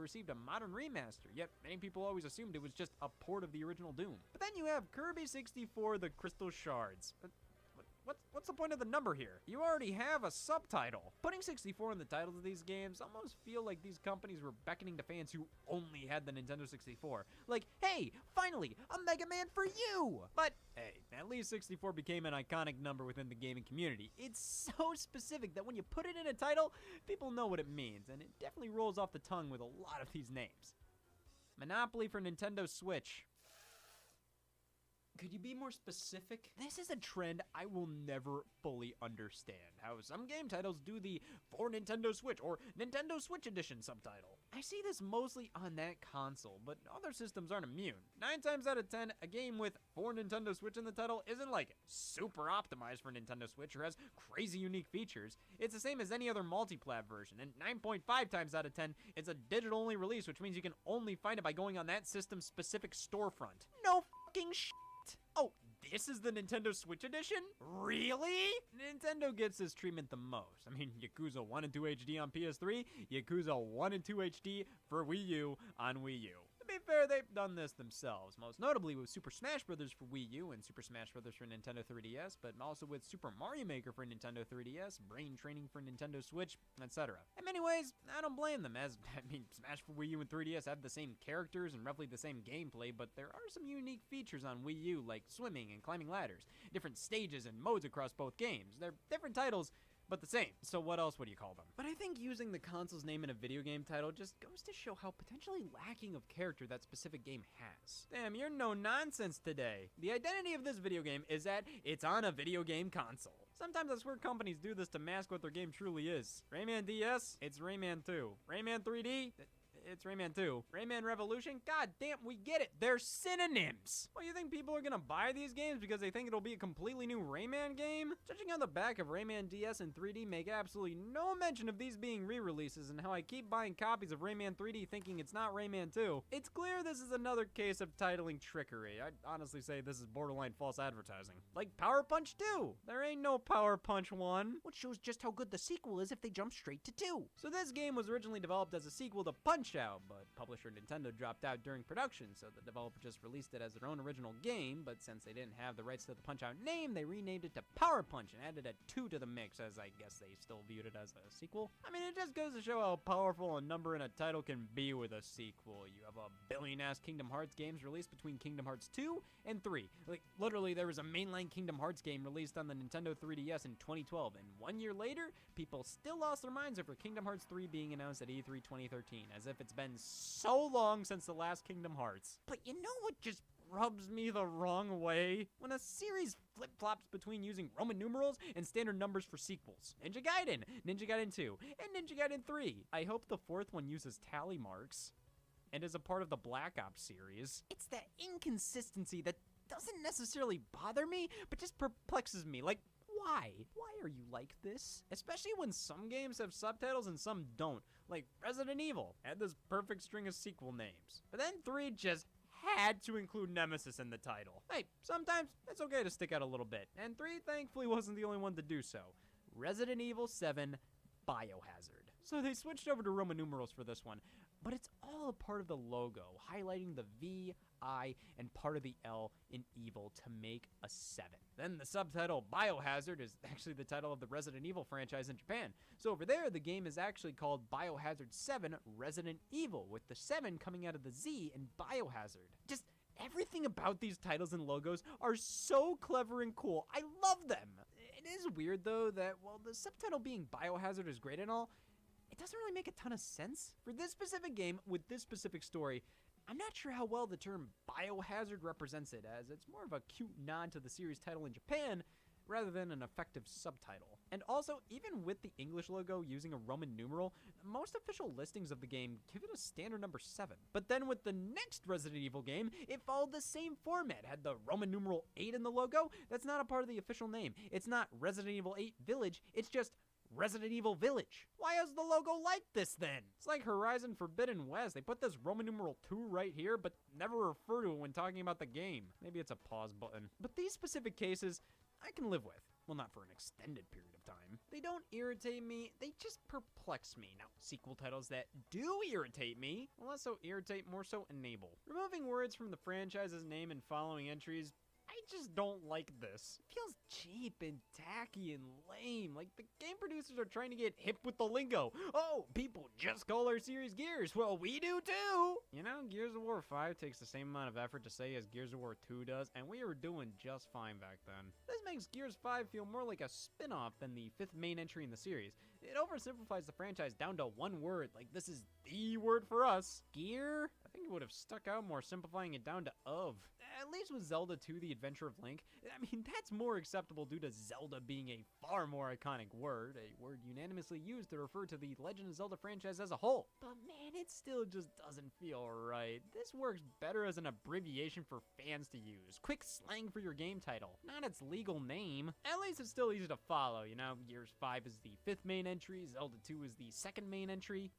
received a modern remaster, yet many people always assumed it was just a port of the original Doom. But then you have Kirby 64 The Crystal Shards. What's the point of the number here? You already have a subtitle. Putting 64 in the titles of these games almost feel like these companies were beckoning to fans who only had the Nintendo 64. Like, hey, finally, a Mega Man for you! But hey, at least 64 became an iconic number within the gaming community. It's so specific that when you put it in a title, people know what it means, and it definitely rolls off the tongue with a lot of these names. Monopoly for Nintendo Switch. Could you be more specific? This is a trend I will never fully understand. How some game titles do the For Nintendo Switch or Nintendo Switch Edition subtitle. I see this mostly on that console, but other systems aren't immune. 9 times out of 10, a game with For Nintendo Switch in the title isn't like super optimized for Nintendo Switch or has crazy unique features. It's the same as any other multi-plat version, and 9.5 times out of 10, it's a digital-only release, which means you can only find it by going on that system's specific storefront. No fucking shit. Oh, this is the Nintendo Switch Edition? Really? Nintendo gets this treatment the most. I mean, Yakuza 1 and 2 HD on PS3, Yakuza 1 and 2 HD for Wii U on Wii U. To be fair, they've done this themselves, most notably with Super Smash Bros. For Wii U and Super Smash Bros. For Nintendo 3DS, but also with Super Mario Maker for Nintendo 3DS, Brain Training for Nintendo Switch, etc. In many ways, I don't blame them, as, Smash for Wii U and 3DS have the same characters and roughly the same gameplay, but there are some unique features on Wii U, like swimming and climbing ladders, different stages and modes across both games. They're different titles, but the same. So what else would you call them? But I think using the console's name in a video game title just goes to show how potentially lacking of character that specific game has. Damn, you're no nonsense today. The identity of this video game is that it's on a video game console. Sometimes I swear companies do this to mask what their game truly is. Rayman DS? It's Rayman 2. Rayman 3D? It's Rayman 2. Rayman Revolution? God damn, we get it. They're synonyms. Well, you think people are gonna buy these games because they think it'll be a completely new Rayman game? Judging on the back of Rayman DS and 3D make absolutely no mention of these being re-releases and how I keep buying copies of Rayman 3D thinking it's not Rayman 2. It's clear this is another case of titling trickery. I'd honestly say this is borderline false advertising. Like Power Punch 2. There ain't no Power Punch 1. Which shows just how good the sequel is if they jump straight to 2. So this game was originally developed as a sequel to Punch Out, but publisher Nintendo dropped out during production, so the developer just released it as their own original game, but since they didn't have the rights to the Punch-Out name, they renamed it to Power Punch and added a 2 to the mix, as I guess they still viewed it as a sequel. I mean, it just goes to show how powerful a number in a title can be with a sequel. You have a billion-ass Kingdom Hearts games released between Kingdom Hearts 2 and 3. Like, literally, there was a mainline Kingdom Hearts game released on the Nintendo 3DS in 2012, and 1 year later, people still lost their minds over Kingdom Hearts 3 being announced at E3 2013, as if it's been so long since the last Kingdom Hearts. But you know what just rubs me the wrong way? When a series flip-flops between using Roman numerals and standard numbers for sequels. Ninja Gaiden, Ninja Gaiden 2, and Ninja Gaiden 3. I hope the 4th one uses tally marks and is a part of the Black Ops series. It's that inconsistency that doesn't necessarily bother me, but just perplexes me. Like, why? Why are you like this? Especially when some games have subtitles and some don't. Like Resident Evil had this perfect string of sequel names. But then 3 just had to include Nemesis in the title. Hey, sometimes it's okay to stick out a little bit. And 3 thankfully wasn't the only one to do so. Resident Evil 7 Biohazard. So they switched over to Roman numerals for this one, but it's all a part of the logo, highlighting the V, I, and part of the L in evil to make a 7. Then the subtitle Biohazard is actually the title of the Resident Evil franchise in Japan. So over there, the game is actually called Biohazard 7 Resident Evil, with the 7 coming out of the Z in Biohazard. Just everything about these titles and logos are so clever and cool. I love them. It is weird, though, that while the subtitle being Biohazard is great and all, it doesn't really make a ton of sense. For this specific game, with this specific story, I'm not sure how well the term Biohazard represents it, as it's more of a cute nod to the series title in Japan, rather than an effective subtitle. And also, even with the English logo using a Roman numeral, most official listings of the game give it a standard number 7. But then with the next Resident Evil game, it followed the same format, had the Roman numeral 8 in the logo. That's not a part of the official name. It's not Resident Evil 8 Village, it's just Resident Evil Village. Why is the logo like this then? It's like Horizon Forbidden West. They put this Roman numeral 2 right here, but never refer to it when talking about the game. Maybe it's a pause button. But these specific cases, I can live with. Well, not for an extended period of time. They don't irritate me, they just perplex me. Now, sequel titles that do irritate me, less so irritate, more so enable. Removing words from the franchise's name and following entries, I just don't like this. It feels cheap and tacky and lame, like the game producers are trying to get hip with the lingo. Oh, people just call our series Gears. Well, we do too. You know, Gears of War 5 takes the same amount of effort to say as Gears of War 2 does, and we were doing just fine back then. This makes Gears 5 feel more like a spin-off than the 5th main entry in the series. It oversimplifies the franchise down to one word, like this is the word for us. Gear? I think it would have stuck out more simplifying it down to of. At least with Zelda 2, The Adventure of Link, I mean, that's more acceptable due to Zelda being a far more iconic word, a word unanimously used to refer to the Legend of Zelda franchise as a whole. But man, it still just doesn't feel right. This works better as an abbreviation for fans to use. Quick slang for your game title, not its legal name. At least it's still easy to follow, you know? Gears 5 is the 5th main entry, Zelda 2 is the 2nd main entry.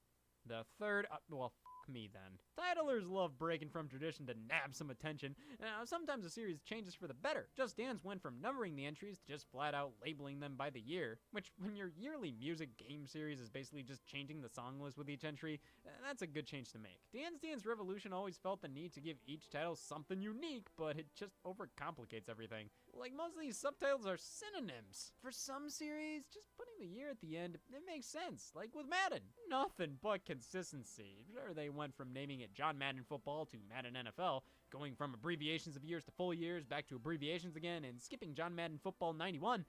The 3rd, well, me then. Titlers love breaking from tradition to nab some attention. Sometimes a series changes for the better. Just Dance went from numbering the entries to just flat out labeling them by the year, which when your yearly music game series is basically just changing the song list with each entry, that's a good change to make. Dance Dance Revolution always felt the need to give each title something unique, but it just overcomplicates everything. Like most of these subtitles are synonyms. For some series, just putting the year at the end, it makes sense. Like with Madden. Nothing but consistency. Sure, they went from naming it John Madden Football to Madden NFL, going from abbreviations of years to full years, back to abbreviations again, and skipping John Madden Football 91.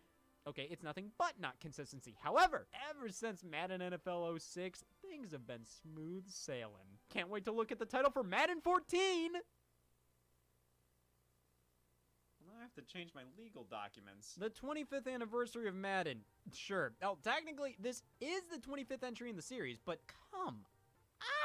Okay, it's nothing but not consistency. However, ever since Madden NFL 06, things have been smooth sailing. Can't wait to look at the title for Madden 14! I have to change my legal documents. The 25th anniversary of Madden. Sure. Oh, technically, this is the 25th entry in the series, but come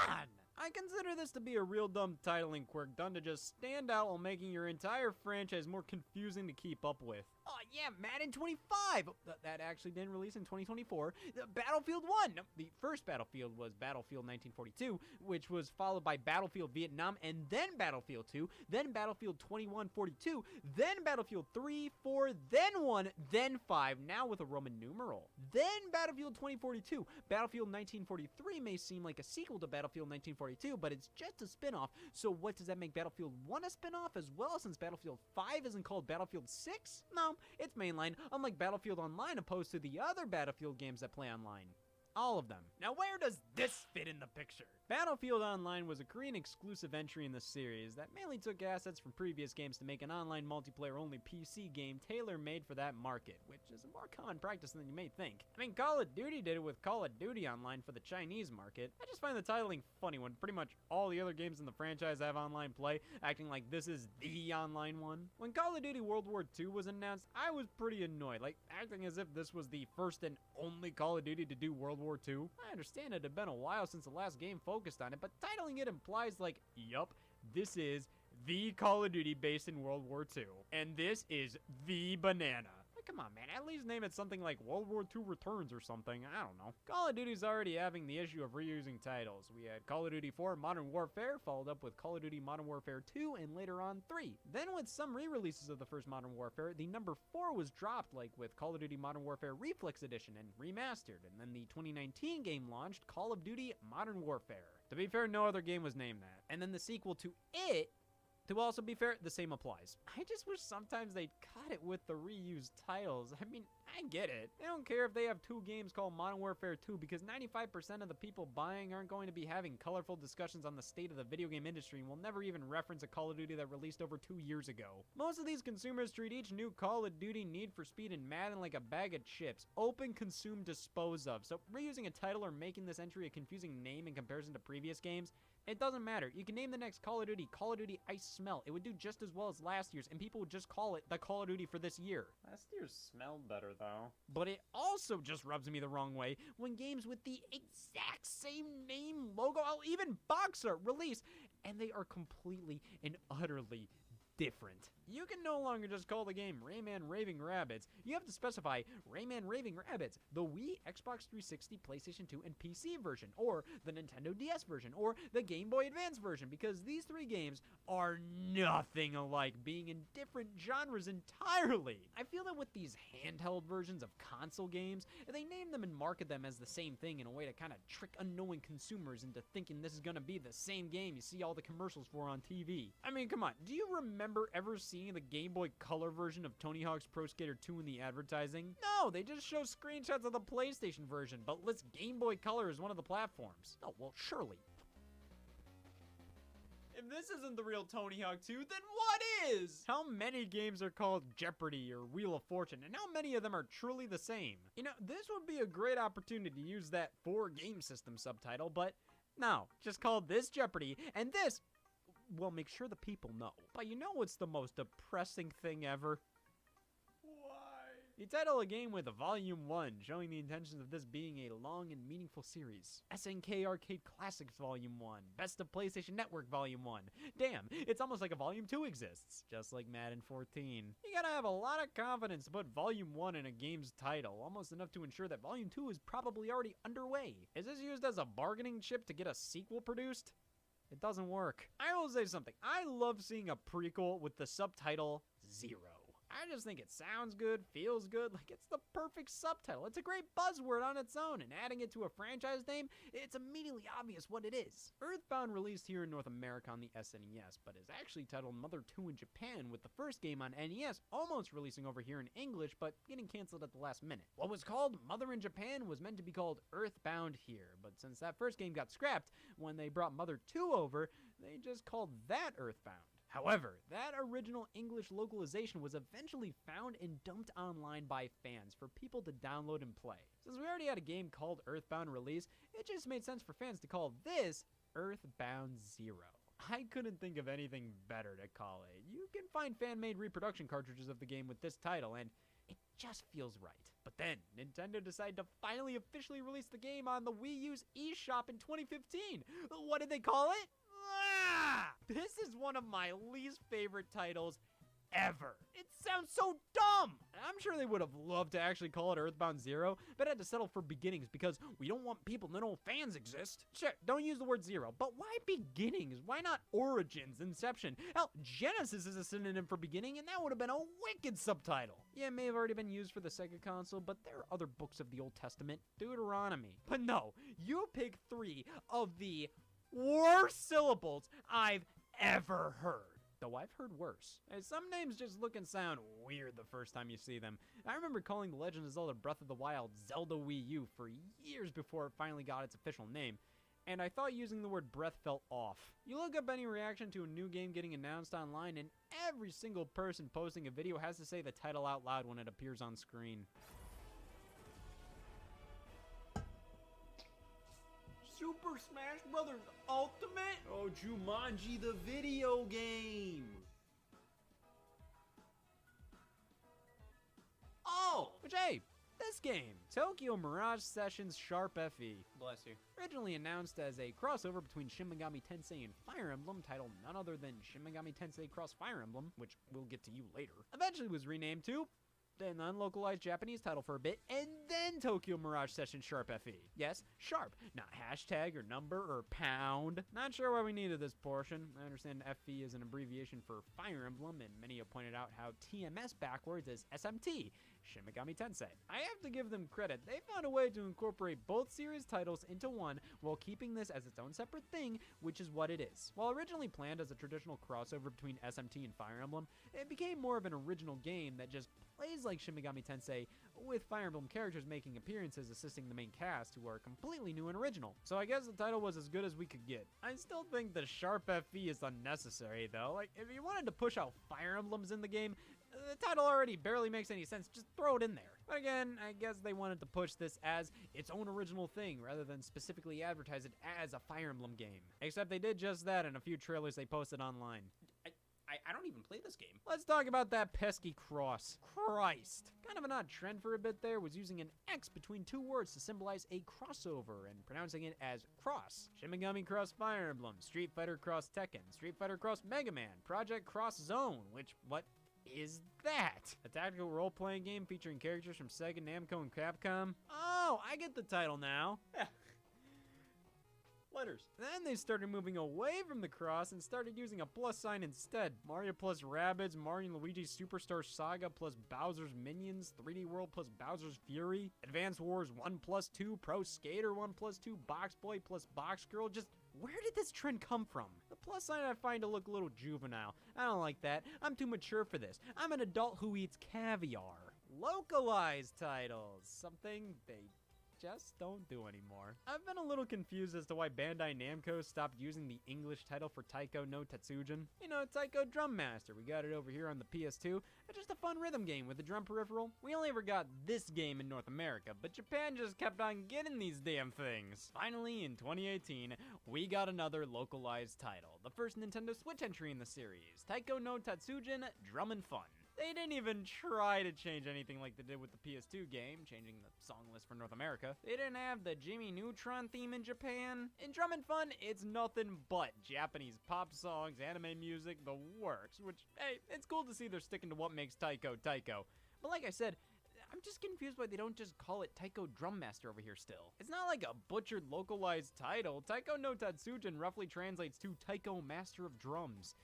on! I consider this to be a real dumb titling quirk done to just stand out while making your entire franchise more confusing to keep up with. Oh yeah, Madden 25! That actually didn't release in 2024. Battlefield 1! No, the first Battlefield was Battlefield 1942, which was followed by Battlefield Vietnam, and then Battlefield 2, then Battlefield 2142, then Battlefield 3, 4, then 1, then 5, now with a Roman numeral. Then Battlefield 2042. Battlefield 1943 may seem like a sequel to Battlefield 1942, but it's just a spin-off, so what does that make Battlefield 1 a spin-off as well, since Battlefield 5 isn't called Battlefield 6? No, it's mainline, unlike Battlefield Online opposed to the other Battlefield games that play online. All of them. Now where does this fit in the picture? Battlefield Online was a Korean exclusive entry in the series that mainly took assets from previous games to make an online multiplayer-only PC game tailor-made for that market, which is a more common practice than you may think. I mean, Call of Duty did it with Call of Duty Online for the Chinese market. I just find the titling funny when pretty much all the other games in the franchise have online play, acting like this is the online one. When Call of Duty World War II was announced, I was pretty annoyed, like acting as if this was the first and only Call of Duty to do World War II. I understand it had been a while since the last game focused on it, but titling it implies like, yup, this is the Call of Duty based in World War II, and this is the banana. Like, come on, man, at least name it something like World War II Returns or something, I don't know. Call of Duty's already having the issue of reusing titles. We had Call of Duty 4 Modern Warfare, followed up with Call of Duty Modern Warfare 2, and later on 3. Then with some re-releases of the first Modern Warfare, the number 4 was dropped, like with Call of Duty Modern Warfare Reflex Edition and remastered, and then the 2019 game launched, Call of Duty Modern Warfare. To be fair, no other game was named that. And then the sequel to it, to also be fair, the same applies. I just wish sometimes they'd cut it with the reused titles. I mean, I get it. They don't care if they have 2 games called Modern Warfare 2 because 95% of the people buying aren't going to be having colorful discussions on the state of the video game industry and will never even reference a Call of Duty that released over 2 years ago. Most of these consumers treat each new Call of Duty, Need for Speed, and Madden like a bag of chips. Open, consume, dispose of. So reusing a title or making this entry a confusing name in comparison to previous games, it doesn't matter. You can name the next Call of Duty Ice Smell. It would do just as well as last year's, and people would just call it the Call of Duty for this year. Last year's smelled better, though. But it also just rubs me the wrong way when games with the exact same name, logo, even box art release, and they are completely and utterly different. You can no longer just call the game Rayman Raving Rabbids. You have to specify Rayman Raving Rabbids, the Wii, Xbox 360, PlayStation 2, and PC version, or the Nintendo DS version, or the Game Boy Advance version, because these three games are nothing alike, being in different genres entirely. I feel that with these handheld versions of console games, they name them and market them as the same thing in a way to kind of trick unknowing consumers into thinking this is gonna be the same game you see all the commercials for on TV. I mean, come on, do you remember ever seeing the Game Boy Color version of Tony Hawk's Pro Skater 2 in the advertising? No, they just show screenshots of the PlayStation version, but lists Game Boy Color as one of the platforms. Oh, well, surely. If this isn't the real Tony Hawk 2, then what is? How many games are called Jeopardy or Wheel of Fortune, and how many of them are truly the same? You know, this would be a great opportunity to use that for game system subtitle, but no, just call this Jeopardy, and this, well, make sure the people know. But you know what's the most depressing thing ever? You title a game with Volume 1, showing the intentions of this being a long and meaningful series. SNK Arcade Classics Volume 1, Best of PlayStation Network Volume 1. Damn, it's almost like a Volume 2 exists, just like Madden 14. You gotta have a lot of confidence to put Volume 1 in a game's title, almost enough to ensure that Volume 2 is probably already underway. Is this used as a bargaining chip to get a sequel produced? It doesn't work. I will say something. I love seeing a prequel with the subtitle 0. I just think it sounds good, feels good, like it's the perfect subtitle. It's a great buzzword on its own, and adding it to a franchise name, it's immediately obvious what it is. Earthbound released here in North America on the SNES, but is actually titled Mother 2 in Japan, with the first game on NES almost releasing over here in English, but getting canceled at the last minute. What was called Mother in Japan was meant to be called Earthbound here, but since that first game got scrapped, when they brought Mother 2 over, they just called that Earthbound. However, that original English localization was eventually found and dumped online by fans for people to download and play. Since we already had a game called Earthbound release, it just made sense for fans to call this Earthbound 0. I couldn't think of anything better to call it. You can find fan-made reproduction cartridges of the game with this title, and it just feels right. But then, Nintendo decided to finally officially release the game on the Wii U's eShop in 2015. What did they call it? This is one of my least favorite titles ever. It sounds so dumb. I'm sure they would have loved to actually call it Earthbound 0, but had to settle for beginnings because we don't want people to know fans exist. Sure, don't use the word 0, but why beginnings? Why not origins, inception? Hell, Genesis is a synonym for beginning, and that would have been a wicked subtitle. Yeah, it may have already been used for the Sega console, but there are other books of the Old Testament, Deuteronomy. But no, you pick 3 of the worst syllables I've ever heard. Though I've heard worse. Some names just look and sound weird the first time you see them. I remember calling The Legend of Zelda Breath of the Wild Zelda Wii U for years before it finally got its official name, and I thought using the word breath felt off. You look up any reaction to a new game getting announced online, and every single person posting a video has to say the title out loud when it appears on screen. Super Smash Brothers Ultimate? Oh, Jumanji the video game! Oh! Which, hey, this game, Tokyo Mirage Sessions Sharp FE. Bless you. Originally announced as a crossover between Shin Megami Tensei and Fire Emblem, titled none other than Shin Megami Tensei Cross Fire Emblem, which we'll get to you later. Eventually was renamed to an unlocalized Japanese title for a bit, and then Tokyo Mirage Session Sharp FE. Yes, Sharp, not hashtag or number or pound. Not sure why we needed this portion. I understand FE is an abbreviation for Fire Emblem, and many have pointed out how TMS backwards is SMT, Shin Megami Tensei. I have to give them credit. They found a way to incorporate both series titles into one while keeping this as its own separate thing, which is what it is. While originally planned as a traditional crossover between SMT and Fire Emblem, it became more of an original game that just plays like Shin Megami Tensei, with Fire Emblem characters making appearances assisting the main cast who are completely new and original. So I guess the title was as good as we could get. I still think the Sharp FE is unnecessary though. Like, if you wanted to push out Fire Emblems in the game, the title already barely makes any sense, just throw it in there. But again, I guess they wanted to push this as its own original thing rather than specifically advertise it as a Fire Emblem game. Except they did just that in a few trailers they posted online. I I don't even play this game. Let's talk about that pesky cross. Christ. Kind of an odd trend for a bit there was using an X between two words to symbolize a crossover and pronouncing it as cross. Shin Megami Cross Fire Emblem, Street Fighter Cross Tekken, Street Fighter Cross Mega Man, Project Cross Zone, which, what is that? A tactical role-playing game featuring characters from Sega, Namco, and Capcom? Oh, I get the title now. Yeah. Letters. Then they started moving away from the cross and started using a plus sign instead. Mario plus Rabbids, Mario and Luigi Superstar Saga plus Bowser's Minions, 3D World plus Bowser's Fury, Advance Wars 1+2, Pro Skater 1+2, Box Boy plus Box Girl. Just where did this trend come from? The plus sign I find to look a little juvenile. I don't like that. I'm too mature for this. I'm an adult who eats caviar. Localized titles. Something they just don't do anymore. I've been a little confused as to why Bandai Namco stopped using the English title for Taiko no Tatsujin. You know, Taiko Drum Master. We got it over here on the PS2. It's just a fun rhythm game with a drum peripheral. We only ever got this game in North America, but Japan just kept on getting these damn things. Finally, in 2018, we got another localized title. The first Nintendo Switch entry in the series, Taiko no Tatsujin Drum and Fun. They didn't even try to change anything like they did with the PS2 game, changing the song list for North America. They didn't have the Jimmy Neutron theme in Japan. In Drum and Fun, it's nothing but Japanese pop songs, anime music, the works, which, hey, it's cool to see they're sticking to what makes Taiko Taiko. But like I said, I'm just confused why they don't just call it Taiko Drum Master over here still. It's not like a butchered localized title. Taiko no Tatsujin roughly translates to Taiko Master of Drums.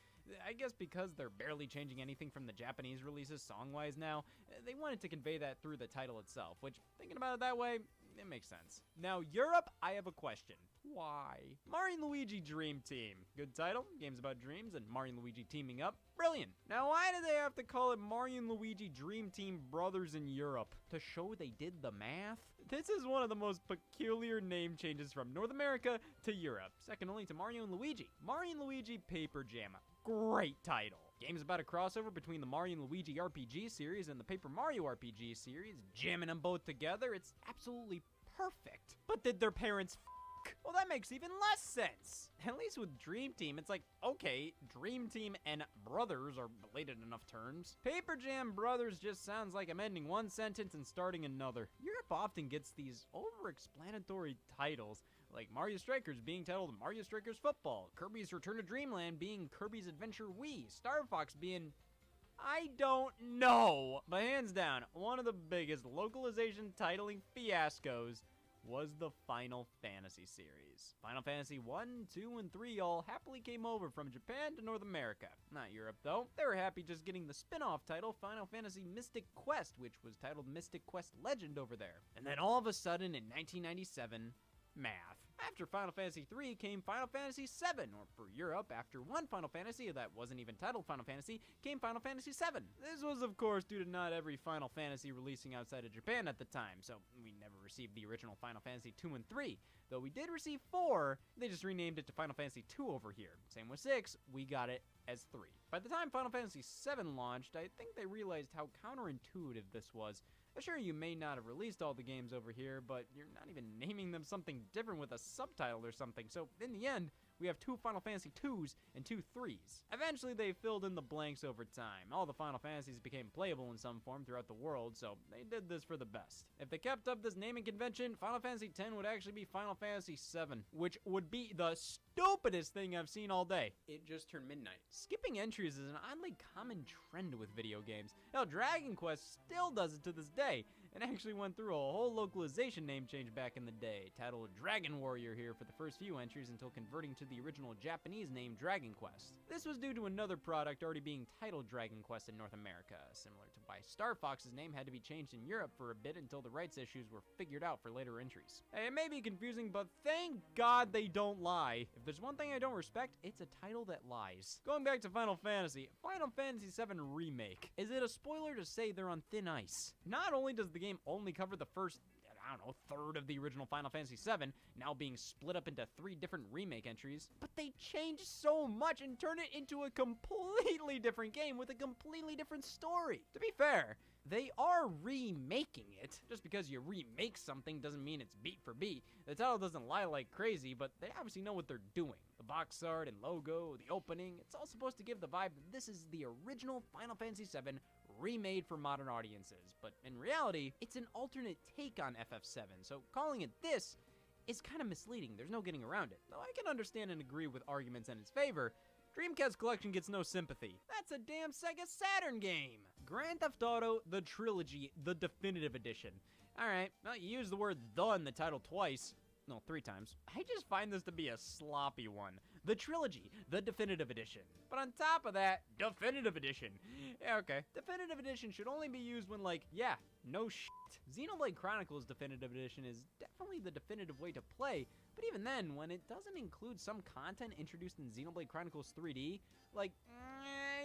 I guess because they're barely changing anything from the Japanese releases song-wise now, they wanted to convey that through the title itself, which, thinking about it that way, it makes sense. Now, Europe, I have a question. Why? Mario and Luigi Dream Team. Good title, game's about dreams and Mario and Luigi teaming up. Brilliant. Now, why do they have to call it Mario and Luigi Dream Team Brothers in Europe? To show they did the math? This is one of the most peculiar name changes from North America to Europe, second only to Mario and Luigi. Mario and Luigi Paper Jam. Great title. Game's about a crossover between the Mario and Luigi RPG series and the Paper Mario RPG series, jamming them both together. It's absolutely perfect. But did their parents f***? Well, that makes even less sense. At least with Dream Team, it's like, okay, Dream Team and Brothers are related enough terms. Paper Jam Brothers just sounds like I'm ending one sentence and starting another. Europe often gets these over-explanatory titles, like Mario Strikers being titled Mario Strikers Football, Kirby's Return to Dreamland being Kirby's Adventure Wii, Star Fox being... I don't know. But hands down, one of the biggest localization titling fiascos was the Final Fantasy series. Final Fantasy 1, 2, and 3 all happily came over from Japan to North America. Not Europe, though. They were happy just getting the spin-off title Final Fantasy Mystic Quest, which was titled Mystic Quest Legend over there. And then all of a sudden, in 1997, math. After Final Fantasy 3 came Final Fantasy 7, or for Europe, after one Final Fantasy that wasn't even titled Final Fantasy, came Final Fantasy 7. This was, of course, due to not every Final Fantasy releasing outside of Japan at the time, so we never received the original Final Fantasy 2 and 3. Though we did receive 4, they just renamed it to Final Fantasy 2 over here. Same with 6, we got it as 3. By the time Final Fantasy 7 launched, I think they realized how counterintuitive this was. Sure, you may not have released all the games over here, but you're not even naming them something different with a subtitle or something, so in the end, we have 2 Final Fantasy 2s and 2 3s. Eventually, they filled in the blanks over time. All the Final Fantasies became playable in some form throughout the world, so they did this for the best. If they kept up this naming convention, Final Fantasy X would actually be Final Fantasy VII, which would be the stupidest thing I've seen all day. It just turned midnight. Skipping entries is an oddly common trend with video games. Hell, Dragon Quest still does it to this day, and actually went through a whole localization name change back in the day, titled Dragon Warrior here for the first few entries until converting to the original Japanese name Dragon Quest. This was due to another product already being titled Dragon Quest in North America, similar to why Star Fox's name had to be changed in Europe for a bit until the rights issues were figured out for later entries. Hey, it may be confusing, but thank God they don't lie. If there's one thing I don't respect, it's a title that lies. Going back to Final Fantasy VII Remake. Is it a spoiler to say they're on thin ice? Not only does the game only cover the first, I don't know, third of the original Final Fantasy VII, now being split up into 3 different remake entries, but they changed so much and turned it into a completely different game with a completely different story. To be fair, they are remaking it. Just because you remake something doesn't mean it's beat for beat. The title doesn't lie like crazy, but they obviously know what they're doing. The box art and logo, the opening, it's all supposed to give the vibe that this is the original Final Fantasy VII remade for modern audiences. But in reality, it's an alternate take on FF7, so calling it this is kind of misleading. There's no getting around it. Though I can understand and agree with arguments in its favor, Dreamcast Collection gets no sympathy. That's a damn Sega Saturn game! Grand Theft Auto, the Trilogy, the Definitive Edition. Alright, well, you use the word "the" in the title twice. No, 3 times. I just find this to be a sloppy one. The Trilogy, the Definitive Edition. But on top of that, Definitive Edition. Yeah, okay. Definitive Edition should only be used when, like, yeah, no shit. Xenoblade Chronicles Definitive Edition is definitely the definitive way to play, but even then, when it doesn't include some content introduced in Xenoblade Chronicles 3D, like,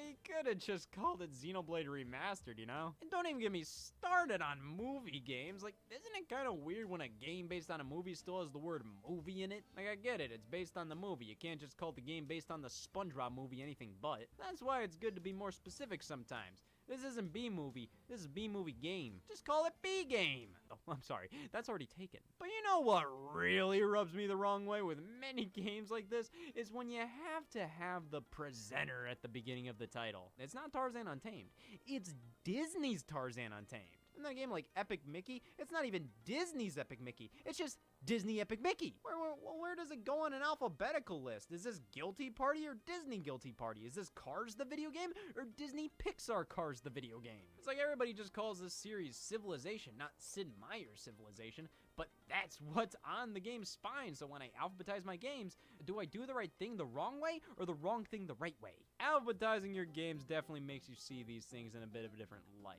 you could've just called it Xenoblade Remastered, you know? And don't even get me started on movie games. Like, isn't it kind of weird when a game based on a movie still has the word movie in it? Like, I get it, it's based on the movie. You can't just call the game based on the SpongeBob movie anything but. That's why it's good to be more specific sometimes. This isn't B-movie, this is B-movie game. Just call it B-game. Oh, I'm sorry, that's already taken. But you know what really rubs me the wrong way with many games like this is when you have to have the presenter at the beginning of the title. It's not Tarzan Untamed, it's Disney's Tarzan Untamed. In that game like Epic Mickey, it's not even Disney's Epic Mickey, it's just Disney Epic Mickey. Where does it go on an alphabetical list? Is this Guilty Party or Disney Guilty Party? Is this Cars the video game or Disney Pixar Cars the video game? It's like everybody just calls this series Civilization, not Sid Meier's Civilization, but that's what's on the game's spine. So when I alphabetize my games, do I do the right thing the wrong way or the wrong thing the right way? Alphabetizing your games definitely makes you see these things in a bit of a different light.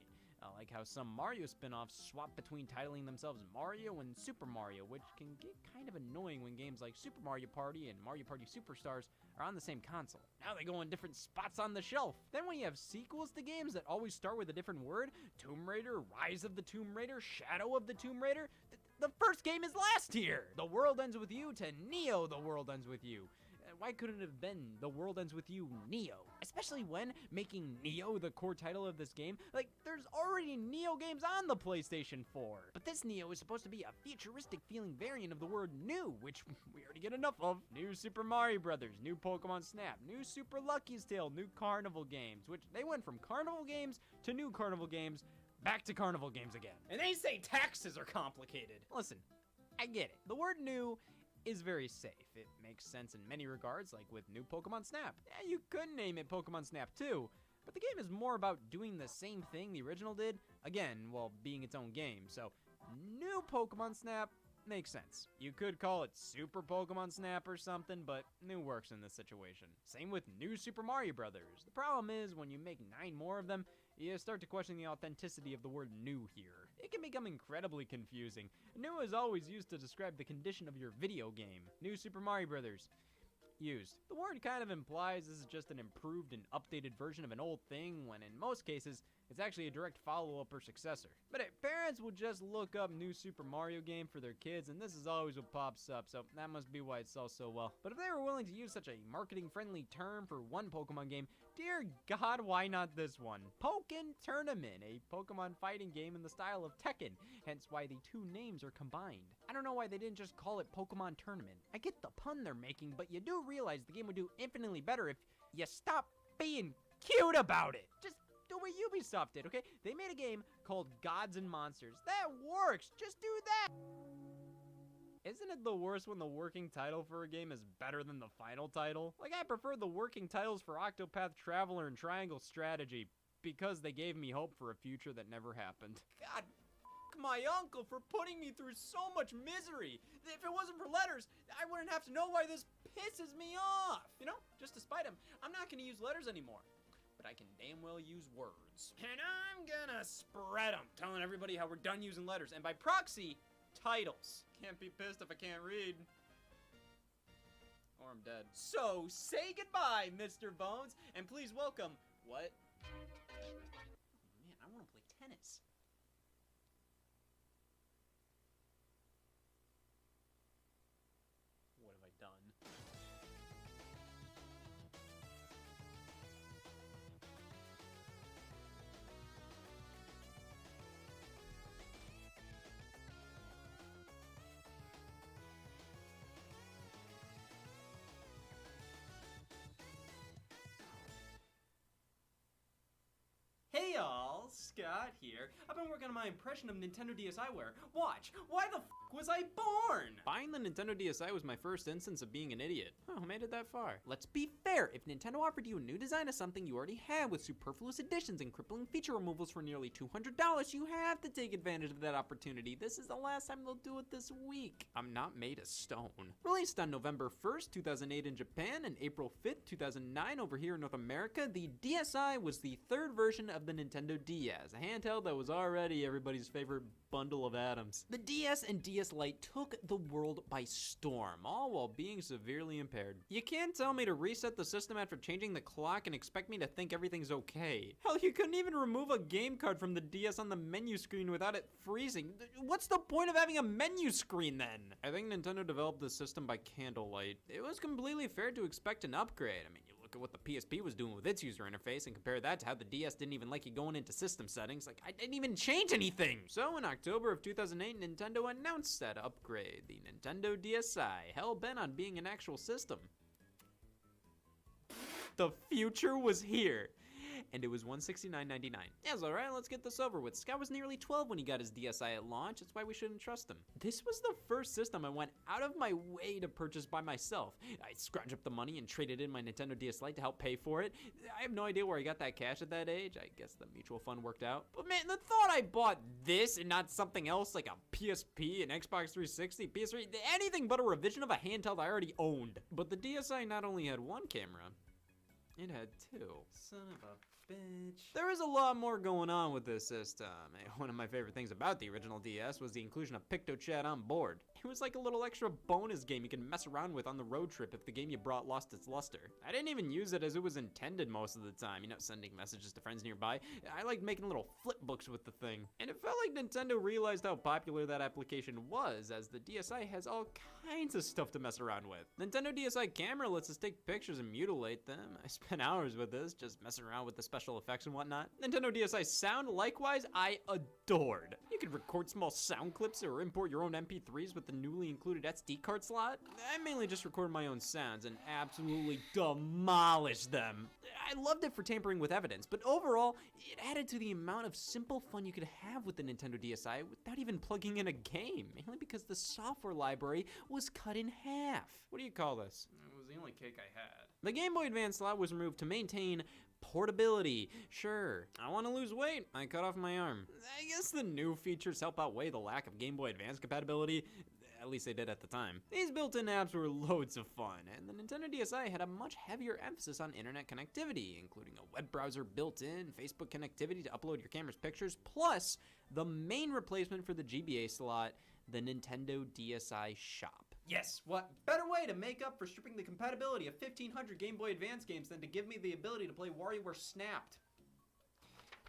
Like how some Mario spin-offs swap between titling themselves Mario and Super Mario, which can get kind of annoying when games like Super Mario Party and Mario Party Superstars are on the same console. Now they go in different spots on the shelf. Then when you have sequels to games that always start with a different word, Tomb Raider, Rise of the Tomb Raider, Shadow of the Tomb Raider, the first game is last tier! The World Ends With You to Neo, The World Ends With You. Why couldn't it have been The World Ends With You Neo? Especially when making Neo the core title of this game, like, there's already Neo games on the PlayStation 4. But this Neo is supposed to be a futuristic feeling variant of the word new, which we already get enough of. New Super Mario Brothers, new Pokemon Snap, new Super Lucky's Tale, new Carnival games, which they went from Carnival games to new Carnival games, back to Carnival games again. And they say taxes are complicated. Listen, I get it. The word new is very safe. It makes sense in many regards, like with new Pokemon Snap. Yeah, you could name it Pokemon Snap 2, but the game is more about doing the same thing the original did, again, while being its own game. So, new Pokemon Snap makes sense. You could call it Super Pokemon Snap or something, but new works in this situation. Same with new Super Mario Brothers. The problem is, when you make 9 more of them, you start to question the authenticity of the word new here. It can become incredibly confusing. New is always used to describe the condition of your video game. New Super Mario Brothers. Used. The word kind of implies this is just an improved and updated version of an old thing, when in most cases, it's actually a direct follow-up or successor. But parents will just look up new Super Mario game for their kids, and this is always what pops up, so that must be why it sells so well. But if they were willing to use such a marketing-friendly term for one Pokemon game, dear God, why not this one? Pokken Tournament, a Pokemon fighting game in the style of Tekken, hence why the 2 names are combined. I don't know why they didn't just call it Pokemon Tournament. I get the pun they're making, but you do realize the game would do infinitely better if you stop being cute about it. Just do what Ubisoft did, okay? They made a game called Gods and Monsters. That works! Just do that! Isn't it the worst when the working title for a game is better than the final title? Like, I prefer the working titles for Octopath Traveler and Triangle Strategy because they gave me hope for a future that never happened. God, f my uncle for putting me through so much misery. If it wasn't for letters, I wouldn't have to know why this pisses me off. You know, just to spite him, I'm not gonna use letters anymore. But I can damn well use words. And I'm gonna spread them, telling everybody how we're done using letters, and by proxy, titles. Can't be pissed if I can't read. Or I'm dead. So, say goodbye, Mr. Bones, and please welcome... What? Oh, man, I want to play tennis. What have I done? Scott here. I've been working on my impression of Nintendo DSiWare. Watch, why the f was I born? Buying the Nintendo DSi was my first instance of being an idiot. Oh, who made it that far? Let's be fair, if Nintendo offered you a new design of something you already had with superfluous additions and crippling feature removals for nearly $200, you have to take advantage of that opportunity. This is the last time they'll do it this week. I'm not made of stone. Released on November 1st, 2008 in Japan and April 5th, 2009 over here in North America, the DSi was the third version of the Nintendo DS, a handheld that was already everybody's favorite bundle of atoms. The DS and DS Lite took the world by storm, all while being severely impaired. You can't tell me to reset the system after changing the clock and expect me to think everything's okay. Hell, you couldn't even remove a game card from the DS on the menu screen without it freezing. What's the point of having a menu screen then? I think Nintendo developed the system by candlelight. It was completely fair to expect an upgrade. I mean, you look at what the PSP was doing with its user interface and compare that to how the DS didn't even like you going into system settings. Like, I didn't even change anything. So in October of 2008, Nintendo announced that upgrade, the Nintendo DSi, hell-bent on being an actual system. The future was here. And it was $169.99. Yes, alright, let's get this over with. Scott was nearly 12 when he got his DSi at launch. That's why we shouldn't trust him. This was the first system I went out of my way to purchase by myself. I scrounged up the money and traded in my Nintendo DS Lite to help pay for it. I have no idea where I got that cash at that age. I guess the mutual fund worked out. But man, the thought I bought this and not something else like a PSP, an Xbox 360, PS3, anything but a revision of a handheld I already owned. But the DSi not only had one camera, it had two. Son of a bitch. There is a lot more going on with this system. One of my favorite things about the original DS was the inclusion of PictoChat on board. It was like a little extra bonus game you can mess around with on the road trip if the game you brought lost its luster. I didn't even use it as it was intended most of the time, you know, sending messages to friends nearby. I liked making little flip books with the thing. And it felt like Nintendo realized how popular that application was, as the DSi has all kinds of stuff to mess around with. Nintendo DSi camera lets us take pictures and mutilate them. I spent hours with this, just messing around with the special effects and whatnot. Nintendo DSi sound, likewise, I adored. You could record small sound clips or import your own MP3s with the newly included SD card slot. I mainly just record my own sounds and absolutely demolished them. I loved it for tampering with evidence, but overall, it added to the amount of simple fun you could have with the Nintendo DSi without even plugging in a game, mainly because the software library was cut in half. What do you call this? It was the only cake I had. The Game Boy Advance slot was removed to maintain portability. Sure, I want to lose weight. I cut off my arm. I guess the new features help outweigh the lack of Game Boy Advance compatibility. At least they did at the time. These built-in apps were loads of fun, and the Nintendo DSi had a much heavier emphasis on internet connectivity, including a web browser built in, Facebook connectivity to upload your camera's pictures, plus the main replacement for the GBA slot, the Nintendo DSi Shop. Yes, what better way to make up for stripping the compatibility of 1,500 Game Boy Advance games than to give me the ability to play WarioWare Snapped?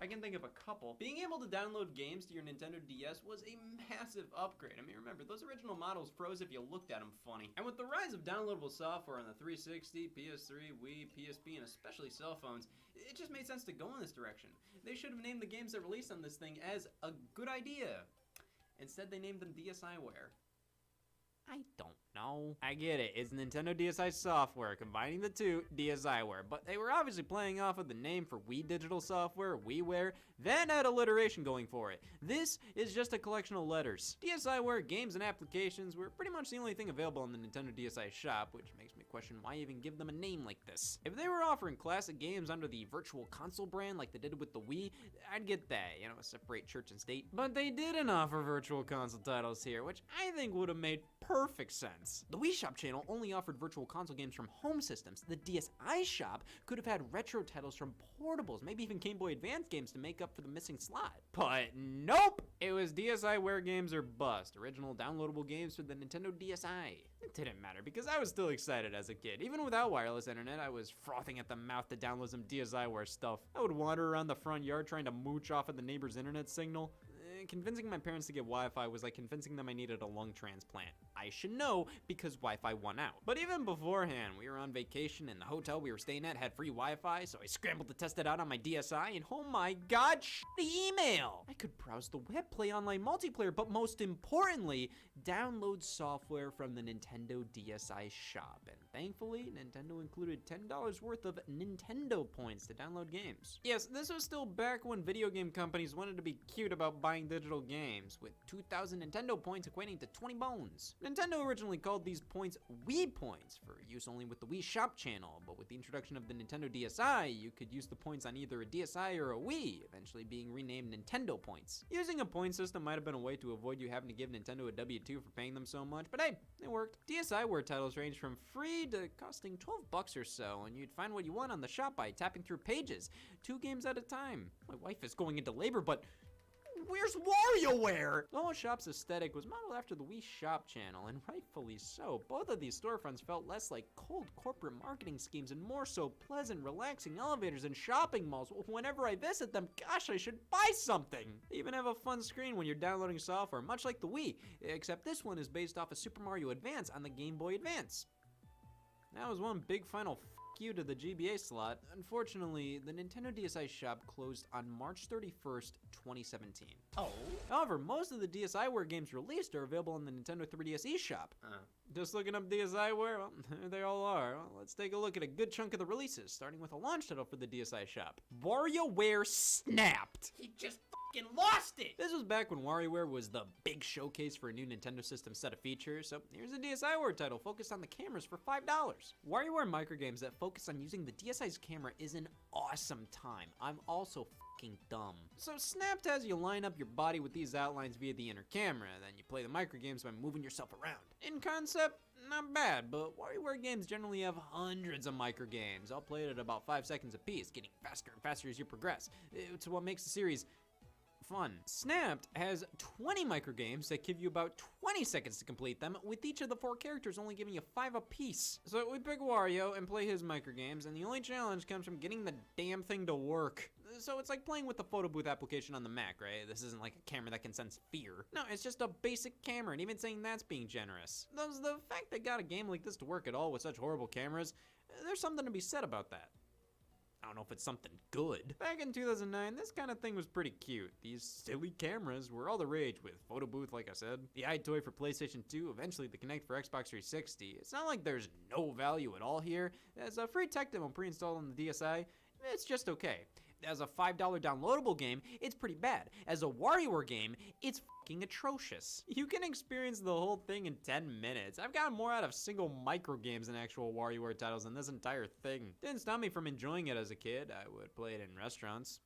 I can think of a couple. Being able to download games to your Nintendo DS was a massive upgrade. I mean, remember, those original models froze if you looked at them funny. And with the rise of downloadable software on the 360, PS3, Wii, PSP, and especially cell phones, it just made sense to go in this direction. They should have named the games that released on this thing as a good idea. Instead, they named them DSiWare. I don't know. I get it, it's Nintendo DSi software, combining the two, DSiWare, but they were obviously playing off of the name for Wii Digital Software, WiiWare, then had alliteration going for it. This is just a collection of letters. DSiWare games and applications were pretty much the only thing available in the Nintendo DSi shop, which makes me question why even give them a name like this. If they were offering classic games under the Virtual Console brand like they did with the Wii, I'd get that, you know, separate church and state. But they didn't offer Virtual Console titles here, which I think would have made perfect sense. The Wii Shop channel only offered Virtual Console games from home systems. The DSi Shop could have had retro titles from portables, maybe even Game Boy Advance games to make up for the missing slot. But nope! It was DSiWare games or bust. Original downloadable games for the Nintendo DSi. It didn't matter because I was still excited as a kid. Even without wireless internet, I was frothing at the mouth to download some DSiWare stuff. I would wander around the front yard trying to mooch off of the neighbor's internet signal. Convincing my parents to get Wi-Fi was like convincing them I needed a lung transplant. I should know because Wi-Fi won out. But even beforehand, we were on vacation and the hotel we were staying at had free Wi-Fi, so I scrambled to test it out on my DSi, and oh my god, the email! I could browse the web, play online multiplayer, but most importantly, download software from the Nintendo DSi shop. And thankfully, Nintendo included $10 worth of Nintendo points to download games. Yes, this was still back when video game companies wanted to be cute about buying digital games, with 2,000 Nintendo points equating to 20 bones. Nintendo originally called these points Wii points for use only with the Wii Shop channel, but with the introduction of the Nintendo DSi, you could use the points on either a DSi or a Wii, eventually being renamed Nintendo points. Using a point system might have been a way to avoid you having to give Nintendo a W-2 for paying them so much, but hey, it worked. DSiWare titles range from free to costing $12 or so, and you'd find what you want on the shop by tapping through pages, 2 games at a time. My wife is going into labor, but where's WarioWare? The whole shop's aesthetic was modeled after the Wii Shop channel, and rightfully so. Both of these storefronts felt less like cold corporate marketing schemes and more so pleasant, relaxing elevators and shopping malls. Whenever I visit them, gosh, I should buy something. They even have a fun screen when you're downloading software, much like the Wii, except this one is based off of Super Mario Advance on the Game Boy Advance. That was one big final f*** you to the GBA slot. Unfortunately, the Nintendo DSi shop closed on March 31st, 2017. Oh? However, most of the DSiWare games released are available on the Nintendo 3DS eShop. Just looking up DSiWare, well, there they all are. Well, let's take a look at a good chunk of the releases, starting with a launch title for the DSi shop. WarioWare Snapped! He just fucking lost it! This was back when WarioWare was the big showcase for a new Nintendo system set of features, so here's a DSiWare title focused on the cameras for $5. WarioWare microgames that focus on using the DSi's camera is an awesome time. I'm also fucking dumb. So Snapped has you line up your body with these outlines via the inner camera, then you play the microgames by moving yourself around. In concept, not bad, but WarioWare games generally have hundreds of microgames, all played at about 5 seconds apiece, getting faster and faster as you progress. It's what makes the series fun. Snapped has 20 microgames that give you about 20 seconds to complete them, with each of the 4 characters only giving you 5 apiece. So we pick Wario and play his microgames, and the only challenge comes from getting the damn thing to work. So it's like playing with the photo booth application on the Mac, right? This isn't like a camera that can sense fear. No, it's just a basic camera, and even saying that's being generous. Thus, the fact they got a game like this to work at all with such horrible cameras, there's something to be said about that. I don't know if it's something good. Back in 2009, this kind of thing was pretty cute. These silly cameras were all the rage, with Photo Booth, like I said, the iToy for PlayStation 2, eventually the Kinect for Xbox 360. It's not like there's no value at all here. As a free tech demo pre-installed on the DSi, it's just okay. As a $5 downloadable game, it's pretty bad. As a WarioWare game, it's fucking atrocious. You can experience the whole thing in 10 minutes. I've gotten more out of single micro games than actual WarioWare titles than this entire thing. Didn't stop me from enjoying it as a kid. I would play it in restaurants.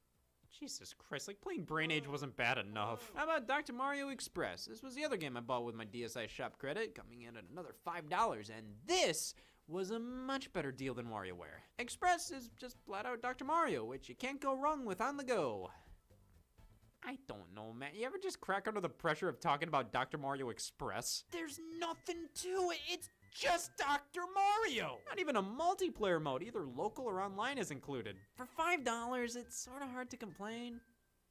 Jesus Christ, like playing Brain Age wasn't bad enough. How about Dr. Mario Express? This was the other game I bought with my DSi shop credit, coming in at another $5, and this was a much better deal than WarioWare. Express is just flat out Dr. Mario, which you can't go wrong with on the go. I don't know, man. You ever just crack under the pressure of talking about Dr. Mario Express? There's nothing to it. It's just Dr. Mario. Not even a multiplayer mode, either local or online, is included. For $5, it's sort of hard to complain,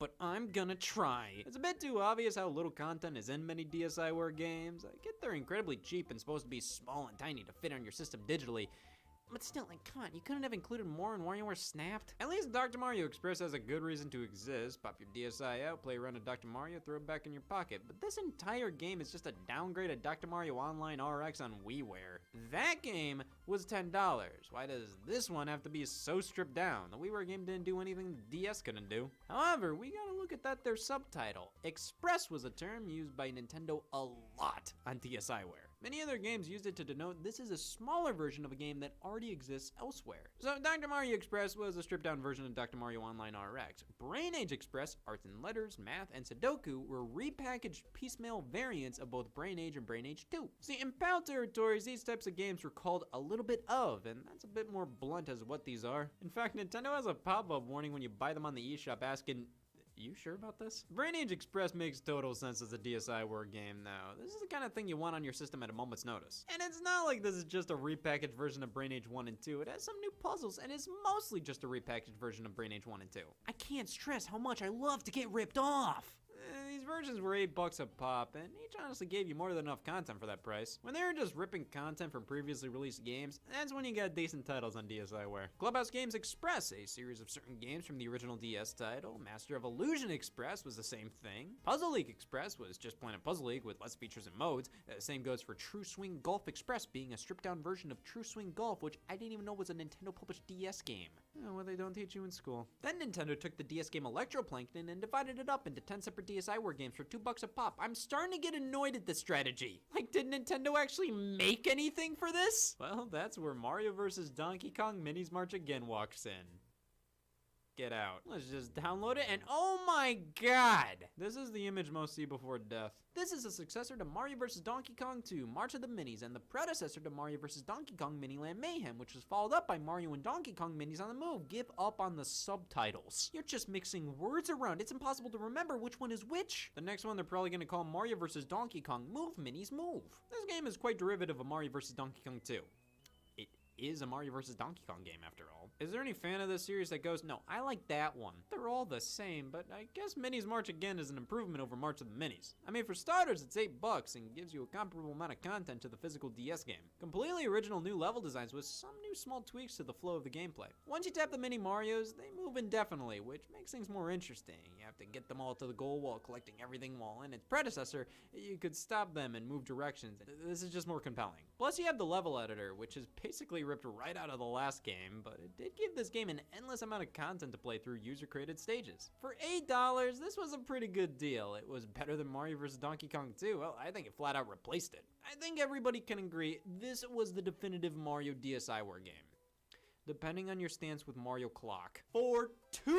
but I'm gonna try. It's a bit too obvious how little content is in many DSiWare games. I get they're incredibly cheap and supposed to be small and tiny to fit on your system digitally, but still, like, come on, you couldn't have included more in WarioWare Snapped? At least Dr. Mario Express has a good reason to exist. Pop your DSi out, play around a Dr. Mario, throw it back in your pocket. But this entire game is just a downgrade of Dr. Mario Online RX on WiiWare. That game was $10. Why does this one have to be so stripped down? The WiiWare game didn't do anything the DS couldn't do. However, we gotta look at that their subtitle. Express was a term used by Nintendo a lot on DSiWare. Many other games used it to denote this is a smaller version of a game that already exists elsewhere. So Dr. Mario Express was a stripped down version of Dr. Mario Online RX. Brain Age Express, Arts and Letters, Math, and Sudoku were repackaged piecemeal variants of both Brain Age and Brain Age 2. See, in PAL territories, these types of games were called a little bit of, and that's a bit more blunt as what these are. In fact, Nintendo has a pop-up warning when you buy them on the eShop asking, you sure about this? Brain Age Express makes total sense as a DSiWare game now. This is the kind of thing you want on your system at a moment's notice. And it's not like this is just a repackaged version of Brain Age 1 and 2. It has some new puzzles and is mostly just a repackaged version of Brain Age 1 and 2. I can't stress how much I love to get ripped off. These versions were $8 a pop, and each honestly gave you more than enough content for that price. When they were just ripping content from previously released games, that's when you got decent titles on DSiWare. Clubhouse Games Express, a series of certain games from the original DS title. Master of Illusion Express was the same thing. Puzzle League Express was just plain Puzzle League with less features and modes. Same goes for True Swing Golf Express, being a stripped-down version of True Swing Golf, which I didn't even know was a Nintendo-published DS game. Oh, well, they don't teach you in school. Then Nintendo took the DS game Electroplankton and divided it up into 10 separate DSiWare games for $2 a pop. I'm starting to get annoyed at this strategy. Like, did Nintendo actually make anything for this? Well, that's where Mario vs. Donkey Kong Minis March Again walks in. Get out. Let's just download it, and oh my god! This is the image most see before death. This is a successor to Mario vs. Donkey Kong 2, March of the Minis, and the predecessor to Mario vs. Donkey Kong Miniland Mayhem, which was followed up by Mario and Donkey Kong Minis on the Move. Give up on the subtitles. You're just mixing words around. It's impossible to remember which one is which. The next one they're probably going to call Mario vs. Donkey Kong Move Minis Move. This game is quite derivative of Mario vs. Donkey Kong 2. Is a Mario vs. Donkey Kong game after all. Is there any fan of this series that goes, no, I like that one? They're all the same, but I guess Minis March Again is an improvement over March of the Minis. I mean, for starters, it's $8 and gives you a comparable amount of content to the physical DS game. Completely original new level designs with some new small tweaks to the flow of the gameplay. Once you tap the mini Marios, they move indefinitely, which makes things more interesting. You have to get them all to the goal while collecting everything, while in its predecessor, you could stop them and move directions. This is just more compelling. Plus, you have the level editor, which is basically ripped right out of the last game, but it did give this game an endless amount of content to play through user-created stages. For $8, this was a pretty good deal. It was better than Mario vs. Donkey Kong 2. Well, I think it flat out replaced it. I think everybody can agree this was the definitive Mario DSiWare game. Depending on your stance with Mario Clock. For $2,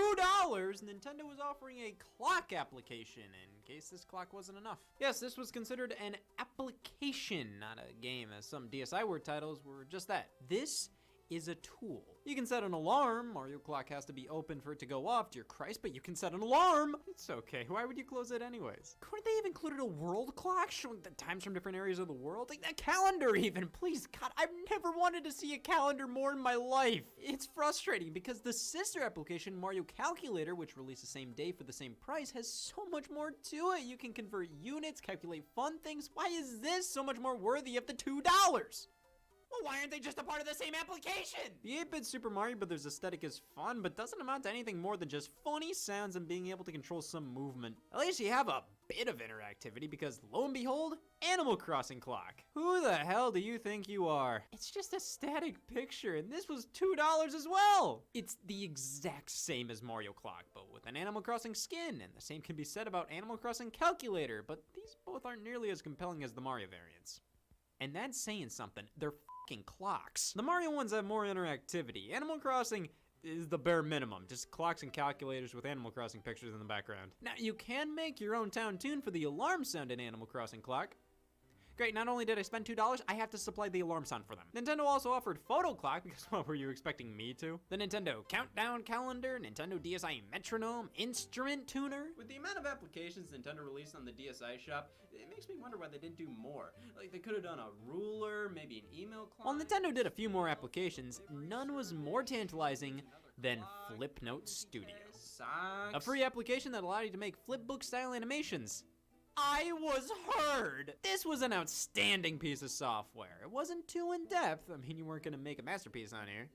Nintendo was offering a clock application, in case this clock wasn't enough. Yes, this was considered an application, not a game, as some DSiWare titles were just that. This is a tool. You can set an alarm. Mario Clock has to be open for it to go off, dear Christ, but you can set an alarm. It's okay. Why would you close it anyways? Couldn't they have included a world clock showing the times from different areas of the world? Like a calendar even. Please, God, I've never wanted to see a calendar more in my life. It's frustrating because the sister application, Mario Calculator, which released the same day for the same price, has so much more to it. You can convert units, calculate fun things. Why is this so much more worthy of the $2? Well, why aren't they just a part of the same application? The 8-bit Super Mario Bros. Aesthetic is fun, but doesn't amount to anything more than just funny sounds and being able to control some movement. At least you have a bit of interactivity because, lo and behold, Animal Crossing Clock. Who the hell do you think you are? It's just a static picture, and this was $2 as well. It's the exact same as Mario Clock, but with an Animal Crossing skin, and the same can be said about Animal Crossing Calculator, but these both aren't nearly as compelling as the Mario variants. And that's saying something. They're fucking clocks. The Mario ones have more interactivity. Animal Crossing is the bare minimum. Just clocks and calculators with Animal Crossing pictures in the background. Now, you can make your own town tune for the alarm sound in Animal Crossing Clock. Great, not only did I spend $2, I have to supply the alarm sound for them. Nintendo also offered Photo Clock, because what were you expecting me to? The Nintendo Countdown Calendar, Nintendo DSi Metronome, Instrument Tuner. With the amount of applications Nintendo released on the DSi shop, it makes me wonder why they didn't do more. Like, they could have done a ruler, maybe an email client. While Nintendo did a few more applications, none was more tantalizing than Flipnote Studio. Socks. A free application that allowed you to make flipbook style animations. I was heard! This was an outstanding piece of software. It wasn't too in-depth. I mean, you weren't gonna make a masterpiece on here.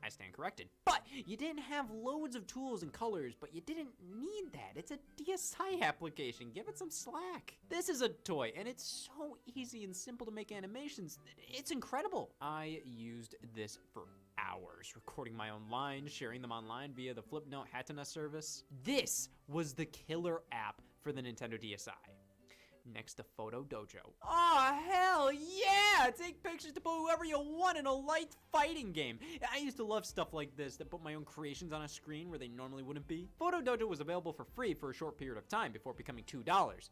I stand corrected. But you didn't have loads of tools and colors, but you didn't need that. It's a DSi application. Give it some slack. This is a toy, and it's so easy and simple to make animations. It's incredible. I used this for hours, recording my own lines, sharing them online via the Flipnote Hatana service. This was the killer app for the Nintendo DSi. Next to Photo Dojo. Oh, hell yeah! Take pictures to put whoever you want in a light fighting game. I used to love stuff like this that put my own creations on a screen where they normally wouldn't be. Photo Dojo was available for free for a short period of time before becoming $2.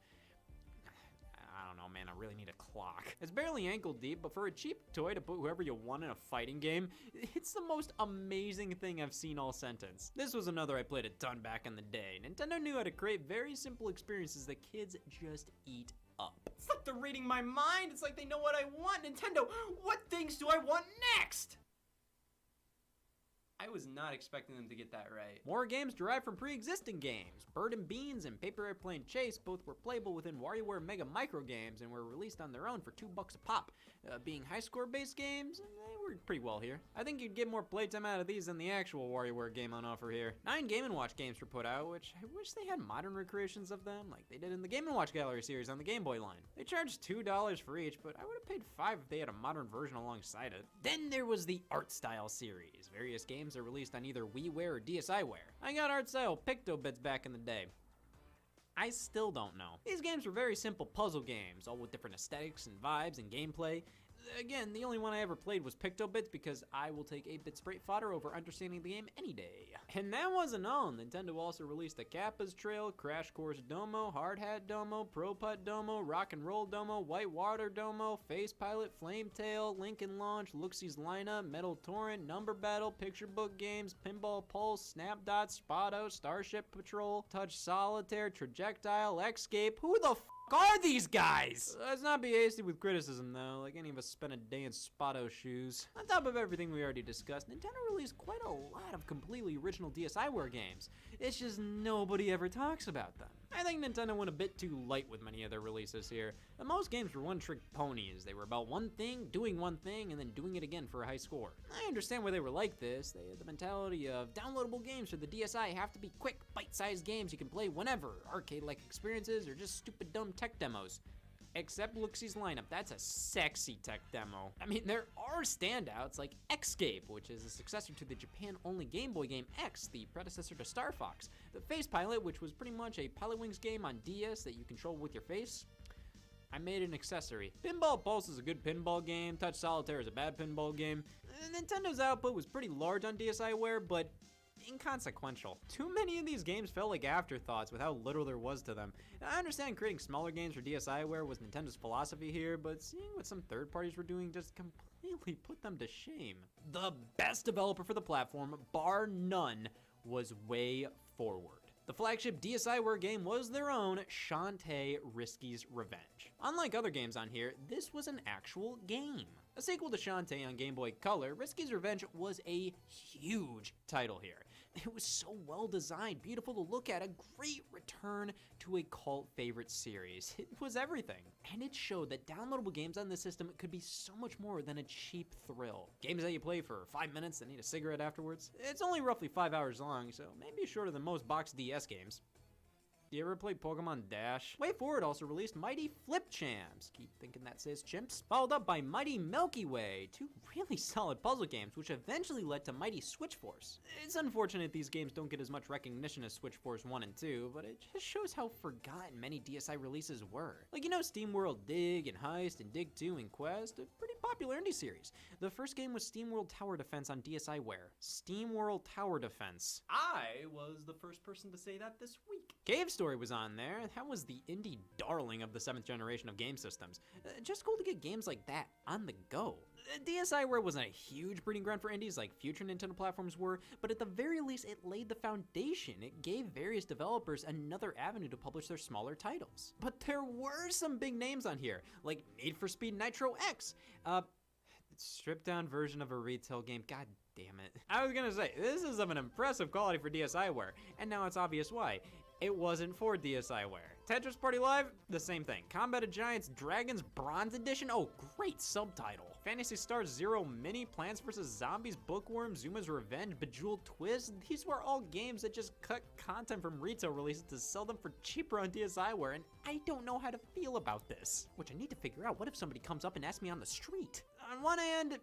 I don't know, man, I really need a clock. It's barely ankle deep, but for a cheap toy to put whoever you want in a fighting game, it's the most amazing thing I've seen all sentence. This was another I played a ton back in the day. Nintendo knew how to create very simple experiences that kids just eat up. It's like they're reading my mind. It's like they know what I want. Nintendo, what things do I want next? I I was not expecting them to get that right. More games derived from pre-existing games. Bird and Beans and Paper Airplane Chase both were playable within WarioWare Mega Micro games and were released on their own for $2 a pop. Being high score based games, they worked pretty well here. I think you'd get more playtime out of these than the actual WarioWare game on offer here. 9 Game & Watch games were put out, which I wish they had modern recreations of them like they did in the Game & Watch Gallery series on the Game Boy line. They charged $2 for each, but I would have paid $5 if they had a modern version alongside it. Then there was the Art Style series. Various games are released on either WiiWare or DSiWare. I got Art Style Picto-Bits back in the day. I still don't know. These games were very simple puzzle games, all with different aesthetics and vibes and gameplay. Again, the only one I ever played was Picto-Bits because I will take 8-bit sprite fodder over understanding the game any day. And that wasn't all. Nintendo also released a Kappa's Trail, Crash Course Domo, Hard Hat Domo, Pro Putt Domo, Rock and Roll Domo, White Water Domo, Face Pilot, Flame Tail, Lincoln Launch, Looksies Lineup, Metal Torrent, Number Battle, Picture Book Games, Pinball Pulse, Snap Dot, Spotto, Starship Patrol, Touch Solitaire, Trajectile, Escape. Who the f are these guys? Let's not be hasty with criticism though, like any of us spent a day in Spotto shoes. On top of everything we already discussed, Nintendo released quite a lot of completely original DSiWare games. It's just nobody ever talks about them. I think Nintendo went a bit too light with many of their releases here. And most games were one-trick ponies. They were about one thing, and then doing it again for a high score. I understand why they were like this. They had the mentality of downloadable games for the DSi have to be quick, bite-sized games you can play whenever, arcade-like experiences, or just stupid dumb tech demos. Except Looksies Lineup, that's a sexy tech demo. I mean, there are standouts like Escape, which is a successor to the Japan-only Game Boy game X, the predecessor to Star Fox. The Face Pilot, which was pretty much a Pilot Wings game on DS that you control with your face. I made an accessory. Pinball Pulse is a good pinball game, Touch Solitaire is a bad pinball game. Nintendo's output was pretty large on DSiWare, but inconsequential. Too many of these games felt like afterthoughts with how little there was to them. I understand creating smaller games for DSiWare was Nintendo's philosophy here, but seeing what some third parties were doing just completely put them to shame. The best developer for the platform, bar none, was Way Forward. The flagship DSiWare game was their own Shantae Risky's Revenge. Unlike other games on here, this was an actual game. A sequel to Shantae on Game Boy Color, Risky's Revenge was a huge title here. It was so well designed, beautiful to look at, a great return to a cult favorite series. It was everything. And it showed that downloadable games on this system could be so much more than a cheap thrill. Games that you play for 5 minutes and need a cigarette afterwards. It's only roughly 5 hours long, so maybe shorter than most box DS games. Do you ever play Pokemon Dash? Way Forward also released Mighty Flip Champs. Keep thinking that says chimps. Followed up by Mighty Milky Way, 2 really solid puzzle games, which eventually led to Mighty Switch Force. It's unfortunate these games don't get as much recognition as Switch Force 1 and 2, but it just shows how forgotten many DSi releases were. Like, you know, SteamWorld Dig and Heist and Dig 2 and Quest, a pretty popular indie series. The first game was SteamWorld Tower Defense on DSiWare. SteamWorld Tower Defense. I was the first person to say that this week. Cave Story was on there. That was the indie darling of the 7th generation of game systems. Just cool to get games like that on the go. DSiWare wasn't a huge breeding ground for indies like future Nintendo platforms were, but at the very least it laid the foundation. It gave various developers another avenue to publish their smaller titles. But there were some big names on here, like Need for Speed Nitro X, stripped down version of a retail game. God damn it. I was gonna say, this is of an impressive quality for DSiWare, and now it's obvious why. It wasn't for DSiWare. Tetris Party Live, the same thing. Combat of Giants Dragons Bronze Edition, oh, great subtitle. Phantasy Stars Zero Mini, Plants vs. Zombies, Bookworm, Zuma's Revenge, Bejeweled Twist, these were all games that just cut content from retail releases to sell them for cheaper on DSiWare, and I don't know how to feel about this. Which I need to figure out, what if somebody comes up and asks me on the street? On one hand,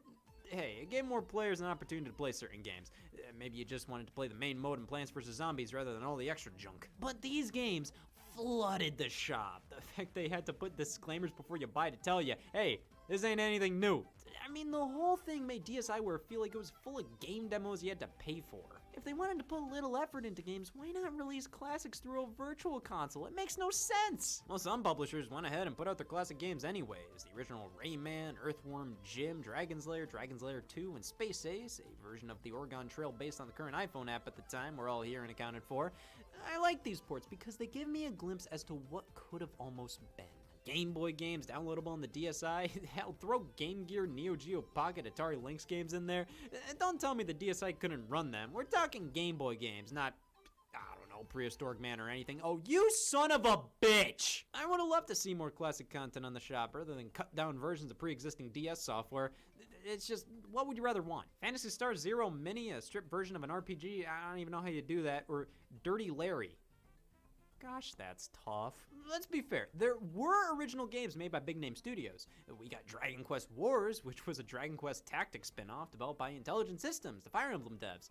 hey, it gave more players an opportunity to play certain games. Maybe you just wanted to play the main mode in Plants vs. Zombies rather than all the extra junk. But these games flooded the shop. The fact they had to put disclaimers before you buy to tell you, hey, this ain't anything new. I mean, the whole thing made DSiWare feel like it was full of game demos you had to pay for. If they wanted to put a little effort into games, why not release classics through a virtual console? It makes no sense! Well, some publishers went ahead and put out their classic games anyways. The original Rayman, Earthworm Jim, Dragon's Lair 2, and Space Ace, a version of the Oregon Trail based on the current iPhone app at the time we're all here and accounted for. I like these ports because they give me a glimpse as to what could have almost been. Game Boy games downloadable on the DSi. Hell, throw Game Gear, Neo Geo Pocket, Atari Lynx games in there. Don't tell me the DSi couldn't run them. We're talking Game Boy games, not, I don't know, Prehistoric Man or anything. Oh, you son of a bitch! I would have loved to see more classic content on the shop rather than cut down versions of pre-existing DS software. It's just, what would you rather want? Phantasy Star Zero Mini, a stripped version of an RPG? I don't even know how you do that. Or Dirty Larry. Gosh, that's tough. Let's be fair. There were original games made by big-name studios. We got Dragon Quest Wars, which was a Dragon Quest Tactics spin-off developed by Intelligent Systems, the Fire Emblem devs.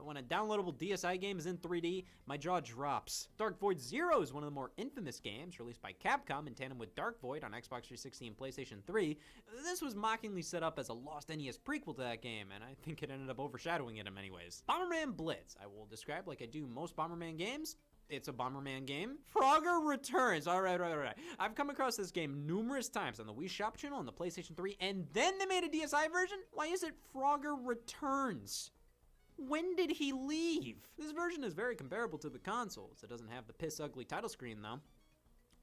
When a downloadable DSi game is in 3D, my jaw drops. Dark Void Zero is one of the more infamous games released by Capcom in tandem with Dark Void on Xbox 360 and PlayStation 3. This was mockingly set up as a lost NES prequel to that game, and I think it ended up overshadowing it in many ways. Bomberman Blitz, I will describe like I do most Bomberman games. It's a Bomberman game. Frogger Returns. All right. I've come across this game numerous times on the Wii Shop channel on the PlayStation 3, and then they made a DSi version? Why is it Frogger Returns? When did he leave? This version is very comparable to the consoles. It doesn't have the piss ugly title screen though.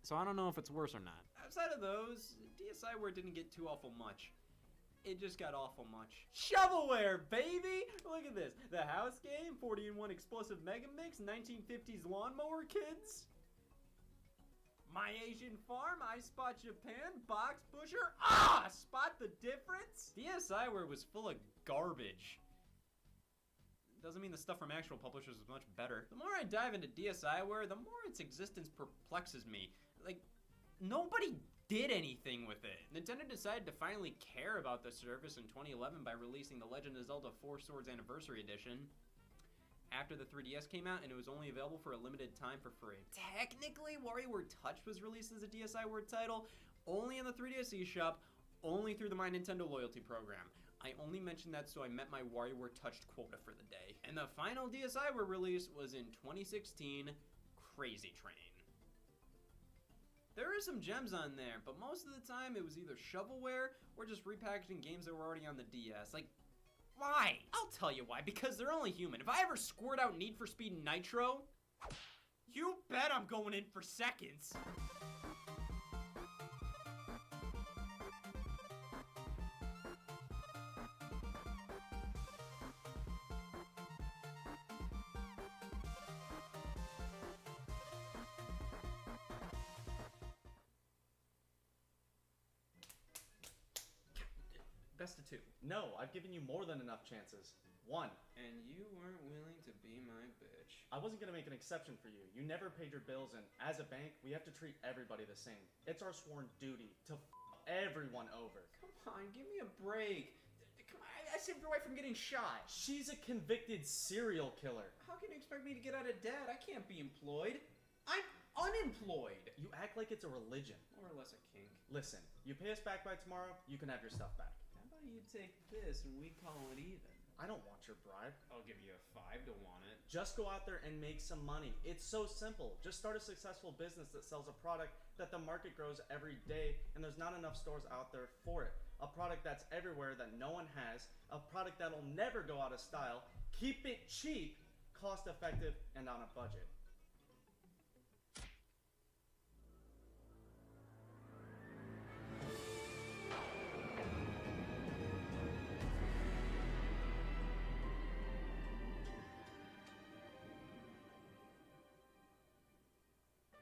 So I don't know if it's worse or not. Outside of those, DSiWare didn't get too awful much. It just got awful much. Shovelware, baby! Look at this. The house game, 40-in-1 explosive mega mix, 1950s lawnmower kids. My Asian Farm, I Spot Japan, Box Pusher. Ah! Spot the difference? DSiWare was full of garbage. Doesn't mean the stuff from actual publishers was much better. The more I dive into DSiWare, the more its existence perplexes me. Like, nobody did anything with it. Nintendo decided to finally care about the service in 2011 by releasing the Legend of Zelda 4 Swords Anniversary Edition after the 3DS came out, and it was only available for a limited time for free. Technically, WarioWare Touch was released as a DSiWare title, only in the 3DS eShop, only through the My Nintendo loyalty program. I only mentioned that so I met my WarioWare Touched quota for the day. And the final DSiWare release was in 2016, Crazy Train. There are some gems on there, but most of the time it was either shovelware or just repackaging games that were already on the DS. Like, why? I'll tell you why, because they're only human. If I ever squirt out Need for Speed Nitro, you bet I'm going in for seconds. Best of two. No, I've given you more than enough chances. One. And you weren't willing to be my bitch. I wasn't gonna make an exception for you. You never paid your bills, and as a bank, we have to treat everybody the same. It's our sworn duty to everyone over. Come on, give me a break. Come on, I saved your wife from getting shot. She's a convicted serial killer. How can you expect me to get out of debt? I can't be employed. I'm unemployed. You act like it's a religion. More or less a kink. Listen, you pay us back by tomorrow, you can have your stuff back. How about you take this and we call it even? I don't want your bribe. I'll give you a 5 to want it. Just go out there and make some money. It's so simple. Just start a successful business that sells a product that the market grows every day and there's not enough stores out there for it. A product that's everywhere that no one has. A product that'll never go out of style. Keep it cheap, cost effective, and on a budget.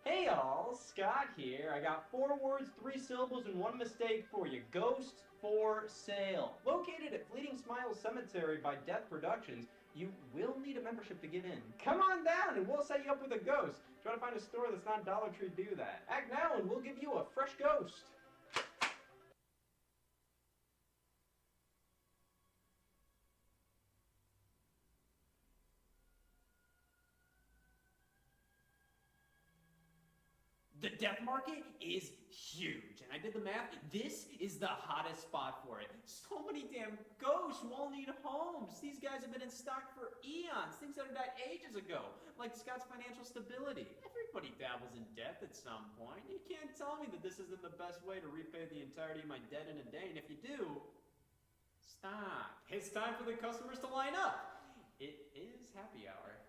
Hey y'all, Scott here. I got 4 words, 3 syllables, and 1 mistake for you. Ghost for sale. Located at Fleeting Smiles Cemetery by Death Productions, you will need a membership to get in. Come on down and we'll set you up with a ghost. Try to find a store that's not Dollar Tree do that. Act now and we'll give you a fresh ghost. The death market is huge, and I did the math. This is the hottest spot for it. So many damn ghosts who all need homes. These guys have been in stock for eons, things that have died ages ago, like Scott's financial stability. Everybody dabbles in death at some point. You can't tell me that this isn't the best way to repay the entirety of my debt in a day, and if you do, stop. It's time for the customers to line up. It is happy hour.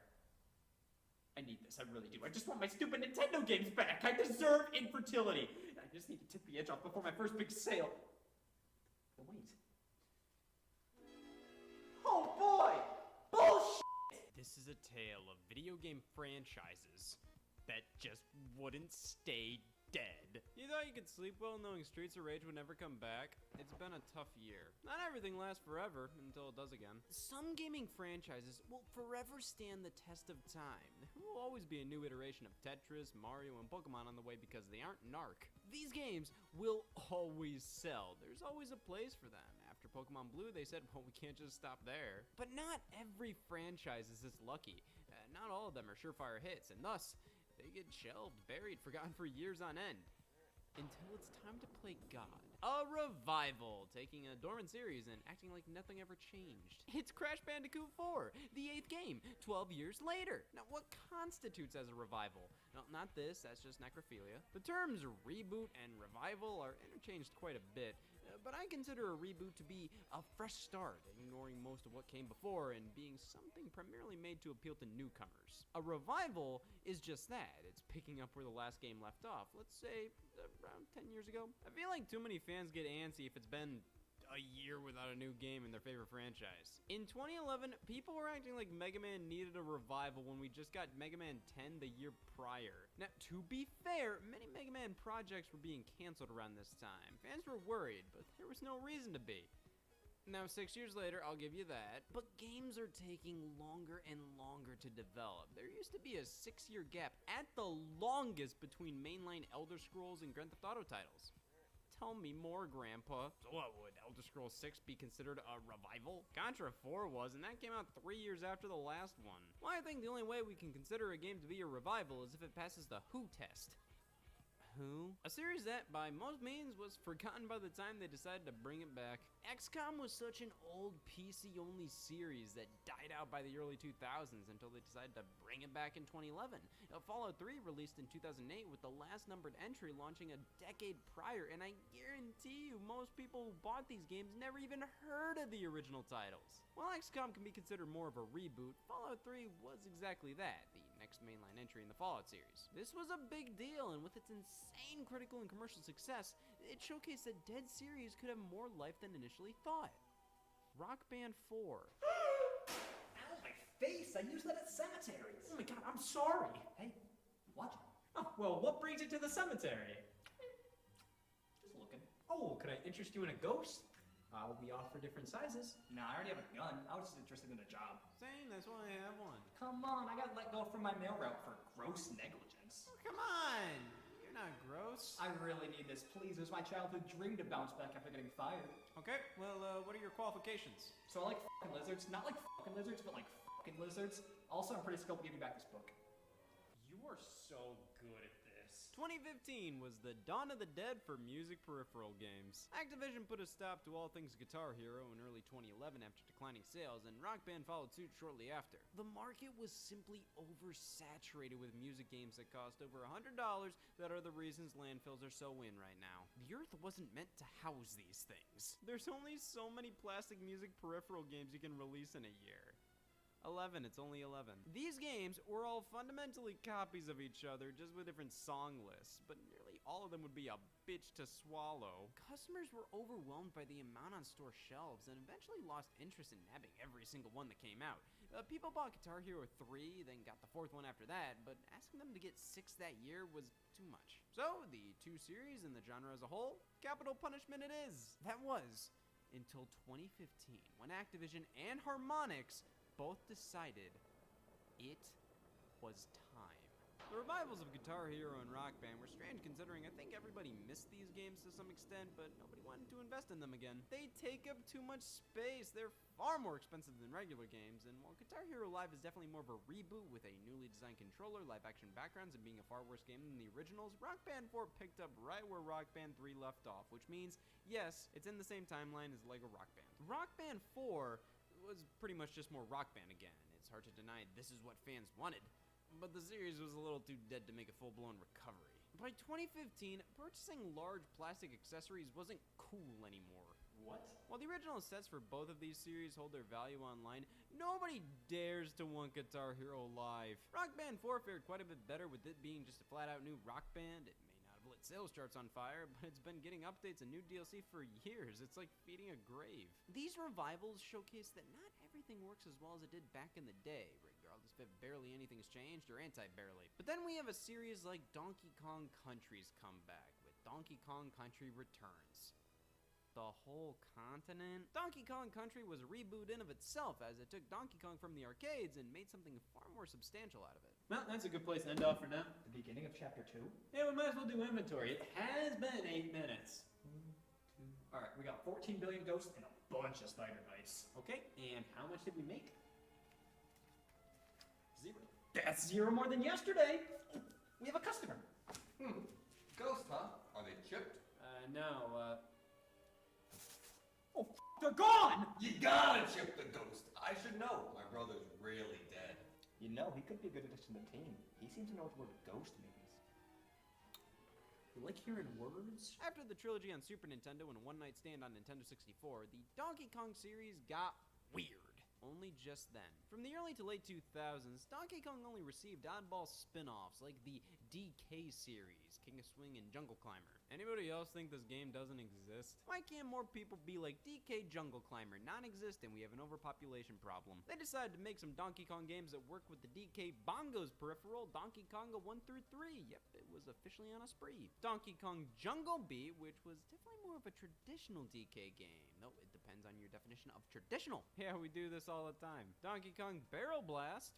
I need this, I really do. I just want my stupid Nintendo games back. I deserve infertility. I just need to tip the edge off before my first big sale. But wait. Oh boy! Bullshit! This is a tale of video game franchises that just wouldn't stay dead. You thought you could sleep well knowing Streets of Rage would never come back? It's been a tough year. Not everything lasts forever until it does again. Some gaming franchises will forever stand the test of time. There will always be a new iteration of Tetris, Mario, and Pokemon on the way because they aren't narc. These games will always sell. There's always a place for them. After Pokemon Blue, they said, well, we can't just stop there. But not every franchise is this lucky. Not all of them are surefire hits, and thus, they get shelved, buried, forgotten for years on end. Until it's time to play God. A revival, taking a dormant series and acting like nothing ever changed. It's Crash Bandicoot 4, the 8th game, 12 years later. Now, what constitutes as a revival? No, not this, that's just necrophilia. The terms reboot and revival are interchanged quite a bit, but I consider a reboot to be a fresh start, ignoring most of what came before and being something primarily made to appeal to newcomers. A revival is just that. It's picking up where the last game left off, let's say around 10 years ago. I feel like too many fans get antsy if it's been a year without a new game in their favorite franchise. In 2011, people were acting like Mega Man needed a revival when we just got Mega Man 10 the year prior. Now, to be fair, many Mega Man projects were being canceled around this time. Fans were worried, but there was no reason to be. Now, 6 years later, I'll give you that, but games are taking longer and longer to develop. There used to be a 6-year gap at the longest between mainline Elder Scrolls and Grand Theft Auto titles. Tell me more, Grandpa. So what, would Elder Scrolls 6 be considered a revival? Contra 4 was, and that came out 3 years after the last one. Well, I think the only way we can consider a game to be a revival is if it passes the Who test. Who? A series that, by most means, was forgotten by the time they decided to bring it back. XCOM was such an old PC-only series that died out by the early 2000s until they decided to bring it back in 2011. Fallout 3 released in 2008 with the last numbered entry launching a decade prior, and I guarantee you most people who bought these games never even heard of the original titles. While XCOM can be considered more of a reboot, Fallout 3 was exactly that, the next mainline entry in the Fallout series. This was a big deal, and with its insane critical and commercial success, it showcased that Dead series could have more life than initially thought. Rock Band 4. Ow, my face! I used that at cemeteries! Oh my god, I'm sorry! Hey, watch it. Oh, well, what brings you to the cemetery? Just looking. Oh, could I interest you in a ghost? We offer different sizes. Nah, I already have a gun. I was just interested in a job. Same, that's why I have one. Come on, I got let go from my mail route for gross negligence. Oh, come on! You're not gross. I really need this, please. It was my childhood dream to bounce back after getting fired. Okay, well, what are your qualifications? So I like fucking lizards. Not like fucking lizards, but like fucking lizards. Also, I'm pretty skilled to give you back this book. You are so good at this. 2015 was the dawn of the dead for music peripheral games. Activision put a stop to all things Guitar Hero in early 2011 after declining sales, and Rock Band followed suit shortly after. The market was simply oversaturated with music games that cost over $100 that are the reasons landfills are so in right now. The earth wasn't meant to house these things. There's only so many plastic music peripheral games you can release in a year. 11, it's only 11. These games were all fundamentally copies of each other, just with different song lists, but nearly all of them would be a bitch to swallow. Customers were overwhelmed by the amount on store shelves and eventually lost interest in nabbing every single one that came out. People bought Guitar Hero 3, then got the 4th one after that, but asking them to get 6 that year was too much. So, the 2 series and the genre as a whole, capital punishment it is. That was until 2015, when Activision and Harmonix both decided it was time. The revivals of Guitar Hero and Rock Band were strange considering I think everybody missed these games to some extent, but nobody wanted to invest in them again. They take up too much space, they're far more expensive than regular games, and while Guitar Hero Live is definitely more of a reboot with a newly designed controller, live action backgrounds, and being a far worse game than the originals, Rock Band 4 picked up right where Rock Band 3 left off, which means, yes, it's in the same timeline as LEGO Rock Band. Rock Band 4 was pretty much just more Rock Band again. It's hard to deny this is what fans wanted, but the series was a little too dead to make a full-blown recovery. By 2015, purchasing large plastic accessories wasn't cool anymore. What? While the original sets for both of these series hold their value online, nobody dares to want Guitar Hero Live. Rock Band 4 fared quite a bit better with it being just a flat-out new Rock Band. It may not I've lit sales charts on fire, but it's been getting updates and new DLC for years. It's like feeding a grave. These revivals showcase that not everything works as well as it did back in the day, regardless if barely anything's changed or anti-barely. But then we have a series like Donkey Kong Country's comeback with Donkey Kong Country Returns. The whole continent? Donkey Kong Country was a reboot in of itself, as it took Donkey Kong from the arcades and made something far more substantial out of it. Well, that's a good place to end off for now. The beginning of chapter 2? Yeah, we might as well do inventory. It has been 8 minutes. Alright, we got 14 billion ghosts and a bunch of spider bites. Okay, and how much did we make? 0. That's 0 more than yesterday. We have a customer. Ghost, huh? Are they chipped? No, Oh, they're gone! You gotta chip the ghost. I should know. My brother's really dead. You know, he could be a good addition to the team. He seems to know what the word ghost means. You like hearing words? After the trilogy on Super Nintendo and One Night Stand on Nintendo 64, the Donkey Kong series got weird. Only just then. From the early to late 2000s, Donkey Kong only received oddball spin-offs like the DK series, King of Swing and Jungle Climber. Anybody else think this game doesn't exist? Why can't more people be like DK Jungle Climber, non-existent, we have an overpopulation problem? They decided to make some Donkey Kong games that work with the DK Bongos peripheral, Donkey Konga 1 through 3. Yep, it was officially on a spree. Donkey Kong Jungle Beat, which was definitely more of a traditional DK game. No, it depends on your definition of traditional. Yeah, we do this all the time. Donkey Kong Barrel Blast?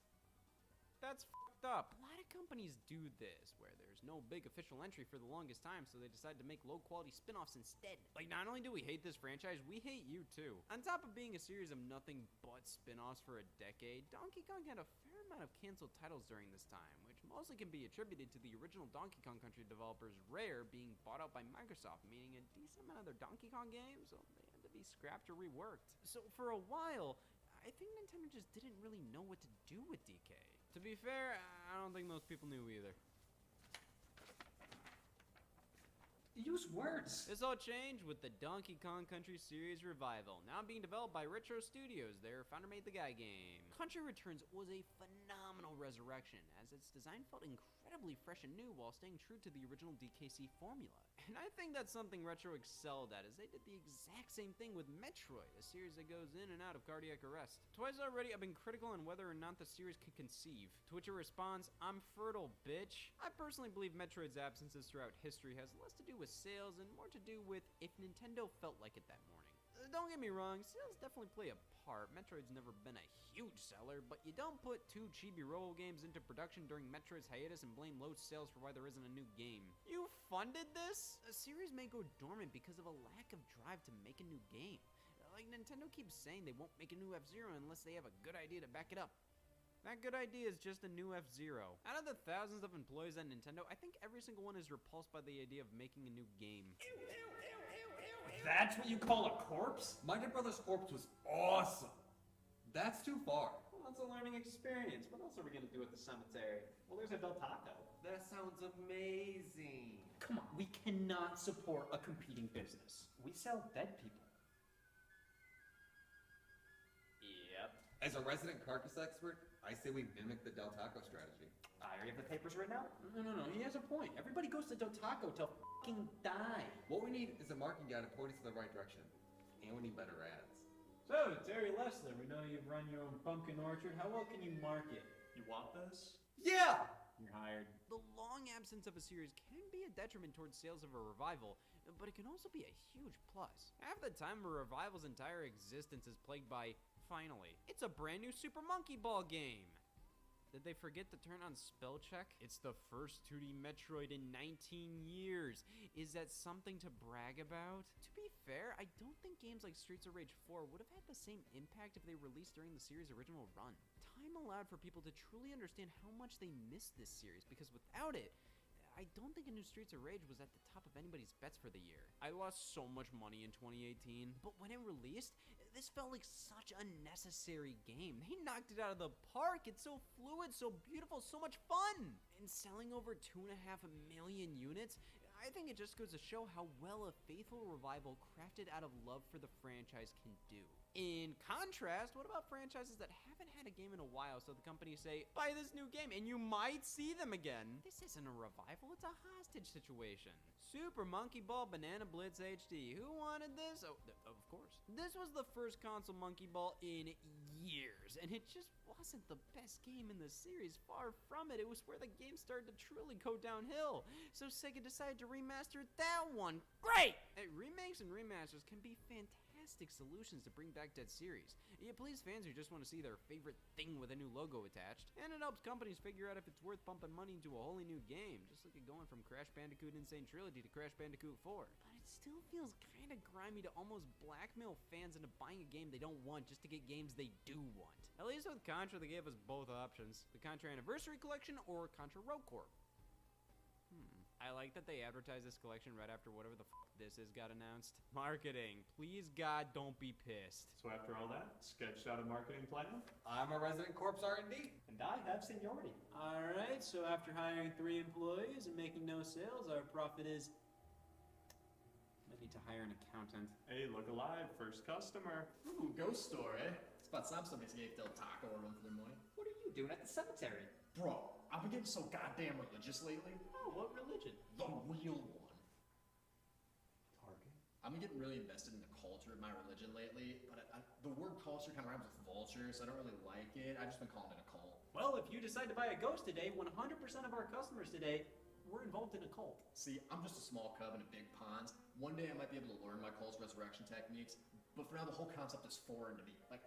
That's f***ed up. A lot of companies do this, where there's no big official entry for the longest time, so they decide to make low-quality spin-offs instead. Like, not only do we hate this franchise, we hate you too. On top of being a series of nothing but spin-offs for a decade, Donkey Kong had a fair amount of canceled titles during this time, which mostly can be attributed to the original Donkey Kong Country developers, Rare, being bought out by Microsoft, meaning a decent amount of their Donkey Kong games, well, they had to be scrapped or reworked. So for a while, I think Nintendo just didn't really know what to do with DK. To be fair, I don't think most people knew either. Use words. This all changed with the Donkey Kong Country series revival, now being developed by Retro Studios. Their founder made the guy game. Country Returns was a phenomenal resurrection, as its design felt incredibly fresh and new while staying true to the original DKC formula. And I think that's something Retro excelled at, as they did the exact same thing with Metroid, a series that goes in and out of cardiac arrest. Twice already, I've been critical on whether or not the series can conceive, to which it responds, "I'm fertile, bitch." I personally believe Metroid's absences throughout history has less to do with sales and more to do with if Nintendo felt like it that morning. Don't get me wrong, sales definitely play a part. Metroid's never been a huge seller, but you don't put 2 chibi roll games into production during Metroid's hiatus and blame low sales for why there isn't a new game. You funded this? A series may go dormant because of a lack of drive to make a new game. Like Nintendo keeps saying they won't make a new F-Zero unless they have a good idea to back it up. That good idea is just a new F-Zero. Out of the thousands of employees at Nintendo, I think every single one is repulsed by the idea of making a new game. That's what you call a corpse? My dead brother's corpse was awesome. That's too far. Well, it's a learning experience. What else are we gonna do at the cemetery? Well, there's a Del Taco. That sounds amazing. Come on, we cannot support a competing business. We sell dead people. Yep. As a resident carcass expert, I say we mimic the Del Taco strategy. I already have the papers written out. No, he has a point. Everybody goes to Del Taco till fucking die. What we need is a marketing guy to point us in the right direction. And we need better ads. So, Terry Lessler, we know you've run your own pumpkin orchard. How well can you market? You want this? Yeah! You're hired. The long absence of a series can be a detriment towards sales of a revival, but it can also be a huge plus. Half the time, a revival's entire existence is plagued by, finally, it's a brand new Super Monkey Ball game. Did they forget to turn on spell check? It's the first 2D Metroid in 19 years. Is that something to brag about? To be fair, I don't think games like Streets of Rage 4 would have had the same impact if they released during the series' original run. Time allowed for people to truly understand how much they missed this series, because without it, I don't think a new Streets of Rage was at the top of anybody's bets for the year. I lost so much money in 2018, but when it released, this felt like such a necessary game. They knocked it out of the park. It's so fluid, so beautiful, so much fun. And selling over 2.5 million units, I think it just goes to show how well a faithful revival crafted out of love for the franchise can do. In contrast, what about franchises that haven't had a game in a while, so the companies say, buy this new game, and you might see them again? This isn't a revival, it's a hostage situation. Super Monkey Ball Banana Blitz HD. Who wanted this? Oh, of course. This was the first console Monkey Ball in years, and it just wasn't the best game in the series. Far from it. It was where the game started to truly go downhill. So Sega decided to remaster that one. Great! Remakes and remasters can be fantastic solutions to bring back dead series. It pleases fans who just want to see their favorite thing with a new logo attached, and it helps companies figure out if it's worth pumping money into a wholly new game, just like it going from Crash Bandicoot Insane Trilogy to Crash Bandicoot 4. But it still feels kinda grimy to almost blackmail fans into buying a game they don't want just to get games they do want. At least with Contra, they gave us both options. The Contra Anniversary Collection or Contra Rogue Corps. I like that they advertised this collection right after whatever the this is got announced. Marketing. Please, God, don't be pissed. So after all that, sketched out a marketing plan? I'm a resident corpse R&D. And I have seniority. Alright, so after hiring 3 employees and making no sales, our profit is... I need to hire an accountant. Hey, look alive, first customer. Ooh, ghost store, eh? It's about time somebody gave Del Taco a run for their money. What are you doing at the cemetery? Bro, I've been getting so goddamn religious lately. Oh, what religion? The real one. Target. I've been getting really invested in the culture of my religion lately, but the word culture kind of rhymes with vulture, so I don't really like it. I've just been calling it a cult. Well, if you decide to buy a ghost today, 100% of our customers today were involved in a cult. See, I'm just a small cub in a big pond. One day I might be able to learn my cult's resurrection techniques, but for now the whole concept is foreign to me. Like,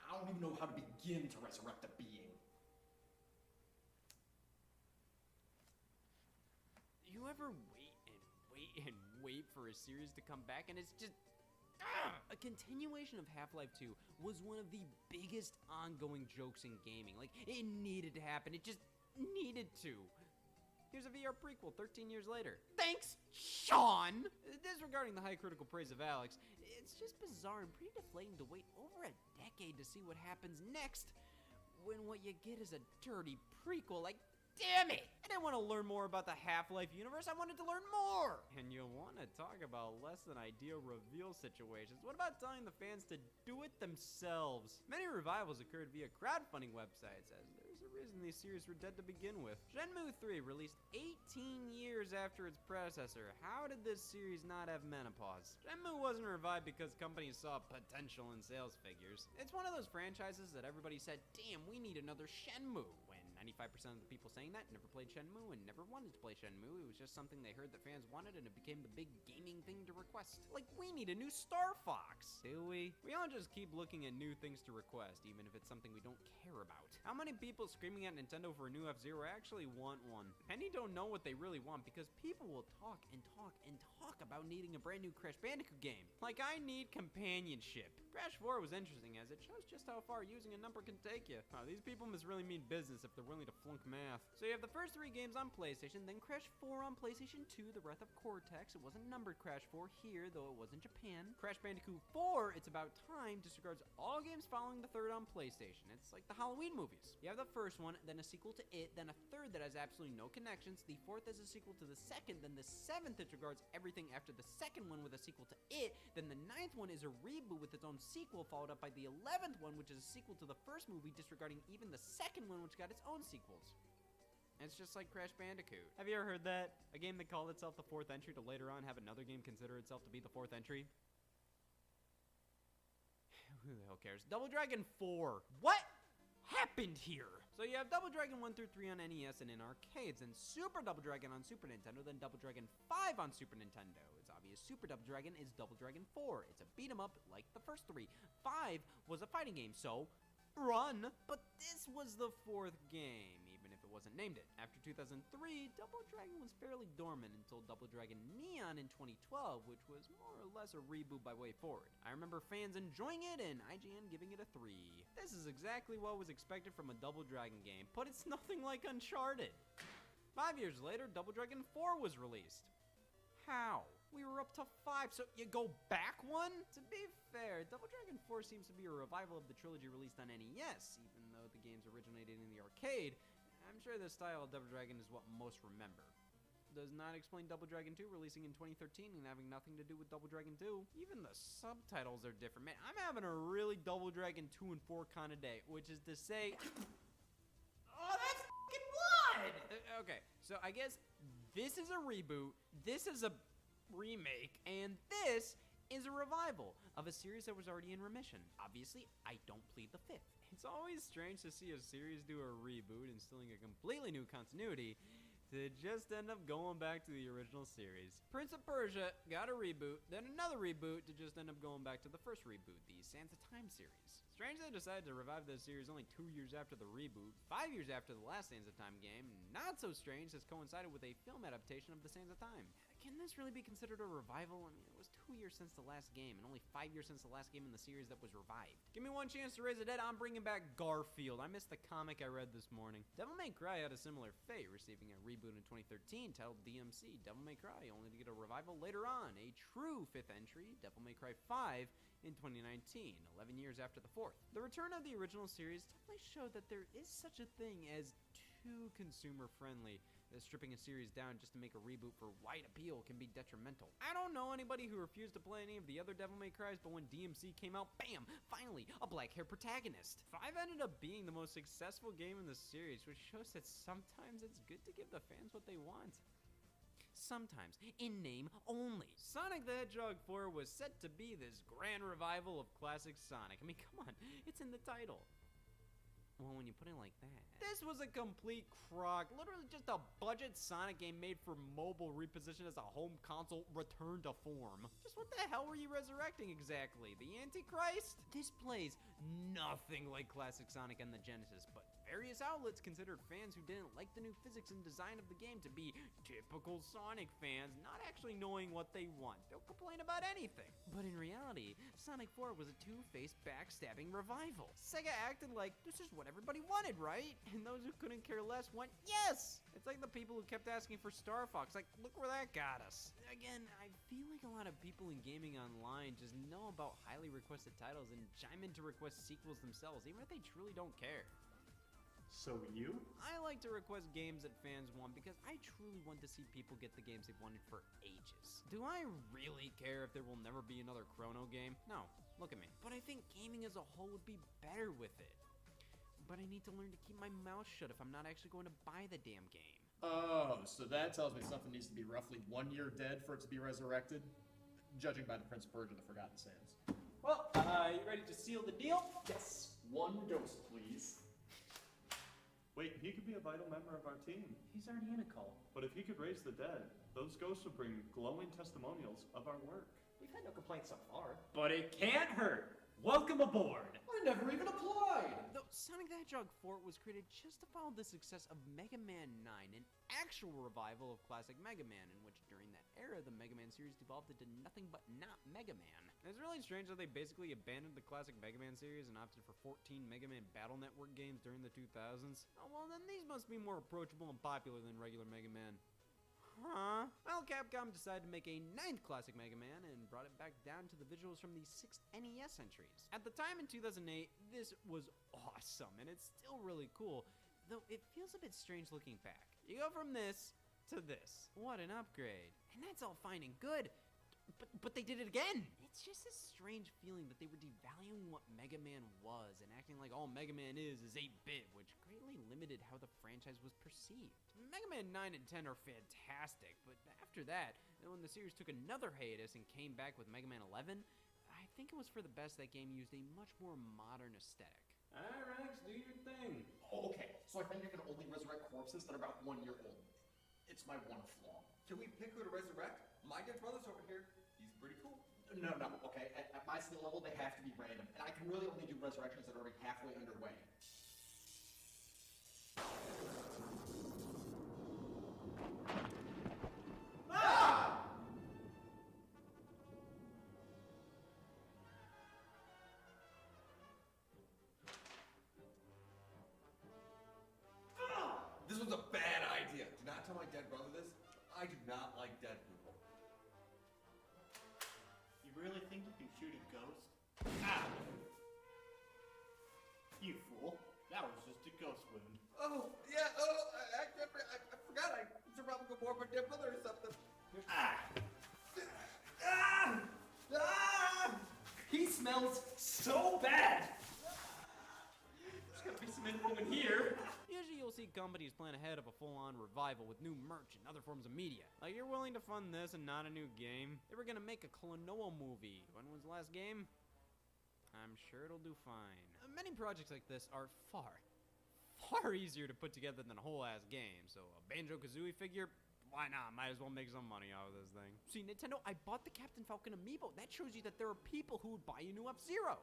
I don't even know how to begin to resurrect a being. You ever wait for a series to come back and it's just... A continuation of Half-Life 2 was one of the biggest ongoing jokes in gaming. Like, it needed to happen. It just needed to. Here's a VR prequel 13 years later. Thanks, Sean! Disregarding the high critical praise of Alex, it's just bizarre and pretty deflating to wait over a decade to see what happens next when what you get is a dirty prequel. Like, damn it! I didn't want to learn more about the Half-Life universe, I wanted to learn more! And you want to talk about less than ideal reveal situations. What about telling the fans to do it themselves? Many revivals occurred via crowdfunding websites, as there's a reason these series were dead to begin with. Shenmue 3 released 18 years after its predecessor. How did this series not have menopause? Shenmue wasn't revived because companies saw potential in sales figures. It's one of those franchises that everybody said, damn, we need another Shenmue. 95% of the people saying that never played Shenmue and never wanted to play Shenmue. It was just something they heard that fans wanted and it became the big gaming thing to request. Like, we need a new Star Fox. Do we? We all just keep looking at new things to request, even if it's something we don't care about. How many people screaming at Nintendo for a new F-Zero actually want one? Many don't know what they really want because people will talk and talk and talk about needing a brand new Crash Bandicoot game. Like, I need companionship. Crash 4 was interesting as it shows just how far using a number can take you. Wow, these people must really mean business if they're willing to flunk math. So you have the first 3 games on PlayStation, then Crash 4 on PlayStation 2, The Wrath of Cortex. It wasn't numbered Crash 4 here, though it was in Japan. Crash Bandicoot 4, It's About Time, disregards all games following the 3rd on PlayStation. It's like the Halloween movies. You have the first one, then a sequel to it, then a 3rd that has absolutely no connections, the 4th as a sequel to the 2nd, then the 7th disregards everything after the 2nd one with a sequel to it, then the 9th one is a reboot with its own sequel, followed up by the 11th one, which is a sequel to the first movie, disregarding even the 2nd one, which got its own sequels. And it's just like Crash Bandicoot. Have you ever heard that? A game that called itself the 4th entry to later on have another game consider itself to be the 4th entry? Who the hell cares? Double Dragon 4. What happened here? So you have Double Dragon 1 through 3 on NES and in arcades, and Super Double Dragon on Super Nintendo, then Double Dragon 5 on Super Nintendo. It's obvious Super Double Dragon is Double Dragon 4. It's a beat 'em up like the first 3. 5 was a fighting game, so run. But this was the 4th game, even if it wasn't named it. After 2003, Double Dragon was fairly dormant until Double Dragon Neon in 2012, which was more or less a reboot by WayForward. I remember fans enjoying it and IGN giving it a 3. This is exactly what was expected from a Double Dragon game, but it's nothing like Uncharted. 5 years later, Double Dragon 4 was released. How? We were up to 5, so you go back one? To be fair, Double Dragon 4 seems to be a revival of the trilogy released on NES, even though the games originated in the arcade. I'm sure the style of Double Dragon is what most remember. does not explain Double Dragon 2 releasing in 2013 and having nothing to do with Double Dragon 2. Even the subtitles are different. Man, I'm having a really Double Dragon 2 and 4 kind of day, which is to say... Oh, that's fucking blood! Okay, so I guess this is a reboot, this is a remake, and this is a revival of a series that was already in remission. Obviously, I don't plead the fifth. It's always strange to see a series do a reboot, instilling a completely new continuity, to just end up going back to the original series. Prince of Persia got a reboot, then another reboot to just end up going back to the first reboot, the Sands of Time series. Strange they decided to revive this series only 2 years after the reboot, 5 years after the last Sands of Time game. Not so strange this coincided with a film adaptation of the Sands of Time. Can this really be considered a revival? I mean, it was 2 years since the last game, and only 5 years since the last game in the series that was revived. Give me one chance to raise the dead, I'm bringing back Garfield. I missed the comic I read this morning. Devil May Cry had a similar fate, receiving a reboot in 2013 titled DMC Devil May Cry, only to get a revival later on. A true fifth entry, Devil May Cry 5, in 2019, 11 years after the fourth. The return of the original series definitely showed that there is such a thing as too consumer-friendly. Stripping a series down just to make a reboot for wide appeal can be detrimental. I don't know anybody who refused to play any of the other Devil May Crys, but when DMC came out, bam! Finally, a black-haired protagonist. 5 ended up being the most successful game in the series, which shows that sometimes it's good to give the fans what they want. Sometimes, in name only. Sonic the Hedgehog 4 was set to be this grand revival of classic Sonic. I mean, come on, it's in the title. Well, when you put it like that. This was a complete crock. Literally just a budget Sonic game made for mobile, repositioned as a home console, returned to form. Just what the hell were you resurrecting exactly? The Antichrist? This plays nothing like classic Sonic and the Genesis, but various outlets considered fans who didn't like the new physics and design of the game to be typical Sonic fans, not actually knowing what they want. They'll complain about anything. But in reality, Sonic 4 was a two-faced backstabbing revival. Sega acted like this is what everybody wanted, right? And those who couldn't care less went, yes! It's like the people who kept asking for Star Fox, like, look where that got us. Again, I feel like a lot of people in gaming online just know about highly requested titles and chime in to request sequels themselves, even if they truly don't care. So you? I like to request games that fans want because I truly want to see people get the games they've wanted for ages. Do I really care if there will never be another Chrono game? No, look at me. But I think gaming as a whole would be better with it. But I need to learn to keep my mouth shut if I'm not actually going to buy the damn game. Oh, so that tells me something needs to be roughly 1 year dead for it to be resurrected? Judging by the Prince of Persia, the Forgotten Sands. Well, you ready to seal the deal? Yes, one ghost, please. Wait, he could be a vital member of our team. He's already in a cult. But if he could raise the dead, those ghosts would bring glowing testimonials of our work. We've had no complaints so far. But it can't hurt. Welcome aboard. I never even applied! Though Sonic the Hedgehog 4 was created just to follow the success of Mega Man 9, an actual revival of classic Mega Man, in which during that era, the Mega Man series devolved into nothing but not Mega Man. It's really strange that they basically abandoned the classic Mega Man series and opted for 14 Mega Man Battle Network games during the 2000s. Oh, well, then these must be more approachable and popular than regular Mega Man. Huh? Well, Capcom decided to make a 9th classic Mega Man and brought it back down to the visuals from the 6th NES entries. At the time in 2008, this was awesome, and it's still really cool, though it feels a bit strange looking back. You go from this to this. What an upgrade. And that's all fine and good, but they did it again. It's just a strange feeling that they were devaluing what Mega Man was and acting like all Mega Man is 8-bit, which greatly limited how the franchise was perceived. Mega Man 9 and 10 are fantastic, but after that, when the series took another hiatus and came back with Mega Man 11, I think it was for the best that game used a much more modern aesthetic. Alright, do your thing. Oh, okay, so I think I can only resurrect corpses that are about 1 year old. It's my one flaw. Can we pick who to resurrect? My dead brother's over here. He's pretty cool. No, okay, at my skill level, they have to be random, and I can really only do resurrections that are already halfway underway. This was a bad idea. Do not tell my dead brother this. I do not like dead people. You really think you can shoot a ghost? Ah! You fool. That was just a ghost wound. Oh, yeah, I forgot I survived before, but dead brother or something. He smells so bad. There's gotta be some info in here. Usually you'll see companies plan ahead of a full-on revival with new merch and other forms of media. Like, you're willing to fund this and not a new game? They were gonna make a Klonoa movie. When was the last game? I'm sure it'll do fine. Many projects like this are far easier to put together than a whole-ass game. So a Banjo-Kazooie figure, why not? Might as well make some money out of this thing. See, Nintendo, I bought the Captain Falcon amiibo. That shows you that there are people who would buy a new F-Zero.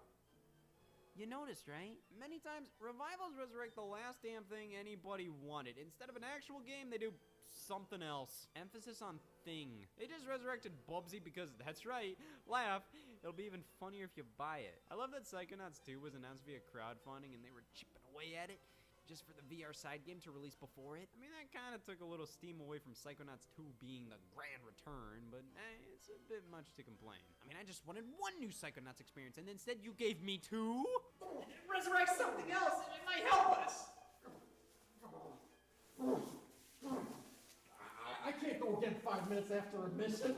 You noticed, right? Many times, revivals resurrect the last damn thing anybody wanted. Instead of an actual game, they do something else. Emphasis on thing. They just resurrected Bubsy because, that's right, laugh, it'll be even funnier if you buy it. I love that Psychonauts 2 was announced via crowdfunding and they were chipping away at it just for the VR side game to release before it. I mean, that kind of took a little steam away from Psychonauts 2 being the grand return, but it's a bit much to complain. I mean, I just wanted one new Psychonauts experience, and instead you gave me two? Resurrect something else, and it might help us. I can't go again 5 minutes after a mission.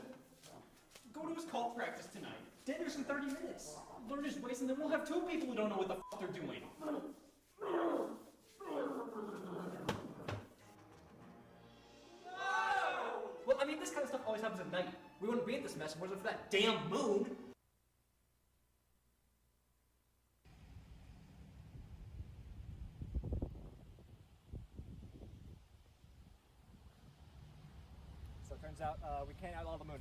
Go to his cult practice tonight. Dinner's in 30 minutes. Learn his ways, and then we'll have two people who don't know what the f they're doing. Well, I mean, this kind of stuff always happens at night. We wouldn't be in this mess if it wasn't for that damn moon. So it turns out we can't outlaw the moon.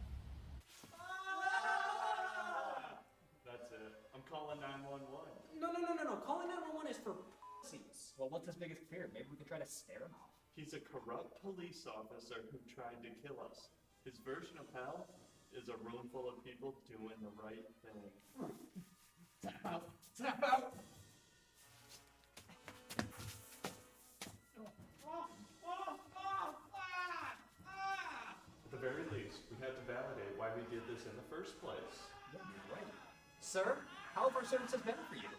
That's it. I'm calling 911. No. Calling 911 is for pussies. Well, what's his biggest fear? Maybe we could try to scare him off. He's a corrupt police officer who tried to kill us. His version of hell is a room full of people doing the right thing. Tap out! Tap out! At the very least, we have to validate why we did this in the first place. Yeah, you're right. Sir, how have our services been for you?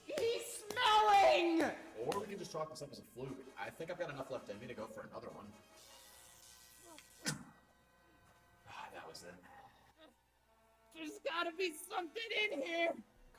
He's smelling! Or we can just chalk this up as a fluke. I think I've got enough left in me to go for another one. That was it. There's gotta be something in here!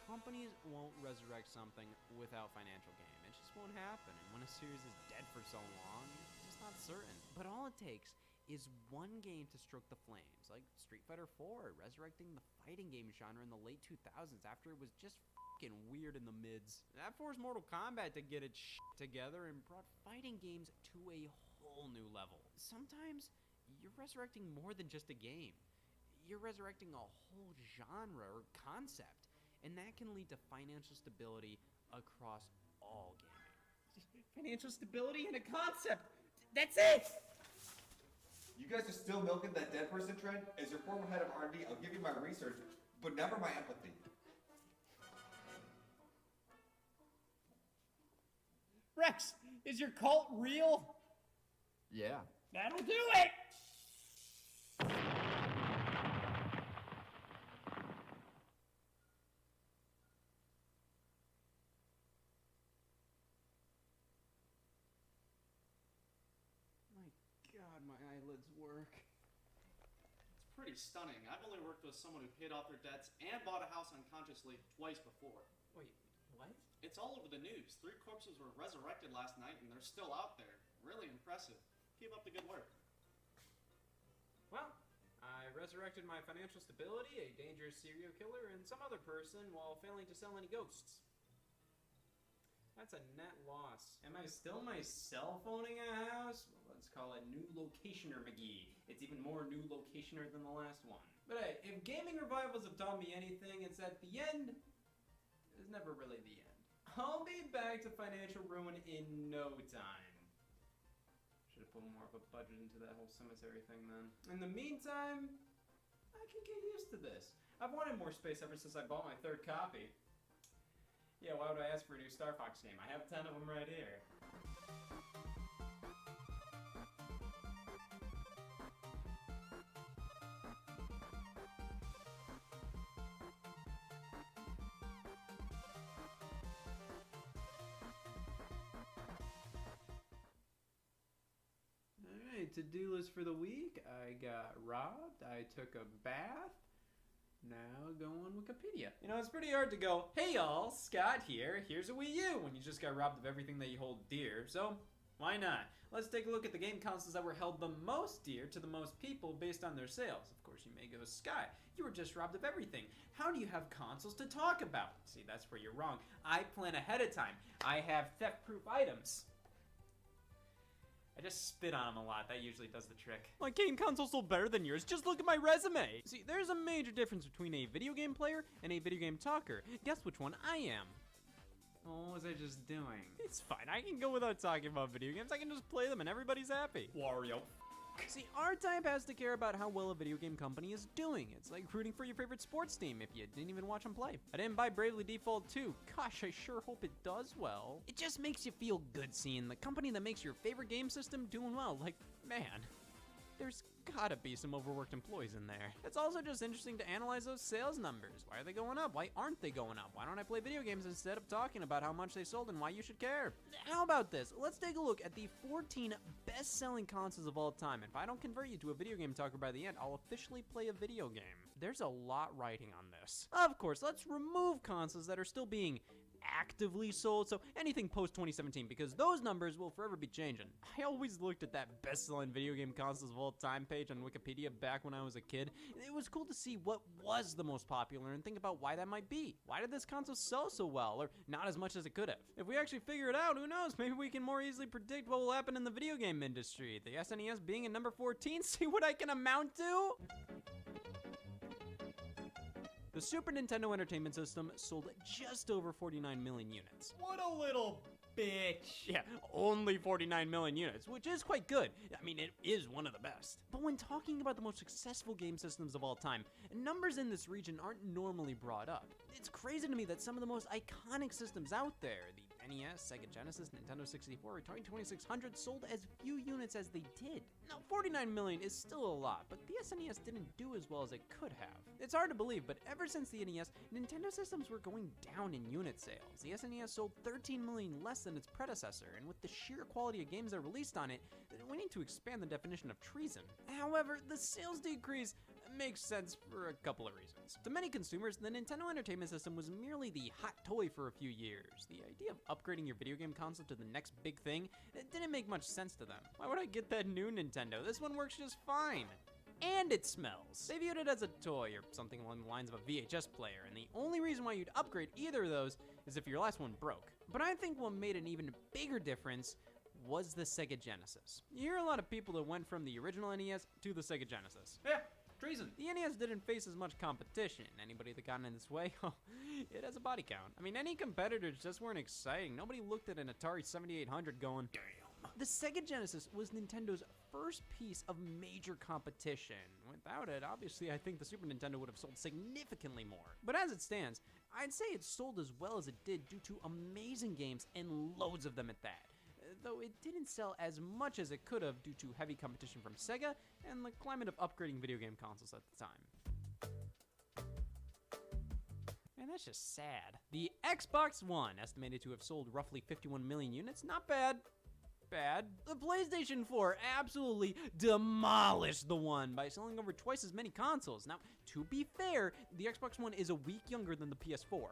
Companies won't resurrect something without financial gain. It just won't happen. And when a series is dead for so long, it's just not certain. But all it takes is one game to stroke the flames, like Street Fighter 4, resurrecting the fighting game genre in the late 2000s after it was just fucking weird in the mids. That forced Mortal Kombat to get its shit together and brought fighting games to a whole new level. Sometimes you're resurrecting more than just a game. You're resurrecting a whole genre or concept, and that can lead to financial stability across all gaming. Financial stability and a concept. That's it! You guys are still milking that dead person trend? As your former head of R&D, I'll give you my research, but never my empathy. Rex, is your cult real? Yeah. That'll do it! My God, my eyelids work. It's pretty stunning. I've only worked with someone who paid off their debts and bought a house unconsciously twice before. Wait, what? It's all over the news. 3 corpses were resurrected last night and they're still out there. Really impressive. Keep up the good work. Well, I resurrected my financial stability, a dangerous serial killer, and some other person while failing to sell any ghosts. That's a net loss. Am I still my cell phoning a house? Well, let's call it New Locationer McGee. It's even more new locationer than the last one. But hey, if gaming revivals have taught me anything, it's that the end is never really the end. I'll be back to financial ruin in no time. Should have put more of a budget into that whole cemetery thing then. In the meantime, I can get used to this. I've wanted more space ever since I bought my 3rd copy. Yeah, why would I ask for a new Star Fox game? I have 10 of them right here. Alright, to-do list for the week. I got robbed, I took a bath. Now go on Wikipedia. You know, it's pretty hard to go, hey y'all, Scott here, here's a Wii U, when you just got robbed of everything that you hold dear. So, why not? Let's take a look at the game consoles that were held the most dear to the most people based on their sales. Of course, you may go, Scott, you were just robbed of everything. How do you have consoles to talk about? See, that's where you're wrong. I plan ahead of time. I have theft-proof items. I just spit on them a lot. That usually does the trick. My game console's still better than yours. Just look at my resume. See, there's a major difference between a video game player and a video game talker. Guess which one I am. What was I just doing? It's fine. I can go without talking about video games. I can just play them and everybody's happy. Wario. See, our type has to care about how well a video game company is doing. It's like rooting for your favorite sports team if you didn't even watch them play. I didn't buy Bravely Default 2. Gosh, I sure hope it does well. It just makes you feel good seeing the company that makes your favorite game system doing well. Like, man, there's gotta be some overworked employees in there. It's also just interesting to analyze those sales numbers. Why are they going up? Why aren't they going up? Why don't I play video games instead of talking about how much they sold and why you should care? How about this? Let's take a look at the 14 best-selling consoles of all time. If I don't convert you to a video game talker by the end, I'll officially play a video game. There's a lot riding on this. Of course, let's remove consoles that are still being actively sold, so anything post 2017, because those numbers will forever be changing. I always looked at that best-selling video game consoles of all time page on Wikipedia back when I was a kid. It was cool to see what was the most popular and think about why that might be. Why did this console sell so well, or not as much as it could have? If we actually figure it out, who knows, maybe we can more easily predict what will happen in the video game industry. The SNES being in number 14, see what I can amount to? The Super Nintendo Entertainment System sold just over 49 million units. What a little bitch. Yeah, only 49 million units, which is quite good. I mean, it is one of the best. But when talking about the most successful game systems of all time, numbers in this region aren't normally brought up. It's crazy to me that some of the most iconic systems out there, the NES, Sega Genesis, Nintendo 64, Atari 2600 sold as few units as they did. Now, 49 million is still a lot, but the SNES didn't do as well as it could have. It's hard to believe, but ever since the NES, Nintendo systems were going down in unit sales. The SNES sold 13 million less than its predecessor, and with the sheer quality of games that are released on it, we need to expand the definition of treason. However, the sales decrease makes sense for a couple of reasons. To many consumers, the Nintendo Entertainment System was merely the hot toy for a few years. The idea of upgrading your video game console to the next big thing, it didn't make much sense to them. Why would I get that new Nintendo? This one works just fine. And it smells. They viewed it as a toy or something along the lines of a VHS player, and the only reason why you'd upgrade either of those is if your last one broke. But I think what made an even bigger difference was the Sega Genesis. You hear a lot of people that went from the original NES to the Sega Genesis. Yeah, treason. The NES didn't face as much competition. Anybody that got in its way, it has a body count. I mean, any competitors just weren't exciting. Nobody looked at an Atari 7800 going, damn. The Sega Genesis was Nintendo's first piece of major competition. Without it, obviously, I think the Super Nintendo would have sold significantly more. But as it stands, I'd say it sold as well as it did due to amazing games and loads of them at that. Though it didn't sell as much as it could have due to heavy competition from Sega and the climate of upgrading video game consoles at the time. Man, that's just sad. The Xbox One, estimated to have sold roughly 51 million units, not bad. The PlayStation 4 absolutely demolished the One by selling over twice as many consoles. Now, to be fair, the Xbox One is a week younger than the PS4.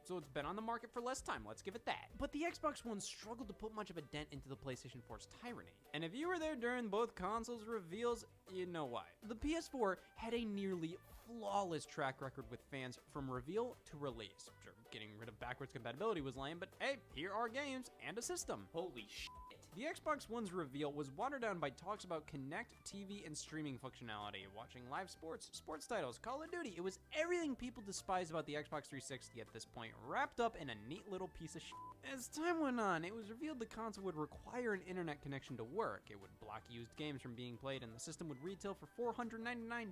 So it's been on the market for less time, let's give it that. But the Xbox One struggled to put much of a dent into the PlayStation 4's tyranny. And if you were there during both consoles' reveals, you know why. The PS4 had a nearly flawless track record with fans from reveal to release. Sure, getting rid of backwards compatibility was lame, but hey, here are games and a system. Holy shit. The Xbox One's reveal was watered down by talks about Kinect, TV, and streaming functionality, watching live sports, sports titles, Call of Duty. It was everything people despise about the Xbox 360 at this point, wrapped up in a neat little piece of shit. As time went on, it was revealed the console would require an internet connection to work. It would block used games from being played, and the system would retail for $499.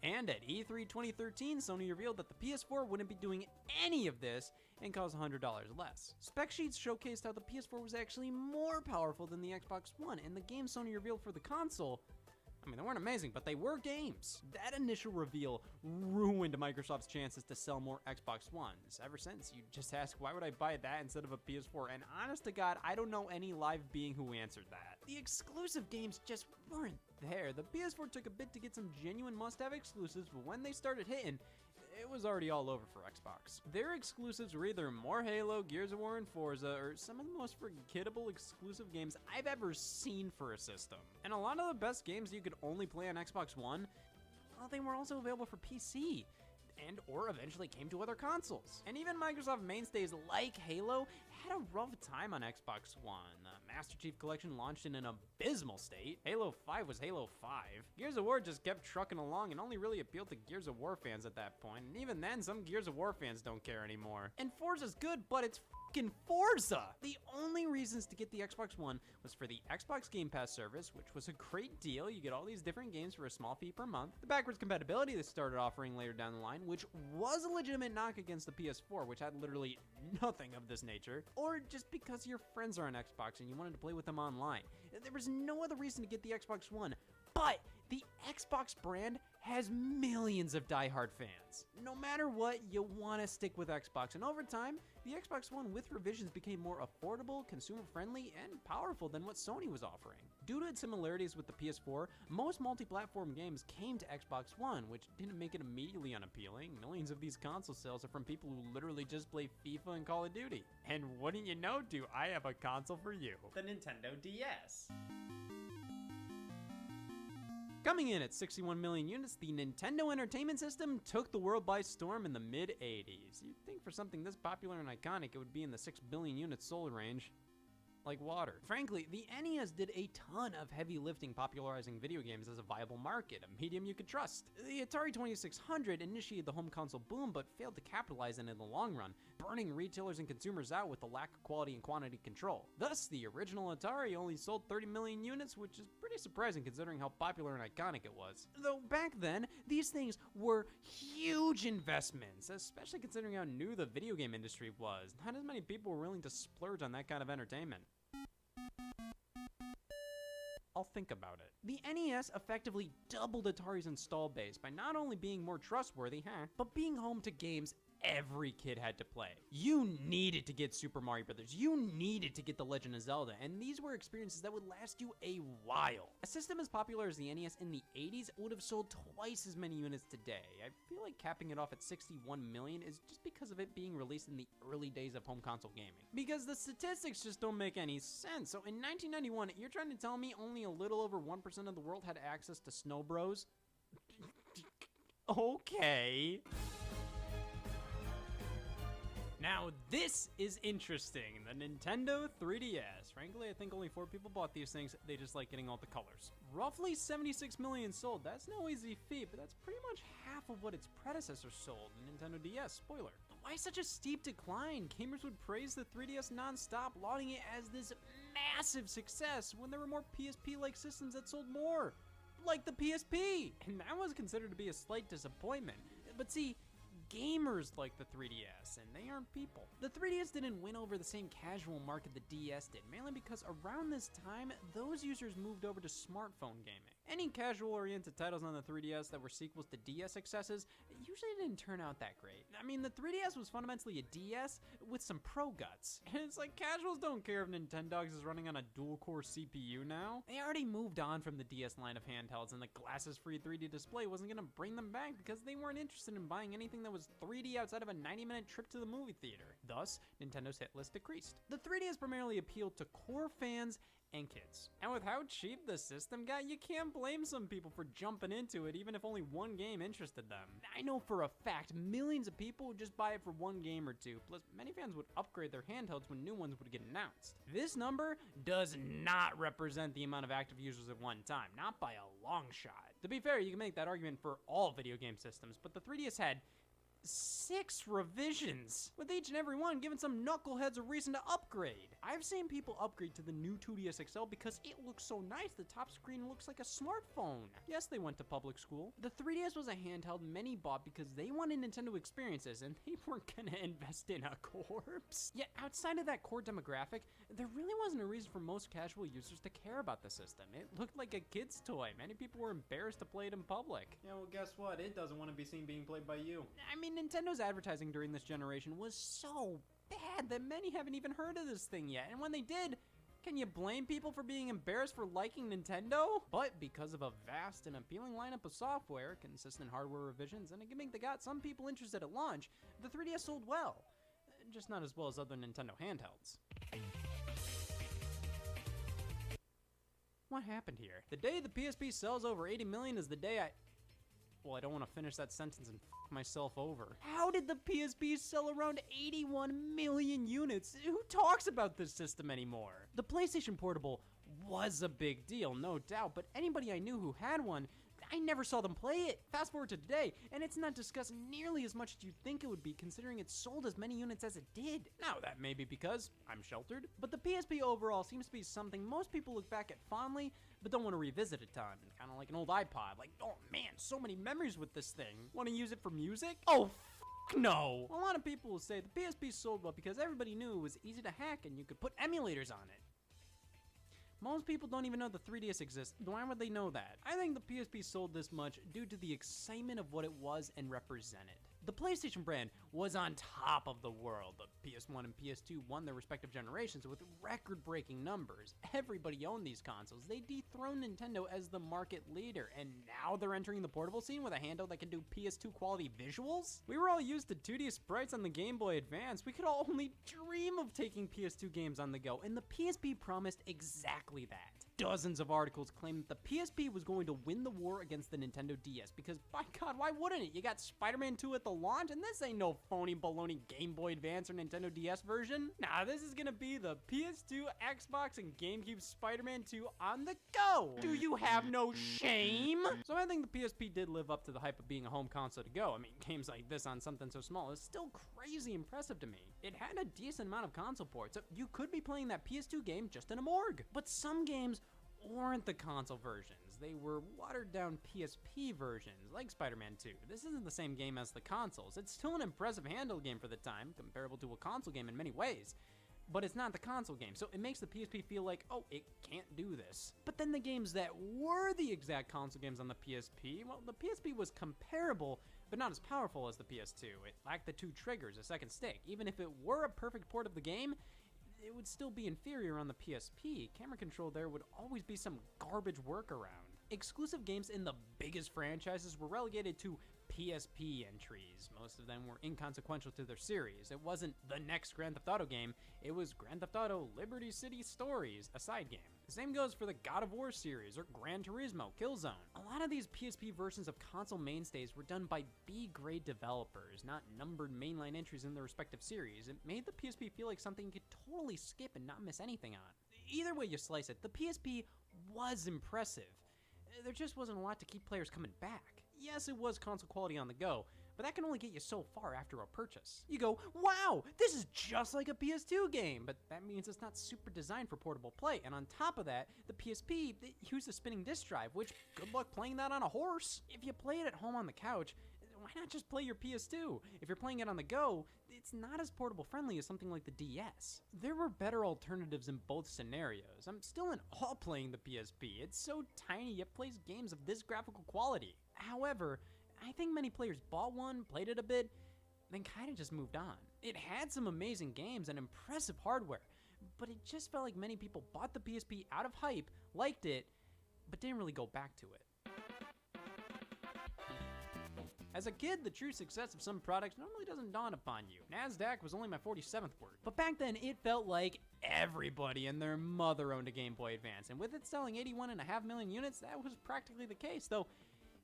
And at E3 2013, Sony revealed that the PS4 wouldn't be doing any of this and cost $100 less. Spec sheets showcased how the PS4 was actually more powerful than the Xbox One, and the games Sony revealed for the console I mean, they weren't amazing, but they were games. That initial reveal ruined Microsoft's chances to sell more Xbox Ones. Ever since, you just ask, why would I buy that instead of a PS4? And honest to God, I don't know any live being who answered that. The exclusive games just weren't there. The PS4 took a bit to get some genuine must-have exclusives, but when they started hitting, it was already all over for Xbox. Their exclusives were either more Halo, Gears of War, and Forza, or some of the most forgettable exclusive games I've ever seen for a system. And a lot of the best games you could only play on Xbox One, well, they were also available for PC, and or eventually came to other consoles. And even Microsoft mainstays like Halo had a rough time on Xbox One. The Master Chief Collection launched in an abysmal state. Halo 5 was Halo 5. Gears of War just kept trucking along and only really appealed to Gears of War fans at that point. And even then, some Gears of War fans don't care anymore. And Forza's good, but it's fucking Forza! The only reasons to get the Xbox One was for the Xbox Game Pass service, which was a great deal. You get all these different games for a small fee per month. The backwards compatibility they started offering later down the line, which was a legitimate knock against the PS4, which had literally nothing of this nature. Or just because your friends are on Xbox and you wanted to play with them online. There was no other reason to get the Xbox One, but the Xbox brand has millions of diehard fans. No matter what, you want to stick with Xbox, and over time, the Xbox One with revisions became more affordable, consumer-friendly, and powerful than what Sony was offering. Due to its similarities with the PS4, most multi-platform games came to Xbox One, which didn't make it immediately unappealing. Millions of these console sales are from people who literally just play FIFA and Call of Duty. And wouldn't you know, do I have a console for you? The Nintendo DS. Coming in at 61 million units, the Nintendo Entertainment System took the world by storm in the mid-80s. You'd think for something this popular and iconic, it would be in the 6 billion units sold range. Like water. Frankly, the NES did a ton of heavy lifting popularizing video games as a viable market, a medium you could trust. The Atari 2600 initiated the home console boom but failed to capitalize on it in the long run, burning retailers and consumers out with the lack of quality and quantity control. Thus, the original Atari only sold 30 million units, which is pretty surprising considering how popular and iconic it was. Though back then, these things were huge investments, especially considering how new the video game industry was. Not as many people were willing to splurge on that kind of entertainment. I'll think about it. The NES effectively doubled Atari's install base by not only being more trustworthy, but being home to games every kid had to play. You needed to get Super Mario Brothers. You needed to get The Legend of Zelda, and these were experiences that would last you a while. A system as popular as the NES in the 80s would have sold twice as many units today. I feel like capping it off at 61 million is just because of it being released in the early days of home console gaming. Because the statistics just don't make any sense. So in 1991, you're trying to tell me only a little over 1% of the world had access to Snow Bros? Okay. Now this is interesting, the Nintendo 3DS. Frankly, I think only 4 people bought these things, they just like getting all the colors. Roughly 76 million sold, that's no easy feat, but that's pretty much half of what its predecessor sold, the Nintendo DS, spoiler. But why such a steep decline? Gamers would praise the 3DS non-stop, lauding it as this massive success when there were more PSP-like systems that sold more, like the PSP. And that was considered to be a slight disappointment. But see, gamers like the 3DS, and they aren't people. The 3DS didn't win over the same casual market the DS did, mainly because around this time, those users moved over to smartphone gaming. Any casual-oriented titles on the 3DS that were sequels to DS successes usually didn't turn out that great. I mean, the 3DS was fundamentally a DS with some pro guts. And it's like casuals don't care if Nintendogs is running on a dual-core CPU now. They already moved on from the DS line of handhelds, and the glasses-free 3D display wasn't gonna bring them back because they weren't interested in buying anything that was 3D outside of a 90-minute trip to the movie theater. Thus, Nintendo's hit list decreased. The 3DS primarily appealed to core fans and kids. And with how cheap the system got, you can't blame some people for jumping into it even if only one game interested them. I know for a fact millions of people would just buy it for one game or two, plus many fans would upgrade their handhelds when new ones would get announced. This number does not represent the amount of active users at one time, not by a long shot. To be fair, you can make that argument for all video game systems, but the 3DS had 6 revisions, with each and every one giving some knuckleheads a reason to upgrade. I've seen people upgrade to the new 2DS XL because it looks so nice. The top screen looks like a smartphone. Yes, they went to public school. The 3DS was a handheld many bought because they wanted Nintendo experiences and they weren't gonna invest in a corpse. Yet outside of that core demographic, there really wasn't a reason for most casual users to care about the system. It looked like a kid's toy. Many people were embarrassed to play it in public. Yeah, well, guess what? It doesn't want to be seen being played by you. I mean, Nintendo's advertising during this generation was so bad that many haven't even heard of this thing yet. And when they did, can you blame people for being embarrassed for liking Nintendo? But because of a vast and appealing lineup of software, consistent hardware revisions, and a gimmick that got some people interested at launch, the 3DS sold well. Just not as well as other Nintendo handhelds. What happened here? The day the PSP sells over 80 million is the day well, I don't want to finish that sentence and f myself over. How did the PSP sell around 81 million units? Who talks about this system anymore? The PlayStation Portable was a big deal, no doubt, but anybody I knew who had one, I never saw them play it. Fast forward to today, and it's not discussed nearly as much as you'd think it would be, considering it sold as many units as it did. Now, that may be because I'm sheltered, but the PSP overall seems to be something most people look back at fondly, but don't want to revisit a ton. Kind of like an old iPod. Like, oh man, so many memories with this thing. Want to use it for music? Oh, no. A lot of people will say the PSP sold well because everybody knew it was easy to hack and you could put emulators on it. Most people don't even know the 3DS exists. Why would they know that? I think the PSP sold this much due to the excitement of what it was and represented. The PlayStation brand was on top of the world. The PS1 and PS2 won their respective generations with record-breaking numbers. Everybody owned these consoles. They dethroned Nintendo as the market leader, and now they're entering the portable scene with a handheld that can do PS2 quality visuals? We were all used to 2D sprites on the Game Boy Advance. We could all only dream of taking PS2 games on the go, and the PSP promised exactly that. Dozens of articles claimed that the PSP was going to win the war against the Nintendo DS because, by God, why wouldn't it? You got Spider-Man 2 at the launch, and this ain't no phony baloney Game Boy Advance or Nintendo DS version. Nah, this is gonna be the PS2, Xbox, and GameCube Spider-Man 2 on the go. Do you have no shame? So I think the PSP did live up to the hype of being a home console to go. I mean, games like this on something so small is still crazy impressive to me. It had a decent amount of console ports, so you could be playing that PS2 game just in a morgue. But some games weren't the console versions. They were watered down PSP versions, like Spider-Man 2. This isn't the same game as the consoles. It's still an impressive handheld game for the time, comparable to a console game in many ways. But it's not the console game, so it makes the PSP feel like, oh, it can't do this. But then the games that were the exact console games on the PSP, well, the PSP was comparable, but not as powerful as the PS2. It lacked the 2 triggers, a second stick. Even if it were a perfect port of the game, it would still be inferior on the PSP. Camera control there would always be some garbage workaround. Exclusive games in the biggest franchises were relegated to PSP entries. Most of them were inconsequential to their series. It wasn't the next Grand Theft Auto game, it was Grand Theft Auto Liberty City Stories, a side game. The same goes for the God of War series or Gran Turismo, Killzone. A lot of these PSP versions of console mainstays were done by B-grade developers, not numbered mainline entries in their respective series. It made the PSP feel like something you could totally skip and not miss anything on. Either way you slice it, the PSP was impressive. There just wasn't a lot to keep players coming back. Yes, it was console quality on the go, but that can only get you so far after a purchase. You go, wow, this is just like a PS2 game, but that means it's not super designed for portable play, and on top of that, the PSP used a spinning disc drive, which, good luck playing that on a horse. If you play it at home on the couch, why not just play your PS2? If you're playing it on the go, it's not as portable friendly as something like the DS. There were better alternatives in both scenarios. I'm still in awe playing the PSP. It's so tiny yet plays games of this graphical quality. However, I think many players bought one, played it a bit, then kinda just moved on. It had some amazing games and impressive hardware, but it just felt like many people bought the PSP out of hype, liked it, but didn't really go back to it. As a kid, the true success of some products normally doesn't dawn upon you. NASDAQ was only my 47th word. But back then, it felt like everybody and their mother owned a Game Boy Advance, and with it selling 81.5 million units, that was practically the case, though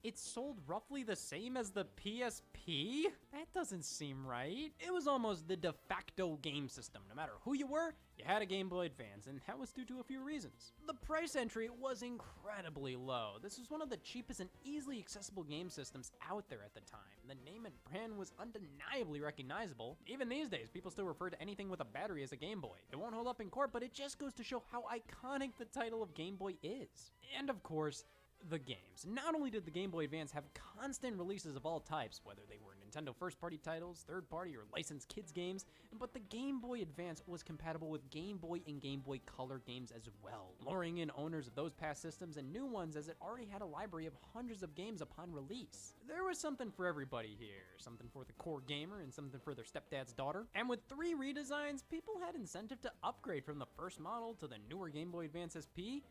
it sold roughly the same as the PSP? That doesn't seem right. It was almost the de facto game system. No matter who you were, You had a Game Boy Advance, and that was due to a few reasons. The price entry was incredibly low. This was one of the cheapest and easily accessible game systems out there at the time. The name and brand was undeniably recognizable. Even these days, people still refer to anything with a battery as a Game Boy. It won't hold up in court, but it just goes to show how iconic the title of Game Boy is. And of course, the games. Not only did the Game Boy Advance have constant releases of all types, whether they were Nintendo first-party titles, third-party, or licensed kids games, but the Game Boy Advance was compatible with Game Boy and Game Boy Color games as well, luring in owners of those past systems and new ones as it already had a library of hundreds of games upon release. There was something for everybody here, something for the core gamer and something for their stepdad's daughter. And with 3 redesigns, people had incentive to upgrade from the first model to the newer Game Boy Advance SP,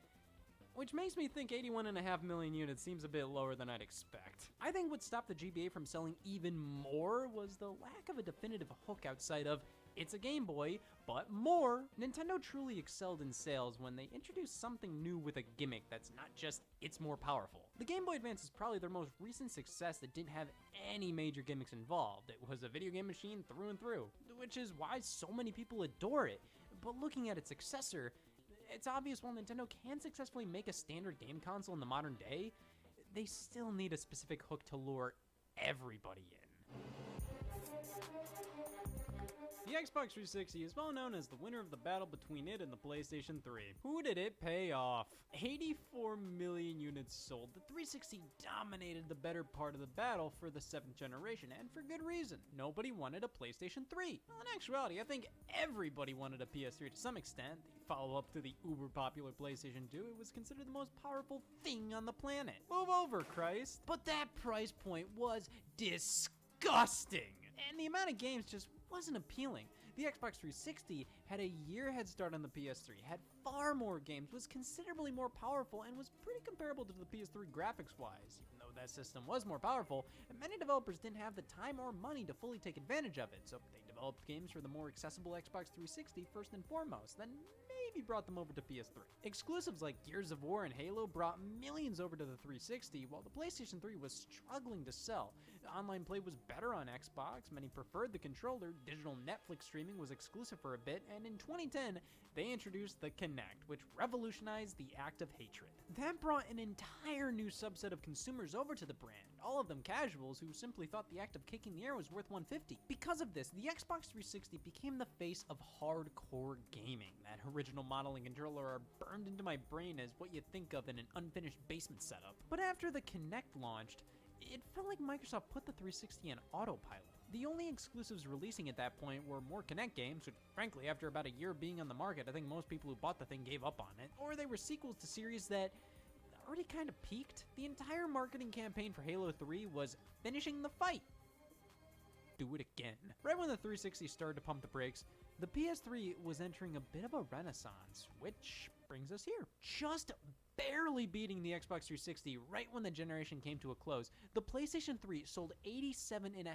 which makes me think 81.5 million units seems a bit lower than I'd expect. I think what stopped the GBA from selling even more was the lack of a definitive hook outside of, it's a Game Boy, but more. Nintendo truly excelled in sales when they introduced something new with a gimmick that's not just, it's more powerful. The Game Boy Advance is probably their most recent success that didn't have any major gimmicks involved. It was a video game machine through and through, which is why so many people adore it. But looking at its successor, it's obvious while Nintendo can successfully make a standard game console in the modern day, they still need a specific hook to lure everybody in. The Xbox 360 is well known as the winner of the battle between it and the PlayStation 3. Who did it pay off? 84 million units sold. The 360 dominated the better part of the battle for the 7th generation, and for good reason. Nobody wanted a PlayStation 3. Well, in actuality, I think everybody wanted a PS3 to some extent. The follow-up to the uber-popular PlayStation 2, it was considered the most powerful thing on the planet. Move over, Christ. But that price point was disgusting, and the amount of games just wasn't appealing. The Xbox 360 had a year head start on the PS3, had far more games, was considerably more powerful, and was pretty comparable to the PS3 graphics-wise. Even though that system was more powerful, many developers didn't have the time or money to fully take advantage of it, so they developed games for the more accessible Xbox 360 first and foremost, then maybe brought them over to PS3. Exclusives like Gears of War and Halo brought millions over to the 360, while the PlayStation 3 was struggling to sell. Online play was better on Xbox, many preferred the controller, digital Netflix streaming was exclusive for a bit, and in 2010, they introduced the Kinect, which revolutionized the act of hatred. That brought an entire new subset of consumers over to the brand, all of them casuals who simply thought the act of kicking the air was worth $150. Because of this, the Xbox 360 became the face of hardcore gaming. That original model and controller are burned into my brain as what you think of in an unfinished basement setup. But after the Kinect launched, it felt like Microsoft put the 360 on autopilot. The only exclusives releasing at that point were more Kinect games, which frankly, after about a year being on the market, I think most people who bought the thing gave up on it, or they were sequels to series that already kind of peaked. The entire marketing campaign for Halo 3 was finishing the fight. Do it again. Right when the 360 started to pump the brakes, the PS3 was entering a bit of a renaissance, which brings us here. Just barely beating the Xbox 360 right when the generation came to a close, the PlayStation 3 sold 87.5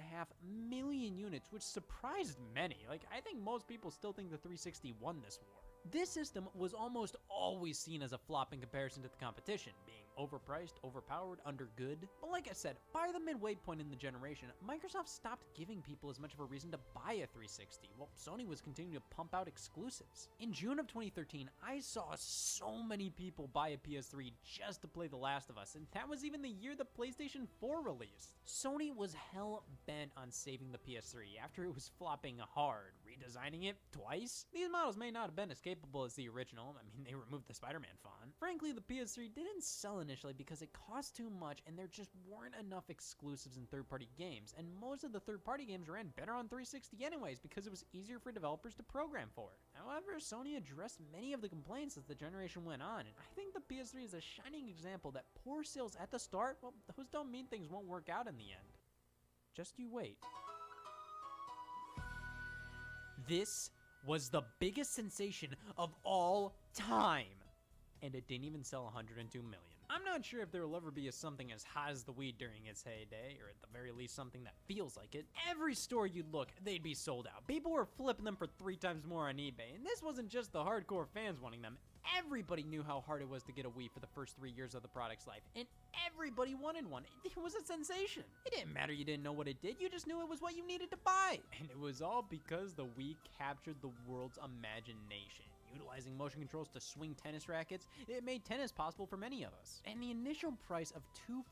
million units, which surprised many. I think most people still think the 360 won this war. This system was almost always seen as a flop in comparison to the competition, being overpriced, overpowered, undergood. But like I said, by the midway point in the generation, Microsoft stopped giving people as much of a reason to buy a 360, while Sony was continuing to pump out exclusives. In June of 2013, I saw so many people buy a PS3 just to play The Last of Us, and that was even the year the PlayStation 4 released. Sony was hell-bent on saving the PS3 after it was flopping hard, redesigning it twice. These models may not have been as capable as the original. I mean, they removed the Spider-Man font. Frankly, the PS3 didn't sell initially because it cost too much and there just weren't enough exclusives in third-party games, and most of the third-party games ran better on 360 anyways because it was easier for developers to program for it. However, Sony addressed many of the complaints as the generation went on, and I think the PS3 is a shining example that poor sales at the start, well, those don't mean things won't work out in the end. Just you wait. This was the biggest sensation of all time. and it didn't even sell 102 million. I'm not sure if there will ever be something as hot as the Wii during its heyday, or at the very least something that feels like it. Every store you'd look, they'd be sold out. People were flipping them for 3 times more on eBay, and this wasn't just the hardcore fans wanting them. Everybody knew how hard it was to get a Wii for the first 3 years of the product's life, and everybody wanted one. It was a sensation. It didn't matter you didn't know what it did, you just knew it was what you needed to buy. And it was all because the Wii captured the world's imagination. Utilizing motion controls to swing tennis rackets, it made tennis possible for many of us. And the initial price of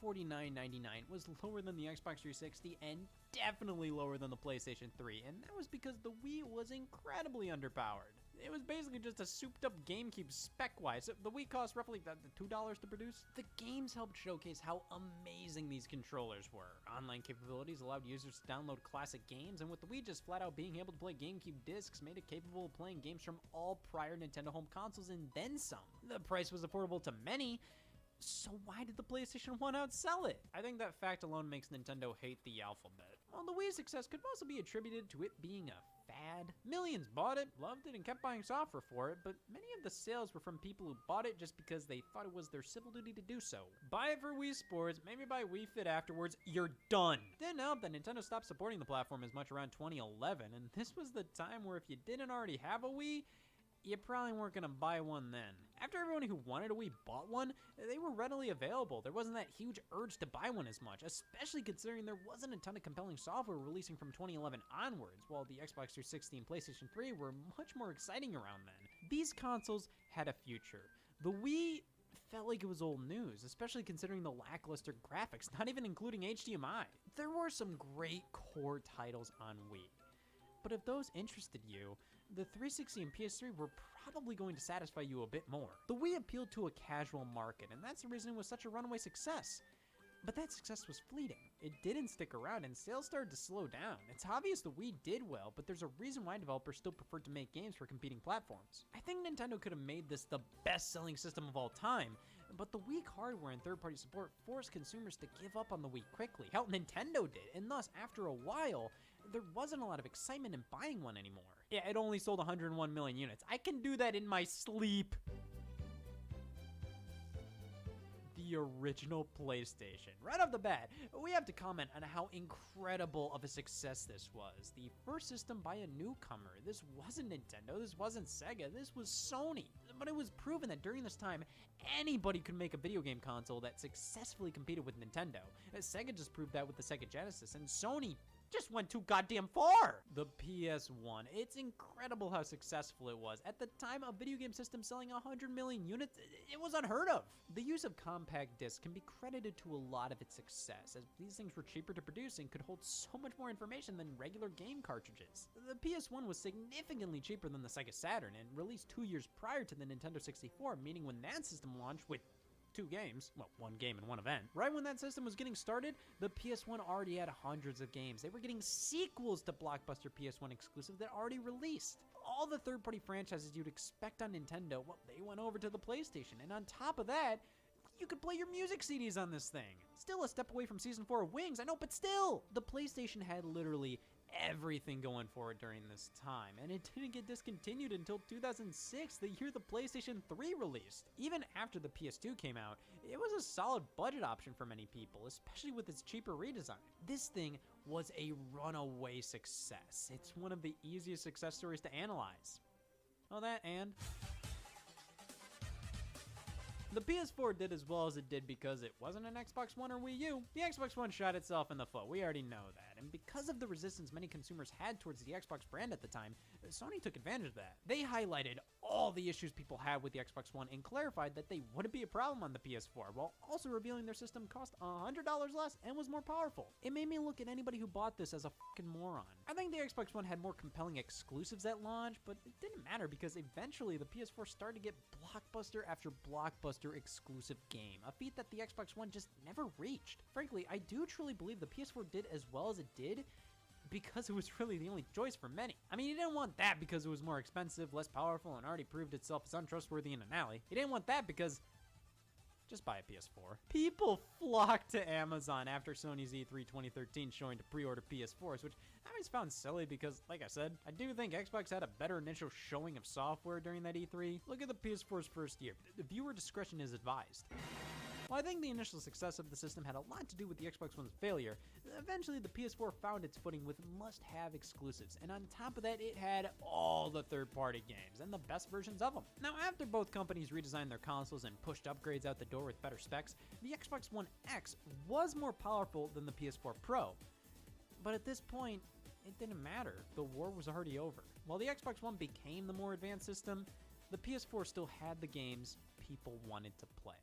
$249.99 was lower than the Xbox 360 and definitely lower than the PlayStation 3, and that was because the Wii was incredibly underpowered. It was basically just a souped up GameCube spec-wise. The Wii cost roughly $2 to produce. The games helped showcase how amazing these controllers were. Online capabilities allowed users to download classic games, and with the Wii just flat out being able to play GameCube discs made it capable of playing games from all prior Nintendo home consoles and then some. The price was affordable to many, so why did the PlayStation 1 outsell it? I think that fact alone makes Nintendo hate the alphabet. While the Wii's success could also be attributed to it being a fad. Millions bought it, loved it, and kept buying software for it, but many of the sales were from people who bought it just because they thought it was their civil duty to do so. Buy it for Wii Sports, maybe buy Wii Fit afterwards, you're done. Didn't help that Nintendo stopped supporting the platform as much around 2011, and this was the time where if you didn't already have a Wii, you probably weren't gonna buy one then. After everyone who wanted a Wii bought one, they were readily available. There wasn't that huge urge to buy one as much, especially considering there wasn't a ton of compelling software releasing from 2011 onwards, while the Xbox 360 and PlayStation 3 were much more exciting around then. These consoles had a future. The Wii felt like it was old news, especially considering the lackluster graphics, not even including HDMI. There were some great core titles on Wii, but if those interested you, the 360 and PS3 were probably going to satisfy you a bit more. The Wii appealed to a casual market, and that's the reason it was such a runaway success. But that success was fleeting. It didn't stick around, and sales started to slow down. It's obvious the Wii did well, but there's a reason why developers still preferred to make games for competing platforms. I think Nintendo could have made this the best-selling system of all time, but the weak hardware and third-party support forced consumers to give up on the Wii quickly. Hell, Nintendo did, and thus, after a while, there wasn't a lot of excitement in buying one anymore. Yeah, it only sold 101 million units. I can do that in my sleep. The original PlayStation. Right off the bat, we have to comment on how incredible of a success this was. The first system by a newcomer. This wasn't Nintendo, this wasn't Sega, this was Sony. But it was proven that during this time, anybody could make a video game console that successfully competed with Nintendo. Sega just proved that with the Sega Genesis, and Sony just went too goddamn far. The PS1. It's incredible how successful it was. At the time, a video game system selling 100 million units, it was unheard of. The use of compact discs can be credited to a lot of its success, as these things were cheaper to produce and could hold so much more information than regular game cartridges. The PS1 was significantly cheaper than the Sega Saturn and released 2 years prior to the Nintendo 64, meaning when that system launched with 2 games, well, 1 game and 1 event. Right when that system was getting started, the PS1 already had hundreds of games. They were getting sequels to blockbuster PS1 exclusives that already released. All the third-party franchises you'd expect on Nintendo, well, they went over to the PlayStation, and on top of that, you could play your music CDs on this thing. Still a step away from Season 4 of Wings, I know, but still! The PlayStation had literally everything going for it during this time, and it didn't get discontinued until 2006, the year the PlayStation 3 released. Even after the PS2 came out, it was a solid budget option for many people, especially with its cheaper redesign. This thing was a runaway success. It's one of the easiest success stories to analyze. Well, that and the PS4 did as well as it did because it wasn't an Xbox One or Wii U. The Xbox One shot itself in the foot, we already know that, and because of the resistance many consumers had towards the Xbox brand at the time, Sony took advantage of that. They highlighted all the issues people had with the Xbox One and clarified that they wouldn't be a problem on the PS4, while also revealing their system cost $100 less and was more powerful. It made me look at anybody who bought this as a fucking moron. I think the Xbox One had more compelling exclusives at launch, but it didn't matter because eventually the PS4 started to get blockbuster after blockbuster exclusive game, a feat that the Xbox One just never reached. Frankly, I do truly believe the PS4 did as well as it did because it was really the only choice for many. I mean, he didn't want that because it was more expensive, less powerful, and already proved itself as untrustworthy in an alley. He didn't want that because just buy a PS4. People flocked to Amazon after Sony's E3 2013 showing to pre-order PS4s, which I always found silly because, like I said, I do think Xbox had a better initial showing of software during that E3. Look at the PS4's first year. The viewer discretion is advised. While I think the initial success of the system had a lot to do with the Xbox One's failure, eventually the PS4 found its footing with must-have exclusives, and on top of that, it had all the third-party games, and the best versions of them. Now, after both companies redesigned their consoles and pushed upgrades out the door with better specs, the Xbox One X was more powerful than the PS4 Pro. But at this point, it didn't matter. The war was already over. While the Xbox One became the more advanced system, the PS4 still had the games people wanted to play.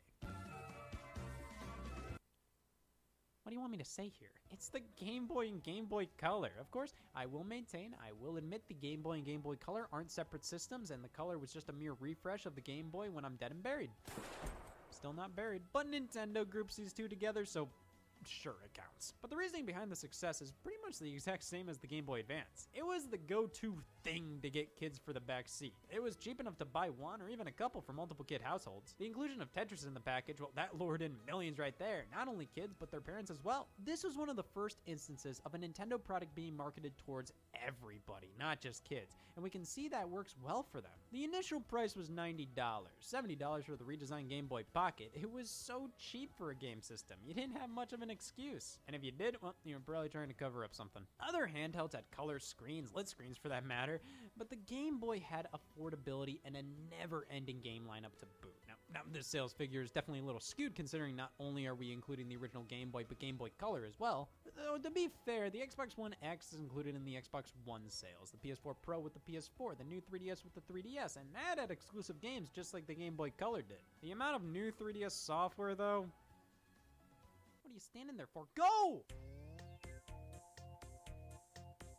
What do you want me to say here? It's the Game Boy and Game Boy Color. Of course, I will admit the Game Boy and Game Boy Color aren't separate systems, and the Color was just a mere refresh of the Game Boy when I'm dead and buried. Still not buried. But Nintendo groups these two together, so sure, it counts. But the reasoning behind the success is pretty much the exact same as the Game Boy Advance. It was the go-to thing to get kids for the back seat. It was cheap enough to buy one or even a couple for multiple kid households. The inclusion of Tetris in the package, well, that lured in millions right there. Not only kids, but their parents as well. This was one of the first instances of a Nintendo product being marketed towards everybody, not just kids. And we can see that works well for them. The initial price was $90, $70 for the redesigned Game Boy Pocket. It was so cheap for a game system. You didn't have much of an excuse. And if you did, well, you were probably trying to cover up something. Other handhelds had color screens, lit screens for that matter, but the Game Boy had affordability and a never-ending game lineup to boot. Now this sales figure is definitely a little skewed considering not only are we including the original Game Boy, but Game Boy Color as well. Though, to be fair, the Xbox One X is included in the Xbox One sales, the PS4 Pro with the PS4, the new 3DS with the 3DS, and that had exclusive games just like the Game Boy Color did. The amount of new 3DS software, though, what are you standing there for? Go!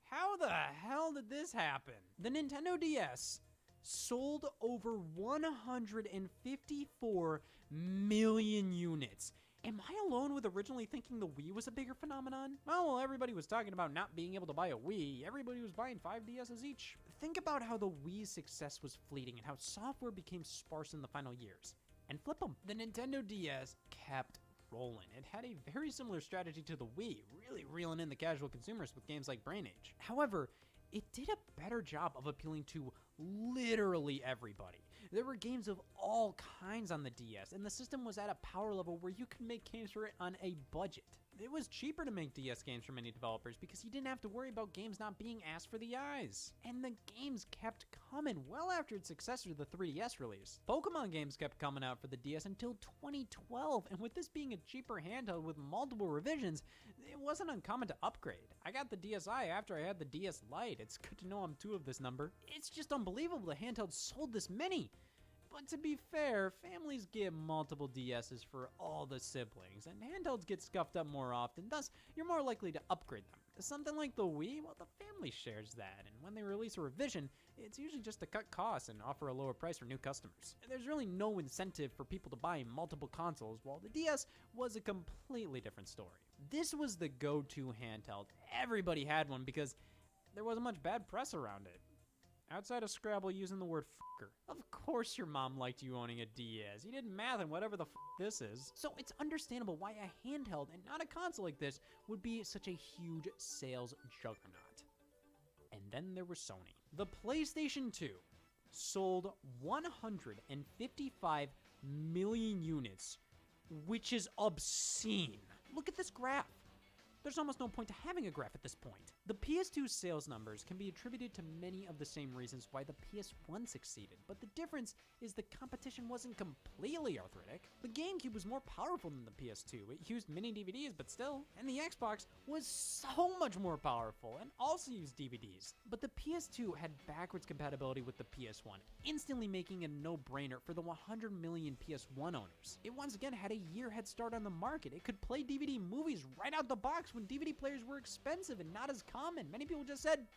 How the hell did this happen? The Nintendo DS sold over 154 million units. Am I alone with originally thinking the Wii was a bigger phenomenon? Well, while everybody was talking about not being able to buy a Wii, everybody was buying 5DSs each. Think about how the Wii's success was fleeting and how software became sparse in the final years. And flip them. The Nintendo DS kept rolling. It had a very similar strategy to the Wii, really reeling in the casual consumers with games like Brain Age. However, it did a better job of appealing to literally everybody. There were games of all kinds on the DS, and the system was at a power level where you could make games for it on a budget. It was cheaper to make DS games for many developers because you didn't have to worry about games not being asked for the eyes. And the games kept coming well after its successor, the 3DS release. Pokemon games kept coming out for the DS until 2012, and with this being a cheaper handheld with multiple revisions, it wasn't uncommon to upgrade. I got the DSi after I had the DS Lite. It's good to know I'm two of this number. It's just unbelievable the handheld sold this many. But to be fair, families get multiple DSs for all the siblings, and handhelds get scuffed up more often, thus you're more likely to upgrade them. Something like the Wii, well, the family shares that, and when they release a revision, it's usually just to cut costs and offer a lower price for new customers. And there's really no incentive for people to buy multiple consoles, while the DS was a completely different story. This was the go-to handheld. Everybody had one because there wasn't much bad press around it. Outside of Scrabble using the word fucker. Of course your mom liked you owning a DS. You did math and whatever the this is. So it's understandable why a handheld and not a console like this would be such a huge sales juggernaut. And then there was Sony. The PlayStation 2 sold 155 million units, which is obscene. Look at this graph. There's almost no point to having a graph at this point. The PS2 sales numbers can be attributed to many of the same reasons why the PS1 succeeded, but the difference is the competition wasn't completely arthritic. The GameCube was more powerful than the PS2. It used mini DVDs, but still. And the Xbox was so much more powerful and also used DVDs. But the PS2 had backwards compatibility with the PS1, instantly making it a no-brainer for the 100 million PS1 owners. It once again had a year head start on the market. It could play DVD movies right out the box when DVD players were expensive and not as common. Many people just said, "F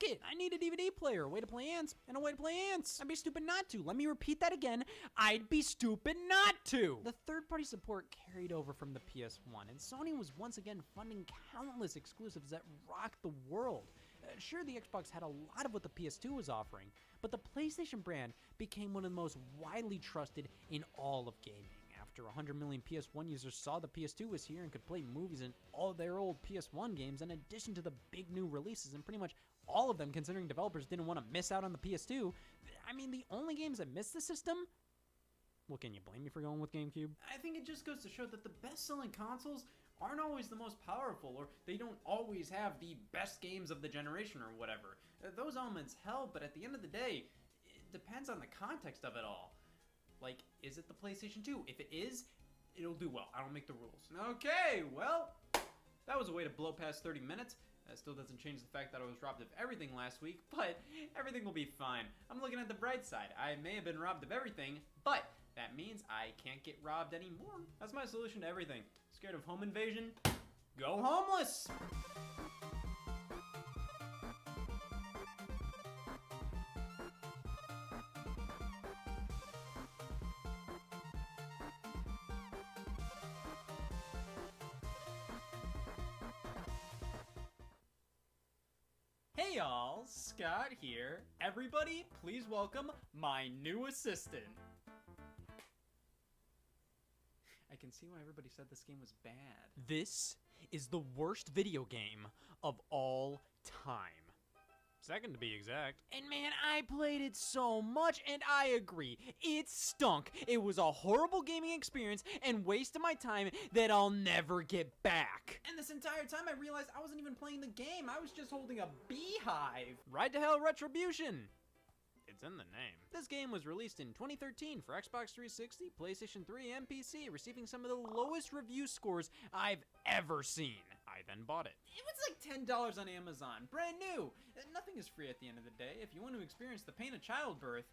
it, I need a DVD player, a way to play Ants, and a way to play Ants. I'd be stupid not to." Let me repeat that again. I'd be stupid not to. The third-party support carried over from the PS1, and Sony was once again funding countless exclusives that rocked the world. Sure, the Xbox had a lot of what the PS2 was offering, but the PlayStation brand became one of the most widely trusted in all of gaming. After 100 million PS1 users saw the PS2 was here and could play movies in all their old PS1 games, in addition to the big new releases, and pretty much all of them considering developers didn't want to miss out on the PS2, I mean, the only games that missed the system? Well, can you blame me for going with GameCube? I think it just goes to show that the best-selling consoles aren't always the most powerful, or they don't always have the best games of the generation or whatever. Those elements help, but at the end of the day, it depends on the context of it all. Like, is it the PlayStation 2? If it is, it'll do well. I don't make the rules. Okay, well, that was a way to blow past 30 minutes. That still doesn't change the fact that I was robbed of everything last week, but everything will be fine. I'm looking at the bright side. I may have been robbed of everything, but that means I can't get robbed anymore. That's my solution to everything. Scared of home invasion? Go homeless! Hey y'all, Scott here. Everybody, please welcome my new assistant. I can see why everybody said this game was bad. This is the worst video game of all time. Second to be exact. And man, I played it so much, and I agree, it stunk. It was a horrible gaming experience and waste of my time that I'll never get back. And this entire time I realized I wasn't even playing the game. I was just holding a beehive. Ride to Hell Retribution. It's in the name. This game was released in 2013 for Xbox 360, PlayStation 3, and PC, receiving some of the lowest review scores I've ever seen. I then bought it. It was like $10 on Amazon, brand new. Nothing is free at the end of the day. If you want to experience the pain of childbirth,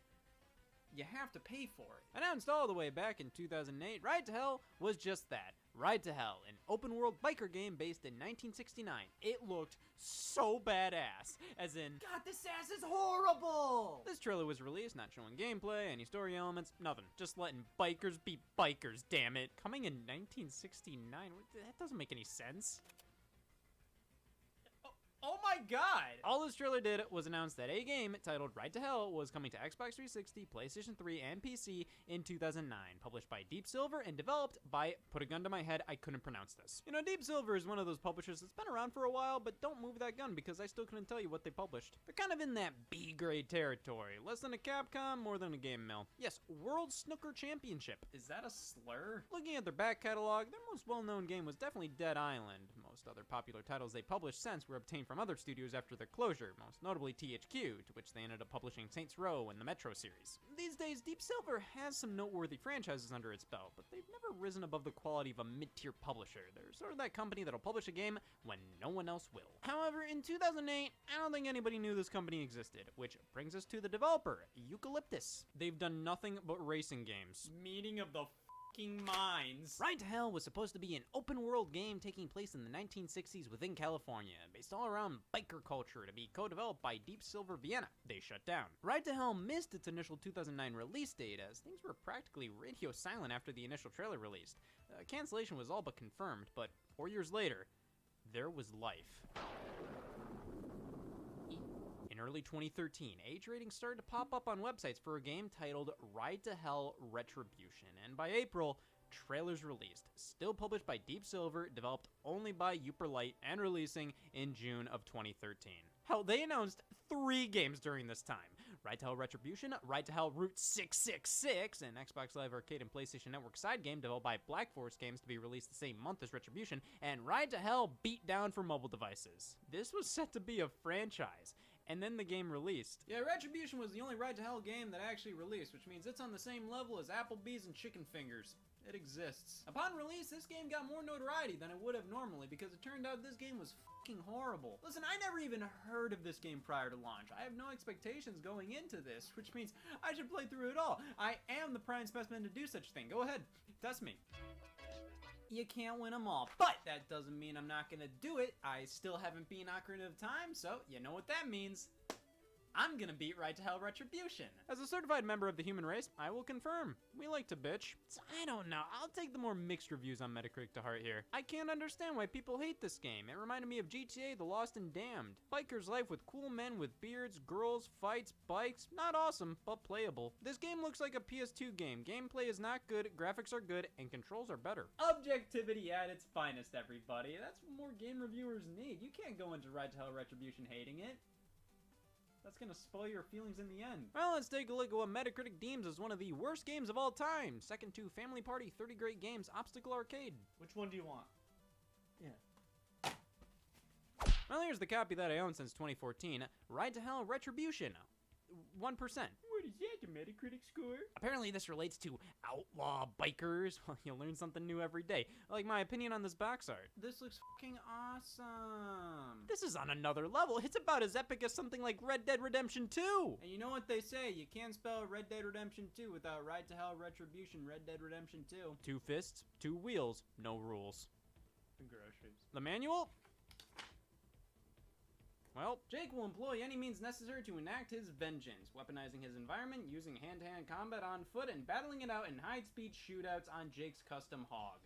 you have to pay for it. Announced all the way back in 2008, Ride to Hell was just that. Ride to Hell, an open-world biker game based in 1969. It looked so badass, as in, God, this ass is horrible! This trailer was released, not showing gameplay, any story elements, nothing. Just letting bikers be bikers, damn it. Coming in 1969, that doesn't make any sense. Oh my god! All this trailer did was announce that a game titled Ride to Hell was coming to Xbox 360, PlayStation 3, and PC in 2009. Published by Deep Silver and developed by, put a gun to my head, I couldn't pronounce this. You know, Deep Silver is one of those publishers that's been around for a while, but don't move that gun because I still couldn't tell you what they published. They're kind of in that B-grade territory. Less than a Capcom, more than a Game Mill. Yes, World Snooker Championship. Is that a slur? Looking at their back catalog, their most well-known game was definitely Dead Island. Most other popular titles they published since were obtained from other studios after their closure, most notably THQ, to which they ended up publishing Saints Row and the Metro series. These days, Deep Silver has some noteworthy franchises under its belt, but they've never risen above the quality of a mid-tier publisher. They're sort of that company that'll publish a game when no one else will. However, in 2008, I don't think anybody knew this company existed, which brings us to the developer, Eucalyptus. They've done nothing but racing games. Meeting of the minds. Ride to Hell was supposed to be an open-world game taking place in the 1960s within California, based all around biker culture, to be co-developed by Deep Silver Vienna. They shut down. Ride to Hell missed its initial 2009 release date, as things were practically radio silent after the initial trailer released. Cancellation was all but confirmed, but 4 years later, there was life. In early 2013, age ratings started to pop up on websites for a game titled Ride to Hell Retribution, and by April, trailers released. Still published by Deep Silver, developed only by Uperlight, and releasing in June of 2013. Hell, they announced 3 games during this time. Ride to Hell Retribution, Ride to Hell Route 666, an Xbox Live Arcade and PlayStation Network side game developed by Black Forest Games to be released the same month as Retribution, and Ride to Hell Beatdown for mobile devices. This was set to be a franchise, and then the game released. Yeah, Retribution was the only Ride to Hell game that actually released, which means it's on the same level as Applebee's and Chicken Fingers. It exists. Upon release, this game got more notoriety than it would have normally, because it turned out this game was fucking horrible. Listen, I never even heard of this game prior to launch. I have no expectations going into this, which means I should play through it all. I am the prime specimen to do such a thing. Go ahead, test me. You can't win them all, but that doesn't mean I'm not gonna do it. I still haven't been Ocarina of Time, so you know what that means. I'm gonna beat Right to Hell Retribution. As a certified member of the human race, I will confirm. We like to bitch. So I don't know. I'll take the more mixed reviews on Metacritic to heart here. I can't understand why people hate this game. It reminded me of GTA The Lost and Damned. Biker's life with cool men with beards, girls, fights, bikes. Not awesome, but playable. This game looks like a PS2 game. Gameplay is not good, graphics are good, and controls are better. Objectivity at its finest, everybody. That's what more game reviewers need. You can't go into Right to Hell Retribution hating it. That's gonna spoil your feelings in the end. Well, let's take a look at what Metacritic deems as one of the worst games of all time. Second to Family Party, 30 Great Games, Obstacle Arcade. Which one do you want? Well, here's the copy that I own since 2014. Ride to Hell Retribution. 1%. What is that, the Metacritic score? Apparently this relates to outlaw bikers. Well, you'll learn something new every day. Like my opinion on this box art. This looks fucking awesome. This is on another level. It's about as epic as something like Red Dead Redemption 2. And you know what they say, you can't spell Red Dead Redemption 2 without Ride to Hell Retribution, Red Dead Redemption 2. 2 fists, 2 wheels, no rules. The groceries. The manual? Well, Jake will employ any means necessary to enact his vengeance, weaponizing his environment, using hand-to-hand combat on foot, and battling it out in high-speed shootouts on Jake's custom hog.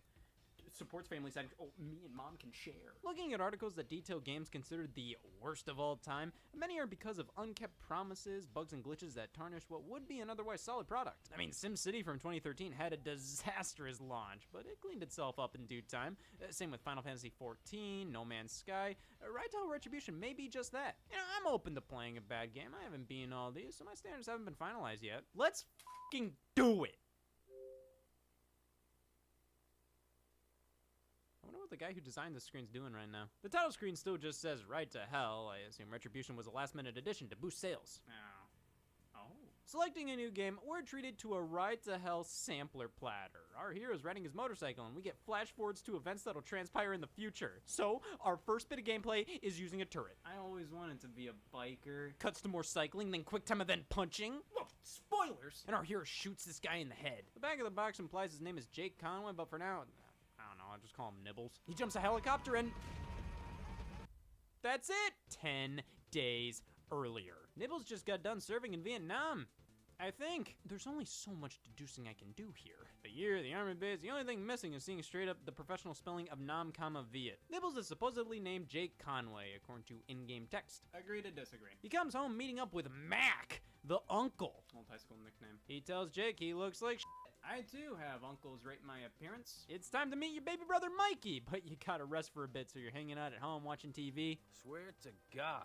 Supports family settings. Oh, me and mom can share. looking at articles that detail games considered the worst of all time, many are because of unkept promises, bugs, and glitches that tarnish what would be an otherwise solid product. I mean, SimCity from 2013 had a disastrous launch, but it cleaned itself up in due time. Same with Final Fantasy XIV, No Man's Sky. Right to Hell Retribution may be just that. You know, I'm open to playing a bad game. I haven't beaten all these, so my standards haven't been finalized yet. Let's fucking do it! I wonder what the guy who designed this screen's doing right now. The title screen still just says Ride to Hell. I assume Retribution was a last-minute addition to boost sales. Oh. Selecting a new game, we're treated to a Ride to Hell sampler platter. Our hero's riding his motorcycle, and we get flash forwards to events that'll transpire in the future. So, our first bit of gameplay is using a turret. I always wanted to be a biker. Cuts to more cycling, then quick time event punching. Whoa, spoilers! And our hero shoots this guy in the head. The back of the box implies his name is Jake Conway, but for now, I don't know, I'll just call him Nibbles. He jumps a helicopter and... that's it! 10 days earlier. Nibbles just got done serving in Vietnam. I think. There's only so much deducing I can do here. The year, the army base, the only thing missing is seeing straight up the professional spelling of Nam, Viet. Nibbles is supposedly named Jake Conway, according to in-game text. Agree to disagree. He comes home meeting up with Mac, the uncle. Old high school nickname. He tells Jake he looks like shit. I too have uncles rate my appearance. It's time to meet your baby brother Mikey, but you gotta rest for a bit, so you're hanging out at home watching TV. Swear to God,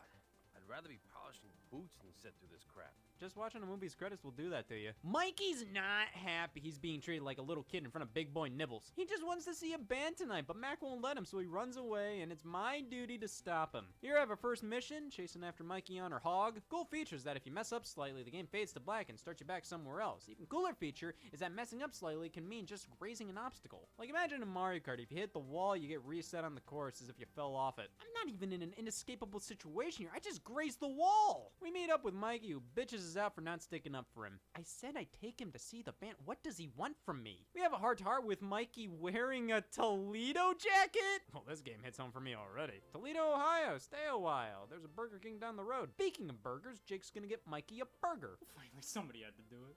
I'd rather be polishing boots than sit through this crap. Just watching a movie's credits will do that to you. Mikey's not happy he's being treated like a little kid in front of big boy Nibbles. He just wants to see a band tonight, but Mac won't let him, so he runs away, and it's my duty to stop him. Here I have our first mission, chasing after Mikey on her hog. Cool feature is that if you mess up slightly, the game fades to black and starts you back somewhere else. Even cooler feature is that messing up slightly can mean just grazing an obstacle. Like imagine in Mario Kart, if you hit the wall, you get reset on the course as if you fell off it. I'm not even in an inescapable situation here, I just grazed the wall! We meet up with Mikey, who bitches us out for not sticking up for him. I said I'd take him to see the band. What does he want from me? We have a heart-to-heart with Mikey wearing a Toledo jacket? Well, this game hits home for me already. Toledo, Ohio. Stay a while. There's a Burger King down the road. Speaking of burgers, Jake's gonna get Mikey a burger. Finally, somebody had to do it.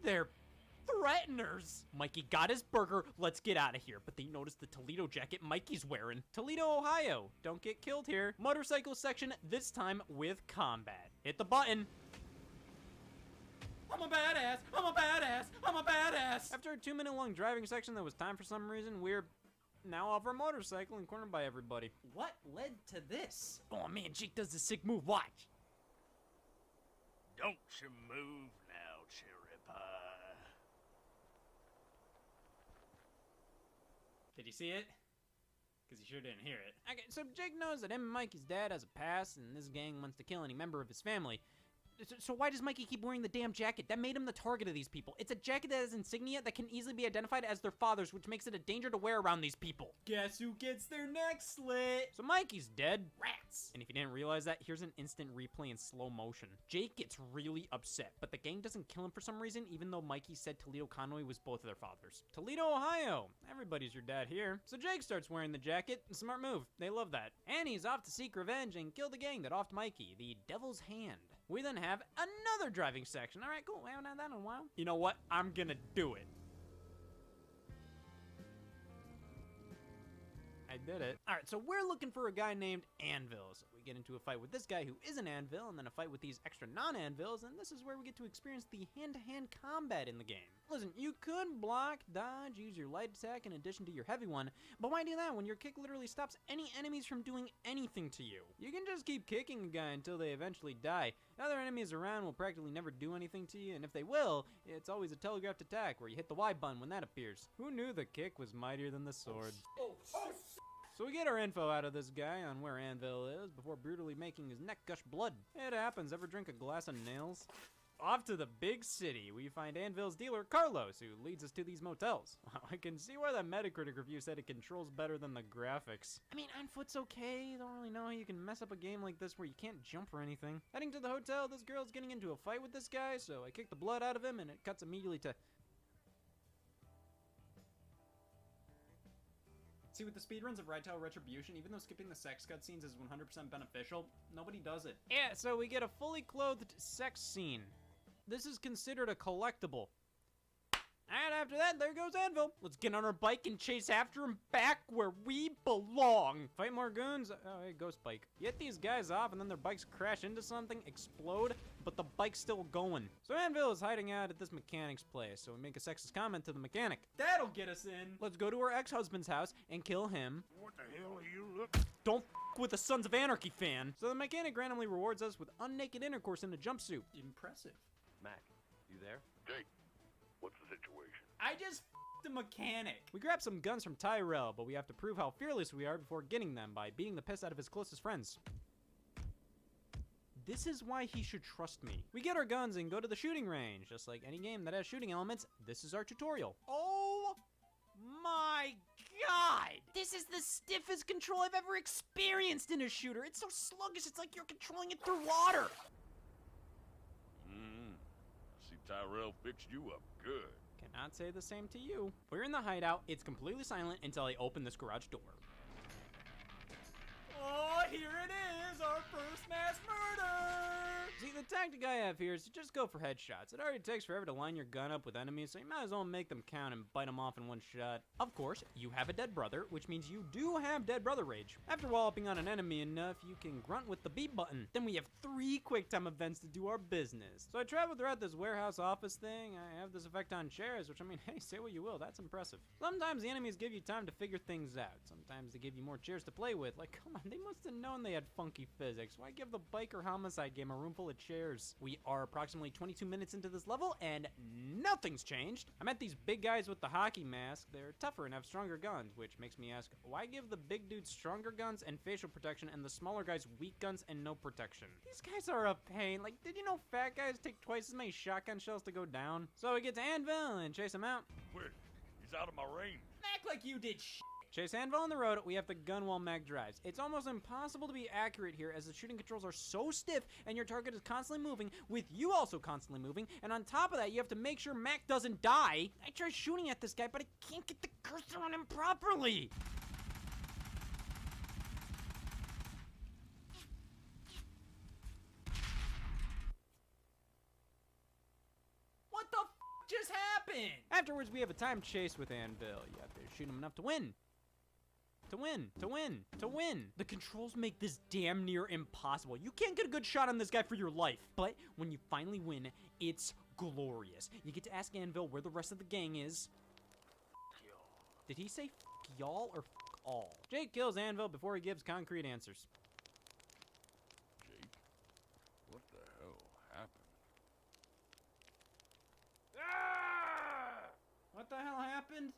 They're threateners. Mikey got his burger, let's get out of here. But they noticed the Toledo jacket Mikey's wearing. Toledo, Ohio. Don't get killed here. Motorcycle section, this time with combat. Hit the button. I'm a badass! I'm a badass! I'm a badass! After a 2-minute long driving section that was timed for some reason, we're now off our motorcycle and cornered by everybody. What led to this? Oh man, Jake does the sick move, watch. Don't you move now, cherry pie. Did you see it? Because you sure didn't hear it. Okay, so Jake knows that him and Mikey's dad has a past, and this gang wants to kill any member of his family. So why does Mikey keep wearing the damn jacket? That made him the target of these people. It's a jacket that has insignia that can easily be identified as their father's, which makes it a danger to wear around these people. Guess who gets their neck slit? So Mikey's dead. Rats. And if you didn't realize that, here's an instant replay in slow motion. Jake gets really upset, but the gang doesn't kill him for some reason, even though Mikey said Toledo Conway was both of their fathers. Toledo, Ohio. Everybody's your dad here. So Jake starts wearing the jacket. Smart move. They love that. And he's off to seek revenge and kill the gang that offed Mikey, the Devil's Hand. We then have another driving section. All right, cool. We haven't had that in a while. You know what? I'm gonna do it. I did it. All right, so we're looking for a guy named Anvil. So we get into a fight with this guy who is an anvil, and then a fight with these extra non-anvils, and this is where we get to experience the hand-to-hand combat in the game. Listen, you could block, dodge, use your light attack in addition to your heavy one, but why do that when your kick literally stops any enemies from doing anything to you? You can just keep kicking a guy until they eventually die. Other enemies around will practically never do anything to you, and if they will, it's always a telegraphed attack where you hit the Y button when that appears. Who knew the kick was mightier than the sword? So we get our info out of this guy on where Anvil is before brutally making his neck gush blood. It happens. Ever drink a glass of nails? Off to the big city, we find Anvil's dealer, Carlos, who leads us to these motels. I can see why that Metacritic review said it controls better than the graphics. I mean, on foot's okay. You don't really know how you can mess up a game like this where you can't jump or anything. Heading to the hotel, this girl's getting into a fight with this guy, so I kick the blood out of him, and it cuts immediately to... See, with the speedruns of Ride-Tail Retribution, even though skipping the sex cutscenes is 100% beneficial, nobody does it. Yeah, so we get a fully clothed sex scene. This is considered a collectible. And after that, there goes Anvil. Let's get on our bike and chase after him back where we belong. Fight more goons. Oh, hey, ghost bike. Get these guys off and then their bikes crash into something, explode, but the bike's still going. So Anvil is hiding out at this mechanic's place, so we make a sexist comment to the mechanic. That'll get us in. Let's go to her ex-husband's house and kill him. What the hell are you looking? Don't f with the Sons of Anarchy fan. So the mechanic randomly rewards us with unnaked intercourse in a jumpsuit. Impressive. Mac, you there? Jake, what's the situation? I just f***ed a mechanic. We grab some guns from Tyrell, but we have to prove how fearless we are before getting them by beating the piss out of his closest friends. This is why he should trust me. We get our guns and go to the shooting range. Just like any game that has shooting elements, this is our tutorial. Oh my god! This is the stiffest control I've ever experienced in a shooter. It's so sluggish, it's like you're controlling it through water. See, Tyrell fixed you up good. Cannot say the same to you. We're in the hideout. It's completely silent until I open this garage door. Oh, here it is, our first mass murder! See, the tactic I have here is to just go for headshots. It already takes forever to line your gun up with enemies, so you might as well make them count and bite them off in one shot. Of course, you have a dead brother, which means you do have dead brother rage. After walloping on an enemy enough, you can grunt with the B button. Then we have 3 quick time events to do our business. So I travel throughout this warehouse office thing. I have this effect on chairs, which I mean, hey, say what you will, that's impressive. Sometimes the enemies give you time to figure things out. Sometimes they give you more chairs to play with. Like, come on, they must have known they had funky physics. Why give the biker homicide game a room full of chairs? We are approximately 22 minutes into this level, and nothing's changed. I met these big guys with the hockey mask. They're tougher and have stronger guns, which makes me ask, why give the big dudes stronger guns and facial protection and the smaller guys weak guns and no protection? These guys are a pain. Like, did you know fat guys take twice as many shotgun shells to go down? So we get to Anvil and chase him out. Quick, he's out of my range. Act like you did Chase Anvil on the road, we have the gun while Mac drives. It's almost impossible to be accurate here as the shooting controls are so stiff and your target is constantly moving, with you also constantly moving, and on top of that, you have to make sure Mac doesn't die. I try shooting at this guy, but I can't get the cursor on him properly. What the f just happened? Afterwards, we have a timed chase with Anvil. You have to shoot him enough to win. To win, to win, to win. The controls make this damn near impossible. You can't get a good shot on this guy for your life. But when you finally win, it's glorious. You get to ask Anvil where the rest of the gang is. Did he say f y'all or f all? Jake kills Anvil before he gives concrete answers. Jake, what the hell happened? What the hell happened?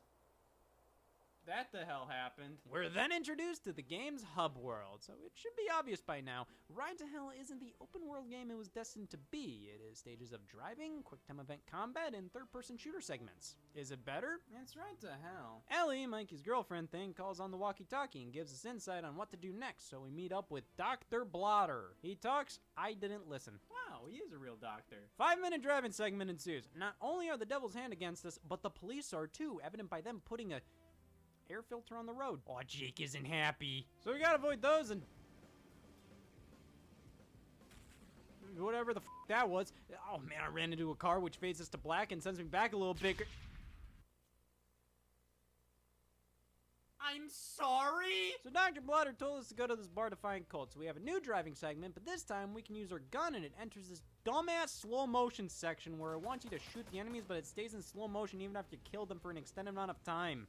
That that the hell happened. We're then introduced to the game's hub world, so it should be obvious by now, Ride to Hell isn't the open world game it was destined to be. It is stages of driving, quick time event combat, and third-person shooter segments. Is it better? It's Ride to Hell. Ellie, Mikey's girlfriend thing, calls on the walkie-talkie and gives us insight on what to do next, so we meet up with Dr. Blotter. He talks, I didn't listen. Wow, he is a real doctor. 5-minute driving segment ensues. Not only are the devil's hand against us, but the police are too, evident by them putting a air filter on the road. Aw, Jake isn't happy. So we gotta avoid those and whatever the f that was. Oh man, I ran into a car which fades us to black and sends me back a little bit. I'm sorry? So Dr. Blotter told us to go to this bar to find Colt. So we have a new driving segment, but this time we can use our gun and it enters this dumbass slow motion section where it wants you to shoot the enemies, but it stays in slow motion even after you kill them for an extended amount of time.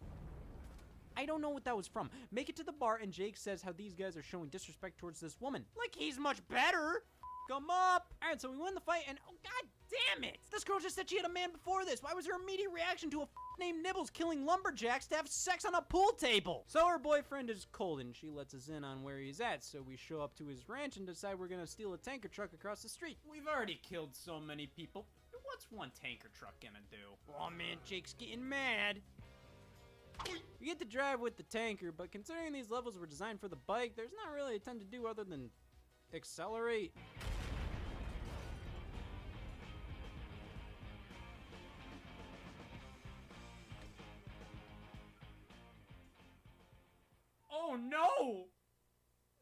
I don't know what that was from. Make it to the bar and Jake says how these guys are showing disrespect towards this woman. Like he's much better. Come up. All right, so we win the fight and oh god damn it. This girl just said she had a man before this. Why was her immediate reaction to a named Nibbles killing lumberjacks to have sex on a pool table? So her boyfriend is cold and she lets us in on where he's at. So we show up to his ranch and decide we're gonna steal a tanker truck across the street. We've already killed so many people. What's one tanker truck gonna do? Oh man, Jake's getting mad. You get to drive with the tanker, but considering these levels were designed for the bike, there's not really a ton to do other than accelerate. Oh no!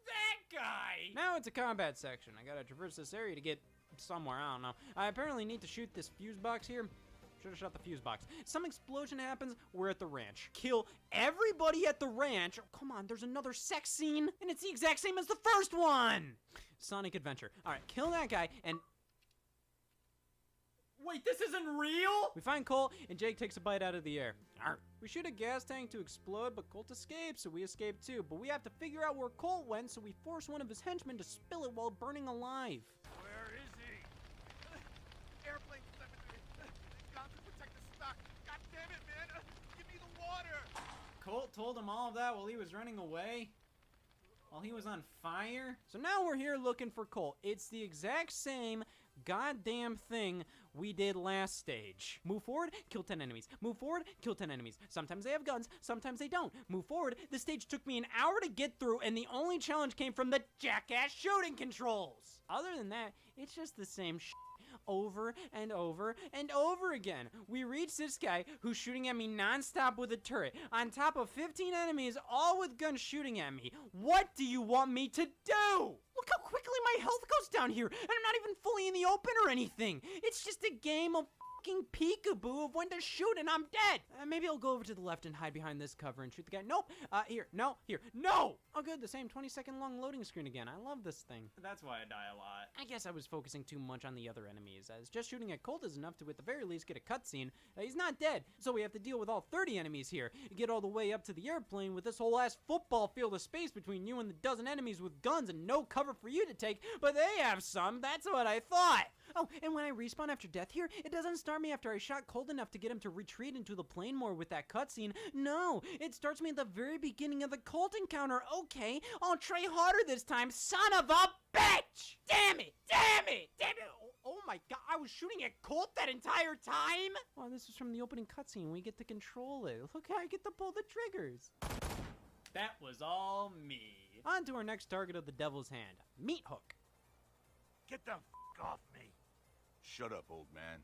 That guy! Now it's a combat section. I gotta traverse this area to get somewhere, I don't know. I apparently need to shoot this fuse box here. Should've shot the fuse box. Some explosion happens, we're at the ranch. Kill everybody at the ranch. Oh, come on, there's another sex scene, and it's the exact same as the first one! Sonic Adventure. Alright, kill that guy, and wait, this isn't real? we find Cole, and Jake takes a bite out of the air. Arr. We shoot a gas tank to explode, but Colt escapes, so we escape too. But we have to figure out where Colt went, so we force one of his henchmen to spill it while burning alive. Where is he? Airplane 7. Guns to protect the stock. God damn it, man. Give me the water. Colt told him all of that while he was running away? While he was on fire? So now we're here looking for Colt. It's the exact same goddamn thing we did last stage. Move forward, kill 10 enemies. Move forward, kill 10 enemies. Sometimes they have guns, sometimes they don't. Move forward, the stage took me an hour to get through, and the only challenge came from the jackass shooting controls. Other than that, it's just the same shit over and over and over again. We reach this guy who's shooting at me non-stop with a turret, on top of 15 enemies, all with guns shooting at me. What do you want me to do? Look how quickly my health goes down here, and I'm not even fully in the open or anything. It's just a game of fucking peekaboo of when to shoot and I'm dead. Maybe I'll go over to the left and hide behind this cover and shoot the guy. Nope. Here. No. Here. No! Oh good, the same 20-second long loading screen again. I love this thing. That's why I die a lot. I guess I was focusing too much on the other enemies, as just shooting at Colt is enough to at the very least get a cutscene. He's not dead, so we have to deal with all 30 enemies here. Get all the way up to the airplane with this whole ass football field of space between you and the dozen enemies with guns and no cover for you to take, but they have some. That's what I thought. Oh, and when I respawn after death here, it doesn't start me after I shot Colt enough to get him to retreat into the plane more with that cutscene. No, it starts me at the very beginning of the Colt encounter. Okay, I'll try harder this time, son of a bitch! Damn it! Damn it! Damn it! Oh my god, I was shooting at Colt that entire time? Oh, this is from the opening cutscene. We get to control it. Look how I get to pull the triggers. That was all me. On to our next target of the devil's hand, Meat Hook. Get the f off me. Shut up, old man.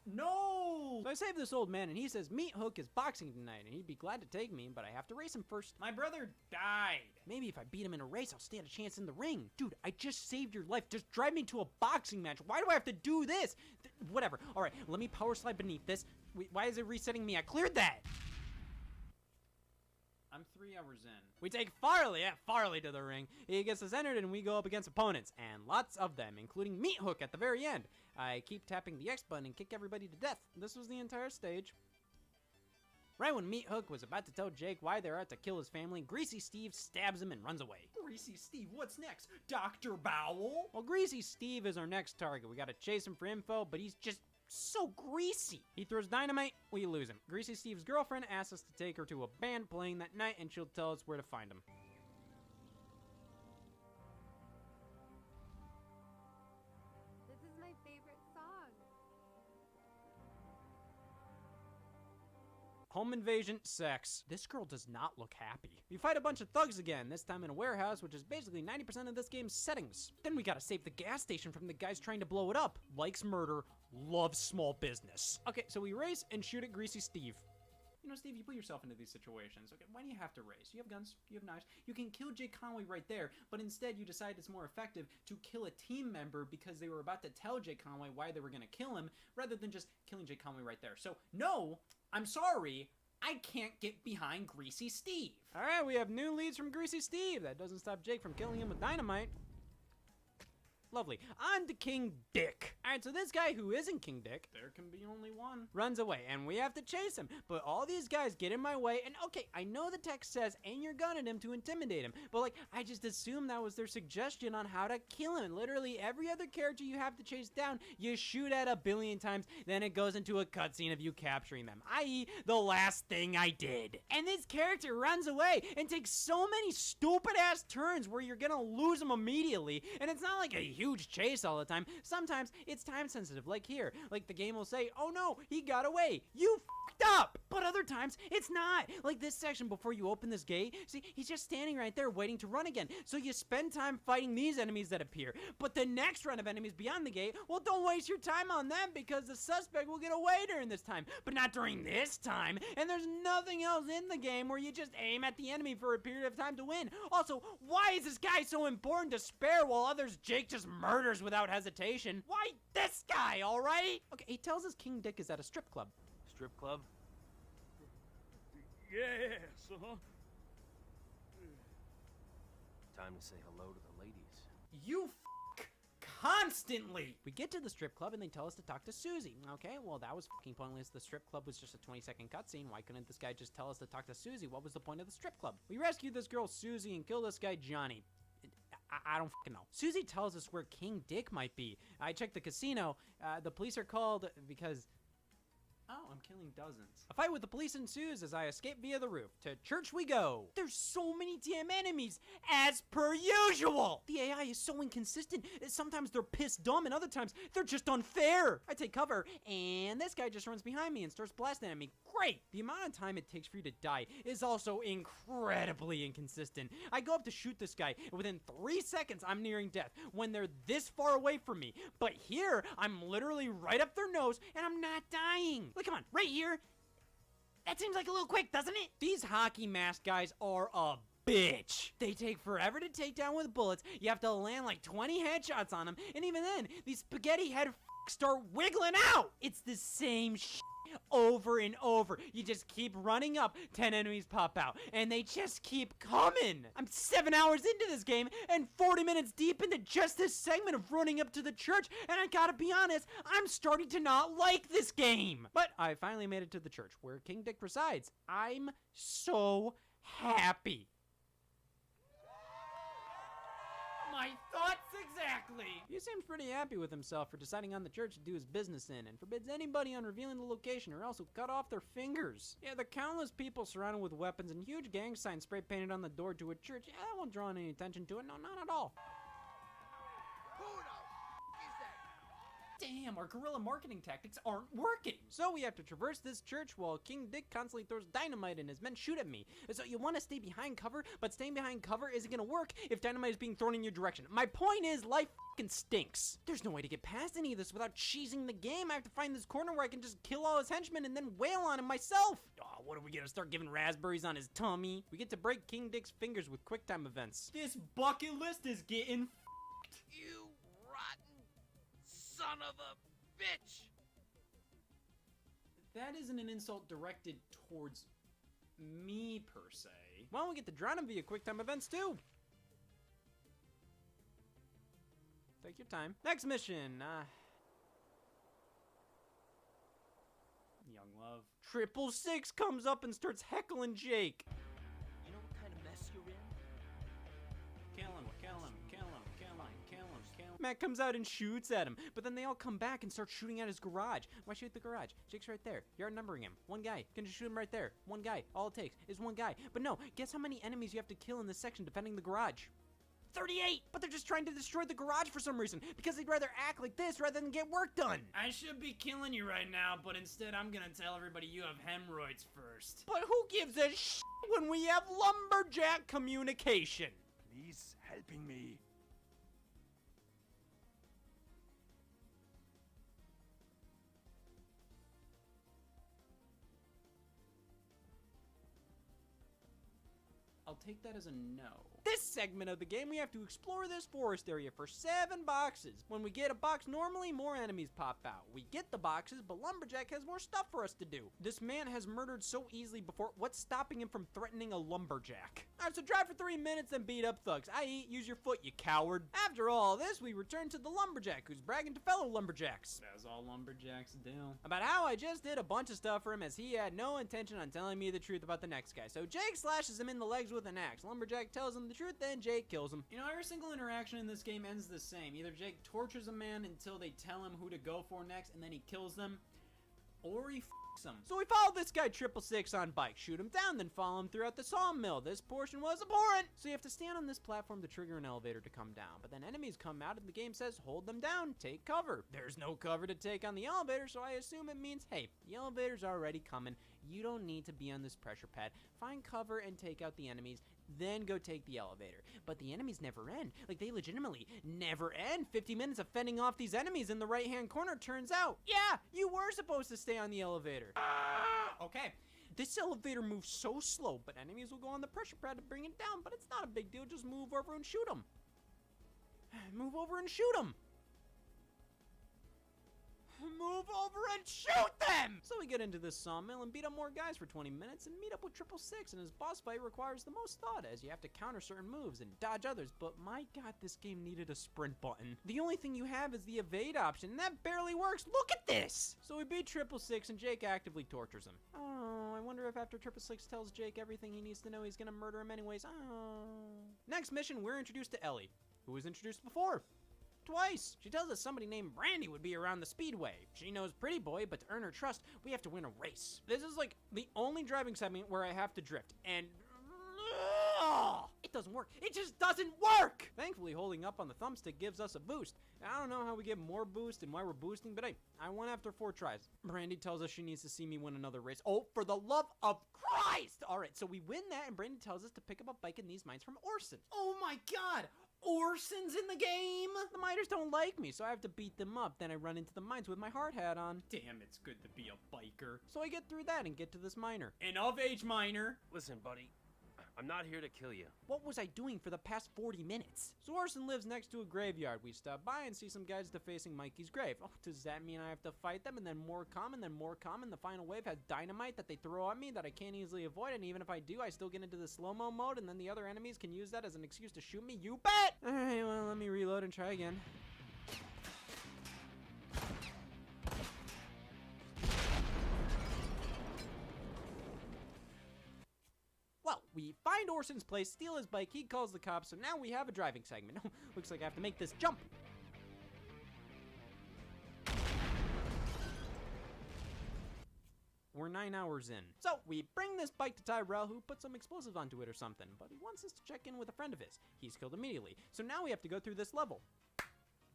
No! So I save this old man, and he says Meat Hook is boxing tonight, and he'd be glad to take me, but I have to race him first. My brother died. Maybe if I beat him in a race, I'll stand a chance in the ring. Dude, I just saved your life. Just drive me to a boxing match. Why do I have to do this? Whatever. All right, let me power slide beneath this. Wait, why is it resetting me? I cleared that. I'm 3 hours in. We take Farley to the ring. He gets us entered and we go up against opponents, and lots of them, including Meat Hook at the very end. I keep tapping the X button and kick everybody to death. This was the entire stage. Right when Meat Hook was about to tell Jake why they're out to kill his family, Greasy Steve stabs him and runs away. Greasy Steve, what's next? Dr. Bowel? Well, Greasy Steve is our next target. We gotta chase him for info, but he's just so greasy. He throws dynamite, we lose him. Greasy Steve's girlfriend asks us to take her to a band playing that night, and she'll tell us where to find him. This is my favorite song. Home invasion, sex. This girl does not look happy. We fight a bunch of thugs again, this time in a warehouse, which is basically 90% of this game's settings. Then we gotta save the gas station from the guys trying to blow it up. Likes murder, loves small business. Okay, so we race and shoot at Greasy Steve. You know, Steve, you put yourself into these situations. Okay, why do you have to race? You have guns, you have knives. You can kill Jake Conway right there, but instead you decide it's more effective to kill a team member because they were about to tell Jake Conway why they were gonna kill him, rather than just killing Jake Conway right there. So, no, I'm sorry, I can't get behind Greasy Steve. All right, we have new leads from Greasy Steve. That doesn't stop Jake from killing him with dynamite. Lovely. On to King Dick. All right, so this guy who isn't King Dick, there can be only one, runs away, and we have to chase him. But all these guys get in my way, and okay, I know the text says aim your gun at him to intimidate him, but like, I just assumed that was their suggestion on how to kill him. Literally, every other character you have to chase down, you shoot at 1,000,000,000 times, then it goes into a cutscene of you capturing them, i.e. the last thing I did. And this character runs away and takes so many stupid-ass turns where you're gonna lose him immediately, and it's not like a huge chase all the time. Sometimes it's time sensitive, like here. Like the game will say, oh no, he got away. You f***ed up. But other times it's not. Like this section before you open this gate, see, he's just standing right there waiting to run again. So you spend time fighting these enemies that appear. But the next run of enemies beyond the gate, well, don't waste your time on them because the suspect will get away during this time. But not during this time. And there's nothing else in the game where you just aim at the enemy for a period of time to win. Also, why is this guy so important to spare while others Jake just murders without hesitation? Why this guy, all right? Okay, he tells us King Dick is at a strip club. Strip club? Yes, Time to say hello to the ladies. You f*** constantly. We get to the strip club and they tell us to talk to Susie. Okay, well that was f***ing pointless. The strip club was just a 20-second cutscene. Why couldn't this guy just tell us to talk to Susie? What was the point of the strip club? We rescue this girl Susie and kill this guy Johnny. I don't fucking know. Susie tells us where King Dick might be. I checked the casino. The police are called because... Oh, I'm killing dozens. A fight with the police ensues as I escape via the roof. To church we go. There's so many damn enemies, as per usual. The AI is so inconsistent. Sometimes they're pissed dumb and other times they're just unfair. I take cover and this guy just runs behind me and starts blasting at me. Great. The amount of time it takes for you to die is also incredibly inconsistent. I go up to shoot this guy and within 3 seconds I'm nearing death when they're this far away from me. But here I'm literally right up their nose and I'm not dying. Like, come on, right here. That seems like a little quick, doesn't it? These hockey mask guys are a bitch. They take forever to take down with bullets. You have to land like 20 headshots on them. And even then, these spaghetti head start wiggling out. It's the same shit over and over. You just keep running up, 10 enemies pop out, and they just keep coming. I'm 7 hours into this game and 40 minutes deep into just this segment of running up to the church, and I gotta be honest, I'm starting to not like this game. But I finally made it to the church where King Dick resides. I'm so happy. My thoughts exactly. He seems pretty happy with himself for deciding on the church to do his business in and forbids anybody on revealing the location or else he'll cut off their fingers. Yeah, the countless people surrounded with weapons and huge gang signs spray painted on the door to a church, yeah, that won't draw any attention to it. No, not at all. Damn, our guerrilla marketing tactics aren't working. So we have to traverse this church while King Dick constantly throws dynamite and his men shoot at me. So you want to stay behind cover, but staying behind cover isn't gonna work if dynamite is being thrown in your direction. My point is, life fucking stinks. There's no way to get past any of this without cheesing the game. I have to find this corner where I can just kill all his henchmen and then wail on him myself. Oh, what are we gonna start giving raspberries on his tummy? We get to break King Dick's fingers with quick time events. This bucket list is getting f***ed. You rotten son of a bitch! That isn't an insult directed towards me, per se. Well, we get to drown him via quick time events, too. Take your time. Next mission, Young Love. 666 comes up and starts heckling Jake. You know what kind of mess you're in? Kill him, kill him, kill him, kill him, kill him, kill him. Mac comes out and shoots at him, but then they all come back and start shooting at his garage. Why shoot the garage? Jake's right there. You're outnumbering him. One guy. Can just shoot him right there. One guy. All it takes is one guy. But no, guess how many enemies you have to kill in this section defending the garage? 38! But they're just trying to destroy the garage for some reason, because they'd rather act like this rather than get work done. I should be killing you right now, but instead I'm gonna tell everybody you have hemorrhoids first. But who gives a shit when we have lumberjack communication? Please helping me. I'll take that as a no. This segment of the game, we have to explore this forest area for 7 boxes. When we get a box, normally more enemies pop out. We get the boxes, but Lumberjack has more stuff for us to do. This man has murdered so easily before. What's stopping him from threatening a lumberjack? Alright, so drive for 3 minutes and beat up thugs. I.e., use your foot, you coward. After all this, we return to the lumberjack, who's bragging to fellow lumberjacks. As all lumberjacks do. About how I just did a bunch of stuff for him, as he had no intention on telling me the truth about the next guy. So Jake slashes him in the legs with an axe. Lumberjack tells him the truth, then Jake kills him. You know, every single interaction in this game ends the same. Either Jake tortures a man until they tell him who to go for next, and then he kills them, or he f***s them. So we follow this guy 666 on bike, shoot him down, then follow him throughout the sawmill. This portion was abhorrent. So you have to stand on this platform to trigger an elevator to come down. But then enemies come out and the game says, hold them down, take cover. There's no cover to take on the elevator, so I assume it means, hey, the elevator's already coming. You don't need to be on this pressure pad. Find cover and take out the enemies, then go take the elevator. But the enemies never end. Like, they legitimately never end. 50 minutes of fending off these enemies in the right-hand corner. Turns out, yeah, you were supposed to stay on the elevator. Okay. This elevator moves so slow, but enemies will go on the pressure pad to bring it down. But it's not a big deal. Just move over and shoot them. Move over and shoot them. Move over and shoot them! So we get into this sawmill and beat up more guys for 20 minutes and meet up with 666, and his boss fight requires the most thought, as you have to counter certain moves and dodge others. But my god, this game needed a sprint button. The only thing you have is the evade option, and that barely works. Look at this! So we beat 666 and Jake actively tortures him. Oh, I wonder if after 666 tells Jake everything he needs to know, he's gonna murder him anyways. Oh. Next mission, we're introduced to Ellie, who was introduced before. Twice. She tells us somebody named Brandy would be around the speedway. She knows Pretty Boy, but to earn her trust, we have to win a race. This is like the only driving segment where I have to drift, and it doesn't work. It just doesn't work! Thankfully, holding up on the thumbstick gives us a boost. I don't know how we get more boost and why we're boosting, but hey, I won after 4 tries. Brandy tells us she needs to see me win another race. Oh, for the love of Christ! Alright, so we win that, and Brandy tells us to pick up a bike in these mines from Orson. Oh my god! Orson's in the game? The miners don't like me, so I have to beat them up. Then I run into the mines with my hard hat on. Damn, it's good to be a biker. So I get through that and get to this miner. An of-age miner. Listen, buddy, I'm not here to kill you. What was I doing for the past 40 minutes? So Orson lives next to a graveyard. We stop by and see some guys defacing Mikey's grave. Oh, does that mean I have to fight them? And then more come, and then more come, and the final wave has dynamite that they throw at me that I can't easily avoid, and even if I do, I still get into the slow-mo mode, and then the other enemies can use that as an excuse to shoot me? You bet! Alright, well, let me reload and try again. Well, we find Orson's place, steal his bike, he calls the cops, so now we have a driving segment. Looks like I have to make this jump. We're 9 hours in. So, we bring this bike to Tyrell, who put some explosives onto it or something, but he wants us to check in with a friend of his. He's killed immediately. So now we have to go through this level.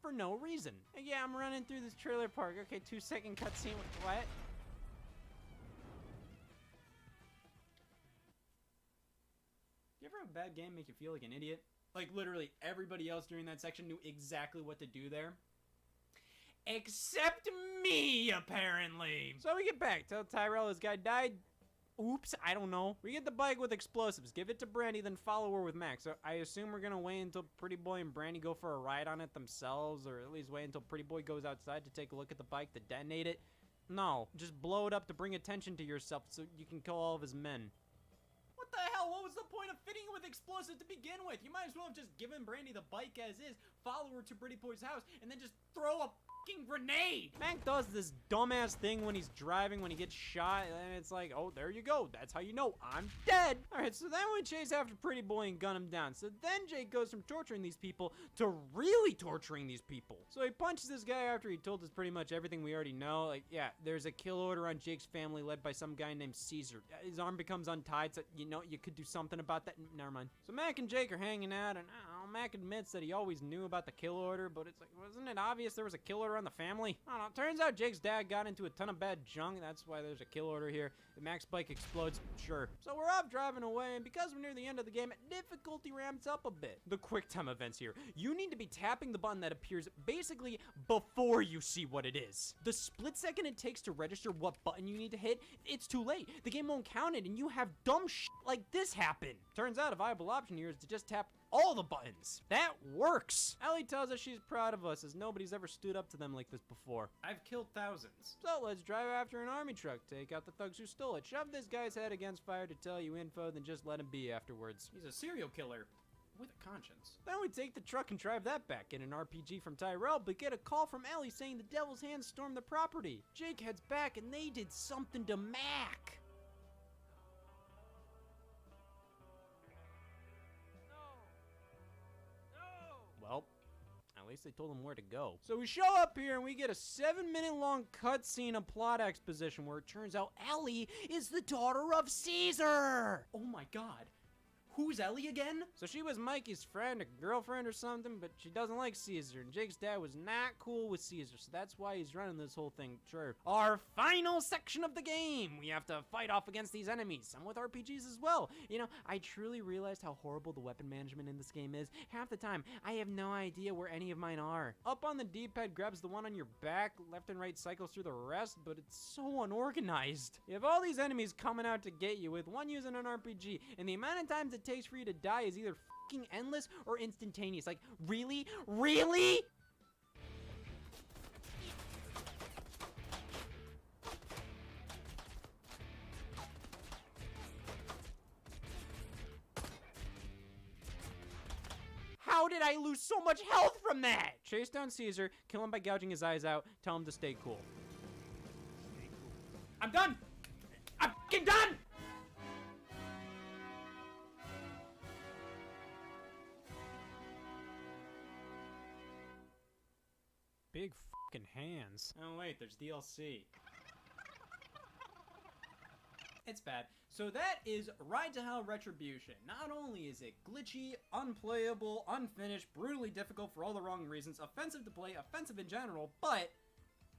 For no reason. Yeah, I'm running through this trailer park. Okay, 2-second cutscene. What? You ever have a bad game make you feel like an idiot? Like, literally, everybody else during that section knew exactly what to do there. Except me, apparently. So we get back. Tell Tyrell his guy died. Oops, I don't know. We get the bike with explosives, give it to Brandy, then follow her with Max. So I assume we're gonna wait until Pretty Boy and Brandy go for a ride on it themselves, or at least wait until Pretty Boy goes outside to take a look at the bike to detonate it. No, just blow it up to bring attention to yourself so you can kill all of his men. What the hell hell? What was the point of fitting it with explosives to begin with? You might as well have just given Brandy the bike as is, follow her to Pretty Boy's house, and then just throw a fucking grenade. Mac does this dumbass thing when he's driving, when he gets shot, and it's like, oh, there you go. That's how you know I'm dead. All right, so then we chase after Pretty Boy and gun him down. So then Jake goes from torturing these people to really torturing these people. So he punches this guy after he told us pretty much everything we already know. Like, yeah, there's a kill order on Jake's family led by some guy named Caesar. His arm becomes untied, so you know you could do something about that. Never mind. So Mac and Jake are hanging out, and Mac admits that he always knew about the kill order, but it's like, wasn't it obvious there was a kill order on the family? I don't know. Turns out Jake's dad got into a ton of bad junk. That's why there's a kill order here. The Mac's bike explodes. Sure. So we're off driving away, and because we're near the end of the game, difficulty ramps up a bit. The quick time events here. You need to be tapping the button that appears basically before you see what it is. The split second it takes to register what button you need to hit, it's too late. The game won't count it, and you have dumb shit like this happen. Turns out a viable option here is to just tap all the buttons. That works. Ellie tells us she's proud of us as nobody's ever stood up to them like this before. I've killed thousands. So let's drive after an army truck, take out the thugs who stole it, shove this guy's head against fire to tell you info, then just let him be afterwards. He's a serial killer with a conscience. Then we take the truck and drive that back, get an RPG from Tyrell, but get a call from Ellie saying the Devil's Hands stormed the property. Jake heads back and they did something to Mac. Well, at least they told him where to go. So we show up here and we get a 7-minute long cutscene of plot exposition where it turns out Ellie is the daughter of Caesar. Oh my god. Who's Ellie again? So she was Mikey's friend, a girlfriend or something, but she doesn't like Caesar, and Jake's dad was not cool with Caesar, so that's why he's running this whole thing. Sure. Our final section of the game, we have to fight off against these enemies, some with RPGs as well. You know, I truly realized how horrible the weapon management in this game is. Half the time, I have no idea where any of mine are. Up on the D-pad grabs the one on your back, left and right cycles through the rest, but it's so unorganized. You have all these enemies coming out to get you, with one using an RPG, and the amount of times it takes for you to die is either fucking endless or instantaneous. Like, really? Really? How did I lose so much health from that? Chase down Caesar, kill him by gouging his eyes out, tell him to stay cool. I'm done! I'm fucking done! Big fucking hands. Oh wait, there's DLC. It's bad. So that is Ride to Hell Retribution. Not only is it glitchy, unplayable, unfinished, brutally difficult for all the wrong reasons, offensive to play, offensive in general, but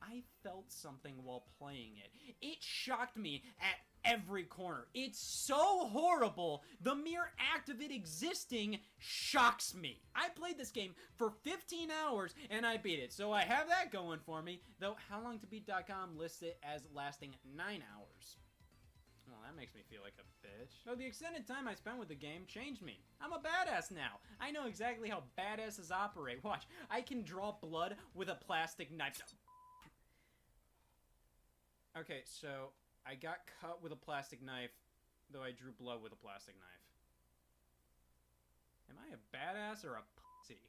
I felt something while playing it. It shocked me at every corner. It's so horrible, the mere act of it existing shocks me. I played this game for 15 hours and I beat it, so I have that going for me, though howlongtobeat.com lists it as lasting 9 hours. Well, that makes me feel like a bitch. So the extended time I spent with the game changed me. I'm a badass now. I know exactly how badasses operate. Watch, I can draw blood with a plastic knife. Okay, so I got cut with a plastic knife, though I drew blood with a plastic knife. Am I a badass or a pussy?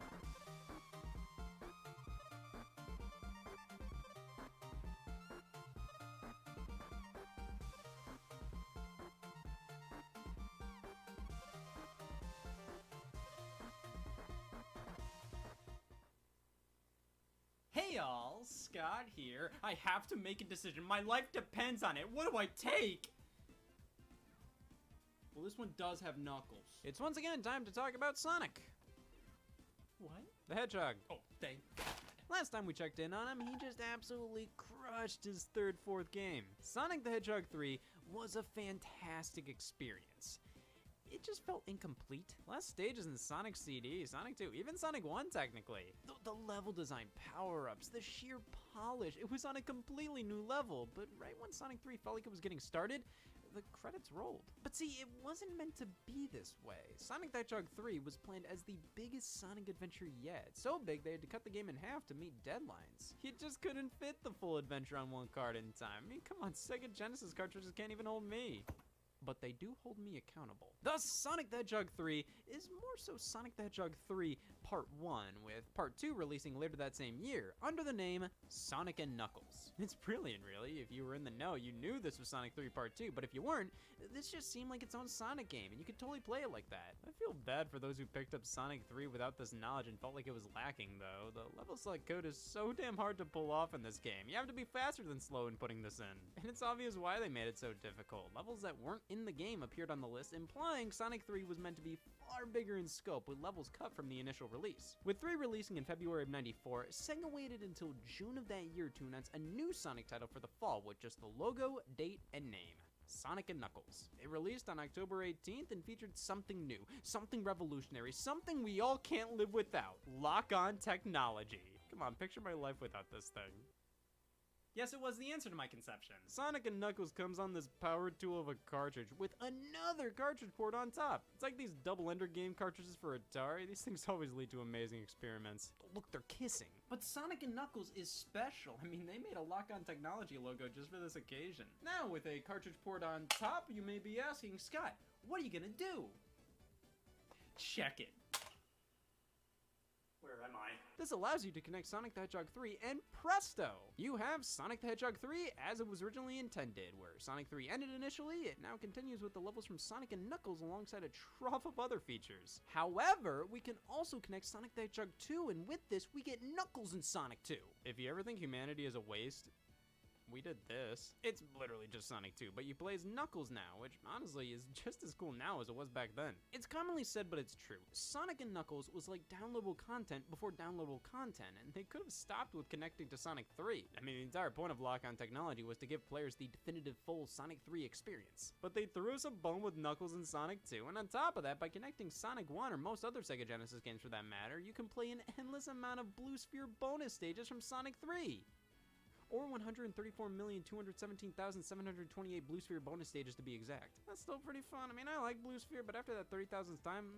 Hey y'all, Scott here. I have to make a decision. My life depends on it. What do I take? Well, this one does have Knuckles. It's once again time to talk about Sonic. What? The Hedgehog. Oh, thank God. Last time we checked in on him, he just absolutely crushed his fourth game. Sonic the Hedgehog 3 was a fantastic experience. It just felt incomplete. Less stages in Sonic CD, Sonic 2, even Sonic 1 technically. The level design, power-ups, the sheer polish, it was on a completely new level, but right when Sonic 3 felt like it was getting started, the credits rolled. But see, it wasn't meant to be this way. Sonic the Hedgehog 3 was planned as the biggest Sonic adventure yet. So big they had to cut the game in half to meet deadlines. You just couldn't fit the full adventure on one card in time. I mean, come on, Sega Genesis cartridges can't even hold me. but they do hold me accountable. Thus, Sonic the Hedgehog 3 is more so Sonic the Hedgehog 3 Part 1, with Part 2 releasing later that same year, under the name Sonic and Knuckles. It's brilliant, really. If you were in the know, you knew this was Sonic 3 Part 2, but if you weren't, this just seemed like its own Sonic game, and you could totally play it like that. I feel bad for those who picked up Sonic 3 without this knowledge and felt like it was lacking, though. The level select code is so damn hard to pull off in this game. You have to be faster than slow in putting this in. And it's obvious why they made it so difficult. Levels that weren't in the game appeared on the list, implying Sonic 3 was meant to be far bigger in scope, with levels cut from the initial release. With 3 releasing in February of '94, Sega waited until June of that year to announce a new Sonic title for the fall with just the logo, date, and name. Sonic and Knuckles. It released on October 18th and featured something new, something revolutionary, something we all can't live without. Lock-on technology. Come on, picture my life without this thing. Yes, it was the answer to my conception. Sonic and Knuckles comes on this power tool of a cartridge with another cartridge port on top. It's like these double-ender game cartridges for Atari. These things always lead to amazing experiments. Look, they're kissing. But Sonic and Knuckles is special. I mean, they made a Lock-On Technology logo just for this occasion. Now, with a cartridge port on top, you may be asking, Scott, what are you gonna do? Check it. Where am I? This allows you to connect Sonic the Hedgehog 3, and presto! You have Sonic the Hedgehog 3 as it was originally intended. Where Sonic 3 ended initially, it now continues with the levels from Sonic and Knuckles alongside a trough of other features. However, we can also connect Sonic the Hedgehog 2, and with this, we get Knuckles in Sonic 2. If you ever think humanity is a waste, we did this. It's literally just Sonic 2, but you play as Knuckles now, which honestly is just as cool now as it was back then. It's commonly said, but it's true. Sonic and Knuckles was like downloadable content before downloadable content, and they could have stopped with connecting to Sonic 3. I mean, the entire point of Lock-On Technology was to give players the definitive full Sonic 3 experience. But they threw us a bone with Knuckles and Sonic 2, and on top of that, by connecting Sonic 1 or most other Sega Genesis games for that matter, you can play an endless amount of Blue Sphere bonus stages from Sonic 3. Or 134,217,728 Blue Sphere bonus stages to be exact. That's still pretty fun. I mean, I like Blue Sphere, but after that 30,000th time,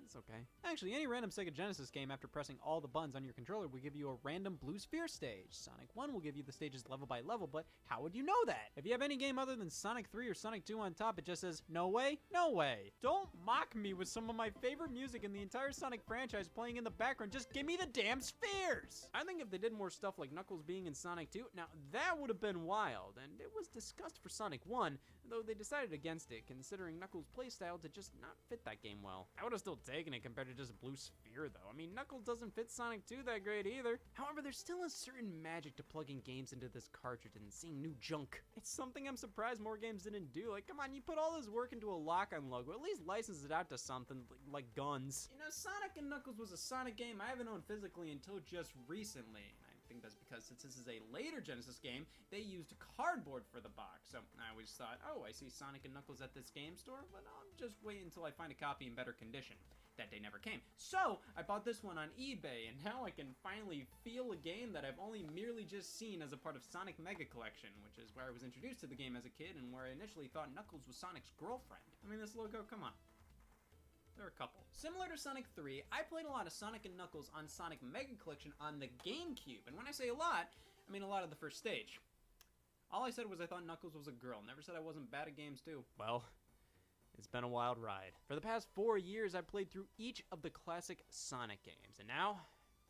it's okay. Actually, any random Sega Genesis game after pressing all the buttons on your controller will give you a random Blue Sphere stage. Sonic 1 will give you the stages level by level, but how would you know that? If you have any game other than Sonic 3 or Sonic 2 on top, it just says, no way, no way. Don't mock me with some of my favorite music in the entire Sonic franchise playing in the background. Just give me the damn spheres! I think if they did more stuff like Knuckles being in Sonic 2, now that would have been wild, and it was discussed for Sonic 1, though they decided against it, considering Knuckles' playstyle to just not fit that game well. I would have still taken it compared to just Blue Sphere, though. I mean, Knuckles doesn't fit Sonic 2 that great either. However, there's still a certain magic to plugging games into this cartridge and seeing new junk. It's something I'm surprised more games didn't do. Like, come on, you put all this work into a Lock-On logo, at least license it out to something like guns. You know, Sonic and Knuckles was a Sonic game I haven't owned physically until just recently. I think that's because since this is a later Genesis game, they used cardboard for the box. So I always thought, oh, I see Sonic and Knuckles at this game store, but I'll just wait until I find a copy in better condition. That day never came. So I bought this one on eBay, and now I can finally feel a game that I've only merely just seen as a part of Sonic Mega Collection, which is where I was introduced to the game as a kid and where I initially thought Knuckles was Sonic's girlfriend. I mean, this logo, come on. There are a couple. Similar to Sonic 3, I played a lot of Sonic and Knuckles on Sonic Mega Collection on the GameCube, and when I say a lot, I mean a lot of the first stage. All I said was I thought Knuckles was a girl, never said I wasn't bad at games too. Well, it's been a wild ride. For the past 4 years, I've played through each of the classic Sonic games, and now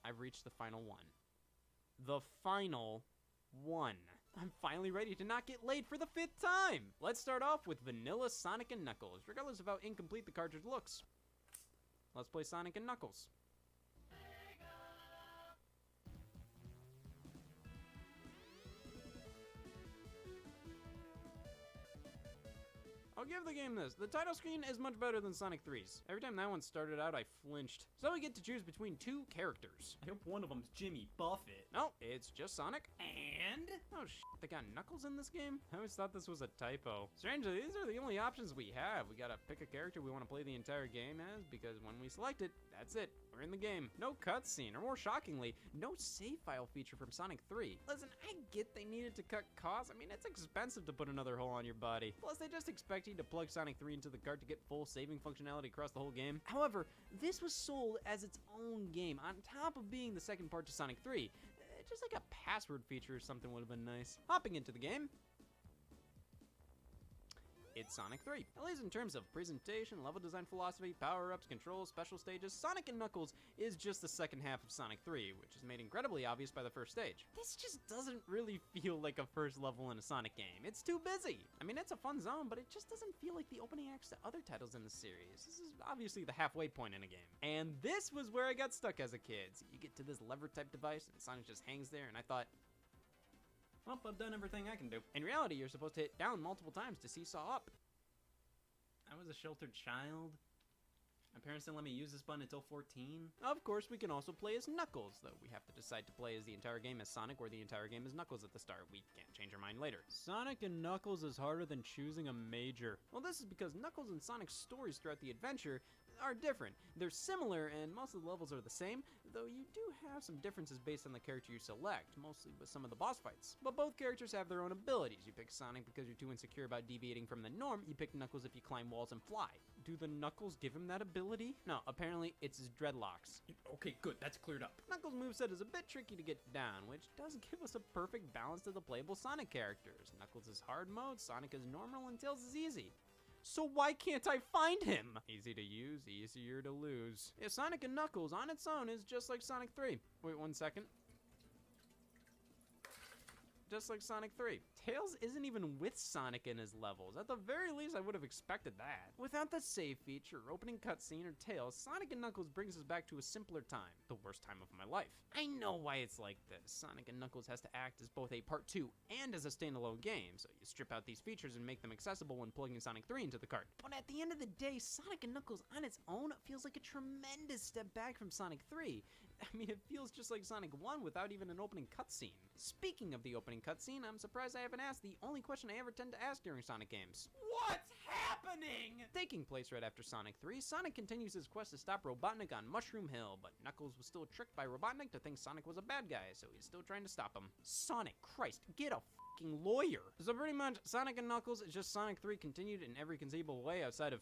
I've reached the final one. The final one. I'm finally ready to not get laid for the 5th time! Let's start off with vanilla Sonic and Knuckles, regardless of how incomplete the cartridge looks. Let's play Sonic and Knuckles. I'll give the game this. The title screen is much better than Sonic 3's. Every time that one started out, I flinched. So we get to choose between 2 characters. I hope one of them's Jimmy Buffett. No, it's just Sonic. And? Oh they got Knuckles in this game? I always thought this was a typo. Strangely, these are the only options we have. We gotta pick a character we want to play the entire game as, because when we select it, that's it. We're in the game. No cutscene, or more shockingly, no save file feature from Sonic 3. Listen, I get they needed to cut costs. I mean, it's expensive to put another hole on your body. Plus, they just expect you to plug Sonic 3 into the cart to get full saving functionality across the whole game. However, this was sold as its own game, on top of being the second part to Sonic 3. Just like a password feature or something would have been nice. Hopping into the game. it's Sonic 3. At least in terms of presentation, level design philosophy, power-ups, controls, special stages, Sonic & Knuckles is just the second half of Sonic 3, which is made incredibly obvious by the first stage. This just doesn't really feel like a first level in a Sonic game. It's too busy. I mean, it's a fun zone, but it just doesn't feel like the opening acts to other titles in the series. This is obviously the halfway point in a game. And this was where I got stuck as a kid. So you get to this lever type device and Sonic just hangs there, and I thought, Well, I've done everything I can do. in reality, you're supposed to hit down multiple times to seesaw up. I was a sheltered child. My parents didn't let me use this button until 14. Of course, we can also play as Knuckles, though we have to decide to play as the entire game as Sonic or the entire game as Knuckles at the start. We can't change our mind later. Sonic and Knuckles is harder than choosing a major. Well, this is because Knuckles and Sonic's stories throughout the adventure are different. They're similar, and most of the levels are the same, though you do have some differences based on the character you select, mostly with some of the boss fights. But both characters have their own abilities. You pick Sonic because you're too insecure about deviating from the norm. You pick Knuckles if you climb walls and fly. Do the Knuckles give him that ability? No, apparently it's his dreadlocks. Okay, good. That's cleared up. Knuckles' moveset is a bit tricky to get down, which does give us a perfect balance to the playable Sonic characters. Knuckles is hard mode, Sonic is normal, and Tails is easy. So why can't I find him? Easy to use, easier to lose. Yeah, Sonic and Knuckles on its own is just like Sonic 3. Wait 1 second. Just like Sonic 3. Tails isn't even with Sonic in his levels. At the very least, I would have expected that. Without the save feature, opening cutscene, or Tails, Sonic and Knuckles brings us back to a simpler time. The worst time of my life. I know why it's like this. Sonic and Knuckles has to act as both a part 2 and as a standalone game, so you strip out these features and make them accessible when plugging Sonic 3 into the cart. But at the end of the day, Sonic and Knuckles on its own feels like a tremendous step back from Sonic 3. I mean, it feels just like Sonic 1 without even an opening cutscene. Speaking of the opening cutscene, I'm surprised I haven't asked the only question I ever tend to ask during Sonic games. What's happening? Taking place right after Sonic 3, Sonic continues his quest to stop Robotnik on Mushroom Hill, but Knuckles was still tricked by Robotnik to think Sonic was a bad guy, so he's still trying to stop him. Sonic, Christ, get a fucking lawyer! So pretty much, Sonic and Knuckles is just Sonic 3 continued in every conceivable way outside of,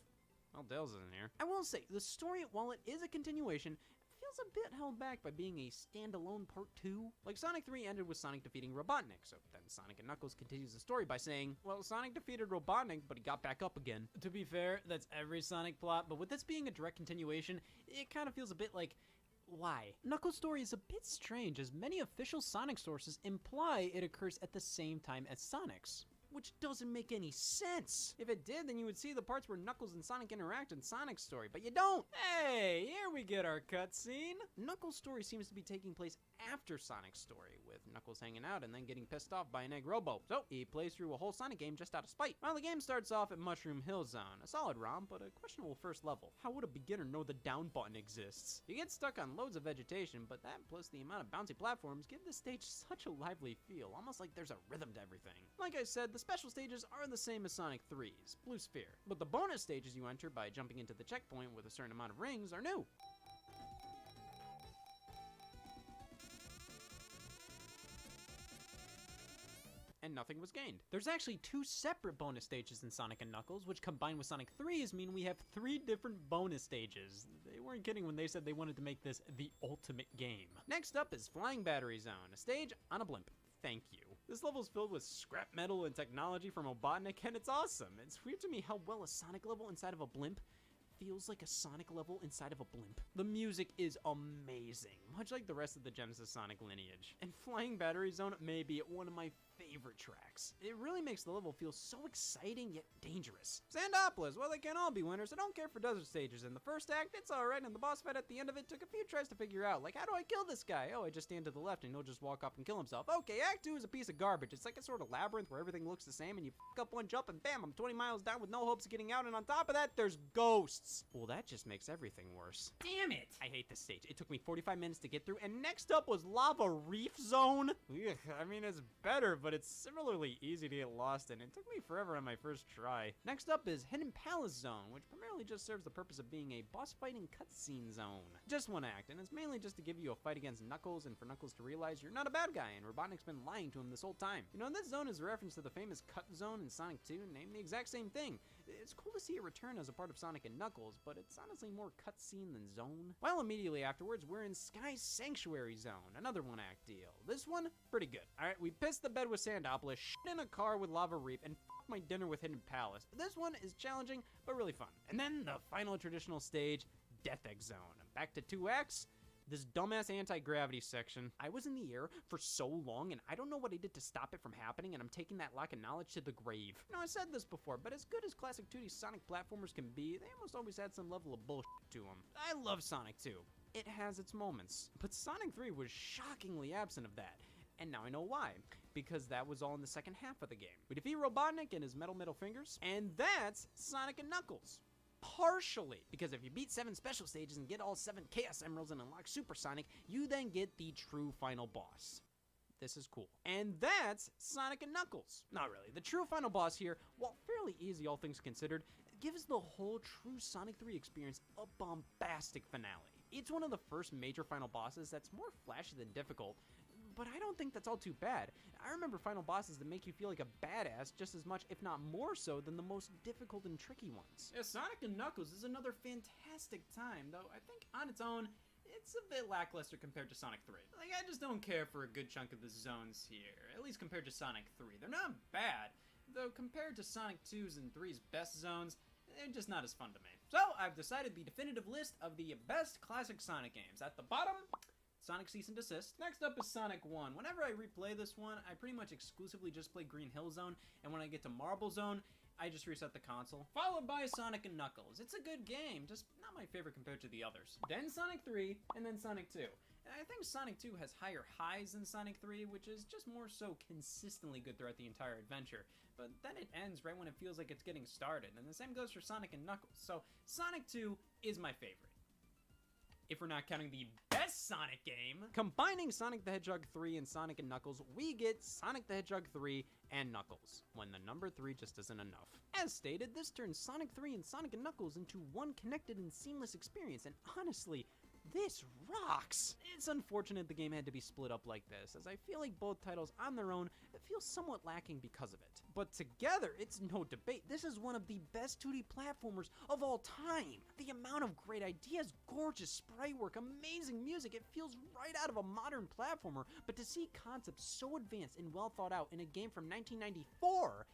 well, Tails isn't here. I will say, the story, while it is a continuation, feels a bit held back by being a standalone part 2. Like Sonic 3 ended with Sonic defeating Robotnik, so then Sonic and Knuckles continues the story by saying, well, Sonic defeated Robotnik, but he got back up again. To be fair, that's every Sonic plot, but with this being a direct continuation, it kind of feels a bit like, why? Knuckles' story is a bit strange, as many official Sonic sources imply it occurs at the same time as Sonic's. Which doesn't make any sense. If it did, then you would see the parts where Knuckles and Sonic interact in Sonic's story, but you don't. Hey, here we get our cutscene. Knuckles' story seems to be taking place after Sonic's story, with Knuckles hanging out and then getting pissed off by an egg robo. So he plays through a whole Sonic game just out of spite. While the game starts off at Mushroom Hill Zone, a solid ROM, but a questionable first level. How would a beginner know the down button exists? You get stuck on loads of vegetation, but that plus the amount of bouncy platforms give this stage such a lively feel, almost like there's a rhythm to everything. Like I said, the special stages are the same as Sonic 3's, Blue Sphere, but the bonus stages you enter by jumping into the checkpoint with a certain amount of rings are new. And nothing was gained. There's actually 2 separate bonus stages in Sonic & Knuckles, which combined with Sonic 3's mean we have 3 different bonus stages. They weren't kidding when they said they wanted to make this the ultimate game. Next up is Flying Battery Zone, a stage on a blimp. Thank you. This level is filled with scrap metal and technology from Robotnik, and it's awesome. It's weird to me how well a Sonic level inside of a blimp feels like a Sonic level inside of a blimp. The music is amazing, much like the rest of the Genesis Sonic lineage. And Flying Battery Zone may be one of my favorite tracks. It really makes the level feel so exciting yet dangerous. Sandopolis, well, they can't all be winners. I don't care for desert stages. In the first act, it's alright, and the boss fight at the end of it took a few tries to figure out, like, how do I kill this guy? Oh, I just stand to the left and he'll just walk up and kill himself. Okay, Act 2 is a piece of garbage. It's like a sort of labyrinth where everything looks the same, and you f up one jump and bam, I'm 20 miles down with no hopes of getting out, and on top of that, there's ghosts. Well, that just makes everything worse. Damn it! I hate this stage. It took me 45 minutes to get through, and next up was Lava Reef Zone. Ugh, I mean, it's better, but it's similarly easy to get lost in. It took me forever on my first try. Next up is Hidden Palace Zone, which primarily just serves the purpose of being a boss fighting cutscene zone. Just one act, and it's mainly just to give you a fight against Knuckles and for Knuckles to realize you're not a bad guy, and Robotnik's been lying to him this whole time. You know, this zone is a reference to the famous Cut Zone in Sonic 2, named the exact same thing. It's cool to see it return as a part of Sonic & Knuckles, Knuckles, but it's honestly more cutscene than zone. Well, immediately afterwards, we're in Sky Sanctuary Zone, another one-act deal. This one, pretty good. Alright, we pissed the bed with Sandopolis, shit in a car with Lava Reef, and f***ed my dinner with Hidden Palace. This one is challenging, but really fun. And then the final traditional stage, Death Egg Zone. Back to 2X. This dumbass anti-gravity section. I was in the air for so long, and I don't know what I did to stop it from happening, and I'm taking that lack of knowledge to the grave. Now, I said this before, but as good as classic 2D Sonic platformers can be, they almost always had some level of bullshit to them. I love Sonic 2. It has its moments. But Sonic 3 was shockingly absent of that. And now I know why. Because that was all in the second half of the game. We defeat Robotnik and his middle fingers, and that's Sonic and Knuckles. Partially, because if you beat 7 special stages and get all 7 Chaos Emeralds and unlock Super Sonic, you then get the true final boss. This is cool. And that's Sonic and Knuckles. Not really. The true final boss here, while fairly easy all things considered, gives the whole true Sonic 3 experience a bombastic finale. It's one of the first major final bosses that's more flashy than difficult, but I don't think that's all too bad. I remember final bosses that make you feel like a badass just as much, if not more so, than the most difficult and tricky ones. Yeah, Sonic and Knuckles is another fantastic time, though I think on its own, it's a bit lackluster compared to Sonic 3. Like, I just don't care for a good chunk of the zones here, at least compared to Sonic 3. They're not bad, though compared to Sonic 2's and 3's best zones, they're just not as fun to me. So, I've decided the definitive list of the best classic Sonic games. At the bottom, Sonic Cease and Desist. Next up is Sonic 1. Whenever I replay this one, I pretty much exclusively just play Green Hill Zone, and when I get to Marble Zone, I just reset the console. Followed by Sonic and Knuckles. It's a good game, just not my favorite compared to the others. Then Sonic 3, and then Sonic 2. And I think Sonic 2 has higher highs than Sonic 3, which is just more so consistently good throughout the entire adventure. But then it ends right when it feels like it's getting started, and the same goes for Sonic and Knuckles. So Sonic 2 is my favorite. If we're not counting the best Sonic game, combining Sonic the Hedgehog 3 and Sonic and Knuckles, we get Sonic the Hedgehog 3 and Knuckles, when the number 3 just isn't enough. As stated, this turns Sonic 3 and Sonic and Knuckles into one connected and seamless experience, and honestly, this rocks! It's unfortunate the game had to be split up like this, as I feel like both titles on their own feel somewhat lacking because of it. But together, it's no debate, this is one of the best 2D platformers of all time. The amount of great ideas, gorgeous sprite work, amazing music, it feels right out of a modern platformer, but to see concepts so advanced and well thought out in a game from 1994,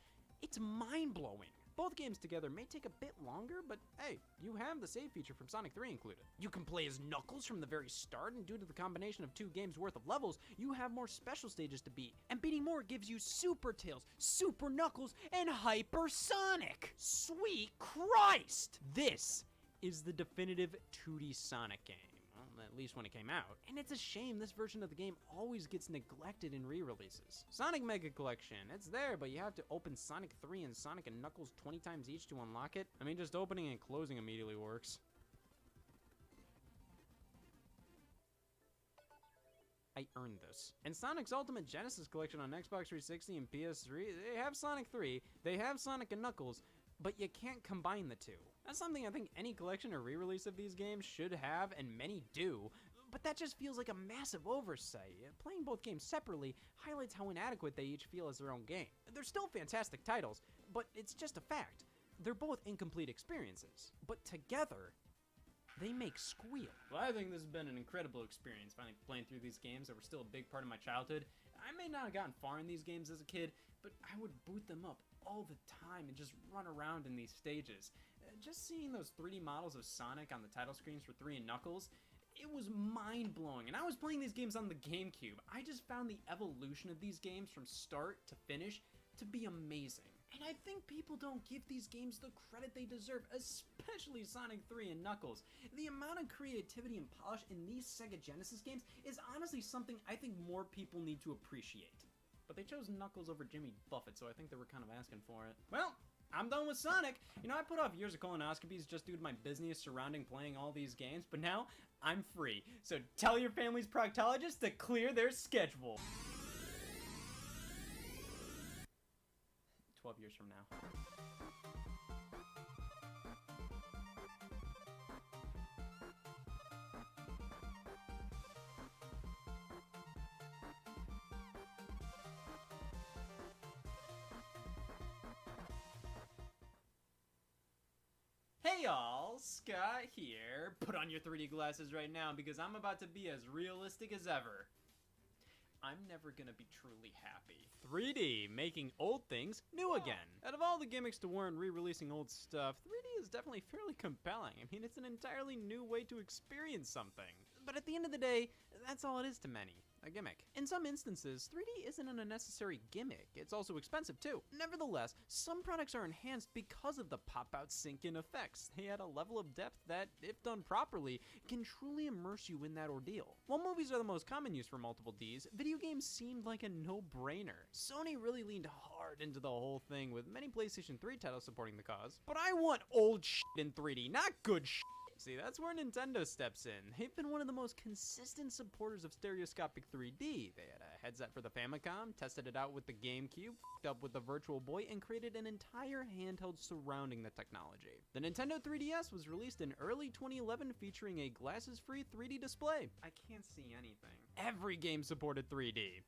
it's mind-blowing. Both games together may take a bit longer, but hey, you have the save feature from Sonic 3 included. You can play as Knuckles from the very start, and due to the combination of 2 games worth of levels, you have more special stages to beat. And beating more gives you Super Tails, Super Knuckles, and Hyper Sonic! Sweet Christ! This is the definitive 2D Sonic game. Well, at least when it came out. And it's a shame this version of the game always gets neglected in re-releases. Sonic Mega Collection, it's there, but you have to open Sonic 3 and Sonic and Knuckles 20 times each to unlock it. I mean, just opening and closing immediately works. I earned this. And Sonic's Ultimate Genesis Collection on Xbox 360 and PS3, they have Sonic 3, they have Sonic and Knuckles, but you can't combine the two. That's something I think any collection or re-release of these games should have, and many do, but that just feels like a massive oversight. Playing both games separately highlights how inadequate they each feel as their own game. They're still fantastic titles, but it's just a fact. They're both incomplete experiences, but together, they make squeal. Well, I think this has been an incredible experience, finally playing through these games that were still a big part of my childhood. I may not have gotten far in these games as a kid, but I would boot them up all the time and just run around in these stages. Just seeing those 3D models of Sonic on the title screens for 3 and Knuckles, it was mind-blowing. And I was playing these games on the GameCube. I just found the evolution of these games from start to finish to be amazing. And I think people don't give these games the credit they deserve, especially Sonic 3 and Knuckles. The amount of creativity and polish in these Sega Genesis games is honestly something I think more people need to appreciate. But they chose Knuckles over Jimmy Buffett, so I think they were kind of asking for it. Well, I'm done with Sonic. You know, I put off years of colonoscopies just due to my business surrounding playing all these games, but now I'm free. So tell your family's proctologist to clear their schedule. 12 years from now. Hey y'alls! Scott here. Put on your 3D glasses right now because I'm about to be as realistic as ever. I'm never gonna be truly happy. 3D, making old things new again. Out of all the gimmicks to warrant re-releasing old stuff, 3D is definitely fairly compelling. I mean, it's an entirely new way to experience something. But at the end of the day, that's all it is to many. A gimmick. In some instances, 3D isn't an unnecessary gimmick. It's also expensive too. Nevertheless, some products are enhanced because of the pop-out sync-in effects. They add a level of depth that, if done properly, can truly immerse you in that ordeal. While movies are the most common use for multiple Ds, video games seemed like a no-brainer. Sony really leaned hard into the whole thing, with many PlayStation 3 titles supporting the cause. But I want old shit in 3D, not good shit. See, that's where Nintendo steps in. They've been one of the most consistent supporters of stereoscopic 3D. They had a headset for the Famicom, tested it out with the GameCube, f***ed up with the Virtual Boy, and created an entire handheld surrounding the technology. The Nintendo 3DS was released in early 2011 featuring a glasses-free 3D display. I can't see anything. Every game supported 3D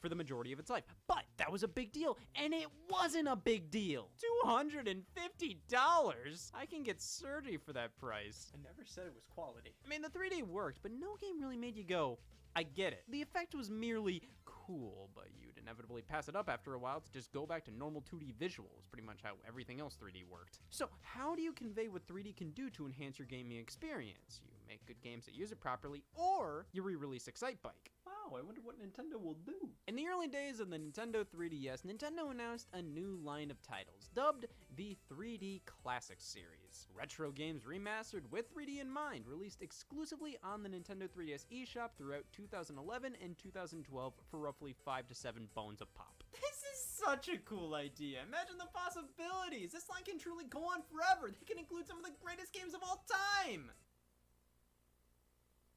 for the majority of its life, but that was a big deal, and it wasn't a big deal. $250? I can get surgery for that price. I never said it was quality. I mean, the 3D worked, but no game really made you go, I get it. The effect was merely cool, but you'd inevitably pass it up after a while to just go back to normal 2D visuals, pretty much how everything else 3D worked. So how do you convey what 3D can do to enhance your gaming experience? You make good games that use it properly, or you re-release Excitebike. Wow, I wonder what Nintendo will do. In the early days of the Nintendo 3DS, Nintendo announced a new line of titles, dubbed the 3D Classics series. Retro games remastered with 3D in mind, released exclusively on the Nintendo 3DS eShop throughout 2011 and 2012 for roughly 5 to 7 bones a pop. This is such a cool idea. Imagine the possibilities. This line can truly go on forever. They can include some of the greatest games of all time.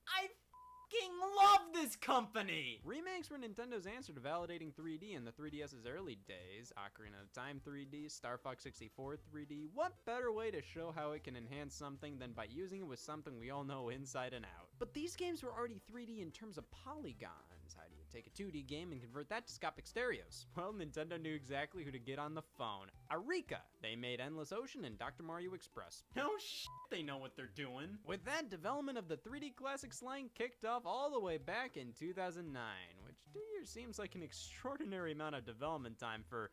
I f***ing love this company! Remakes were Nintendo's answer to validating 3D in the 3DS's early days. Ocarina of Time 3D, Star Fox 64 3D. What better way to show how it can enhance something than by using it with something we all know inside and out? But these games were already 3D in terms of polygons. How do you take a 2D game and convert that to scopic stereos? Well, Nintendo knew exactly who to get on the phone. Eureka! They made Endless Ocean and Dr. Mario Express. No shit, they know what they're doing. With that, development of the 3D Classics line kicked off all the way back in 2009, which 2 years seems like an extraordinary amount of development time for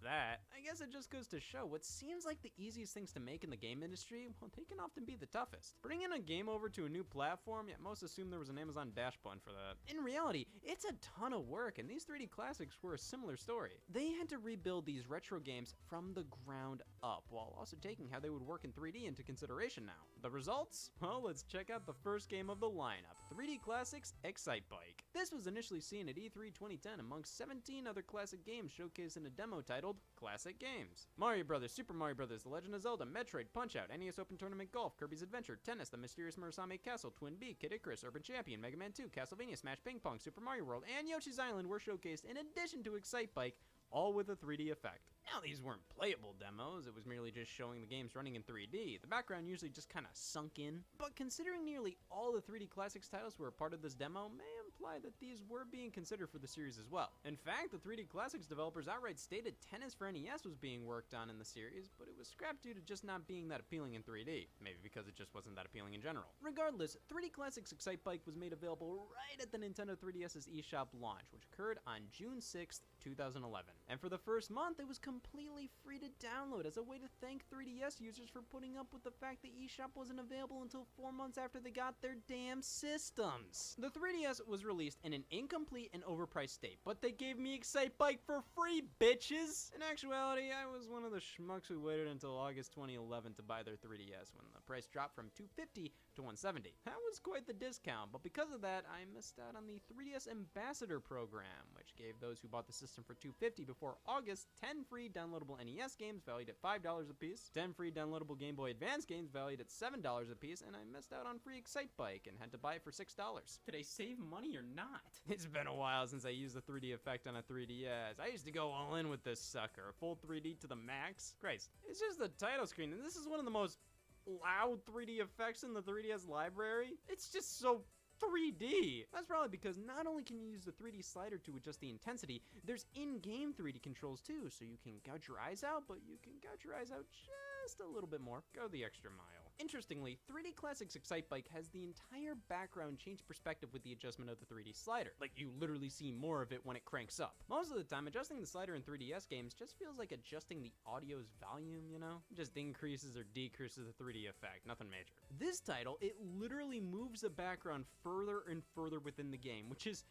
that. I guess it just goes to show what seems like the easiest things to make in the game industry, well, they can often be the toughest. Bringing a game over to a new platform, yet most assume there was an Amazon dash button for that. In reality, it's a ton of work, and these 3D classics were a similar story. They had to rebuild these retro games from the ground up, while also taking how they would work in 3D into consideration now. The results? Well, let's check out the first game of the lineup, 3D Classics Excitebike. This was initially seen at E3 2010 amongst 17 other classic games showcased in a demo titled Classic Games. Mario Bros., Super Mario Bros., The Legend of Zelda, Metroid, Punch-Out, NES Open Tournament Golf, Kirby's Adventure, Tennis, The Mysterious Murasame Castle, Twin Bee, Kid Icarus, Urban Champion, Mega Man 2, Castlevania, Smash Ping Pong, Super Mario World, and Yoshi's Island were showcased in addition to Excitebike, all with a 3D effect. Now, these weren't playable demos, it was merely just showing the games running in 3D. The background usually just kinda sunk in. But considering nearly all the 3D Classics titles were a part of this demo, may imply that these were being considered for the series as well. In fact, the 3D Classics developers outright stated Tennis for NES was being worked on in the series, but it was scrapped due to just not being that appealing in 3D. Maybe because it just wasn't that appealing in general. Regardless, 3D Classics Excitebike was made available right at the Nintendo 3DS's eShop launch, which occurred on June 6th, 2011. And for the first month, it was completely free to download as a way to thank 3DS users for putting up with the fact the eShop wasn't available until 4 months after they got their damn systems. The 3DS was released in an incomplete and overpriced state, but they gave me Excitebike for free, bitches! In actuality, I was one of the schmucks who waited until August 2011 to buy their 3DS when the price dropped from $250 to $170. That was quite the discount, but because of that, I missed out on the 3DS Ambassador program, which gave those who bought the system for $250 before August 10 free downloadable NES games valued at $5 a piece, 10 free downloadable Game Boy Advance games valued at $7 a piece, and I missed out on free Excitebike and had to buy it for $6. Did I save money or not? It's been a while since I used the 3D effect on a 3DS. I used to go all in with this sucker, full 3D to the max. Christ, it's just the title screen, and this is one of the most loud 3D effects in the 3DS library. It's just so 3D. That's probably because not only can you use the 3D slider to adjust the intensity, there's in-game 3D controls too, so you can gouge your eyes out, but you can gouge your eyes out just a little bit more. Go the extra mile. Interestingly, 3D Classics Excitebike has the entire background change perspective with the adjustment of the 3D slider. Like, you literally see more of it when it cranks up. Most of the time, adjusting the slider in 3DS games just feels like adjusting the audio's volume, you know? It just increases or decreases the 3D effect, nothing major. This title, it literally moves the background further and further within the game, which is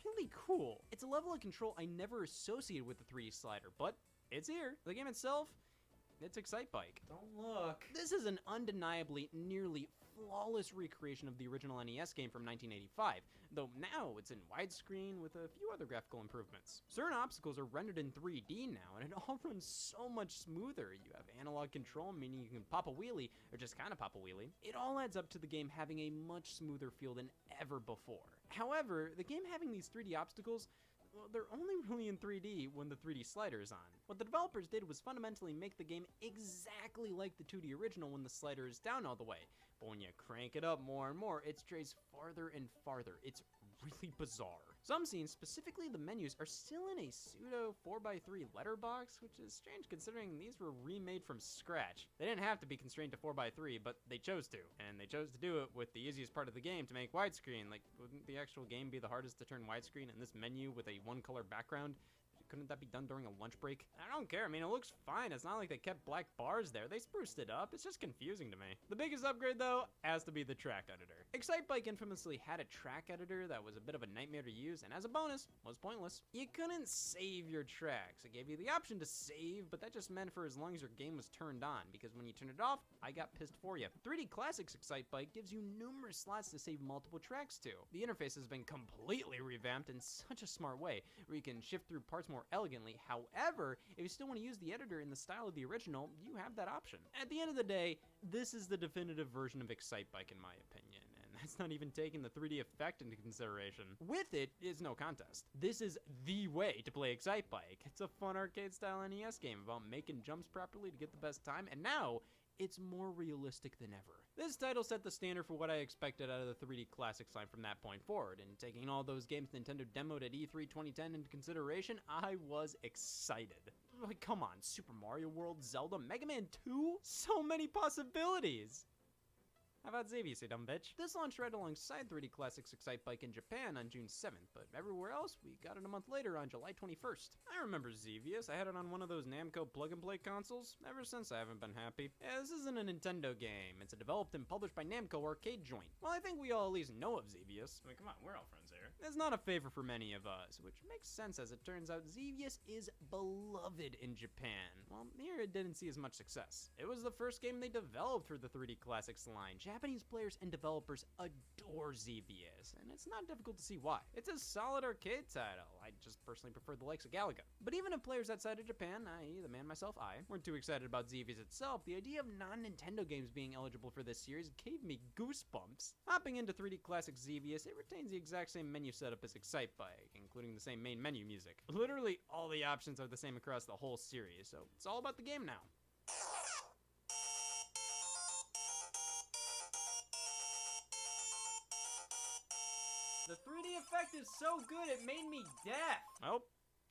really cool. It's a level of control I never associated with the 3D slider, but it's here. The game itself, it's Excitebike. Don't look. This is an undeniably nearly flawless recreation of the original NES game from 1985, though now it's in widescreen with a few other graphical improvements. Certain obstacles are rendered in 3D now, and it all runs so much smoother. You have analog control, meaning you can pop a wheelie, or just kind of pop a wheelie. It all adds up to the game having a much smoother feel than ever before. However, the game having these 3D obstacles, well, they're only really in 3D when the 3D slider is on. What the developers did was fundamentally make the game exactly like the 2D original when the slider is down all the way. But when you crank it up more and more, it strays farther and farther. It's really bizarre. Some scenes, specifically the menus, are still in a pseudo 4x3 letterbox, which is strange considering these were remade from scratch. They didn't have to be constrained to 4x3, but they chose to. And they chose to do it with the easiest part of the game to make widescreen. Like, wouldn't the actual game be the hardest to turn widescreen in this menu with a one-color background? Couldn't that be done during a lunch break? I don't care. I mean, it looks fine. It's not like they kept black bars there. They spruced it up. It's just confusing to me. The biggest upgrade, though, has to be the track editor. Excitebike infamously had a track editor that was a bit of a nightmare to use, and as a bonus, was pointless. You couldn't save your tracks. It gave you the option to save, but that just meant for as long as your game was turned on, because when you turn it off, I got pissed for you. 3D Classics Excitebike gives you numerous slots to save multiple tracks to. The interface has been completely revamped in such a smart way, where you can shift through parts more elegantly. However, if you still want to use the editor in the style of the original, you have that option. At the end of the day, this is the definitive version of Excitebike in my opinion, and that's not even taking the 3D effect into consideration. With it is no contest. This is the way to play Excitebike. It's a fun arcade-style NES game about making jumps properly to get the best time, and now it's more realistic than ever. This title set the standard for what I expected out of the 3D Classics line from that point forward, and taking all those games Nintendo demoed at E3 2010 into consideration, I was excited. Like, come on, Super Mario World, Zelda, Mega Man 2? So many possibilities! How about Xavius, you dumb bitch? This launched right alongside 3D Classics Excitebike in Japan on June 7th, but everywhere else, we got it a month later on July 21st. I remember Xavius. I had it on one of those Namco plug-and-play consoles. Ever since, I haven't been happy. Yeah, this isn't a Nintendo game. It's a developed and published by Namco arcade joint. Well, I think we all at least know of Xavius. I mean, come on, we're all friends here. It's not a favor for many of us, which makes sense as it turns out Xavius is beloved in Japan. Well, here it didn't see as much success. It was the first game they developed for the 3D Classics line. Japanese players and developers adore Xavius, and it's not difficult to see why. It's a solid arcade title. I just personally prefer the likes of Galaga. But even if players outside of Japan, i.e. the man myself, I, weren't too excited about Xavius itself, the idea of non-Nintendo games being eligible for this series gave me goosebumps. Hopping into 3D Classics Xavius, it retains the exact same menu setup as Excitebike, including the same main menu music. Literally all the options are the same across the whole series, so it's all about the game now. The 3D effect is so good, it made me deaf. Oh,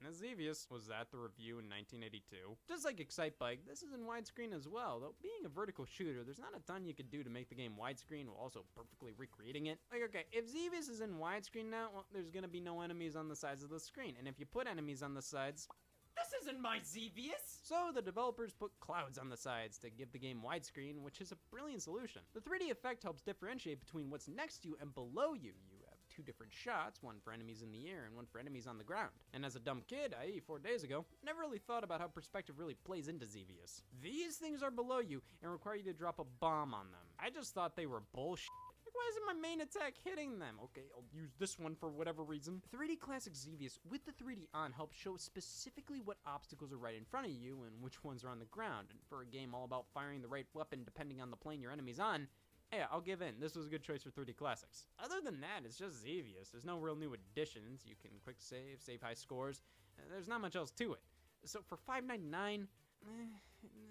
as Xavius was at the review in 1982. Just like Excitebike, this is in widescreen as well, though being a vertical shooter, there's not a ton you could do to make the game widescreen while also perfectly recreating it. Like, okay, if Xavius is in widescreen now, well, there's gonna be no enemies on the sides of the screen, and if you put enemies on the sides, this isn't my Xavius! So the developers put clouds on the sides to give the game widescreen, which is a brilliant solution. The 3D effect helps differentiate between what's next to you and below you. You have two different shots, one for enemies in the air and one for enemies on the ground. And as a dumb kid, i.e. 4 days ago, never really thought about how perspective really plays into Xavius. These things are below you and require you to drop a bomb on them. I just thought they were bullshit. Why isn't my main attack hitting them? Okay, I'll use this one for whatever reason. 3D Classic Xavius with the 3D on helps show specifically what obstacles are right in front of you and which ones are on the ground. And for a game all about firing the right weapon depending on the plane your enemy's on, yeah, I'll give in. This was a good choice for 3D Classics. Other than that, it's just Xavius. There's no real new additions. You can quick save high scores. There's not much else to it. So for $5.99,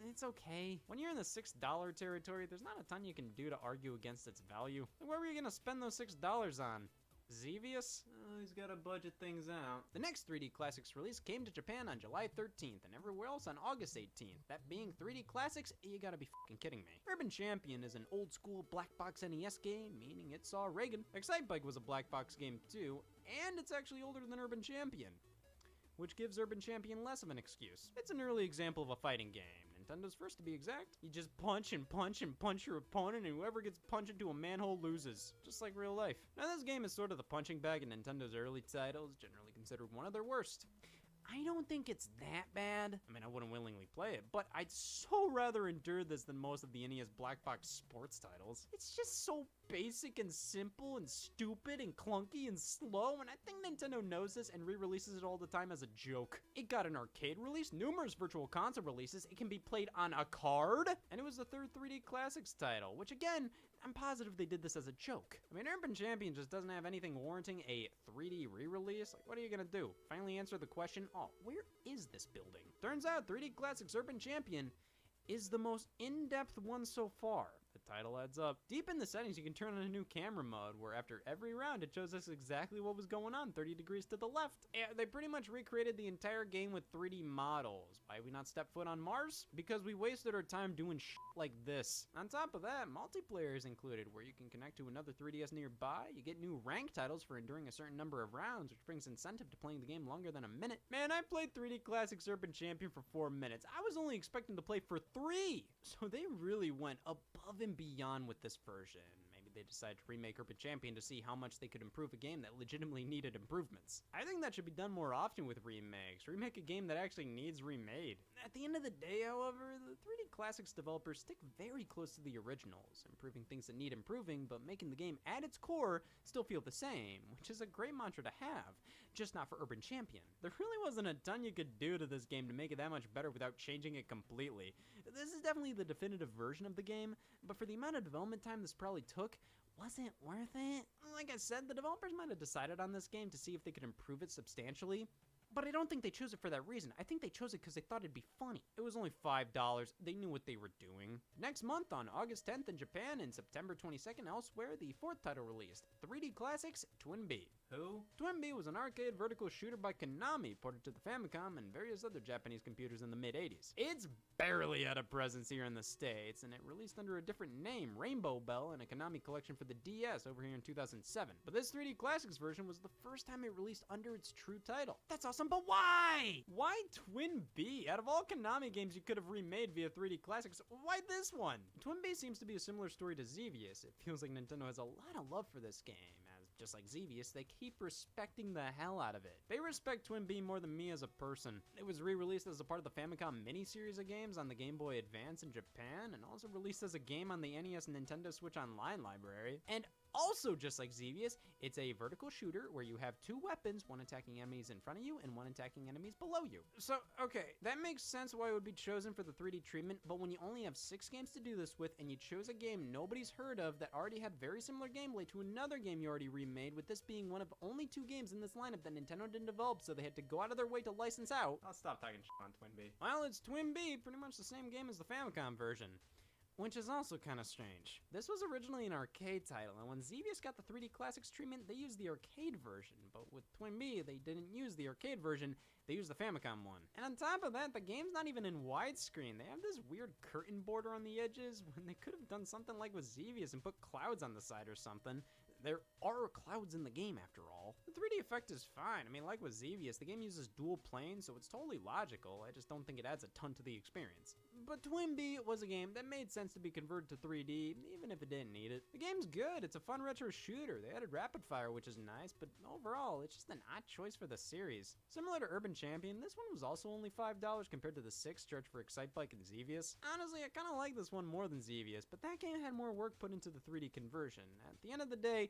it's okay. When you're in the $6 territory, there's not a ton you can do to argue against its value. Where were you gonna spend those $6 on? Xevious? Oh, he's gotta budget things out. The next 3D Classics release came to Japan on July 13th and everywhere else on August 18th. That being 3D Classics, you gotta be fucking kidding me. Urban Champion is an old school black box NES game, meaning it saw Reagan. Excitebike was a black box game too, and it's actually older than Urban Champion, which gives Urban Champion less of an excuse. It's an early example of a fighting game. Nintendo's first to be exact. You just punch and punch and punch your opponent, and whoever gets punched into a manhole loses. Just like real life. Now this game is sort of the punching bag in Nintendo's early titles, generally considered one of their worst. I don't think it's that bad. I mean, I wouldn't willingly play it, but I'd so rather endure this than most of the NES Black Box sports titles. It's just so basic and simple and stupid and clunky and slow, and I think Nintendo knows this and re-releases it all the time as a joke. It got an arcade release, numerous virtual console releases, it can be played on a card, and it was the third 3D Classics title, which again, I'm positive they did this as a joke. I mean, Urban Champion just doesn't have anything warranting a 3D re-release. Like, what are you gonna do? Finally answer the question, oh, where is this building? Turns out 3D Classics Urban Champion is the most in-depth one so far. The title adds up. Deep in the settings, you can turn on a new camera mode where after every round, it shows us exactly what was going on 30 degrees to the left. Yeah, they pretty much recreated the entire game with 3D models. Why we not step foot on Mars? Because we wasted our time doing shit like this. On top of that, multiplayer is included where you can connect to another 3DS nearby. You get new rank titles for enduring a certain number of rounds, which brings incentive to playing the game longer than a minute. Man, I played 3D Classics Urban Champion for 4 minutes. I was only expecting to play for 3. So they really went above and beyond with this version. Maybe they decided to remake Urban Champion to see how much they could improve a game that legitimately needed improvements. I think that should be done more often with remakes. Remake a game that actually needs remade. At the end of the day, however, the 3D Classics developers stick very close to the originals, improving things that need improving, but making the game at its core still feel the same, which is a great mantra to have, just not for Urban Champion. There really wasn't a ton you could do to this game to make it that much better without changing it completely. This is definitely the definitive version of the game, but for the amount of development time this probably took, was it worth it? Like I said, the developers might have decided on this game to see if they could improve it substantially, but I don't think they chose it for that reason. I think they chose it because they thought it'd be funny. It was only $5. They knew what they were doing. Next month, on August 10th in Japan and September 22nd elsewhere, the fourth title released, 3D Classics Twin B. Who? Twin B was an arcade vertical shooter by Konami, ported to the Famicom and various other Japanese computers in the mid-80s. It's barely had a presence here in the States, and it released under a different name, Rainbow Bell, in a Konami collection for the DS over here in 2007. But this 3D Classics version was the first time it released under its true title. That's awesome, but why? Why Twin B? Out of all Konami games you could have remade via 3D Classics, why this one? Twin B seems to be a similar story to Xevious. It feels like Nintendo has a lot of love for this game. Just like Xevious, they keep respecting the hell out of it. They respect Twin B more than me as a person. It was re-released as a part of the Famicom mini-series of games on the Game Boy Advance in Japan, and also released as a game on the NES and Nintendo Switch Online library. And also, just like Xevious, it's a vertical shooter where you have two weapons, one attacking enemies in front of you and one attacking enemies below you. So, okay, that makes sense why it would be chosen for the 3D treatment, but when you only have 6 games to do this with and you chose a game nobody's heard of that already had very similar gameplay to another game you already remade, with this being one of only 2 games in this lineup that Nintendo didn't develop, so they had to go out of their way to license out. I'll stop talking shit on Twin B. Well, it's Twin B, pretty much the same game as the Famicom version. Which is also kind of strange. This was originally an arcade title, and when Xevious got the 3D Classics treatment, they used the arcade version, but with Twin B, they didn't use the arcade version, they used the Famicom one. And on top of that, the game's not even in widescreen. They have this weird curtain border on the edges, when they could have done something like with Xevious and put clouds on the side or something. There are clouds in the game, after all. The 3D effect is fine. I mean, like with Xevious, the game uses dual planes, so it's totally logical. I just don't think it adds a ton to the experience. But Twin B was a game that made sense to be converted to 3D, even if it didn't need it. The game's good. It's a fun retro shooter. They added rapid fire, which is nice, but overall, it's just an odd choice for the series. Similar to Urban Champion, this one was also only $5 compared to the $6 charged for Excitebike and Xevious. Honestly, I kind of like this one more than Xevious, but that game had more work put into the 3D conversion. At the end of the day,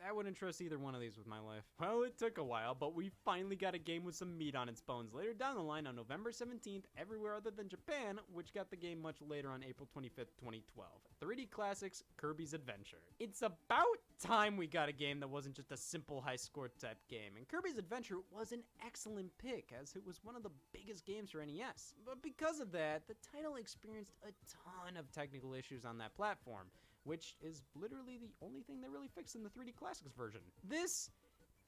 I wouldn't trust either one of these with my life. Well, it took a while, but we finally got a game with some meat on its bones later down the line on November 17th, everywhere other than Japan, which got the game much later on April 25th, 2012. 3D Classics Kirby's Adventure. It's about time we got a game that wasn't just a simple high-score type game, and Kirby's Adventure was an excellent pick, as it was one of the biggest games for NES. But because of that, the title experienced a ton of technical issues on that platform, which is literally the only thing they really fixed in the 3D Classics version. This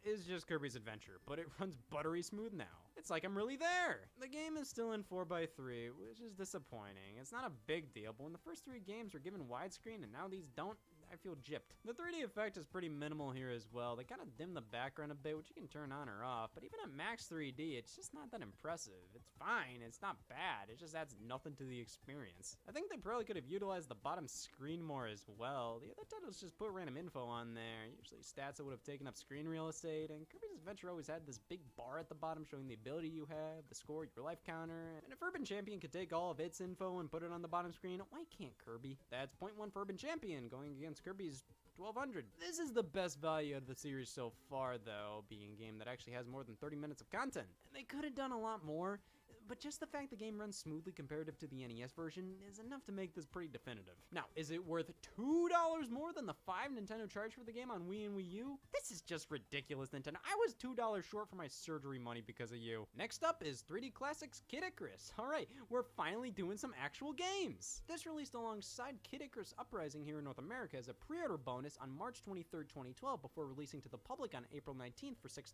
is just Kirby's Adventure, but it runs buttery smooth now. It's like I'm really there. The game is still in 4x3, which is disappointing. It's not a big deal, but when the first 3 games were given widescreen and now these don't, I feel gypped. The 3D effect is pretty minimal here as well. They kind of dim the background a bit, which you can turn on or off, but even at max 3D, it's just not that impressive. It's fine, it's not bad, it just adds nothing to the experience. I think they probably could have utilized the bottom screen more as well. The other titles just put random info on there, usually stats that would have taken up screen real estate, and Kirby's Adventure always had this big bar at the bottom showing the ability you have, the score, your life counter, and if Urban Champion could take all of its info and put it on the bottom screen, why can't Kirby? That's 0.1 for Urban Champion, going against Kirby's 1200. This is the best value out of the series so far though, being a game that actually has more than 30 minutes of content. And they could have done a lot more, but just the fact the game runs smoothly comparative to the NES version is enough to make this pretty definitive. Now, is it worth $2 more than the $5 Nintendo charged for the game on Wii and Wii U? This is just ridiculous, Nintendo. I was $2 short for my surgery money because of you. Next up is 3D Classics Kid Icarus. Alright, we're finally doing some actual games. This released alongside Kid Icarus Uprising here in North America as a pre-order bonus on March 23rd, 2012 before releasing to the public on April 19th for $6.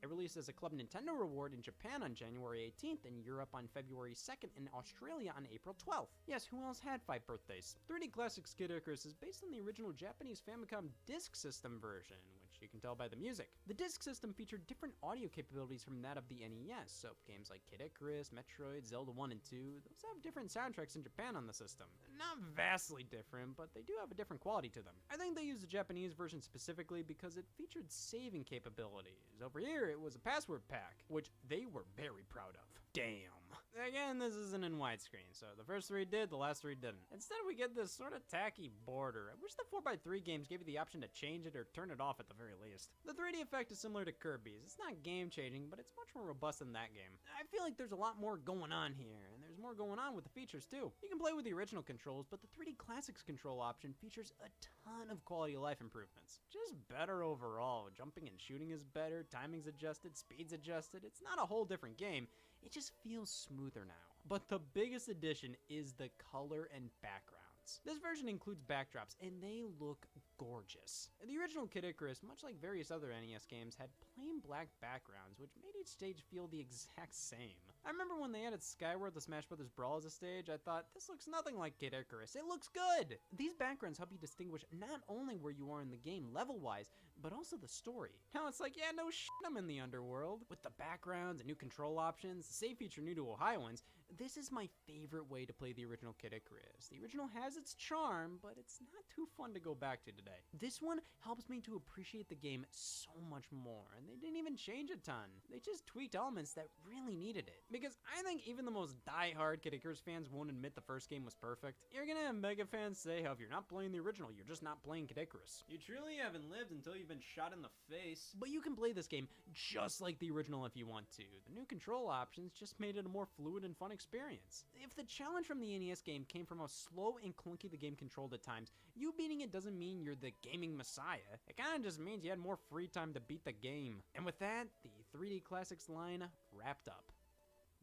It released as a Club Nintendo reward in Japan on January 18th and Europe on February 2nd and Australia on April 12th. Yes, who else had 5 birthdays? 3D Classics Kid Icarus is based on the original Japanese Famicom Disk System version, which you can tell by the music. The Disk System featured different audio capabilities from that of the NES, so games like Kid Icarus, Metroid, Zelda 1 and 2, those have different soundtracks in Japan on the system. Not vastly different, but they do have a different quality to them. I think they used the Japanese version specifically because it featured saving capabilities. Over here, it was a password pack, which they were very proud of. Damn. Again, this isn't in widescreen, so the first 3 did, the last 3 didn't. Instead, we get this sort of tacky border. I wish the 4x3 games gave you the option to change it or turn it off at the very least. The 3D effect is similar to Kirby's. It's not game-changing, but it's much more robust than that game. I feel like there's a lot more going on here, and there's more going on with the features too. You can play with the original controls, but the 3D Classics control option features a ton of quality of life improvements. Just better overall. Jumping and shooting is better, timing's adjusted, speed's adjusted. It's not a whole different game. It just feels smoother now. But the biggest addition is the color and backgrounds. This version includes backdrops, and they look gorgeous. The original Kid Icarus, much like various other NES games, had plain black backgrounds, which made each stage feel the exact same. I remember when they added Skyward the Smash Bros. Brawl as a stage, I thought, this looks nothing like Kid Icarus. It looks good! These backgrounds help you distinguish not only where you are in the game level-wise, but also the story. Now it's like, yeah, no shit, I'm in the underworld. With the backgrounds and new control options, the save feature new to Ohioans, this is my favorite way to play the original Kid Icarus. The original has its charm, but it's not too fun to go back to today. This one helps me to appreciate the game so much more, and they didn't even change a ton. They just tweaked elements that really needed it. Because I think even the most die-hard Kid Icarus fans won't admit the first game was perfect. You're gonna have mega fans say how if you're not playing the original, you're just not playing Kid Icarus. You truly haven't lived until you've been shot in the face. But you can play this game just like the original if you want to. The new control options just made it a more fluid and fun experience. If the challenge from the NES game came from how slow and clunky the game controlled at times, you beating it doesn't mean you're the gaming messiah. It kinda just means you had more free time to beat the game. And with that, the 3D Classics line wrapped up.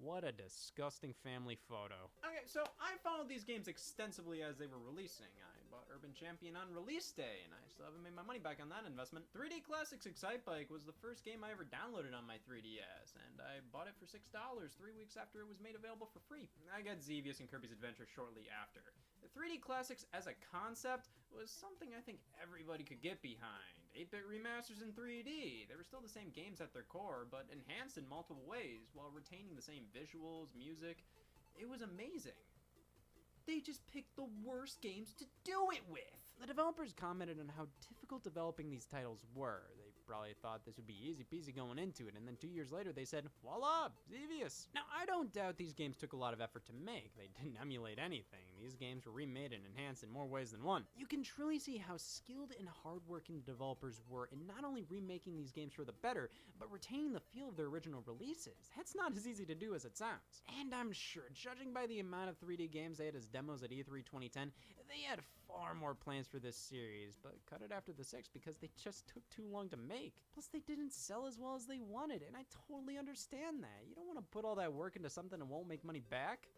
What a disgusting family photo. Okay, so I followed these games extensively as they were releasing. I bought Urban Champion on release day, and I still haven't made my money back on that investment. 3D Classics Excitebike was the first game I ever downloaded on my 3DS, and I bought it for $6 3 weeks after it was made available for free. I got Xevious and Kirby's Adventure shortly after. The 3D Classics as a concept was something I think everybody could get behind. 8-bit remasters in 3D. They were still the same games at their core, but enhanced in multiple ways while retaining the same visuals, music. It was amazing. They just picked the worst games to do it with. The developers commented on how difficult developing these titles were. They probably thought this would be easy peasy going into it, and then 2 years later they said, voila, Xevious. Now, I don't doubt these games took a lot of effort to make. They didn't emulate anything. These games were remade and enhanced in more ways than one. You can truly see how skilled and hardworking the developers were in not only remaking these games for the better, but retaining the feel of their original releases. That's not as easy to do as it sounds. And I'm sure, judging by the amount of 3D games they had as demos at E3 2010, they had far more plans for this series, but cut it after the 6 because they just took too long to make. Plus, they didn't sell as well as they wanted, and I totally understand that. You don't want to put all that work into something and won't make money back.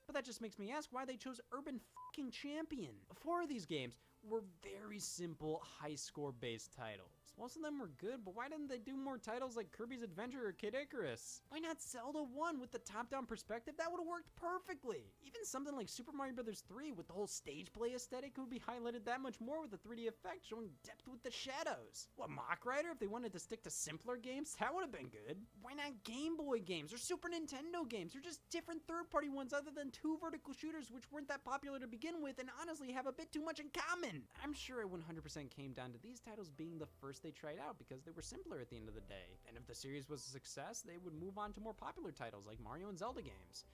But that just makes me ask why they chose Urban fucking Champion. 4 of these games were very simple, high-score-based titles. Most of them were good, but why didn't they do more titles like Kirby's Adventure or Kid Icarus? Why not Zelda 1 with the top-down perspective? That would have worked perfectly. Even something like Super Mario Bros. 3 with the whole stage play aesthetic would be highlighted that much more with the 3D effect showing depth with the shadows. What, Mach Rider, if they wanted to stick to simpler games, that would have been good. Why not Game Boy games or Super Nintendo games or just different third-party ones other than two vertical shooters which weren't that popular to begin with and honestly have a bit too much in common? I'm sure it 100% came down to these titles being the first they tried out because they were simpler at the end of the day. And if the series was a success, they would move on to more popular titles like Mario and Zelda games.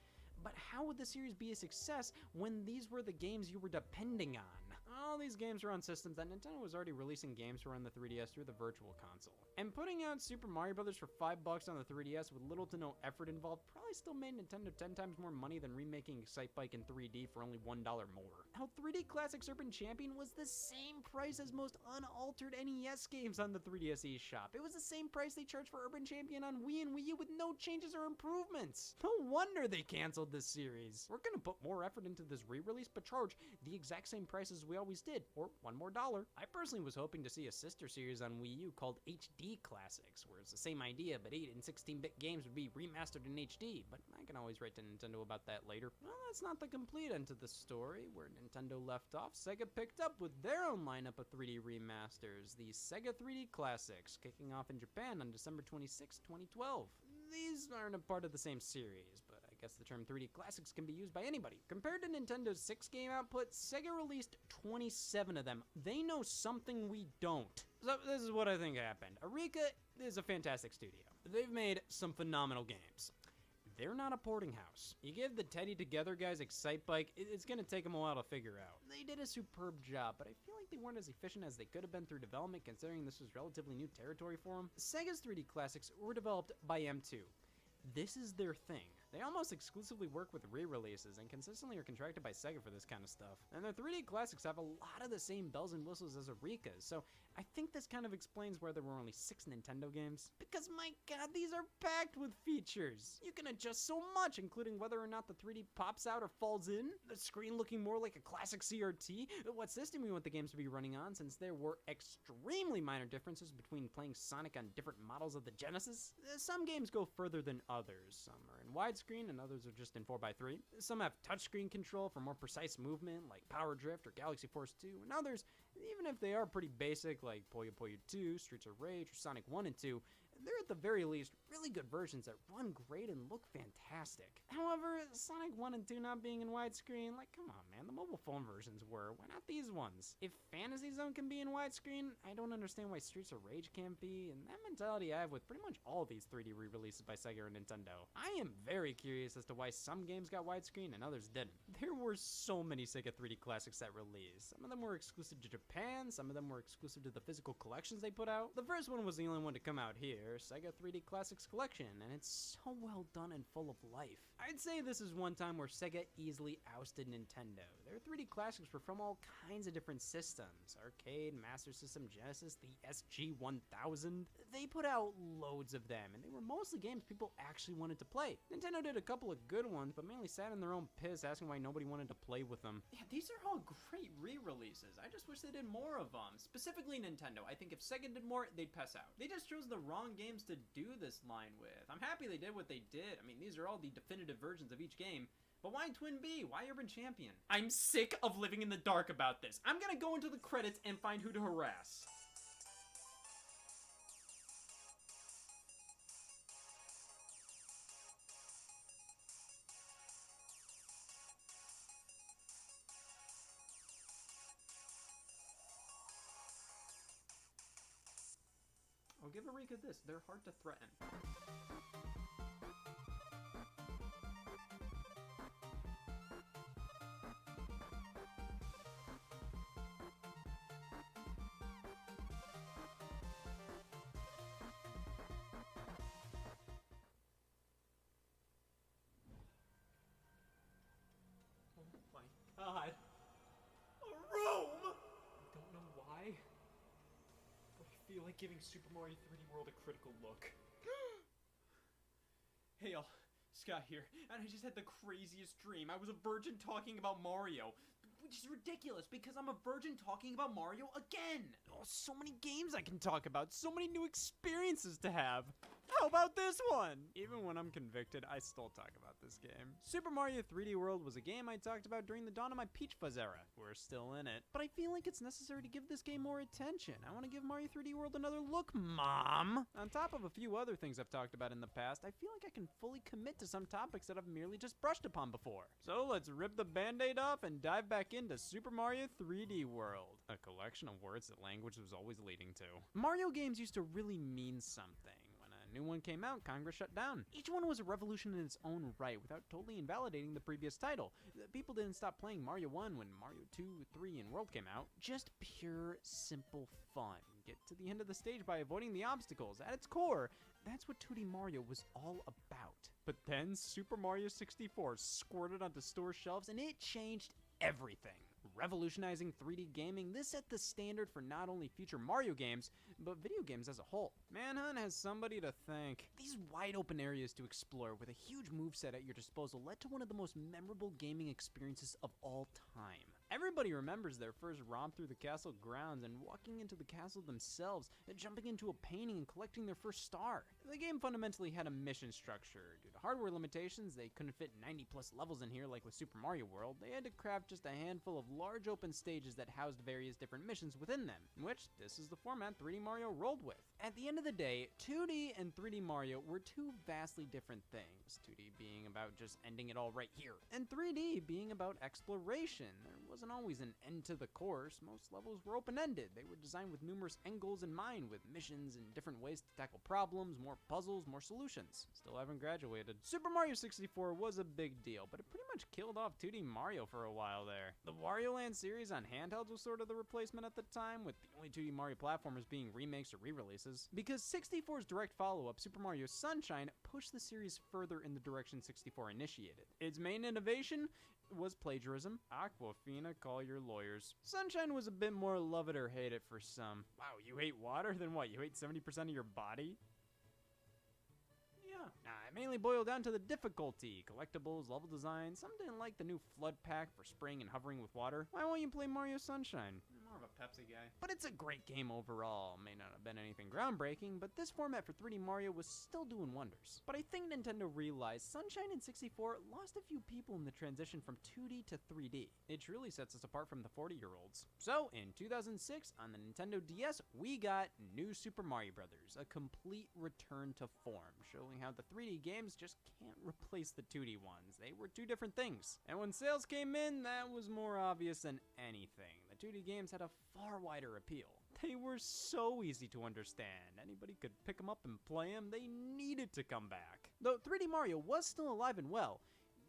But how would the series be a success when these were the games you were depending on? All these games are on systems that Nintendo was already releasing games for on the 3DS through the Virtual Console. And putting out Super Mario Bros. For $5 on the 3DS with little to no effort involved probably still made Nintendo 10 times more money than remaking Excitebike in 3D for only $1 more. How 3D Classics Urban Champion was the same price as most unaltered NES games on the 3DS eShop. It was the same price they charged for Urban Champion on Wii and Wii U with no changes or improvements. No wonder they canceled this series. We're gonna put more effort into this re-release but charge the exact same price as we always did, or $1 more. I personally was hoping to see a sister series on Wii U called HD Classics, where it's the same idea, but 8 and 16-bit games would be remastered in HD, but I can always write to Nintendo about that later. Well, that's not the complete end to the story. Where Nintendo left off, Sega picked up with their own lineup of 3D remasters, the Sega 3D Classics, kicking off in Japan on December 26, 2012. These aren't a part of the same series, but I guess the term 3D Classics can be used by anybody. Compared to Nintendo's 6-game output, Sega released 27 of them. They know something we don't. So this is what I think happened. Arika is a fantastic studio. They've made some phenomenal games. They're not a porting house. You give the Teddy Together guys Excitebike, it's gonna take them a while to figure out. They did a superb job, but I feel like they weren't as efficient as they could have been through development considering this was relatively new territory for them. Sega's 3D Classics were developed by M2. This is their thing. They almost exclusively work with re-releases and consistently are contracted by Sega for this kind of stuff. And their 3D Classics have a lot of the same bells and whistles as Arika's, so I think this kind of explains why there were only 6 Nintendo games. Because my god, these are packed with features! You can adjust so much, including whether or not the 3D pops out or falls in, the screen looking more like a classic CRT, what system you want the games to be running on, since there were extremely minor differences between playing Sonic on different models of the Genesis. Some games go further than others. Some are in widescreen and others are just in 4x3. Some have touchscreen control for more precise movement like Power Drift or Galaxy Force 2, and others, even if they are pretty basic like Puyo Puyo 2, Streets of Rage, or Sonic 1 and 2, they're at the very least really good versions that run great and look fantastic. However, Sonic 1 and 2 not being in widescreen, like come on man, the mobile phone versions were, why not these ones? If Fantasy Zone can be in widescreen, I don't understand why Streets of Rage can't be, and that mentality I have with pretty much all these 3D re-releases by Sega or Nintendo. I am very curious as to why some games got widescreen and others didn't. There were so many Sega 3D Classics that released. Some of them were exclusive to Japan, some of them were exclusive to the physical collections they put out. The first one was the only one to come out here, Sega 3D Classics Collection, and it's so well done and full of life. I'd say this is one time where Sega easily ousted Nintendo. Their 3D Classics were from all kinds of different systems, arcade, Master System, Genesis, the SG-1000. They put out loads of them, and they were mostly games people actually wanted to play. Nintendo did a couple of good ones, but mainly sat in their own piss asking why nobody wanted to play with them. Yeah, these are all great re-releases. I just wish they did more of them. Specifically Nintendo. I think if Sega did more, they'd pass out. They just chose the wrong games to do this line with. I'm happy they did what they did. I mean, these are all the definitive versions of each game. But why Twin B? Why Urban Champion? I'm sick of living in the dark about this. I'm gonna go into the credits and find who to harass. I'll give Arika this. They're hard to threaten. Oh my god. A room! I don't know why, but I feel like giving Super Mario 3D World a critical look. Hey y'all, Scott here, and I just had the craziest dream. I was a virgin talking about Mario. which is ridiculous because I'm a virgin talking about Mario again. Oh, so many games I can talk about, so many new experiences to have. How about this one? Even when I'm convicted, I still talk about this game. Super Mario 3D World was a game I talked about during the dawn of my Peach Fuzz era. We're still in it. But I feel like it's necessary to give this game more attention. I want to give Mario 3D World another look, Mom! On top of a few other things I've talked about in the past, I feel like I can fully commit to some topics that I've merely just brushed upon before. So let's rip the band-aid off and dive back into Super Mario 3D World. A collection of words that language was always leading to. Mario games used to really mean something. New one came out, Congress shut down. Each one was a revolution in its own right without totally invalidating the previous title. People didn't stop playing Mario 1 when Mario 2, 3, and World came out. Just pure, simple fun. Get to the end of the stage by avoiding the obstacles. At its core, that's what 2D Mario was all about. But then Super Mario 64 squirted onto store shelves and it changed everything. Revolutionizing 3D gaming, this set the standard for not only future Mario games, but video games as a whole. Manhunt has somebody to thank. These wide open areas to explore with a huge moveset at your disposal led to one of the most memorable gaming experiences of all time. Everybody remembers their first romp through the castle grounds and walking into the castle themselves, jumping into a painting and collecting their first star. The game fundamentally had a mission structure. Due to hardware limitations, they couldn't fit 90 plus levels in here like with Super Mario World. They had to craft just a handful of large open stages that housed various different missions within them, in which this is the format 3D Mario rolled with. At the end of the day, 2D and 3D Mario were two vastly different things, 2D being about just ending it all right here, and 3D being about exploration. There wasn't always an end to the course. Most levels were open-ended. They were designed with numerous end goals in mind, with missions and different ways to tackle problems, more puzzles, more solutions. Still haven't graduated. Super Mario 64 was a big deal, but it pretty much killed off 2D Mario for a while there. The Wario Land series on handhelds was sort of the replacement at the time, with the only 2D Mario platformers being remakes or re-releases. Because 64's direct follow-up, Super Mario Sunshine, pushed the series further in the direction 64 initiated. Its main innovation was plagiarism. Aquafina, call your lawyers. Sunshine was a bit more love it or hate it for some. Wow, you hate water? Then what, you hate 70% of your body? Yeah. Nah, it mainly boiled down to the difficulty. Collectibles, level design. Some didn't like the new flood pack for spraying and hovering with water. Why won't you play Mario Sunshine? I'm more of a Pepsi guy. But it's a great game overall. May not have been anything groundbreaking, but this format for 3D Mario was still doing wonders. But I think Nintendo realized Sunshine and 64 lost a few people in the transition from 2D to 3D. It truly sets us apart from the 40-year-olds. So, in 2006, on the Nintendo DS, we got New Super Mario Bros., a complete return to form, showing how the 3D games just can't replace the 2D ones. They were two different things. And when sales came in, that was more obvious than anything. The 2D games had a far wider appeal. They were so easy to understand. Anybody could pick them up and play them. They needed to come back. Though 3D Mario was still alive and well,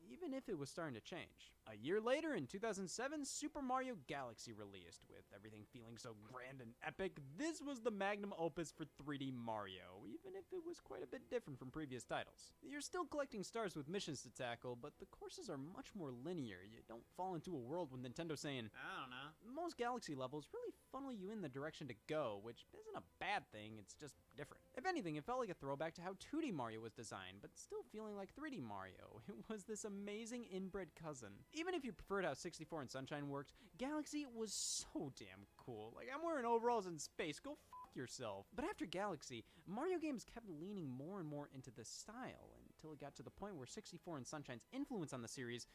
even if it was starting to change. A year later, in 2007, Super Mario Galaxy released. With everything feeling so grand and epic, this was the magnum opus for 3D Mario, even if it was quite a bit different from previous titles. You're still collecting stars with missions to tackle, but the courses are much more linear. You don't fall into a world with Nintendo saying, I don't know. Most Galaxy levels really funnel you in the direction to go, which isn't a bad thing, it's just different. If anything, it felt like a throwback to how 2D Mario was designed, but still feeling like 3D Mario. It was this amazing inbred cousin. Even if you preferred how 64 and Sunshine worked, Galaxy was so damn cool. Like, I'm wearing overalls in space, go f yourself. But after Galaxy, Mario games kept leaning more and more into this style, until it got to the point where 64 and Sunshine's influence on the series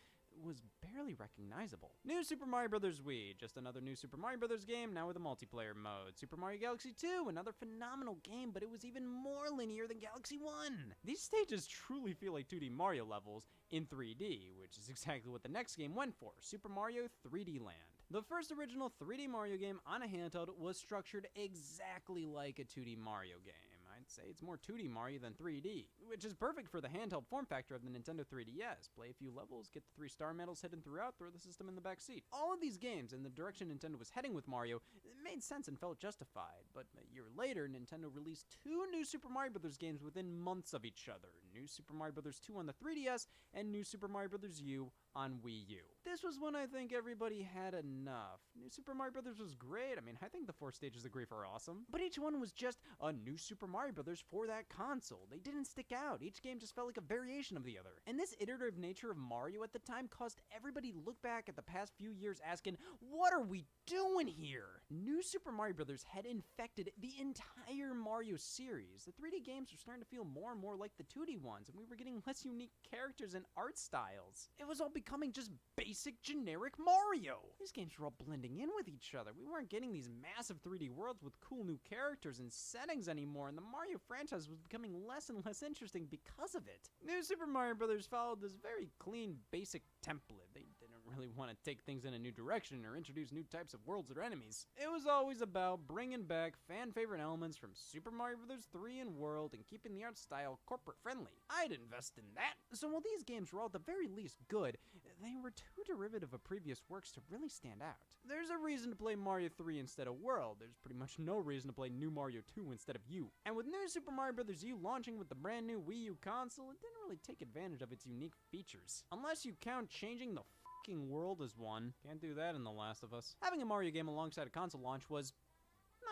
was barely recognizable. New Super Mario Bros. Wii, just another new Super Mario Bros. Game, now with a multiplayer mode. Super Mario Galaxy 2, another phenomenal game, but it was even more linear than Galaxy 1. These stages truly feel like 2D Mario levels in 3D, which is exactly what the next game went for, Super Mario 3D Land. The first original 3D Mario game on a handheld was structured exactly like a 2D Mario game. I'd say it's more 2D Mario than 3D, which is perfect for the handheld form factor of the Nintendo 3DS. Play a few levels, get the 3 star medals hidden throughout, throw the system in the back seat. All of these games and the direction Nintendo was heading with Mario made sense and felt justified, but a year later, Nintendo released 2 new Super Mario Bros. Games within months of each other, New Super Mario Bros. 2 on the 3DS, and New Super Mario Bros. U on Wii U. This was when I think everybody had enough. New Super Mario Bros. Was great. I mean, I think the 4 stages of grief are awesome, but each one was just a new Super Mario Bros. For that console. They didn't stick out. Each game just felt like a variation of the other. And this iterative nature of Mario at the time caused everybody to look back at the past few years asking, what are we doing here? New Super Mario Bros. Had infected the entire Mario series. The 3D games were starting to feel more and more like the 2D ones, and we were getting less unique characters and art styles. It was all becoming just basic, generic Mario. These games were all blending in with each other. We weren't getting these massive 3D worlds with cool new characters and settings anymore, and the Mario franchise was becoming less and less interesting because of it. New Super Mario Bros. Followed this very clean, basic template. They didn't really want to take things in a new direction or introduce new types of worlds or enemies. It was always about bringing back fan-favorite elements from Super Mario Bros. 3 and World and keeping the art style corporate-friendly. I'd invest in that. So while these games were all at the very least good, they were too derivative of previous works to really stand out. There's a reason to play Mario 3 instead of World. There's pretty much no reason to play New Mario 2 instead of U. And with New Super Mario Bros. U launching with the brand new Wii U console, it didn't really take advantage of its unique features. Unless you count changing the fucking world as one. Can't do that in The Last of Us. Having a Mario game alongside a console launch was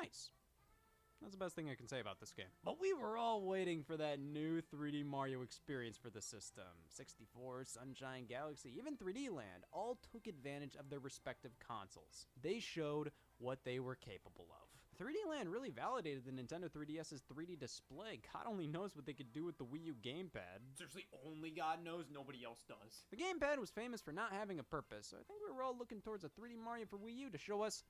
nice. That's the best thing I can say about this game. But we were all waiting for that new 3D Mario experience for the system. 64, Sunshine, Galaxy, even 3D Land all took advantage of their respective consoles. They showed what they were capable of. 3D Land really validated the Nintendo 3DS's 3D display. God only knows what they could do with the Wii U gamepad. Seriously, only God knows, nobody else does. The gamepad was famous for not having a purpose, so I think we were all looking towards a 3D Mario for Wii U to show us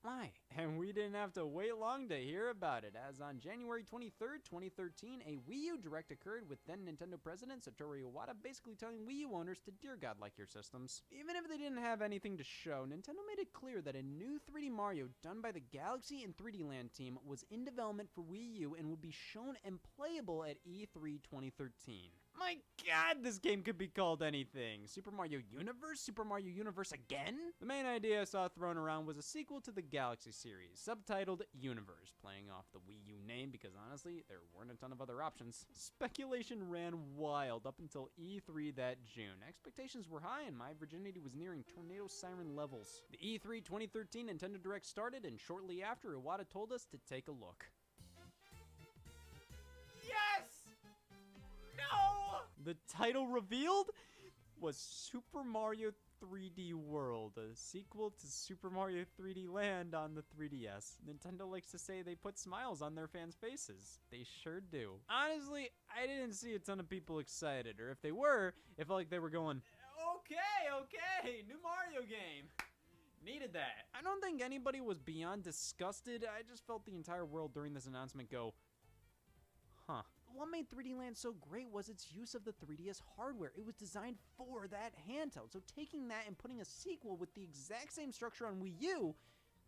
why. And we didn't have to wait long to hear about it, as on January 23rd, 2013, a Wii U Direct occurred with then Nintendo President Satoru Iwata basically telling Wii U owners to dear God like your systems. Even if they didn't have anything to show, Nintendo made it clear that a new 3D Mario done by the Galaxy and 3D Land team was in development for Wii U and would be shown and playable at E3 2013. My God, this game could be called anything. Super Mario Universe? Super Mario Universe again? The main idea I saw thrown around was a sequel to the Galaxy series, subtitled Universe, playing off the Wii U name because honestly, there weren't a ton of other options. Speculation ran wild up until E3 that June. Expectations were high and my virginity was nearing tornado siren levels. The E3 2013 Nintendo Direct started, and shortly after, Iwata told us to take a look. Yes! No! The title revealed was Super Mario 3D World, a sequel to Super Mario 3D Land on the 3DS. Nintendo likes to say they put smiles on their fans' faces. They sure do. Honestly, I didn't see a ton of people excited, or if they were, it felt like they were going, Okay, new Mario game. Needed that. I don't think anybody was beyond disgusted. I just felt the entire world during this announcement go, huh. What made 3D Land so great was its use of the 3DS hardware. It was designed for that handheld. So taking that and putting a sequel with the exact same structure on Wii U,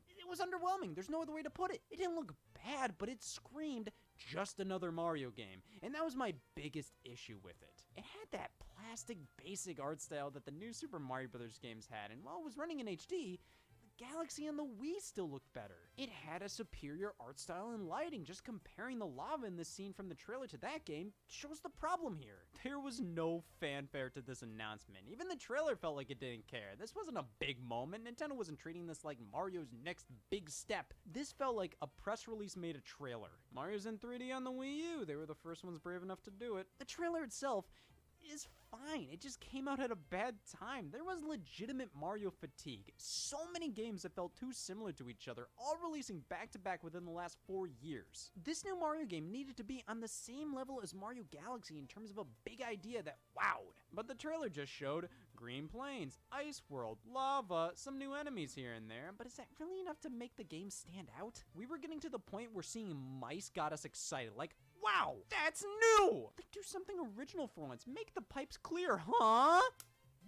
it was underwhelming. There's no other way to put it. It didn't look bad, but it screamed just another Mario game. And that was my biggest issue with it. It had that plastic basic art style that the new Super Mario Bros. Games had, and while it was running in HD, the Galaxy and the Wii still looked better. It had a superior art style and lighting. Just comparing the lava in this scene from the trailer to that game shows the problem here. There was no fanfare to this announcement. Even the trailer felt like it didn't care. This wasn't a big moment. Nintendo wasn't treating this like Mario's next big step. This felt like a press release made a trailer. Mario's in 3D on the Wii U. They were the first ones brave enough to do it. The trailer itself is fine. It just came out at a bad time. There was legitimate Mario fatigue. So many games that felt too similar to each other, all releasing back to back within the last 4 years. This new Mario game needed to be on the same level as Mario Galaxy in terms of a big idea that wowed. But the trailer just showed green plains, ice world, lava, some new enemies here and there, but is that really enough to make the game stand out? We were getting to the point where seeing mice got us excited, like, wow, that's new! Like, do something original for once. Make the pipes clear, huh?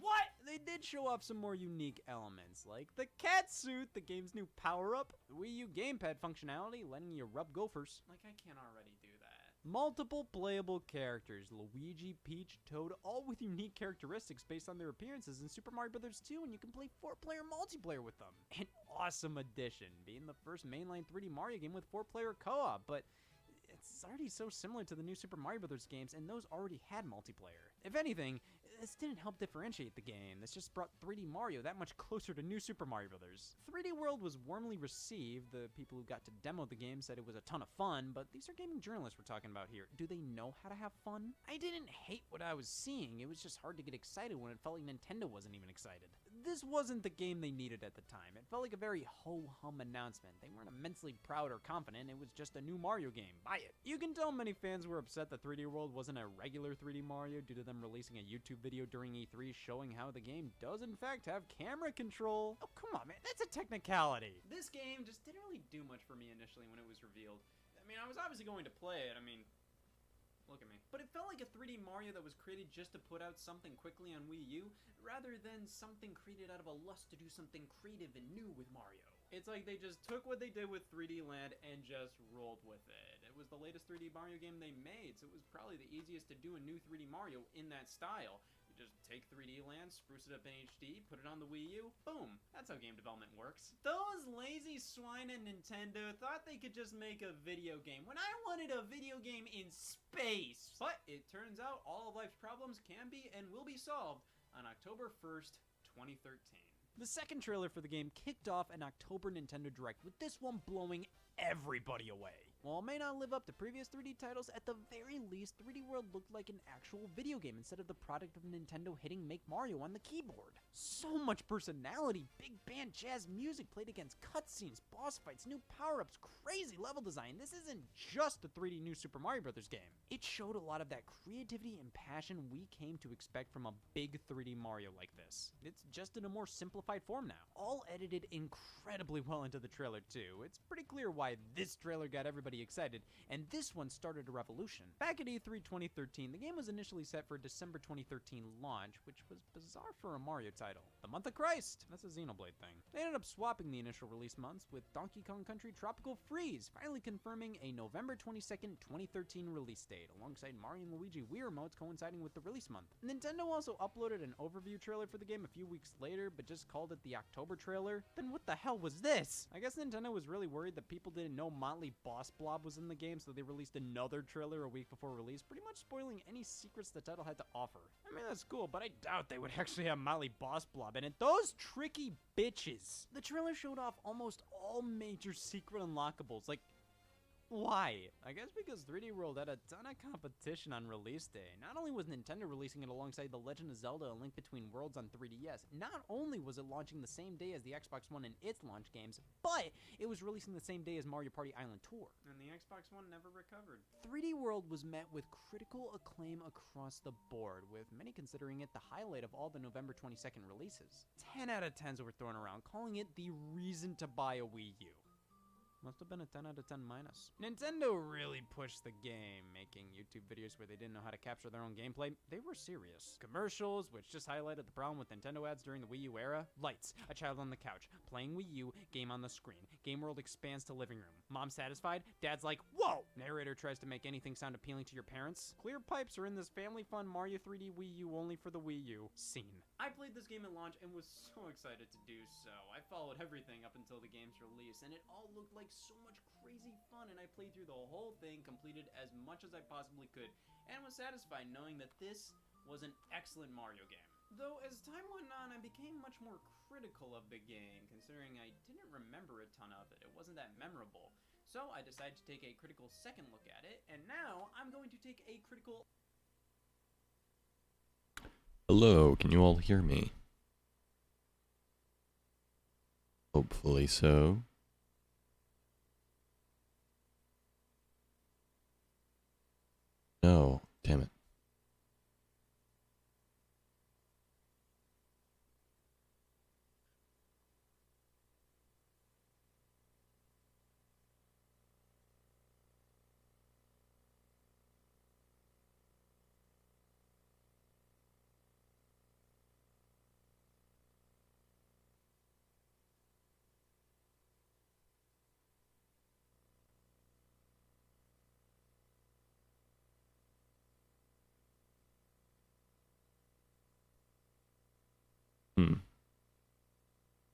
What? They did show off some more unique elements, like the cat suit, the game's new power-up, the Wii U gamepad functionality, letting you rub gophers. Like, I can't already do that. Multiple playable characters, Luigi, Peach, Toad, all with unique characteristics based on their appearances in Super Mario Bros. 2, and you can play 4-player multiplayer with them. An awesome addition, being the first mainline 3D Mario game with 4-player co-op, but it's already so similar to the new Super Mario Bros. Games, and those already had multiplayer. If anything, this didn't help differentiate the game. This just brought 3D Mario that much closer to new Super Mario Bros. 3D World was warmly received. The people who got to demo the game said it was a ton of fun, but these are gaming journalists we're talking about here. Do they know how to have fun? I didn't hate what I was seeing. It was just hard to get excited when it felt like Nintendo wasn't even excited. This wasn't the game they needed at the time. It felt like a very ho-hum announcement. They weren't immensely proud or confident. It was just a new Mario game. Buy it. You can tell many fans were upset that 3D World wasn't a regular 3D Mario due to them releasing a YouTube video during E3 showing how the game does in fact have camera control. Oh, come on, man. That's a technicality. This game just didn't really do much for me initially when it was revealed. I mean, I was obviously going to play it. I mean, look at me. But it felt like a 3D Mario that was created just to put out something quickly on Wii U, rather than something created out of a lust to do something creative and new with Mario. It's like they just took what they did with 3D Land and just rolled with it. It was the latest 3D Mario game they made, so it was probably the easiest to do a new 3D Mario in that style. You just take 3D Land, spruce it up in HD, put it on the Wii U, boom. That's how game development works. Those lazy swine at Nintendo thought they could just make a video game when I wanted a video game in space. But it turns out all of life's problems can be and will be solved on October 1st, 2013. The second trailer for the game kicked off an October Nintendo Direct, with this one blowing everybody away. While it may not live up to previous 3D titles, at the very least, 3D World looked like an actual video game instead of the product of Nintendo hitting Make Mario on the keyboard. So much personality, big band jazz music played against cutscenes, boss fights, new power-ups, crazy level design. This isn't just a 3D new Super Mario Bros. Game. It showed a lot of that creativity and passion we came to expect from a big 3D Mario like this. It's just in a more simplified form now. All edited incredibly well into the trailer too. It's pretty clear why this trailer got everybody excited, and this one started a revolution. Back at E3 2013, the game was initially set for a December 2013 launch, which was bizarre for a Mario title. The month of Christ! That's a Xenoblade thing. They ended up swapping the initial release months, with Donkey Kong Country Tropical Freeze finally confirming a November 22nd, 2013 release date, alongside Mario and Luigi Wii remotes coinciding with the release month. Nintendo also uploaded an overview trailer for the game a few weeks later, but just called it the October trailer. Then what the hell was this? I guess Nintendo was really worried that people didn't know Motley Boss Blob was in the game, so they released another trailer a week before release, pretty much spoiling any secrets the title had to offer. I mean, that's cool, but I doubt they would actually have Motley Boss Blob in it. Those tricky bitches! The trailer showed off almost all major secret unlockables, like, why? I guess because 3D World had a ton of competition on release day. Not only was Nintendo releasing it alongside The Legend of Zelda: A Link Between Worlds on 3DS, not only was it launching the same day as the Xbox One and its launch games, but it was releasing the same day as Mario Party Island Tour. And the Xbox One never recovered. 3D World was met with critical acclaim across the board, with many considering it the highlight of all the November 22nd releases. 10 out of 10s were thrown around, calling it the reason to buy a Wii U. Must have been a 10 out of 10 minus. Nintendo really pushed the game, making YouTube videos where they didn't know how to capture their own gameplay. They were serious. Commercials, which just highlighted the problem with Nintendo ads during the Wii U era. Lights, a child on the couch, playing Wii U, game on the screen. Game world expands to living room. Mom satisfied, dad's like, whoa! Narrator tries to make anything sound appealing to your parents. Clear pipes are in this family fun Mario 3D Wii U only for the Wii U. Scene. I played this game at launch and was so excited to do so. I followed everything up until the game's release, and it all looked like so much crazy fun, and I played through the whole thing, completed as much as I possibly could, and was satisfied knowing that this was an excellent Mario game. Though as time went on, I became much more critical of the game, considering I didn't remember a ton of it. It wasn't that memorable. So I decided to take a critical second look at it, and now I'm going to take a critical... Hello, can you all hear me? Hopefully so. No, damn it.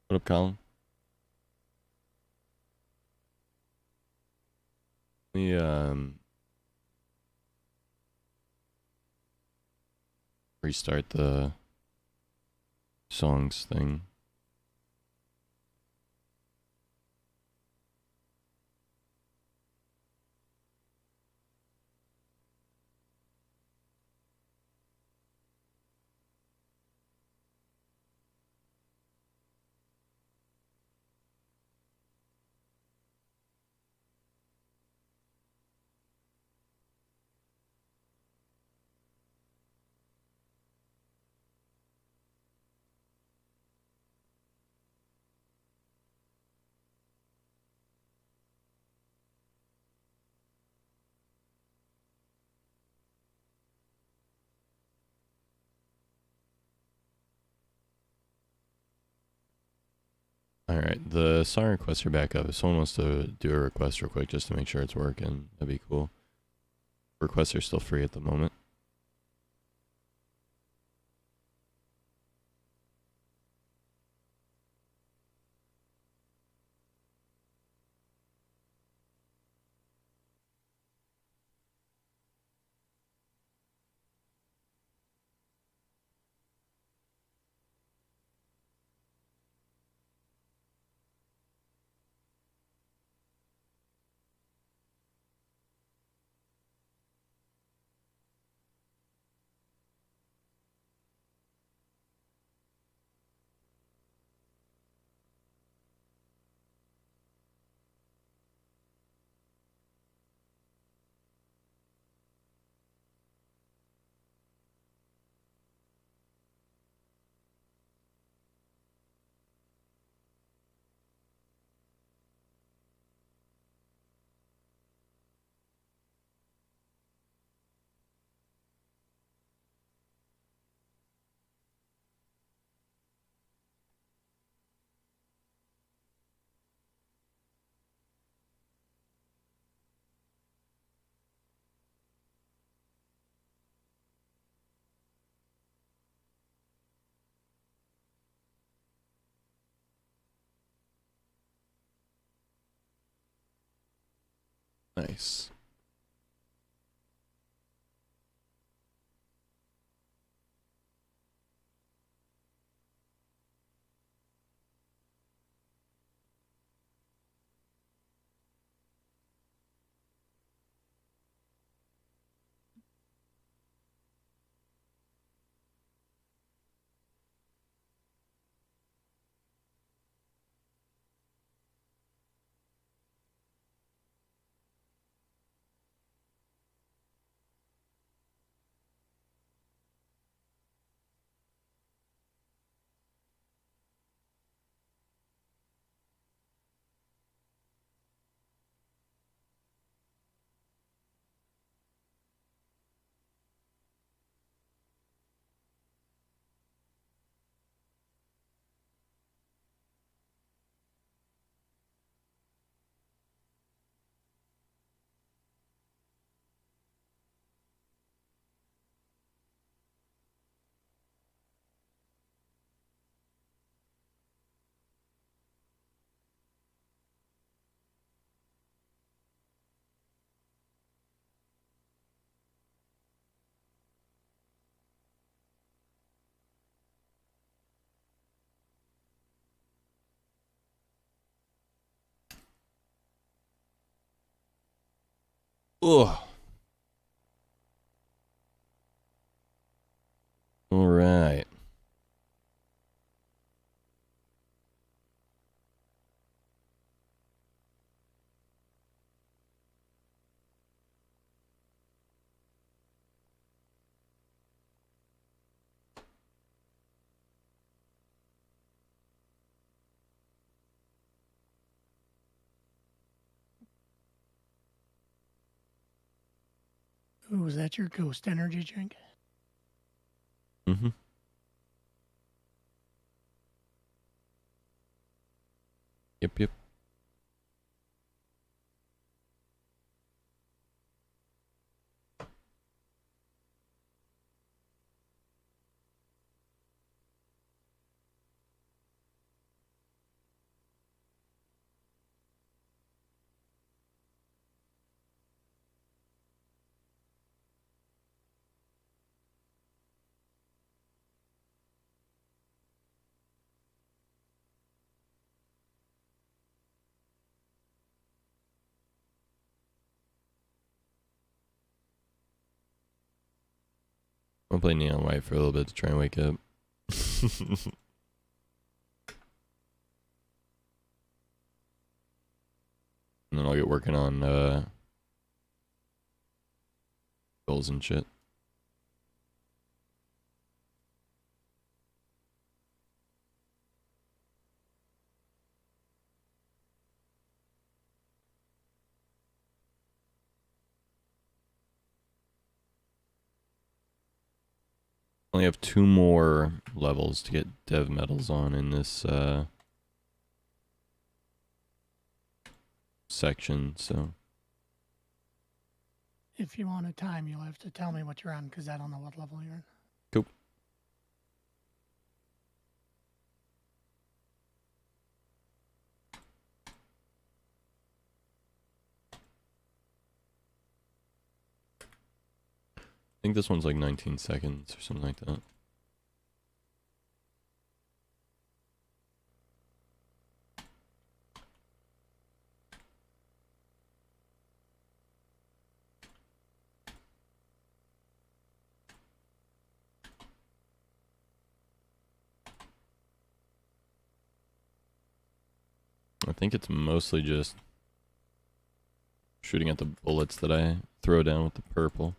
What up, Colin? We restart the songs thing. Alright, the song requests are back up. If someone wants to do a request real quick just to make sure it's working, that'd be cool. Requests are still free at the moment. Nice. Ugh. All right. Ooh, is that your ghost energy drink? Mm-hmm. Yep, yep. I'll play Neon White for a little bit to try and wake up. And then I'll get working on goals and shit. Only have 2 more levels to get dev medals on in this section, so If you want a time, you'll have to tell me what you're on, because I don't know what level you're in. cool. I think this one's like 19 seconds or something like that. I think it's mostly just shooting at the bullets that I throw down with the purple.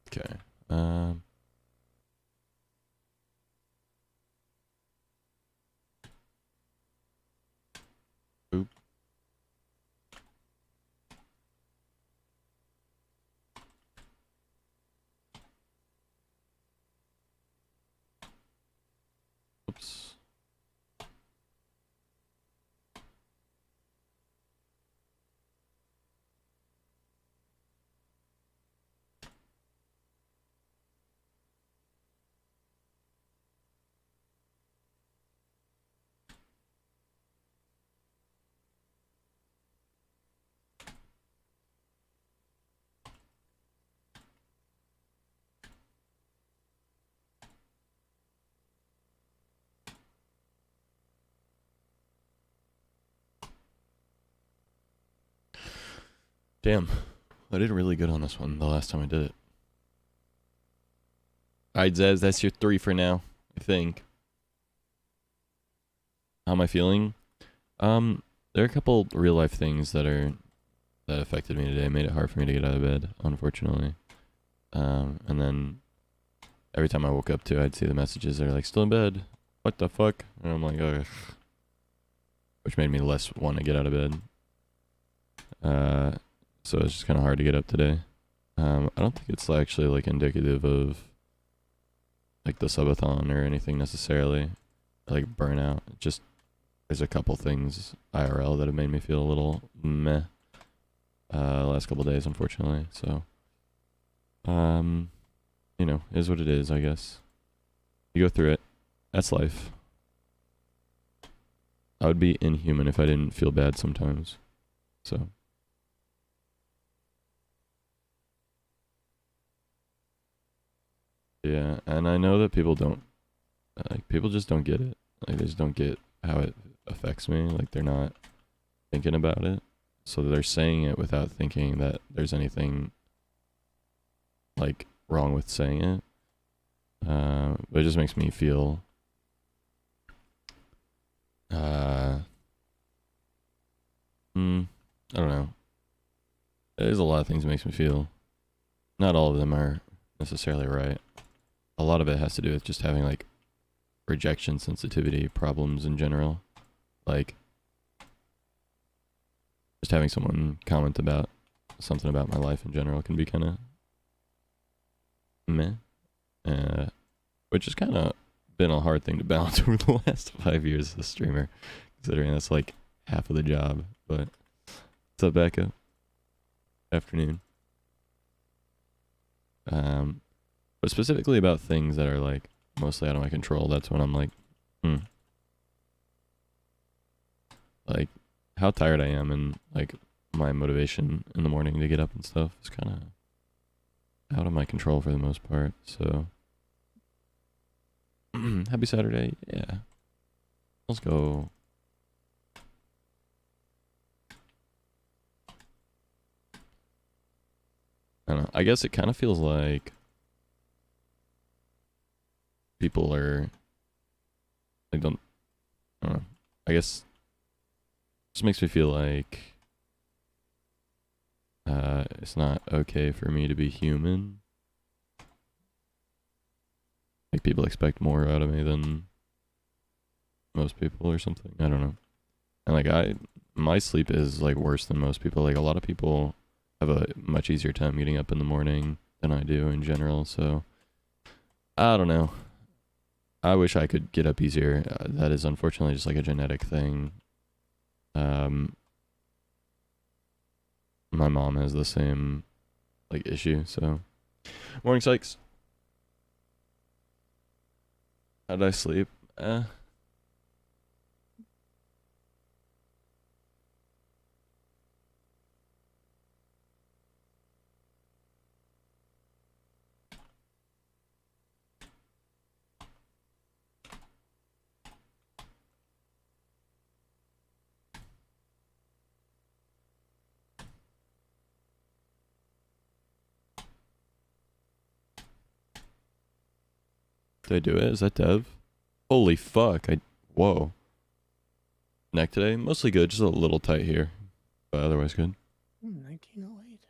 Okay. Oop. Oops. Damn, I did really good on this one the last time I did it. Alright, Zez, that's your 3 for now, I think. How am I feeling? There are a couple real life things that affected me today, made it hard for me to get out of bed, unfortunately. And then every time I woke up too, I'd see the messages that are like, still in bed, what the fuck? And I'm like, ugh. Which made me less want to get out of bed. So it's just kind of hard to get up today. I don't think it's actually like indicative of like the subathon or anything necessarily, like burnout. Just there's a couple things IRL that have made me feel a little meh last couple days, unfortunately. So, you know, is what it is, I guess. You go through it. That's life. I would be inhuman if I didn't feel bad sometimes. So. Yeah, and I know that people don't, like, people just don't get it. Like, they just don't get how it affects me. Like, they're not thinking about it. So they're saying it without thinking that there's anything, like, wrong with saying it. But it just makes me feel, I don't know. There's a lot of things that makes me feel. Not all of them are necessarily right. A lot of it has to do with just having like rejection sensitivity problems in general. Like just having someone comment about something about my life in general can be kind of meh. Which has kind of been a hard thing to balance over the last 5 years as a streamer, considering that's like half of the job. But what's up, Becca? Afternoon. But specifically about things that are like mostly out of my control, that's when I'm like, like how tired I am and like my motivation in the morning to get up and stuff is kind of out of my control for the most part. So happy Saturday. Yeah. Let's go. I don't know. I guess it kind of feels like people are like I don't know. I guess it just makes me feel like it's not okay for me to be human. Like people expect more out of me than most people or something. I don't know. And like my sleep is like worse than most people. Like a lot of people have a much easier time getting up in the morning than I do in general. So I don't know. I wish I could get up easier. That is unfortunately just like a genetic thing. My mom has the same like issue. So morning, Sykes. How did I sleep? Did I do it? Is that Dev? Holy fuck. Whoa. Neck today? Mostly good. Just a little tight here. But otherwise good. 1908.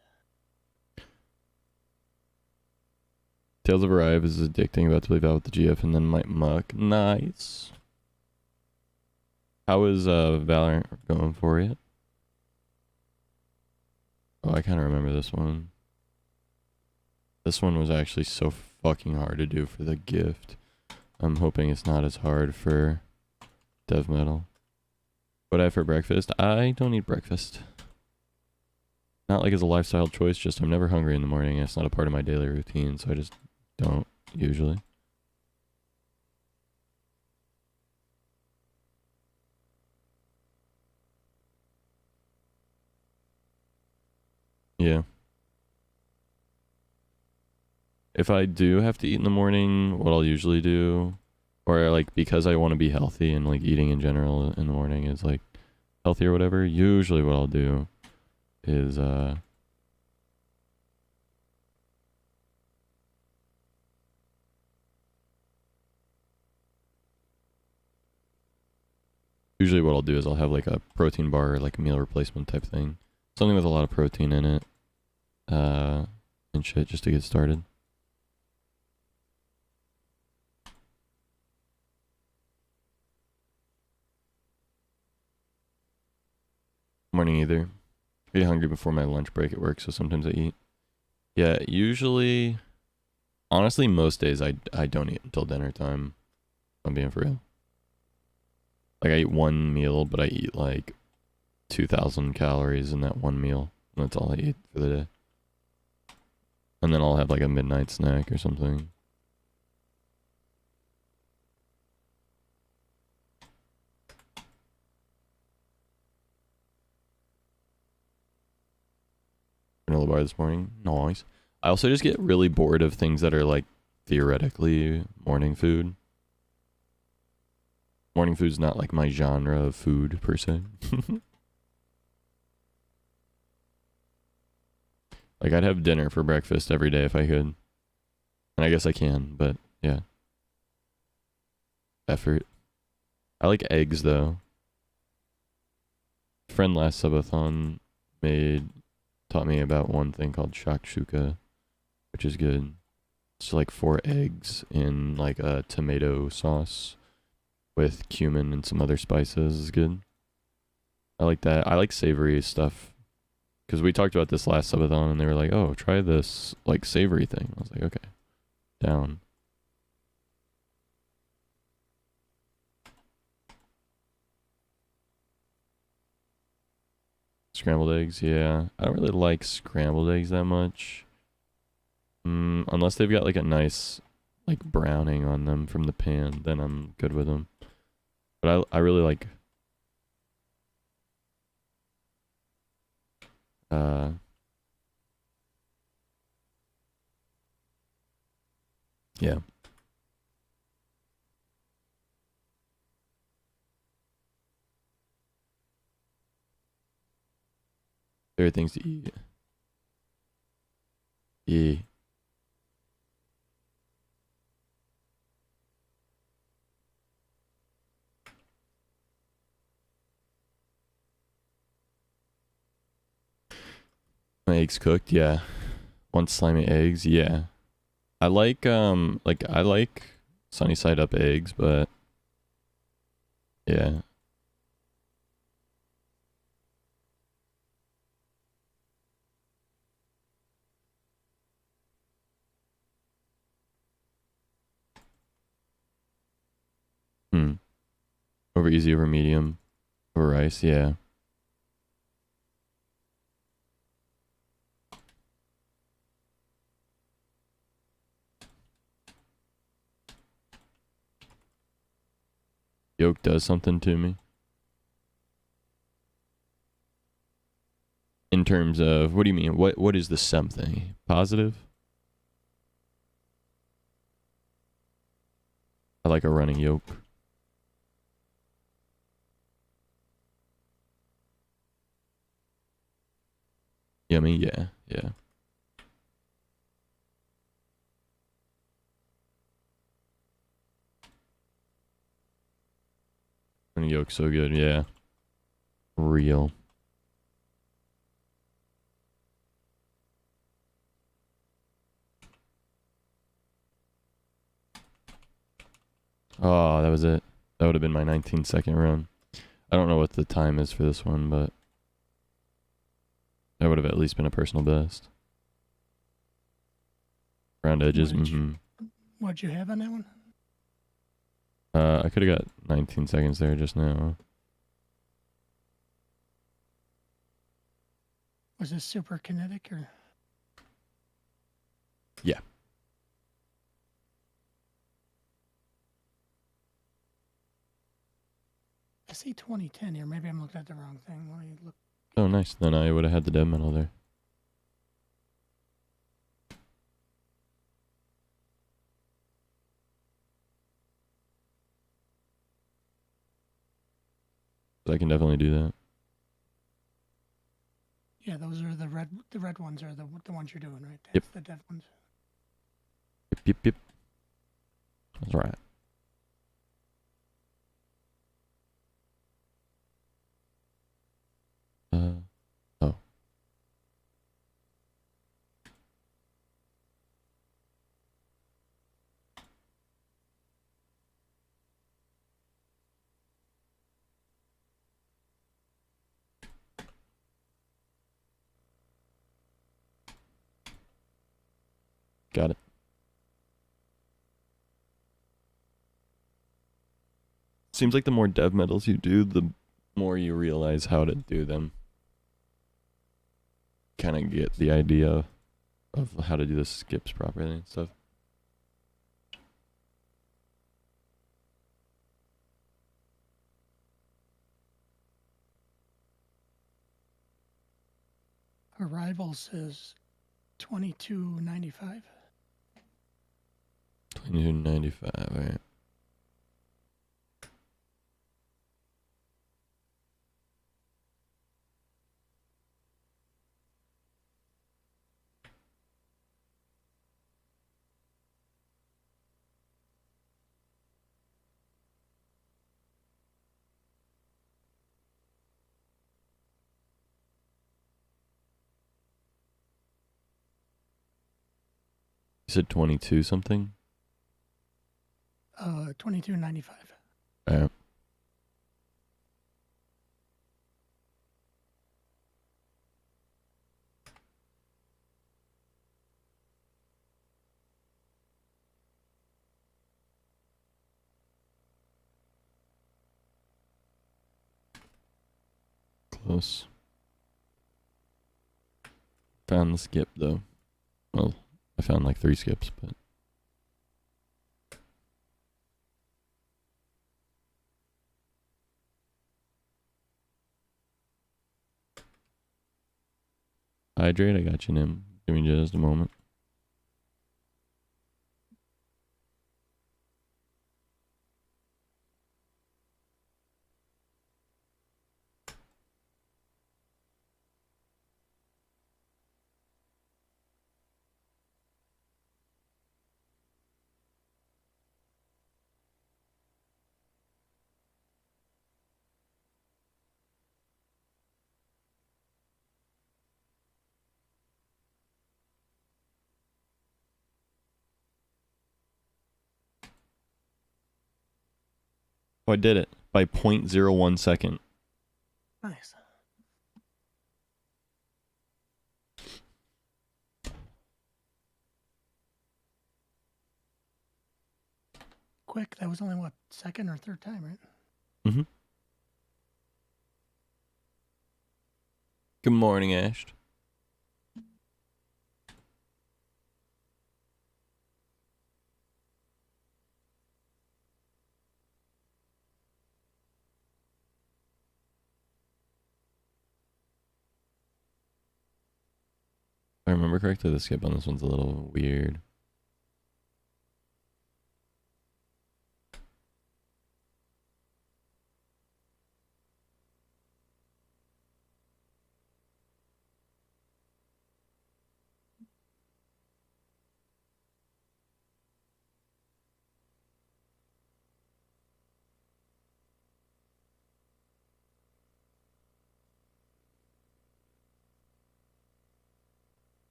Tales of Arrive is addicting. About to leave out with the GF and then might muck. Nice. How is Valorant going for you? Oh, I kind of remember this one. This one was actually so fucking hard to do for the gift. I'm hoping it's not as hard for Dev Metal. What I have for breakfast? I don't eat breakfast. Not like it's a lifestyle choice, just I'm never hungry in the morning. It's not a part of my daily routine, so I just don't usually. Yeah. If I do have to eat in the morning, what I'll usually do, or like because I want to be healthy and like eating in general in the morning is like healthy or whatever, usually what I'll do is usually what I'll do is I'll have like a protein bar, like a meal replacement type thing. Something with a lot of protein in it. And shit just to get started. Morning either. I get hungry before my lunch break at work, so sometimes I eat. Yeah, usually, honestly, most days I don't eat until dinner time. If I'm being for real. Like I eat one meal, but I eat like 2,000 calories in that one meal. And that's all I eat for the day. And then I'll have like a midnight snack or something. Granola bar this morning. Nice. I also just get really bored of things that are like theoretically morning food. Morning food's not like my genre of food per se. Like I'd have dinner for breakfast every day if I could. And I guess I can, but yeah. Effort. I like eggs though. A friend last subathon taught me about one thing called shakshuka, which is good. It's like 4 eggs in like a tomato sauce with cumin and some other spices is good. I like that. I like savory stuff. Because we talked about this last subathon and they were like, oh, try this like savory thing. I was like, okay. Down. Scrambled eggs, yeah. I don't really like scrambled eggs that much. Unless they've got like a nice like browning on them from the pan, then I'm good with them. But I really like Yeah. Favorite things to eat. Yeah. My eggs cooked, yeah. Want slimy eggs, yeah. I like I like sunny side up eggs, but yeah. Hmm. Over easy, over medium, over rice, yeah. Yolk does something to me. In terms of, what do you mean? What is the something? Positive? I like a running yolk. Yummy, yeah, yeah. Running yolk so good, yeah. Real. Oh, that was it. That would have been my 19-second run. I don't know what the time is for this one, but that would have at least been a personal best. Round edges, What'd you have on that one? I could have got 19 seconds there just now. Was this super kinetic or? Yeah. I see 2010 here. Maybe I'm looking at the wrong thing. Let me look. Oh, nice. Then I would have had the dev medal there. I can definitely do that. Yeah, those are the red ones are the ones you're doing, right? Yep. That's the dev ones. Yep. That's right. Oh. Got it. Seems like the more dev medals you do, the more you realize how to do them. Kind of get the idea of how to do the skips properly and stuff. Arrival says 22.95. 22.95, alright. You said 22 something? 22.95. Alright. Close. Found the skip though. Well, I found like 3 skips, but hydrate, I got you, Nim. Give me just a moment. Oh, I did it by 0.01 second. Nice. Quick. That was only what, second or third time, right? Mm-hmm. Good morning, Ash. If I remember correctly, the skip on this one's a little weird.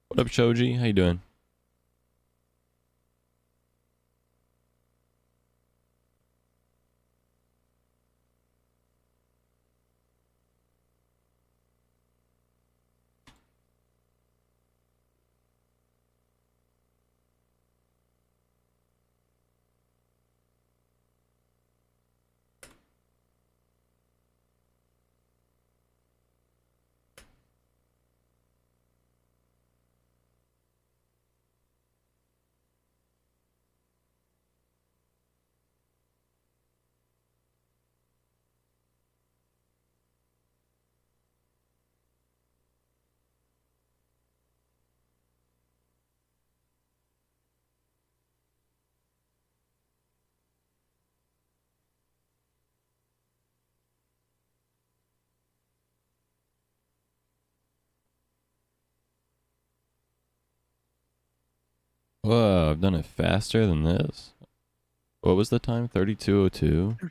What up, Shoji? How you doing? Whoa, I've done it faster than this. What was the time? 32:02?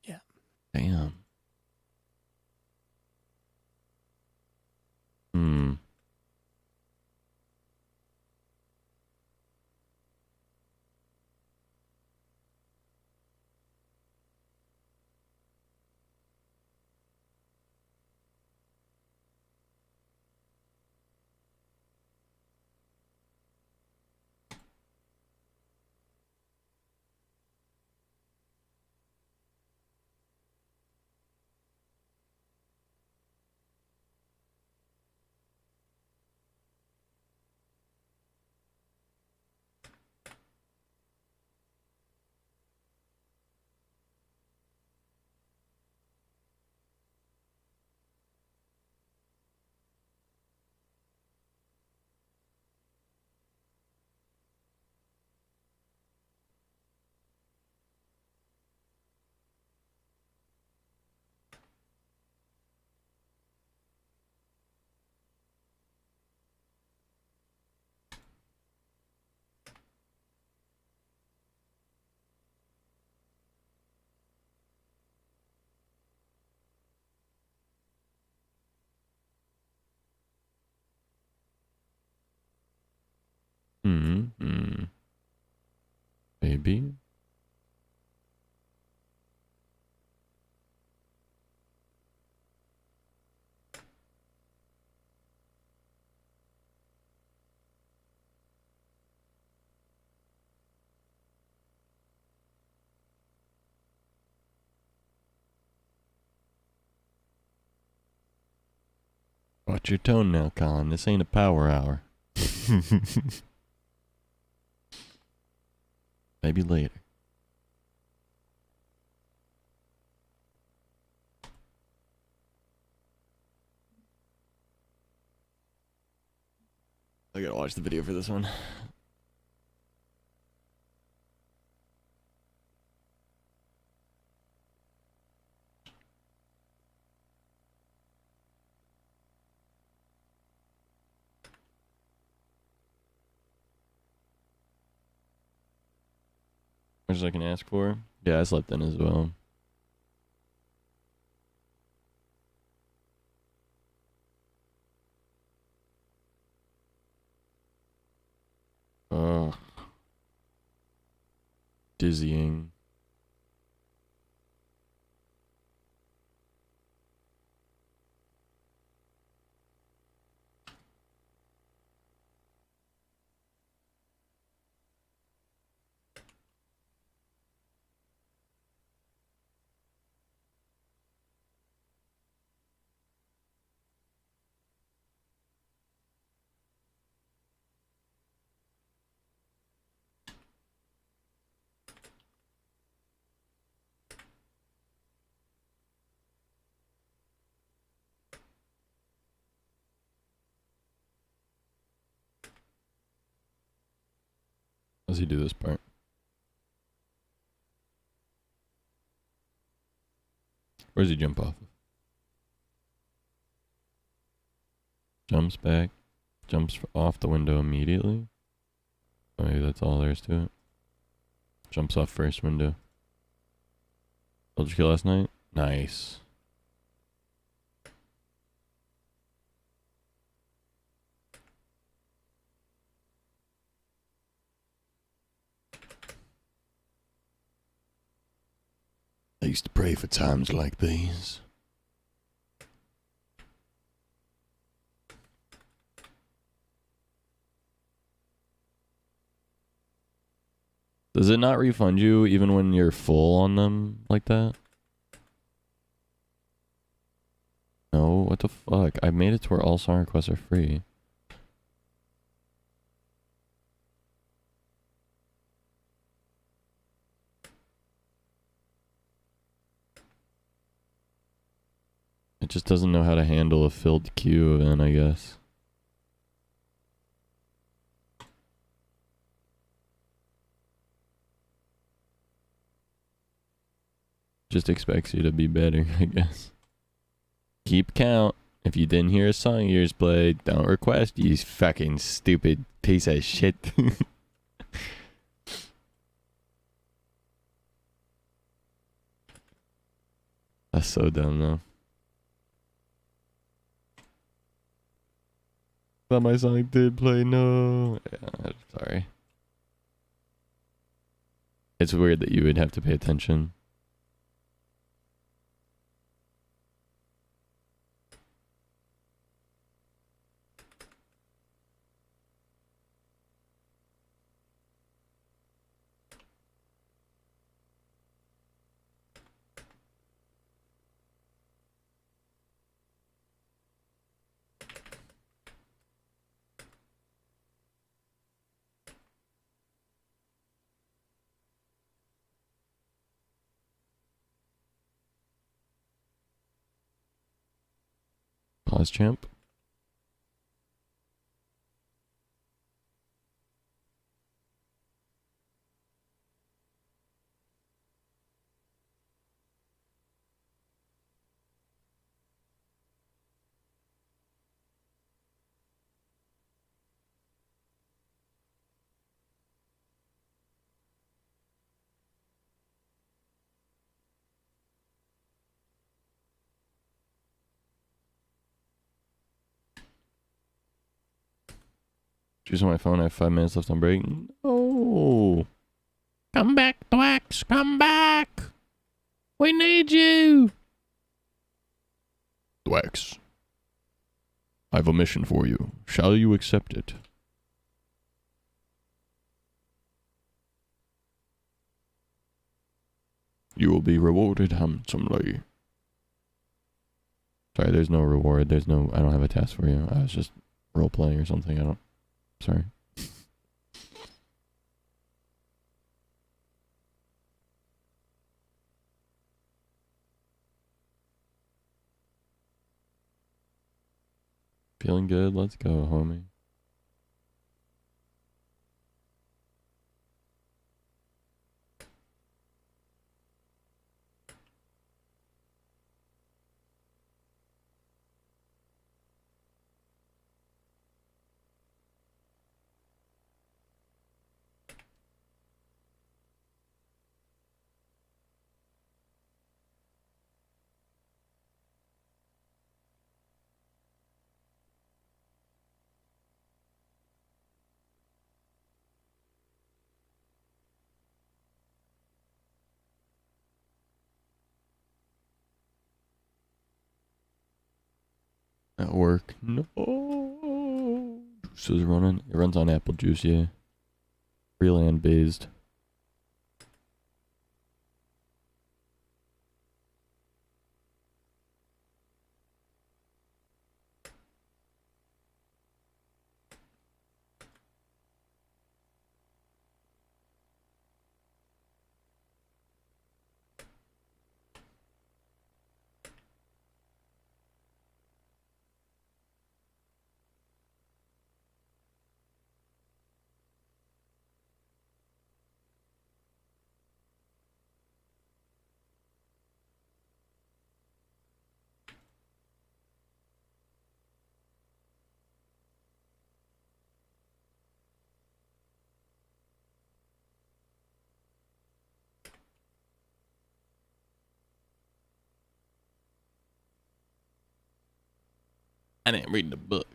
Yeah. Damn. Hmm. Maybe. Watch your tone now, Colin. This ain't a power hour. Maybe later. I gotta watch the video for this one. Much as I can ask for. Yeah, I slept in as well. Ugh. Dizzying. How does he do this part? Where does he jump off of? Jumps back. Jumps off the window immediately. Oh, maybe that's all there is to it. Jumps off first window. Told you kill last night? Nice. I used to pray for times like these. Does it not refund you even when you're full on them like that? No, what the fuck? I made it to where all song requests are free. It just doesn't know how to handle a filled queue then, I guess. Just expects you to be better, I guess. Keep count. If you didn't hear a song of yours played, don't request, you fucking stupid piece of shit. That's so dumb, though. Thought my song did play, no. Yeah, sorry. It's weird that you would have to pay attention. Pause, champ. Choosing my phone, I have 5 minutes left on break. No. Come back, Thwax, come back. We need you. Thwax, I have a mission for you. Shall you accept it? You will be rewarded handsomely. Sorry, there's no reward. There's no, I don't have a task for you. I was just role-playing or something. I don't, sorry. Feeling good? Let's go, homie. At work. No. Juice is running. It runs on apple juice, yeah. Real and based. I didn't read the book.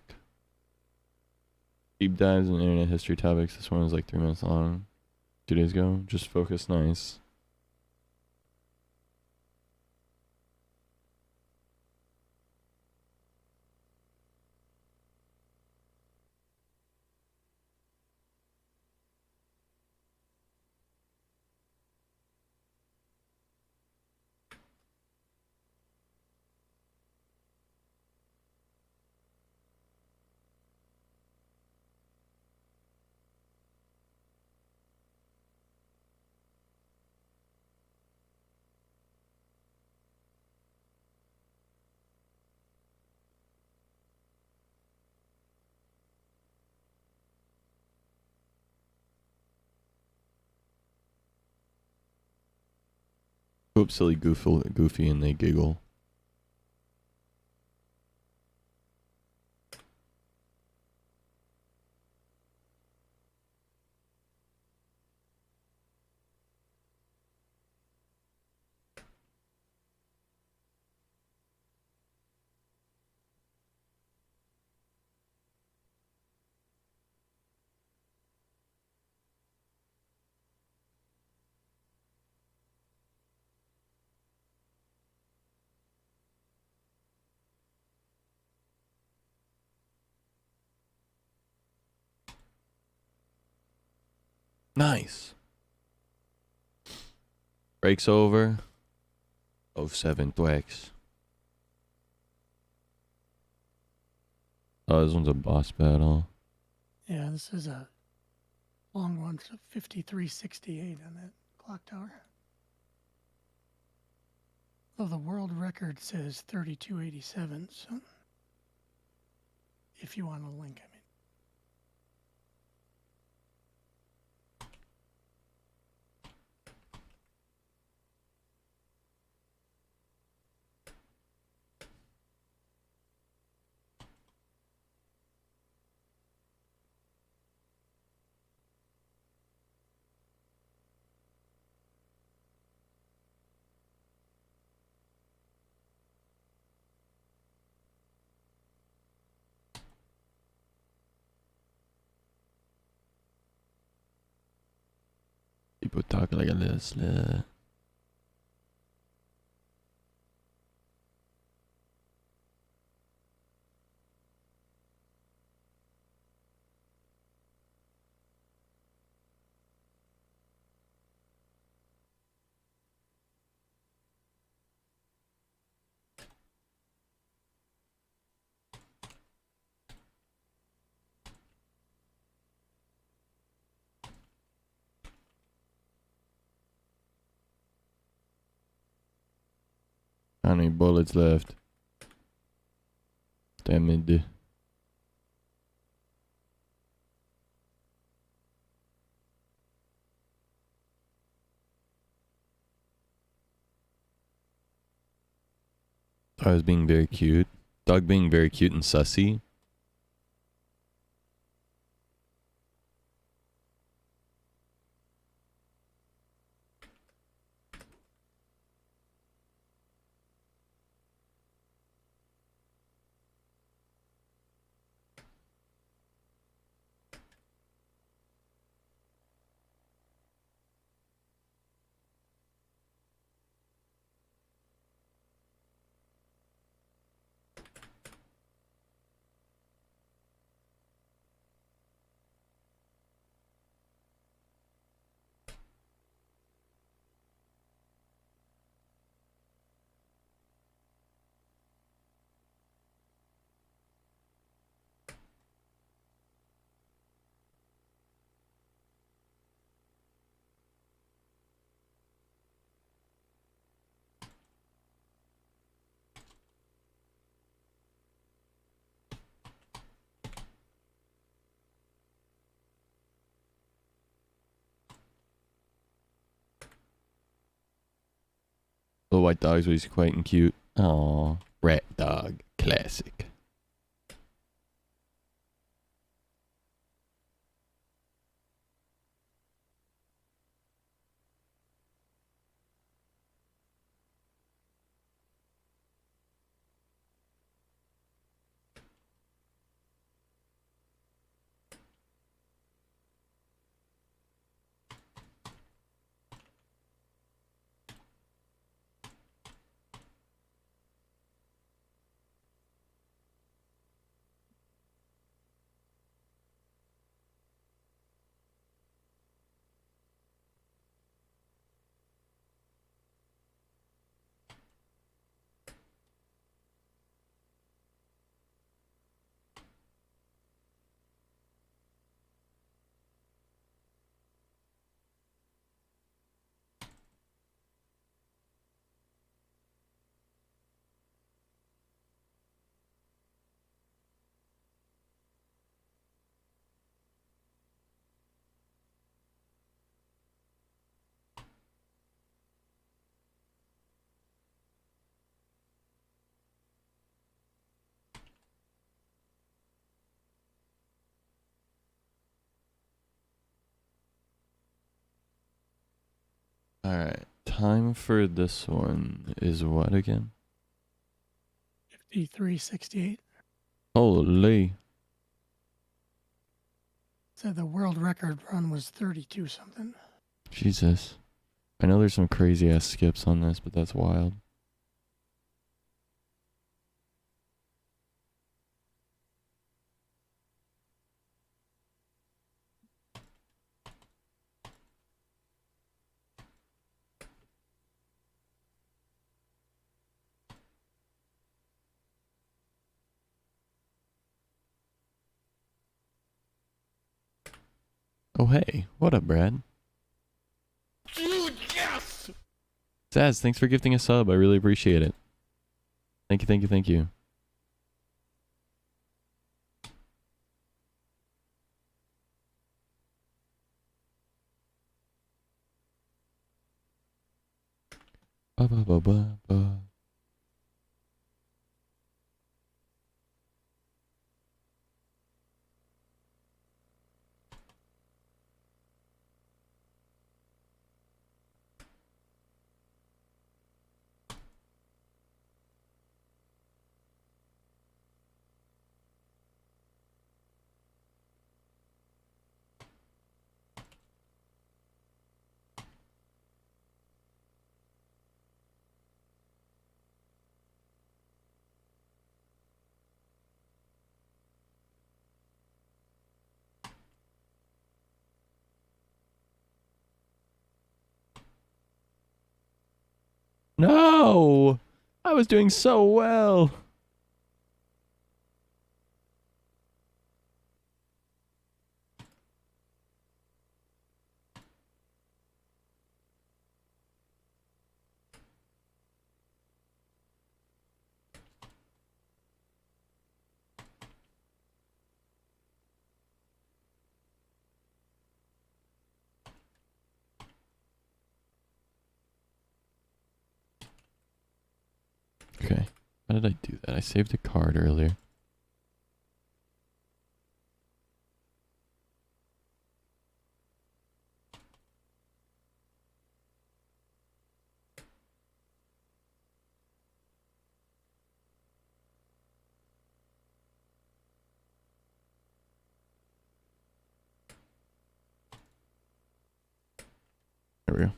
Deep dives in internet history topics. This one was like 3 minutes long. 2 days ago. Just focus nice. Hope silly goofy and they giggle. Nice. Breaks over. 07 Thwax. Oh, this one's a boss battle. Yeah, this is a long one, so 5368 on that clock tower. Well, the world record says 3287, so if you want a link, I mean. People talk like a little slut. How many bullets left? Damn it. I was being very cute. Dog being very cute and sussy. Little white dog's always quite and cute. Aww. Rat dog. Classic. Alright. Time for this one is what again? 53.68. Holy. Said the world record run was 32 something. Jesus. I know there's some crazy ass skips on this, but that's wild. Oh hey, what up, Brad? Dude, yes! Zaz, thanks for gifting a sub. I really appreciate it. Thank you, thank you, thank you. Ba ba ba ba ba. No! I was doing so well. Okay. How did I do that? I saved a card earlier. There we go.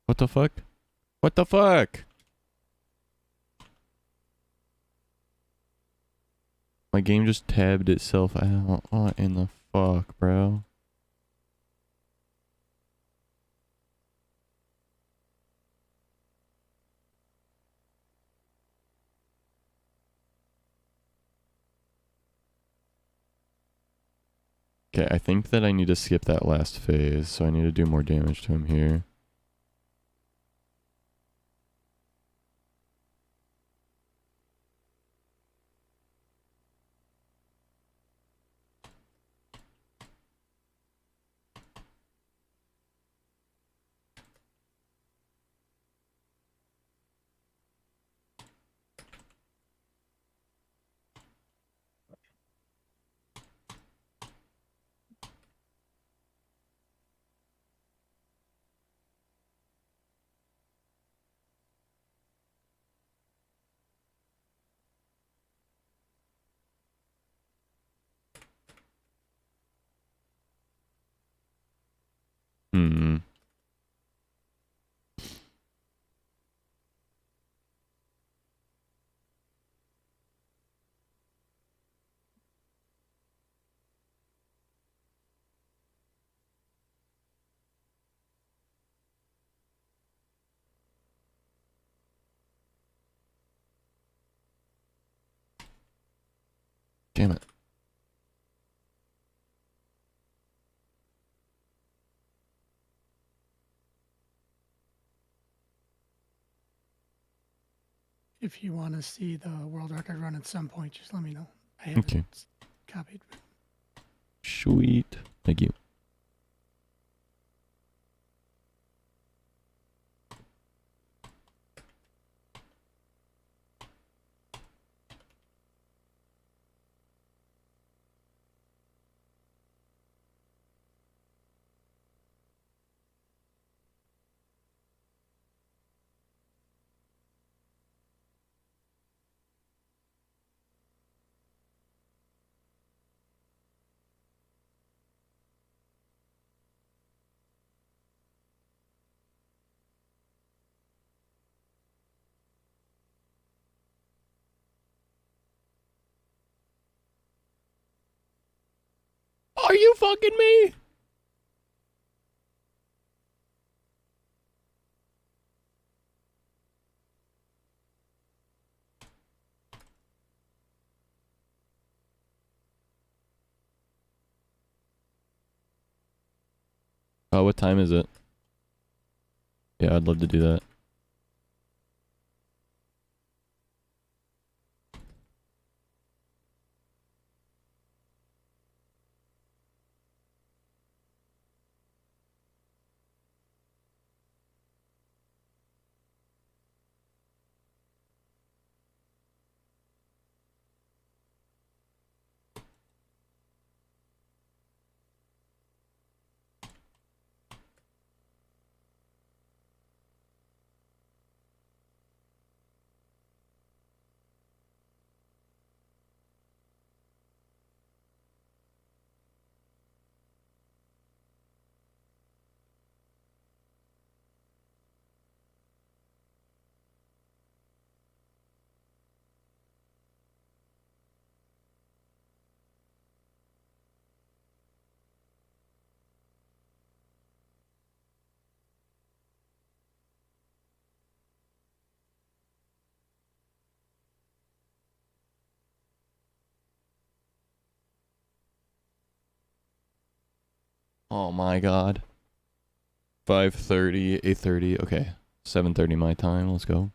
What the fuck? What the fuck? My game just tabbed itself out. What in the fuck, bro? Okay, I think that I need to skip that last phase, so I need to do more damage to him here. Hmm. Damn it. If you want to see the world record run at some point, just let me know. I have Okay. it copied. Sweet. Thank you. Are you fucking me? Oh, what time is it? Yeah, I'd love to do that. Oh my god. 5:30, 8:30. Okay. 7:30 my time. Let's go.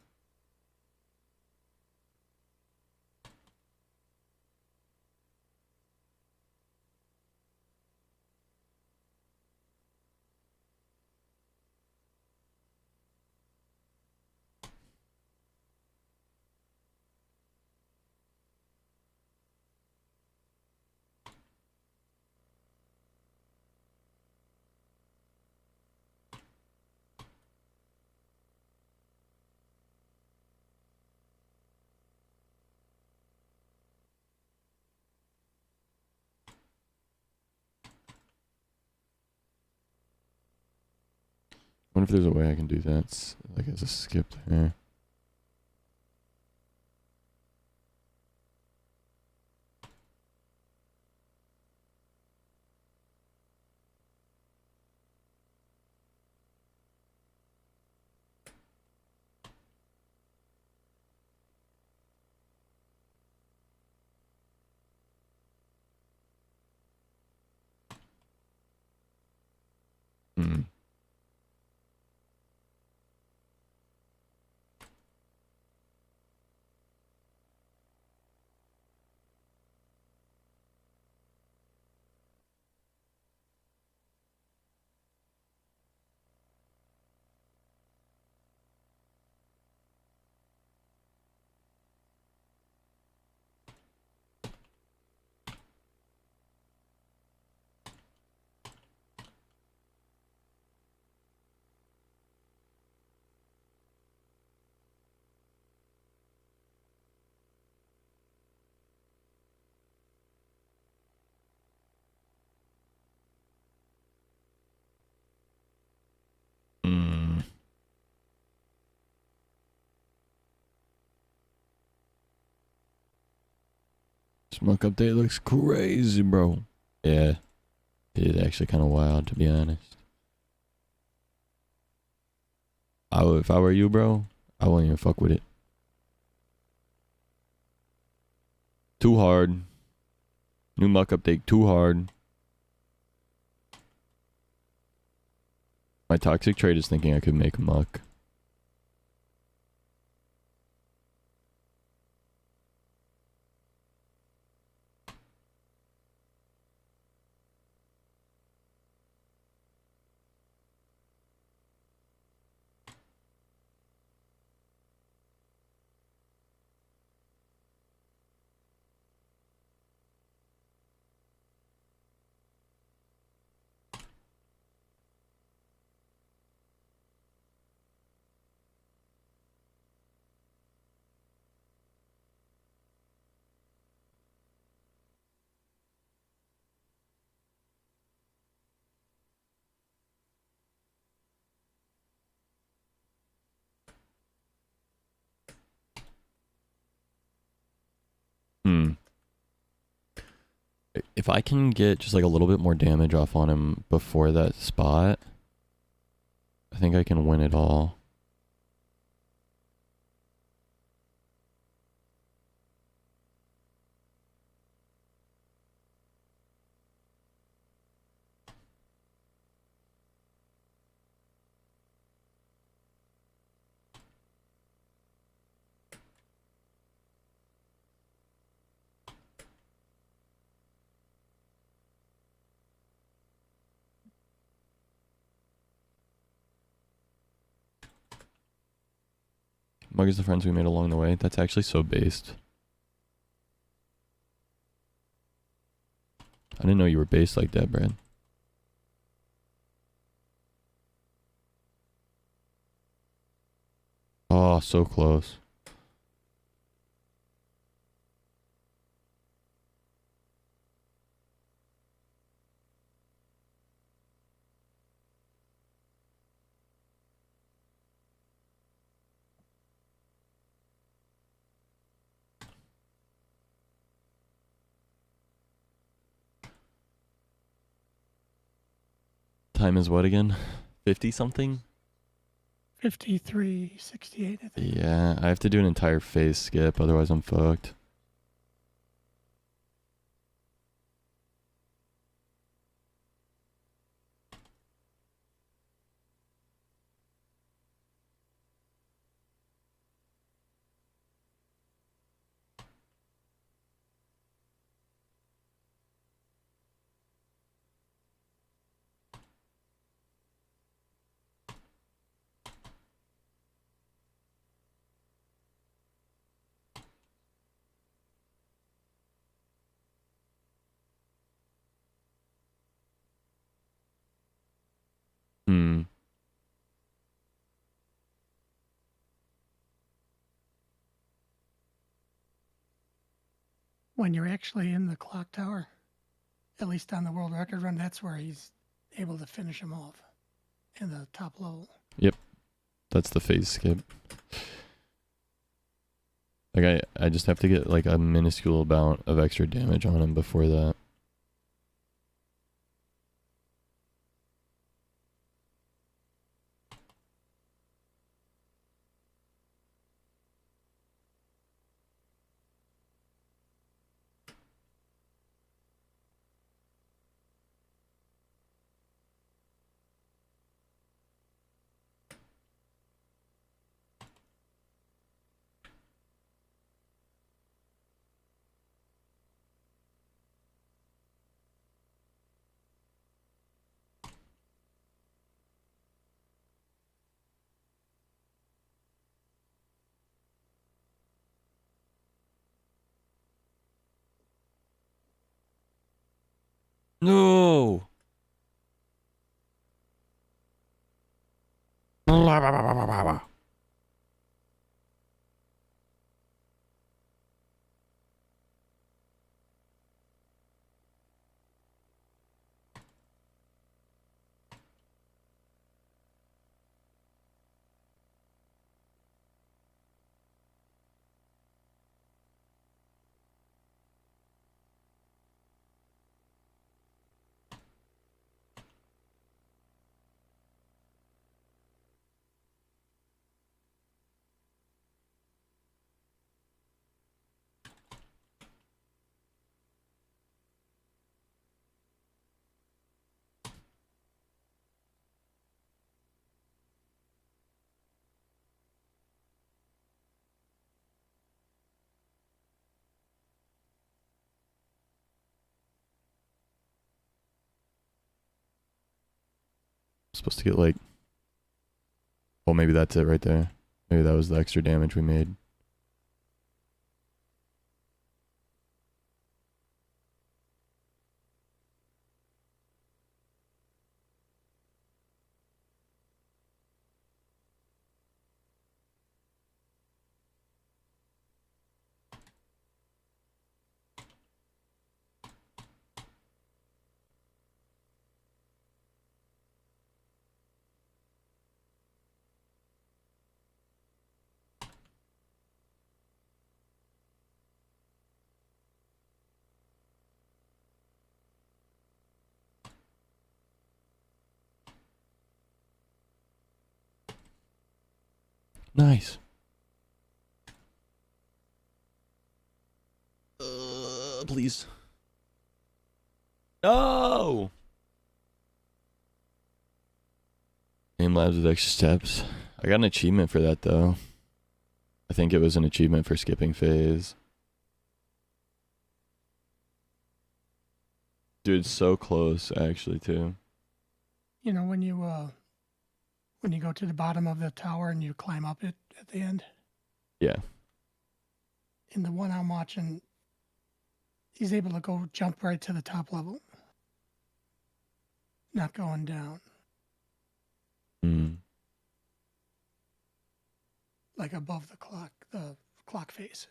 Wonder if there's a way I can do that, like as a skip there. Hmm. Hmm. Smoke update looks crazy, bro. Yeah. It is actually kind of wild, to be honest. If I were you, bro, I wouldn't even fuck with it. Too hard. New muck update, too hard. My toxic trait is thinking I could make muck. Hmm. If I can get just like a little bit more damage off on him before that spot, I think I can win it all. Mug is the friends we made along the way. That's actually so based. I didn't know you were based like that, Brad. Oh, so close. Time is what again? 50 something? 53:68, I think. Yeah, I have to do an entire phase skip, otherwise I'm fucked. Hmm. When you're actually in the clock tower, at least on the world record run, that's where he's able to finish him off in the top level. Yep. That's the phase skip. Like I just have to get like a minuscule amount of extra damage on him before that. No. Supposed to get like, well, maybe that's it right there. Maybe that was the extra damage we made. Nice. Please. No! Aim labs with extra steps. I got an achievement for that, though. I think it was an achievement for skipping phase. Dude, so close, actually, too. You know, when you go to the bottom of the tower and you climb up it at the end. Yeah. In the one I'm watching, he's able to go jump right to the top level. Not going down. Mm. Like above the clock face.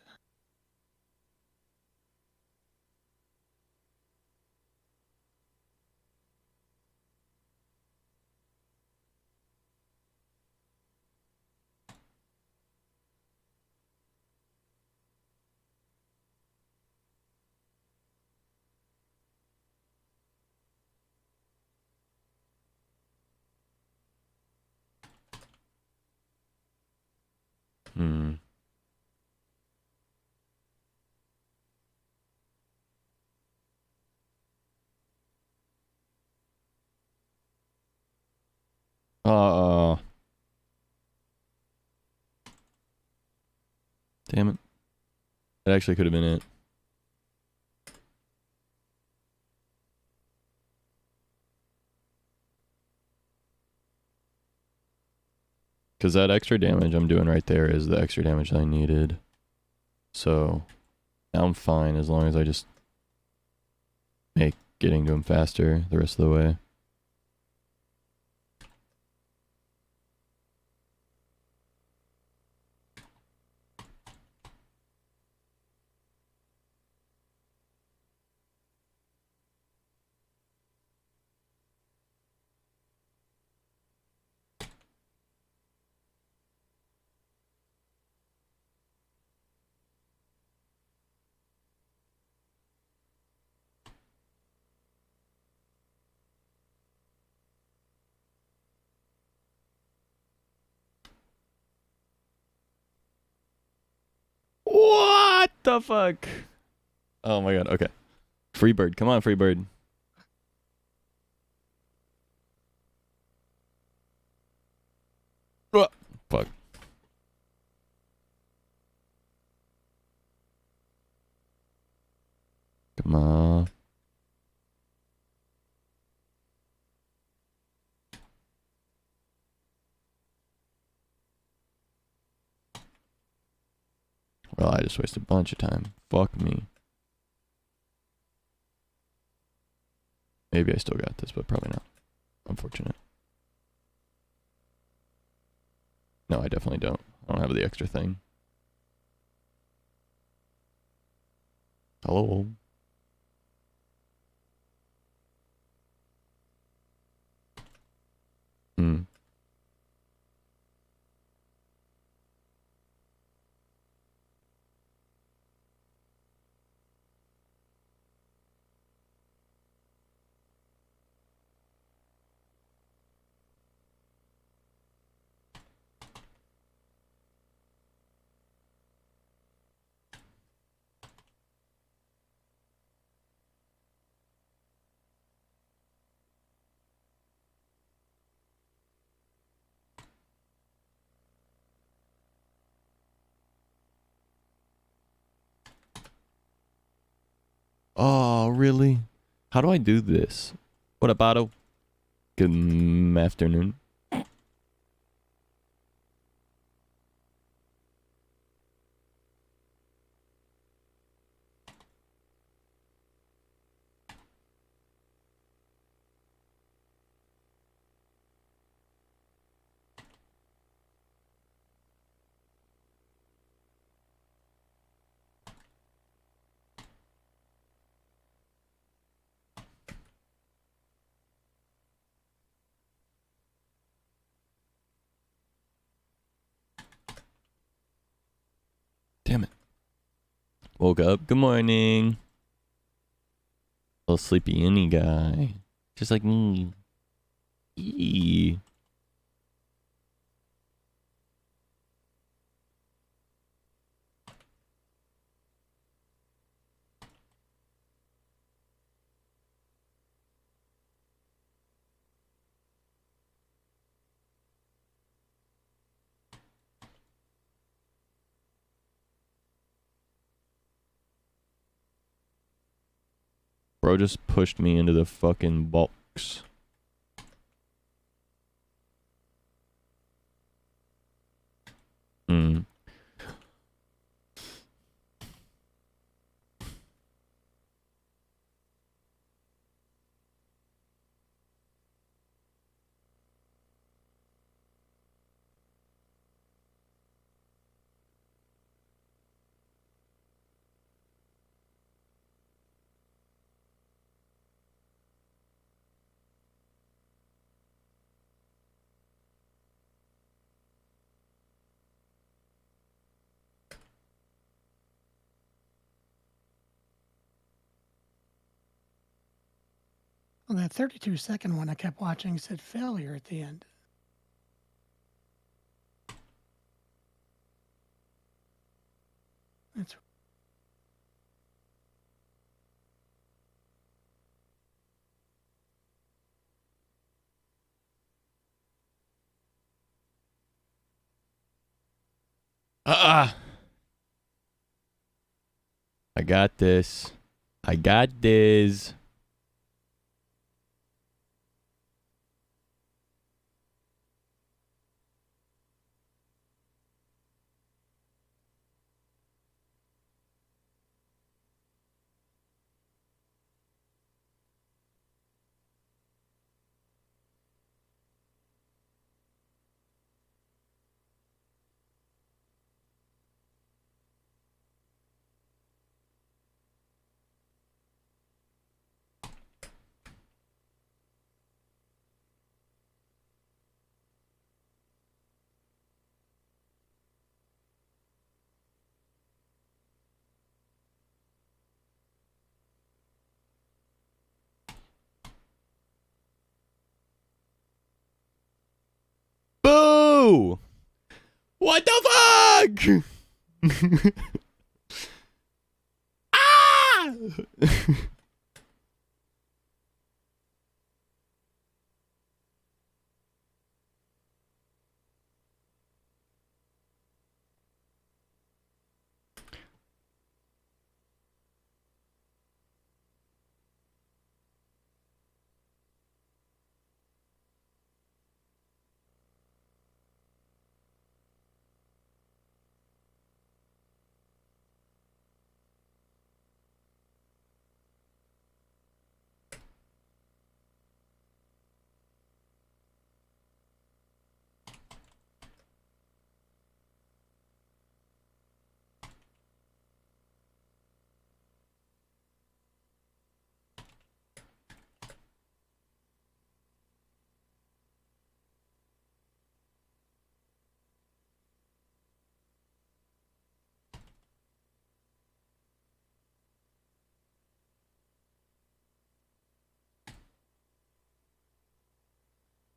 Hmm. Damn it. That actually could have been it. Because that extra damage I'm doing right there is the extra damage I needed. So now I'm fine as long as I just make getting to him faster the rest of the way. What the fuck? Oh my god, okay. Freebird, come on, Freebird. Fuck. Come on. Well, I just wasted a bunch of time. Fuck me. Maybe I still got this, but probably not. Unfortunate. No, I definitely don't. I don't have the extra thing. Hello? Hmm. Oh, really? How do I do this? What about a good afternoon? Damn it. Woke up. Good morning. Little sleepy any guy. Just like me. Eee. Bro just pushed me into the fucking box. Hmm. Well, that 32-second one I kept watching said failure at the end. That's I got this. I got this. Boo! What the fuck? Ah!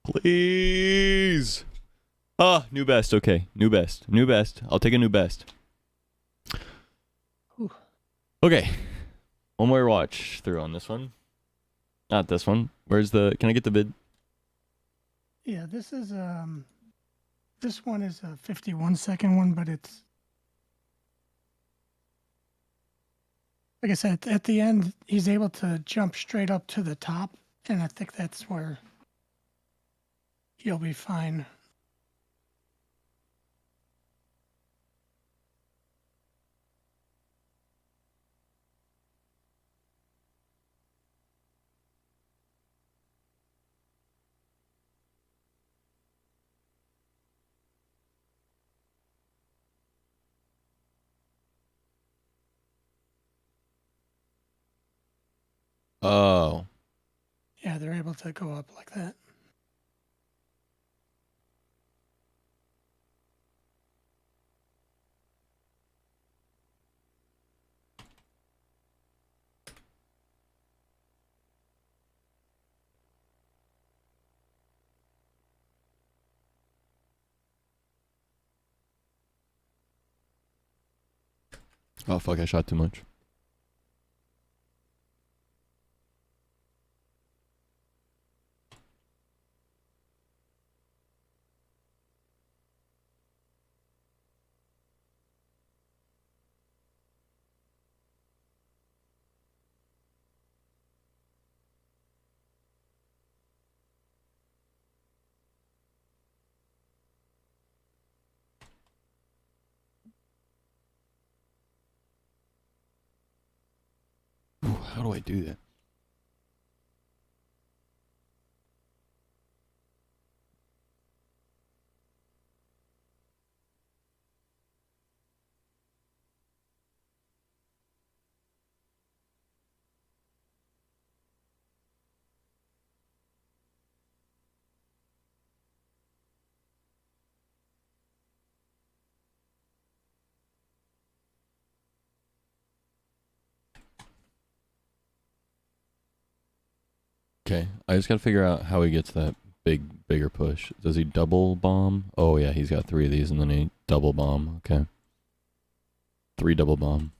Please. Ah, new best. Okay, new best. New best. I'll take a new best. Whew. Okay. One more watch through on this one. Not this one. Where's the... Can I get the vid? Yeah, this one is a 51-second one, but it's like I said, at the end he's able to jump straight up to the top, and I think that's where he'll be fine. Oh. Yeah, they're able to go up like that. Oh, fuck. I shot too much. How do I do that? Okay, I just gotta figure out how he gets that bigger push. Does he double bomb? Oh yeah, he's got 3 of these and then he double bomb. Okay. 3 double bomb.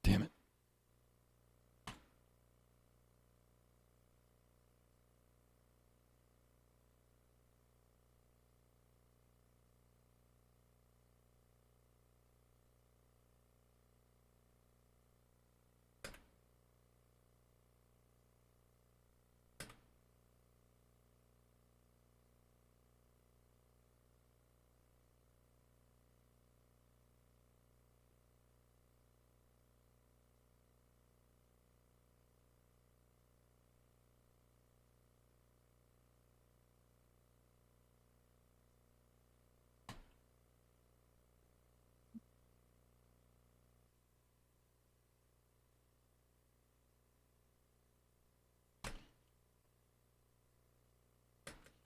Damn it.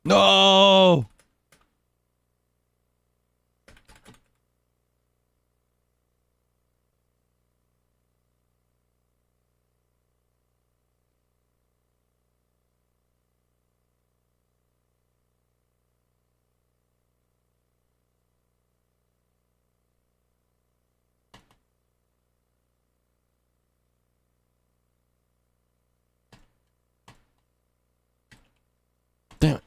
No! Damn it.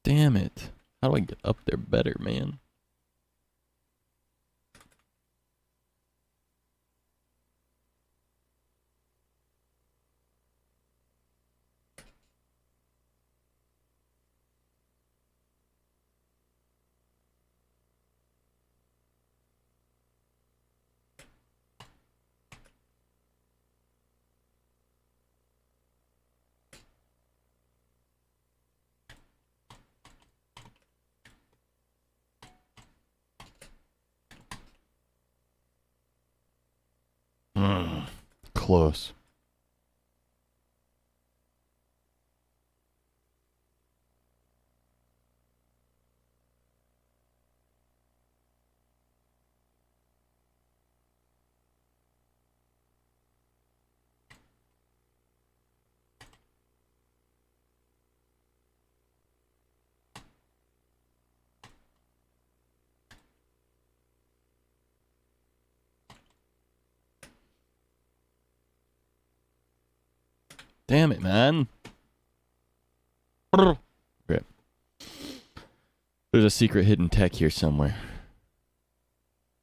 Damn it. How do I get up there better, man? Close. Damn it, man. Okay. There's a secret hidden tech here somewhere.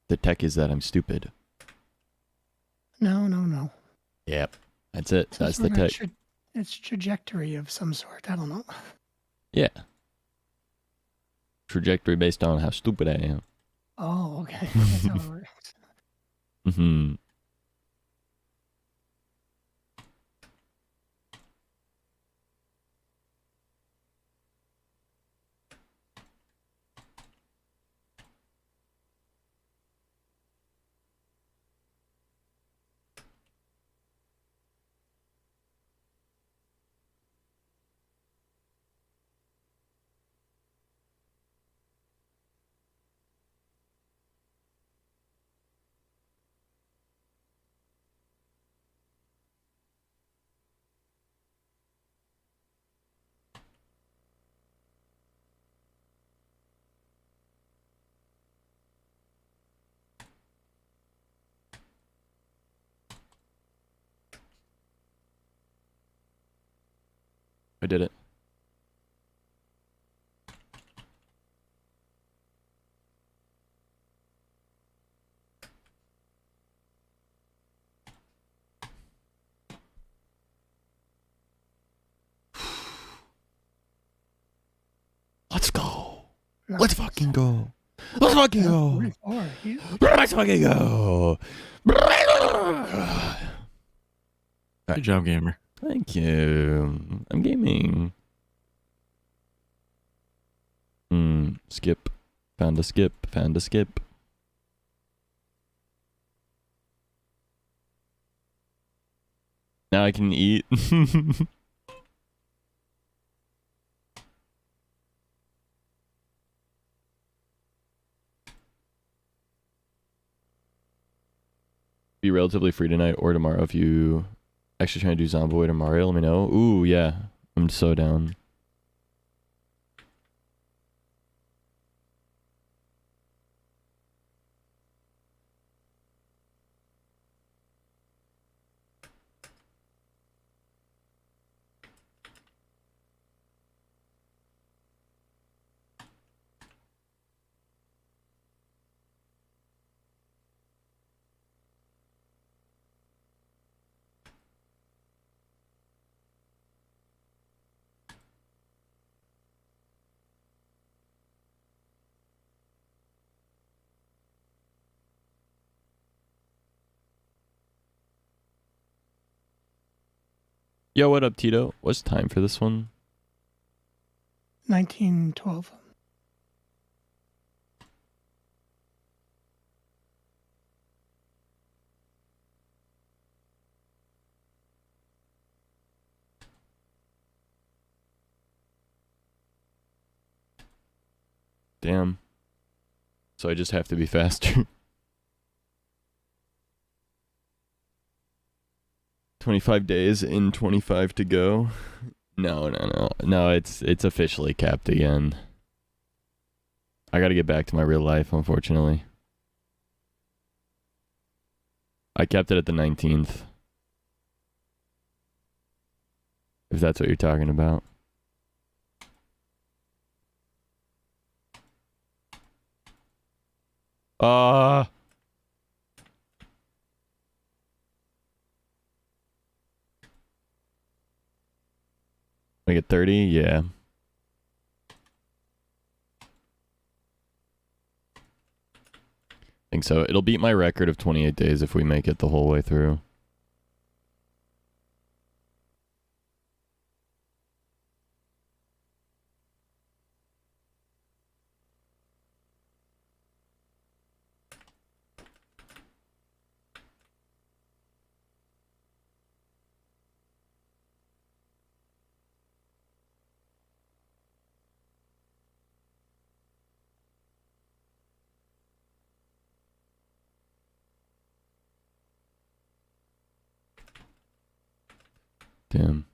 The tech is that I'm stupid. No, no, no. Yep. That's it. Some That's the sort of tech. it's trajectory of some sort. I don't know. Yeah. Trajectory based on how stupid I am. Oh, okay. That's how it works. Mm-hmm. I did it. Let's go. Let's fucking go. Let's fucking go. 44. Let's fucking go. Good job, gamer. Thank you. I'm gaming. Skip. Found a skip. Found a skip. Now I can eat. Be relatively free tonight or tomorrow if you actually trying to do Zomboid or Mario. Let me know. Ooh, yeah. I'm so down. Yo, what up, Tito? What's time for this one? 1912. Damn. So I just have to be faster. 25 days in 25 to go. No, it's officially capped again. I gotta get back to my real life, unfortunately. I kept it at the 19th. If that's what you're talking about. Make it 30? Yeah. I think so. It'll beat my record of 28 days if we make it the whole way through. Damn.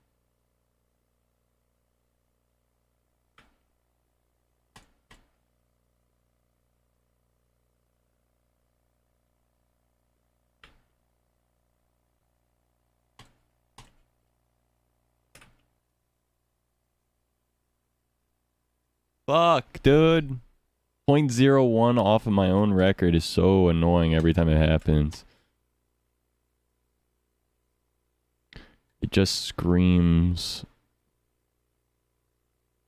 Fuck, dude. 0.01 off of my own record is so annoying every time it happens. It just screams,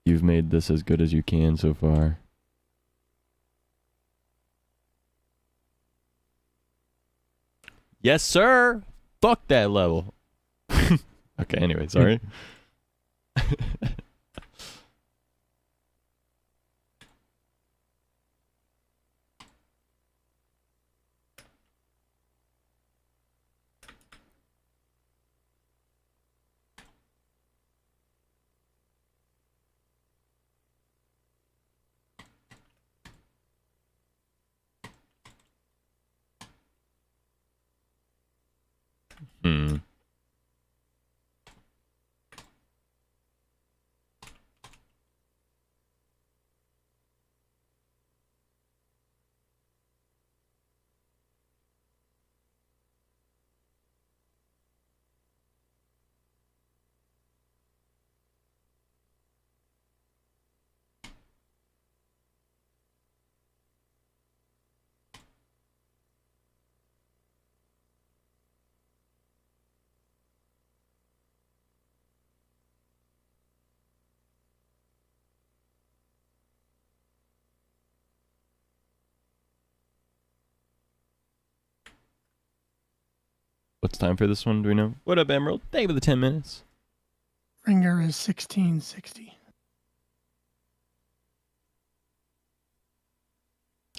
you've made this as good as you can so far. Yes, sir. Fuck that level. Okay, anyway, sorry. What's time for this one? Do we know? What up, Emerald? Thank you for the 10 minutes. Ringer is 1660.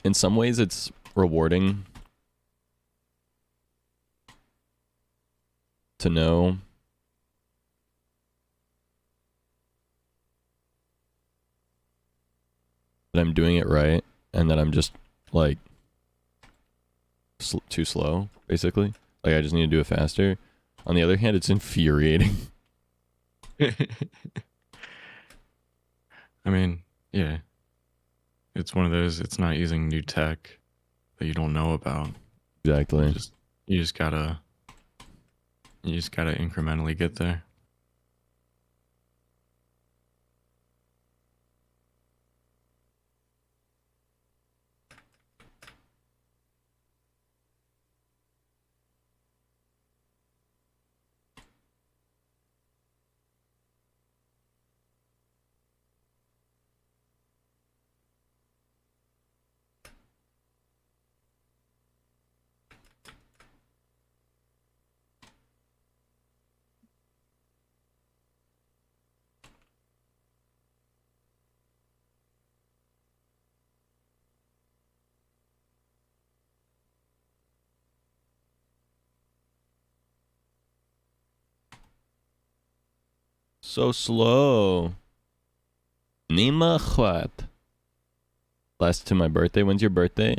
In some ways, it's rewarding to know that I'm doing it right and that I'm just like too slow, basically. Like I just need to do it faster. On the other hand, it's infuriating. I mean, yeah. It's one of those, it's not using new tech that you don't know about. Exactly. You just gotta incrementally get there. So slow. Nima Khwat. Last to my birthday. When's your birthday?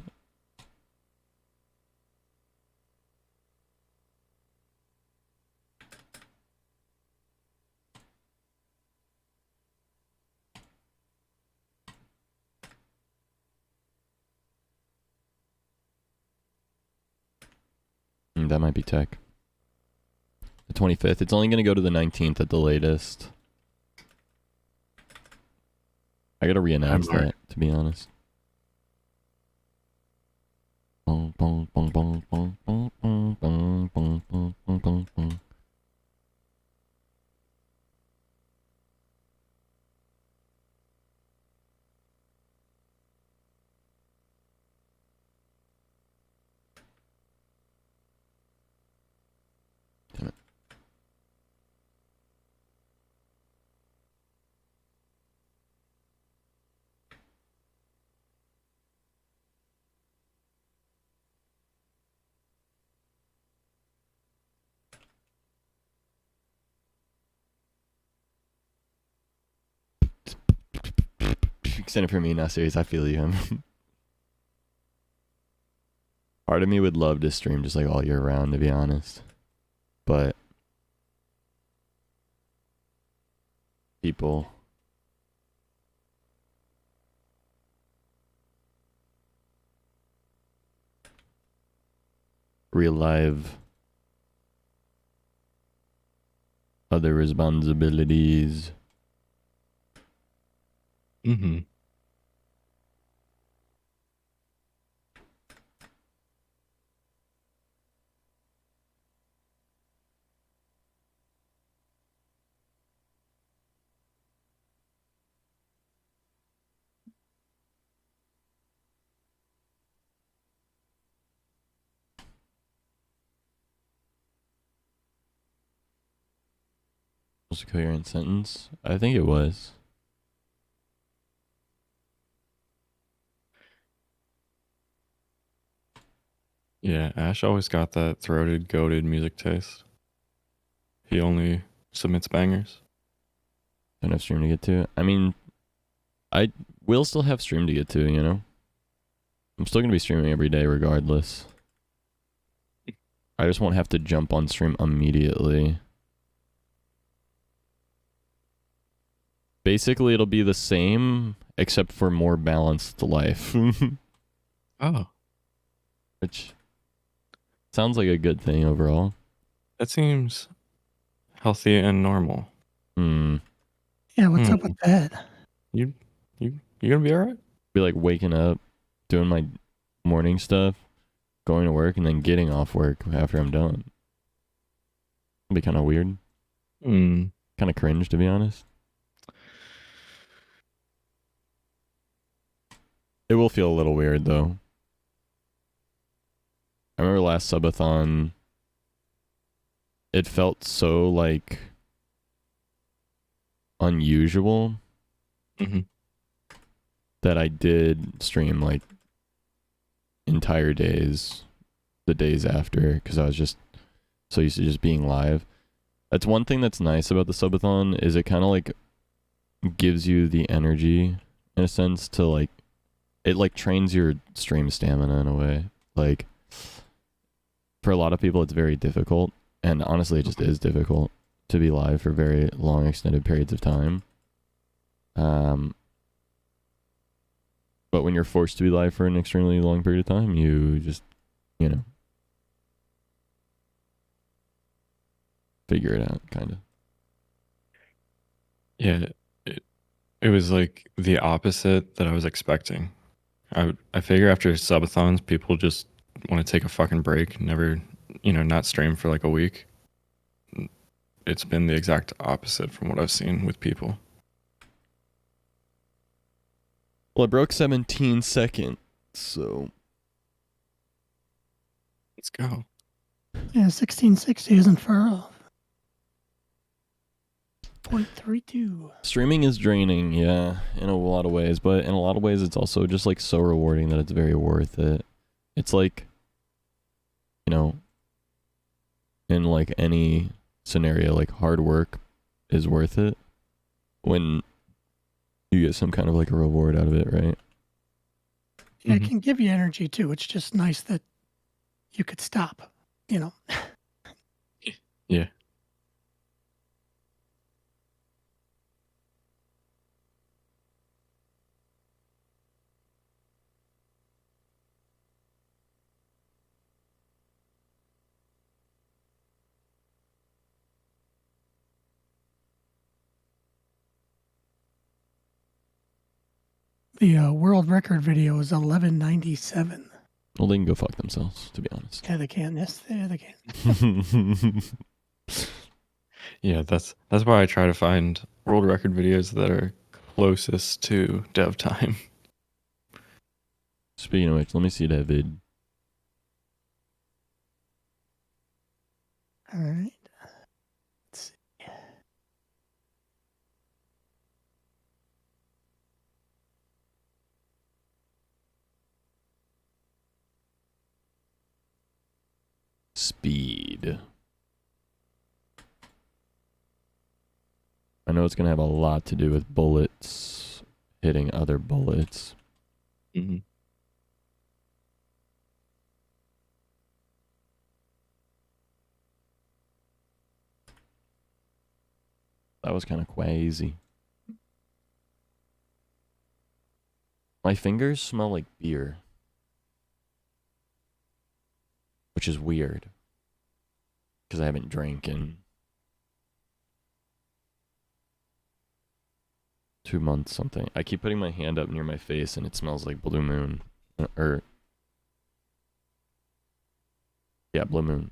That might be tech. The 25th. It's only going to go to the 19th at the latest. I gotta re-announce that, to be honest. Damn it. Extend it for me, not serious. I feel you. Part of me would love to stream just like all year round, to be honest. But people relive other responsibilities. Mm-hmm. Was a coherent sentence? I think it was. Yeah, Ash always got that throated, goated music taste. He only submits bangers. Don't have stream to get to. I mean, I will still have stream to get to, you know? I'm still going to be streaming every day regardless. I just won't have to jump on stream immediately. Basically, it'll be the same, except for more balanced life. Oh. Which sounds like a good thing overall. That seems healthy and normal. Hmm. Yeah, what's up with that? You gonna be alright? Be like waking up, doing my morning stuff, going to work, and then getting off work after I'm done. It'll be kind of weird. Hmm. Kind of cringe, to be honest. It will feel a little weird, though. I remember last subathon, it felt so like unusual that I did stream like entire days the days after, because I was just so used to just being live. That's one thing that's nice about the subathon, is it kind of like gives you the energy in a sense to like, it like trains your stream stamina in a way. Like for a lot of people it's very difficult, and honestly it just is difficult to be live for very long extended periods of time. But when you're forced to be live for an extremely long period of time, you just, you know, figure it out, kind of. Yeah, it was like the opposite that I was expecting. I figure after subathons, people just want to take a fucking break, never, not stream for like a week. It's been the exact opposite from what I've seen with people. Well, I broke 17 seconds, so let's go. Yeah, 1660 isn't far off. 0.32. Streaming is draining, yeah, in a lot of ways, but in a lot of ways it's also just like so rewarding that it's very worth it. It's like, in like any scenario, like hard work is worth it when you get some kind of like a reward out of it, right? Yeah, it can give you energy too. It's just nice that you could stop, Yeah. The world record video is 1197. Well, they can go fuck themselves, to be honest. Yeah, they can. Yes, they can. Yeah, that's why I try to find world record videos that are closest to dev time. Speaking of which, let me see that vid. All right. Let's see. Speed. I know it's going to have a lot to do with bullets hitting other bullets. Mm-hmm. That was kind of crazy. My fingers smell like beer, which is weird because I haven't drank in 2 months something. I keep putting my hand up near my face and it smells like Blue Moon. Yeah, Blue Moon.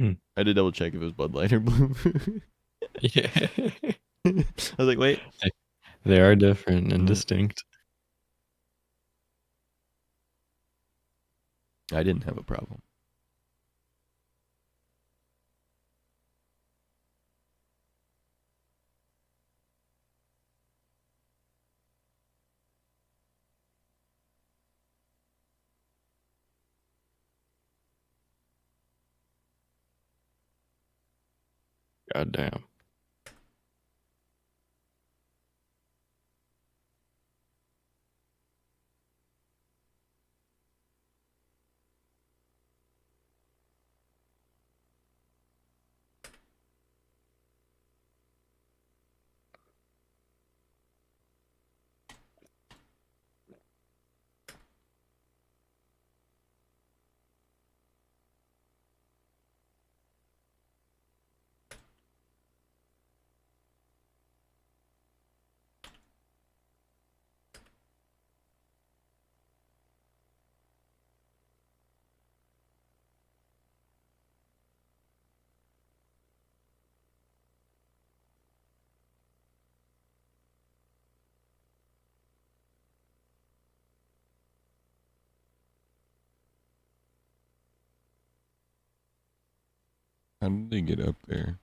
I had to double check if it was Bud Light or Blue Moon. Yeah. I was like, wait. They are different and distinct. I didn't have a problem. God damn. How did they get up there?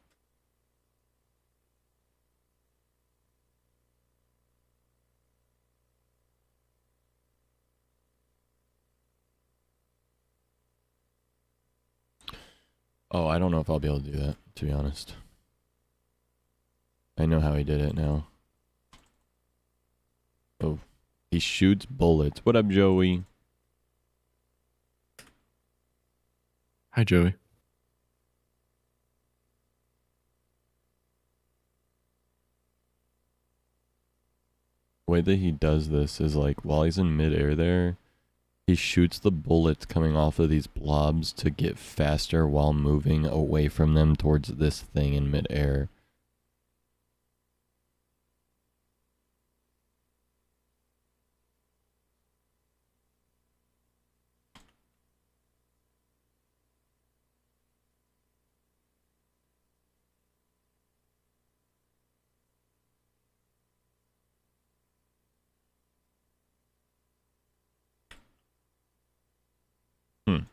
Oh, I don't know if I'll be able to do that, to be honest. I know how he did it now. Oh, he shoots bullets. What up, Joey? Hi, Joey. The way that he does this is like while he's in midair there, he shoots the bullets coming off of these blobs to get faster while moving away from them towards this thing in midair. Hmm.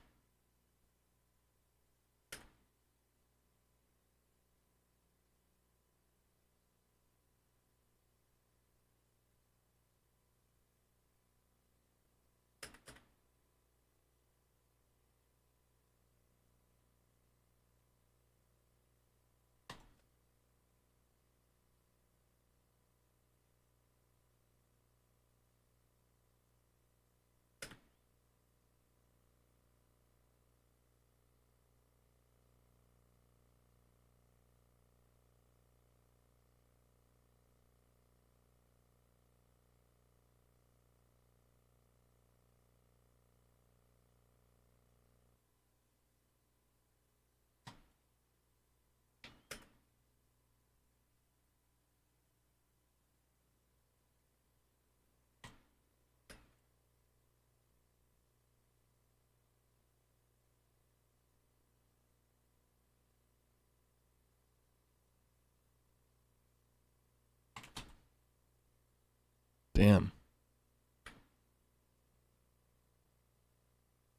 Damn.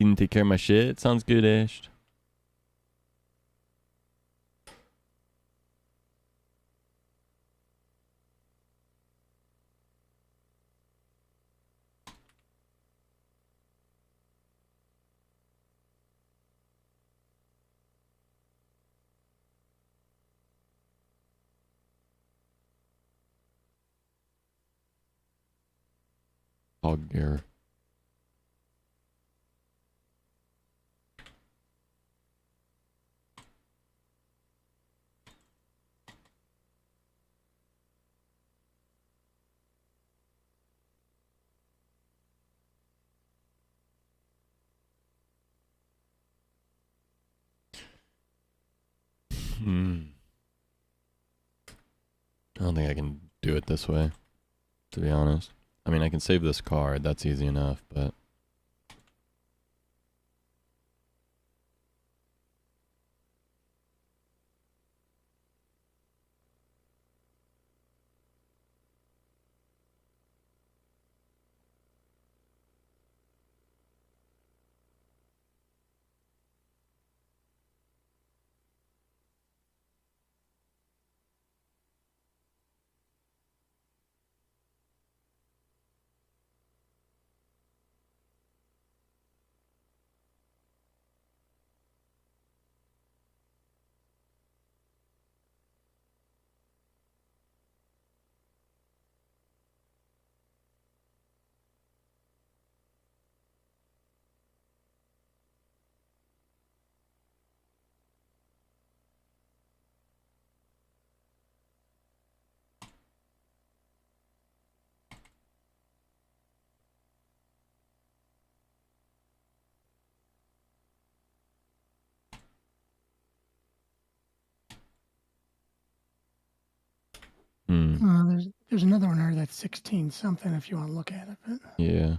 You didn't take care of my shit? Sounds good, Ash. Hog gear. I don't think I can do it this way, to be honest. I mean, I can save this card. That's easy enough, but... There's another one there that's 16 something if you want to look at it. But Yeah.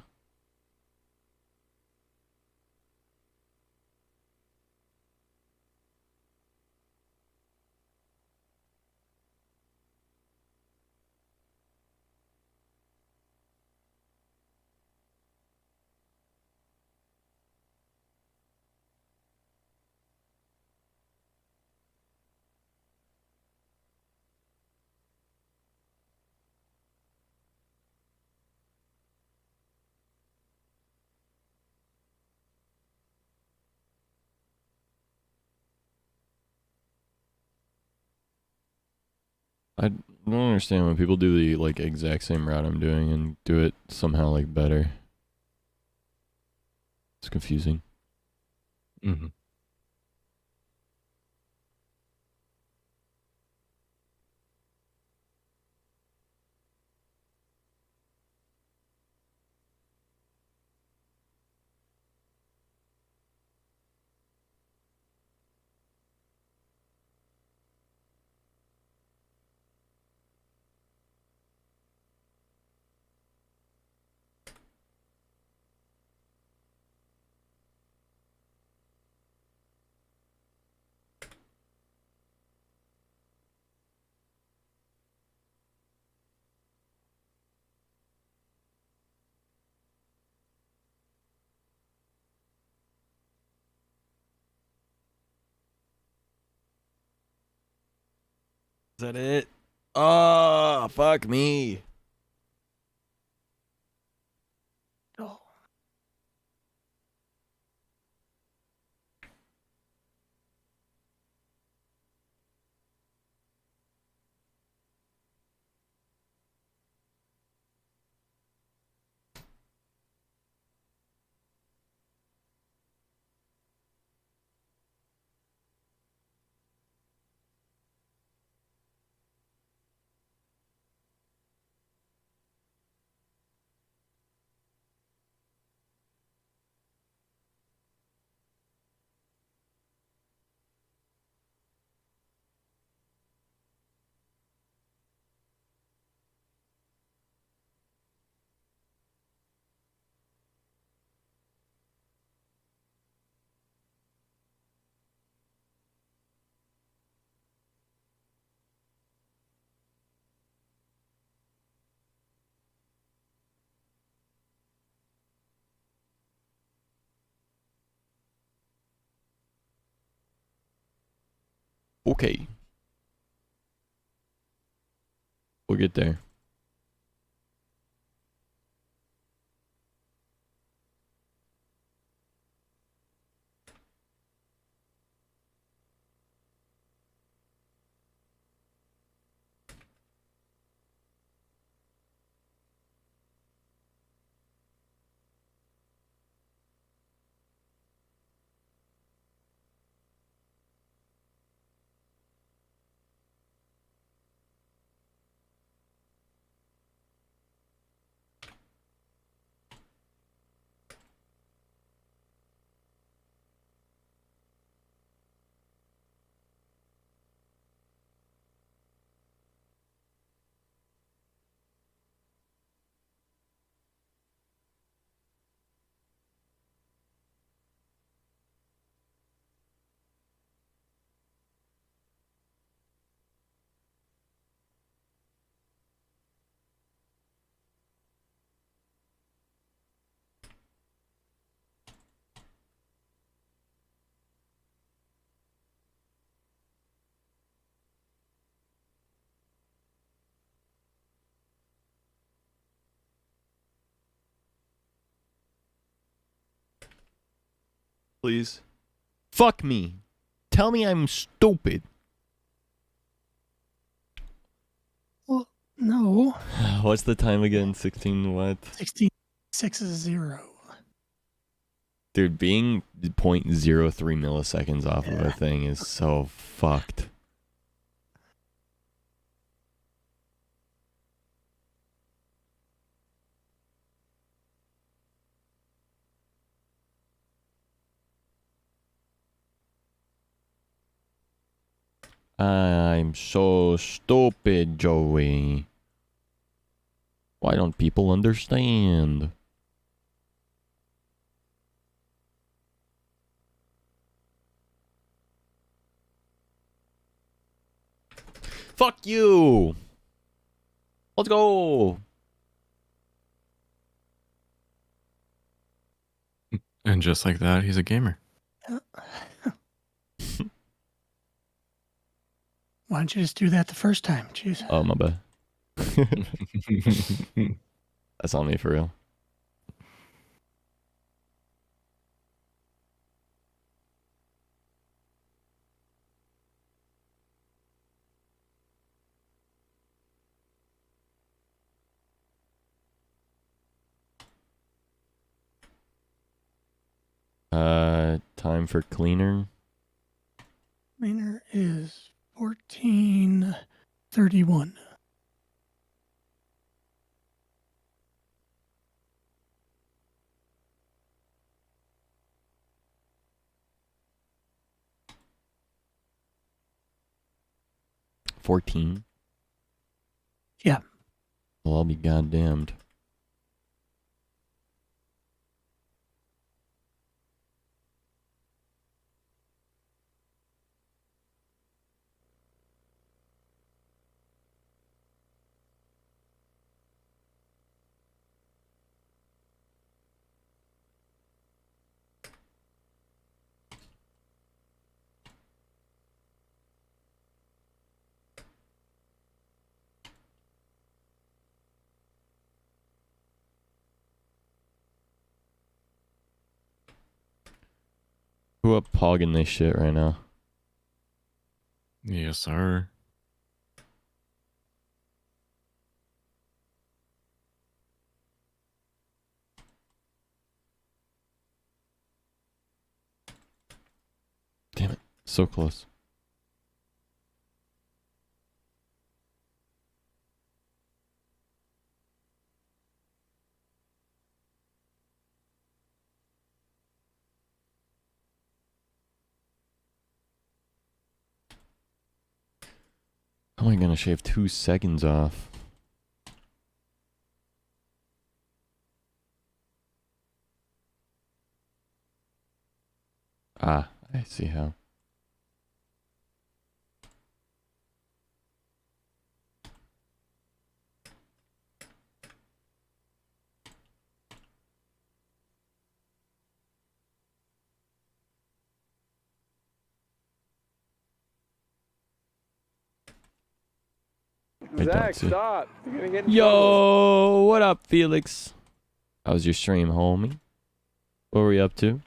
I don't understand when people do the like exact same route I'm doing and do it somehow like better. It's confusing. Mm-hmm. Is that it? Oh, fuck me. Oh. Okay. We'll get there. Please. Fuck me. Tell me I'm stupid. Well, no. What's the time again? 16 what? 16.60. Dude, being 0.03 milliseconds off of a thing is so fucked. I'm so stupid, Joey. Why don't people understand? Fuck you! Let's go! And just like that, he's a gamer. Why don't you just do that the first time? Jeez. Oh, my bad. That's on me for real. Time for cleaner. Cleaner is 14:31. $14. Yeah. Well, I'll be goddamned. Who up pogging this shit right now? Yes, sir. Damn it. So close. How am I gonna shave 2 seconds off? Ah, I see how. I don't Zach, see. stop. You're gonna get in trouble. Yo, what up, Felix? How's your stream, homie? What were we up to?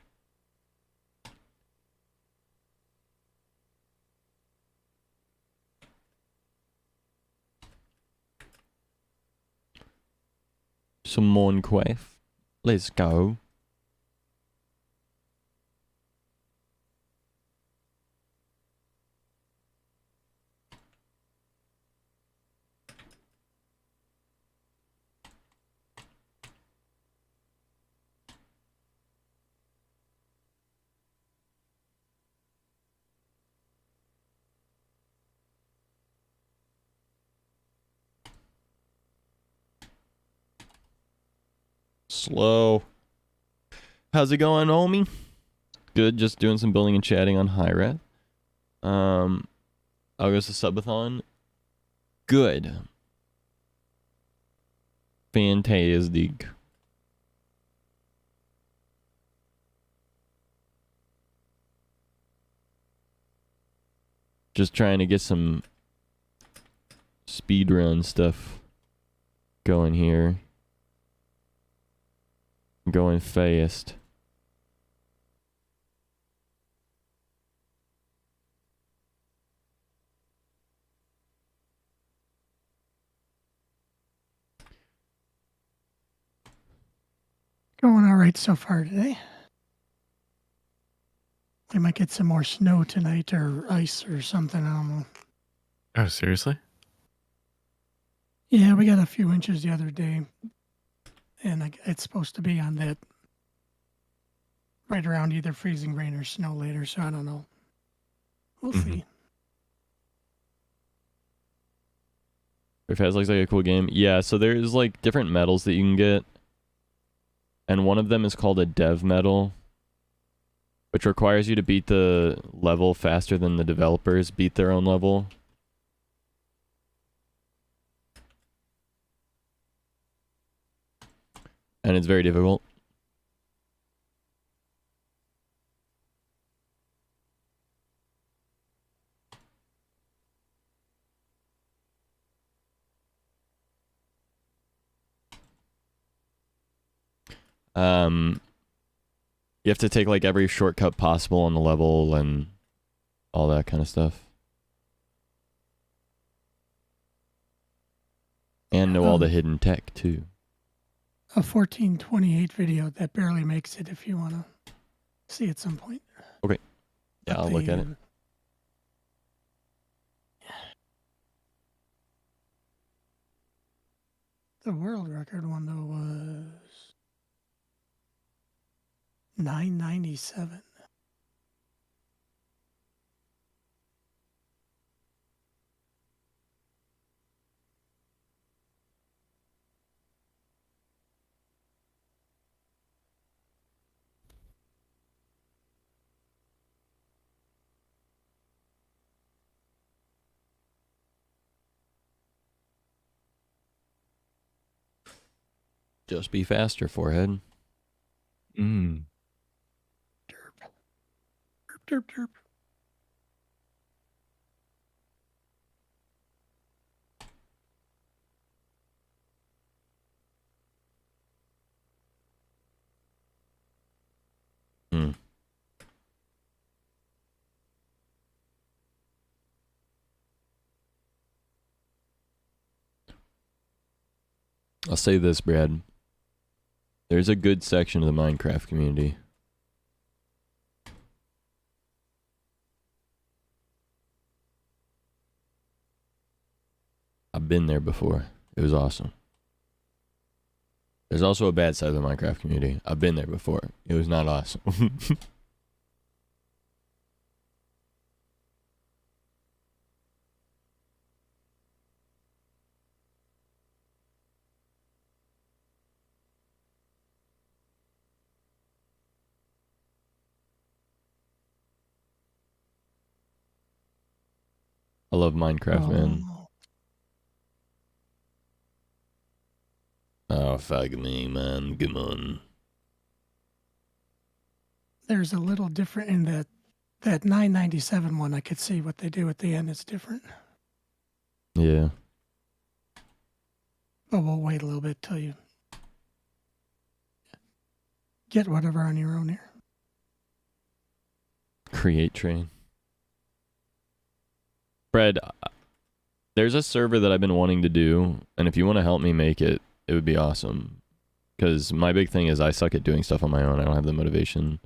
Some Monquef. Let's go. Slow. How's it going, homie? Good, just doing some building and chatting on Hi-Ret. August subathon. Good. Fantastic. Just trying to get some speedrun stuff going here. Going fast. Going all right so far today. We might get some more snow tonight or ice or something. I don't know. Oh, seriously? Yeah, we got a few inches the other day. And it's supposed to be on that right around either freezing rain or snow later, so I don't know. We'll see. If it looks like a cool game. Yeah, so there's like different medals that you can get. And one of them is called a dev medal, which requires you to beat the level faster than the developers beat their own level. And it's very difficult. You have to take like every shortcut possible on the level and all that kind of stuff. And know all the hidden tech too. A 1428 video that barely makes it if you want to see at some point. Okay. Yeah, But I'll look at it. The world record one though was 997. Just be faster, forehead. Mm. Derp, derp. Hmm. I'll say this, Brad. There's a good section of the Minecraft community. I've been there before. It was awesome. There's also a bad side of the Minecraft community. I've been there before. It was not awesome. I love Minecraft, man. Oh, fuck me, man. Come on. There's a little different in that 997 one. I could see what they do at the end is different. Yeah. But we'll wait a little bit till you get whatever on your own here. Create train. Fred, there's a server that I've been wanting to do, and if you want to help me make it, it would be awesome. Because my big thing is I suck at doing stuff on my own. I don't have the motivation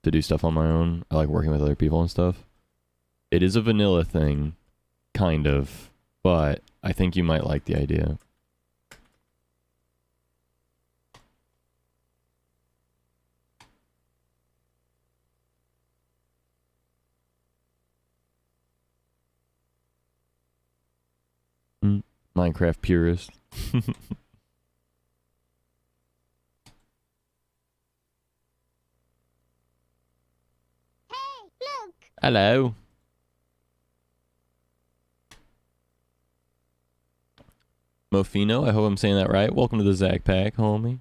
to do stuff on my own. I like working with other people and stuff. It is a vanilla thing, kind of, but I think you might like the idea. Minecraft purist. Hello. Mofino, I hope I'm saying that right. Welcome to the Zach Pack, homie.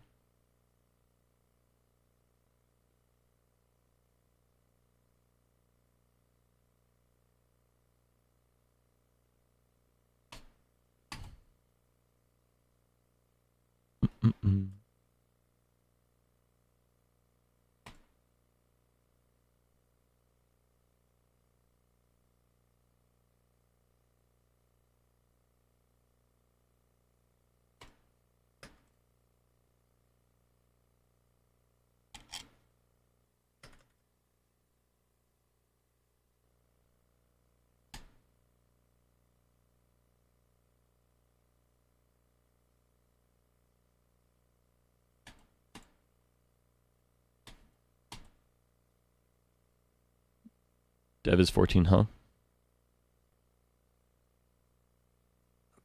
Dev is 14, huh?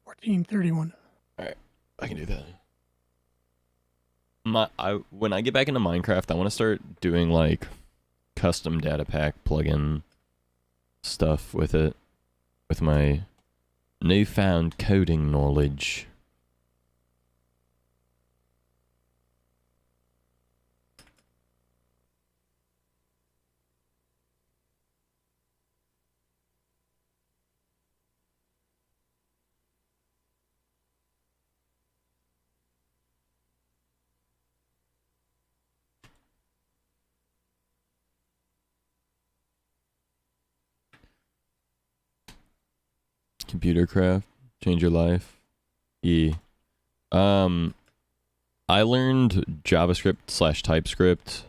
1431. Alright, I can do that. When I get back into Minecraft, I want to start doing like custom data pack plugin stuff with it, with my newfound coding knowledge. Computer craft, change your life. I learned JavaScript / TypeScript,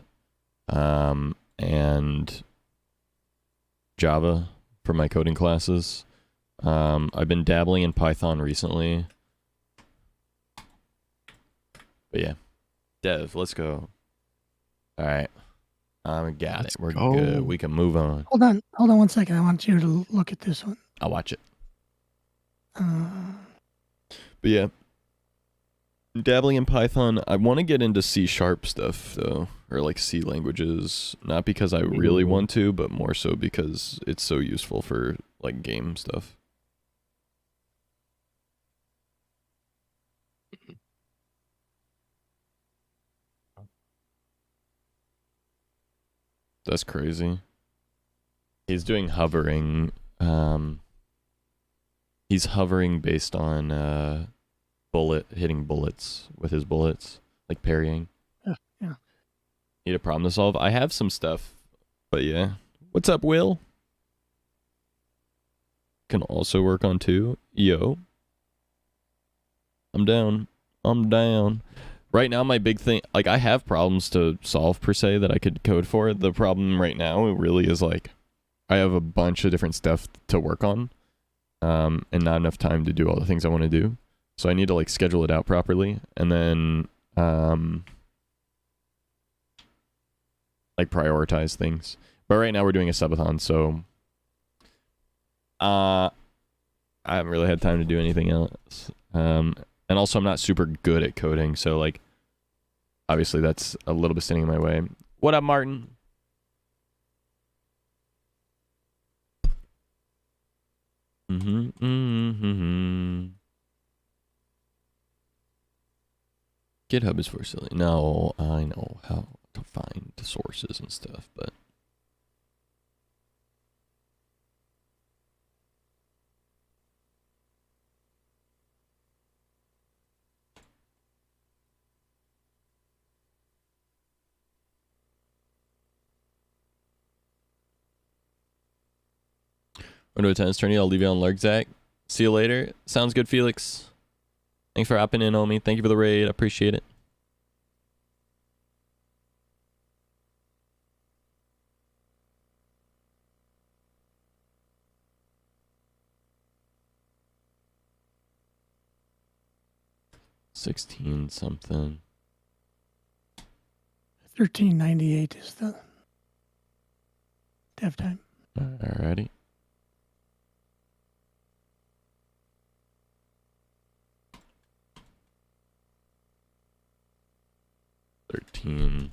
and and Java for my coding classes. I've been dabbling in Python recently. But yeah. Dev, let's go. Alright. Got it. We're good. We can move on. Hold on 1 second. I want you to look at this one. I'll watch it. But yeah. Dabbling in Python. I want to get into C# stuff though, or like C languages. Not because I really want to, but more so because it's so useful for like game stuff. That's crazy. He's doing hovering. He's hovering based on hitting bullets with his bullets, like parrying. Yeah. Need a problem to solve? I have some stuff, but yeah. What's up, Will? Can also work on 2. Yo. I'm down. I'm down. Right now, my big thing, like, I have problems to solve, per se, that I could code for. The problem right now, it really is, like, I have a bunch of different stuff to work on, and not enough time to do all the things I want to do. So I need to, like, schedule it out properly, and then, like, prioritize things. But right now, we're doing a subathon, so I haven't really had time to do anything else. And also, I'm not super good at coding, so, like, obviously that's a little bit standing in my way. What up, Martin? GitHub is for silly. No, I know how to find the sources and stuff, but... Going to a tennis tourney. I'll leave you on Lurk, Zach. See you later. Sounds good, Felix. Thanks for hopping in, homie. Thank you for the raid. I appreciate it. $16 something. 1398 is the dev time. Alrighty. $13.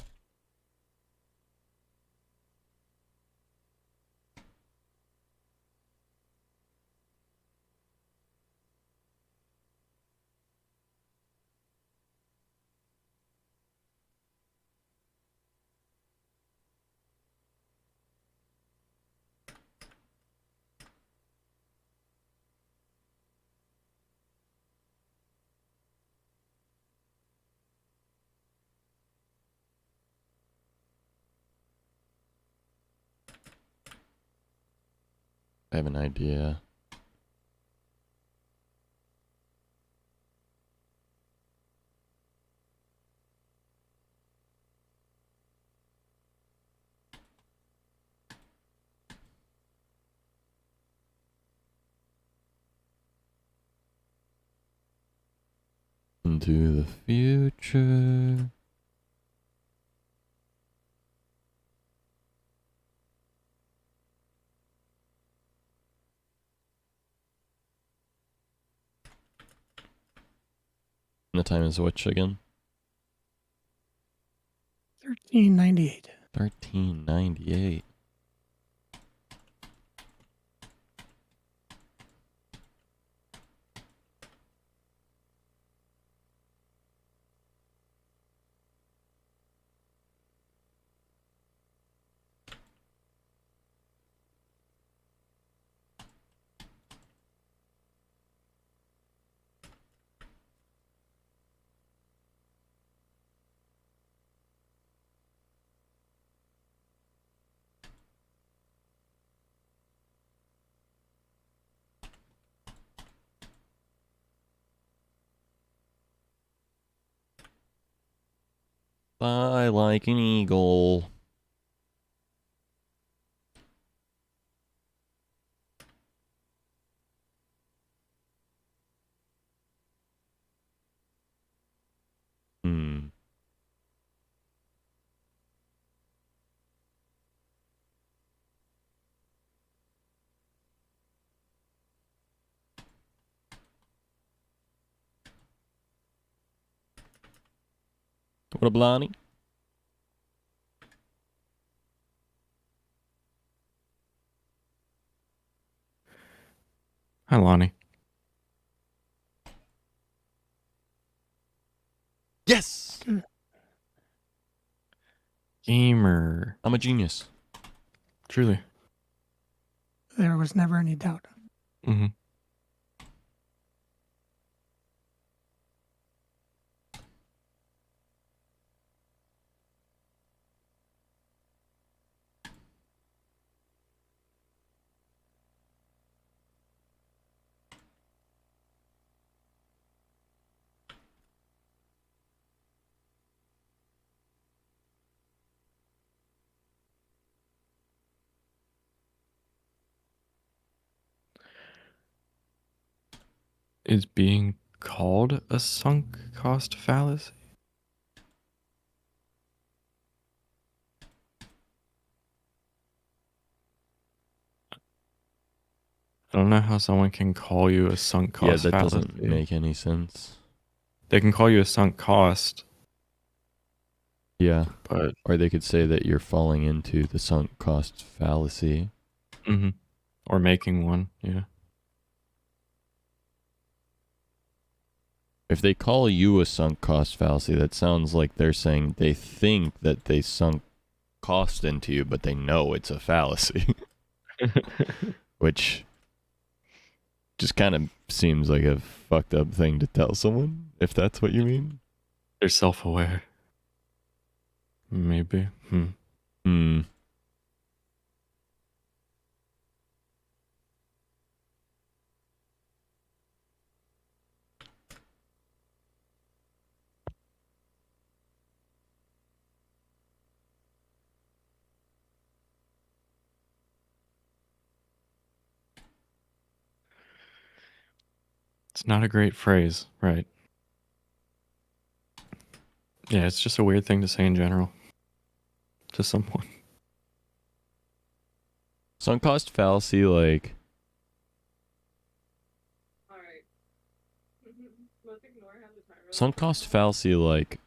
I have an idea. Into the future. The time is which again? 1398. 1398. Fly like an eagle. What up, Lonnie? Hi, Lonnie. Yes! Gamer. I'm a genius. Truly. There was never any doubt. Mm-hmm. Is being called a sunk cost fallacy? I don't know how someone can call you a sunk cost Yeah, that fallacy. doesn't make any sense. They can call you a sunk cost. Yeah. But or they could say that you're falling into the sunk cost fallacy. Mm-hmm. Or making one, yeah. If they call you a sunk cost fallacy, that sounds like they're saying they think that they sunk cost into you, but they know it's a fallacy. Which just kind of seems like a fucked up thing to tell someone, if that's what you mean. They're self-aware. Maybe. Hmm. It's not a great phrase, right? Yeah, it's just a weird thing to say in general to someone. Sunk cost fallacy, like... Sunk cost fallacy, like...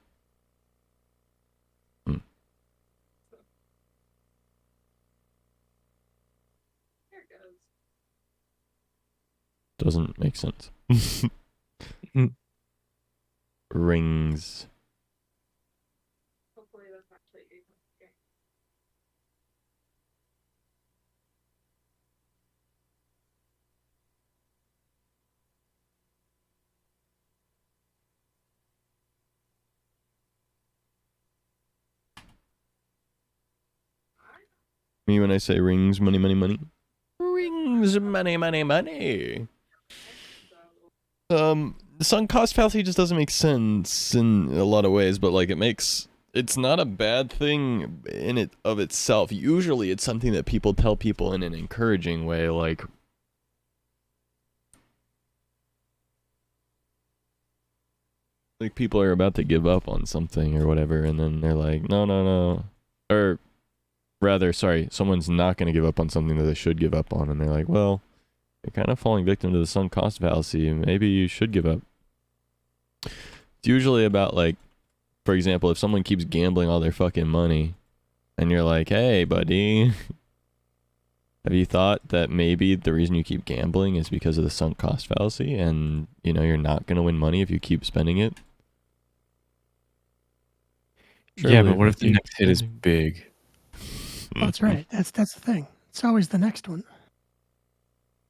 Doesn't make sense. Rings. Me when I say rings, money, money, money. Rings, money, money, money. The sunk cost fallacy just doesn't make sense in a lot of ways, but like it's not a bad thing in it of itself. Usually it's something that people tell people in an encouraging way, like people are about to give up on something or whatever, and then they're like, no, no, no. Or rather, sorry, someone's not going to give up on something that they should give up on, and they're like, well, you're kind of falling victim to the sunk cost fallacy. Maybe you should give up. It's usually about, like, for example, if someone keeps gambling all their fucking money, and you're like, hey, buddy, have you thought that maybe the reason you keep gambling is because of the sunk cost fallacy, and, you know, you're not going to win money if you keep spending it? Surely, yeah, but what if the next hit is big? Well, that's right. That's the thing. It's always the next one.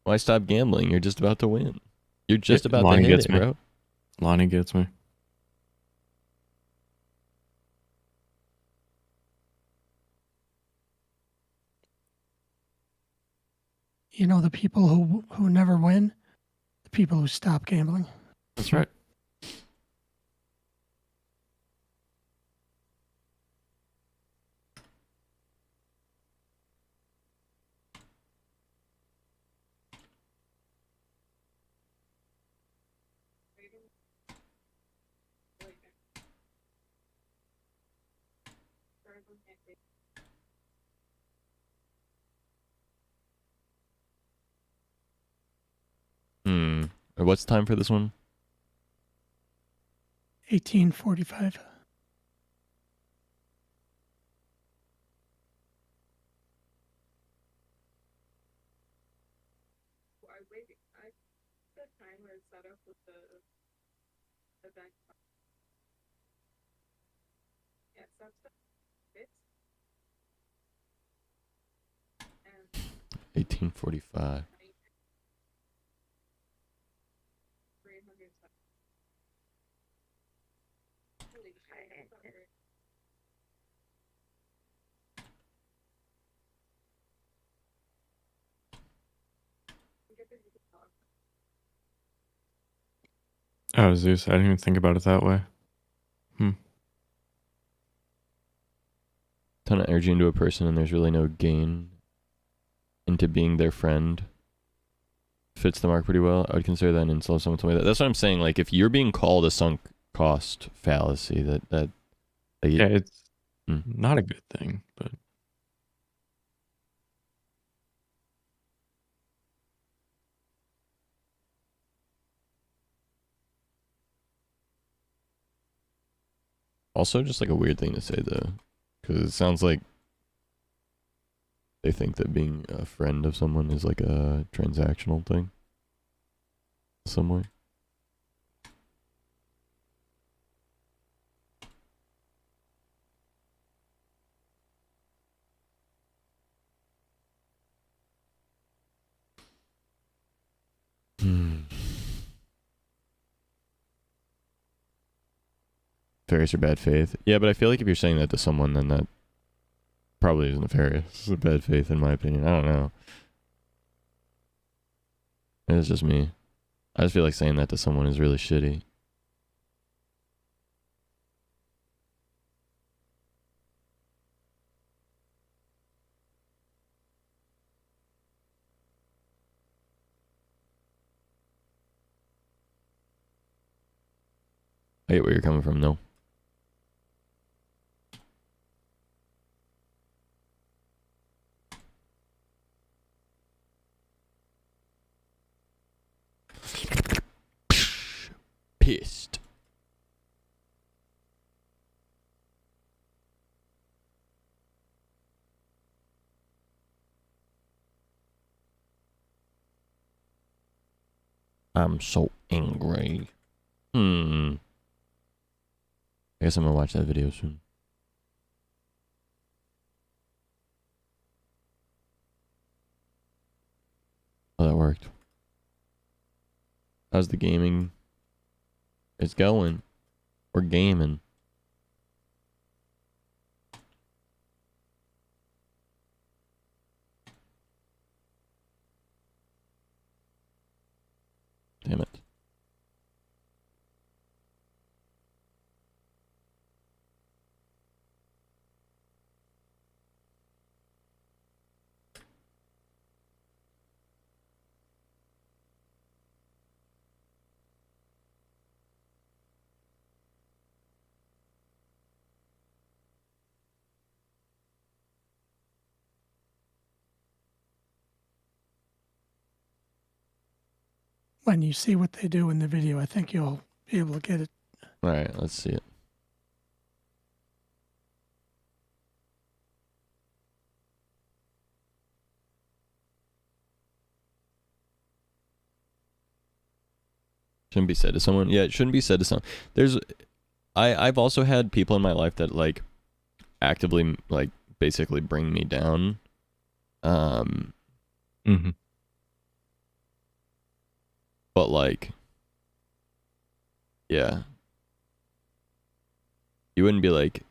Why stop gambling? You're just about to win. You're just about Lonnie to hit gets it, me. bro. Lonnie gets me. You know, the people who never win, the people who stop gambling. That's right. What's the time for this one? 1845. And 1845. Oh, Zeus, I didn't even think about it that way. Ton of energy into a person and there's really no gain into being their friend. Fits the mark pretty well. I would consider that an insult if someone told me that. That's what I'm saying. Like, if you're being called a sunk cost fallacy, that yeah, it's not a good thing, but also just like a weird thing to say though, because it sounds like they think that being a friend of someone is like a transactional thing some way. Nefarious or bad faith? Yeah, but I feel like if you're saying that to someone, then that probably isn't nefarious. It's a bad faith, in my opinion. I don't know. It's just me. I just feel like saying that to someone is really shitty. I get where you're coming from, no. Pissed. I'm so angry. I guess I'm gonna watch that video soon. Oh, that worked. How's the gaming? It's going. We're gaming. Damn it. When you see what they do in the video, I think you'll be able to get it. All right, let's see it. Shouldn't be said to someone. Yeah, it shouldn't be said to someone. I've also had people in my life that like actively like basically bring me down. But like, yeah, you wouldn't be like,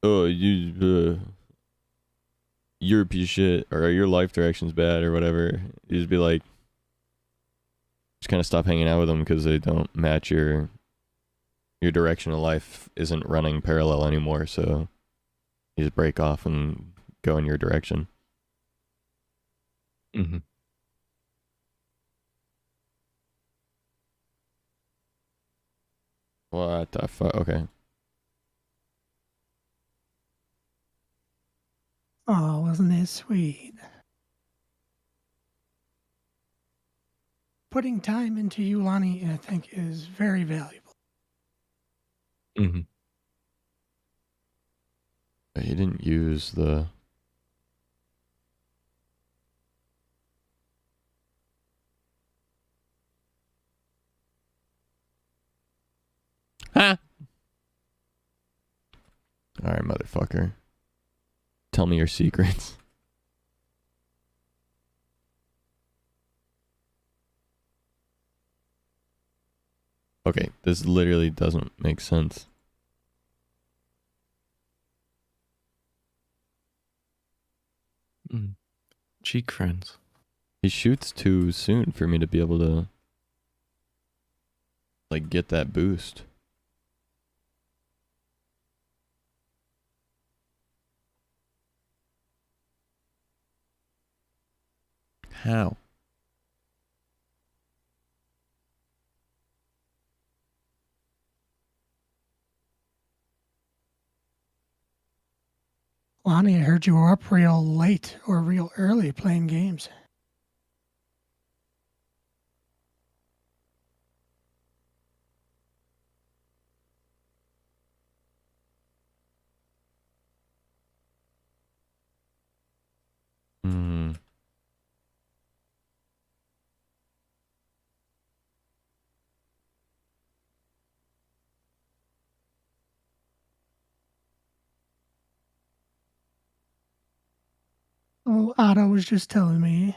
oh, you're a piece of shit, or your life direction's bad, or whatever. You just be like, just kind of stop hanging out with them because they don't match your direction of life isn't running parallel anymore. So you just break off and go in your direction. What the fuck? Okay. Oh, wasn't it sweet? Putting time into you, Lonnie, I think is very valuable. He didn't use the... Alright, motherfucker. Tell me your secrets. Okay, this literally doesn't make sense. Cheek friends. He shoots too soon for me to be able to, like, get that boost. How? Lonnie, I heard you were up real late or real early playing games. Hmm. Oh, Otto was just telling me.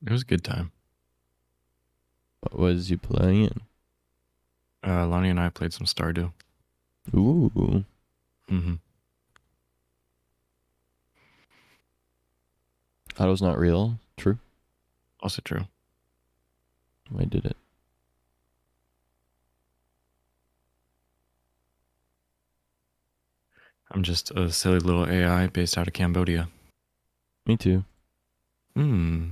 It was a good time. What was you playing? Lonnie and I played some Stardew. Ooh. Mm-hmm. Otto's not real? True? Also true. I did it. I'm just a silly little AI based out of Cambodia. Me too. Hmm.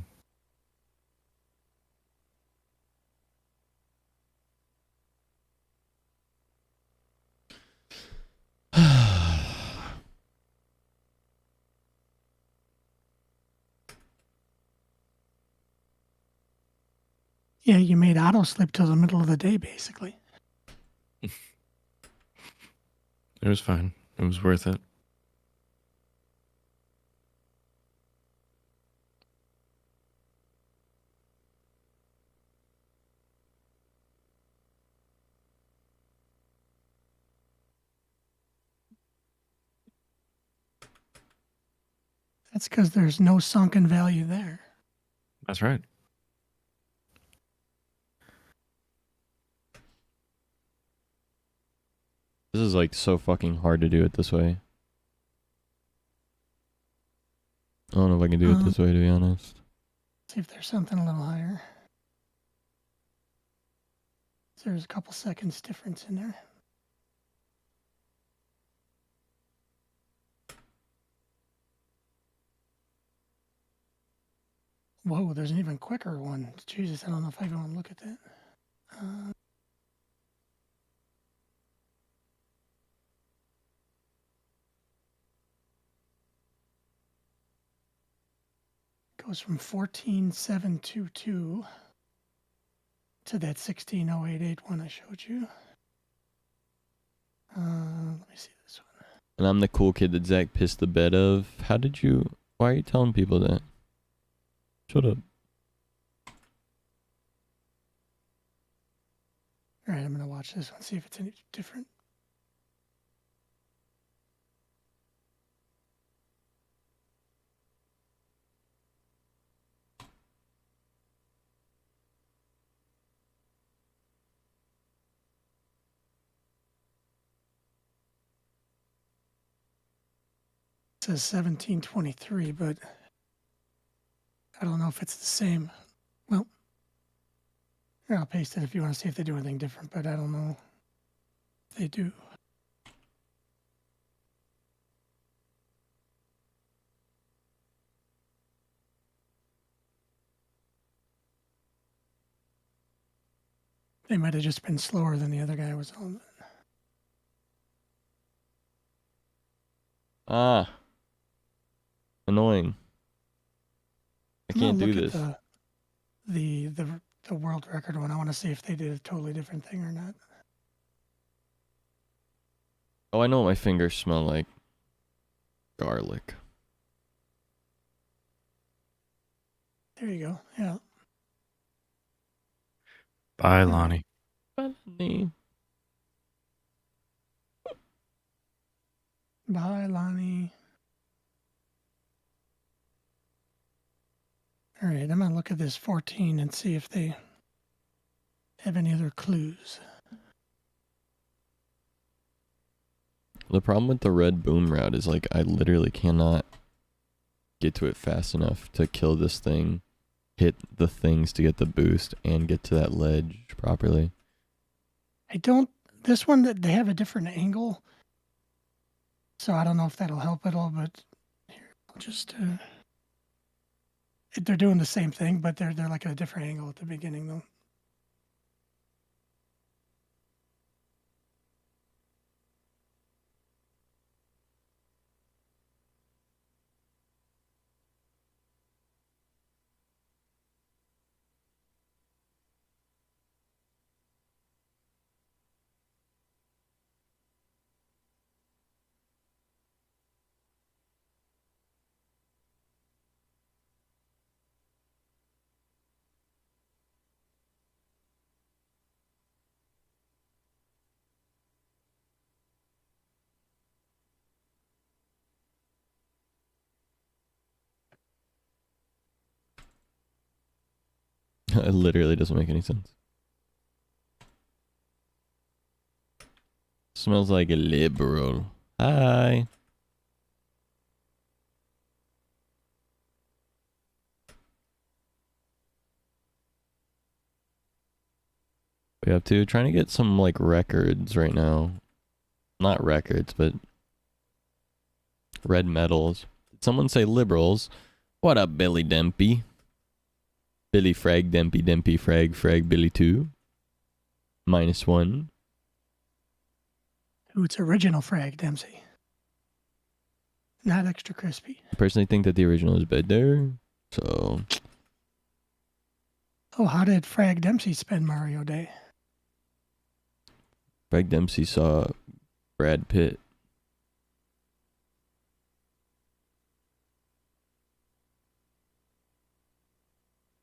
Yeah, you made Otto sleep till the middle of the day, basically. It was fine. It was worth it. That's because there's no sunken value there. That's right. This is like so fucking hard to do it this way. I don't know if I can do it this way, to be honest. See if there's something a little higher. There's a couple seconds difference in there. Whoa, there's an even quicker one. Jesus, I don't know if I even want to look at that. Goes from 14722 to that 16088 one I showed you. Let me see this one. And I'm the cool kid that Zach pissed the bed of. How did you... Why are you telling people that? Shut up. Alright, I'm going to watch this one, see if it's any different. It says 1723, but I don't know if it's the same. Well, here, I'll paste it if you want to see if they do anything different, but I don't know if they do. They might have just been slower than the other guy was on. Ah. Annoying. I I'm gonna can't do look this. at the world record one. I want to see if they did a totally different thing or not. Oh, I know what my fingers smell like. Garlic. There you go. Yeah. Bye, Lonnie. Bye, Lonnie. Bye, Lonnie. All right, I'm gonna look at this 14 and see if they have any other clues. The problem with the red boom route is like I literally cannot get to it fast enough to kill this thing, hit the things to get the boost, and get to that ledge properly. I don't. This one that they have a different angle, so I don't know if that'll help at all. But here, I'll just. They're doing the same thing, but they're like at a different angle at the beginning, though. It literally doesn't make any sense. Smells like a liberal. Hi. We have to trying to get some like records right now. Not records, but red medals. Did someone say liberals? What up, Billy Dempy? Billy Frag Dempy Dempy Frag Frag Billy 2. -1. Ooh, it's original Frag Dempsey, not extra crispy. I personally think that the original is better. So Oh, how did Frag Dempsey spend Mario Day? Frag Dempsey saw Brad Pitt.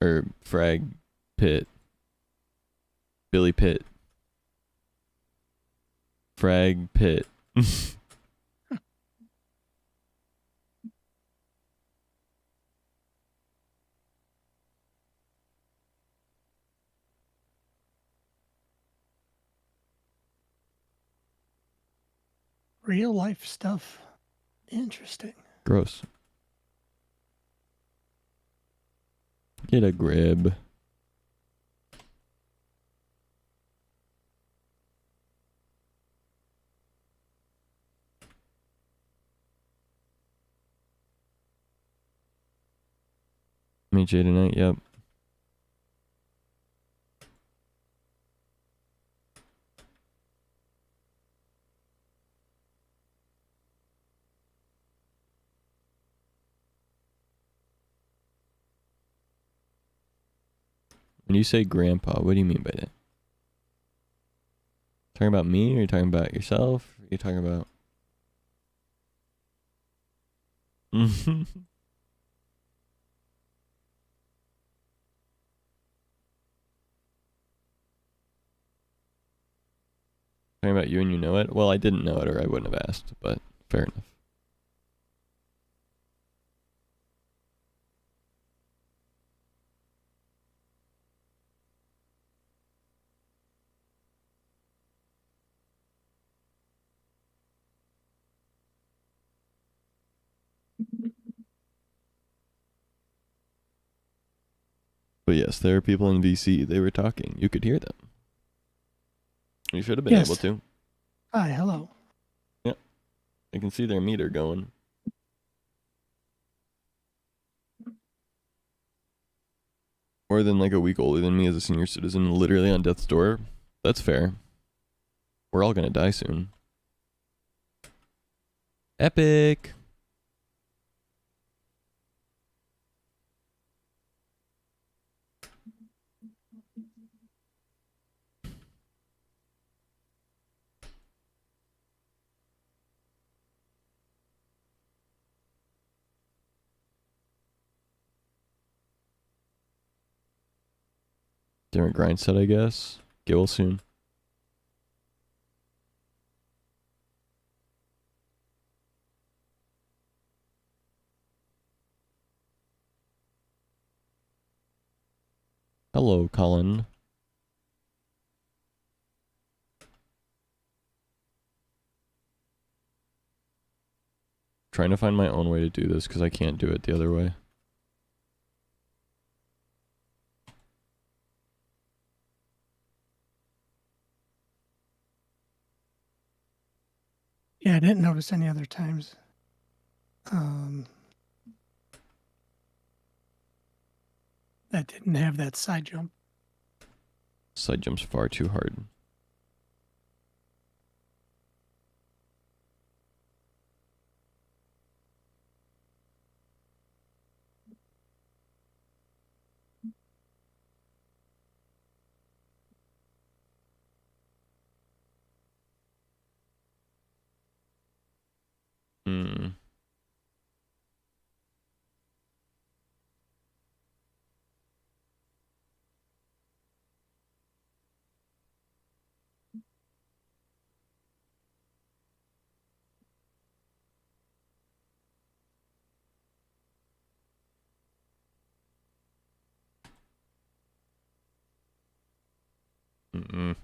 Or Frag Pitt. Billy Pitt. Frag Pitt. Real life stuff. Interesting. Gross. Get a grip. Meet you tonight, yep. When you say grandpa, what do you mean by that? Talking about me, or are you talking about yourself? Or are you talking about... Talking about you and you know it? Well, I didn't know it or I wouldn't have asked, but fair enough. But yes, there are people in VC. They were talking. You could hear them. You should have been Yes. able to. Hi, hello. Yep. I can see their meter going. More than like a week older than me as a senior citizen, literally on death's door. That's fair. We're all gonna die soon. Epic. Different grind set, I guess. Get well soon. Hello, Colin. Trying to find my own way to do this because I can't do it the other way. Yeah, I didn't notice any other times. That didn't have that side jump. Side jump's far too hard. Hmm. Mm-mm.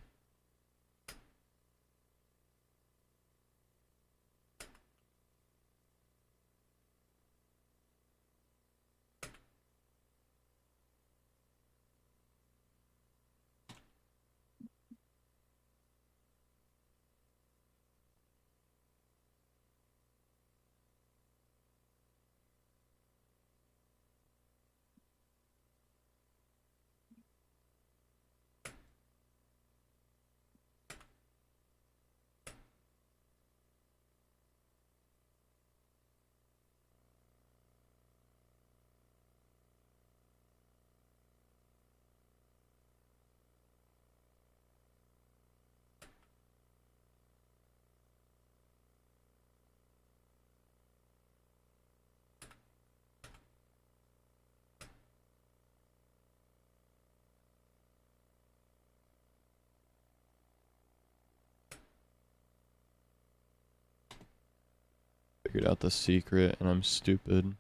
Figured out the secret and I'm stupid.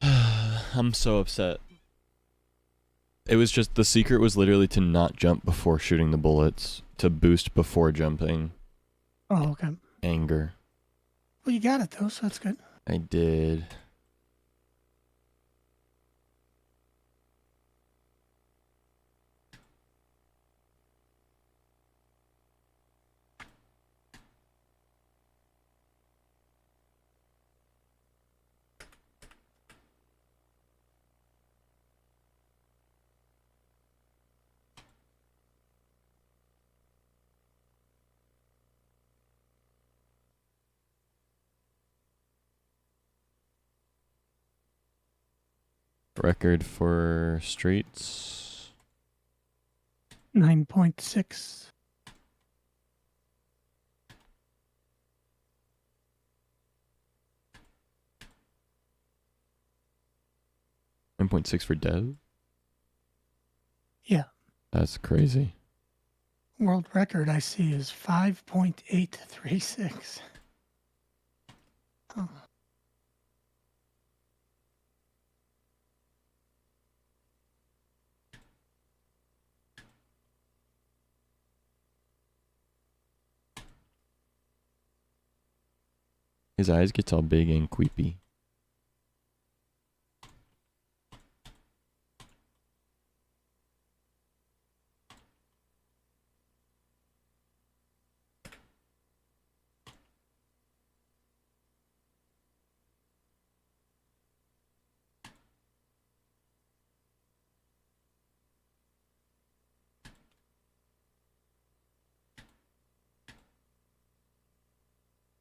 I'm so upset. It was just, the secret was literally to not jump before shooting the bullets, to boost before jumping. Oh, okay. Anger. Well, you got it though, so that's good. I did. Record for streets. 9.6. .6 for dev? Yeah. That's crazy. World record I see is 5.836. Huh. His eyes gets all big and queepy.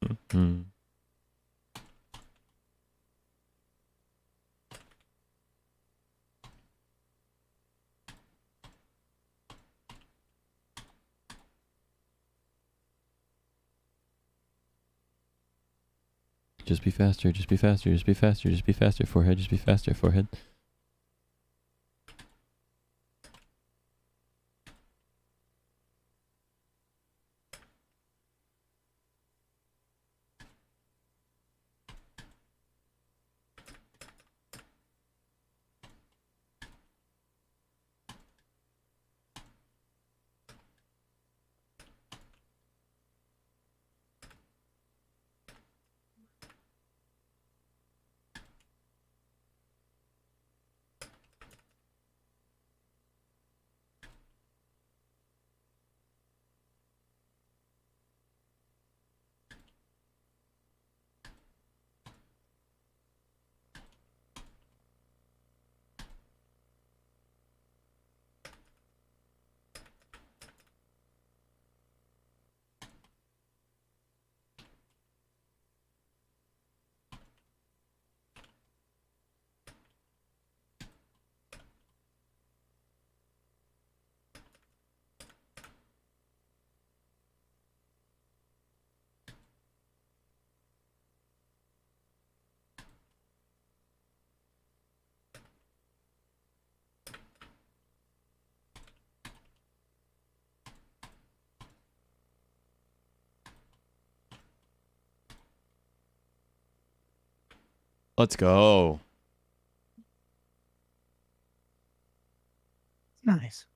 Mm-hmm. Just be faster. Just be faster. Just be faster. Just be faster. Forehead. Just be faster. Forehead. Let's go. Nice.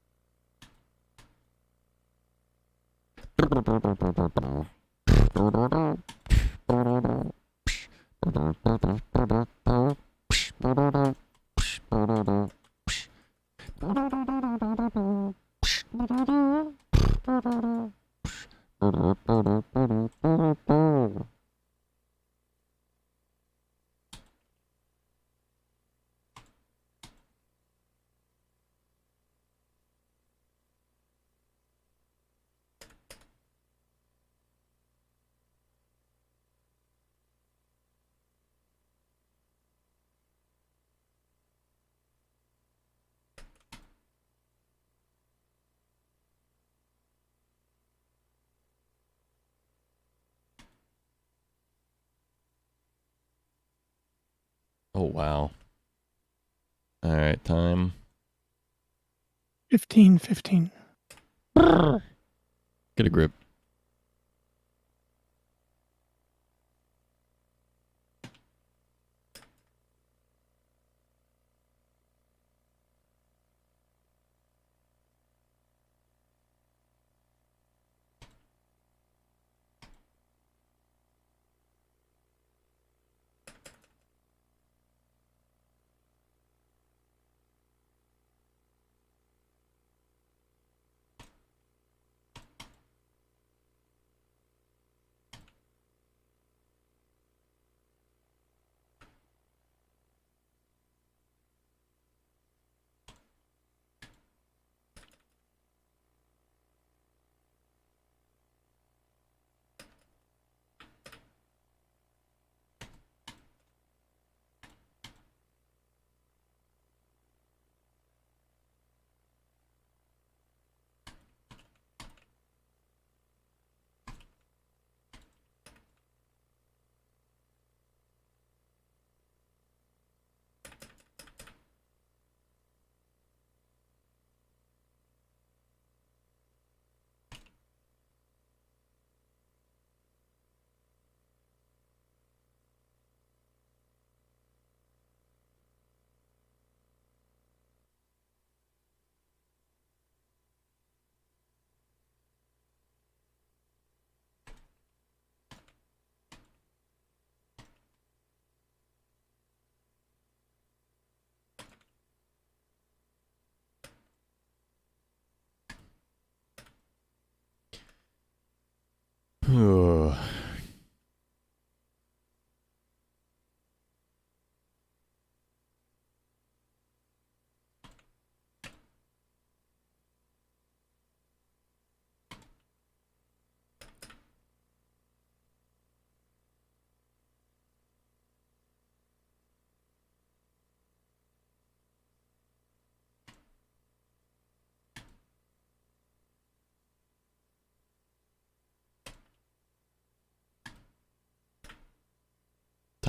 Oh, wow. All right, time. 15:15. Get a grip.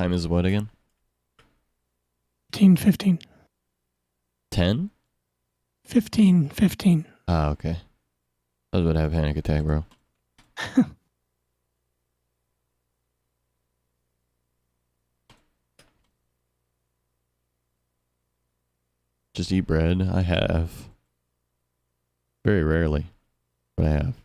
time is what again? 15:15. 10? 15:15. Ah, okay. I was about to have a panic attack, bro. Just eat bread? I have. Very rarely, but I have.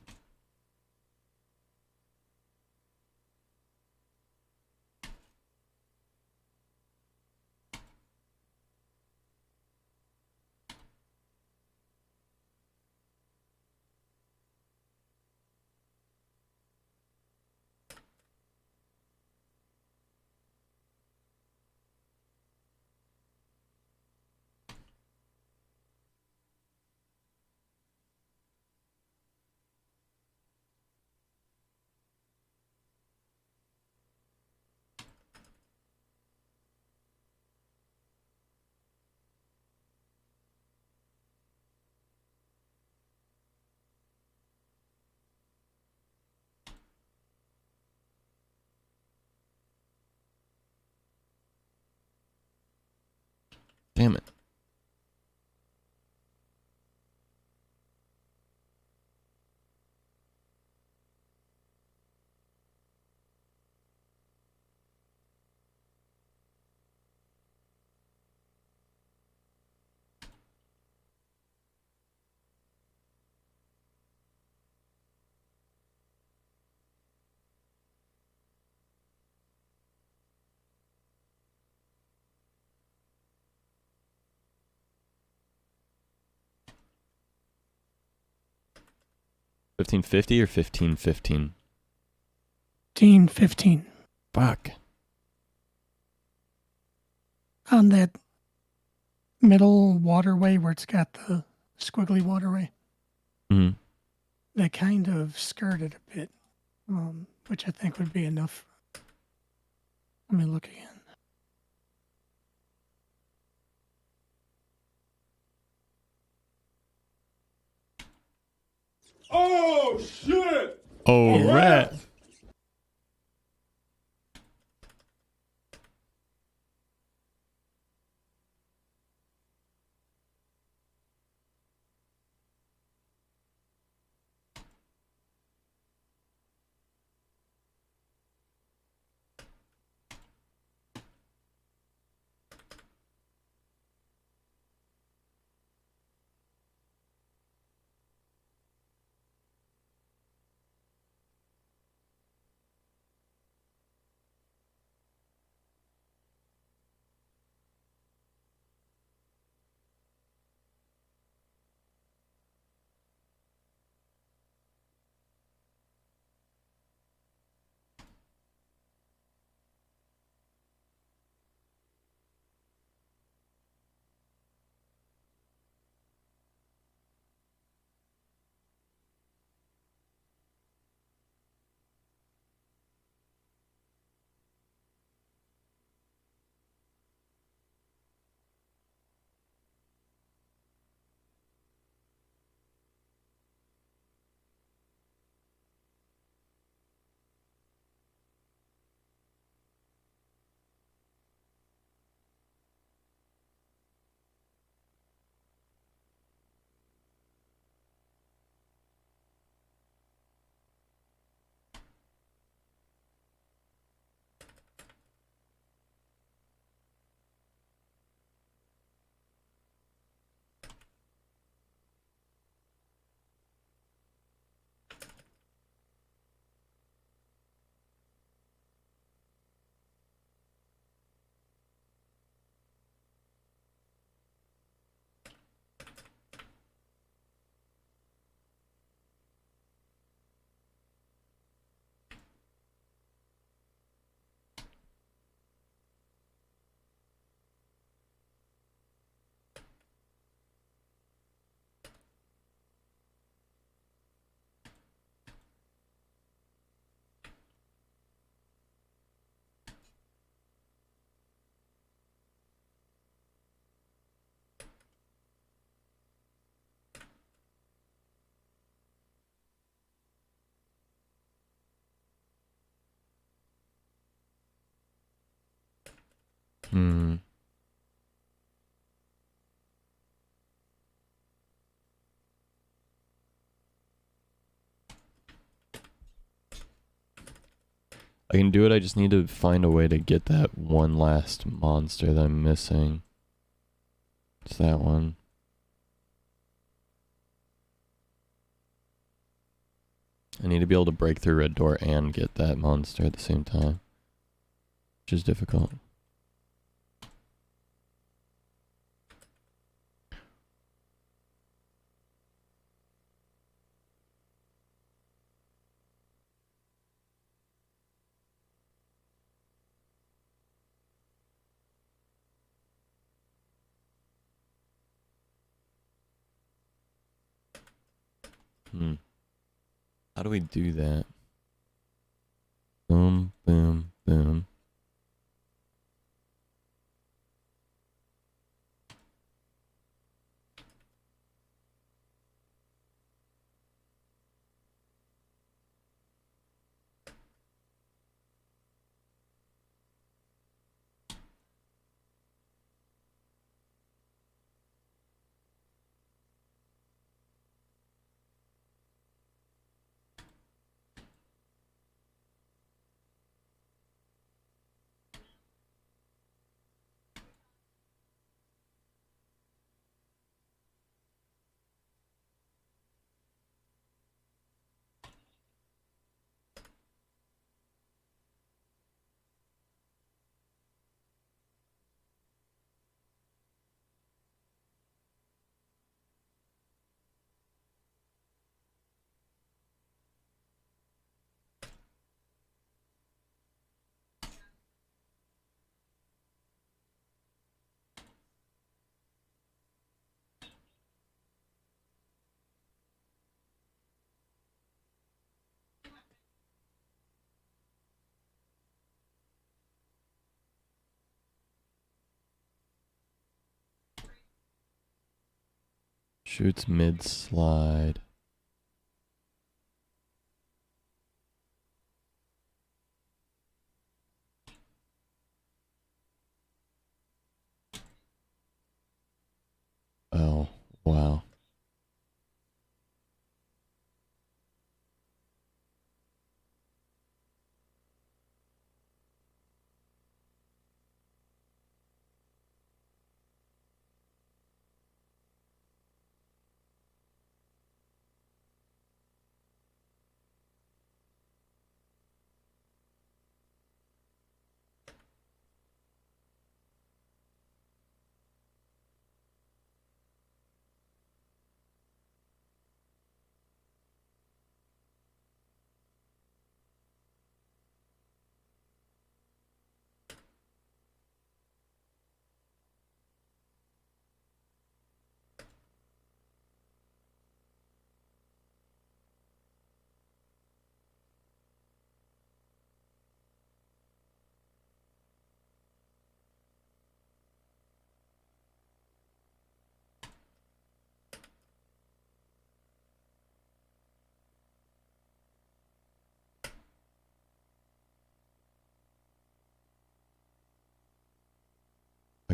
Damn it. $15.50 or $15.15? 15:15. Fuck. On that middle waterway where it's got the squiggly waterway. Mm-hmm. They kind of skirted a bit, which I think would be enough. Let me look again. Oh, shit! All right. Hmm. I can do it, I just need to find a way to get that one last monster that I'm missing. It's that one. I need to be able to break through red door and get that monster at the same time, which is difficult. How do we do that? Boom, boom, boom. Shoots mid slide. Oh, wow.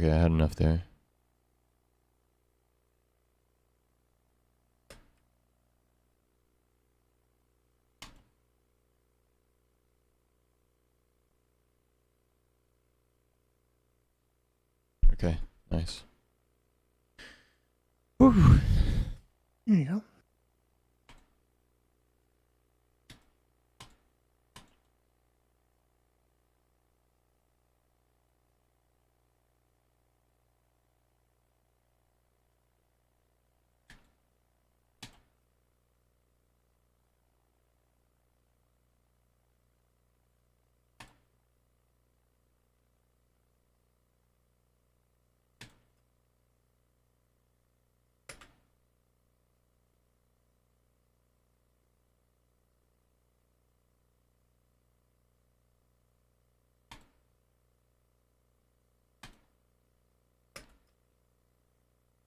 Okay, I had enough there. Okay, nice. Whew. There you go.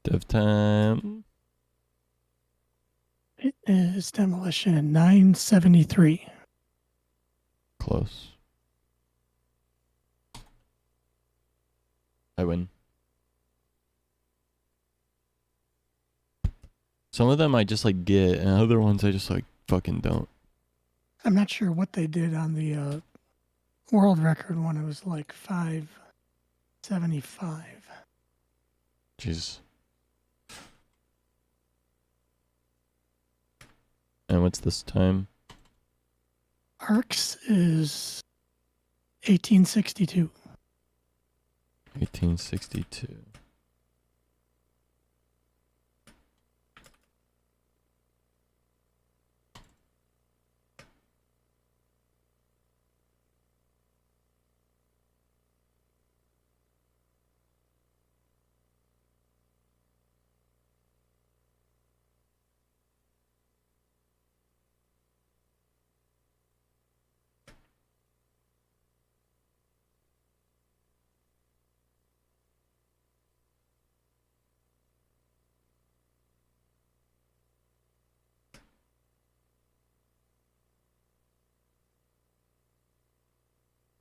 Dev time. It is demolition at 973. Close. I win. Some of them I just like get, and other ones I just like fucking don't. I'm not sure what they did on the world record one. It was like 575. Jeez. And what's this time? Arcs is 1862. 1862.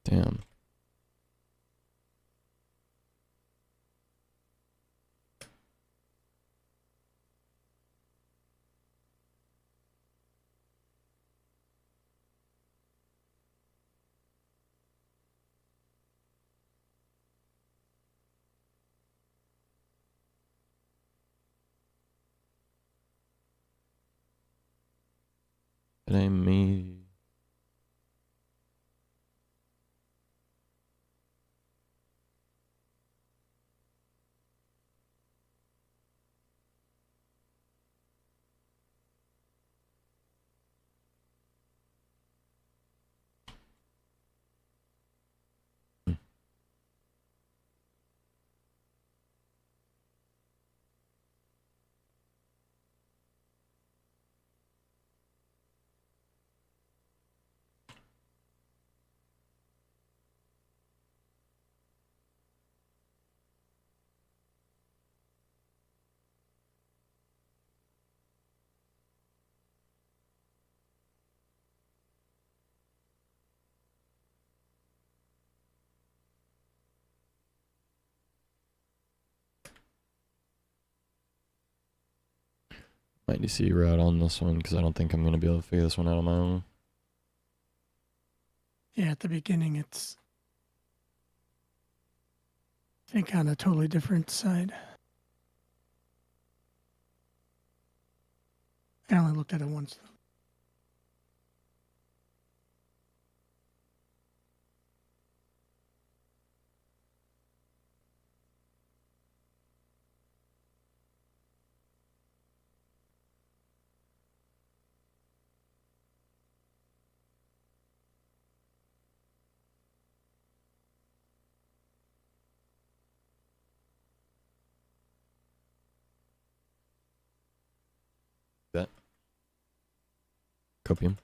Damn. It ain't me. Might need to see route on this one because I don't think I'm going to be able to figure this one out on my own. Yeah, at the beginning it's, I think, on a totally different side. I only looked at it once, though. That. Copium.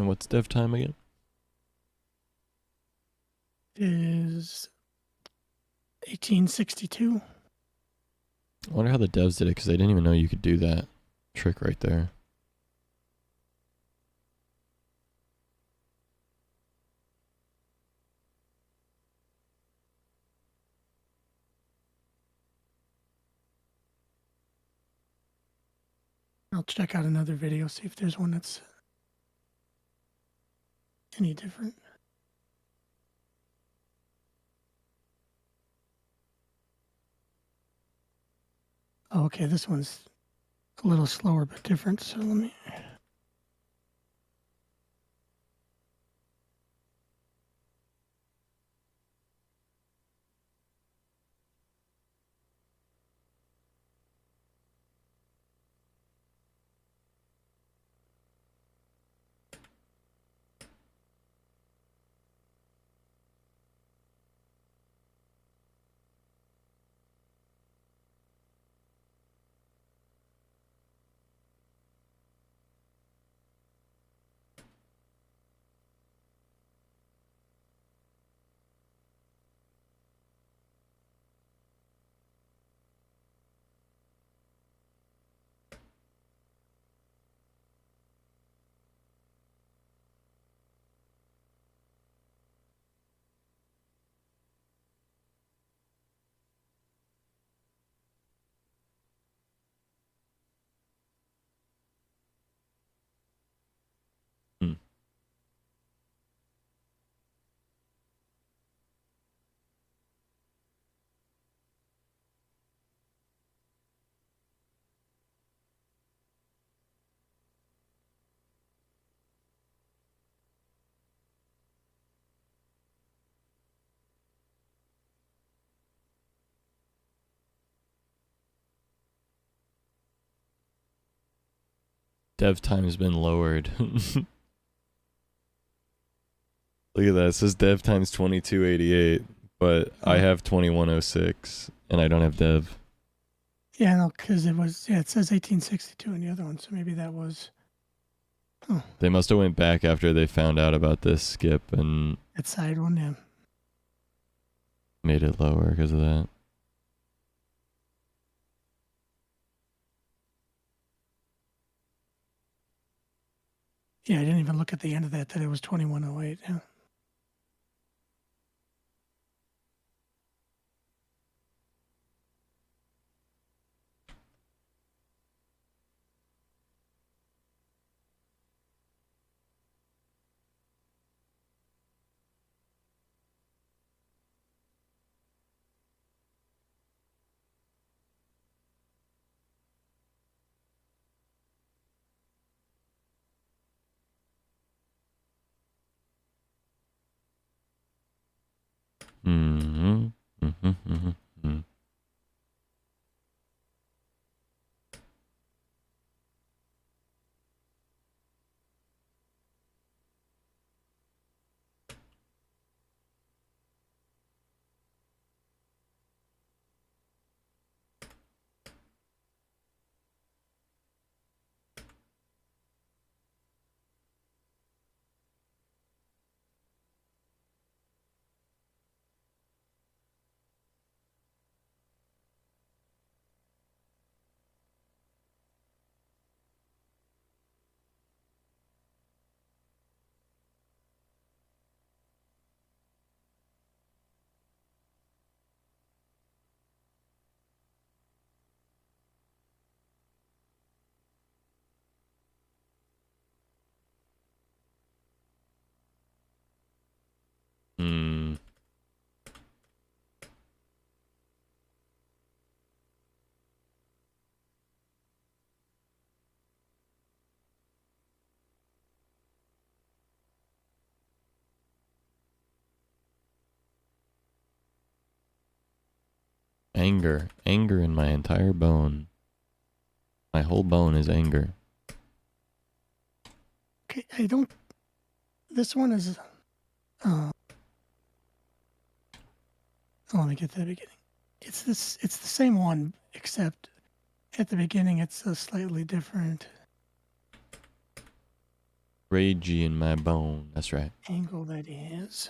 And what's dev time again? Is 1862. I wonder how the devs did it, because they didn't even know you could do that trick right there. I'll check out another video, see if there's one that's any different. Oh, okay, this one's a little slower but different, so let me... Dev time has been lowered. Look at that. It says dev time's 2288, but I have 2106, and I don't have dev. Yeah, no, because it was, yeah, it says 1862 in the other one, so maybe that was... Oh, They must have went back after they found out about this skip and that side one, yeah. made it lower because of that. Yeah, I didn't even look at the end of that it was 2108, yeah. Mm-hmm. Mm-hmm. Mm-hmm. Mm-hmm. Mm. Anger. Anger in my entire bone. My whole bone is anger. Okay, I don't... This one is... Oh, let me get to the beginning. It's the same one, except at the beginning it's a slightly different... Ragey in my bone. That's right. Angle that is.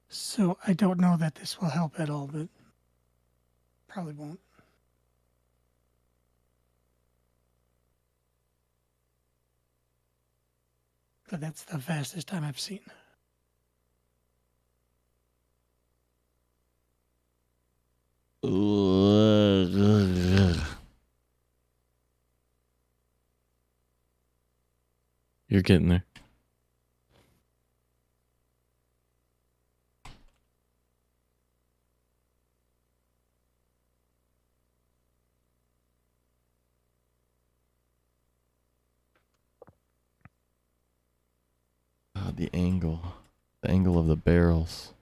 So I don't know that this will help at all, but probably won't. But that's the fastest time I've seen. You're getting there. God, the angle of the barrels.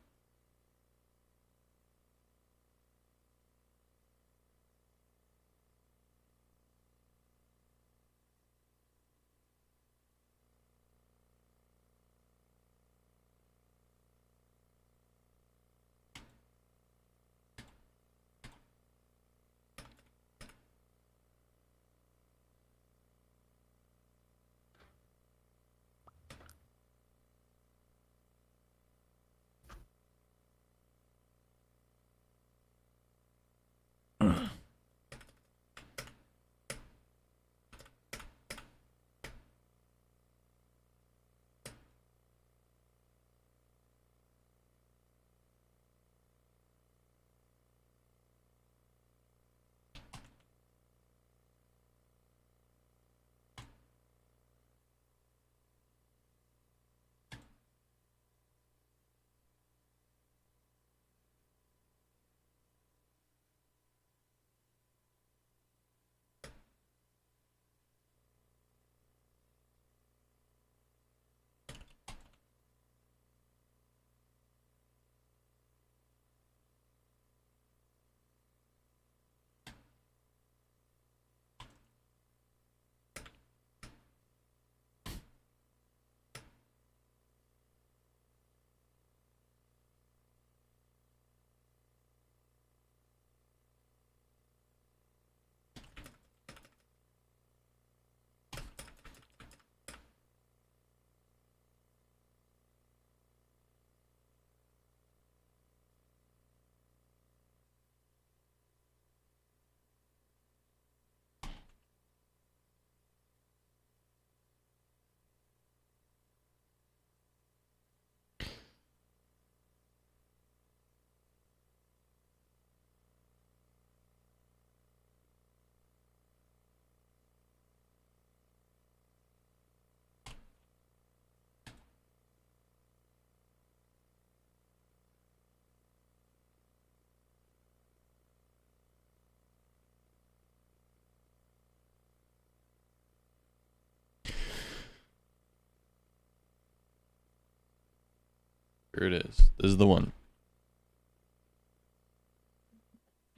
Here it is. This is the one.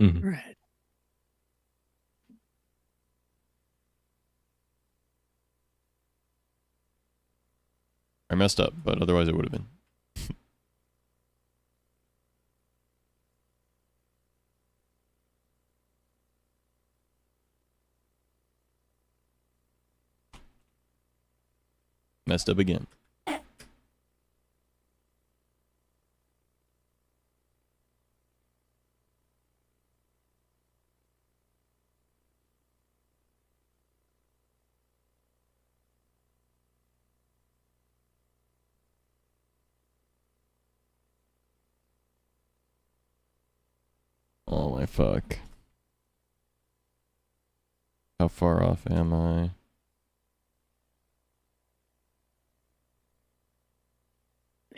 Right. I messed up, but otherwise it would have been. Messed up again. Oh my fuck. How far off am I?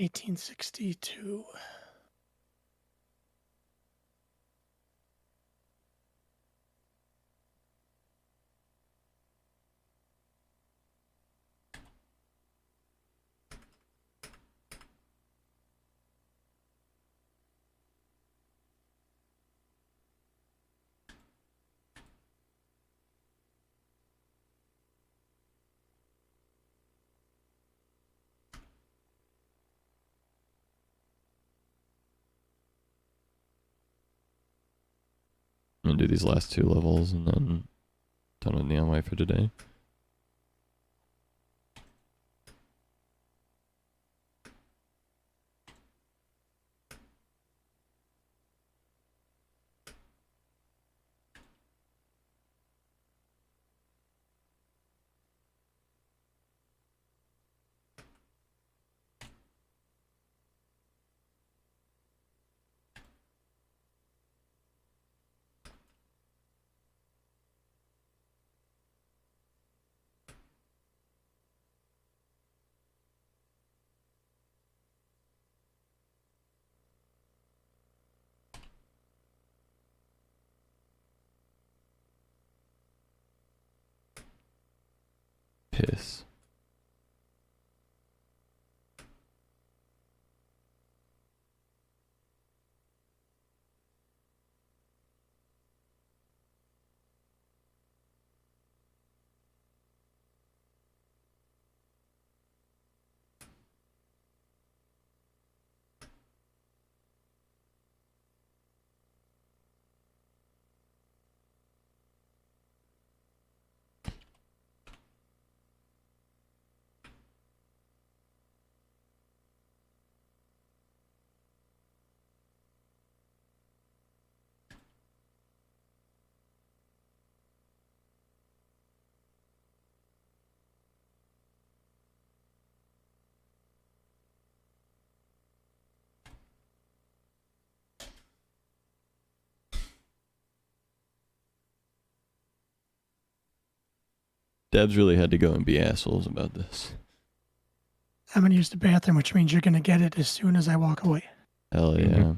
$18.62. I'm gonna do these last two levels and then done with Neon White for today. case. Debs really had to go and be assholes about this. I'm gonna use the bathroom, which means you're gonna get it as soon as I walk away. Hell yeah.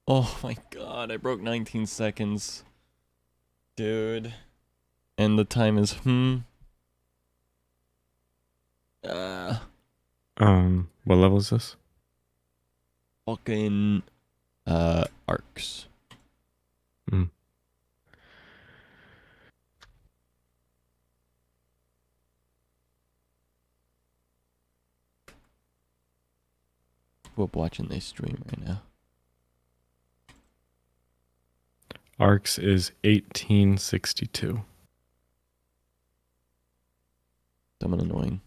Oh my god, I broke 19 seconds. Dude. And the time is, What level is this? Fucking, arcs. We're watching this stream right now. Arcs is 1862. Someone annoying.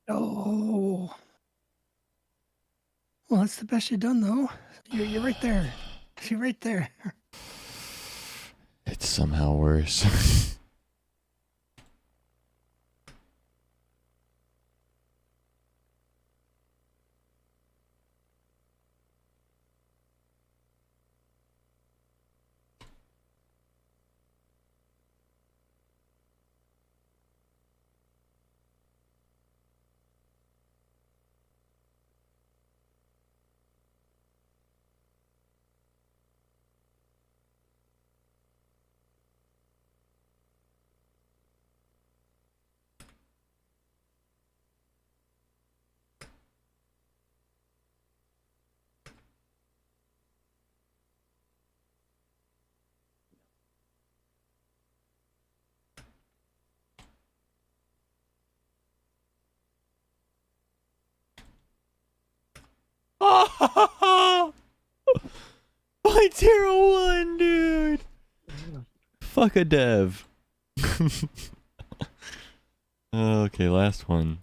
Oh. Well, that's the best you've done, though. You're right there. You're right there. It's somehow worse. 0.01, dude. Fuck a dev. Okay, last one.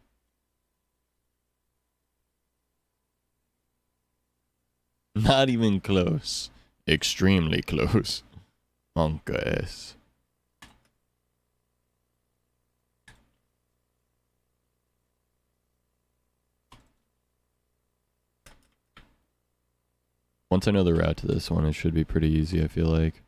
Not even close. Extremely close. Monka S. Once I know the route to this one, it should be pretty easy, I feel like.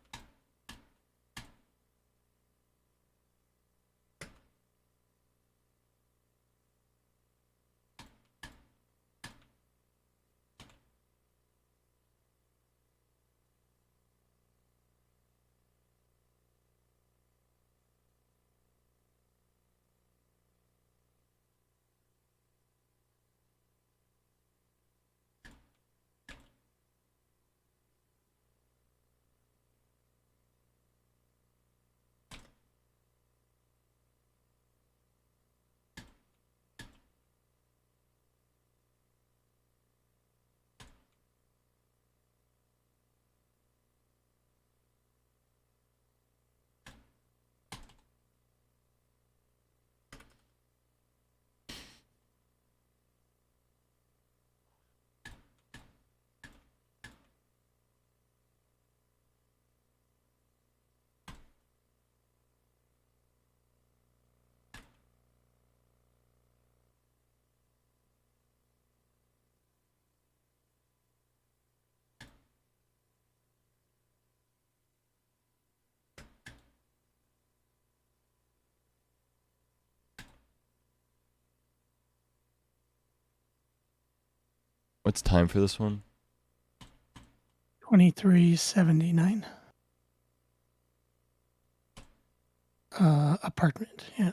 What's time for this one? 2379. Apartment, yeah.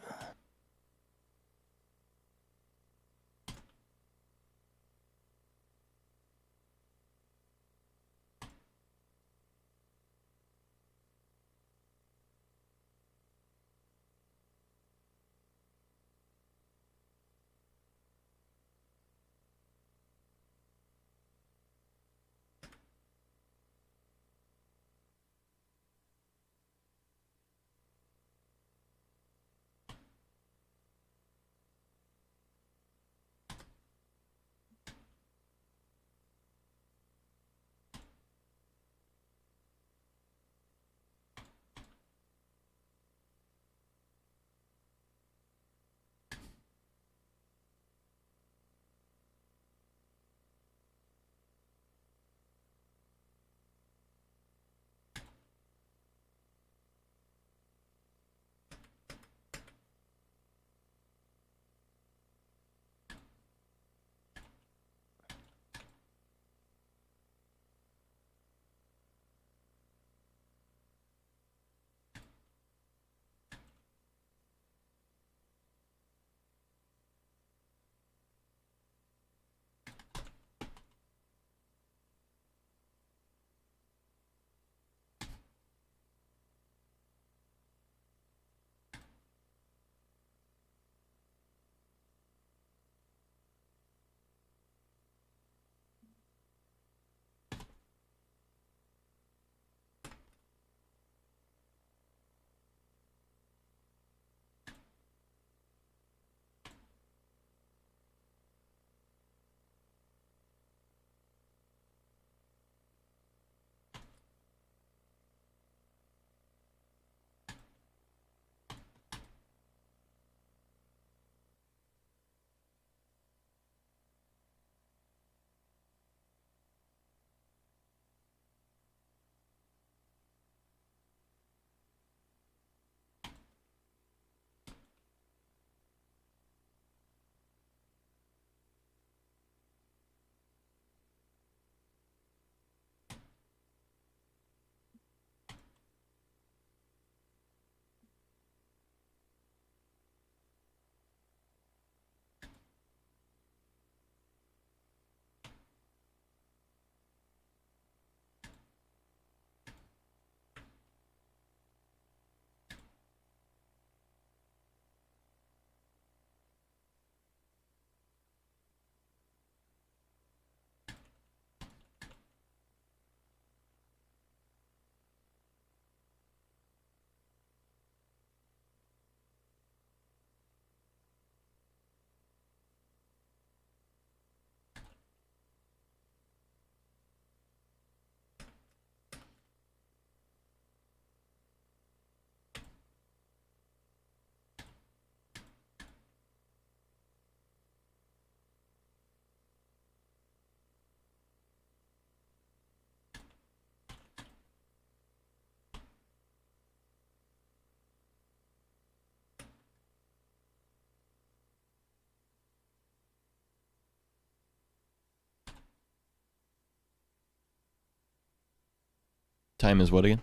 Time is what again?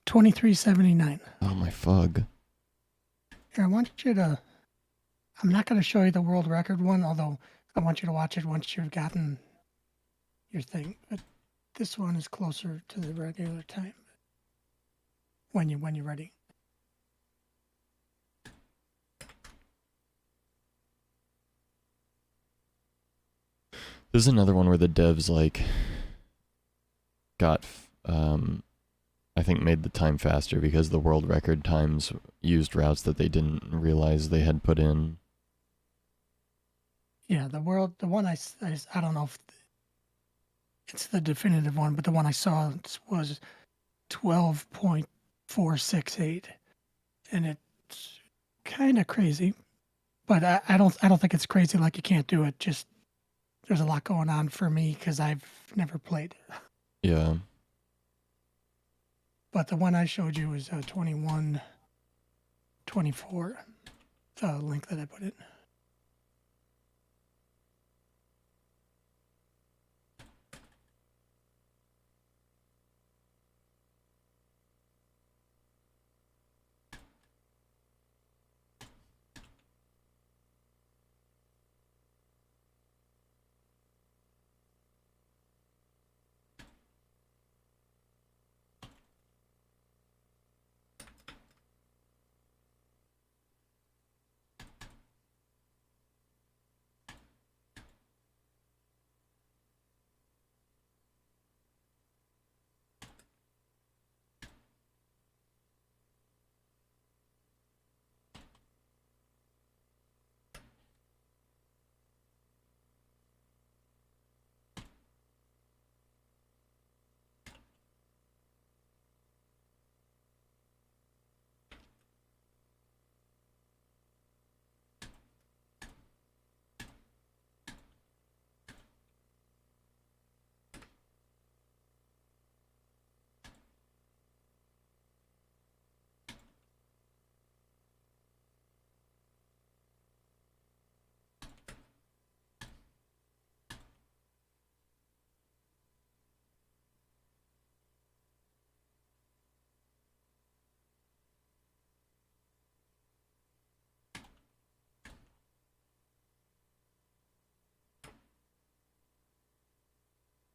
23:79. Oh my fug. Here, I want you to. I'm not going to show you the world record one, although I want you to watch it once you've gotten your thing. But this one is closer to the regular time. When you're ready. This is another one where the devs like got I think made the time faster because the world record times used routes that they didn't realize they had put in. Yeah, the one I don't know if it's the definitive one, but the one I saw was 12.468, and it's kind of crazy, but I don't think it's crazy like you can't do it. Just there's a lot going on for me because I've never played. Yeah. But the one I showed you was 21:24. The link that I put in.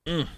Mm.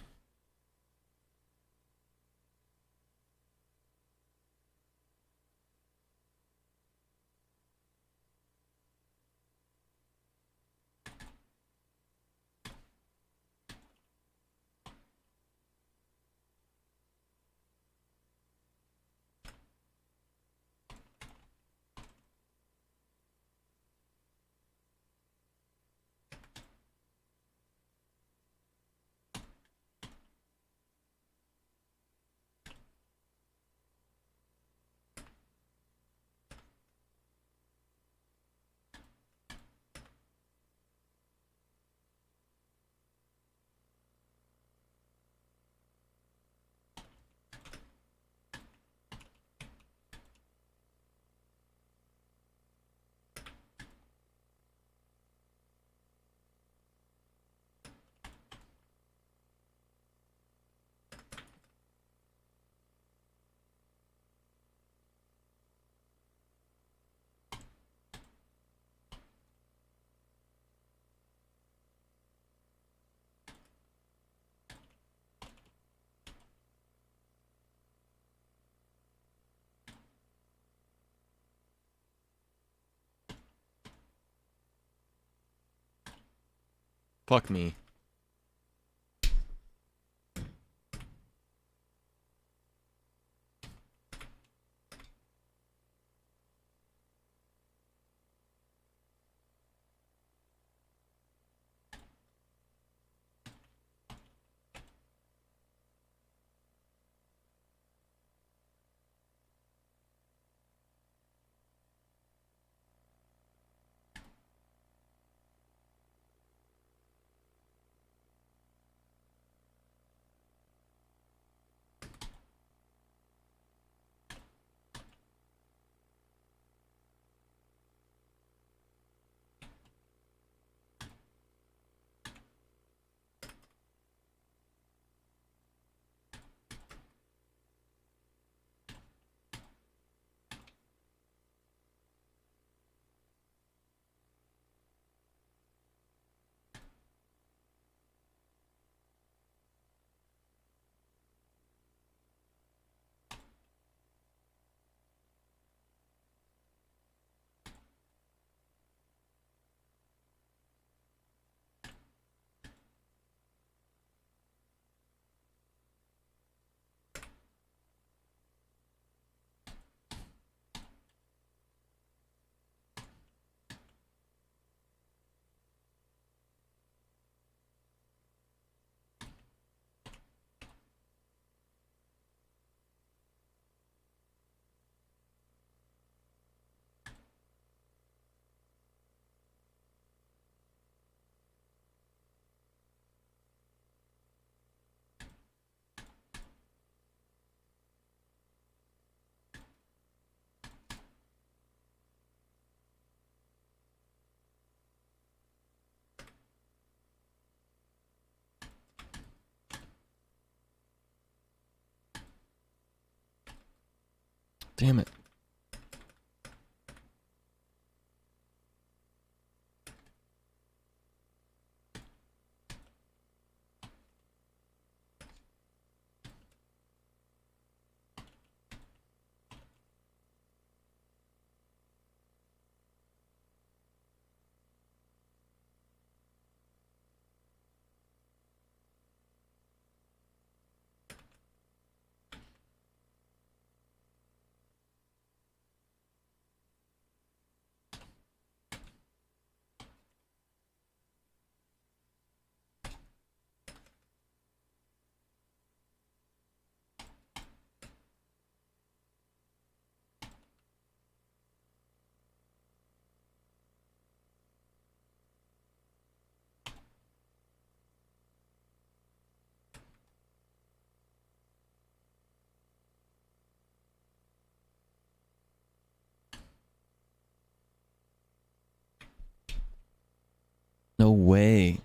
Fuck me. Damn it. No way.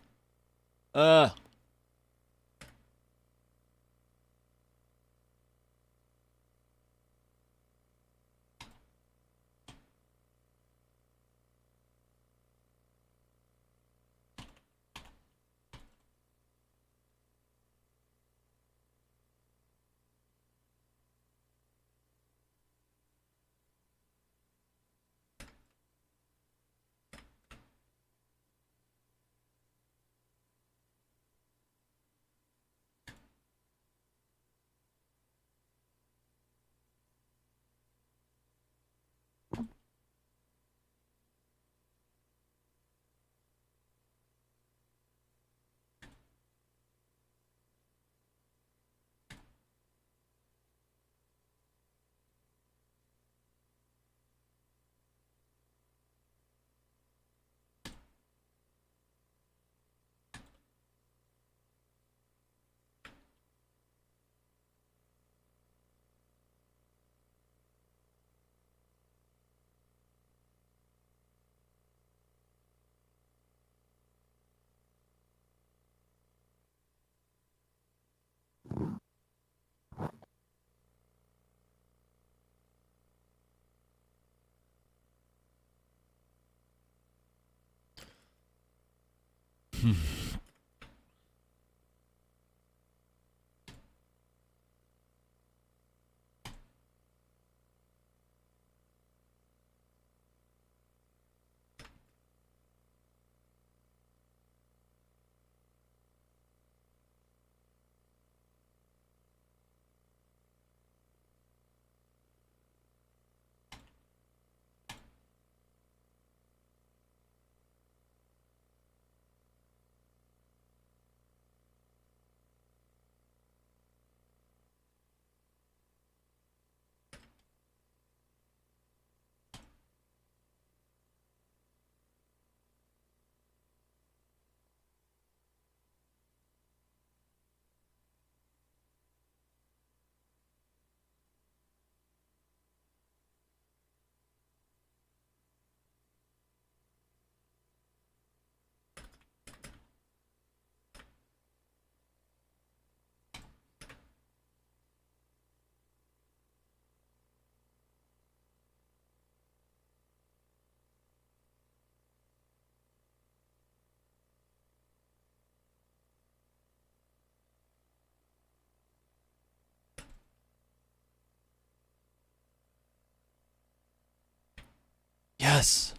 Yes.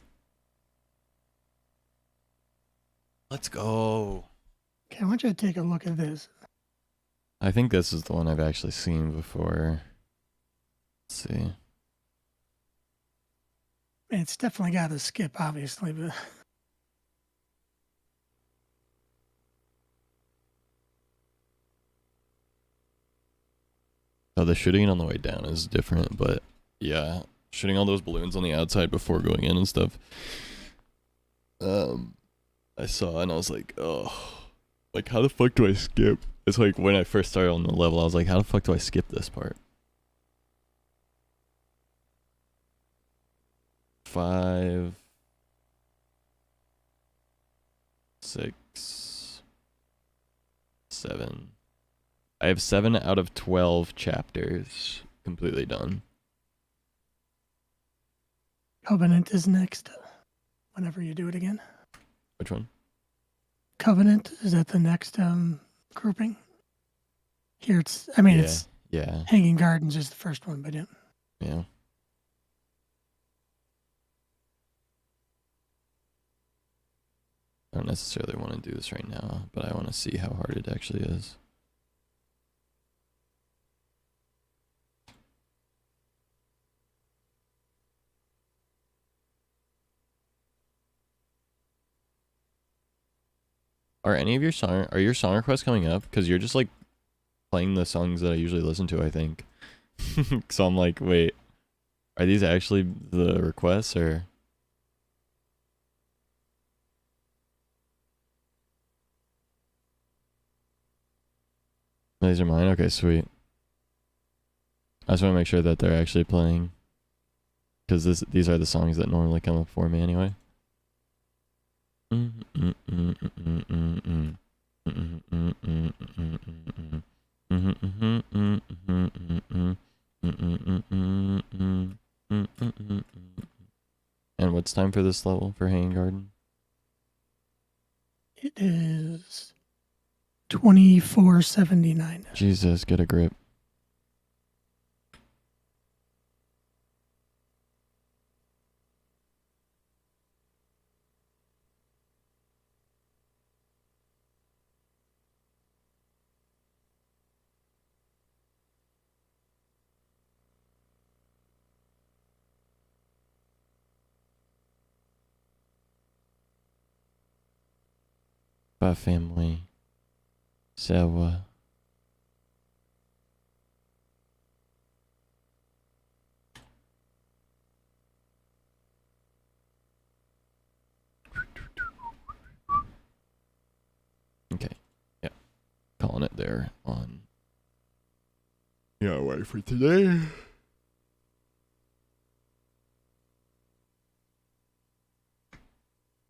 Let's go. Okay, I want you to take a look at this. I think this is the one I've actually seen before. Let's see. It's definitely got a skip, obviously, but Oh, the shooting on the way down is different, but yeah, shooting all those balloons on the outside before going in and stuff. I saw and I was like, oh, like how the fuck do I skip? It's like when I first started on the level, I was like, how the fuck do I skip this part? 5, 6, 7. I have 7 out of 12 chapters completely done. Covenant is next. Whenever you do it again. Which one? Covenant is that the next grouping? Here it's. I mean, it's. Yeah. Hanging Gardens is the first one, but yeah. Yeah. I don't necessarily want to do this right now, but I want to see how hard it actually is. Are your song requests coming up? Because you're just like playing the songs that I usually listen to, I think. So I'm like, wait, are these actually the requests or? These are mine? Okay, sweet. I just want to make sure that they're actually playing. Because these are the songs that normally come up for me anyway. And what's time for this level for Hanging Garden? It is 2479. Jesus, get a grip. Bye, family. So, okay. Yeah. Calling it there on. Yeah, wait for today.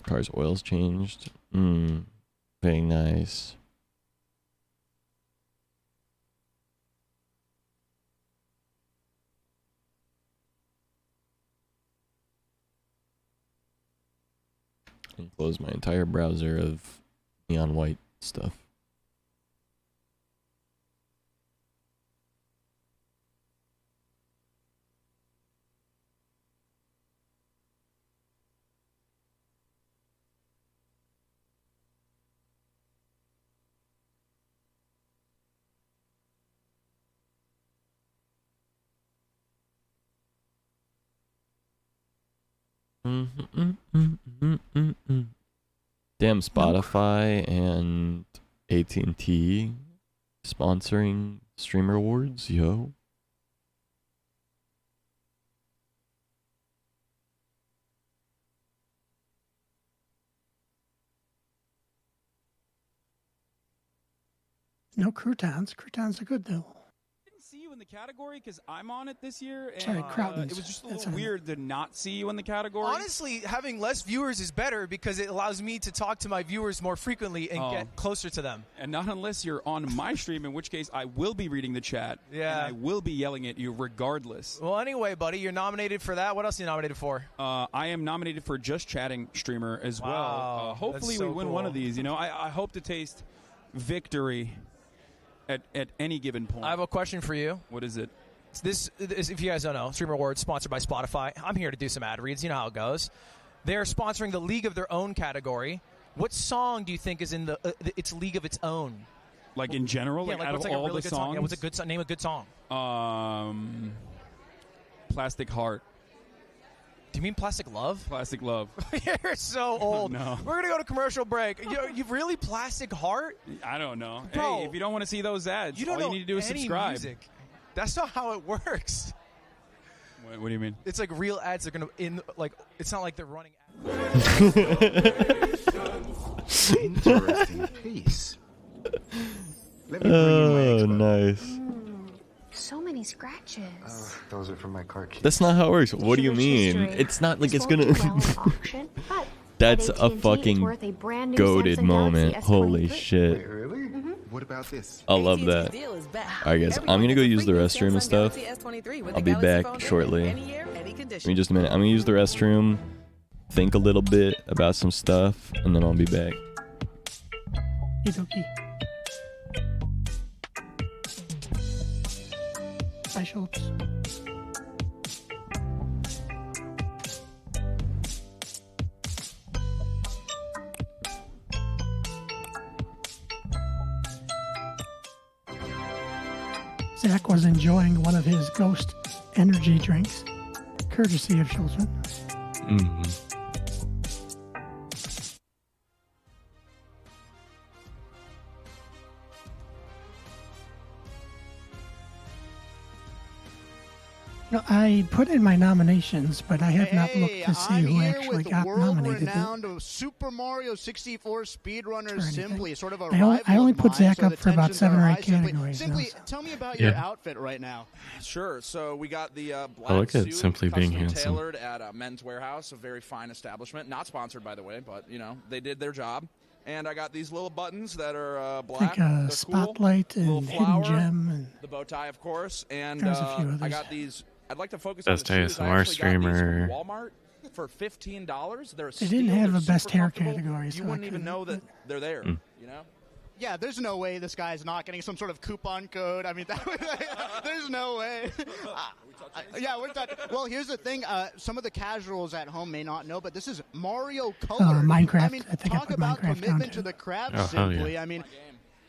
Car's oil's changed. Very nice. And close my entire browser of neon white stuff. Damn, Spotify and AT&T sponsoring streamer awards, yo. No croutons. Croutons are good though. See you in the category because I'm on it this year, and Sorry, Croutons. it was just a That's little what I weird to not see you in the category. Honestly, having less viewers is better because it allows me to talk to my viewers more frequently and get closer to them. And not unless you're on my stream, in which case I will be reading the chat. Yeah. And I will be yelling at you regardless. Well, anyway, buddy, you're nominated for that. What else are you nominated for? I am nominated for Just Chatting streamer as Wow, well. Hopefully that's so we win one cool. of these. You know, I hope to taste victory at any given point. I have a question for you. What is it? This, if you guys don't know, Streamer Awards sponsored by Spotify. I'm here to do some ad reads. You know how it goes. They're sponsoring the League of Their Own category. What song do you think is in its league of its own? Like in general, Yeah, like like out what's of like a all really the good song? Yeah, songs. what's a good song? Name a good song. Plastic Heart. Do you mean Plastic Love? Plastic Love. You're so old. No. We're gonna go to commercial break. You really Plastic Heart? I don't know. Bro, hey, if you don't want to see those ads, you don't all know you need to do is any subscribe. music. That's not how it works. What do you mean? It's like real ads are gonna it's not like they're running. Interesting piece. Let me bring in my Oh, expert. nice. So many scratches. Those are from my car keys. That's not how it works. What do you mean? history. It's not like it's Won't gonna. do well at auction, but That's at a AT&T, it's fucking worth a brand new goated Samsung moment. Galaxy Holy S23. shit. Really? What about this? I love that. Alright guys, I'm gonna go use the restroom and stuff. I'll be back shortly. Give me just a minute. I'm gonna use the restroom, think a little bit about some stuff, and then I'll be back. Okie Bye, Schultz. Zach was enjoying one of his ghost energy drinks, courtesy of Schultzman. Mm-hmm. No, I put in my nominations, but I have not looked to see who actually got nominated. World-renowned Super Mario 64 speedrunner Simply, sort of a I only put Zach so up the for about tensions 7 or are 8 high. Simply, categories. Simply, tell me about your outfit right now. Sure. So we got the black I look at suit, Simply being custom handsome. tailored at Men's Warehouse, a very fine establishment. Not sponsored, by the way, but you know they did their job. And I got these little buttons that are black. Like a They're spotlight cool. Little and hidden flower, gem. And the bow tie, of course, and There's a few I others. got these. I'd like to focus Best on the shoes. I ASMR actually streamer. got these from Walmart for $15. They're a They didn't steal. have They're a best super hair comfortable. category, You so I wouldn't even couldn't- know that they're there. Mm. You know. Yeah, there's no way this guy's not getting some sort of coupon code. I mean, there's no way. Yeah, we're touching. Well, here's the thing. Some of the casuals at home may not know, but this is Mario Color. Minecraft. I mean, I think I talk put about Minecraft down, commitment too. to the craft. Oh, hell Simply. yeah. I mean,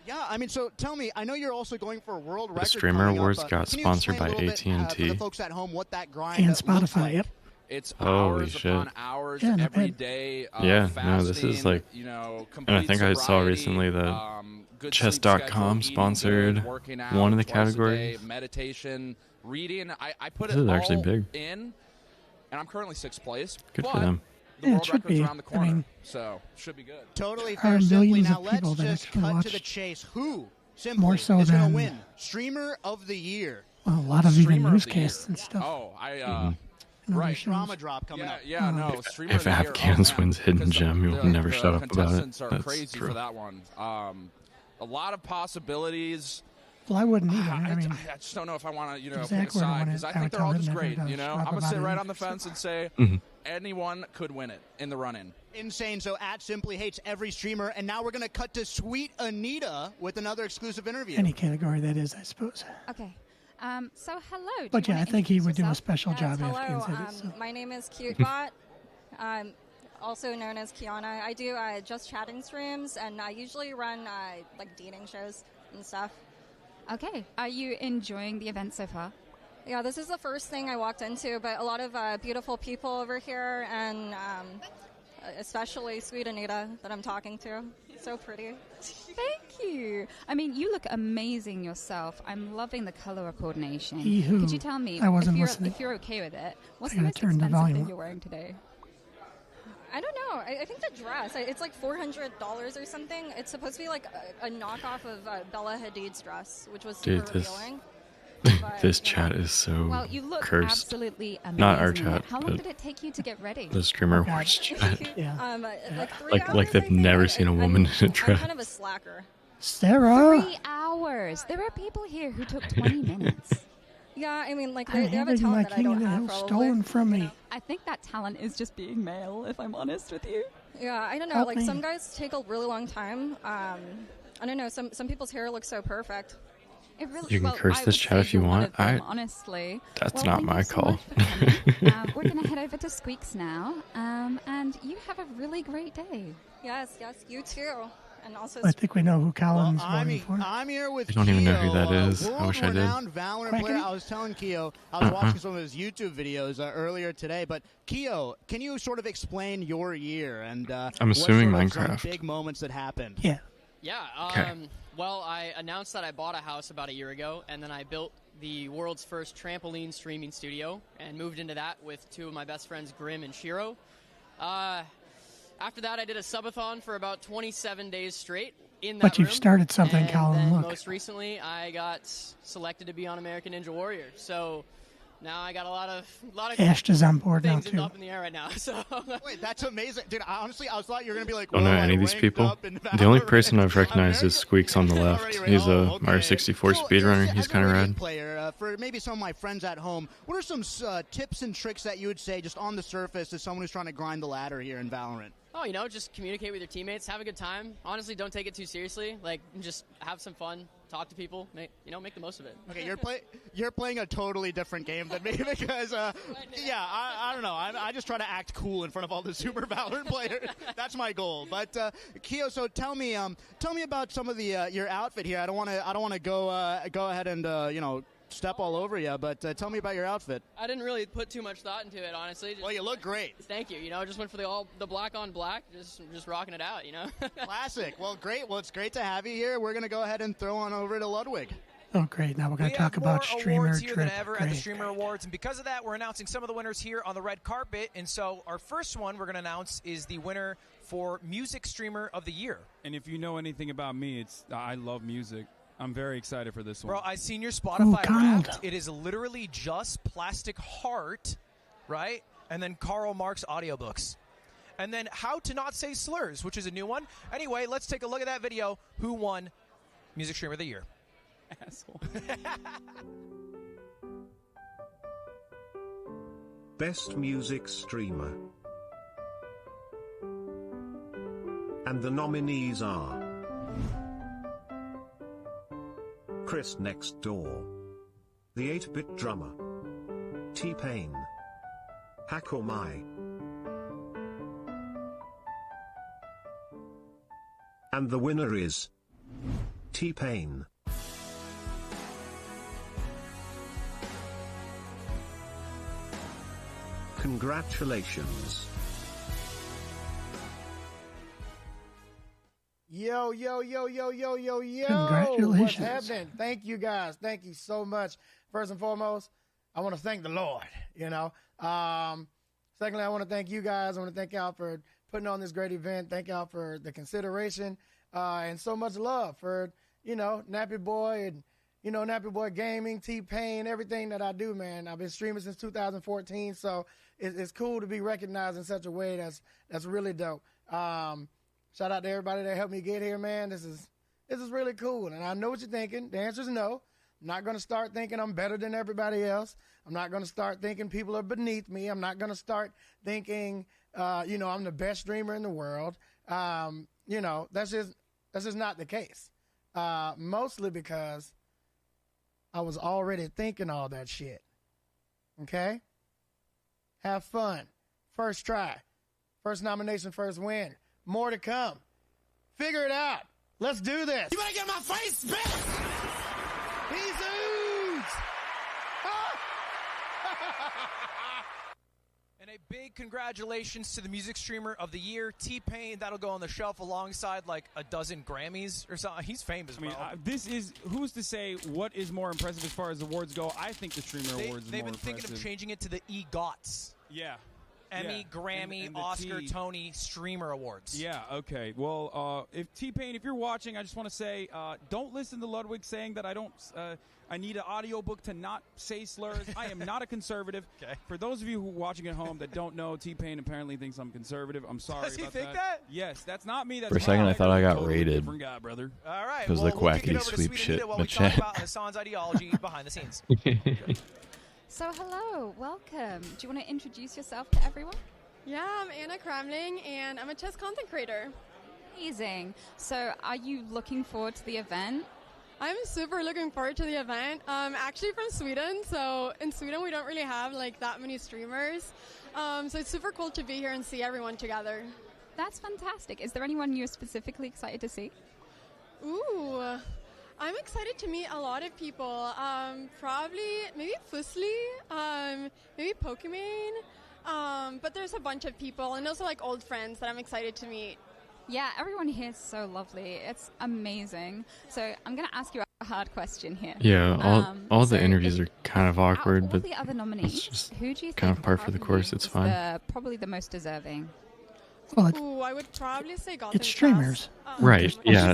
yeah. I mean, so tell me. I know you're also going for a world record. Streamer coming Awards up. got Can you sponsored explain by a little bit, for the AT&T. folks at home, what that grind And looks Spotify, like? yep. It's Holy hours shit. upon hours Yeah, not every bad. day. Yeah, fasting, no, this is like, you know, and I complete think I saw sobriety, recently that good sleep chess.com schedule, eating sponsored good, working out one of the twice a day, categories. meditation, reading. I put This it is all actually big. in, and I'm currently 6th place. Good but for them. The Yeah, it world should record's be. around the I corner, mean- so should be good. Totally There are fair. Simply. millions Now of people let's that just actually cut watch to the it. chase. Who simply More so is going to than- win Streamer of the Year? Well, a lot of even Streamer of the newscasts year. and stuff. Oh, I and other right. shows. Drama drop coming up. Yeah, no. If- Streamer if of the year, Afghans man, wins Hidden because Gem, you'll never shut up about it. Contestants are That's crazy true. for that one. A lot of possibilities. Well, I wouldn't either. I mean, I just don't know if I want to, you know, Zach pick a were the side one because I out think of they're all town just that never great. does You know, crap I'm gonna sit about right it. on the fence and say Mhm. anyone could win it in the run-in. Insane. So at Simply hates every streamer, and now we're going to cut to Sweet Anita with another exclusive interview. any category that is, I suppose. Okay. So hello. Do But you yeah, I wanna think he would introduce do a yourself? special job Hello, if Kansas City. So. my name is CuteBot, also known as Kiana. I do just chatting streams, and I usually run like dating shows and stuff. Okay. Are you enjoying the event so far? Yeah, this is the first thing I walked into, but a lot of beautiful people over here, and especially Sweet Anita that I'm talking to. So pretty. Thank you. I mean, you look amazing yourself. I'm loving the color coordination. Yee-hoo. Could you tell me I wasn't if, you're, listening. if you're okay with it? What's I the gotta most turn the expensive volume thing up. you're wearing today? I don't know. I think the dress, it's like $400 or something. It's supposed to be like a knockoff of Bella Hadid's dress, which was super Dude, this revealing. this chat is so Well, you look cursed. absolutely amazing. Not our in it. chat, How long but did it take you to get ready? the Streamer Awards chat. Like 3 Like hours, they've never seen a woman in a I'm dress. kind of a slacker. Sarah. 3 hours. There are people here who took 20 minutes. Yeah, I mean, like, I'm they have a having my talent that I king don't of the have, hill probably. stolen from me. I think that talent is just being male, if I'm honest with you. Yeah, I don't know. Help Like, me. some guys take a really long time. I don't know. Some people's hair looks so perfect. It really, You can well, curse I this would chat say if you you're one want. of them, honestly. That's Well, not thank my you so call. much for coming. We're going to head over to Squeaks now, and you have a really great day. Yes, you too. And also, I think we know who Colin's voting for. I'm here with I don't even know Keo, who that is. I wish I did. world-renowned Valorant player. I was telling Keo, I was watching some of his YouTube videos earlier today. But Keo, can you sort of explain your year and I'm what assuming sort of some Minecraft. big moments that happened? Yeah. Yeah. Okay. Well, I announced that I bought a house about a year ago, and then I built the world's first trampoline streaming studio and moved into that with 2 of my best friends, Grim and Shiro. After that, I did a subathon for about 27 days straight in that But you've room. started something, and Colin, then look. most recently, I got selected to be on American Ninja Warrior. So now I got a lot of Ash is on board now, things too. up in the air right now. So Wait, that's amazing, dude. I thought you were gonna be like, Don't know "Whoa, any I of these ranked people. up in The only Valorant." person I've recognized is Squeaks on the left. He's a Mario 64 speedrunner. He's kind of rad. Player, for maybe some of my friends at home, what are some tips and tricks that you would say just on the surface as someone who's trying to grind the ladder here in Valorant? Oh, just communicate with your teammates, have a good time. Honestly, don't take it too seriously. Like, just have some fun, talk to people, make the most of it. Okay, you're playing a totally different game than me because, I don't know. I just try to act cool in front of all the super Valorant players. That's my goal. But Keo, so tell me about some of the your outfit here. I don't want to go ahead and step all over you, but tell me about your outfit. I didn't really put too much thought into it, honestly. Well, you look great. Thank you. Just went for the black on black, just rocking it out. Classic. Well, great. Well, it's great to have you here. We're gonna go ahead and throw on over to Ludwig. Oh, great. Now we're going to talk about streamer awards here than trip. ever at the Streamer Awards, and because of that, we're announcing some of the winners here on the red carpet. And so our first one we're going to announce is the winner for Music Streamer of the Year. And if you know anything about me, I love music. I'm very excited for this one. Bro, I've seen your Spotify Wrapped. It is literally just Plastic Heart, right? And then Karl Marx audiobooks. And then How to Not Say Slurs, which is a new one. Anyway, let's take a look at that video. Who won Music Streamer of the Year? Asshole. Best Music Streamer. And the nominees are Chris Next Door, The 8-Bit Drummer, T-Pain, Hakomai, and the winner is T-Pain. Congratulations. Yo. Congratulations. What's happening? Thank you, guys. Thank you so much. First and foremost, I want to thank the Lord, Secondly, I want to thank you guys. I want to thank y'all for putting on this great event. Thank y'all for the consideration and so much love for, Nappy Boy and, Nappy Boy Gaming, T-Pain, everything that I do, man. I've been streaming since 2014, so it's cool to be recognized in such a way that's really dope. Shout out to everybody that helped me get here, man. This is really cool. And I know what you're thinking. The answer is no. I'm not going to start thinking I'm better than everybody else. I'm not going to start thinking people are beneath me. I'm not going to start thinking, I'm the best streamer in the world. That's just not the case. Mostly because I was already thinking all that shit. Okay? Have fun. First try. First nomination, first win. More to come. Figure it out. Let's do this. You better get in my face, bitch! He's oods! And a big congratulations to the Music Streamer of the Year, T-Pain. That'll go on the shelf alongside like a dozen Grammys or something. He's famous, bro. Who's to say what is more impressive as far as awards go? I think the Streamer Awards is more impressive. They've been thinking of changing it to the EGOTs. Yeah. Emmy, Grammy, and Oscar, Tony, Streamer Awards. Yeah, okay. Well, if T-Pain, if you're watching, I just want to say, don't listen to Ludwig saying that I need an audiobook to not say slurs. I am not a conservative. Okay. For those of you who are watching at home that don't know, T-Pain apparently thinks I'm conservative. I'm sorry Does he about think that. that? Yes, that's not me. That's For a second, I thought I got totally rated. different guy, brother. All right. Because well, the we'll kick it quackity over to sweep Sweet shit Anita while in we the talk chat. about Hassan's ideology behind the scenes. So hello, welcome. Do you want to introduce yourself to everyone? Yeah, I'm Anna Kramling, and I'm a chess content creator. Amazing. So are you looking forward to the event? I'm super looking forward to the event. I'm actually from Sweden, so in Sweden we don't really have like that many streamers. So it's super cool to be here and see everyone together. That's fantastic. Is there anyone you're specifically excited to see? Ooh, I'm excited to meet a lot of people. Probably maybe Fusli, maybe Pokemon. But there's a bunch of people and also like old friends that I'm excited to meet. Yeah, everyone here is so lovely. It's amazing. So I'm going to ask you a hard question here. Yeah, all the interviews are kind of awkward, all but the other nominees, it's just who do you kind think of par for the course. It's fine. probably the most deserving? Well, Ooh, I would probably say Gotham it's streamers. Right, yeah,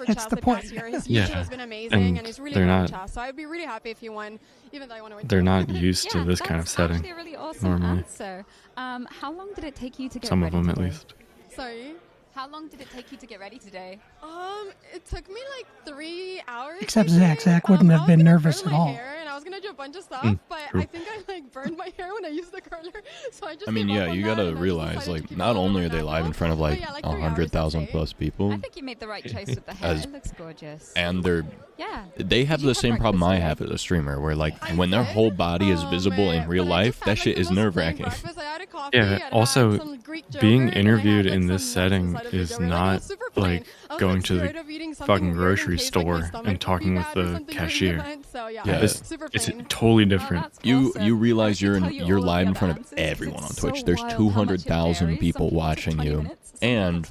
that's the point. His YouTube Yeah, has been amazing, and he's really they're good at not- chess. So I'd be really happy if he won, even though I want to win. They're too. not used to this kind of That's setting. actually a really awesome normally. answer. How long did it take you to get Some ready of them, at today? least. Sorry. How long did it take you to get ready today? It took me like 3 hours. Except I think. Zach. Zach wouldn't have been nervous Burn at my all. hair, and I was gonna do a bunch of stuff, but true. I think I like burned my hair when I used the curler. So I just. I mean, gave up yeah, on you that, gotta and I just realize, decided to like, keep not it only are on they live in natural. front of But like yeah, like 3 hours, 100,000 I'd say. plus people, I think you made the right choice with the hair. As- It looks gorgeous. and they're Yeah. they have the same problem I have as a streamer, where like when their whole body is visible in real life, that shit is nerve wracking. Yeah, also, being interviewed in this setting is not like going to the fucking grocery store and talking with the cashier. Yeah, it's totally different. You realize you're live in front of everyone on Twitch. There's 200,000 people watching you, and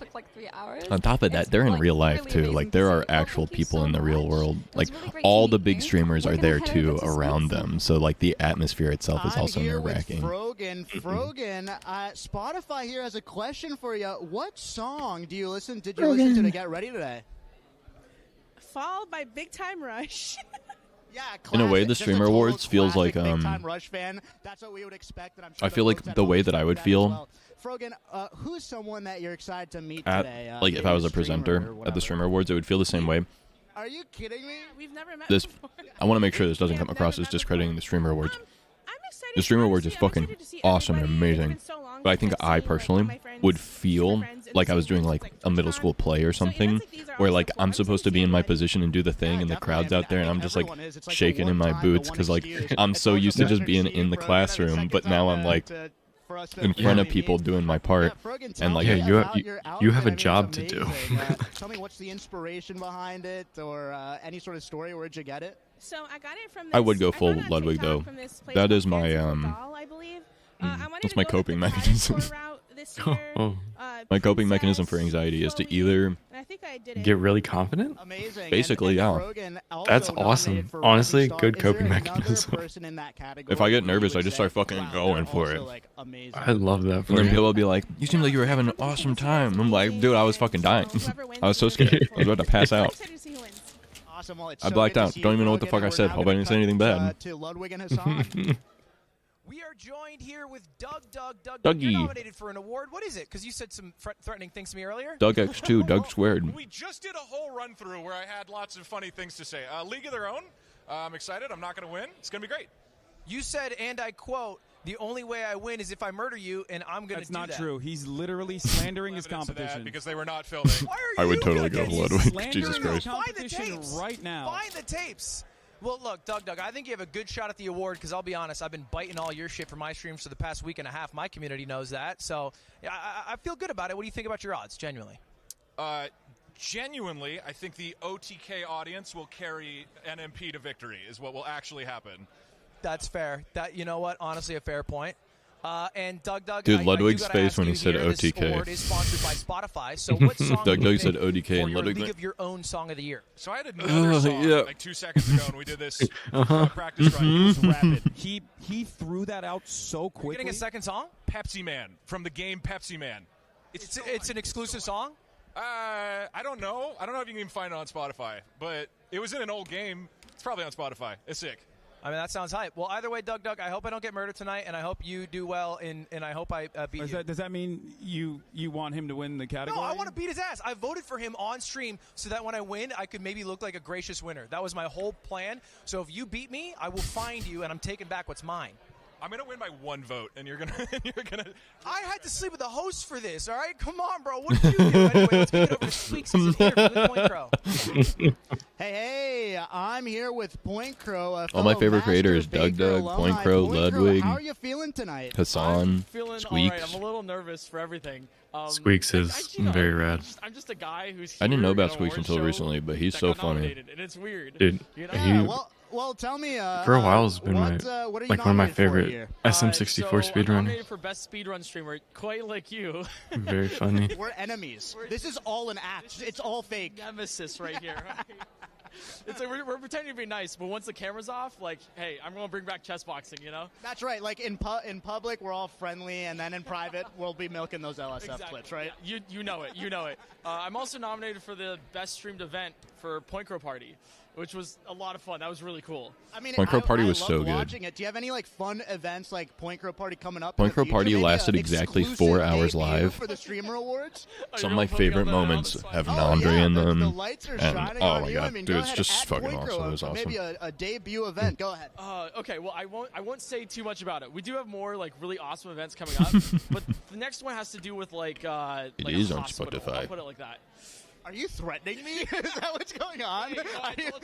on top of that, they're in real life too. Like there are actual people in the real world. Like all the big streamers are there too around them. So like the atmosphere itself is also nerve wracking. Frogan, Spotify here has a question for you. What song did you listen to to get ready today? Fall by Big Time Rush. In a way, the Streamer Awards feels like Big Time Rush fan. That's what we would expect, and I'm sure I feel like the way that I would feel Frogan, who's someone that you're excited to meet at today? like if I was a presenter at the Streamer Awards, it would feel the same way. Are you kidding me? We've never met This before. I want to make sure this doesn't come across as discrediting the Streamer Awards. The Streamer Awards is fucking awesome and amazing, but I think I personally would feel like I was doing like a middle school play or something, where like I'm supposed to be in my position and do the thing, and the crowd's out there, and I'm just like shaking in my boots because like I'm so used to just being in the classroom, but now I'm like in front of people doing my part, and like you have a job to do. Tell me what's the inspiration behind it, or any sort of story. Where'd you get it? So I got it from. I would go full Ludwig though. That is my I believe. that's my coping mechanism. My coping mechanism for anxiety is to either get really confident. Basically, yeah. That's awesome. Honestly, good coping mechanism. If I get nervous, I just start fucking going for it. I love that. And then people will be like, "You seem like you were having an awesome time." I'm like, "Dude, I was fucking dying. I was so scared. I was about to pass out. Awesome. Well, it's I so blacked good to out. see Don't you, even know what the Frogan, fuck I and said. we're Hope I didn't say anything bad." To Ludwig and Hassan. We are joined here with Doug. Dougie. You're nominated for an award. What is it? Because you said some threatening things to me earlier. Doug X2, Doug squared. We just did a whole run through where I had lots of funny things to say. League of Their Own. I'm excited. I'm not going to win. It's going to be great. You said, and I quote, "The only way I win is if I murder you, and I'm going to do that." That's not true. He's literally slandering his Evidence of that competition. because they were not filming. I would totally go Ludwig. Slandering Jesus his Christ. competition right now. Find the tapes. Well, look, Doug, I think you have a good shot at the award because I'll be honest, I've been biting all your shit for my streams for the past week and a half. My community knows that. So I feel good about it. What do you think about your odds, genuinely? Genuinely, I think the OTK audience will carry NMP to victory is what will actually happen. That's fair. That, you know what? Honestly, a fair point. And Doug, Dude, I Ludwig's do gotta face ask when you he said here, This OTK. award is sponsored by Spotify. So what song do you Doug said think ODK for and your Ludwig League went- of Your Own Song of the Year? So I had another song yeah. like 2 seconds ago, and we did this practice run. It was rapid. He threw that out so We're quickly. getting a second song? Pepsi Man from the game Pepsi Man. It's an exclusive song? I don't know. I don't know if you can even find it on Spotify, but it was in an old game. It's probably on Spotify. It's sick. I mean, that sounds hype. Well, either way, Doug, I hope I don't get murdered tonight, and I hope you do well, and I hope I beat you. Does that mean you want him to win the category? No, I want to beat his ass. I voted for him on stream so that when I win, I could maybe look like a gracious winner. That was my whole plan. So if you beat me, I will find you, and I'm taking back what's mine. I'm gonna win by 1 vote, and you're gonna. I had to sleep with the host for this. All right, come on, bro. What did you do? Anyway, let's get over to Squeaks. He's here with Point Crow. Hey, I'm here with Point Crow. All my favorite creators: Doug, Point Crow, Ludwig, How are you feeling tonight? Hassan, feeling Squeaks. all right. I'm a little nervous for everything. Squeaks is very rad. I'm just a guy who's. I didn't know here about at an Squeaks award until show recently, but he's that so got funny. nominated, and it's weird. Dude, you know? he Well, tell me. for a while has been what my are you like one of my nominated for favorite here? SM64 So I'm speedrunners. nominated for best speedrun streamer, quite like you. Very funny. We're enemies. This is all an act. It's all fake. Nemesis right here. It's like we're pretending to be nice, but once the camera's off, like, hey, I'm gonna bring back chess boxing, you know? That's right. Like in public, we're all friendly, and then in private, we'll be milking those LSF clips, right? Yeah, you know it. You know it. I'm also nominated for the best streamed event for Point Crow Party, which was a lot of fun. That was really cool. I mean, Point Crow Party was loved so good. watching it. Do you have any like fun events like Point Crow Party coming up? Point Crow Party lasted exactly 4 hours live. For the Streamer Awards. Some of my favorite moments have Nandre in them. The lights are and, shining oh on my you. god, I mean, dude, go it's ahead, just at fucking Point Crow, awesome. It was awesome. Maybe a debut event. Go ahead. Okay, well, I won't say too much about it. We do have more like really awesome events coming up, but the next one has to do with like It like is a on hospital. Spotify. I'll put it like that. Are you threatening me? Is that what's going on? Hey, no,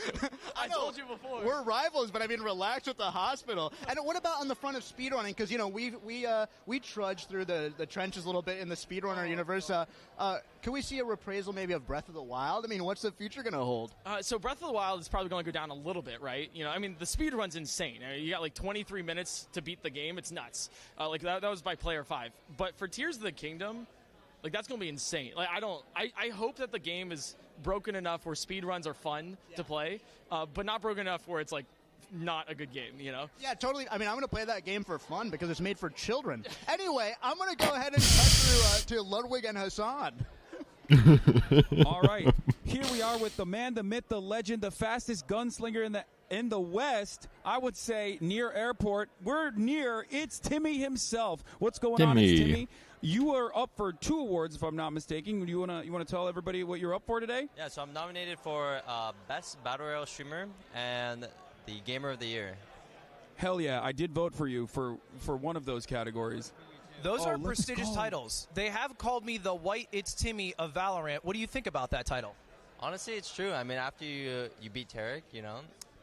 I told you before. We're rivals, but I mean, relax with the hospital. And what about on the front of speedrunning? Because you know we trudge through the trenches a little bit in the speedrunner universe. Can we see a reprisal maybe of Breath of the Wild? I mean, what's the future going to hold? So Breath of the Wild is probably going to go down a little bit, right? You know, I mean, the speed run's insane. I mean, you got like 23 minutes to beat the game. It's nuts. Like that was by player 5. But for Tears of the Kingdom, like that's going to be insane. Like I hope that the game is broken enough where speed runs are fun to play, but not broken enough where it's like not a good game, you know? Yeah, totally. I mean, I'm going to play that game for fun because it's made for children. Anyway, I'm going to go ahead and cut through to Ludwig and Hassan. All right, here we are with the man, the myth, the legend, the fastest gunslinger in the West. I would say near airport. We're near. It's Timmy himself. What's going on? It's Timmy. You are up for 2 awards, if I'm not mistaken. You wanna tell everybody what you're up for today? Yeah, so I'm nominated for Best Battle Royale Streamer and the Gamer of the Year. Hell yeah, I did vote for you for one of those categories. Those are prestigious titles. They have called me the White It's Timmy of Valorant. What do you think about that title? Honestly, it's true. I mean, after you beat Tarek, you know,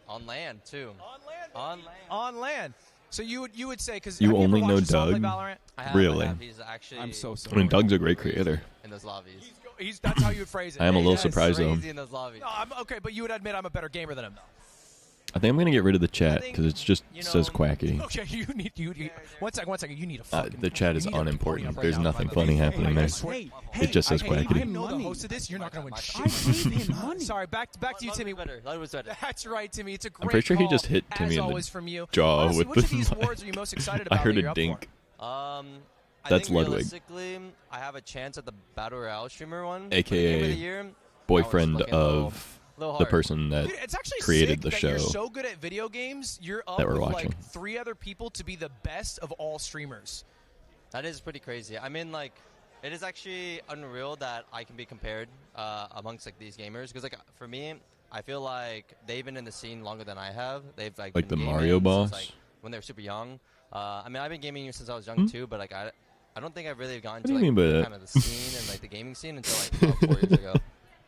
on land too. On land. So you would say because You only know Doug? Really? He's actually. I'm so I sorry. mean, Doug's a great creator. In those lobbies. That's how you would phrase it. I am a little surprised, though. Crazy in those lobbies. No, okay, but you would admit I'm a better gamer than him, though. I think I'm going to get rid of the chat because it's just says quacky. Okay, you need one second. You need a fucking. The chat is unimportant. right There's now, nothing by the way. funny happening there. Hey, It just says I quacky. know the host of this. You're not going to win shit. I gave him money. Sorry, back to you, Timmy. That was better. That's right, Timmy. It's a great I'm pretty sure he call, just hit as Timmy in always the from you. jaw Honestly, with which of the these mic. awards are you most excited I about? heard that a you're up dink. I That's think Ludwig. realistically, I have a chance at the Battle Royale Streamer one. AKA Game of the Year. boyfriend looking of little the hard. person that Dude, it's actually created sick the that show. You're so good at video games. You're up that we're with watching. like 3 other people to be the best of all streamers. That is pretty crazy. I mean, like, it is actually unreal that I can be compared amongst like these gamers. Because like for me, I feel like they've been in the scene longer than I have. They've like Like been the gaming Mario boss? since, like, when they were super young. I mean, I've been gaming since I was young too. But like I don't think I've really gotten What do to you like mean by that? kind of the scene and like the gaming scene until like about 4 years ago.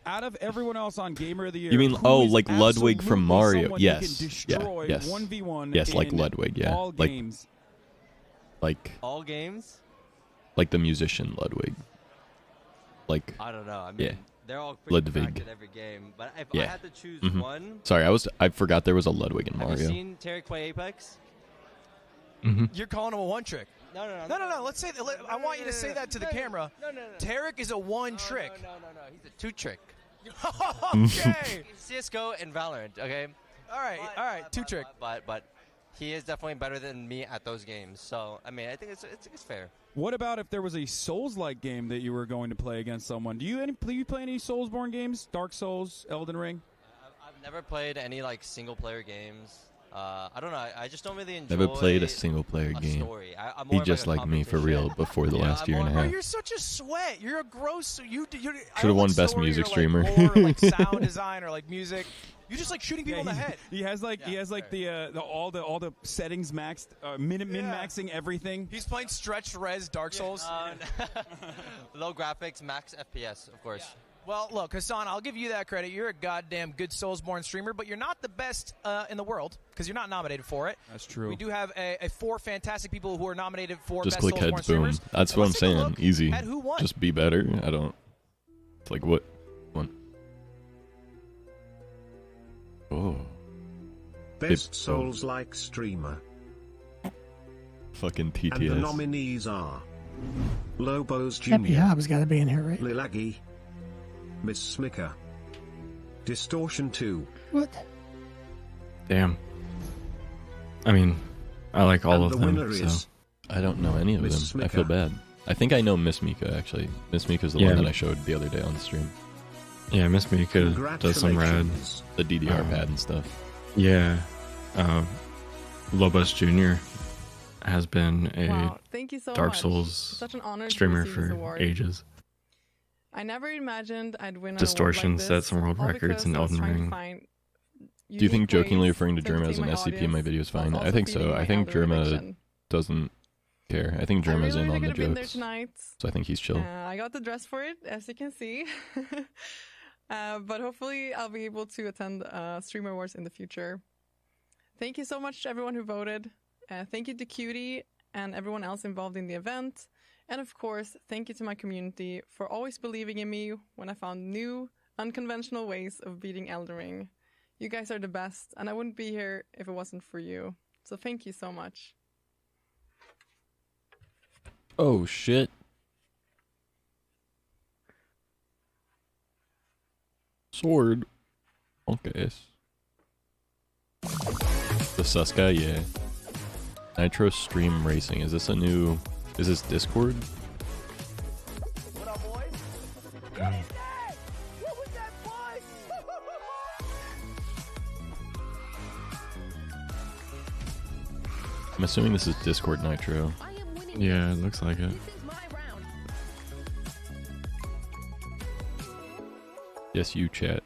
Out of everyone else on Gamer of the Year, You mean who is like Ludwig from absolutely Mario? someone who Yes. can Yeah. destroy Yes. 1v1 Yes, like in Ludwig. Yeah. all Like games. All games? Like the musician Ludwig. Like I don't know. I mean, yeah. they're all pretty cracked Ludwig. at every game. But if Yeah. I had to choose Mhm. one, Sorry, I forgot there was a Ludwig in have Mario. you seen Tarek play Apex? You're calling him a one trick. No. Let's say that. I want you to say that to the camera. No. Tarek is a one trick. No. He's a 2 trick. Okay. CS:GO and Valorant. Okay. All right. 2 trick. But he is definitely better than me at those games. So I mean, I think it's fair. What about if there was a Souls-like game that you were going to play against someone? Do you play any Soulsborne games? Dark Souls, Elden Ring? I've never played any like single player games. I don't know. I just don't really enjoy. Never played a single player game. Story. I'm He more of, just like, a liked me for real before the last year and a Oh, half. you're such a sweat. You're a gross. You Should have won best music streamer. Or like sound design or like music. You just like shooting people in the head. He has like all the settings maxed, min maxing everything. He's playing stretched res Dark Souls. Low graphics, max FPS, of course. Well, look, Hassan, I'll give you that credit. You're a goddamn good Soulsborne streamer, but you're not the best in the world because you're not nominated for it. That's true. We do have 4 fantastic people who are nominated for Just best click Soulsborne heads, boom. streamers. That's what I'm Let's take a saying. look Easy. at who won. Just be better. I don't. It's like what? One. Oh. Best Souls-like streamer. Fucking And the TTS. nominees are Lobos Jr., Happy Hobbs got to be in here, right? Lilagi, Miss Smicker, Distortion 2, What? Damn. I mean, I like all And of the them. winner So. is I don't know any of Miss them. I feel Mika. bad. I think I know Miss Mika, actually. Miss Mika's the Yeah. one that I showed the other day on the stream. Yeah, Miss Mika does some rad. Congratulations. The DDR pad and stuff. Yeah. Lobos Jr. has been a Wow, thank you so Dark much. Souls Such an honor to streamer receive this for award. ages. I never imagined I'd win an Distortion award like set this, some world all records in because I was Elden trying to Ring. find Do you think unique jokingly ways referring to to Germa as an entertain my SCP in my audience video is fine? while I also think so. feeding I my think elder Germa addiction. doesn't care. I think I Germa's really, in really on the could have been there jokes. tonight. So I think he's chill. I got the dress for it, as you can see. But hopefully I'll be able to attend Stream Awards in the future. Thank you so much to everyone who voted. Thank you to Cutie and everyone else involved in the event. And of course, thank you to my community for always believing in me when I found new, unconventional ways of beating Elden Ring. You guys are the best, and I wouldn't be here if it wasn't for you. So thank you so much. Oh, shit. Sword. Okay. The sus guy, yeah. Nitro Stream Racing. Is this a new... Is this Discord? What up, boys? What is that? What was that buzz? I'm assuming this is Discord Nitro. Yeah, it looks like it. Yes, you, chat.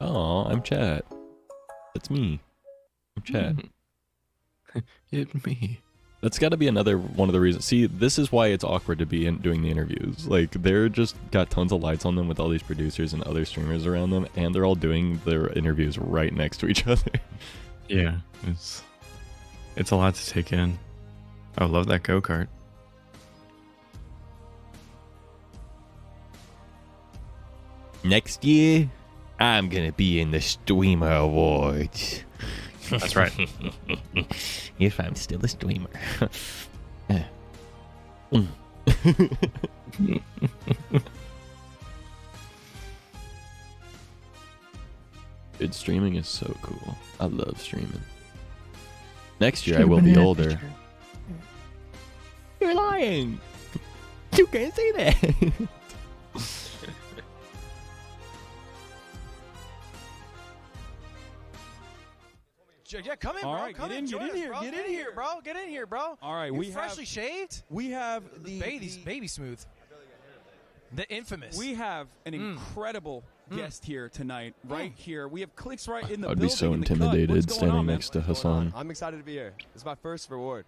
Oh, I'm chat. That's me. I'm chat. It's me. That's got to be another one of the reasons. See, this is why it's awkward to be doing the interviews. Like, they're just got tons of lights on them with all these producers and other streamers around them, and they're all doing their interviews right next to each other. Yeah, it's a lot to take in. I love that go-kart. Next year, I'm gonna be in the Streamer Awards. That's right. If I'm still a streamer. Dude, streaming is so cool. I love streaming. Next year I will be older. You're lying. You can't say that. Yeah, come in, All bro. right, Come get in, in, join get in us, here, bro. get Get in here. bro. Get in here, bro. All right, You we freshly shaved. We have the baby smooth. The infamous. We have an incredible guest here tonight, right here. We have Clicks right in the I'd building. be so in the cut. intimidated What's going standing on, man? next to Hassan. I'm excited to be here. It's my first reward.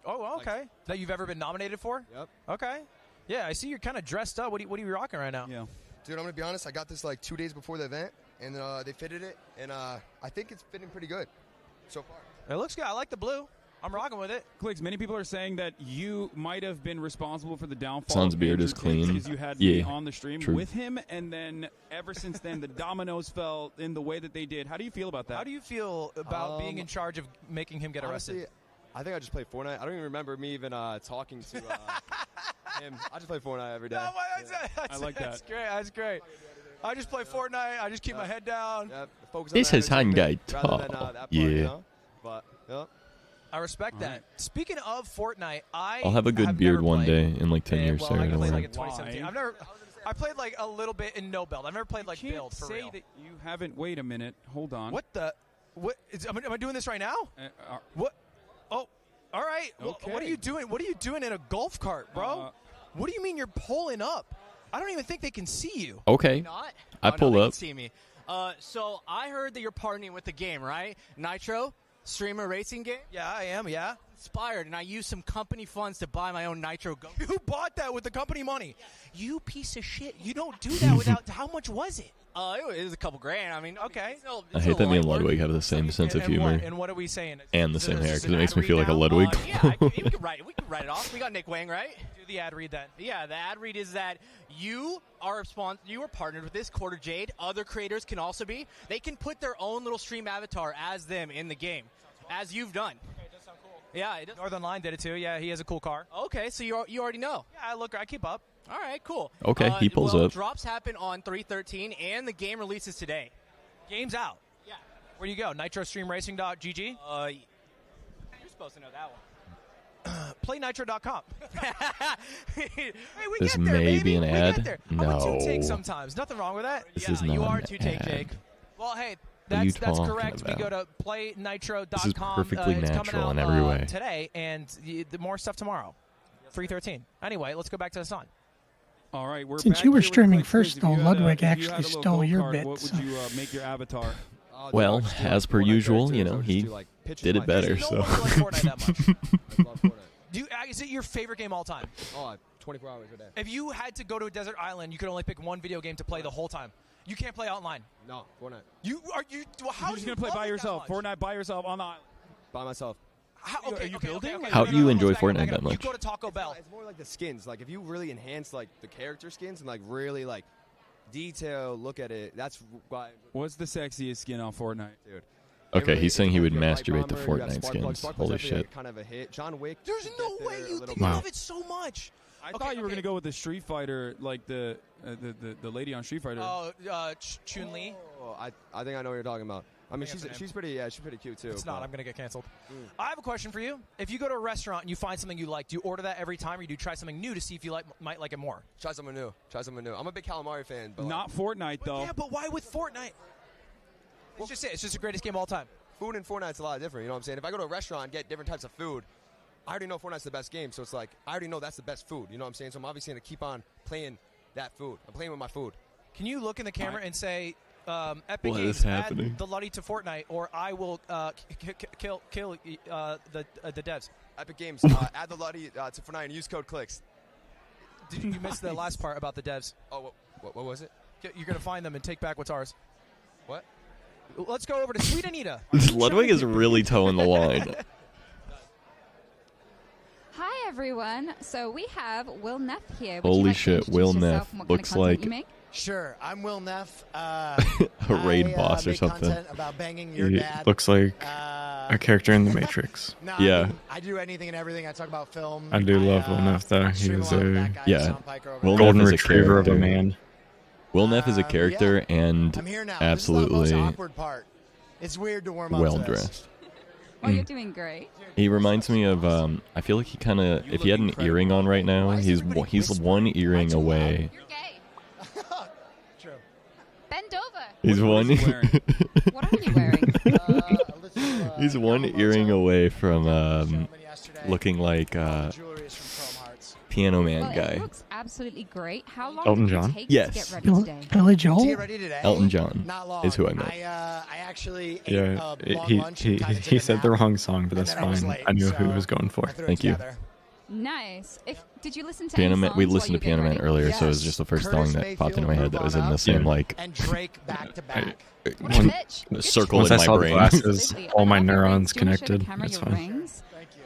Oh, okay. That you've ever been nominated for? Yep. Okay. Yeah, I see you're kind of dressed up. What are you rocking right now? Yeah. Dude, I'm gonna be honest. I got this like 2 days before the event, and they fitted it, and I think it's fitting pretty good so far. It looks good. I like the blue. I'm rocking with it. Clicks, many people are saying that you might have been responsible for the downfall. Hassan's of beard Andrew is Tate clean. because you had me Yeah, on the stream true. with him, and then ever since then the dominoes fell in the way that they did. How do you feel about that? How do you feel about being in charge of making him get arrested? Honestly, I think I just played Fortnite. I don't even remember me even talking to him. I just play Fortnite every day. No, that's like that. That's great. That's great. I just play Fortnite. I just keep my head down. Yep. Focus on This the is Hassan guy entertainment rather than, talk. that part, Yeah. you know? But, yep. I respect that. Speaking of Fortnite, I'll have a good beard never one played. day in like 10 years. Well, Sarah, I don't played worry. like in 2017. I played like a little bit in no build. I've never played like You can't build for say real. that you haven't. Wait a minute. Hold on. What the? What? Am I doing this right now? What? Oh, all right. Well, what are Okay. you doing? What are you doing in a golf cart, bro? What do you mean you're pulling up? I don't even think they can see you. Okay. Not? I Oh, no, pull they can up. see me. So I heard that you're partnering with the game, right? Nitro streamer racing game. Yeah, I am. Yeah. Inspired, and I used some company funds to buy my own Nitro go. Who bought that with the company money? You piece of shit. You don't do that without. How much was it? It was a couple grand. I mean, okay. I hate that me and Ludwig have the same sense of humor. And what are we saying? And the same hair, Is because it it makes me ad feel read like a now? Ludwig. Yeah, we can write it off. We got Nick Wang, right? Do the ad read then. Yeah, the ad read is that you are partnered with this Quarter Jade. Other creators can also be. They can put their own little stream avatar as them in the game, as you've done. Okay, it does sound cool. Yeah, it does. Northern Line did it too. Yeah, he has a cool car. Okay, so you already know. Yeah, I keep up. All right, cool. Okay, he pulls well, up. Drops happen on 3/13, and the game releases today. Game's out. Yeah, Where do you go? NitroStreamRacing.gg? You're supposed to know that one. PlayNitro.com. Hey, we This get there, may baby. be an We ad. get there. I'm a No. two-take sometimes. Nothing wrong with that. This is not you are an two-take, ad. Jake. Well, hey, What are you that's talking correct. about? We go to PlayNitro.com. This is perfectly it's natural coming in out, every way. today, and the more stuff tomorrow. 313. Anyway, let's go back to Hassan. All right, we're Since back you were here with streaming Quick first, Quiz. though, If you had a- Ludwig if you actually had a little stole your go-kart, bit. What would you make your avatar? Well, as per usual, you know, he did it better. No So. one really like Fortnite that much. Is it your favorite game all time? Oh, 24 hours a day. If you had to go to a desert island, you could only pick one video game to play the whole time. You can't play online. No, Fortnite. How You're just gonna play by yourself. Fortnite by yourself on the island. By myself. Okay, are you building? How do you enjoy Fortnite that You much? go to Taco Bell. It's more like the skins. Like if you really enhance like the character skins and like really like detail, look at it. That's why. What's the sexiest skin on Fortnite, dude? Okay, he's saying he would You have Light masturbate to Bomber, you have Fortnite Spark Plug. skins. Spark Plug's Holy definitely shit. Kind of a hit. John Wick. There's no way you think you love it so much. I thought you were gonna go with the Street Fighter, like the lady on Street Fighter. Oh, Chun Li. Oh, I think I know what you're talking about. I mean, Think of the she's pretty cute too. It's not. but- I'm gonna get canceled. I have a question for you. If you go to a restaurant and you find something you like, do you order that every time, or do you try something new to see if you might like it more? Try something new. I'm a big calamari fan, but Not Fortnite though. Yeah, but why with Fortnite? It's just it. It's just the greatest game of all time. Food in Fortnite's a lot different. You know what I'm saying? If I go to a restaurant and get different types of food, I already know Fortnite's the best game. So it's like I already know that's the best food. You know what I'm saying? So I'm obviously gonna keep on playing that food. I'm playing with my food. Can you look in the camera and say, Epic What Games is happening? add the Luddy to Fortnite, or I will kill the devs? Epic Games add the Luddy to Fortnite and use code clicks. Did you miss the last part about the devs? Oh, what was it? You're gonna find them and take back what's ours. What? Let's go over to Sweet Anita. Ludwig is really towing the line. Hi, everyone. So we have Will Neff here. Would you Holy like to shit, introduce Will yourself Neff and what looks kind of content like you make? Sure, I'm Will Neff. a raid boss or make something. content about banging your He dad. looks like a character in The Matrix. No, Yeah. I mean, I do anything and everything. I talk about film. I do love Will Neff though. He stream was a lot with a that guy, Yeah. Sean Piker over Will there. golden Neff is a retriever of a character. man. Will Neff is a character and I'm here now. absolutely This is the most awkward part. It's weird to warm up well to this. dressed. Well, you're doing great. He reminds me of. I feel like he kind of. If he had an earring on right now, he's one earring away. You're gay. True. Bend over. He's one. What are you wearing? He's one earring away from looking like Piano Man Well, it guy. looks absolutely great. How long Elton did John? it take Yes. to get ready Bill- today? Billy Joel? To get ready today? Elton John Not long. is who I meant. I actually ate Yeah, a long lunch he and kinda took he a said nap. the wrong song, but that's then I was fine. late, I knew who he so was going for. I threw it Thank you. together. Nice. Did you listen to Piano any Man. songs We while listened you to were Piano getting Man ready? earlier, so it was Yes. just the first Curtis song that popped into my Mayfield, head that was in Nirvana, the same like and Drake back to back. When- circle Once in I my saw brain. the glasses, Absolutely. all my I love your neurons rings. Do you wanna show the connected. camera It's your fine. rings?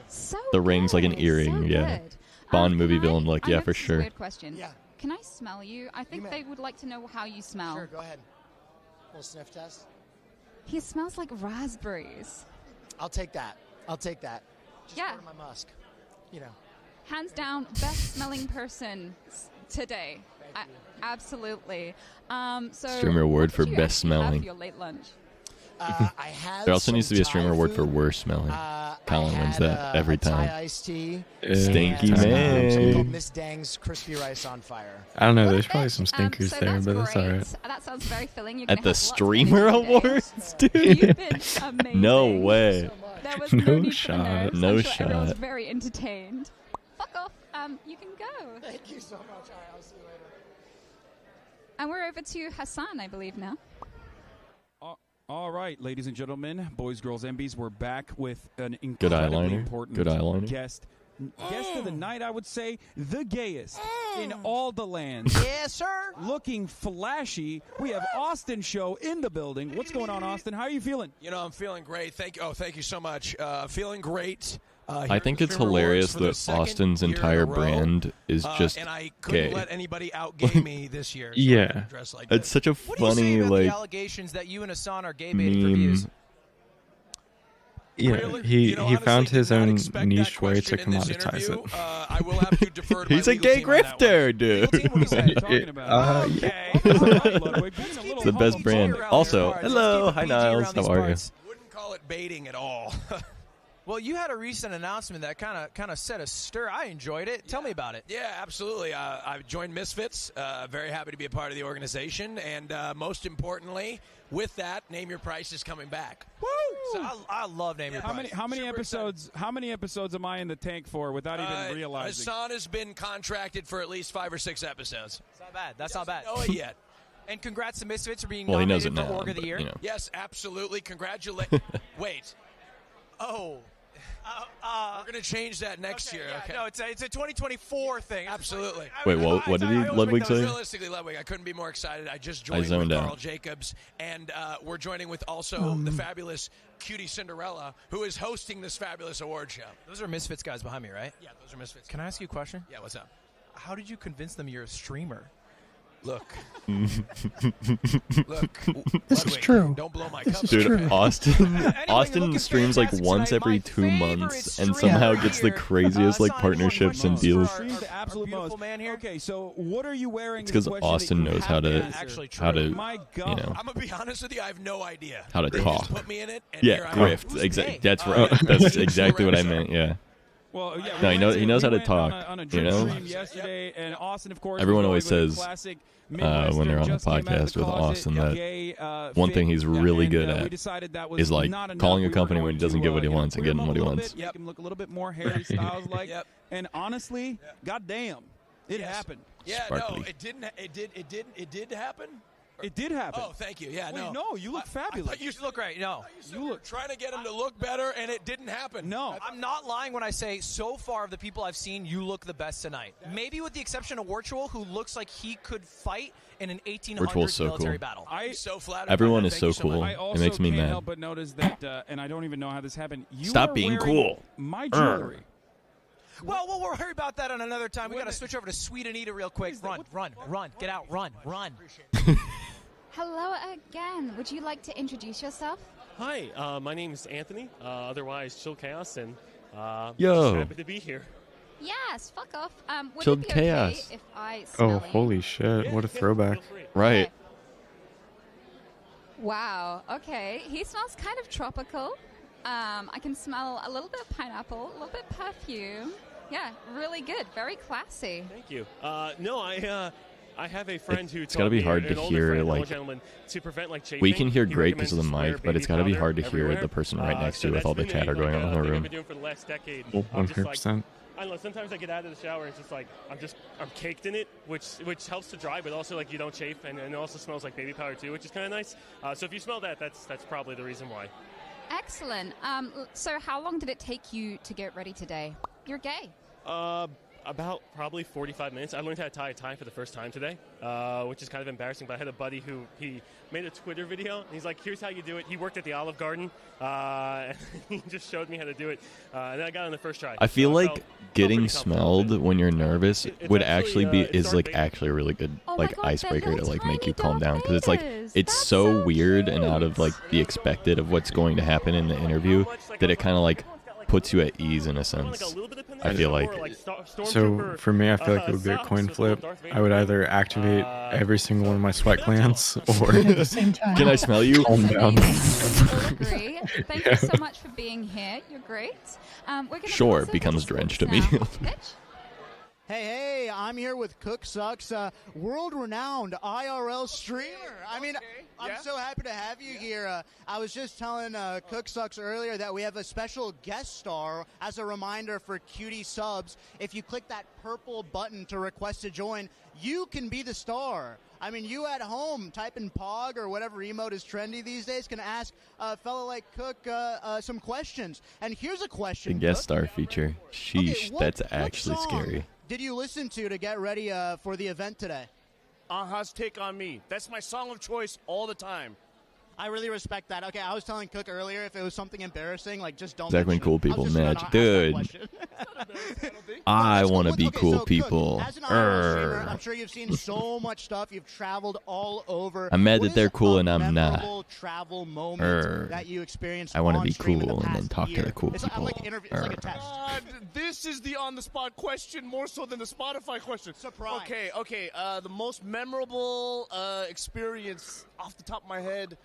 So The rings like an good, earring, so yeah. good. Bond movie can villain look, I yeah, know for this is a sure. weird question. Yeah. Can I smell you? I think they would like to know how you smell. Sure, go ahead. Full sniff test. He smells like raspberries. I'll take that. Just Yeah. order my musk. You know. Hands down, best smelling person today. Absolutely. So Streamer award what for did you best actually have smelling. for your late lunch? I had There also needs to be a some streamer Thai award for food. worst smelling. Colin wins that every a Thai time. iced tea. Stinky and, man. something called Miss Dang's crispy rice on fire. I don't know. There's probably some stinkers So there, that's but that's great. all right. That sounds very filling. You're At gonna the have lots of streamer energy today. awards, dude. You've been amazing. No way. There was no No need for the shot. nerves. No I'm sure everyone was shot. very entertained. Fuck off. You can go. Thank you so much. All right, I'll see you later. And we're over to Hassan, I believe, now. All right, ladies and gentlemen, boys, girls, MBs, we're back with an Good incredibly eyeliner. important Good eyeliner. guest. Guest of the night, I would say, the gayest in all the land. Yes, sir. Looking flashy. We have Austin Show in the building. What's going on, Austin? How are you feeling? You know, I'm feeling great. Thank you so much. Feeling great. I think it's hilarious that Austin's entire brand is just and I couldn't gay. let anybody out-gay me this year. So Yeah. I'm dressed like It's such a What do you say funny about like the allegations that you and Hassan are gay baited for meme. views? Yeah, he found his own niche way to commoditize it. I will have to defer to He's a gay grifter, dude. It's the best brand. Also, hello, hi Niles, how are you? Wouldn't call it baiting at all. Well, you had a recent announcement that kind of set a stir. I enjoyed it. Tell me about it. Yeah, absolutely. I've joined Misfits. Very happy to be a part of the organization. And most importantly, with that, Name Your Price is coming back. Woo! So I love Name Your Price. How many episodes? How many episodes am I in the tank for without even realizing? Hassan has been contracted for at least 5 or 6 episodes. It's not bad. That's not bad. Know it yet. And congrats to Misfits for being Well, he knows nominated it for now, Org of the but, Year. you know. Yes, absolutely. Wait. Oh. We're going to change that next year. Yeah, Okay. no, it's a 2024 thing. Absolutely. Wait, what did Ludwig say? Realistically, Ludwig, I couldn't be more excited. I just joined with zoned out. Carl Jacobs, and we're joining with also the fabulous Cutie Cinderella, who is hosting this fabulous award show. Those are Misfits guys behind me, right? Yeah, those are Misfits. Can I ask you a question? Yeah, what's up? How did you convince them you're a streamer? Look. This is true. Don't blow my This is Dude, true. Austin streams like once every 2 months and somehow gets the craziest like partnerships and deals. Streams the absolute most. Okay, so what are you wearing? It's because Austin knows how to My you God. know, I'm gonna be honest with you. I have no idea. how to They talk. just put me in it, and Yeah, here I am. grift. Exactly. That's right. That's exactly what I meant. Yeah. Well, yeah, No, he knows how to went talk. On a You drip know. stream yesterday, and Austin, of course, Everyone was always going with says a classic when they're on the Midwestern, just came out of podcast the with closet, Austin that gay, one fit, thing he's really and, good we at decided that was is like not enough. calling We a were company going when he doesn't to, get what he you know, wants and queer getting him what he a little wants. bit, make him look a little bit more Harry Styles like. And honestly, goddamn, it happened. Yeah, no, it didn't. It did happen. It did happen. Oh, thank you. Yeah, Wait, no, you look fabulous. I thought you look great. No, you look trying to get him to look better, and it didn't happen. No, I'm not lying when I say so far of the people I've seen, you look the best tonight. Maybe with the exception of Wirtual, who looks like he could fight in an 1800s Wirtual's so military cool. battle. I'm so flattered. Everyone is Thank so you much. cool. I It also makes me can't mad. help but notice that, and I don't even know how this happened. You Stop are being wearing cool. My jewelry. Well, we'll worry about that on another time. We got to switch over to Sweet Anita real quick. Run, get out, run. Hello again. Would you like to introduce yourself? Hi, my name is Anthony, otherwise Chill Chaos, and Yo. just happy to be here. Yes, fuck off. Would Chilled it be chaos. okay if I Oh, smell holy shit. What a throwback. Right. Wow. Okay. He smells kind of tropical. I can smell a little bit of pineapple, a little bit of perfume. Yeah, really good. Very classy. Thank you. No, I have a friend who It's gotta taught be me, hard an to older hear, friend, an older like- gentleman, to prevent like chafing. We can hear He great because of the recommends mic, to but swear it's got to be baby hard to powder hear everywhere. the person right next to you with that's all the been chatter a, going on in the thing room. I've been doing for the last decade. Well, I'm just like, 100%. I don't know. Sometimes I get out of the shower and it's just like I'm caked in it, which helps to dry, but also like you don't chafe, and it also smells like baby powder too, which is kind of nice. So if you smell that, that's probably the reason why. Excellent. So how long did it take you to get ready today? You're gay. About probably 45 minutes. I learned how to tie a tie for the first time today, which is kind of embarrassing, but I had a buddy who he made a Twitter video, and he's like, here's how you do it. He worked at the Olive Garden, and he just showed me how to do it, and then I got it on the first try. I feel So like felt getting pretty smelled when you're nervous would actually be it's like dark actually a really good Oh my like God, they're icebreaker to little like make tiny you calm down because it's like fingers. it's That's so so weird and out of like the expected of what's going to happen in the interview that it kind of like puts you at ease in a sense. I feel like So for me, I feel like it would be a coin flip. I would either activate every single one of my sweat glands or At the same time. Can I smell you? calm down. Agree. Thank you so much for being here. You're great. We're gonna Sure, pause it becomes for drenched now. immediately. Mitch? Hey, I'm here with Cook Sucks, world-renowned IRL streamer. I mean, I'm so happy to have you here. I was just telling Cook Sucks earlier that we have a special guest star as a reminder for Cutie subs. If you click that purple button to request to join, you can be the star. I mean, you at home, type in POG or whatever emote is trendy these days, can ask a fellow like Cook some questions. And here's a The question, guest Cook. star feature. Sheesh, that's actually What scary. song did you listen to get ready for the event today? Aha's Take on Me. That's my song of choice all the time. I really respect that. Okay, I was telling Cook earlier if it was something embarrassing, like just don't. Exactly, mention cool it. I was people just match, gonna ask that dude. question. I want to be cool so, Cook, people. as an IRL streamer, I'm sure you've seen so much stuff. You've traveled all over. I'm mad What that they're is cool a and I'm not. memorable travel moment that you experienced I want to on be stream in the cool and then past talk year? to the cool It's people. like it's like a test. This is the on-the-spot question more so than the Spotify question. Surprise. Okay. The most memorable experience off the top of my head.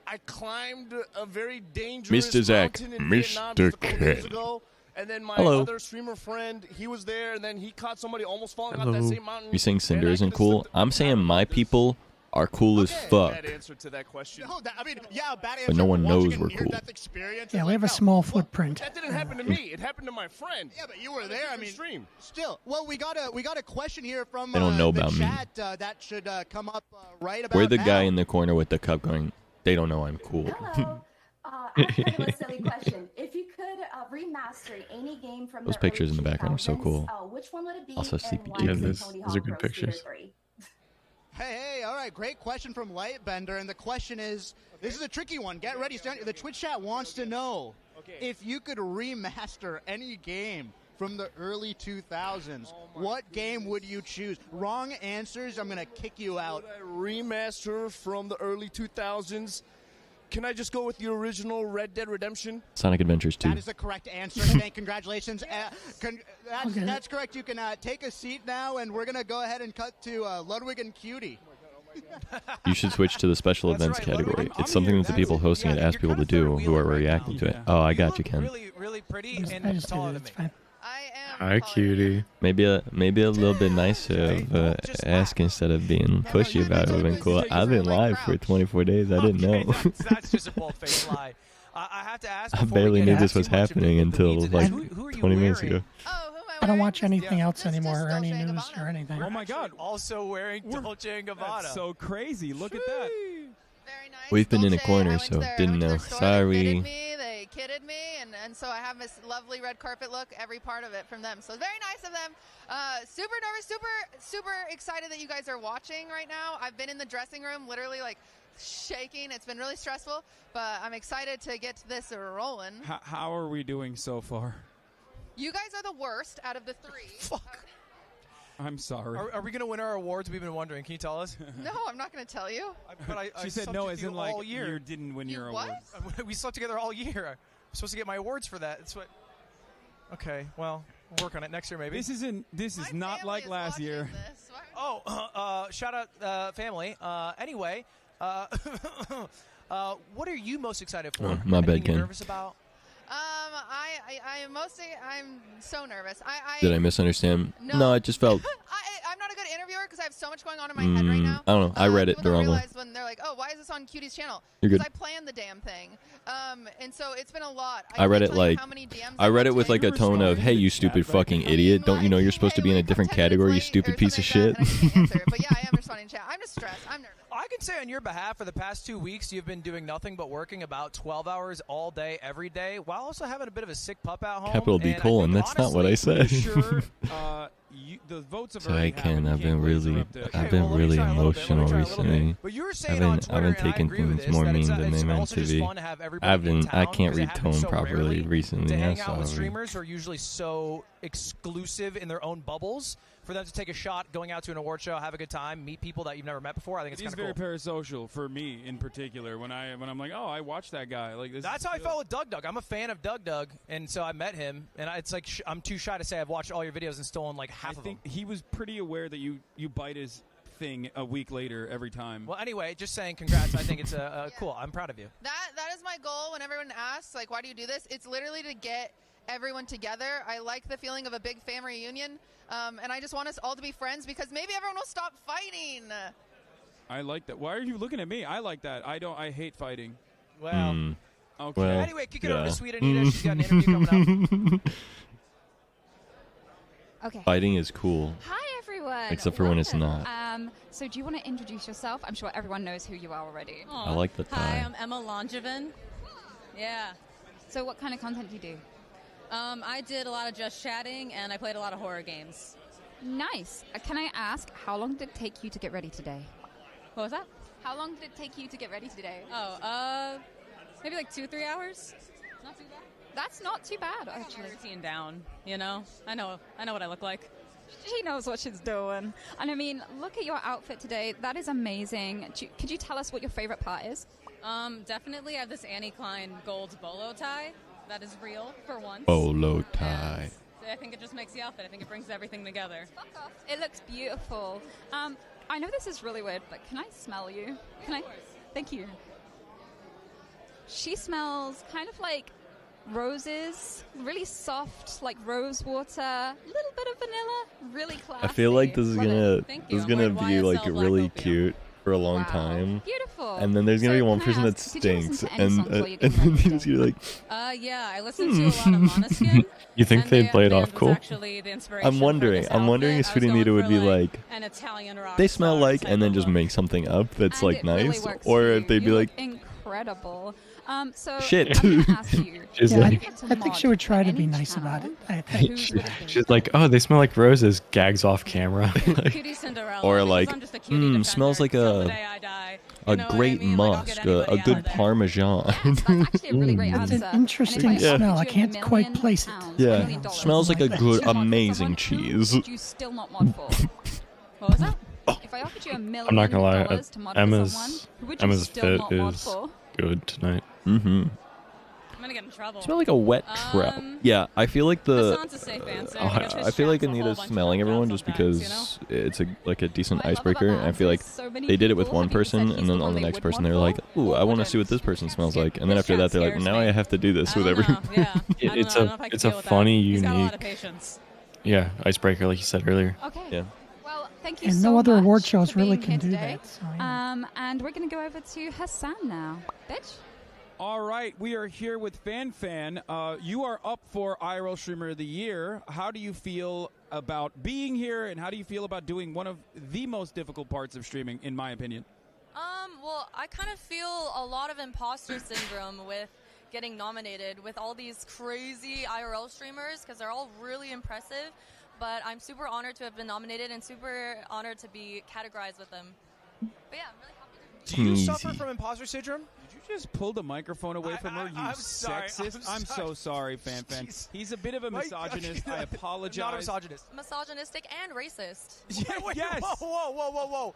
I climbed a very dangerous Mr. Zach, mountain in Vietnam Mr. just a couple days Ken. ago. And then my Hello. other streamer friend, he was there, and then he caught somebody almost falling off that Hello. same mountain. You saying Cinder isn't cool? I'm saying my people are cool as fuck. Bad answer to that question. No, I mean, yeah, bad answer. But no one watching knows a we're cool. near-death experience Yeah, is we like, have a small footprint. That didn't happen to me. It happened to my friend. Yeah, but you were there. I mean, still. Well, we got a question here from They don't know the about me. chat that should come up right about We're the now. guy in the corner with the cup going, they don't know I'm cool. Hello. I have kind of a silly question. If you could remaster any game from Those the pictures early in the background are so 2000s, cool. Which one would it be? Also, and why CPT. is it those Tony are Hawk good Pro Skater pictures. 3? Hey, all right, great question from Lightbender, and the question is, this is a tricky one. Get ready. The Twitch chat wants to know if you could remaster any game from the early 2000s, what game would you choose? Wrong answers, I'm going to kick you out. Would I remaster from the early 2000s? Can I just go with the original Red Dead Redemption? Sonic Adventures 2. That is the correct answer. Congratulations. That's correct. You can take a seat now, and we're going to go ahead and cut to Ludwig and Cutie. You should switch to the special events category. It's something that the people hosting it ask people to do who are reacting to it. Oh, I got you, Ken. Really pretty I and just taller did than it. me. It's fine. Hi, cutie. Maybe a little bit nicer of ask instead of being pushy about it would have been cool. I've been live for 24 days. I didn't know. That's just a bold-faced lie. I have to ask. I barely knew this was happening until like 20 minutes ago. I don't watch anything else anymore, or any news or anything. Oh my God! Also wearing Dolce & Gabbana. That's so crazy. Look at that. We've been in a corner, so didn't know. Sorry. They kidded me, and so I have this lovely red carpet look, every part of it from them. So very nice of them. Super nervous, super excited that you guys are watching right now. I've been in the dressing room literally like shaking. It's been really stressful, but I'm excited to get this rolling. How are we doing so far? You guys are the worst out of the three. Fuck. I'm sorry. Are we going to win our awards? We've been wondering. Can you tell us? No, I'm not going to tell you. She said no, as in like you didn't win your what? awards. We slept together all year. I'm supposed to get my awards for that. That's what. Okay, well, we'll work on it next year maybe. This is not like last year. Oh, shout out family. Anyway, what are you most excited for? Oh, my bad, Anything you're Ken. nervous about? I'm so nervous. Did I misunderstand? No, I just felt. I'm not a good interviewer because I have so much going on in my head right now. I don't know. I read it People the don't wrong way. realize when they're like, "Oh, why is this on Cutie's channel?" You're Because good. I planned the damn thing, and so it's been a lot. I read can't it tell you like how many DMs I read it with like a tone of, "Hey, you stupid fucking idiot! Don't you know you're supposed to be in a different category, you stupid piece of shit?" But yeah, I am responding to chat. I'm just stressed. I'm nervous. I can say on your behalf, for the past 2 weeks, you've been doing nothing but working about 12 hours all day, every day, while also having a bit of a sick pup at home. Capital B And I colon. think, That's not what I said. Sure, the votes have Sorry, already Ken. happened. I've You been can't blaze really, interrupt it. I've been really emotional recently. But you were saying on Twitter, I've been and I taking agree with things this, more that mean it's than they meant also to just be. fun to have everybody in I town can't because it read happens tone so properly rarely recently. to I'm hang out with sorry. streamers who are usually so exclusive in their own bubbles. For them to take a shot, going out to an award show, have a good time, meet people that you've never met before, I think it's It is kind of very cool. parasocial for me in particular. When I'm like, oh, I watched that guy. Like this. That's how I felt with Doug. I'm a fan of Doug, and so I met him, and it's like I'm too shy to say I've watched all your videos and stolen like half I of them. think he was pretty aware that you bite his thing a week later every time. Well, anyway, just saying congrats. I think it's cool. I'm proud of you. That is my goal. When everyone asks, like, why do you do this? It's literally to get everyone together. I like the feeling of a big family reunion, and I just want us all to be friends because maybe everyone will stop fighting. I like that. Why are you looking at me? I like that. I hate fighting. Well, okay. Well, anyway, kick it over to Sweet Anita. She's got an interview coming up. Okay. Fighting is cool. Hi, everyone. Except for when it's Welcome. not. So do you want to introduce yourself? I'm sure everyone knows who you are already. I like the tie. Hi, I'm Emma Longevin. Yeah. So what kind of content do you do? I did a lot of just chatting, and I played a lot of horror games. Nice. Can I ask, how long did it take you to get ready today? What was that? How long did it take you to get ready today? Oh, maybe like 2-3 hours. Not too bad. That's not too bad, I actually. got my routine down, you know? I know what I look like. She knows what she's doing. And I mean, look at your outfit today. That is amazing. Could you tell us what your favorite part is? Definitely I have this Annie Klein gold bolo tie. That is real for once. Bolo tie. So I think it just makes the outfit. I think it brings everything together. It looks beautiful. I know this is really weird, but can I smell you? Can I? Thank you. She smells kind of like roses, really soft, like rose water, a little bit of vanilla, really classy. I feel like this is gonna I'm be like YSL Black really Opium. cute for a long time. Beautiful. And then there's gonna be one person that did you listen stinks, to any and songs while you're and getting then you're like, Yeah, I listened to a lot of Måneskin. You think they'd play it band off was cool? actually the inspiration I'm wondering for this if outfit. Sweetie Nita would be like, an Italian rock they smell star like, type and then of just look. make something up that's And like it really nice, works or for if you. they'd be You like, look incredible. So Shit. I'm gonna ask you. She's Yeah, like- I think she would try to be nice about it. I think. She's like, oh, they smell like roses. Gags off camera. Cutie Cinderella. or because like, I'm just a cutie defender smells like till the a day I die. a You know what I great mean? Like, I'll get musk, a anybody good out there. parmesan. actually a really great That's answer. an interesting And if I smell. offered I you can't quite place it. Yeah, $1 million, smells like a would good, you mod for amazing someone? cheese. Would you still not mod for? What was that? If I offered you $1 million I'm not gonna lie. to mod for someone, who would you Emma's still fit not mod is for? good tonight. Mm-hmm. I'm gonna get in trouble. Smell like a wet trap. Yeah, I feel like the. Hassan's a safe answer, I because his feel like strap's a whole Anita's bunch of smelling everyone just sometimes, because you know? it's like a decent What I love about icebreaker, that and I feel like answer is so many they did it with people one have even said person, he's and the then one on the they next would person mod they're for, like, "Ooh, or I want to wouldn't. see what this person smells This like," and then after that they're like, scares "Now me. I have to do this with I don't everyone." know, yeah. I don't know if I It's can a deal with that. funny, He's got a lot unique, of patience. yeah, icebreaker like you said earlier. Okay. Yeah. Well, thank you And so no other much award shows for really being can here do today. that. So, yeah. And we're going to go over to Hassan now. Bitch. All right, we are here with Fan. You are up for IRL Streamer of the Year. How do you feel about being here, and how do you feel about doing one of the most difficult parts of streaming, in my opinion? Well, I kind of feel a lot of imposter syndrome with getting nominated with all these crazy IRL streamers because they're all really impressive. But I'm super honored to have been nominated and super honored to be categorized with them. But yeah, I'm really happy to Do you Easy. suffer from imposter syndrome? Did you just pull the microphone away from her, you I'm sorry, sexist? I'm so sorry, Fan. He's a bit of a misogynist. I apologize. Not a misogynist. misogynistic and racist. Wait, Yes. Whoa.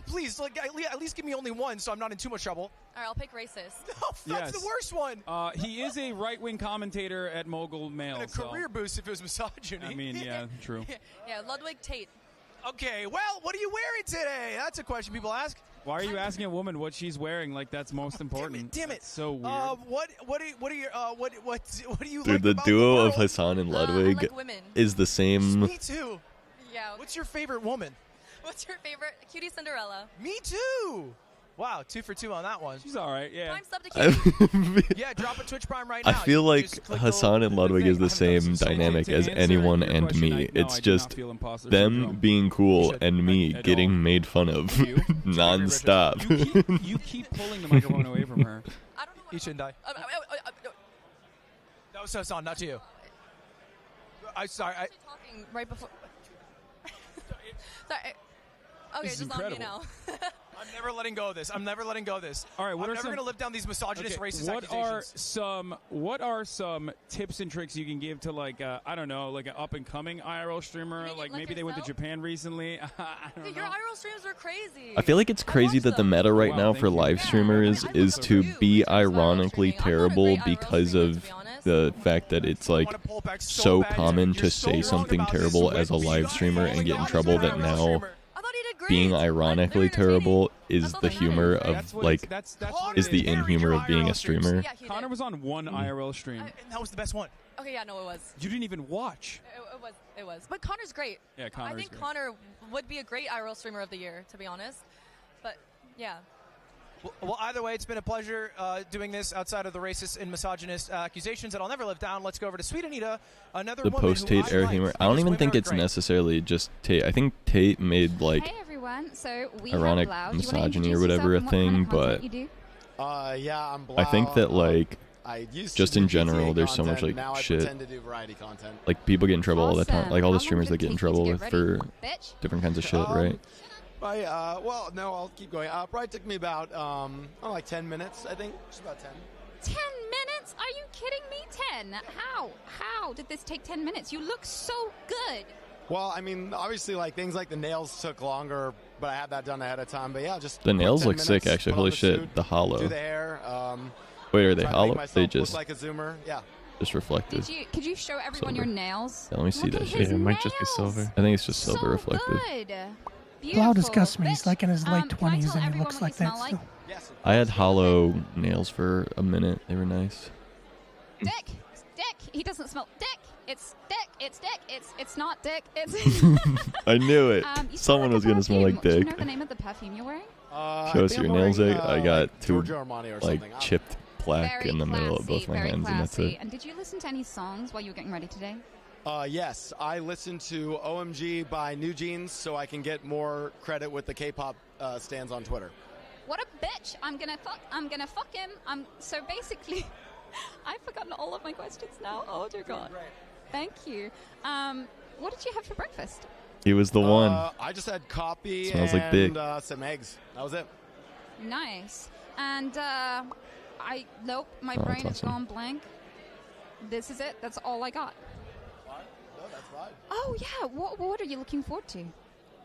Please, like, at least give me only one so I'm not in too much trouble. All right, I'll pick racist. No, that's the worst one. He is a right-wing commentator at Mogul Mail. And a career boost if it was misogyny. I mean, yeah, true. Yeah, Ludwig Tate. Okay, well, what are you wearing today? That's a question people ask. Why are you asking a woman what she's wearing? Like that's most important. Damn it! That's so weird. What do you Dude, like the about duo the of world? Hassan and Ludwig like women. is the same. Me too. Yeah. What's your favorite woman? What's your favorite? Cutie Cinderella. Me too. Wow, 2 for 2 on that one. She's all right. Yeah. Prime sub to Cutie. Yeah, drop a Twitch Prime right now. I feel You like just click Hassan and Ludwig is the same dynamic as anyone your and question, me. no, I It's do not just feel imposter them syndrome. being cool and me at getting all. made fun of nonstop. You keep pulling the microphone away from her. You shouldn't die. That was Hassan, not to you. I'm sorry. Talking right before. Sorry. Okay, This is just on me incredible. now. I'm never letting go of this. I'm never letting go of this. All right, what I'm are never some- going to live down these misogynist, Okay, racist accusations. what are some tips and tricks you can give to like I don't know, like an up and coming IRL streamer? Like maybe they went to Japan recently. I don't Your IRL streams are crazy. I feel like it's crazy that the meta right now for live streamers is to be ironically terrible because of the fact that it's like so common to say something terrible as a live streamer and get in trouble that now being ironically terrible is the humor of like is the in humor of being a streamer. Connor was on one IRL stream. And that was the best one. Okay, yeah, no, it was. You didn't even watch. It was. But Connor's great. Yeah, Connor's I think great. Connor would be a great IRL streamer of the year, to be honest. But yeah. Well, either way, it's been a pleasure doing this outside of the racist and misogynist accusations that I'll never live down. Let's go over to Sweet Anita, another The woman post who Tate I era like humor. I because don't even women think are it's great. necessarily just Tate. I think Tate made like Hey everyone. So we ironic have Blau. Do you wanna misogyny or introduce whatever a yourself and what kind thing, of content but you do? Yeah, I'm Blau. I think that like I used just to in do general, GTA there's so much content, like now I shit. pretend to do variety content. Like people get in trouble all the time. Awesome. Like all How the long streamers did that it get in take you to trouble get with ready, for bitch? different kinds of shit, right? Probably, well, no, I'll keep going. Probably took me about, like 10 minutes, I think. Just about 10. 10 minutes? Are you kidding me? 10? How did this take 10 minutes? You look so good. Well, I mean, obviously, like, things like the nails took longer, but I had that done ahead of time. But yeah, just The nails 10 look sick, minutes, actually. put on Holy the shit, suit, the hollow. Do the hair. Wait, are they try to hollow? make myself They look just like a zoomer. Yeah. just reflective. Could you show everyone Silver. your nails? Yeah, let me see Look that at shit. his it might just be silver. I think it's just silver reflective. Good. Blau Beautiful. disgusts me. He's like in his late Can I 20s tell and he everyone looks what like you that smell like? still. I had hollow nails for a minute. They were nice. Dick. He doesn't smell dick. It's dick. It's dick. It's not dick. It's. I knew it. You smell Someone like was a gonna smell perfume. like Do you dick. know the name of the perfume you're wearing? Show us your nails, Egg. I got two Giorgio Armani or like something. chipped plaque Very in the middle of classy, both my very hands, and that's classy. it. And did you listen to any songs while you were getting ready today? Yes, I listened to OMG by New Jeans so I can get more credit with the K-pop stands on Twitter. What a bitch! I'm gonna fuck him. So basically, I've forgotten all of my questions now. Oh dear God. Thank you. What did you have for breakfast? He was the one. I just had coffee Smells and like dick. Some eggs. That was it. Nice. And nope, my Oh, brain that's has awesome. gone blank. This is it. That's all I got. No, that's fine. Oh yeah. What award are you looking forward to?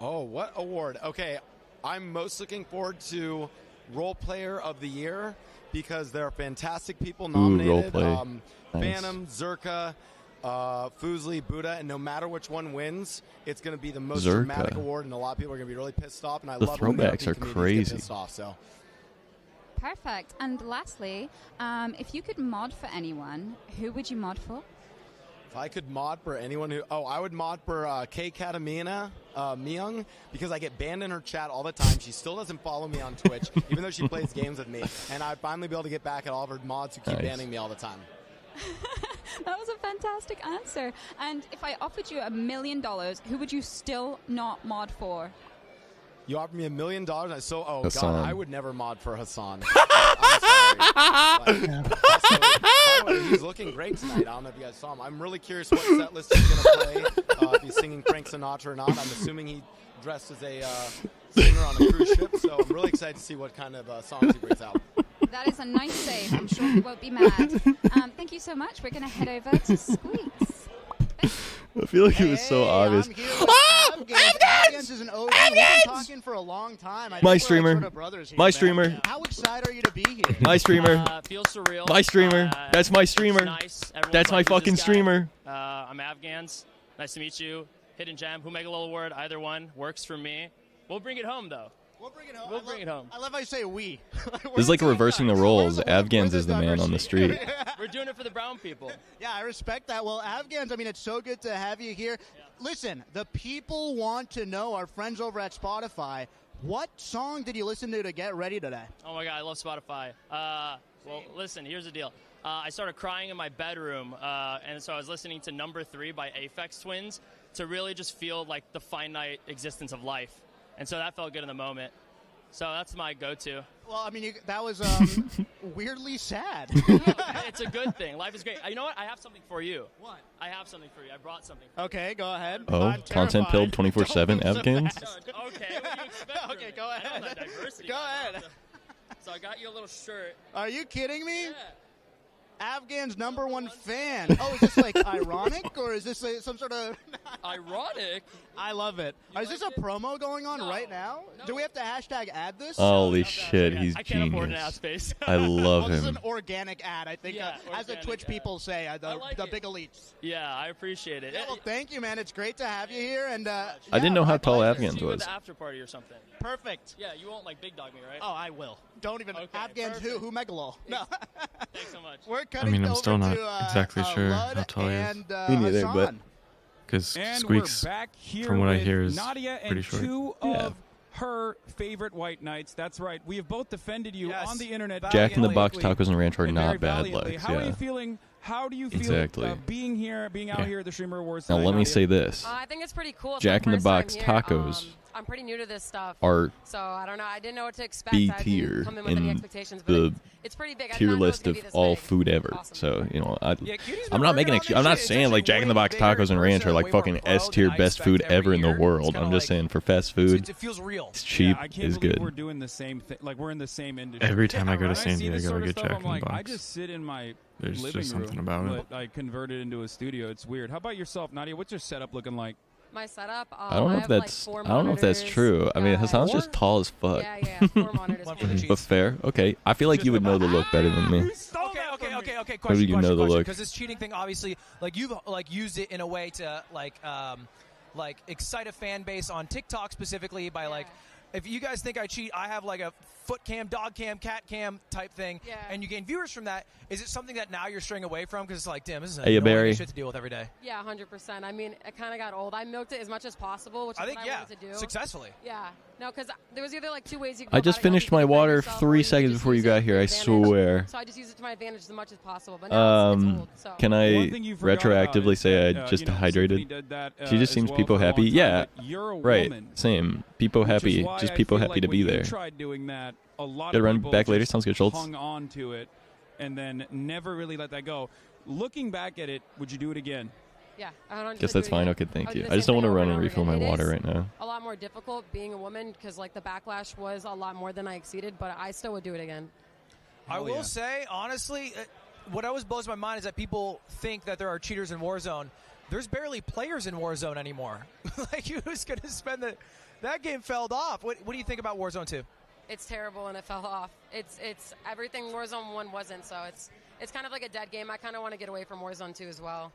Oh, what award? Okay, I'm most looking forward to Role Player of the Year because there are fantastic people nominated. roleplay. Nice. Phantom, Zerka, Fusli, Buddha, and no matter which one wins, it's going to be the most Zerka. dramatic award, and a lot of people are going to be really pissed off. And I The love when throwbacks RP are communities crazy. Get pissed off, so. Perfect. And lastly, if you could mod for anyone, who would you mod for? If I could mod for anyone I would mod for Kay Katamina Myung because I get banned in her chat all the time. She still doesn't follow me on Twitch, even though she plays games with me. And I'd finally be able to get back at all of her mods who keep Nice. banning me all the time. That was a fantastic answer. And if I offered you $1 million, who would you still not mod for? You offered me $1 million. Hassan. God, I would never mod for Hassan. I'm sorry. By the way, he's looking great tonight. I don't know if you guys saw him. I'm really curious what set list he's going to play. If he's singing Frank Sinatra or not. I'm assuming he dressed as a singer on a cruise ship. So I'm really excited to see what kind of songs he brings out. That is a nice save. I'm sure he won't be mad. Thank you so much. We're going to head over to Squeaks. I feel like it was so obvious. Afghans is an OG. We've been talking for a long time. I My think we're like streamer. sort of brothers here, My man. streamer. How excited are you to be here? My streamer. Feels surreal. My streamer. That's my streamer. Nice. Everyone's That's my like, "Who's fucking this guy?" streamer. I'm Afghans. Nice to meet you. Hidden Gem, Who Make a Little Word, either one works for me. We'll bring it home, though. We'll bring it home. We'll bring it home. I love how you say we. This is like reversing the roles. Afghans is the man on the street. We're doing it for the brown people. Yeah, I respect that. Well, Afghans, I mean, it's so good to have you here. Listen, the people want to know, our friends over at Spotify, what song did you listen to get ready today? Oh my God, I love Spotify. Well, listen, here's the deal. I started crying in my bedroom, and so I was listening to Number 3 by Aphex Twins to really just feel like the finite existence of life. And so that felt good in the moment. So that's my go-to. Well, I mean, that was weirdly sad. It's a good thing. Life is great. You know what? I have something for you. What? I have something for you. I brought something for you. Okay, go ahead. Oh, I'm content terrified. pilled 24/7 Afghans. Okay, what do you expect from Okay, me? go I don't ahead. have diversity. Go ahead. So I got you a little shirt. Are you kidding me? Yeah. Afghan's #1 fan. Oh, is this like ironic or is this some sort of ironic? I love it. Is this a promo going on right now? Do we have to hashtag add this? Holy shit, he's I can't afford an ad genius. space. I love This is him. an organic ad, I think, Yeah, as the organic Twitch ad. people say, the big elites. Yeah, I appreciate it. Yeah, well, thank you, man. It's great to have you here. And I didn't know how tall Afghans See you at was. the after party or something. Perfect. Yeah, you won't like big dog me, right? Oh, I will. Don't even. Okay, Afghans perfect. who megalo. No. Thanks so much. We're I cutting mean, I'm over still not to, exactly sure Lud how tall he is. and, Me neither, Hassan. but Because And Squeaks, we're back here from what I with hear, is Nadia pretty and short. two Yeah. of her favorite white knights. That's right. We have both defended you Yes. on the internet. Jack in the Box valiantly tacos and ranch are and very not bad valiantly. legs. How are you Yeah. feeling How do you feel Exactly. Being out here at the Streamer Awards? Now tonight, let me Nadia? say this. I think it's pretty cool. It's Jack my in the first Box time here. tacos I'm pretty new to this stuff. are so I don't know. I didn't know what to expect. B I didn't tier come in with any in expectations, but the it's pretty big. I did tier not know it was list gonna of be this all big. food ever. So I'm not making I'm not saying like Jack in the Box tacos and ranch are like fucking S tier best food ever in the world. I'm just saying for fast food, it feels real. It's cheap, I can't is believe good. we're doing the same thing. Like we're in the same industry. Every time I go to When San see this Diego, I sort of get stuff, Jack I'm in the like, I Box. just sit in my There's living just room, something about it. but I convert it into a studio. It's weird. How about yourself, Nadia? What's your setup looking like? My setup. I don't know if have, that's like, 4 I don't know if that's monitors. true. I mean, Hassan's just tall as fuck. Yeah, 4 monitors. But fair, okay. I feel like you would know the look better than me. Okay. Maybe you know the look. Because this cheating thing, obviously, like you've like used it in a way to like excite a fan base on TikTok specifically by like. If you guys think I cheat, I have like a foot cam, dog cam, cat cam type thing, and you gain viewers from that. Is it something that now you're straying away from? Because it's like, damn, this is annoying shit to deal with every day. Yeah, 100%. I mean, it kind of got old. I milked it as much as possible, which is I think, what I wanted to do. successfully. Yeah. No, because there was either like 2 ways you could I go just about it. You finished could my defend water yourself, or 3 you could seconds just before you use it got to here. your I advantage. swear. So I just used it to my advantage as much as possible. But now it's old, so. Can I One thing you forgot about retroactively is say that, I just you know, Symphony dehydrated? did that, She just as seems well people for a long happy. time, Yeah, but you're a right. woman, Same. People which is happy. why Just I people feel happy like to when be you there. tried doing that, a lot Gotta of run people back later. just Sounds good, Schultz. hung on to it and then never really let that go. Looking back at it, would you do it again? Yeah, I don't Guess that's fine. Okay, thank you. I just don't want to run and refill my water right now. A lot more difficult being a woman because like the backlash was a lot more than I exceeded, but I still would do it again. I will say, honestly, what always blows my mind is that people think that there are cheaters in Warzone. There's barely players in Warzone anymore. Like, who's going to spend that game fell off. What do you think about Warzone 2? It's terrible and it fell off. It's everything Warzone 1 wasn't, so it's kind of like a dead game. I kind of want to get away from Warzone 2 as well.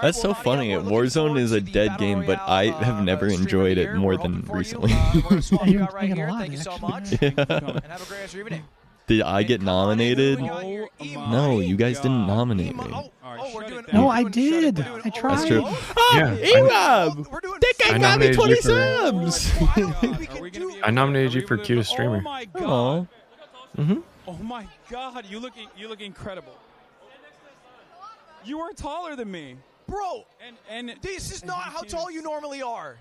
That's so funny. Warzone is a dead game, but I have never enjoyed it more than recently. Swap you out right here. Thank you so much. Yeah. And have a great rest of your evening. Did I get nominated? No, you guys didn't nominate me. No, I did. I tried. That's true. Yeah, E-Rob! That guy got me 20 subs! I nominated you for cutest streamer. Aw. Mm-hmm. Oh my God, you look incredible. You are taller than me. Bro, and this is not how tall you normally are.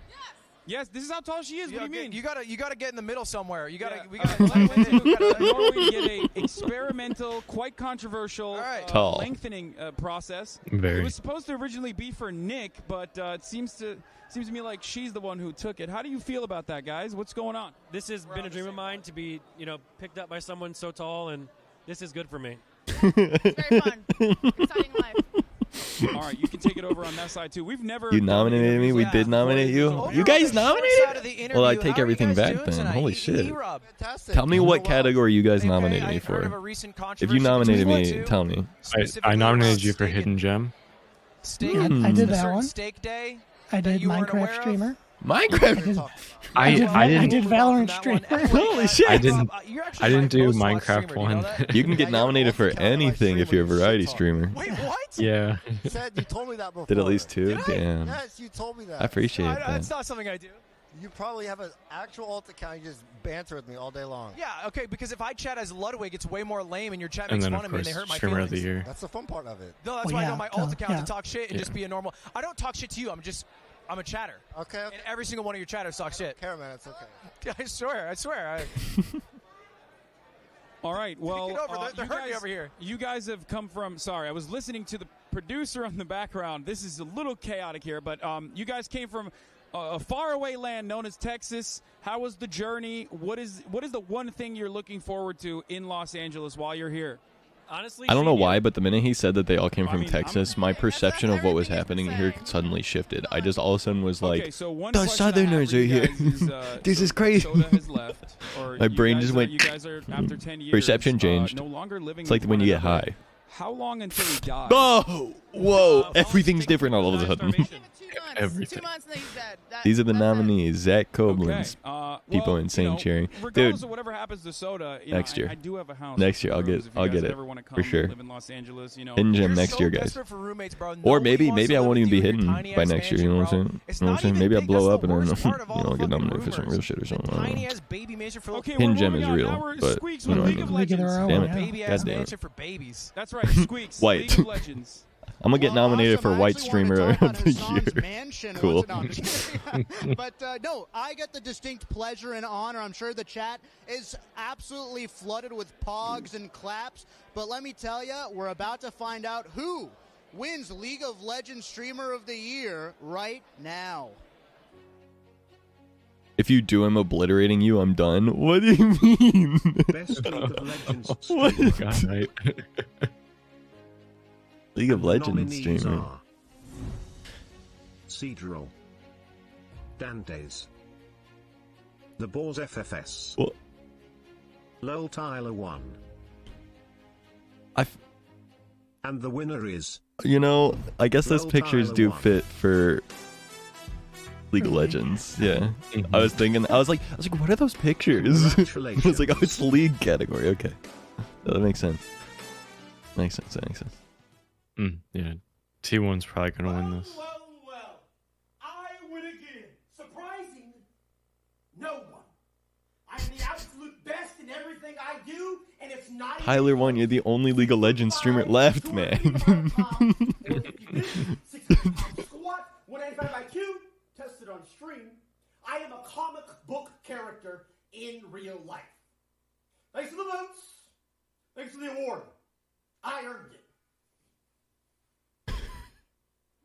Yes, this is how tall she is. What do you mean? You gotta get in the middle somewhere. You gotta. We Norway did a experimental, quite controversial Tall. lengthening process. Very. It was supposed to originally be for Nick, but it seems to me like she's the one who took it. How do you feel about that, guys? What's going on? This has been a dream of mine to be, picked up by someone so tall, and this is good for me. It's very fun. Exciting life. All right, you can take it over on that side too. We've never. You nominated me. We did nominate you. You guys nominated? Well, I take everything back then. Holy shit! Tell me what category you guys nominated me for. If you nominated me, tell me. I nominated you for Hidden Gem. I did that one. Steak Day. I did Minecraft streamer. Minecraft. I did Valorant streamer. Holy shit! I didn't do Minecraft one. You can get nominated for anything if you're a variety streamer. Wait, what? Yeah. Said you told me that before. Did at least 2? Damn. Yes, you told me that. I appreciate that. That's not something I do. You probably have an actual alt account. You just banter with me all day long. Yeah, okay, because if I chat as Ludwig, it's way more lame, and your chat And makes then, fun of of me, and course, they hurt my streamer feelings. of the year. That's the fun part of it. No, that's Well, why I yeah, go my alt account yeah. to talk shit and just be a normal. I don't talk shit to you. I'm a chatter. Okay. And every single one of your chatters talk shit. Care, man. It's okay. I swear. All right, well, Take it over. They're you hurting me guys- over here. You guys have come from. Sorry, I was listening to the producer on the background. This is a little chaotic here, but you guys came from a faraway land known as Texas. How was the journey? What is the one thing you're looking forward to in Los Angeles while you're here? Honestly, I don't know why, but the minute he said that they all came from Texas, my perception of what was happening here suddenly shifted. I just all of a sudden was like, Okay, so one the question I have Southerners for are you here. guys is, This so is crazy. Soda has left, or My you brain guys just are- went. You guys are after 10 years. Perception changed. No longer living. It's like with when one you get another. high. How long until he dies? Oh, whoa! Everything's different all of a sudden. Everything. 2 months and then he's dead. These are the nominees: Zach Koblenz, people Well, insane you know, cheering. Regardless Dude, of whatever happens to Soda, you next know, year. I do have a house. Next year, with I'll rooms get if you guys it ever wanna come for sure. Live in Los Angeles, you know. Hidden gem You're next so year, guys. desperate for roommates, bro. Or Nobody maybe wants to I live won't with even be you in your hidden tiny by ass next year. You know what I'm saying? It's You know what I'm not saying? even Maybe I big, blow that's up the and then worst part of all I'll the get fucking nominated for some rumors. real shit or something. I don't know. Tiny ass baby mansion for Okay, Hidden we're gem moving is on. real, Now we're but Squeaks you know with what I League of mean. Legends. Damn it. Baby God ass damn mansion it. for babies. That's right, Squeaks. White. League of Legends. I'm gonna get nominated for White Streamer of the Year. Mansion. Cool. No, I'm just kidding. But no, I get the distinct pleasure and honor. I'm sure the chat is absolutely flooded with pogs and claps. But let me tell you, we're about to find out who wins League of Legends Streamer of the Year right now. If you do, I'm obliterating you. I'm done. What do you mean? Best League of Legends What? streamer. League of The Legends nominees streamer. are Cedral, Dantes, The Balls FFS, What? Lol Tyler 1. I And the winner is You know, I guess those Lol pictures Tyler do 1. fit for League of Legends. Yeah. I was thinking, I was like, what are those pictures? I was like, oh, it's League category. Okay. That makes sense. That makes sense. Yeah. T1's probably going to win this. Well, I win again. Surprising no one. I'm the absolute best in everything I do, and it's not Tyler 1, you're the only League of Legends streamer left, man. squat, 195 IQ, tested on stream. I am a comic book character in real life. Thanks for the votes. Thanks for the award. I earned it.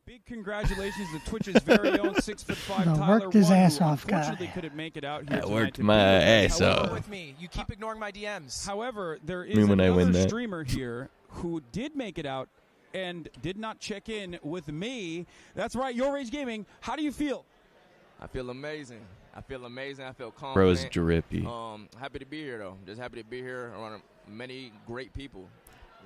Big congratulations to Twitch's very own 6'5" No, Tyler worked his 1, ass who off, guy. unfortunately couldn't make it out here I tonight worked to my be with us. ass However, off. With me, you keep ignoring my DMs. However, there I is mean, when I win another that. streamer here who did make it out and did not check in with me. That's right, Your Rage Gaming. How do you feel? I feel amazing. I feel confident. Bro's drippy. Happy to be here, though. Just happy to be here around many great people.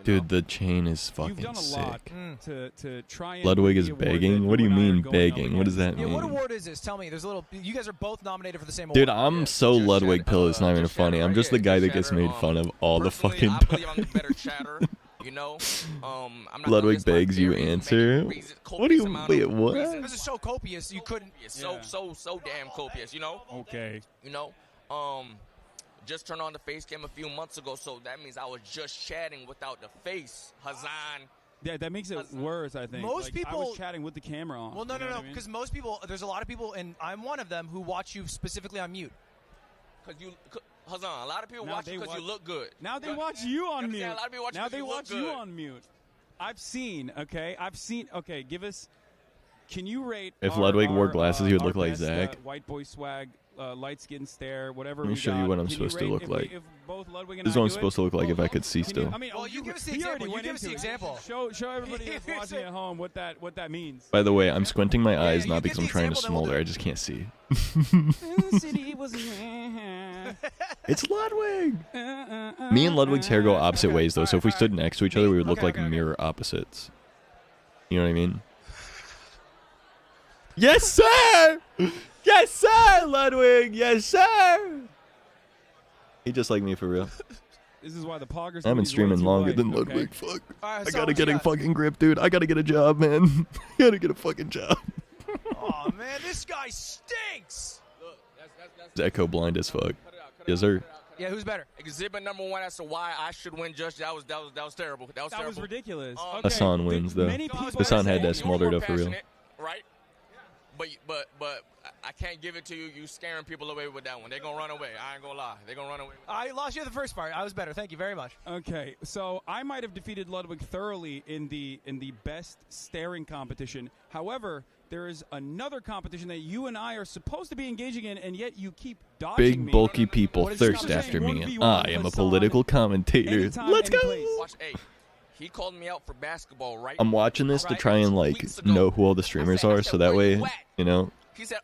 Dude, the chain is You've fucking done a lot sick. to try and Ludwig win is the award begging? that What do you and I are mean going up begging? What does that Yeah, what mean? award is this? Tell me. There's a little. You guys are both nominated for the same award. Dude, I'm so Ludwig pill, it's not even funny. I'm just the guy that gets made fun of all the fucking I believe I'm the better chatter. You know, I'm not gonna Ludwig miss my begs you theories, answer. maybe What do you amount of wait? What? This is so copious. You couldn't. So damn copious. You know. Okay. You know, just turned on the face cam a few months ago, so that means I was just chatting without the face. Hazan. Yeah, that makes it worse, I think. Most Like, people I was chatting with the camera on. Well, no, you know what I mean? because most people, there's a lot of people, and I'm one of them, who watch you specifically on mute. Hazan, a lot of people Now watch they you because you watch- look good. Now they watch you on mute. A lot of people watch you Now 'cause they you look watch you good. on mute. I've seen. Okay, give us. Can you rate? If our- Ludwig wore our, glasses, he would our look like best, Zach. White boy swag, light skin stare, whatever. Let me we show you got. what I'm Can supposed to rate look if like. if both Ludwig and This is I what I'm do it? supposed to look like if I could see Can you- still. I mean, Well, you give us the he already example. You went give us the into it. example. Show everybody that's watching at home what that means. By the way, I'm squinting my eyes you not give because the I'm trying to example, then we'll smolder. do I just can't see. The city was. It's Ludwig. Me and Ludwig's hair go opposite ways though, so if we stood next to each other, we would look like mirror opposites. You know what I mean? Yes, sir! Yes, sir, Ludwig! Yes, sir! He just like me for real. This is why the poggers. I've been streaming longer than Ludwig. Ludwig. Fuck. I gotta get a fucking grip, dude. I gotta get a job, man. I gotta get a fucking job. Oh man, this guy stinks. It's echo blind as fuck. Yes, sir. Yeah, who's better? Exhibit number 1 as to why I should win. Just that was terrible. That was That terrible. was ridiculous. Hassan wins though. Many people Hassan had that You're smolder more though for real. passionate, right? But I can't give it to you. You scaring people away with that one. They're gonna run away. I ain't gonna lie. They're gonna run away. I lost you the first part. I was better. Thank you very much. Okay, so I might have defeated Ludwig thoroughly in the best staring competition. However, there is another competition that you and I are supposed to be engaging in, and yet you keep dodging Big me. bulky people What is this thirst competition? after me. 1v1 I am a Hassan, political commentator. anytime, Let's go. any place. Watch, hey, he called me out for basketball, right? I'm watching this to try and like know who all the streamers are, so that way, you know,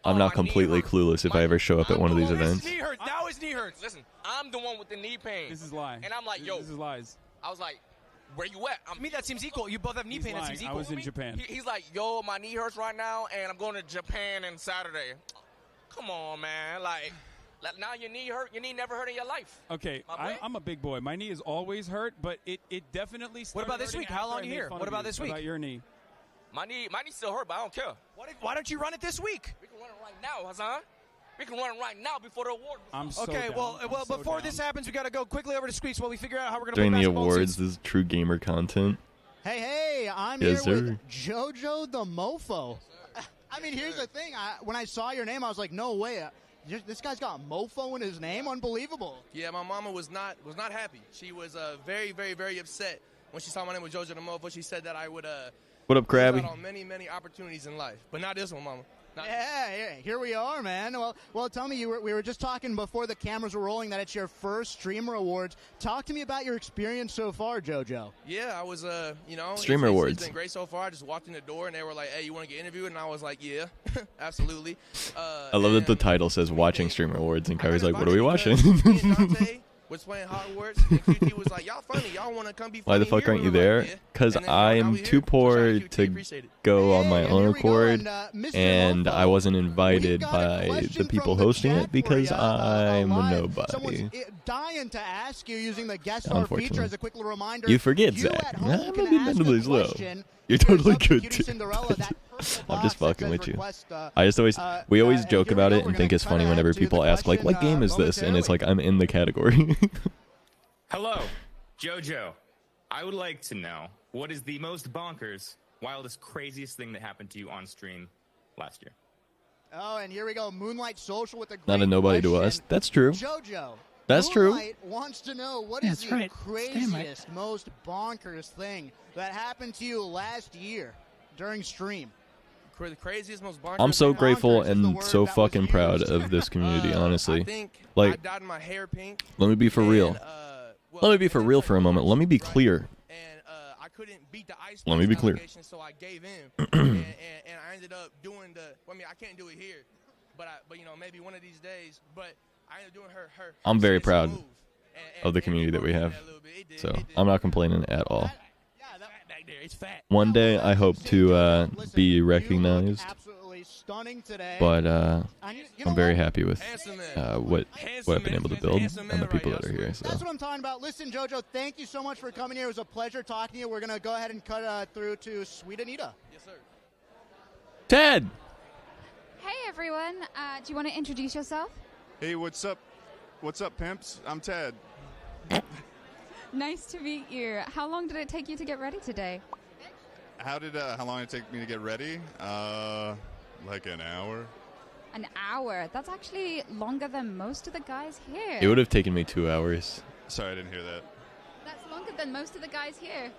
I'm not completely clueless if I ever show up at one of these events. Knee hurts. Now his knee hurts. Listen, I'm the one with the knee pain. This is lying. And I'm like, yo. This is lies. I was like, where you at? I mean, that seems equal. You both have knee pain. That seems I equal. was in Japan. He's like, yo, my knee hurts right now, and I'm going to Japan on Saturday. Come on, man. Like Now your knee hurt. Your knee never hurt in your life. Okay, I'm a big boy. My knee is always hurt, but it definitely started. What about this hurting week? How after long I you made here? fun What of about you this week? About your knee. My knee still hurt, but I don't care. Why don't you run it this week? We can run it right now, Hassan. We can run it right now before the award. I'm so Okay, down. well, I'm so before down. this happens, we got to go quickly over to Squeaks while we figure out how we're going to During play the basketball awards, since- this is true gamer content. Hey, I'm Yes, here sir. with JoJo the Mofo. I mean, here's the thing. When I saw your name, I was like, no way. This guy's got Mofo in his name? Unbelievable. Yeah, my mama was not happy. She was very, very, very upset when she saw my name was JoJo the Mofo. She said that I would What up, Krabby? lose out on many, many opportunities in life, but not this one, mama. Yeah, here we are, man. Well, tell me, we were just talking before the cameras were rolling that it's your first Streamer Awards. Talk to me about your experience so far, JoJo. Yeah, I was, Streamer Awards. It's been great so far. I just walked in the door and they were like, "Hey, you want to get interviewed?" And I was like, "Yeah, absolutely." I love that the title says "Watching Streamer Awards" and Kyrie's like, "What are we watching?" Dante was playing Hogwarts, and QT was like, "Y'all funny. Y'all want to come be funny?" Why the fuck here?" aren't you We were there? like, "Yeah." Because And then, I now am we here. too poor to go on my own accord, Mr. and I wasn't invited got a by question the people from the hosting chat it because for ya, I'm a live. nobody. Someone's dying to ask you using the guest star feature Unfortunately. as a quick little reminder. You forget, you Zach. at home I'm can gonna be ask a mentally slow. question. You're Here's totally up to good Cutie too. Cinderella, that purple I'm just box that fucking says with you. request, I just always we always joke about it and think it's funny kinda whenever head to people the ask like, "What game is this?" And it's like I'm in the category. Hello, JoJo. I would like to know what is the most bonkers, wildest, craziest thing that happened to you on stream last year? Oh, and here we go. Moonlight Social with a great Not a nobody to us. That's true. JoJo. That's true. Moonlight wants to know what is the craziest, most bonkers thing that happened to you last year during stream. The craziest, most bonkers. I'm so thing- grateful and so fucking proud of this community, honestly. I think I Like, dyed my hair pink. let me be for real. Let me be for real for a moment. Let me be clear. I couldn't beat the ice. Let me be clear. So I gave in, and I ended up doing the. Well, I mean, I can't do it here, but maybe one of these days. But I ended up doing her I'm very proud of the community that we have. So I'm not complaining at all. One day I hope to be recognized, Stunning today. but I'm very happy with what I've been able to build and the people that are here. So That's what I'm talking about. Listen, JoJo, thank you so much for coming here. It was a pleasure talking to you. We're going to go ahead and cut through to Sweet Anita. Yes, sir. Ted. Hey everyone, do you want to introduce yourself? Hey, what's up? What's up, pimps? I'm Ted. Nice to meet you. How long did it take you to get ready today? How long did it take me to get ready? Like an hour. An hour. That's actually longer than most of the guys here. it would have taken me 2 hours. Sorry, I didn't hear that. That's longer than most of the guys here.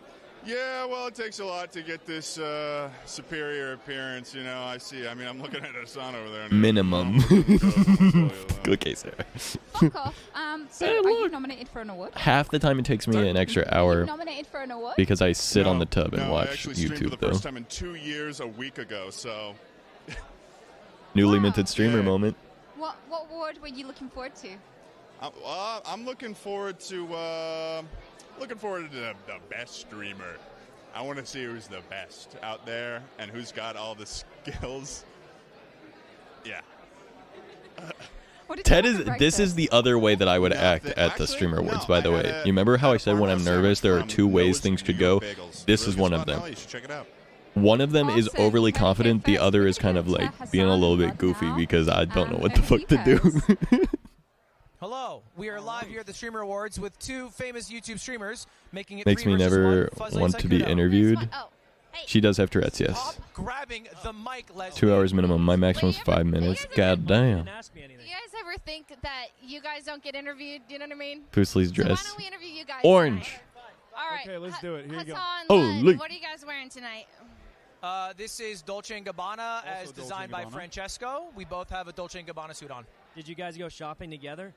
Yeah, well, it takes a lot to get this superior appearance, you know. I mean, I'm looking at Hassan over there. And Minimum. Okay, Sarah. Fuck off. So are you nominated for an award? Half the time it takes me an extra hour Nominated for an award? because I sit on the tub and I watch actually streamed for YouTube, the though. first time in 2 years a week ago, so... Newly minted streamer moment. What award were you looking forward to? I'm looking forward to the best streamer. I want to see who's the best out there and who's got all the skills. Yeah. Ted this is the other way that I would act at the streamer awards, by the way. You remember how I said when I'm nervous there are two ways things could go? This is one of them. You should check it out. One of them is overly confident, the other is kind of like being a little bit goofy because I don't know what the fuck to do. Hello, we are live here at the Streamer Awards with two famous YouTube streamers making it Makes me 3 versus never 1. Fuzz want Lights to be Kudo. interviewed. She does have Tourette's, yes. Grabbing the mic, Leslie. 2 hours minimum. My maximum is 5 minutes. God damn. You guys ever think that you guys don't get interviewed? You know what I mean? Pusely's So why dress. don't we interview you guys Orange. tonight? All right. Okay, let's do it. Here you go. Hassan, Oh, Lund, look. what are you guys wearing tonight? This is Dolce & Gabbana as Dolce designed & by Gabbana. Francesco. We both have a Dolce & Gabbana suit on. Did you guys go shopping together?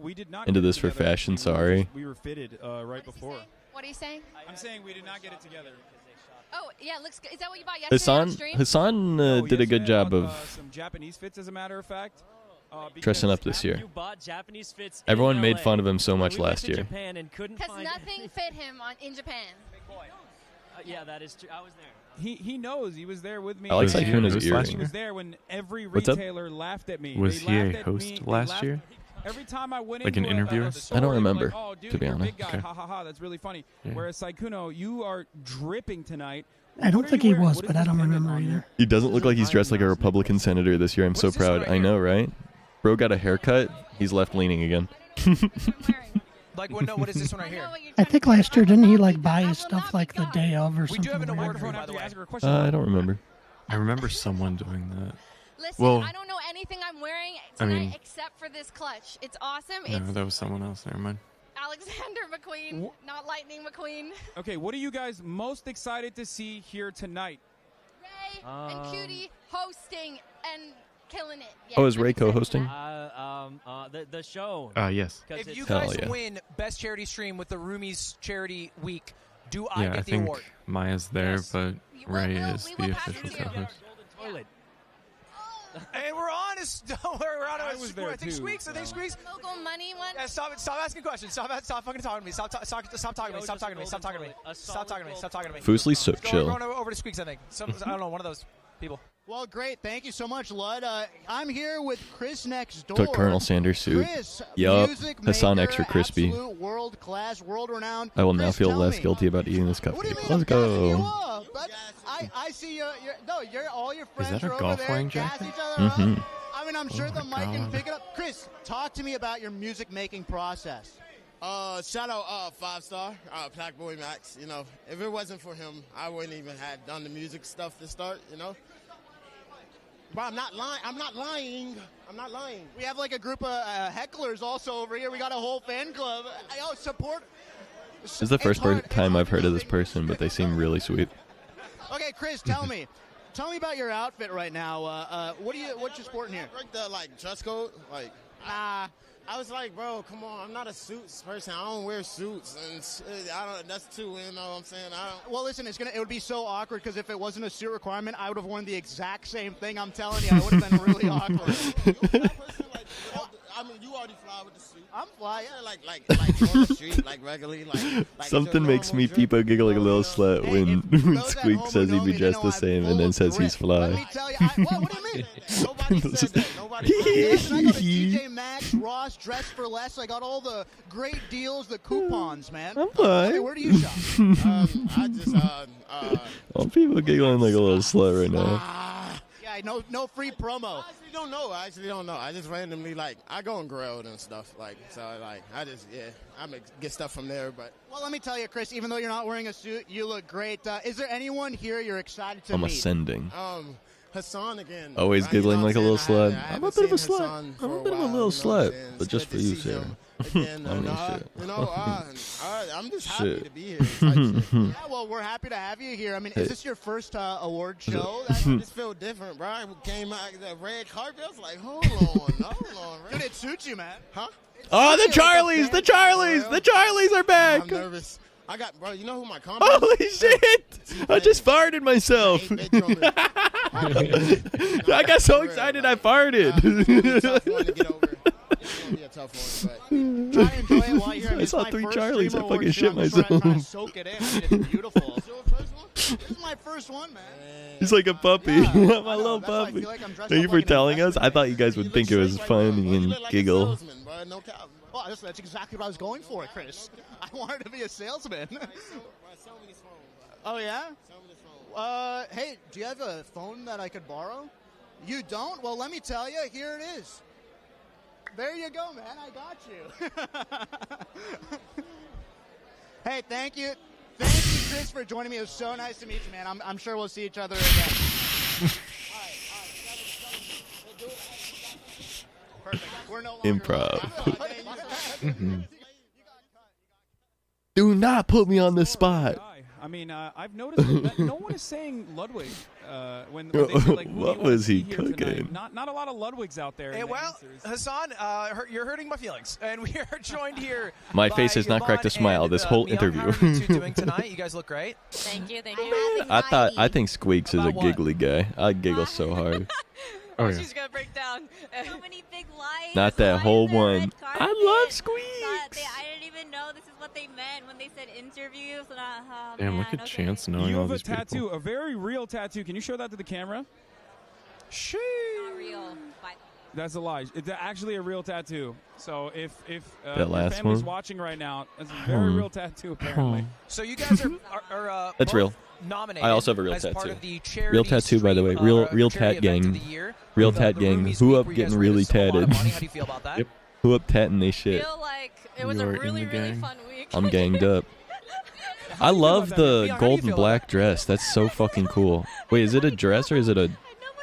We did not. Into get it this for together. fashion, We were sorry. we were fitted right before. What are you saying? I'm saying we did not get it together. Oh, yeah, looks good. Is that what you bought yesterday on stream? Hassan No, did a good yesterday I job bought, of some Japanese fits, as a matter of fact. dressing because up this year. You bought Japanese fits. Everyone in made LA. fun of him so When much we went last to year. Japan and couldn't Because find nothing fit him in Japan. yeah, that is true. I was there. He knows. He was there with me. I like Was he a Sykkuno's host last He earring. was there when every What's up? retailer laughed at me. Was They he a laughed at host me. They last laughed- year? Every time I went Like an into interviewer? a store, I don't they were remember, like, oh, dude, to be you're a honest. big guy. Okay. Ha ha ha. That's really funny. Yeah. Whereas Sykkuno, you are dripping tonight. I don't What are think you he wearing? was, What is but I this don't pendant remember on either. your- He doesn't look like he's dressed like a Republican senator this year. I'm so What is this proud. right I here? know, right? Bro got a haircut. He's left leaning again. Like, what, no, what is this one right here? I think last year, didn't he like buy his stuff like the day of or We something? do have an award weird? for him, by the way. I don't remember. I remember someone doing that. Listen, Well, I don't know anything I'm wearing I tonight mean- except for this clutch. It's awesome. No, It's that was someone else. Never mind. Alexander McQueen, not Lightning McQueen. Okay, what are you guys most excited to see here tonight? Ray and Cutie hosting and killing it. Oh, is Ray co-hosting? The show. Yes. If you Hell guys yeah. win Best Charity Stream with the Roomies Charity Week, do I Yeah, get I the think award? Maya's there, but Ray is the official co-host. Toilet. And we're on. We're on. I was there, I think too, Squeaks. I think so. Squeaks. Local money one. Yeah, stop asking questions. Stop fucking talking to me. Stop talking to me. Stop talking to me. Stop talking to me. Stop talking to me. Stop talking to me. Foosley's so We're chill. going over to Squeaks, I think. I don't know, one of those people. Well, great. Thank you so much, Lud. I'm here with Chris next door. Took Colonel Sanders' suit. Chris, Yup. music Hassan maker, extra crispy. absolute world class, world renowned. I will now Chris, feel tell less me, guilty about eating this What do you cupcake. mean Let's I'm gassing you go. up? I see you're all your friends that a are over golf there wearing gassing jacket? each other up. Mhm. I mean, I'm sure the mic can God. pick it up. Chris, talk to me about your music making process. Shout out 5 Star, Black Boy Max. You know, if it wasn't for him, I wouldn't even have done the music stuff to start. You know, but I'm not lying. I'm not lying. We have like a group of hecklers also over here. We got a whole fan club. Support. This is the first time I've heard of this person, but they seem really sweet. Okay, Chris, tell me about your outfit right now. What you sporting here? Like the dress code, I was like, bro, come on, I'm not a suits person. I don't wear suits, and I don't. That's too. You know what I'm saying? I don't. Well, listen, it would be so awkward because if it wasn't a suit requirement, I would have worn the exact same thing. I'm telling you, it would have been really awkward. I mean, you already fly with the suit. I'm fly, yeah, like on the street, like regularly, like Something makes me Peepo giggle like a little slut when Squeak says he'd be dressed the same and then says he's fly. Let me tell you, what do you mean? Nobody said that. Nobody. Listen, I go to TJ Maxx, Ross, Dress for Less. I got all the great deals, the coupons, man. I'm fly. Okay, where do you shop? I just Oh, people giggling like a little slut right now. Yeah, no free promo. I actually don't know. I just randomly I go and grill and stuff I just I get stuff from there. But Well, let me tell you, Chris. Even though you're not wearing a suit, you look great. Is there anyone here you're excited to I'm meet? ascending. Hassan again. Always right? You know giggling what like a I'm little saying? slut. I I'm a bit of a haven't seen slut. Hassan I'm for a bit of a while, little you know what I'm slut, saying? but It's just good for to you, see Sarah. him again, I mean, and, shit. I'm just happy Shit. to be here. Type shit. Yeah, well, we're happy to have you here. I mean, Hey. is this your first award show? I just feel different, bro. I came out the red carpet. I was like, hold on, Dude, it suits you, man. Huh? Oh, the Charlies! The Charlies! The Charlies are back! I'm nervous. I got, bro. You know who my combo? Holy shit! I just farted myself. I got so excited I farted. Be a tough one, but try and enjoy it while you're here. I saw my 3 first Charlies. stream I award fucking show. shit I'm just trying myself. to soak it in. I mean, it's beautiful. This is my first one, man. He's like a puppy. My little puppy. Thank you for telling us. I thought you guys would think it was funny and giggle. Well, that's exactly what I was going for, Chris. I wanted to be a salesman. Oh, yeah? Hey, do you have a phone that I could borrow? You don't? Well, let me tell you. Here it is. There you go, man. I got you. Hey, thank you. Thank you, Chris, for joining me. It was so nice to meet you, man. I'm sure we'll see each other again. Perfect. We're no longer Improv. Do not put me on the spot. I mean, I've noticed that no one is saying Ludwig when they say, like, What was he here cooking? tonight. Not a lot of Ludwigs out there. Hey, in the well, answers. Hassan, you're hurting my feelings, and we are joined here. My by face has not cracked a Yvonne smile and, this whole Miyoung. How interview. are you two doing tonight? You guys look great. Thank you. I think Squeaks is a giggly guy. I giggle so hard. Oh, yeah. She's gonna break down. So many big lights. Not that whole Why is there a one. red I carpet? love Squeaks. I didn't even know this is what they meant when they said interviews. And Damn, look at Chance knowing You all have a these people. tattoo, a very real tattoo. Can you show that to the camera? Not real. But That's a lie. It's actually a real tattoo. So if That your last family's one? watching right now, that's a very real tattoo apparently. So you guys are That's both real. nominated I also have a real as part tattoo. of the charity Real tattoo, by the way. Real charity tat event of gang. the year. Real The tat gang. Roomies Who Week, up where you guys getting really raised a lot of tatted? money. How do you feel about that? Yep. Who up tatting they I shit? feel like it was a You're in really, the really gang? fun week. I'm ganged up. I love the gold and black dress. That's so fucking cool. Wait, is it a dress or is it a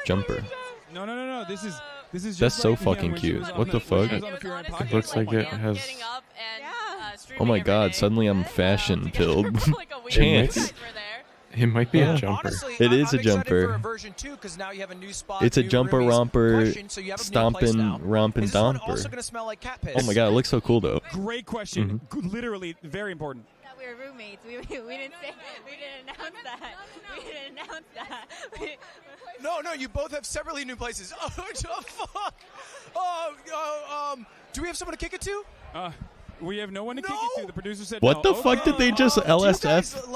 jumper? No. This is just That's so like him fucking when she cute. was on What the fuck? It looks like it has. Oh my god, suddenly I'm fashion pilled. Chance. It might be Yeah. a jumper. It is a For jumper. version 2, because now you have a new spot. It's a new jumper roomies romper, question, so you have a new place stompin' now. rompin' Is this one domper. also going to smell like cat piss? Oh my god, it looks so cool though. Great question. Literally very important. that we were roommates. We didn't announce that. We didn't announce that. No, you both have separately new places. Oh, what the fuck? Do we have someone to kick it to? We have no one to kick it to. The producer said What no. the fuck did they just LSF?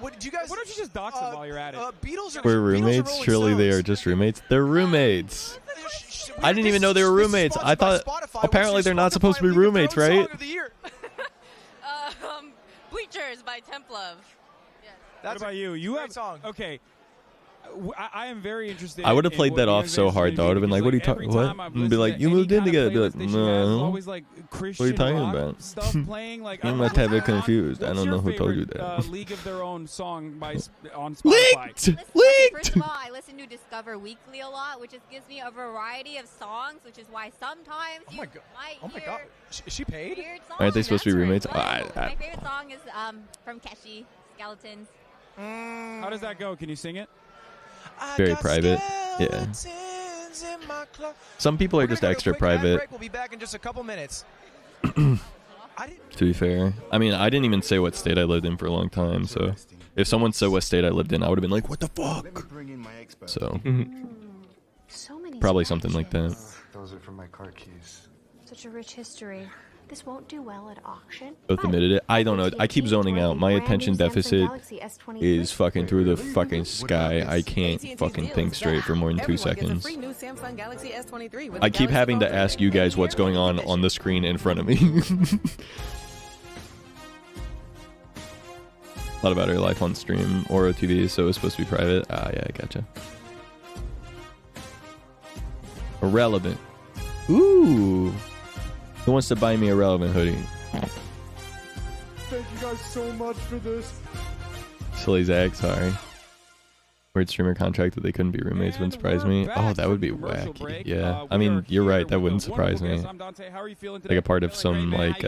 What did you guys? Why don't you just dox them while you're at it? Beatles are We're roommates? Surely they are just roommates. They're roommates. I didn't even know they were roommates. I thought apparently they're not supposed to be roommates, right? Bleachers by Templove. What about you? You have okay. I am very interested. I would have in played what that you off guys so are hard though. I would have been like, "What are you talking? What?" And be like, "You moved in together." Be like, "No." always like What are you Christian talking rock about? stuff playing. Like I'm not that bit confused. I don't know who told you that. League of Their Own song on Spotify. First of all, I listen to Discover Weekly a lot, which just gives me a variety of songs, which is why sometimes you might hear Is she paid? weird songs. Aren't they supposed to be roommates? My favorite song is from Keshi, Skeletons. How does that go? Can you sing it? Very private. Yeah. Some people are just extra private. We'll be back in just a couple minutes. To be fair, I mean, I didn't even say what state I lived in for a long time. So, if someone said what state I lived in, I would have been like, "What the fuck?" So, So many probably something like that. Those are from my car keys. Such a rich history. This won't do well at auction. Both admitted it. I don't know. I keep zoning out. My attention deficit is fucking through the fucking sky. I can't fucking think straight for more than 2 seconds. I keep having to ask you guys what's going on the screen in front of me. A lot of battery life on stream. Oro TV, so it's supposed to be private. Ah, yeah, I gotcha. Irrelevant. Ooh. Who wants to buy me a relevant hoodie? Thank you guys so much for this. Silly Zach, sorry. Weird streamer contract that they couldn't be roommates wouldn't surprise me. Oh, that would be wacky. Yeah, I mean, you're right. That wouldn't surprise me. Like a part of some like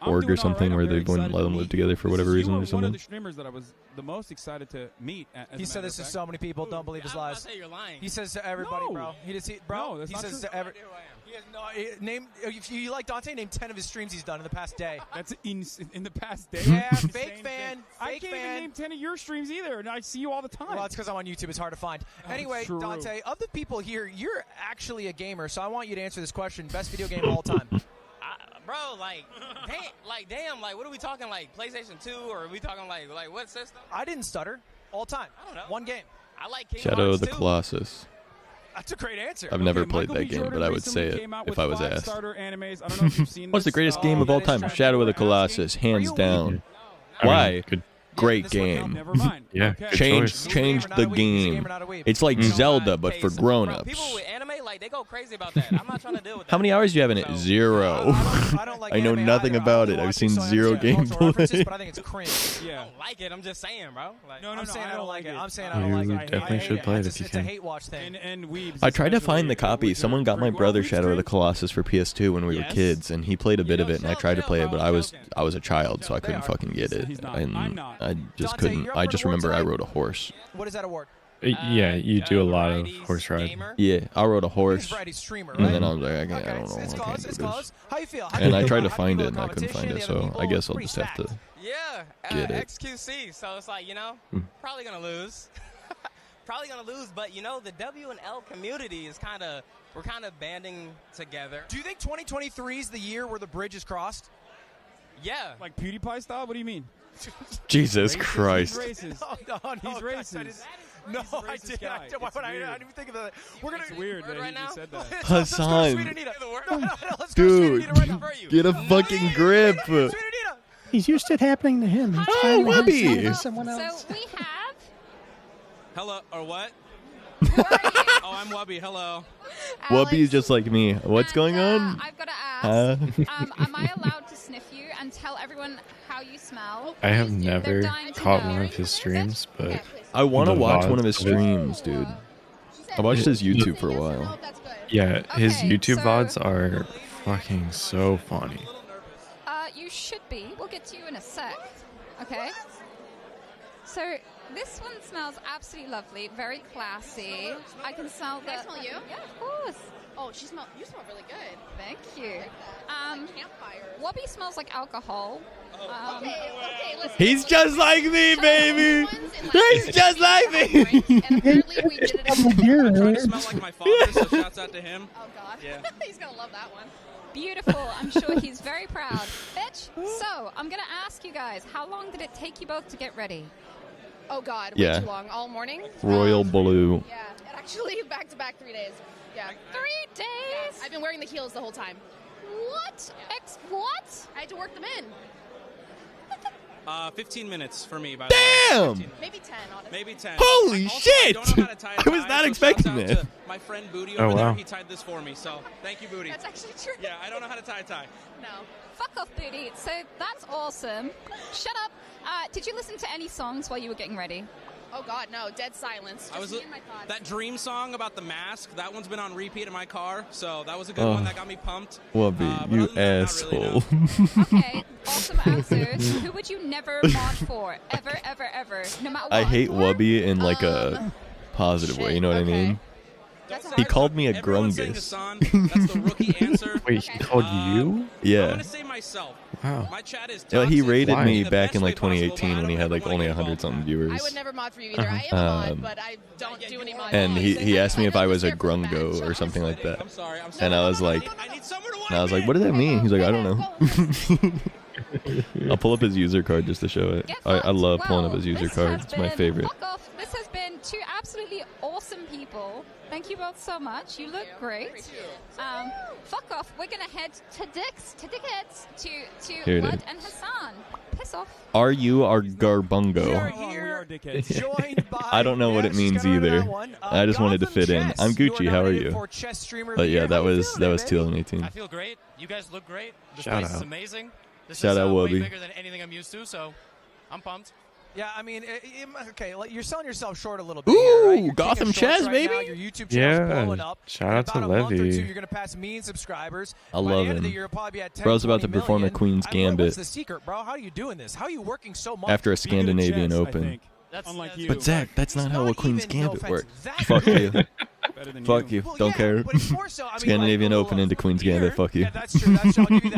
org or something where they wouldn't let them live together for whatever reason or One of something. the streamers that I was the most excited to meet. He said this to so many people. Don't believe his lies. He says to everybody, bro. He just bro. that's He not says true. to every. He has no name. If you like Dante, name 10 of his streams he's done in the past day. That's in the past day. Yeah, Same fake fan. thing. I can't even name 10 of your streams either, and I see you all the time. Well, it's because I'm on YouTube. It's hard to find. Anyway, true. Dante, of the people here, you're actually a gamer, so I want you to answer this question. Best video game of all time. Bro, damn, what are we talking, like PlayStation 2, or are we talking like what system? I didn't stutter. All time. I don't know. One game. I like Kingdom Shadow Hearts of the 2. Colossus. That's a great answer. I've never Okay, played Michael that B. game, Jordan but I would say recently it came out if with I was 5 asked. starter animes. I don't know if you've seen What's the this. greatest game of all time? Shadow of the Colossus, hands down. Why? Great game. Never mind. Yeah, Okay. good Change choice. the game. It's like Zelda, but for People grown-ups. with anime, they go crazy about that. I'm not trying to deal with that. How many hours do you have in it? 0. I know nothing about it. I've seen 0 gameplay. But I think it's cringe. I don't like it. I'm just saying, bro. I'm saying I don't like it. I'm saying I You don't like it. definitely should play it if you It's a can. hate watch thing. And weebs. I tried to especially, find the copy. Someone got my brother Shadow of the Colossus for PS2 when we were kids, and he played a bit of it, and I tried to play it, but I was a child, so I couldn't fucking get it. And I just couldn't. I just remember I rode a horse. What is that award? Yeah, you do a lot of horse ride. Yeah, I rode a horse, Variety streamer, and right? then I was like, I don't know, It's I close. can't do It's this. close. How you feel? And I tried to find it, and I couldn't find it, so I guess I'll just have to Yeah, get it. XQC. So it's like, Hmm. probably gonna lose. probably gonna lose, but you know the W and L community is we're kind of banding together. Do you think 2023 is the year where the bridge is crossed? Yeah. Like PewDiePie style? What do you mean? Jesus Christ. He's racist. No, He's racist. No, He's a I racist didn't. guy. Why It's would I weird. didn't even think of that. We're gonna. It's weird that right he now? just said that. Hassan, dude, get a fucking grip. He's used to it happening to him. He's Oh, finally had Webby. something to someone else. So we have. Hello, or what? Oh, I'm Wubby. Hello. Wubby is just like me. What's going on? I've got to Huh? ask. Am I allowed to sniff you and tell everyone how you smell? I have never dying to caught know. one of his streams, but I want to the watch one VODs of his of it- streams, dude. I watched his YouTube for a while. Yeah, his Okay, YouTube so- VODs are fucking so funny. You should be. We'll get to you in a sec. Okay? So, this one smells absolutely lovely, very classy. I can smell the... Can I smell you? Yeah, of course. Oh, you smell really good. Thank you. Wubby smells like alcohol. Okay, listen. He's just like me, baby. He's just like me. Apparently we did it. I'm trying to smell like my father, so shouts out to him. Oh God. Yeah. He's gonna love that one. Beautiful. I'm sure he's very proud. Bitch, so I'm going to ask you guys, how long did it take you both to get ready? Oh God, Yeah. way too long. All morning. Royal Blue. Yeah, and actually back to back 3 days. Yeah. 3 days? Yeah. I've been wearing the heels the whole time. What? What? I had to work them in. 15 minutes for me, by Damn! the way. 15 Maybe 10, honestly. Maybe 10. Holy Also, shit! I don't know how to tie a I was tie, not so expecting shouts out that. to my friend Booty Oh, over there. wow. He tied this for me, so thank you, Booty. That's actually true. Yeah, I don't know how to tie a tie. No. Fuck off, Booty. So that's awesome. Shut up. Did you listen to any songs while you were getting ready? Oh God, no. Dead silence. Just I was me and my thoughts. that Dream song about the mask. That one's been on repeat in my car, so that was a good Oh. one that got me pumped. Wubby, you asshole. Okay, awesome answers. Who would you never mod for? Ever, ever, ever. No matter what. I hate Wubby in like a positive way. You know what I mean? He called me a Everyone's saying grungus. Hassan. That's the rookie answer. Wait, he called you? I'm Yeah. gonna say myself. Wow. My chat is Yeah, he toxic. rated Why? me The back best in like way possible, 2018 but when he I had don't like wanna only get 100 involved something in viewers. I would never mod for you either. I am a mod, but I don't do any modding. And he asked me if I was a grungo or something like that. I'm sorry. And I was like, what does that mean? He's like, I don't know. I'll pull up his user card just to show it. I love pulling up his user card. It's my favorite. Fuck off. This has been two absolutely awesome people. Thank you both so much. You look great. Fuck off. We're gonna head to Dickheads to Here it Blood is. and Hassan. Piss off. Are you our garbungo? We are dickheads. Joined by. I don't know what it means either. I just wanted to fit in. I'm Gucci. How are you? But yeah, that was 2018. I feel great. You guys look great. This Shout place is out. amazing. This Shout is out, way Wubby. bigger than anything I'm used to, so I'm pumped. Yeah, I mean, okay, like, you're selling yourself short a little bit here, right? Ooh, You're Gotham taking shorts Chess, right now. baby. Your YouTube channel's Yeah. blowing up. Shout In out to about a month or Levy. two, you're going to pass a million subscribers. I By love the end of the him. year, you'll probably be at 10, Bro's about to 20 perform a million. Queen's What's Gambit the secret, bro? How are you doing this? How are you working so much? after a Scandinavian Open. Unlike you. But Zach, that's not how a Queen's Gambit works. Fuck you. Fuck you. Don't care. Scandinavian Open into Queen's Gambit. Fuck you. That's true.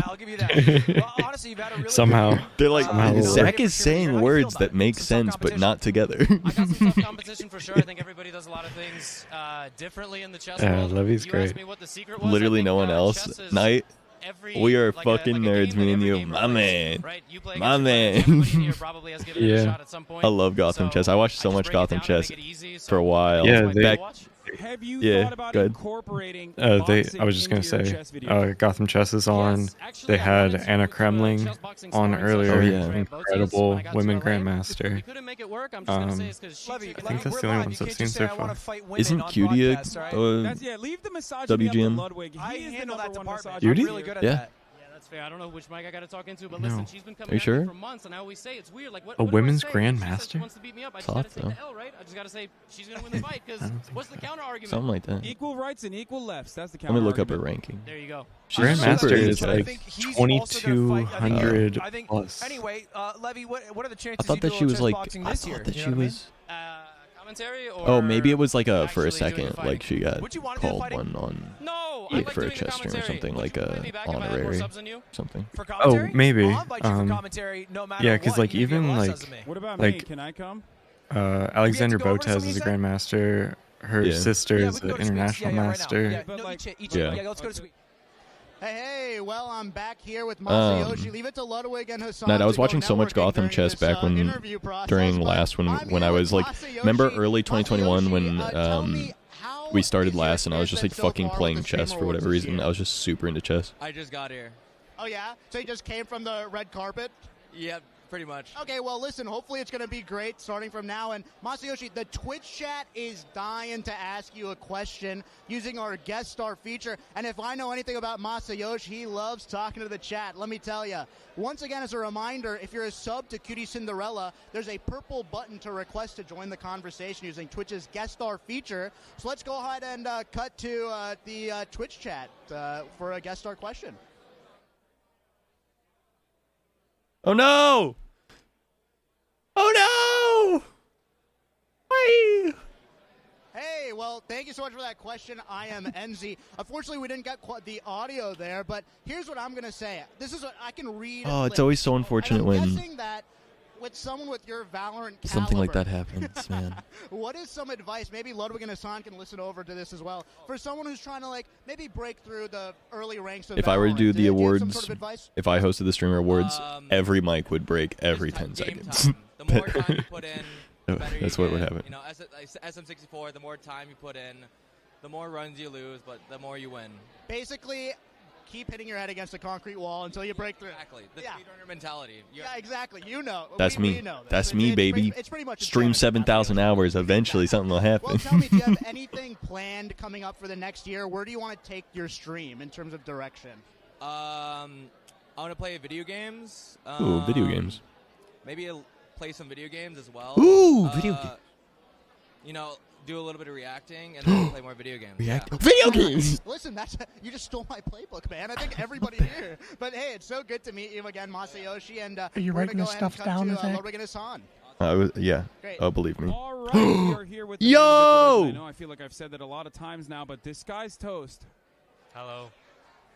I'll give you that. Well, honestly, you've had a really Somehow. They're like, Somehow Zach is saying words that make sense, but not together. I got some tough competition for sure. I think everybody does a lot of things differently in the chess world. Levy's You great. asked me what the secret was. Literally I think, no one else. chess is Night. every- We are like a fucking game nerds, that me and every you. gamer My plays, man. right? You play My against man. your friends, everybody here probably has given it a shot at some point. I love Gotham Chess. I watched so much Gotham Chess for a while. Yeah, back. Have you Yeah, thought about good. incorporating I boxing was just gonna into your say, chess videos? Gotham Chess is on. They had Anna Kremling on earlier. Oh, yeah. Incredible women grandmaster. I think that's the only ones I've seen so far. Isn't Cutie a Yeah, leave the misogyny up to WGN? Ludwig. I He is the handle that number one department. Cutie? I'm really good at Yeah. that. That's fair. I don't know which mic I got to talk into, but No. listen, she's been coming Are you at me sure? for months, and I always say it's weird. Like, what A what do I women's say? She says grandmaster? she wants to beat me up. I just Thought got to take so. the L, right? I just got to say she's going to win the fight because what's the counter argument? Something like that. Equal rights and equal lefts. That's the Let counter me look up her argument. ranking. There you go. She's Grandmaster super is into like chess. 2200 I think, plus. Anyway, Levy, what are the I chances thought you that do she a was chess like. boxing I this year? thought that You she know what I mean? was. Commentary or Oh, maybe it was like a for a actually doing second, the fighting? like she got Would you wanna do the called fighting? one on No, I like like for a doing the chess stream or commentary. something, like Would you play me a back if I had more honorary subs than you? something. For Oh, commentary? maybe. I'll invite you for commentary no matter Yeah, because what. like You give even a lot like subs to me. What about like me? Can I come? Alexander Botez is a grandmaster. Her sister is an international master. Let's go to Squeak. Hey, well, I'm back here with Masayoshi. Leave it to Ludwig and Hassan. I was watching so much Gotham chess back during last when I was like, remember early 2021 when we started last and I was just like fucking playing chess for whatever reason. I was just super into chess. I just got here. Oh yeah, so you just came from the red carpet? Yep, pretty much. Okay, well, listen, hopefully it's going to be great starting from now. And Masayoshi, the Twitch chat is dying to ask you a question using our guest star feature. And if I know anything about Masayoshi, he loves talking to the chat. Let me tell you. Once again, as a reminder, if you're a sub to Cutie Cinderella, there's a purple button to request to join the conversation using Twitch's guest star feature. So let's go ahead and cut to the Twitch chat for a guest star question. Oh no! Oh no! Why? Hey, well, thank you so much for that question. I am Enzi. Unfortunately, we didn't get the audio there, but here's what I'm going to say. This is what I can read. Oh, it's always so unfortunate when guessing that with someone with your Valorant caliber, something like that happens, man. What is some advice? Maybe Ludwig and Hassan can listen over to this as well. For someone who's trying to like maybe break through the early ranks of If Valorant, I were to do the you have awards, some sort of advice? if I hosted the streamer awards, every mic would break every 10 seconds. The more time you put in, the better That's you what get. would happen. You know, SM64, the more time you put in, the more runs you lose, but the more you win. Basically, keep hitting your head against a concrete wall until you break through. Exactly. The speedrunner mentality. Yeah, exactly. You know. That's we me. know this. That's me, baby. It's pretty much Stream 7,000 hours. Eventually, something will happen. Well, tell me, do you have anything planned coming up for the next year? Where do you want to take your stream in terms of direction? I want to play video games. Ooh, video games. Maybe play some video games as well. Ooh, video games. You know, do a little bit of reacting and then play more video games. Video games! Listen, you just stole my playbook, man. I think everybody here. But hey, it's so good to meet you again, Masayoshi. And Are you we're writing gonna this go ahead stuff and down, cut to Zach? Ludwig and Hassan. Yeah. Great. Oh, believe me. All right, we are here with the Yo! I know I feel like I've said that a lot of times now, but Disguised Toast. Hello.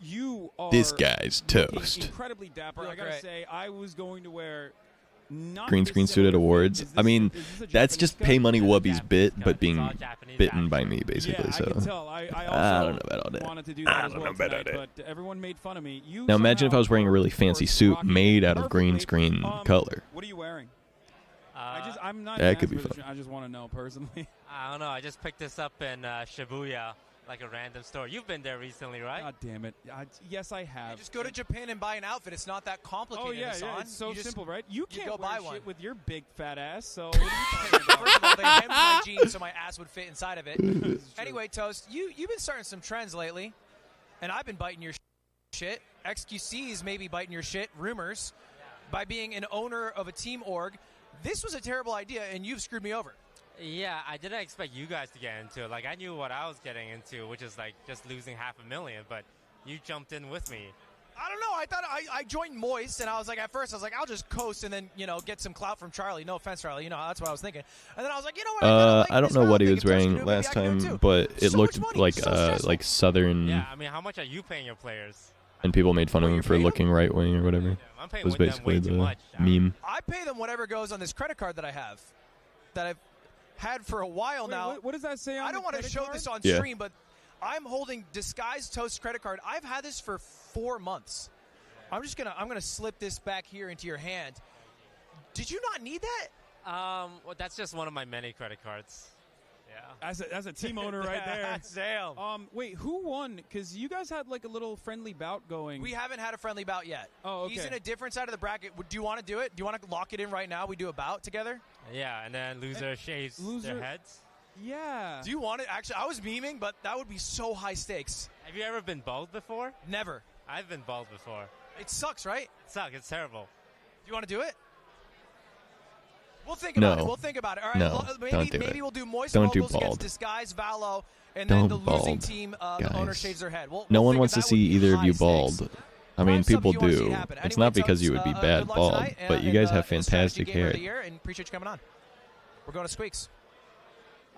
You are This guy's toast. incredibly dapper. I gotta say, I was going to wear not Green screen suit at awards. I mean, that's just pay money Wubby's bit, but being bitten by me, basically. Yeah, so I can tell. I I don't know about all that. wanted to do that as well tonight, but everyone made fun of me. You Now imagine if I somehow was wearing a really fancy suit made out of green screen color. What are you wearing? I'm not. That could an be expert. fun. I just want to know personally. I don't know. I just picked this up in Shibuya, like a random store. You've been there recently, right? God damn it. Yes, I have. Just go to Japan and buy an outfit. It's not that complicated. Oh yeah, Hassan. yeah, it's so You just- simple, right? You can't go wear buy shit one. with your big fat ass. So what are you talking about? First of all, they hemmed my jeans so my ass would fit inside of it. Anyway, Toast, you've been starting some trends lately, and I've been biting your shit. XQC's maybe biting your shit. Rumors by being an owner of a team org. This was a terrible idea, and you've screwed me over. Yeah, I didn't expect you guys to get into it. Like, I knew what I was getting into, which is like just losing $500,000, but you jumped in with me. I don't know. I thought I joined Moist, and I was like, at first, I was like, I'll just coast and then, get some clout from Charlie. No offense, Charlie. That's what I was thinking. And then I was like, you know what? I don't know what he was wearing last time, but it looked like Southern. Yeah, I mean, how much are you paying your players? And people made fun of him for looking right wing or whatever. I'm paying Was with them basically way the too much. meme. I pay them whatever goes on this credit card that I have, that I've had for a while now. What does that say on I don't the want to credit show card? this on Yeah. stream, but I'm holding Disguised Toast credit card. I've had this for 4 months. I'm gonna slip this back here into your hand. Did you not need that? Well, that's just one of my many credit cards. Yeah. As a team owner right there. Damn. Wait, who won? Because you guys had like a little friendly bout going. We haven't had a friendly bout yet. Oh, okay. He's in a different side of the bracket. Do you want to do it? Do you want to lock it in right now? We do a bout together? Yeah, and then loser shaves their heads. Yeah. Do you want it? Actually, I was memeing, but that would be so high stakes. Have you ever been bald before? Never. I've been bald before. It sucks, right? It sucks. It's terrible. Do you want to do it? We'll think about No. it. We'll think about it. All right. No, don't do maybe it. we'll do Moist Don't do Moguls against bald. Disguise Valo, and Don't then the losing bald, team, the owner guys. shaves their head. No we'll one think wants to that would see be either of you high bald. stakes. I mean, Prime sub people if you wanna see do. it happen. It's Anyway, not because you Toast, would be good bad luck bald, tonight, but you in guys the- have in the strategy fantastic gamer of hair. the year, and appreciate you coming on. We're going to Squeaks.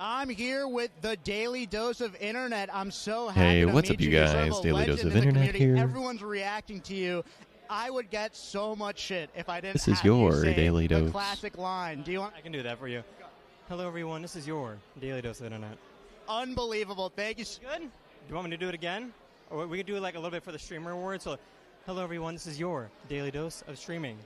I'm here with the Daily Dose of Internet. I'm so happy Hey, to what's meet up, you You're sort guys? a Daily legend Dose of in the Internet community. here. Everyone's reacting to you. I would get so much shit if I didn't This is have you your say Daily the Dose. classic line. Do you want? I can do that for you. Hello, everyone. This is your Daily Dose of Internet. Unbelievable. Thank you. Good? Do you want me to do it again? Or we can do it like a little bit for the Streamer Award. So, hello, everyone. This is your Daily Dose of Streaming.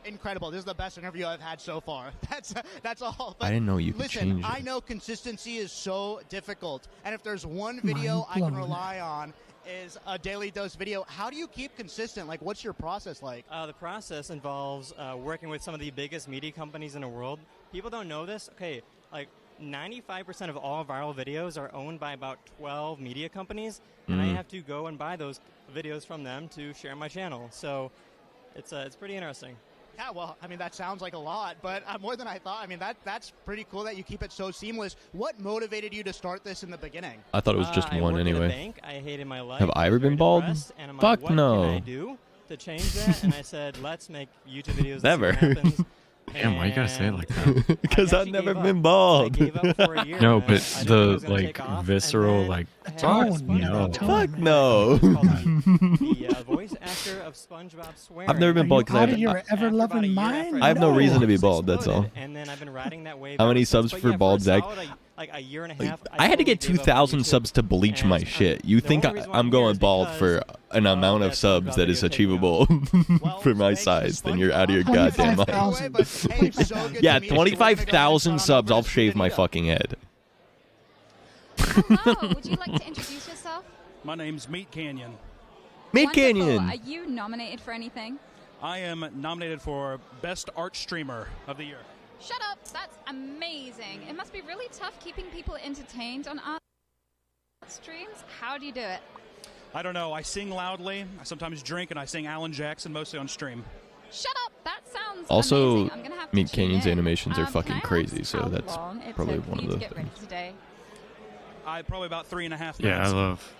Incredible. This is the best interview I've had so far. That's all. But I didn't know you could listen, change I it. know consistency is so difficult. And if there's one video I can rely on is a Daily Dose video, how do you keep consistent? Like, what's your process like? The process involves working with some of the biggest media companies in the world. People don't know this. Okay, like 95% of all viral videos are owned by about 12 media companies, and I have to go and buy those videos from them to share on my channel. So it's pretty interesting. Yeah, well, I mean, that sounds like a lot, but more than I thought. I mean, that's pretty cool that you keep it so seamless. What motivated you to start this in the beginning? I thought it was just I one worked at a anyway. bank. I hated my life. Have I ever been bald? And I'm Fuck like, what no. can I do to change that? And I said, let's make YouTube videos. Never. And see what happens. Damn, why you gotta say it like that? Because I've never been bald. I gave up for a year. No, and but I didn't know it was the gonna like take off, visceral and then like. I Fuck had no. Fuck no. the voice actor of SpongeBob swearing. I've never been bald because I Out of your ever-loving mind? I have no reason to be bald. That's all. And then I've been riding that wave. How many ever since. subs But for yeah, bald, a Zach? solid, like a year and a half. I had to get totally gave up 2,000 YouTube. subs to bleach my shit. You think I'm going bald for an amount of subs that is achievable for my size? Then you're out of your goddamn mind. Yeah, 25,000 subs. I'll shave my fucking head. Hello, would you like to introduce yourself? My name's Meat Canyon. Meat Wonderful. Canyon. Are you nominated for anything? I am nominated for Best Art Streamer of the Year. Shut up. That's amazing. It must be really tough keeping people entertained on our streams. How do you do it? I don't know. I sing loudly. I sometimes drink, and I sing Alan Jackson mostly on stream. Shut up. That sounds Also, amazing. I'm gonna have to Meat tune Canyon's in. animations are Can fucking I crazy, ask so how that's long it probably took for one of you to the get ready things. today? Probably about 3.5 minutes. Yeah, I love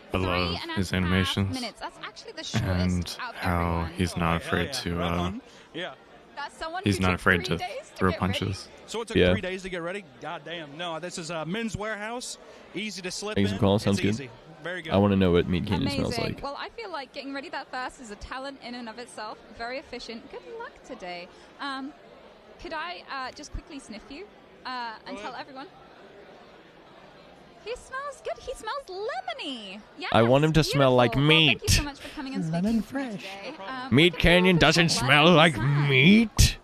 his animations minutes. That's actually the shortest and out of how everyone. he's not afraid to. Yeah. That's someone He's who not took afraid 3 to days throw get ready? punches. So it took 3 days to get ready? God damn. No, this is Men's Warehouse. Easy to slip Thanks in. for calling. It's Sounds good. easy. Very good. I want to know what Meat Canyon Amazing. smells like. Well, I feel like getting ready that fast is a talent in and of itself. Very efficient. Good luck today. Could I just quickly sniff you and tell everyone? He smells good. He smells lemony. Yes, I want him to smell like beautiful. Well, thank meat. you so much for coming and speaking Lemon to me fresh. today. Meat Canyon doesn't smell like meat.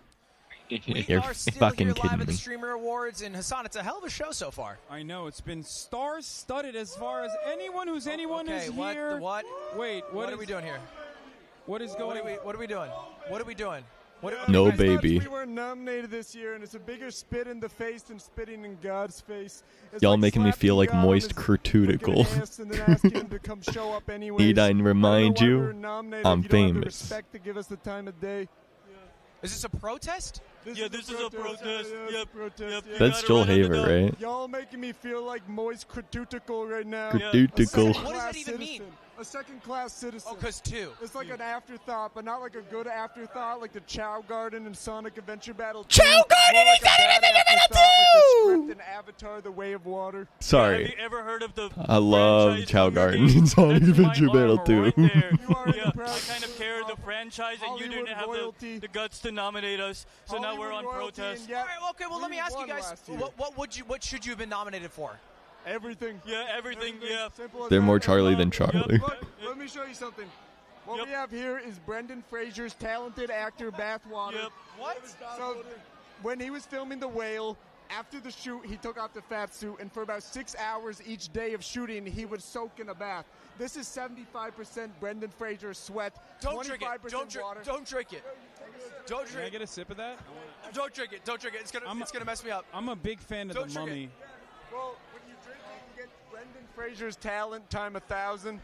We You're are still fucking here live kidding at the me. Streamer Awards, and Hassan, it's a hell of a show so far. I know. It's been star-studded as far as anyone who's anyone Okay, is what? here. What? Wait, What are we doing here? What is going on? What are we doing? What are we doing? No I thought baby. We weren't nominated this year, and it's a bigger spit in the face than spitting in God's face. It's Y'all like making me feel like slapping God on moist his crutudicle. freaking ass and then asking him to come show up anyways. Need I remind I don't know why we were you? nominated I'm if you don't have the famous. respect to give us the time of day. Is this a protest? This is a protest. Yep. Protest. Yeah. That's Joel Haver, right? Y'all making me feel like moist crutudical right now. Crutudical. A What does that even second-class mean? citizen. A second-class citizen. Oh, 'cause two. It's like an afterthought, but not like a good afterthought, like the Chow Garden and Sonic Adventure Battle 2. Chow Garden More is like a Sonic bad Adventure Battle afterthought, like the 2! script in Avatar: The Way of Water. Sorry. Have you ever heard of the I love Chow Garden in Sonic Adventure Battle 2. You are Yeah, the I kind of carried the franchise, and you didn't have the guts to nominate us. So now we're on protest. All right, well, okay, well, let me ask you guys, what should you have been nominated for? Everything. Yeah, everything. Yeah. Simple as They're that. more Charlie than Charlie. Look, let me show you something. What we have here is Brendan Fraser's talented actor Bathwater. Yep. What? So when he was filming The Whale, after the shoot, he took off the fat suit, and for about 6 hours each day of shooting, he would soak in a bath. This is 75% Brendan Fraser sweat, Don't drink it. 25% Don't drink. water. Don't drink it. Don't Can I drink. get a sip of that? Don't drink it. Don't drink it. It's gonna mess me up. I'm a big fan of Don't The drink Mummy. Well, when you drink it, you get Brendan Fraser's talent time 1,000.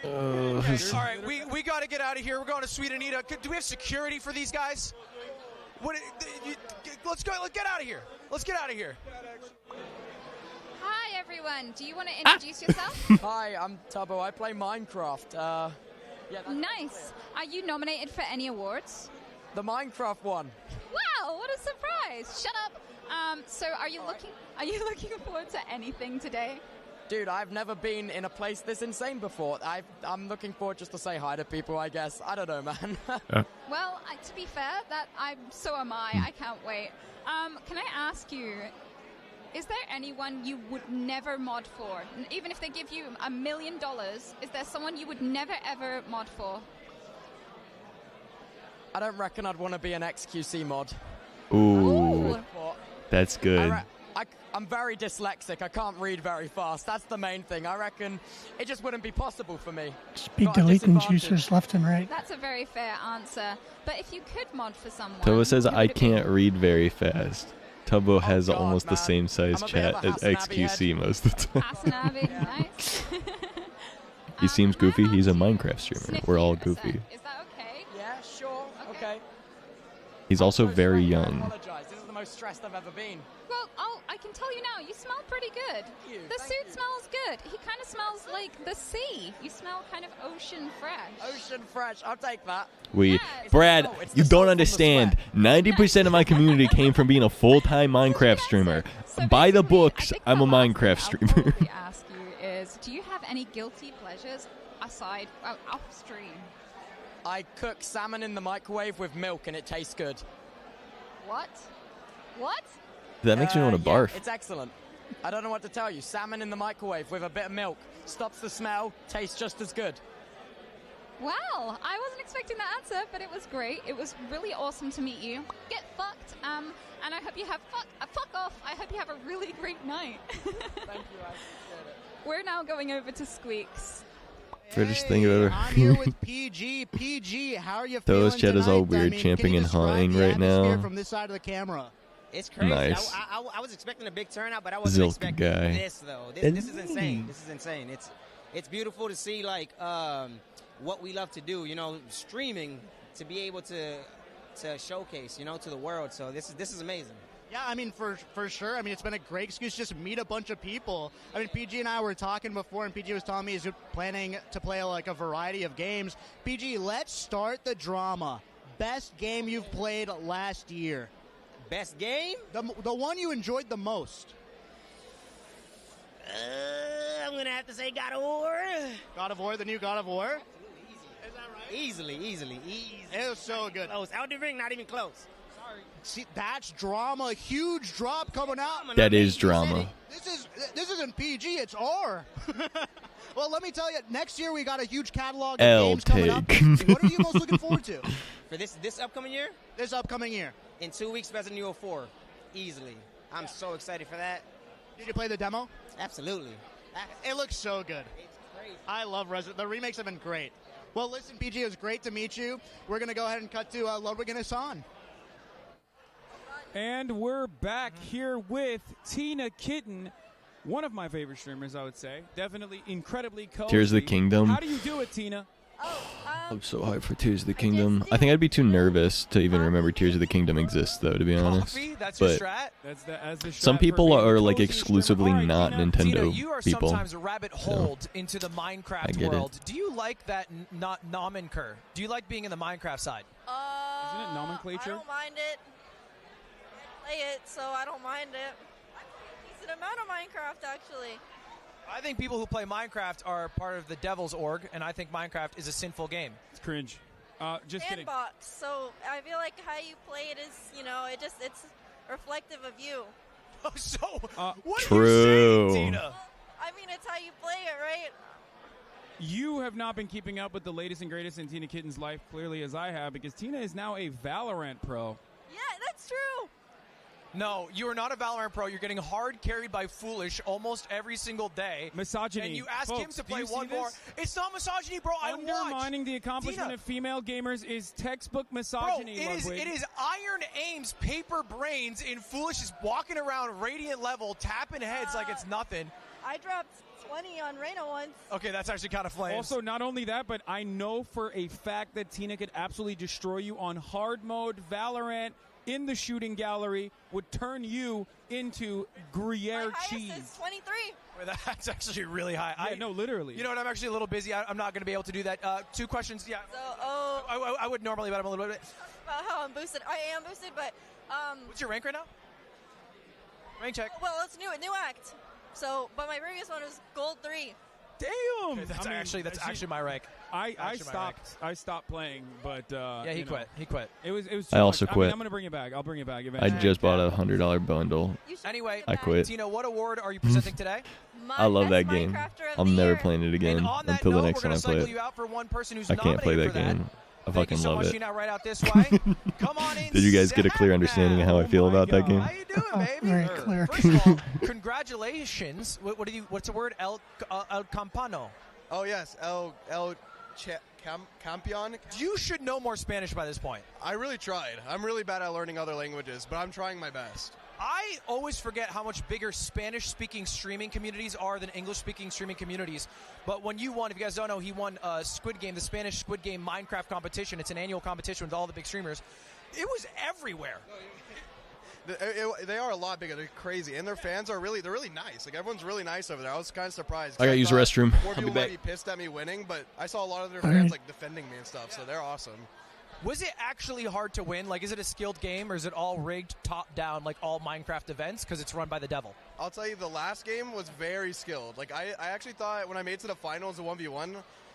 All right, we got to get out of here. We're going to Sweet Anita. Do we have security for these guys? Let's go. Let's get out of here. Let's get out of here. Hi, everyone. Do you want to introduce yourself? Hi, I'm Tubbo. I play Minecraft. Nice. Are you nominated for any awards? The Minecraft one. Wow, what a surprise! Shut up. So, are you looking forward to anything today? Dude, I've never been in a place this insane before. I'm looking forward just to say hi to people, I guess. I don't know, man. Well, to be fair, so am I. I can't wait. Can I ask you, is there anyone you would never mod for? Even if they give you $1 million, is there someone you would never ever mod for? I don't reckon I'd want to be an XQC mod. Ooh. That's good. I'm very dyslexic. I can't read very fast. That's the main thing. I reckon it just wouldn't be possible for me. Just be deleting juicers left and right. That's a very fair answer. But if you could mod for someone... Tubbo says, I can't read very fast. Tubbo has almost the same size chat as XQC most of the time. Hasanabi, nice. He seems goofy. He's a Minecraft streamer. We're all goofy. Is that okay? Yeah, sure. Okay. He's also very young. This is the most stressed I've ever been. Well, I can tell you now, you smell pretty good. The suit smells good. He kind of smells like the sea. You smell kind of ocean fresh. Ocean fresh. I'll take that. Brad, you don't understand. 90% of my community came from being a full-time Minecraft streamer. By the books, I'm a Minecraft streamer. I'll ask you is, do you have any guilty pleasures aside, off stream? I cook salmon in the microwave with milk and it tastes good. What? What? That makes me want to barf. It's excellent. I don't know what to tell you. Salmon in the microwave with a bit of milk. Stops the smell. Tastes just as good. Well, I wasn't expecting that answer, but it was great. It was really awesome to meet you. Get fucked. And I hope you have fuck off. I hope you have a really great night. Thank you. I appreciate it. We're now going over to Squeaks. British thing I've ever I'm here with PG. PG, how are you feeling Those chat is all tonight? weird, champing and hawing right now. From this side of the camera. It's crazy. Nice. I was expecting a big turnout, but I wasn't Zilk expecting guy. this though. This is insane. This is insane. It's beautiful to see like what we love to do. You know, streaming to be able to showcase, you know, to the world. So this is amazing. Yeah, I mean, for sure. I mean, it's been a great excuse just to meet a bunch of people. I mean, PG and I were talking before, and PG was telling me he's planning to play like a variety of games. PG, let's start the drama. Best game you've played last year. Best game? The one you enjoyed the most. I'm going to have to say God of War. God of War, the new God of War? Easily. It was so good. Close. Elden Ring, not even close. Sorry. See, that's drama. Huge drop coming out. That is drama. This isn't PG, it's R. Well, let me tell you, next year we got a huge catalog of L games coming up. What are you most looking forward to? For this upcoming year? This upcoming year. In 2 weeks, Resident Evil 4. Easily. I'm so excited for that. Did you play the demo? Absolutely. It looks so good. It's great. I love Resident. The remakes have been great. Well, listen, PG, it was great to meet you. We're going to go ahead and cut to Ludwig and Hassan. And we're back here with Tina Kitten, one of my favorite streamers, I would say. Definitely incredibly cozy. Tears of the Kingdom. How do you do it, Tina? I'm so hyped for Tears of the Kingdom. I think I'd be too nervous to even remember Tears of the Kingdom exists, though, to be honest. That's but your strat? That's the strat some people are like exclusively not Nintendo Tina, you are people. sometimes rabbit-holed into the Minecraft world. Do you like that nomenclature? Do you like being in the Minecraft side? Isn't it nomenclature? I don't mind it. I play it, so I don't mind it. I play a decent amount of Minecraft, actually. I think people who play Minecraft are part of the Devil's Org, and I think Minecraft is a sinful game. It's cringe. Just kidding. Sandbox, so I feel like how you play it is, you know, it's reflective of you. Oh, so what True. are you saying, Tina? I mean, it's how you play it, right? You have not been keeping up with the latest and greatest in Tina Kitten's life, clearly, as I have, because Tina is now a Valorant pro. Yeah, that's true. No, you are not a Valorant pro. You're getting hard carried by Foolish almost every single day. Misogyny. And you ask Folks, him to do play you see one more. this? It's not misogyny, bro. I watch. Undermining the accomplishment Tina. of female gamers is textbook misogyny, Bro, it is Iron Aim's paper brains in Foolish is walking around radiant level, tapping heads like it's nothing. I dropped 20 on Reyna once. Okay, that's actually kind of flames. Also, not only that, but I know for a fact that Tina could absolutely destroy you on hard mode. Valorant in the shooting gallery would turn you into Gruyere cheese. My highest is 23. Wait, that's actually really high. Yeah, no, literally. You know what? I'm actually a little busy. I'm not going to be able to do that. 2 questions. Yeah. So, I would normally, but I'm a little bit. About how I'm boosted. I am boosted, but What's your rank right now? Rank check. Well, it's new act. So, but my biggest one was gold 3. Damn. Okay, that's actually my rank. I stopped playing, but yeah, he quit. He quit. It was. I also much. quit. I'm gonna bring it back. I'll bring it back I eventually. just bought a $100 bundle. Anyway, I quit. Tina, what award are you presenting today? I love that game. I'm never playing it again until the next time I play it. You out for one person who's I can't play that nominated for game. I Thank you fucking so love much, it. Tina, right out this way. Come on in. Did you guys get a clear understanding of how I feel about that game? How you doing, baby? Very clear. First of all, congratulations. What's the word? El Campano. Oh yes, Campeón. You should know more Spanish by this point. I really tried. I'm really bad at learning other languages, but I'm trying my best. I always forget how much bigger Spanish-speaking streaming communities are than English-speaking streaming communities. But when you won, if you guys don't know, he won Squid Game, the Spanish Squid Game Minecraft competition. It's an annual competition with all the big streamers. It was everywhere. They are a lot bigger. They're crazy, and their fans are really nice. Like everyone's really nice over there. I was kind of surprised. I gotta use the restroom. More I'll be people back. might be pissed at me winning, but I saw a lot of their fans like defending me and stuff. So they're awesome. Was it actually hard to win? Like, is it a skilled game, or is it all rigged top-down, like all Minecraft events, because it's run by the devil? I'll tell you, the last game was very skilled. Like, I actually thought when I made it to the finals of 1v1,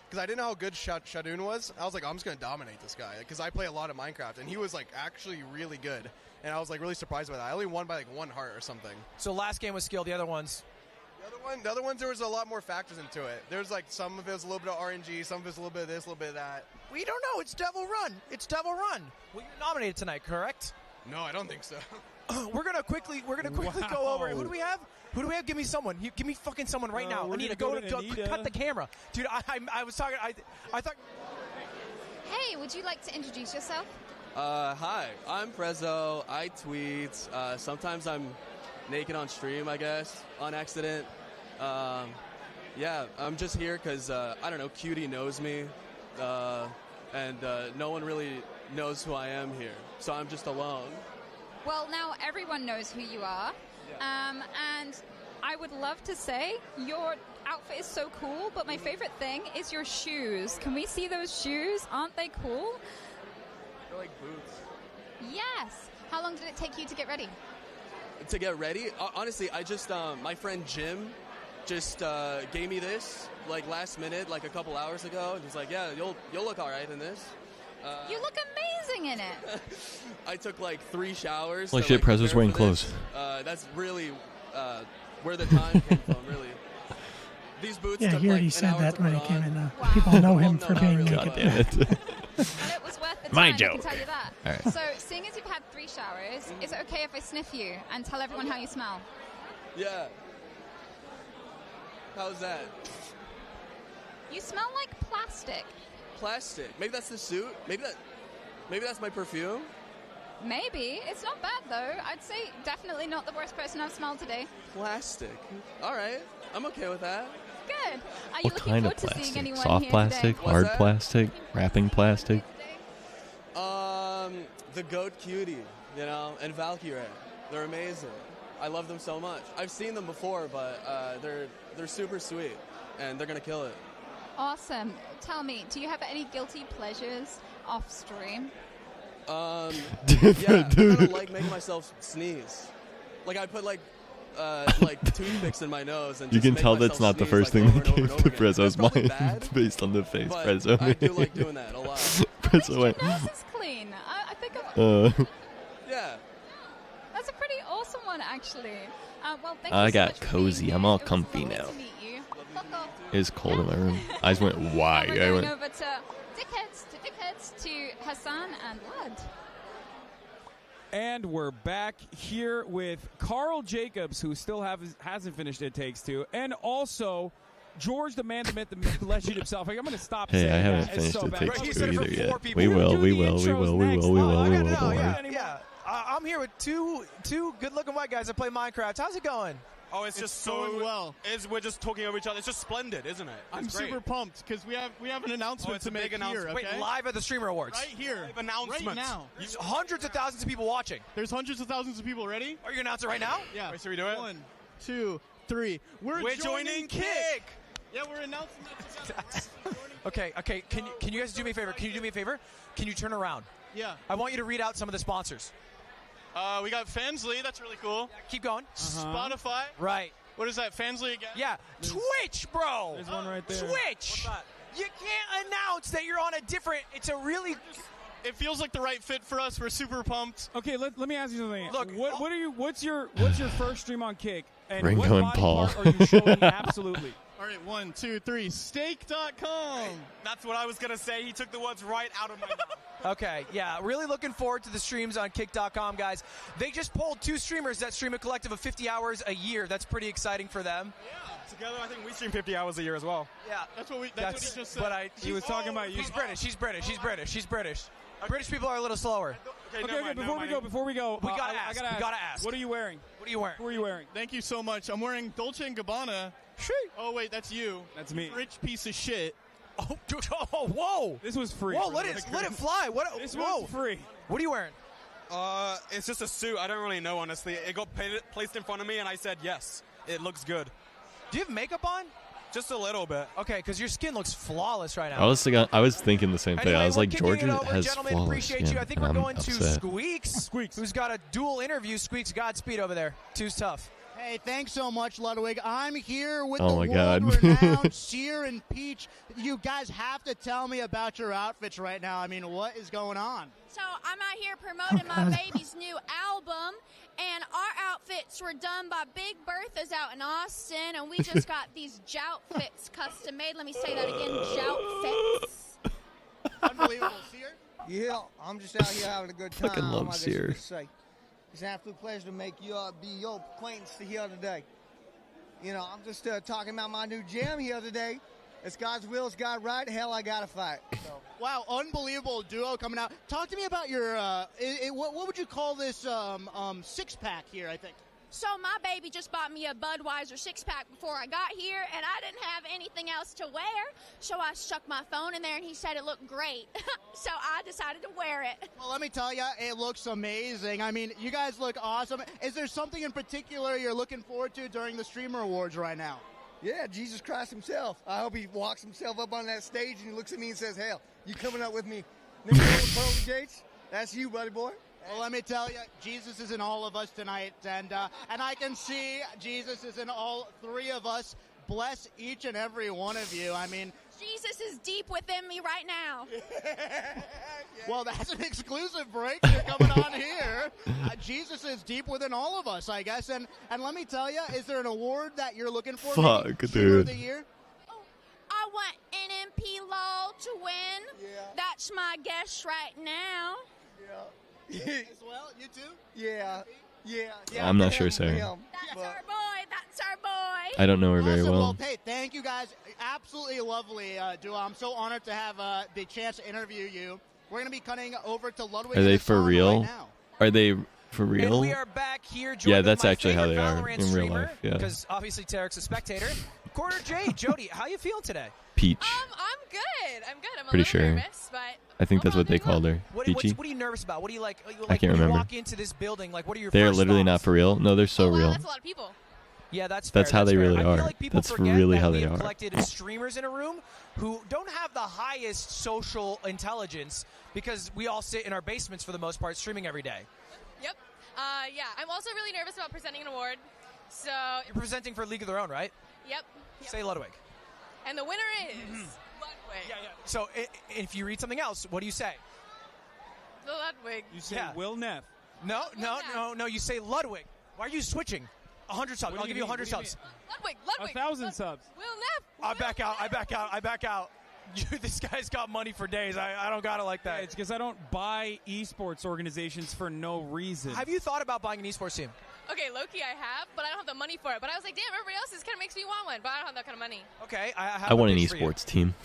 because I didn't know how good Shadoon was, I was like, I'm just going to dominate this guy, because I play a lot of Minecraft, and he was, like, actually really good. And I was, like, really surprised by that. I only won by, like, 1 heart or something. So last game was skilled, the other ones? The other ones, there was a lot more factors into it. There's, like, some of it was a little bit of RNG, some of it was a little bit of this, a little bit of that. We don't know. It's Devil Run. It's Devil Run. Well, you're nominated tonight, correct? No, I don't think so. We're gonna quickly go over. Who do we have? Give me someone. Give me fucking someone right now. We're Anita, gonna go cut the camera, dude. I was talking. I thought. Hey, would you like to introduce yourself? Hi, I'm Prezzo. I tweet. Sometimes I'm naked on stream, I guess, on accident. Yeah, I'm just here because, I don't know, Cutie knows me, and no one really knows who I am here, so I'm just alone. Well, now everyone knows who you are, and I would love to say your outfit is so cool, but my favorite thing is your shoes. Can we see those shoes? Aren't they cool? They're like boots. Yes. How long did it take you to get ready? To get ready? Honestly, I just, my friend Jim just gave me this, like, last minute, like a couple hours ago, and he's like, yeah, you'll look all right in this. You look amazing in it. I took, like, 3 showers. Holy to, shit, like, Prezzo's prepare wearing for clothes. this. That's really where the time came from, really. These boots Yeah, took, he already like, said an hour that to when put he came on. in. People know him for being really, naked. God damn it. Well, it was worth the time, My I can joke. tell you that. All right. So, seeing as you've had 3 showers, is it okay if I sniff you and tell everyone how you smell? Yeah. How's that? You smell like plastic. Plastic. Maybe that's the suit. Maybe that's my perfume. Maybe. It's not bad, though. I'd say definitely not the worst person I've smelled today. Plastic. All right. I'm okay with that. Good. Are you What looking kind of forward to seeing plastic? anyone Soft here plastic? today? Hard What's that? plastic? Wrapping plastic? The Goat Cutie, you know, and Valkyrie. They're amazing. I love them so much. I've seen them before, but they're super sweet, and they're gonna kill it. Awesome. Tell me, do you have any guilty pleasures off stream? Yeah, I kind of like making myself sneeze. Like I put like toothpicks in my nose and You just can make tell myself that's not the sneeze, first like, thing over that and over came and to over again. Prezzo's That's probably mind bad, based on the face but Prezzo I do made. like doing that a lot. Prezzo went, Your nose is clean. I think I'm... Yeah. That's a pretty awesome one, actually. Well, thank I you so got much for cozy. being I'm here. all It was comfy lovely now. to meet you. Fuck off. It's cold in my room. Eyes went wide. We're I going went, over to Dickheads to Hassan and Lud. And we're back here with Carl Jacobs, who still hasn't finished It Takes Two, and also George, the man, the myth, the legend himself. Like, I'm going to stop hey, saying I haven't that. finished It's so It bad. Takes He Two said it for either 4 yet. people. We We're will, gonna we do the will, we intros will, we next. will, we will, I we gotta will. know. Don't worry. Yeah. I'm here with two good-looking white guys that play Minecraft. How's it going? Oh, it's just going well. We're just talking over each other. It's just splendid, isn't it? I'm super pumped because we have an announcement to make here. Wait, Okay? live at the Streamer Awards. Right here. Live announcement. Right now. There's hundreds of thousands of people watching. There's hundreds of thousands of people. Ready? Are you gonna announce it right now? Yeah. Wait, should we do it? 1, 2, 3. We're joining Kick. Yeah, we're announcing that together. Okay. Can you guys do me a favor? Can you turn around? Yeah. I want you to read out some of the sponsors. We got Fansly. That's really cool. Keep going. Spotify. Right. What is that, Fansly again? Yeah, Twitch, bro. There's one right there. Twitch. You can't announce that you're on a different. It's a really. It feels like the right fit for us. We're super pumped. Okay, let me ask you something. Look, what's your first stream on Kick? And Ringo what and body Paul. part are you showing absolutely? All right, 1, 2, 3. Steak.com. That's what I was going to say. He took the words right out of my mouth. Okay, yeah, really looking forward to the streams on Kick.com, guys. They just polled 2 streamers that stream a collective of 50 hours a year. That's pretty exciting for them. Yeah, together I think we stream 50 hours a year as well. Yeah, that's what he just said. But he was talking about you. He's British. He's British. British people are a little slower. Okay, before we go, we gotta I ask. gotta We gotta ask. What are you wearing? Who are you wearing? Thank you so much. I'm wearing Dolce & Gabbana. Oh, wait, that's you. That's me. Rich piece of shit. Oh, whoa. This was free. Whoa, let it fly. This whoa. was free. What are you wearing? It's just a suit. I don't really know, honestly. It got placed in front of me, and I said yes. It looks good. Do you have makeup on? Just a little bit. Okay, because your skin looks flawless right now. I was thinking the same thing. Anyway, I was we're like, kicking it Georgia over. has Gentlemen, flawless appreciate skin, you. I think and we're I'm going to upset. Squeaks, who's got a dual interview. Squeaks, Godspeed over there. Two's tough. Hey, thanks so much, Ludwig. I'm here with Oh the my God. world-renowned Sear and Peach. You guys have to tell me about your outfits right now. I mean, what is going on? So I'm out here promoting my baby's new album, and our outfits were done by Big Bertha's out in Austin, and we just got these joutfits custom made. Let me say that again, joutfits. Unbelievable. Sear? Yeah, I'm just out here having a good time. Fucking love I guess Sear. you could say. It's an absolute pleasure to make you be your acquaintance here today. You know, I'm just talking about my new jam here today. It's God's will, it's God right. Hell, I gotta fight. So. Wow, unbelievable duo coming out. Talk to me about your, what would you call this six-pack here, I think? So my baby just bought me a Budweiser six-pack before I got here, and I didn't have anything else to wear. So I stuck my phone in there, and he said it looked great. So I decided to wear it. Well, let me tell you, it looks amazing. I mean, you guys look awesome. Is there something in particular you're looking forward to during the Streamer Awards right now? Yeah, Jesus Christ himself. I hope he walks himself up on that stage and he looks at me and says, hell, you coming up with me? Next Pearly Gates? That's you, buddy boy. Well, let me tell you, Jesus is in all of us tonight, and I can see Jesus is in all 3 of us. Bless each and every one of you. I mean, Jesus is deep within me right now. well, that's an exclusive break you're coming on here. Jesus is deep within all of us, I guess. And let me tell you, is there an award that you're looking for? Fuck, maybe? dude. Streamer of the year? I want NMP LOL to win. Yeah. That's my guess right now. Yeah. As well, you too? Yeah. I'm not sure, sir. That's our boy. That's our boy. I don't know her very Awesome. well. Well, hey, thank you guys. Absolutely lovely duo. I'm so honored to have the chance to interview you. We're going to be cutting over to Ludwig. Are they and for Hassan real? Right now. Are they for real? And we are back here. Yeah, that's actually how they are in real life. Yeah. Because obviously Tarek's a spectator. Quarter J, Jody, how you feeling today? Peach. I'm good. I'm a Pretty little sure. nervous, but I think that's what they called her. Peachy. What are you nervous about? What do you like? I can't when remember. you walk into this building, like, what are your They're first literally thoughts? not for real. No, they're so real. That's a lot of people. Yeah, that's fair. That's how they fair. really I are. feel like people That's forget really that how we they have are. collected streamers in a room who don't have the highest social intelligence because we all sit in our basements for the most part streaming every day. Yep. Yeah, I'm also really nervous about presenting an award. So You're presenting for League of Their Own, right? Yep. Say Ludwig. And the winner is Ludwig. Yeah. So if you read something else, what do you say? The Ludwig. You say Will Neff. No. You say Ludwig. Why are you switching? 100 subs. What do I'll you give you mean? 100 What do you subs. Ludwig. 1,000 subs. Will Neff. I back out. This guy's got money for days. I don't got it like that. Yeah, it's because I don't buy esports organizations for no reason. Have you thought about buying an esports team? Okay, low-key I have, but I don't have the money for it. But I was like, damn, everybody else kind of makes me want one, but I don't have that kind of money. Okay, I have I want an pitch for you. esports team.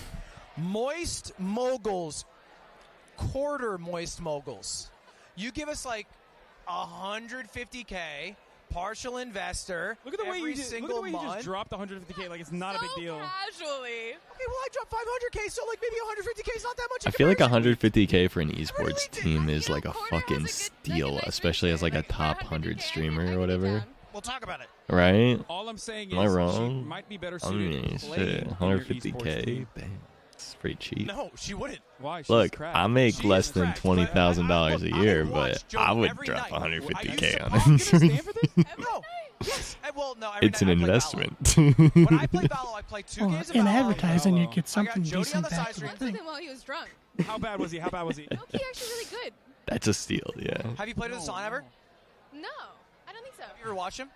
Moist Moguls, quarter Moist Moguls. You give us like $150K, partial investor. Look at the way every you just, single look at the way month. you just dropped 150K like it's not a big deal. Casually. Okay, well I dropped 500K, so like maybe 150K is not that much. I feel like 150K for an esports team is like a fucking steal, especially as like a top 100 streamer or whatever. We'll talk about it. Right? All I'm saying Am I is wrong? she might be better I suited mean, to playing shit, in your 150K. esports team. Damn, it's pretty cheap. No, she wouldn't. Why? She's Look, cracked. I make She's less than cracked. $20,000 a year, watch but Jody I would every drop night. 150K I on used it. to- No, Yes. Well, no. It's an investment. When I play Valo, I play 2 games of in Valo. advertising, you get something Jody on decent the back. side stream. Once with him while he was drunk. How bad was he? How bad was he? Low-key actually really good. That's a steal, yeah. Have you played with Hassan ever? No, I don't think so. Have you ever watched him?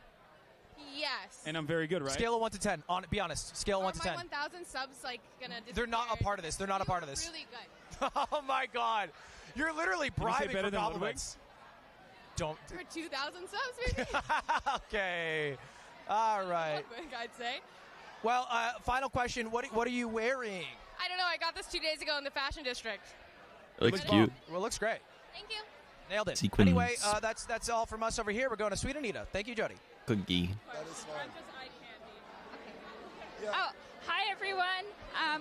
Yes. And I'm very good, right? Scale of 1 to 10. Be honest. Scale of 1 to 10. Are my 1,000 subs like gonna disappear? They're not a part of this. They're not a part of this. Really good. Oh my God! You're literally Can you say bribing better for than compliments. Don't. For 2,000 subs, maybe. Okay. All right. I'd say. Well, final question. What are you wearing? I don't know. I got this 2 days ago in the fashion district. It looks cute. Well, it looks great. Thank you. Nailed it. Sequins. Anyway, that's all from us over here. We're going to Sweet Anita. Thank you, Jody. Cookie. Oh, hi everyone.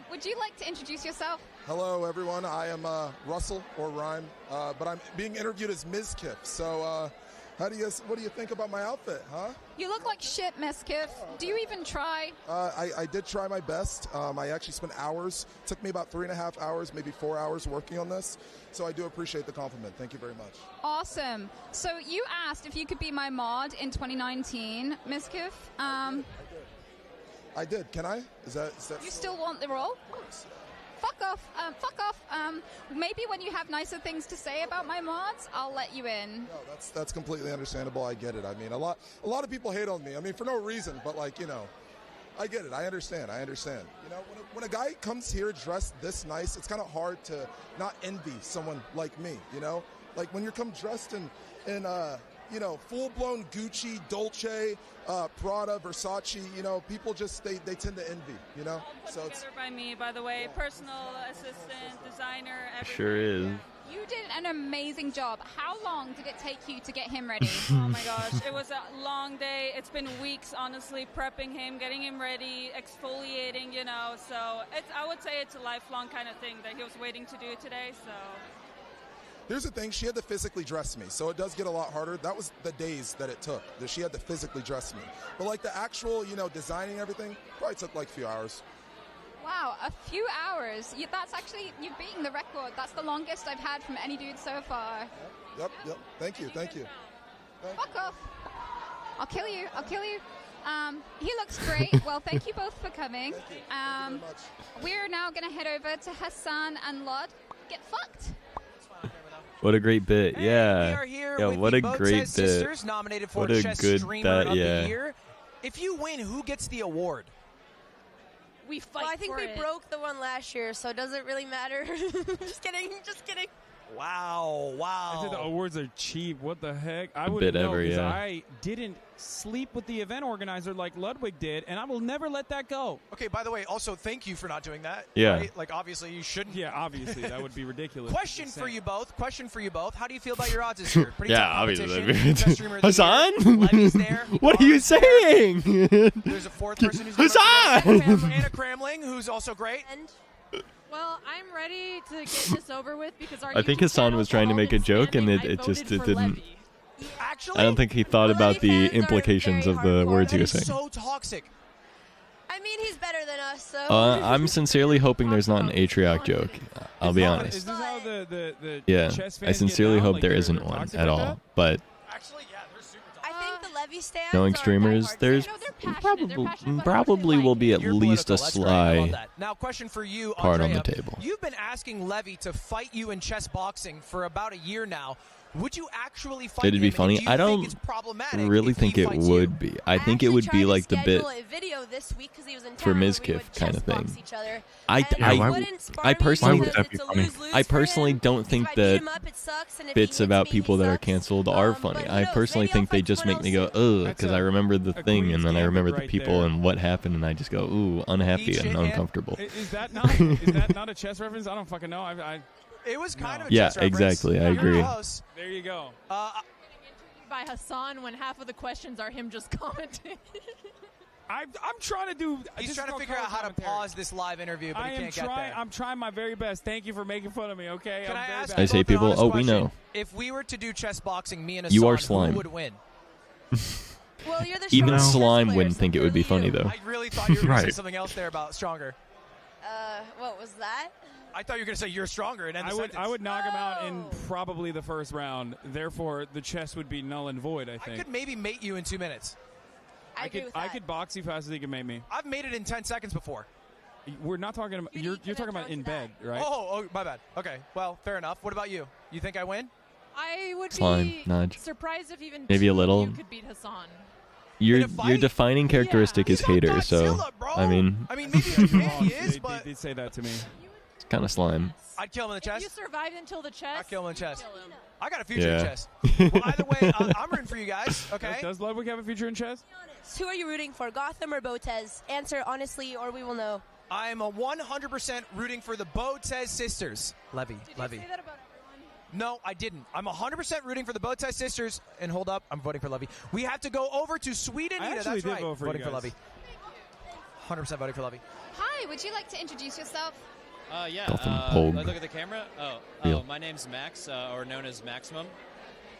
Would you like to introduce yourself? Hello, everyone. I am Russell or Rhyme, but I'm being interviewed as Ms. Kiff. So, what do you think about my outfit, huh? You look like shit, Miss Kiff. Do you even try? I did try my best. I actually spent hours. It took me about 3.5 hours, maybe 4 hours working on this. So I do appreciate the compliment. Thank you very much. Awesome. So you asked if you could be my mod in 2019, Miss Kiff. I did. Can I? Is that You still want the role? Of course. Fuck off. Fuck off. Maybe when you have nicer things to say about my mods, I'll let you in. No, that's completely understandable. I get it. I mean, a lot of people hate on me. I mean, for no reason, but like, you know, I get it. I understand. You know, when a guy comes here dressed this nice, it's kind of hard to not envy someone like me, you know? Like when you come dressed in you know, full-blown Gucci, Dolce, Prada, Versace, you know, people just, they tend to envy, you know? So it's by me, by the way, personal assistant, designer, everything. Sure is. You did an amazing job. How long did it take you to get him ready? Oh my gosh, it was a long day. It's been weeks, honestly, prepping him, getting him ready, exfoliating, you know. So I would say it's a lifelong kind of thing that he was waiting to do today, so... Here's the thing, she had to physically dress me, so it does get a lot harder. That was the days that it took, that she had to physically dress me. But like the actual, you know, designing everything, probably took like a few hours. Wow, a few hours. That's actually, you've beaten the record. That's the longest I've had from any dude so far. Yep. Thank you. Fuck off. I'll kill you. He looks great. Well, thank you both for coming. Thank you very much. We're now going to head over to Hassan and Lod. Get fucked. What a great bit, yeah. We are here Yo, with what the a Boat great Says bit. Sisters, nominated for What a Chess good Streamer bet, of the yeah. Year. If you win, who gets the award? We fight. Well, I think we broke the one last year, so does it really matter? Just kidding. Wow. I said the awards are cheap. What the heck? I A wouldn't bit know ever, because yeah. I didn't sleep with the event organizer like Ludwig did, and I will never let that go. Okay, by the way, also thank you for not doing that. Yeah. Right? Like, obviously, you shouldn't. Yeah, obviously. That would be ridiculous. Question for you both. How do you feel about your odds this year? Pretty Yeah, tough obviously. competition. Best streamer of the Hassan? year. Levy's there. What are you saying? There's a fourth person who's Hassan! Anna Cramling, who's also great. Well, I'm ready to get this over with because our I think YouTube Hassan channel was trying to make a joke, and it just voted for didn't. Levy. Actually, I don't think he thought about the implications of the words he was saying. So toxic. I mean, he's better than us, so. I'm sincerely hoping there's not an Atrioc joke. I'll be honest. Is this how the Yeah, chess fans I sincerely get down? hope Like there they're isn't one toxic at like all. that? But I think the Levy stands knowing are streamers, diehard there's probably will be at least a sly Now, question for you, card on Andrea. the table. You've been asking Levy to fight you in chess boxing for about a year now. Would you actually fight It'd be him? And funny. do you I think don't it's problematic really if think he it fights would you? be. I think it would be like the bit a video this week 'cause he was in for town Ms. where we Kiff would kind of chess box thing. each other. I personally don't think that bits about people that are canceled are funny. I personally think they just make me go, ugh, because I remember the thing and then I remember the people and what happened and I just go, ooh, unhappy and uncomfortable. Is that not a chess reference? I don't fucking know. It was kind of a Yeah, chess reference. exactly. I agree. There you go. By Hassan when half of the questions are him just commenting. I'm trying to do. He's trying to figure out how to pause this live interview, but he can't get there. I'm trying my very best. Thank you for making fun of me. Okay. Can I ask I say both an people, honest oh, we question? know. If we were to do chess boxing, me and You Hassan, are slime. who would win? Well, you're the Even strongest slime player, wouldn't so think it would be funny, though. I really thought you were going to say Right. something else there about stronger. What was that? I thought you were going to say you're stronger and end the sentence. I would knock him out in probably the first round. Therefore, the chess would be null and void. I I think. could maybe mate you in 2 minutes. I agree with I that. could box you faster than you can make me. I've made it in 10 seconds before. We're not talking about. You're talking about in bed, right? Oh, my bad. Okay, well, fair enough. What about you? You think I win? I would Slime, be nudge. surprised if even Maybe a two of little. you could beat Hassan. Your defining characteristic is hater, so I mean, maybe he is, but they did say that to me. it's kind of slime. I'd kill him in the chest. If you survived until the chest, I'd kill him in the chest. kill him. I got a future in Yeah. chess. Well, either way, I'm rooting for you guys. Okay. Does Ludwig have a future in chess? Who are you rooting for, Gotham or Botez? Answer honestly, or we will know. I am a 100% rooting for the Botez sisters. Levy. Did you say that about everyone? No, I didn't. I'm 100% rooting for the Botez sisters. And hold up, I'm voting for Levy. We have to go over to Sweden. I Nita. actually That's did right. vote for voting you for guys. Levy. 100% voting for Levy. Hi, would you like to introduce yourself? Yeah. Gotham Pogue. Look at the camera. Real. My name's Max, or known as Maximum.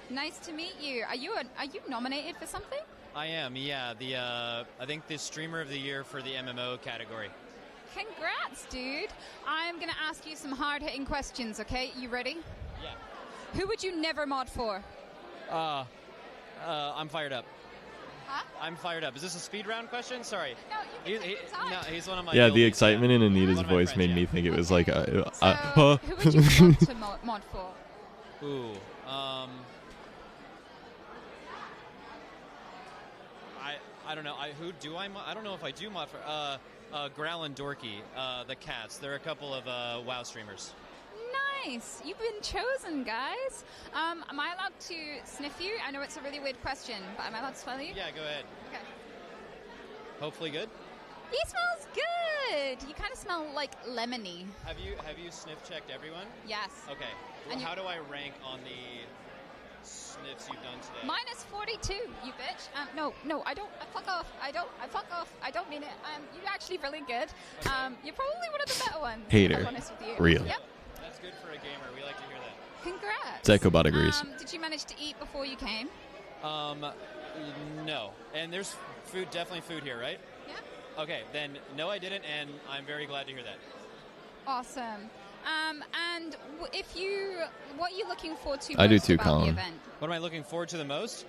Nice to meet you. Are you nominated for something? I am. Yeah. I think the streamer of the year for the MMO category. Congrats, dude. I'm going to ask you some hard-hitting questions, okay? You ready? Yeah. Who would you never mod for? I'm fired up. Huh? I'm fired up. Is this a speed round question? Sorry. No, you can take your time. No, he's one of my. Yeah, the guildies, excitement in Anita's One of my voice friends, made yeah. me think it was like, Who would you want to mod for? Ooh. I don't know. Who do I mod? I don't know if I do mod for. Growl and Dorky, the cats. They're a couple of WoW streamers. Nice. You've been chosen, guys. Am I allowed to sniff you? I know it's a really weird question, but am I allowed to smell you? Yeah, go ahead. Okay. Hopefully good. He smells good. You kind of smell like lemony. Have you sniff checked everyone? Yes. Okay. Well, And you- how do I rank on the sniffs you've done today? Minus 42, you bitch. No, I don't. Fuck off. I fuck off. I don't mean it. You're actually really good. You're probably one of the better ones. Hater. If I'm honest with you. Real. Yep. That's good for a gamer. We like to hear that. Congrats. Zechobot agrees. Did you manage to eat before you came? No. And there's food, definitely food here, right? Yeah. Okay, then no, I didn't, and I'm very glad to hear that. Awesome. And what are you looking forward to I do most too, about the Colin. event? What am I looking forward to the most?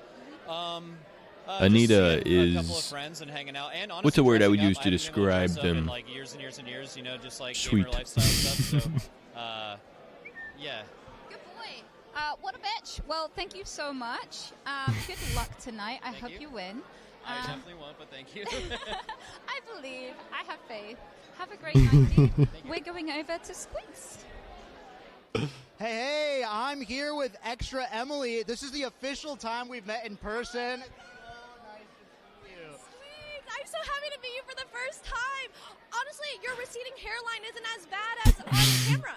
Anita just seeing a couple of is- friends and hanging out. And what's a word I would dressing use up. to haven't been able describe dress up in, them? like years and years and years, just like Sweet. gamer lifestyle stuff. So, yeah. Good boy. What a bitch. Well, thank you so much. Good luck tonight. I hope you win. I definitely won't, but thank you. I believe. I have faith. Have a great night, dude. We're going over to Squeaks. Hey, I'm here with Extra Emily. This is the official time we've met in person. I'm so happy to meet you for the first time. Honestly, your receding hairline isn't as bad as on camera.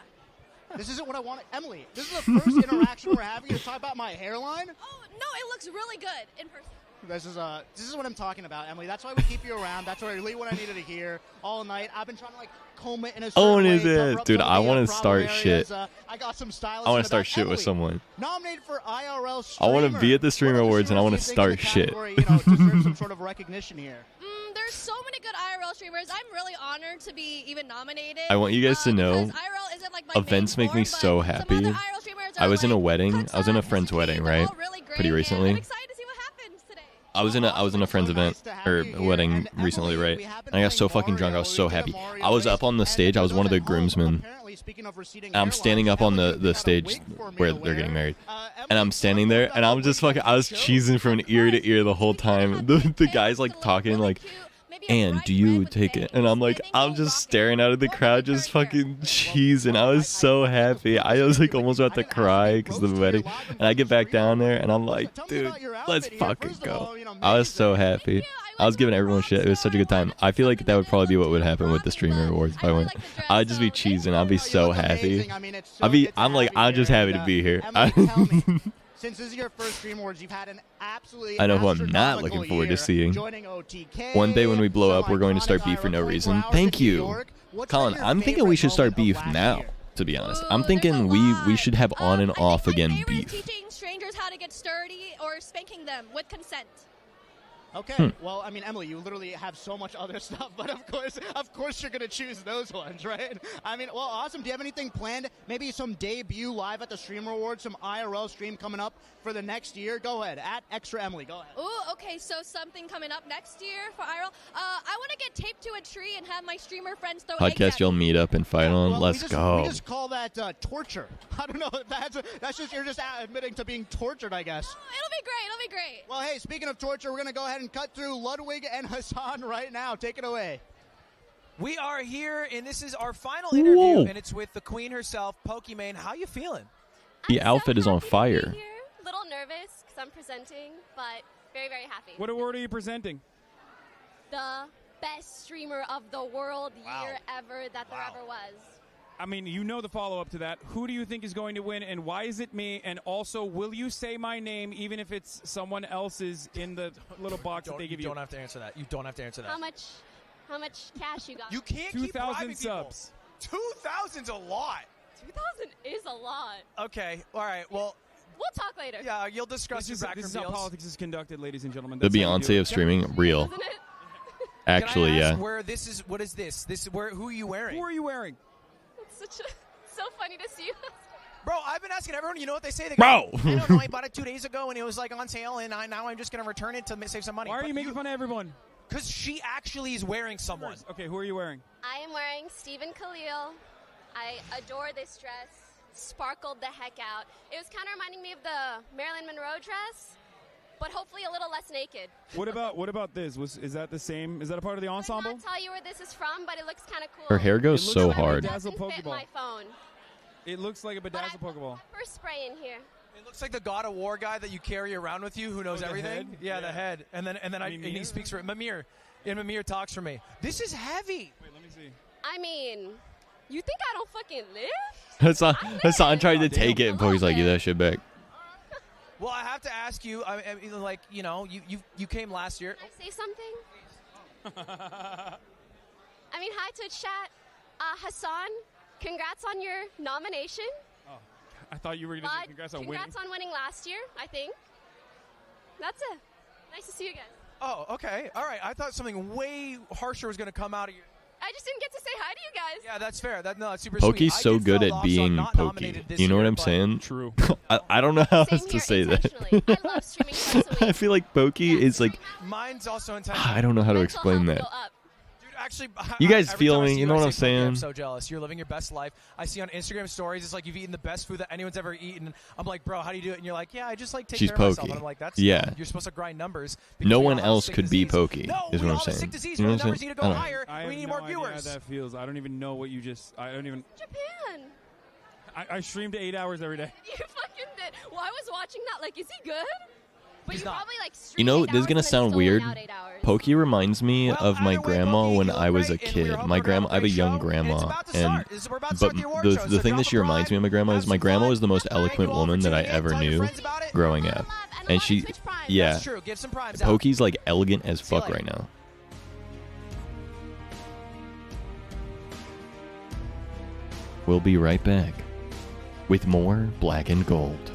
This isn't what I wanted. Emily, this is the first interaction we're having to talk about my hairline. Oh, no, it looks really good in person. This is what I'm talking about, Emily. That's why we keep you around. That's really what I needed to hear all night. I've been trying to comb it in a certain Own way. his cover ass. up Dude, some of I the, want to problem start areas. shit. I got some stylists. I want in to start the shit back. with someone. Nominated for IRL I streamer. want to be at the Streamer Awards and I want to start shit. Deserve some sort of recognition here. There's so many good IRL streamers. I'm really honored to be even nominated. I want you guys to know, because IRL isn't like my events main make me form, so but some happy. other IRL streamers are I was in a like wedding. I was in a friend's wedding, right? really great, Pretty and recently. I'm excited to see what happens today. I was in a friend's event or wedding recently, right? And I got so fucking drunk. I was so happy. I was up on the stage. I was one of the groomsmen. I'm standing up on the stage where they're getting married, and I'm standing there, and I'm just fucking. I was cheesing from ear to ear the whole time. The guy's like talking like, "And do you take it?" And I'm like, I'm just staring out of the crowd, just fucking cheesing. I was so happy. I was like almost about to cry because of the wedding. And I get back down there, and I'm like, dude, let's fucking go. I was so happy. I was giving everyone shit. It was such a good time. I feel like that would probably be what would happen with the Streamer Awards if I went. I'd just be cheesing. I'd be so happy. I'm just happy to be here. Since this is your first Stream Awards, you've had an absolutely I know who I'm not looking forward to seeing. One day when we blow up, we're going to start beef for no reason. Thank you. Colin, I'm thinking we should start beef now, to be honest. I'm thinking we should have on and off again beef. Teaching strangers how to get sturdy or spanking them with consent. Okay. Well, I mean, Emily, you literally have so much other stuff, but of course, you're gonna choose those ones, right? I mean, well, awesome. Do you have anything planned? Maybe some debut live at the Streamer Awards, some IRL stream coming up for the next year? Go ahead, at Extra Emily. Go ahead. Ooh, okay. So something coming up next year for IRL. I want to get taped to a tree and have my streamer friends throw eggs Podcast at you'll me. meet up and fight on. Well, Let's go. We just call that torture. I don't know. That's just you're just admitting to being tortured, I guess. Oh, it'll be great. It'll be great. Well, hey, speaking of torture, we're going to go ahead and cut through Ludwig and Hassan right now. Take it away. We are here, and this is our final interview, and it's with the queen herself, Pokimane. How you feeling? The outfit is on fire. A little nervous because I'm presenting, but very, very happy. What award are you presenting? The best streamer of the world year ever that there ever was. I mean, you know the follow-up to that. Who do you think is going to win, and why is it me? And also, will you say my name even if it's someone else's in the little box that they give you? You don't have to answer that. You don't have to answer that. How much cash you got? You can't keep 2,000 bribing subs. 2,000's a lot. 2,000 is a lot. Okay. All right. Well, we'll talk later. Yeah, you'll discuss your backroom This is how deals. politics is conducted, ladies and gentlemen. The That's how we do Beyonce it. of streaming, real. Isn't it? Actually, Can I ask yeah. where this is? What is this? Who are you wearing? Who are you wearing? It's so funny to see you. Bro, I've been asking everyone. You know what they say? They Bro! I don't know. I bought it 2 days ago, and it was like on sale, and now I'm just gonna return it to save some money. Why are you making fun of everyone? Because she actually is wearing someone. Okay, who are you wearing? I am wearing Stephen Khalil. I adore this dress. Sparkled the heck out. It was kind of reminding me of the Marilyn Monroe dress, but hopefully a little less naked. What about this? Is that the same? Is that a part of the ensemble? I can't tell you where this is from, but it looks kind of cool. Her hair goes It looks so like a hard. bedazzled Doesn't fit Pokeball. my phone. It looks like a bedazzled Pokeball. Pepper spray in here. It looks like the God of War guy that you carry around with you, who knows the everything. head? Yeah, the Yeah. head, and then and he speaks for Mimir, and Mimir talks for me. This is heavy. Wait, let me see. I mean, you think I don't fucking live? Hassan tried to take it, and Pokey's like, "Get that shit back." Well, I have to ask you. I mean, like, you know, you came last year. Can I say something? I mean, hi to chat. Hassan, congrats on your nomination. Oh, I thought you were going to say congrats on winning. Congrats on winning last year, I think. That's it. Nice to see you guys. Oh, okay, all right. I thought something way harsher was going to come out of you. I just didn't get to say hi to you guys. Yeah, that's fair. That's super Pokey's sweet. so good at being Pokey. You know what I'm saying? True. I don't know how else to say that. I love streaming twice a week. I feel like Pokey is like, Mine's also intentional. I don't know how to explain that. Dude, actually, You guys every feel time I me? see You know what I I'm say, "Pokey, I'm saying?" so jealous. You're living your best life. I see on Instagram stories, it's like you've eaten the best food that anyone's ever eaten. I'm like, bro, how do you do it? And you're like, yeah, I just like take She's care of myself. Pokey. And I'm like, that's Yeah. You're supposed to grind numbers. No because we one all have else sick could be disease. Pokey, No, is we what I'm all have saying. sick disease You know where what the I'm numbers saying? need to I go don't know. higher. I We have need no more idea viewers. how that feels. I don't even know what you just. I don't even. Japan. I streamed 8 hours every day. You fucking did. Well, I was watching that. Like, is he good? But He's you not. probably like. You know, this is gonna sound weird. Out 8 hours. Pokey reminds me of my grandma when I was a kid. My grandma, I have a young grandma, and but the thing that she reminds me of my grandma is my grandma was the most eloquent woman that I ever knew growing up, and she, yeah, That's true. Give some primes out. Pokey's like elegant as fuck later. right now. We'll be right back with more Black and Gold.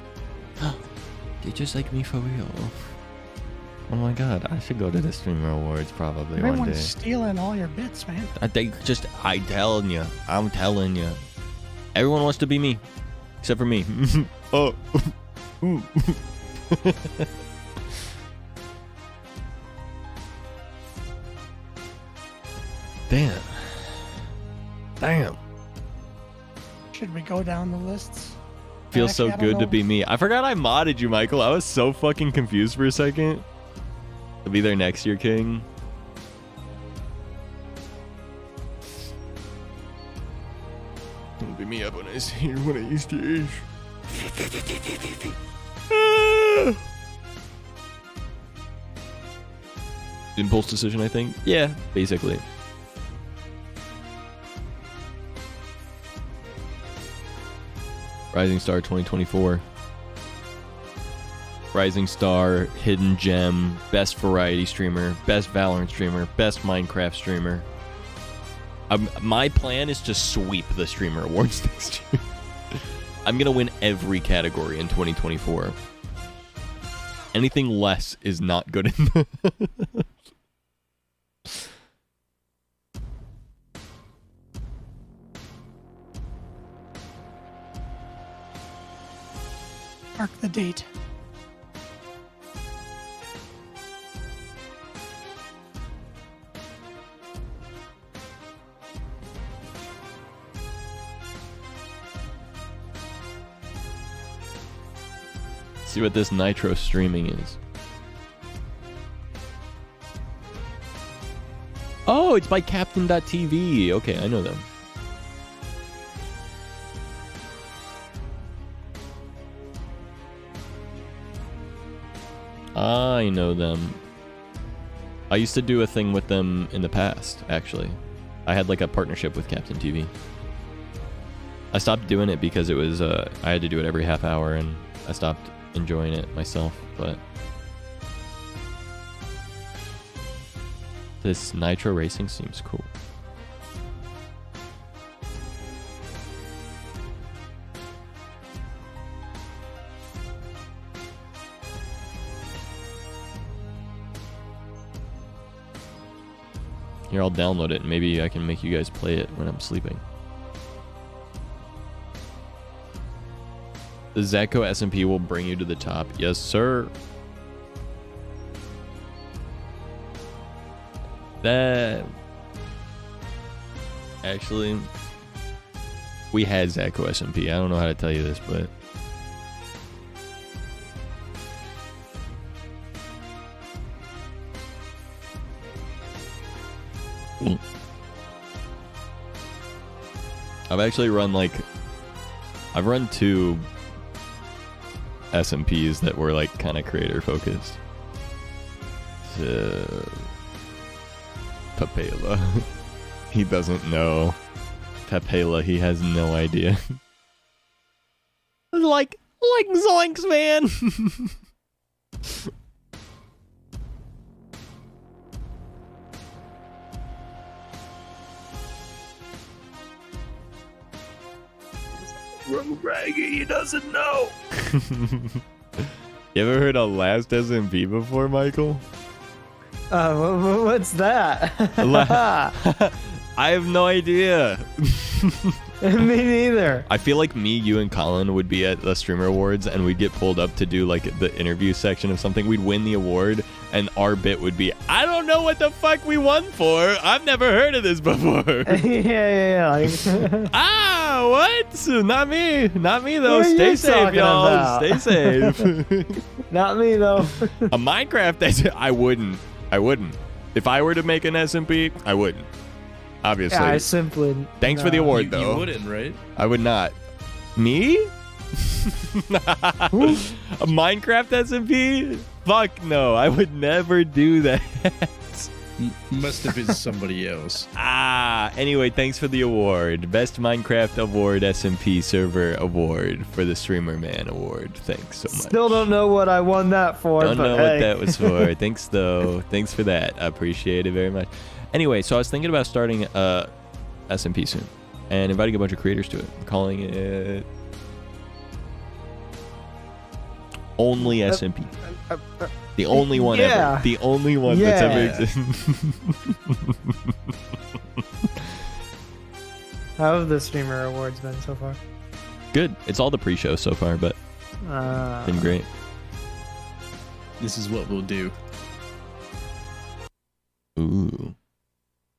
They just like me for real. Oh my god, I should go to the Streamer Awards probably one Everyone's day. stealing all your bits, man. I'm telling you. Everyone wants to be me. Except for me. Oh. Ooh. Damn. Should we go down the lists? Feels so Actually, I don't good to know. be me. I forgot I modded you, Michael. I was so fucking confused for a second. I'll be there next year, King. It'll be me up when I see you when I used to age. Impulse decision, I think. Yeah, basically. Rising Star 2024. Rising Star, Hidden Gem, Best Variety Streamer, Best Valorant Streamer, Best Minecraft Streamer. My plan is to sweep the Streamer Awards next year. I'm going to win every category in 2024. Anything less is not good enough. Mark the date. See what this Nitro streaming is. Oh, it's by Captain.tv. Okay, I know them. I know them. I used to do a thing with them in the past, actually. I had like a partnership with Captain TV. I stopped doing it because it was, I had to do it every half hour and I stopped enjoying it myself, but this Nitro Racing seems cool. Here, I'll download it and maybe I can make you guys play it when I'm sleeping. The Zatco SMP will bring you to the top. Yes, sir. That... Actually, we had Zatco SMP. I don't know how to tell you this, but... I've actually run like... I've run 2... SMPs that were like kind of creator focused. Papela. He doesn't know. Papela, he has no idea. like Zoinks, man. Raggy, he doesn't know. You ever heard of Last SMP before, Michael? What's that? I have no idea. Me neither. I feel like me, you, and Colin would be at the Streamer Awards and we'd get pulled up to do like the interview section of something. We'd win the award and our bit would be, I don't know what the fuck we won for. I've never heard of this before. yeah. Ah, what? Not me though. Stay safe, y'all. Stay safe. Not me though. A Minecraft, I wouldn't. If I were to make an SMP, I wouldn't. Obviously. Yeah, I simply... Thanks for the award, though. You wouldn't, right? I would not. Me? A Minecraft SMP? Fuck no. I would never do that. Must have been somebody else. Anyway, thanks for the award. Best Minecraft Award SMP Server Award for the Streamer Man Award. Thanks so much. Still don't know what I won that for. Don't know hey. what that was for. Thanks, though. Thanks for that. I appreciate it very much. Anyway, so I was thinking about starting SMP soon and inviting a bunch of creators to it. I'm calling it Only SMP. The only one ever. The only one that's ever existed. How have the Streamer Awards been so far? Good. It's all the pre-show so far, but been great. This is what we'll do. Ooh.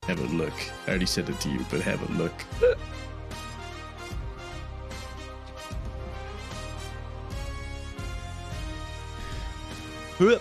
Have a look. I already said it to you, but have a look. Whoop.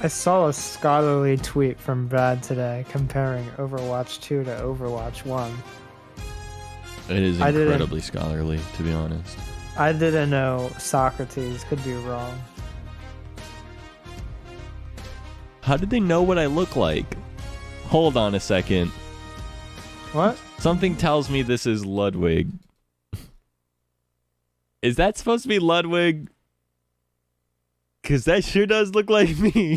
I saw a scholarly tweet from Brad today comparing Overwatch 2 to Overwatch 1. It is incredibly scholarly, to be honest. I didn't know Socrates. Could be wrong. How did they know what I look like? Hold on a second. What? Something tells me this is Ludwig. Is that supposed to be Ludwig? Because that sure does look like me.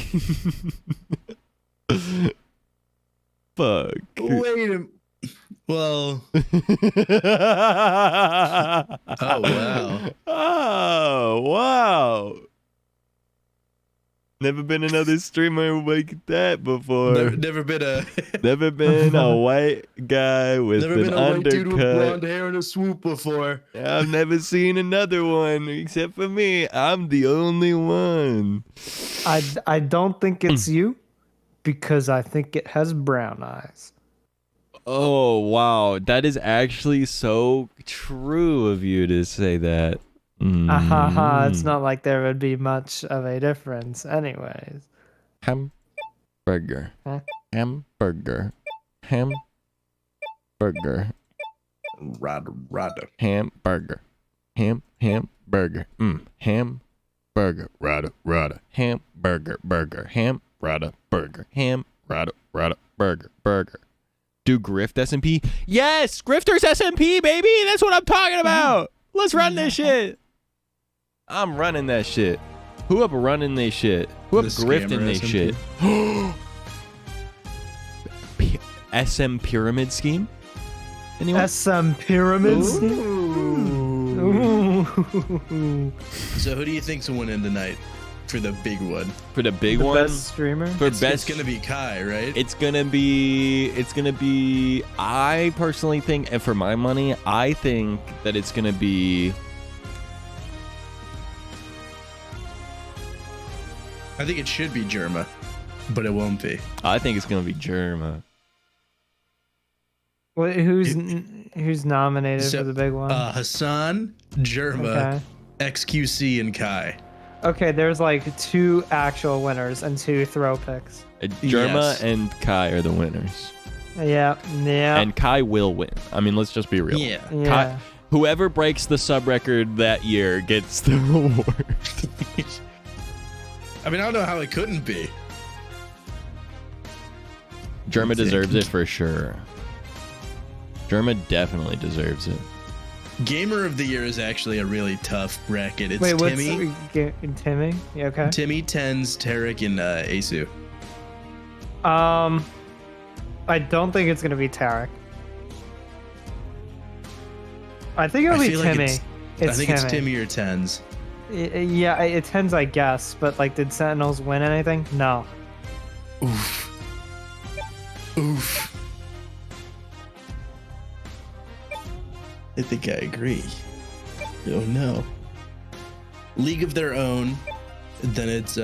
Fuck. Wait a Well. Oh, wow. Oh, wow. Never been another streamer like that before. Never been a Never been a white guy with never an been a undercut. white dude with blonde hair and a swoop before. I've never seen another one except for me. I'm the only one. I don't think it's you because I think it has brown eyes. Oh, wow. That is actually so true of you to say that. It's not like there would be much of a difference anyways. Hamburger. Huh? Hamburger. Hamburger. Rada. Hamburger. Hamburger. Hamburger. Rada. Hamburger. Burger. Rada. Burger. Rada. Burger. Do Grift SMP? Yes! Grifters SMP, baby! That's what I'm talking about! Let's run this shit! I'm running that shit. Who up running this shit? Who up grifting this shit? SM Pyramid Scheme? Anyone? SM Pyramid Scheme? So who do you think's winning tonight for the big one? For the big one? Best streamer? It's gonna be Kai, right? It's gonna be I personally think, and for my money, I think that it's gonna be I think it should be Germa, but it won't be. I think it's gonna be Germa. Who's nominated for the big one? Hassan, Germa, XQC, and Kai. Okay, there's like 2 actual winners and 2 throw picks. Germa and Kai are the winners. Yeah. And Kai will win. I mean, let's just be real. Yeah. Kai, whoever breaks the sub record that year gets the reward. I mean, I don't know how it couldn't be. Germa deserves it for sure. Germa definitely deserves it. Gamer of the Year is actually a really tough bracket. It's Wait, Timmy. Timmy? Yeah, okay. Timmy, Tens, Tarek, and Asu. I don't think it's gonna be Tarek. I think it'll be Timmy. I think it's Timmy or Tens. Yeah, it tends, I guess, but like, did Sentinels win anything? No. Oof. I think I agree. Oh no. League of Their Own. Then it's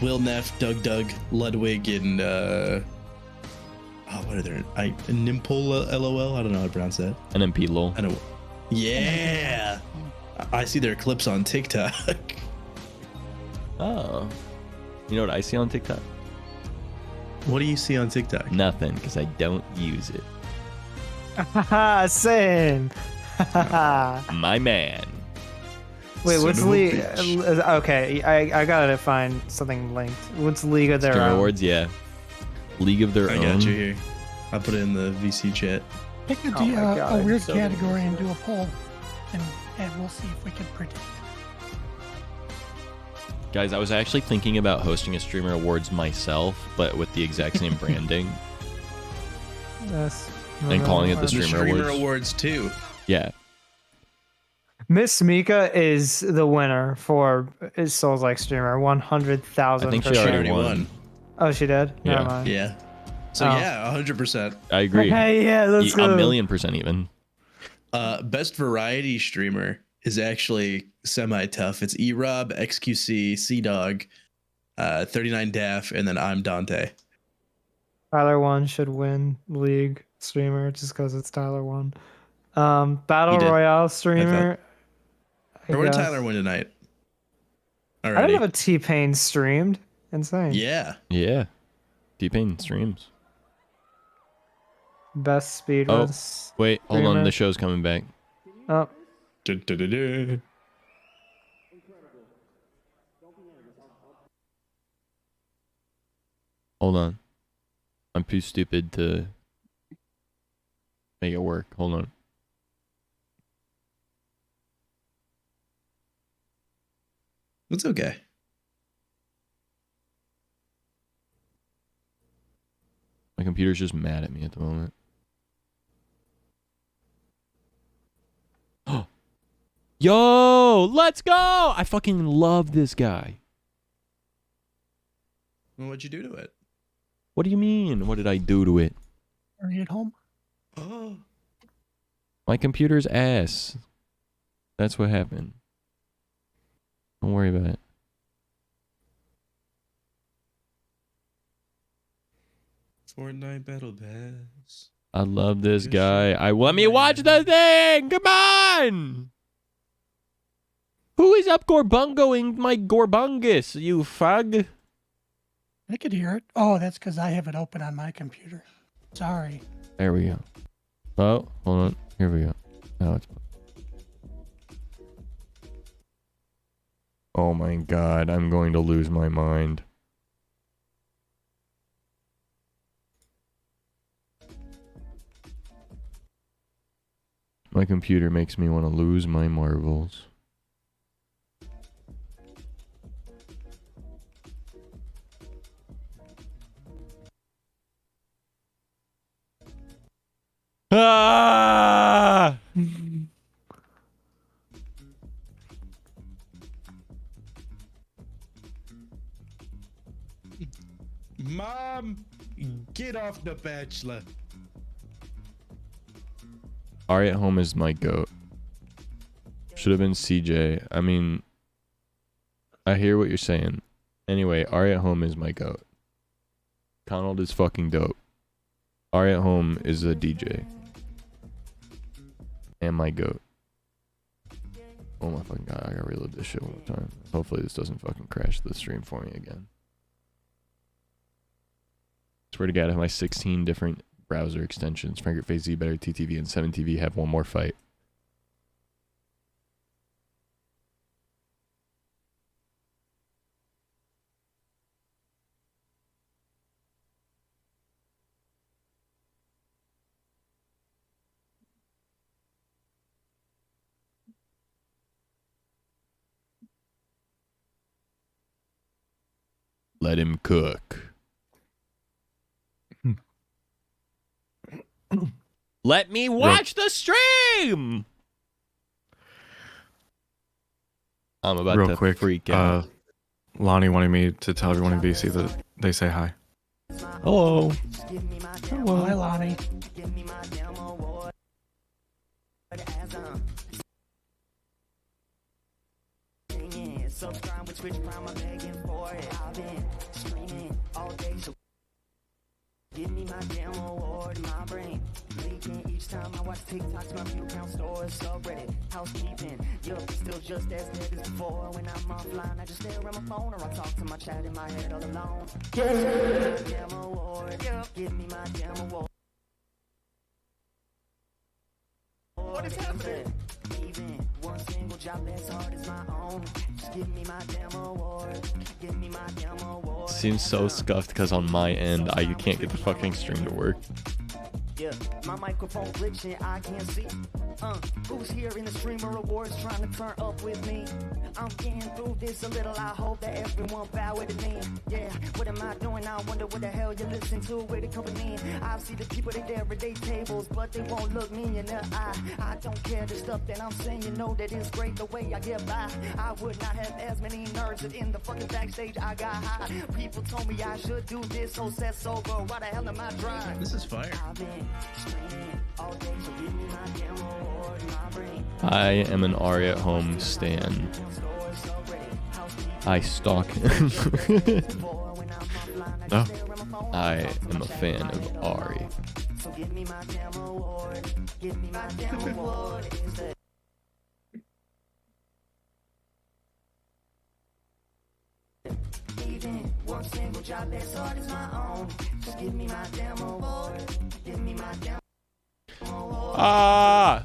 Will Neff, Doug, Ludwig, and what are there? Nimpola LOL. I don't know how to pronounce that. NMP lol. I know. Yeah. I see their clips on TikTok. Oh. You know what I see on TikTok? What do you see on TikTok? Nothing, because I don't use it. Same. My man. Wait, what's league? Okay, I gotta find something linked. What's League of Their Streamer Own? Awards, yeah. League of Their Own. I got you here. I put it in the VC chat. Pick a weird category and do a poll, and we'll see if we can predict. Guys, I was actually thinking about hosting a Streamer Awards myself, but with the exact same branding. Yes. And calling it the Streamer Awards too. Yeah. Miss Mika is the winner for Souls Like Streamer. 100,000. I think she already won. Oh, she did? Yeah. Never mind. Yeah. So yeah, 100%. I agree. Hey, yeah, let's go. 1,000,000% even. Best variety streamer is actually semi-tough. It's E-Rob, XQC, Sea-Dog, 39 Daff, and then I'm Dante. Tyler 1 should win League streamer just because it's Tyler 1. Battle Royale streamer. Or what did Tyler win tonight? I didn't have a T-Pain streamed. Insane. Yeah. Yeah. T-Pain streams. Best speed Oh, runs. wait. Hold on. streamer. The show's coming back. Oh. Hold on. I'm too stupid to make it work. Hold on. It's okay. My computer's just mad at me at the moment. Yo, let's go! I fucking love this guy. Well, what'd you do to it? What do you mean? What did I do to it? Are you at home? Oh. My computer's ass. That's what happened. Don't worry about it. Fortnite Battle Pass. I love this guy. Let me watch the thing! Come on! Who is up Gorbungoing my Gorbungus, you fug? I could hear it. Oh, that's because I have it open on my computer. Sorry. There we go. Oh, hold on. Here we go. Now it's... Oh my god, I'm going to lose my mind. My computer makes me want to lose my marbles. Ah! Mom, get off the Bachelor. Ari at home is my goat. Should have been CJ. I mean, I hear what you're saying. Anyway, Ari at home is my goat. Conald is fucking dope. Ari at home is a DJ. And my goat. Oh my fucking god, I gotta reload this shit one more time. Hopefully this doesn't fucking crash the stream for me again. Swear to god, I have my 16 different browser extensions. Frankfurt Phase Z, Better TTV, and 7TV have one more fight. Let him cook. Let me watch the stream! I'm about Real to quick, freak out. Lonnie wanted me to tell everyone in BC that they say hi. Hello. Hello. Hi, Lonnie. Subscribe with Twitch Prime, I'm begging for it. I've been screaming all day, so give me my damn award. My brain leaking each time I watch TikToks, my view count stores, subreddit, housekeeping. Yup, still just as niggas before. When I'm offline, I just stare at my phone or I talk to my chat in my head all alone. Give me my damn award. Give me my damn award. What is happening? Even one single job that's hard as my own. Just give me my damn award. Give me my damn award. Seems so scuffed because on my end, I can't get the fucking stream to work. Yeah, my microphone glitching, I can't see. Who's here in the streamer awards trying to turn up with me? I'm getting through this a little, I hope that everyone bow with me. Yeah, what am I doing? I wonder what the hell you listen to, where they coming in. I see the people at their everyday tables, but they won't look me in the eye. I don't care the stuff that I'm saying, you know that it's great the way I get by. I would not have as many nerves if in the fucking backstage I got high. People told me I should do this, so set sober, why the hell am I trying? This is fire. I am an Ari at home stan. I stalk him. No. I am a fan of Ari. Even one single job that's hard as my own. Just give me my damn award. Give me my damn award. Ah!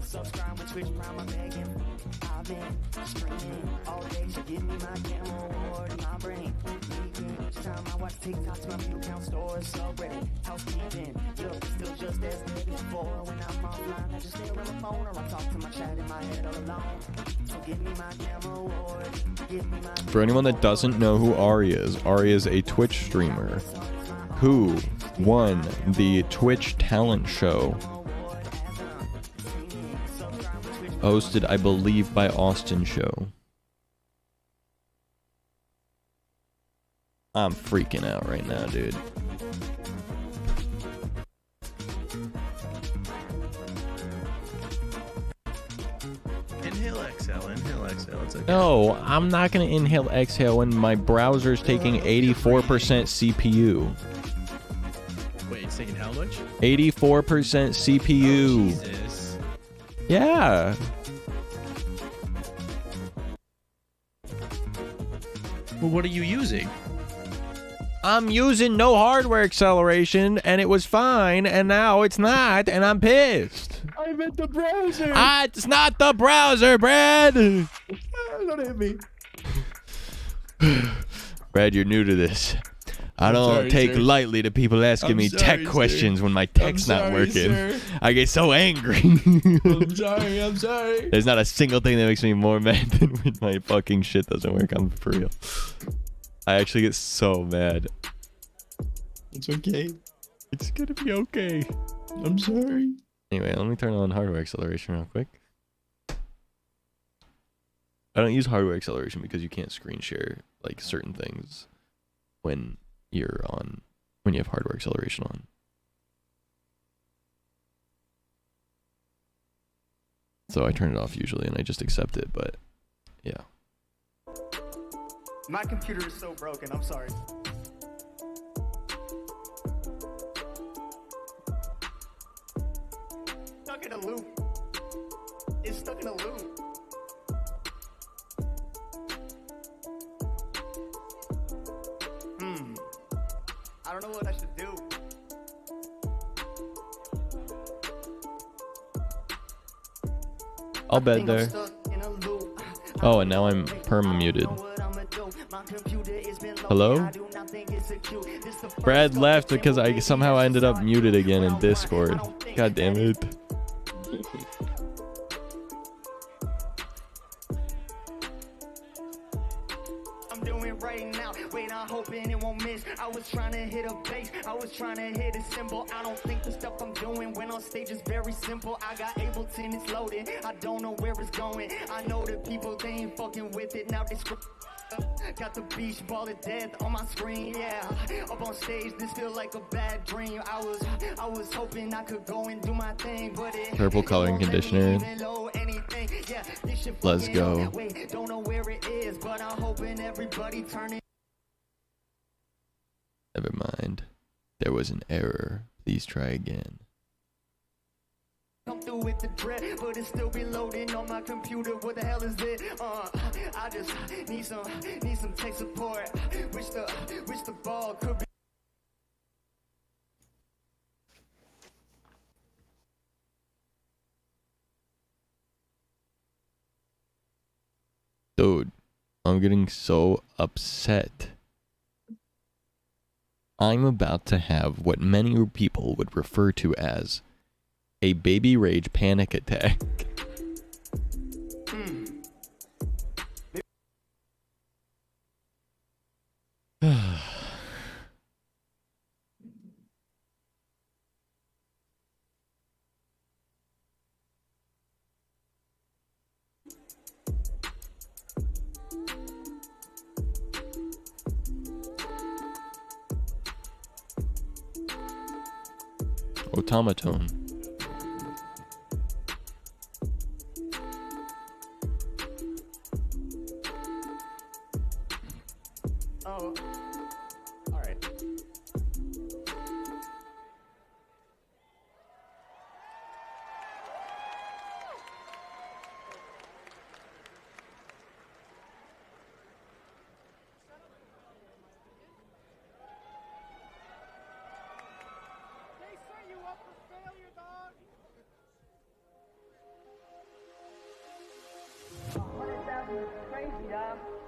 Subscribe with Twitch Prime, I'm begging. I've been streaming all day, so give me my damn award. My brain leaking each time I watch TikToks, my view count stores, subreddit, housekeeping. Yup, still just as niggas For when I'm offline, I just stay on my phone or I talk to my chat in my head all alone. So give me my damn award. Give me my For anyone that doesn't know who Ari is a Twitch streamer who won the Twitch talent show hosted, I believe, by Austin Show. I'm freaking out right now, dude. Inhale, exhale, inhale, exhale. It's okay. No, I'm not gonna inhale, exhale when my browser's taking 84% CPU. Wait, it's taking how much? 84% CPU. Jesus. Yeah. Well, what are you using? I'm using no hardware acceleration, and it was fine, and now it's not, and I'm pissed. I meant the browser. It's not the browser, Brad. Don't hit me. Brad, you're new to this. I don't take lightly to people asking me tech questions when my tech's not working. Sir. I get so angry. I'm sorry. There's not a single thing that makes me more mad than when my fucking shit doesn't work. I'm for real. I actually get so mad. It's okay. It's gonna be okay. I'm sorry. Anyway, let me turn on hardware acceleration real quick. I don't use hardware acceleration because you can't screen share like certain things when you have hardware acceleration on. So I turn it off usually and I just accept it, but yeah. My computer is so broken. I'm sorry. Stuck in a loop. It's stuck in a loop. I don't know what I should do. I'll bed there. Oh, and now I'm perma muted. Hello? Brad left because I somehow ended up muted again in Discord. God damn it. I was trying to hit a bass, I was trying to hit a symbol. I don't think the stuff I'm doing when on stage is very simple. I got Ableton, it's loaded, I don't know where it's going. I know that people, they ain't fucking with it, now they got the beach ball of death on my screen, yeah. Up on stage, this feel like a bad dream. I was hoping I could go and do my thing, but it purple coloring conditioner. Let's go. Don't know where it is, but I'm hoping everybody turn it. Never mind. There was an error. Please try again. Come through with the dread, but it still be loading on my computer. What the hell is it? I just need some tech support. Wish the ball could be. Dude, I'm getting so upset. I'm about to have what many people would refer to as a baby rage panic attack. Automaton. Oh, all right.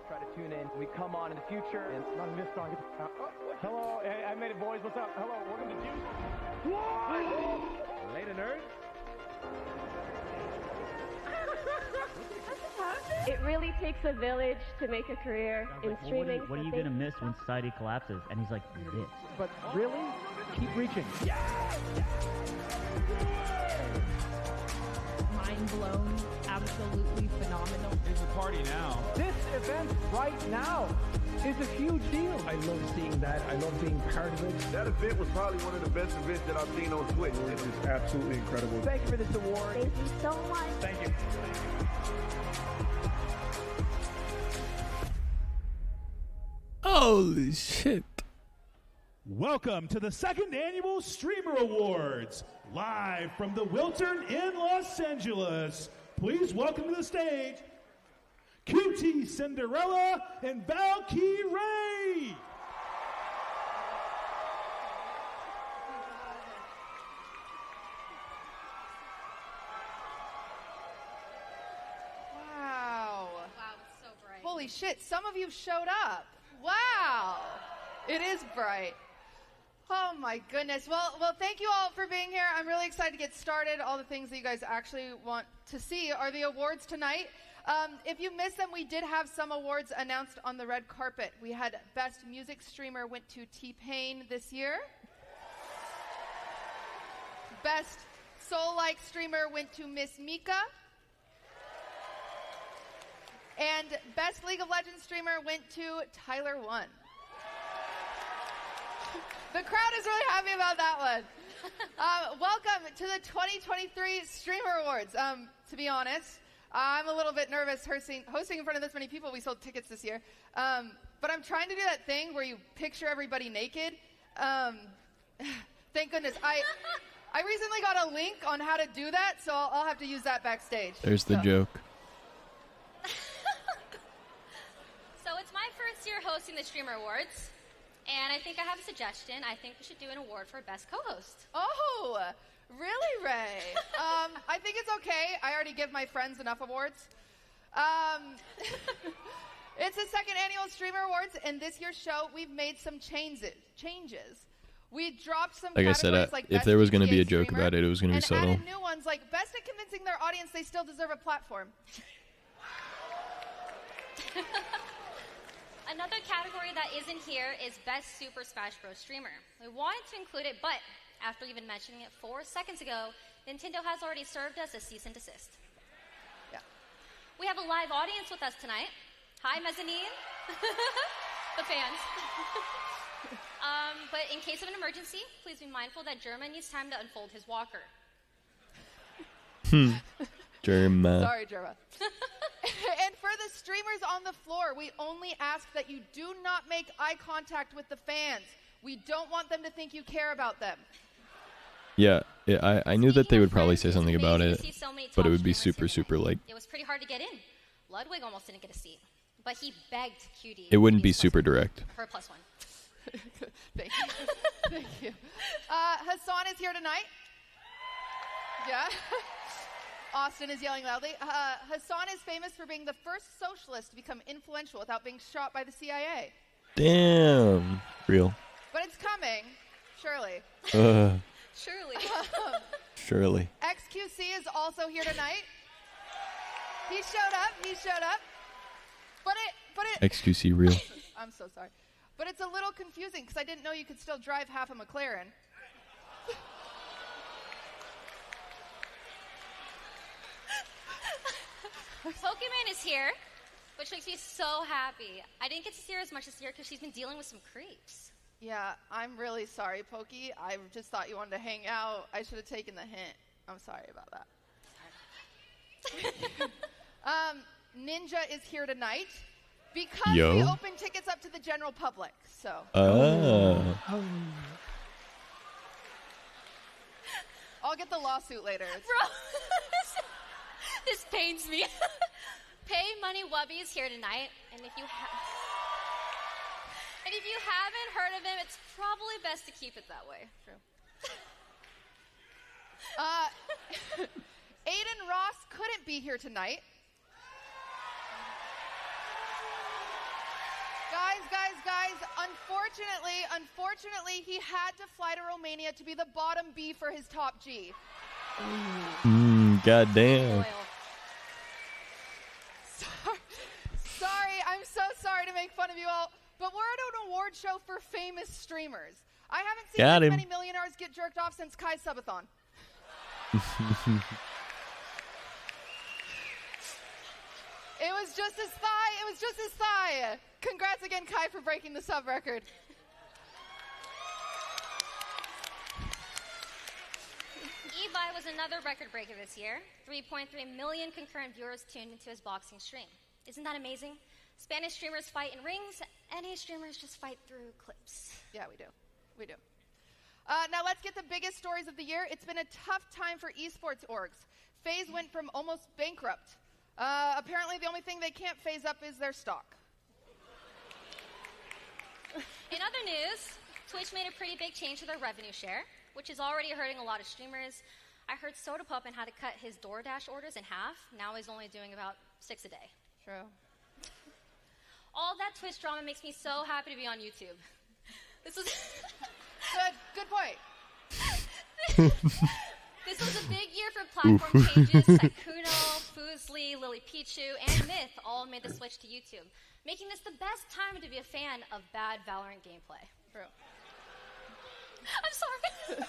Try to tune in. We come on in the future. And hello, I made it, boys. What's up? Hello, welcome to Juice. Right, a nerd? It really takes a village to make a career in streaming. What are you gonna miss when society collapses? And he's like, this. But really? Keep reaching. Mind blown. Absolutely phenomenal. It's a party now. This event right now is a huge deal. I love seeing that. I love being part of it. That event was probably one of the best events that I've seen on Twitch. This is absolutely incredible. Thank you for this award. Thank you so much. Thank you. Holy shit. Welcome to the second annual Streamer Awards, live from the Wiltern in Los Angeles. Please welcome to the stage, QT Cinderella and Valkyrie. Wow. Wow, it's so bright. Holy shit, some of you showed up. Wow. It is bright. Oh my goodness. Well, thank you all for being here. I'm really excited to get started. All the things that you guys actually want to see are the awards tonight. If you missed them, we did have some awards announced on the red carpet. We had Best Music Streamer went to T-Pain this year. Best Soul-like Streamer went to Miss Mika. And Best League of Legends Streamer went to Tyler One. The crowd is really happy about that one. Welcome to the 2023 Streamer Awards. To be honest, I'm a little bit nervous hosting in front of this many people. We sold tickets this year. But I'm trying to do that thing where you picture everybody naked. Thank goodness. I recently got a link on how to do that, so I'll have to use that backstage. There's the joke. So it's my first year hosting the Streamer Awards. And I think I have a suggestion. I think we should do an award for Best Co-Host. Oh, really, Ray? I think it's okay. I already give my friends enough awards. It's the second annual Streamer Awards, and this year's show, we've made some changes. We dropped some Like I said, categories like if Best there was going to be a GTA joke about it, it was going to be and subtle. added new ones like Best at Convincing Their Audience They Still Deserve a Platform. Another category that isn't here is Best Super Smash Bros. Streamer. We wanted to include it, but after even mentioning it 4 seconds ago, Nintendo has already served us a cease and desist. Yeah. We have a live audience with us tonight. Hi, Mezzanine. The fans. But in case of an emergency, please be mindful that German needs time to unfold his walker. Germa. Sorry, Germa. And for the streamers on the floor, we only ask that you do not make eye contact with the fans. We don't want them to think you care about them. Yeah, I knew that they would probably say something about it, but it would be super like... It was pretty hard to get in. Ludwig almost didn't get a seat, but he begged QD. It wouldn't be super direct. For a +1. Thank you. Thank you. Hassan is here tonight. Yeah. Austin is yelling loudly. Hassan is famous for being the first socialist to become influential without being shot by the CIA. Damn. Real. But it's coming, surely. Surely. Surely. XQC is also here tonight. He showed up. But it. XQC real. I'm so sorry. But it's a little confusing because I didn't know you could still drive half a McLaren. Pokemon is here, which makes me so happy. I didn't get to see her as much this year because she's been dealing with some creeps. Yeah, I'm really sorry, Pokey. I just thought you wanted to hang out. I should have taken the hint. I'm sorry about that. Ninja is here tonight because we open tickets up to the general public. So. I'll get the lawsuit later. Bro, this pains me. Pay Money Wubby is here tonight, and if you haven't heard of him, it's probably best to keep it that way. True. Aiden Ross couldn't be here tonight. Guys, unfortunately, he had to fly to Romania to be the bottom B for his top G. Goddamn. Sorry, I'm so sorry to make fun of you all, but we're at an award show for famous streamers. I haven't seen Got this him. many millionaires get jerked off since Kai Subathon. It was just his thigh. It was just his thigh. Congrats again, Kai, for breaking the sub record. Ebi was another record breaker this year. 3.3 million concurrent viewers tuned into his boxing stream. Isn't that amazing? Spanish streamers fight in rings, NA streamers just fight through clips. Yeah, we do. We do. Now let's get the biggest stories of the year. It's been a tough time for esports orgs. FaZe went from almost bankrupt. Apparently the only thing they can't phase up is their stock. In other news, Twitch made a pretty big change to their revenue share, which is already hurting a lot of streamers. I heard Soda Puppin had to cut his DoorDash orders in half. Now he's only doing about 6 a day. True. All that Twitch drama makes me so happy to be on YouTube. This was good point. This was a big year for platform changes. Sakuno, Fusli, Lily Pichu, and Myth all made the switch to YouTube, making this the best time to be a fan of bad Valorant gameplay. True. I'm sorry.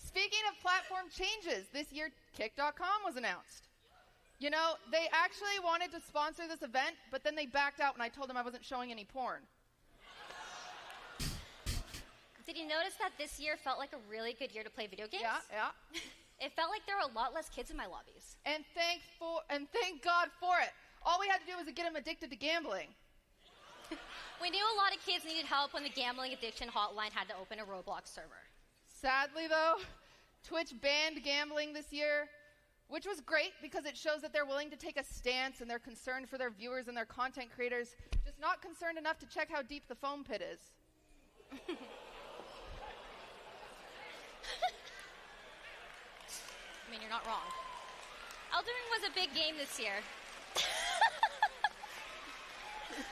Speaking of platform changes, this year Kick.com was announced. You know, they actually wanted to sponsor this event, but then they backed out when I told them I wasn't showing any porn. Did you notice that this year felt like a really good year to play video games? Yeah. It felt like there were a lot less kids in my lobbies. And thank God for it. All we had to do was get them addicted to gambling. We knew a lot of kids needed help when the gambling addiction hotline had to open a Roblox server. Sadly, though, Twitch banned gambling this year, which was great because it shows that they're willing to take a stance and they're concerned for their viewers and their content creators, just not concerned enough to check how deep the foam pit is. I mean, you're not wrong. Elden Ring was a big game this year.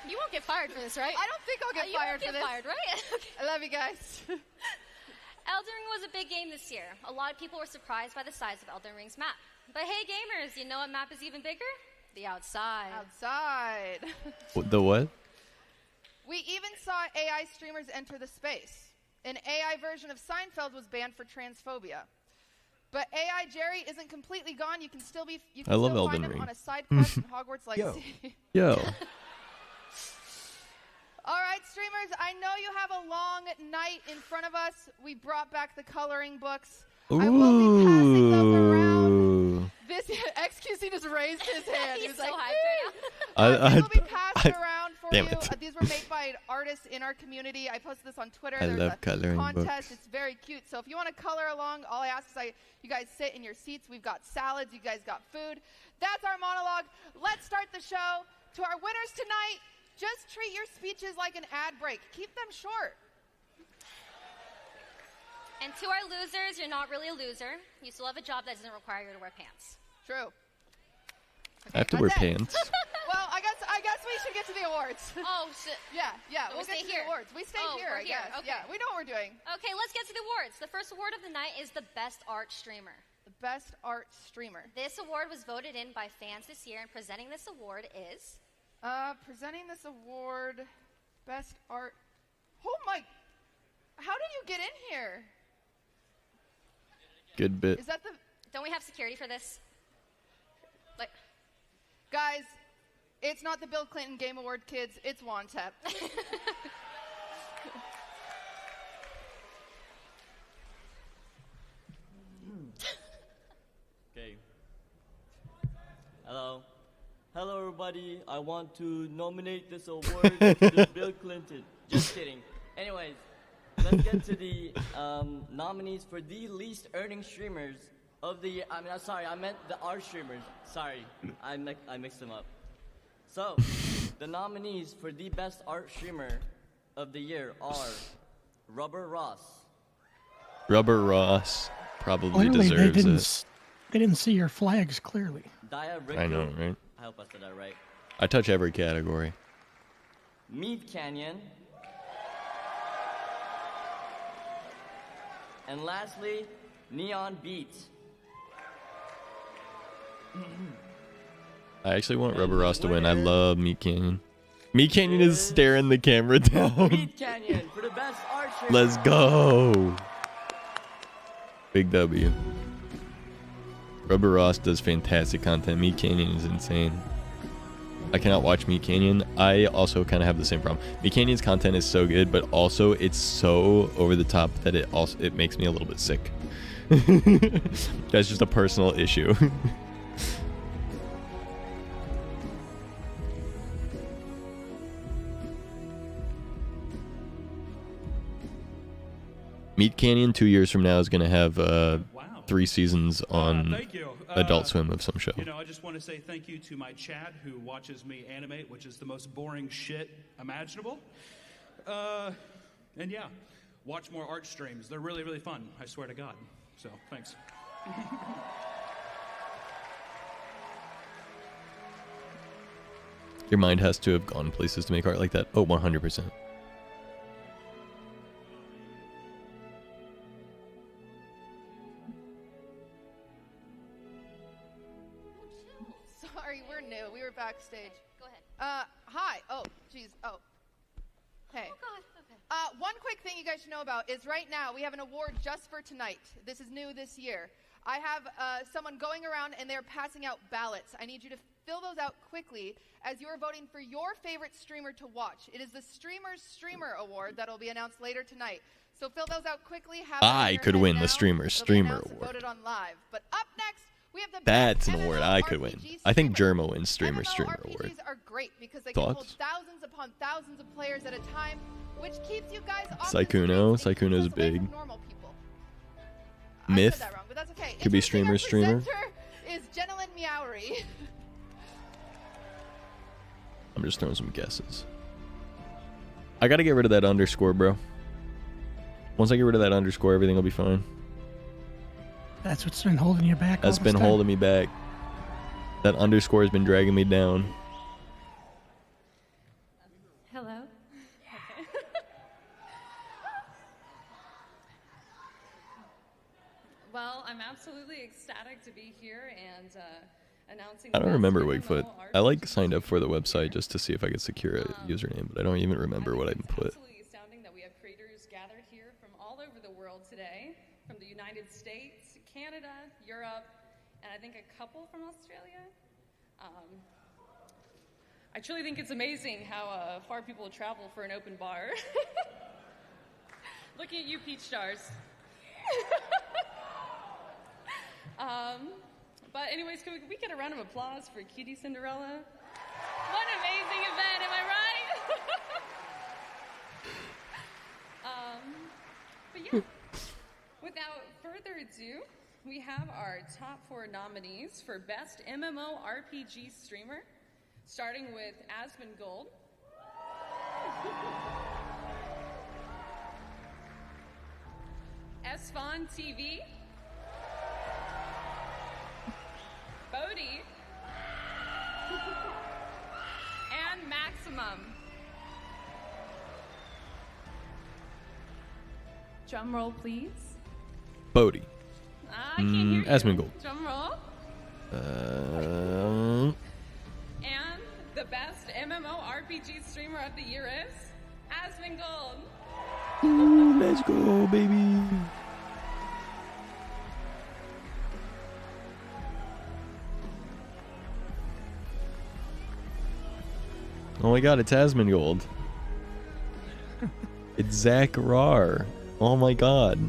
You won't get fired for this, right? I don't think I'll get fired for this. You won't get fired, right? Okay. I love you guys. Elden Ring was a big game this year. A lot of people were surprised by the size of Elden Ring's map. But hey, gamers, you know what map is even bigger? The outside. Outside. The what? We even saw AI streamers enter the space. An AI version of Seinfeld was banned for transphobia. But AI Jerry isn't completely gone. You can still be. You can I love still Elden find him Ring. on a side quest in Hogwarts Legacy. Yo. All right, streamers. I know you have a long night in front of us. We brought back the coloring books. Ooh. I will be passing them around. This XQC just raised his hand. He's was so like, hyped right now. These will be passed around for damn you. it. These were made by artists in our community. I posted this on Twitter. I There's love a coloring contest. books. It's very cute. So if you want to color along, all I ask is you guys sit in your seats. We've got salads. You guys got food. That's our monologue. Let's start the show. To our winners tonight, just treat your speeches like an ad break. Keep them short. And to our losers, you're not really a loser. You still have a job that doesn't require you to wear pants. True. I have to wear pants. Well, I guess we should get to the awards. Oh, shit. Yeah. So we'll we get stay to here. the awards. We stay here, we're I guess. Okay. Yeah, we know what we're doing. Okay, let's get to the awards. The first award of the night is the Best Art Streamer. The Best Art Streamer. This award was voted in by fans this year, and presenting this award is... Presenting this award, Best Art... Oh my... How did you get in here? Good bit. Is that the... Don't we have security for this? Like... Guys, it's not the Bill Clinton Game Award, kids. It's Wantep. Okay. Hello. Hello, everybody. I want to nominate this award to Bill Clinton. Just kidding. Anyways, let's get to the nominees for the least earning streamers of the year. I meant the art streamers. Sorry, I mixed them up. So, the nominees for the best art streamer of the year are Rubber Ross. Rubber Ross probably Clearly, deserves it. They didn't see your flags clearly. Dia I know, Rico. right? I hope I said that right. I touch every category. Mead Canyon. And lastly, Neon Beats. I actually want Rubber Ross to win. I love Meat Canyon. Meat Canyon is staring the camera down. Meat Canyon for the best archer. Let's go. Big W. Rubber Ross does fantastic content. Meat Canyon is insane. I cannot watch Meat Canyon. I also kind of have the same problem. Meat Canyon's content is so good, but also it's so over the top that it makes me a little bit sick. That's just a personal issue. Meat Canyon 2 years from now is going to have 3 seasons on Thank you. Adult Swim of some show. You know, I just want to say thank you to my chat who watches me animate, which is the most boring shit imaginable. And yeah, watch more art streams. They're really, really fun. I swear to God. So, thanks. Your mind has to have gone places to make art like that. Oh, 100%. Sorry, we're new. We were backstage. Go ahead. Hi. Oh, geez. Oh. Hey. Oh, God. Okay. One quick thing you guys should know about is right now we have an award just for tonight. This is new this year. I have someone going around and they're passing out ballots. I need you to fill those out quickly as you are voting for your favorite streamer to watch. It is the Streamer's Streamer Award that will be announced later tonight. So fill those out quickly. I could win the Streamer Streamer Award. Voted on live. But up next, we have the That's an award I could win. I think Germa wins Streamer Streamer Award. RPGs are great because they can hold Thoughts? thousands upon thousands of players at a time, which keeps you guys off Sykuno's big. Myth that wrong, but that's okay. could be Streamer Streamer. Is Jenilyn Meowery. I'm just throwing some guesses. I gotta get rid of that underscore, bro. Once I get rid of that underscore, everything will be fine. That's what's been holding you back. That's been holding me back. That underscore has been dragging me down. Hello. Well, I'm absolutely ecstatic to be here and announcing. I don't remember Wigfoot. I signed up for the website just to see if I could secure a username, but I don't even remember what I put. Absolutely astounding that we have creators gathered here from all over the world today, from the United States, Canada, Europe, and I think a couple from Australia. I truly think it's amazing how far people travel for an open bar. Looking at you, Peach Stars. But anyways, can we get a round of applause for Cutie Cinderella? What an amazing event, am I right? But yeah, without further ado, we have our top 4 nominees for Best MMORPG Streamer, starting with Asmongold. Esfon TV. Bodhi. And Maximum. Drum roll, please. Bodhi. I can't hear you. Asmongold. Drum roll. And the best MMORPG streamer of the year is Asmongold. Ooh, let's go, baby. Oh my god, it's Asmongold. It's Zach Rar. Oh my god.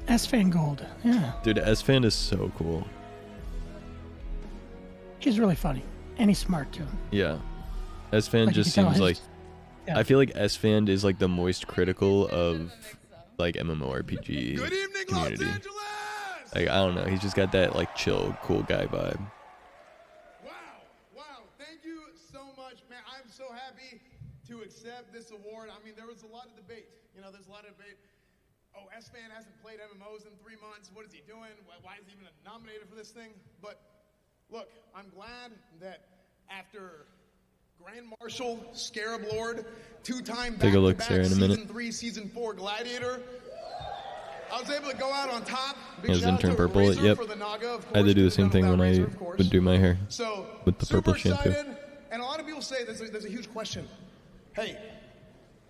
S-Fan Gold, yeah. Dude, S-Fan is so cool. He's really funny. And he's smart, too. Yeah. S-Fan Like, you just can tell seems his- like... yeah. I feel like S-Fan is like the most critical of like MMORPG community. Like, I don't know. He's just got that like chill, cool guy vibe. Thank you so much, man. I'm so happy to accept this award. I mean, there was a lot of debate. You know, there's a lot of debate. Oh, S-Fan hasn't played MMOs in 3 months. What is he doing? Why is he even nominated for this thing? But look, I'm glad that after Grand Marshal, Scarab Lord, 2-time Take a look, back-to-back Sarah, in a minute. Season 3, Season 4 Gladiator, I was able to go out on top. His intern purple. Yep. I had to do the same thing when I would do my hair So, with the purple super shampoo. excited, and a lot of people say there's a huge question. Hey,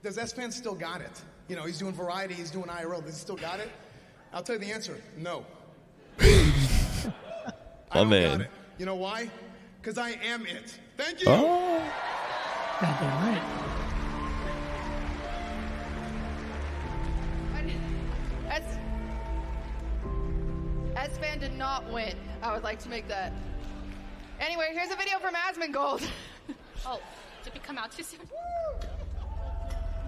does S-Fan still got it? You know, he's doing variety, he's doing IRL. Does he still got it? I'll tell you the answer. No. Oh man. Got it. You know why? Because I am it. Thank you. Oh. Goddamn right. S-Fan did not win. I would like to make that. Anyway, here's a video from Asmongold. Oh, did we come out too soon?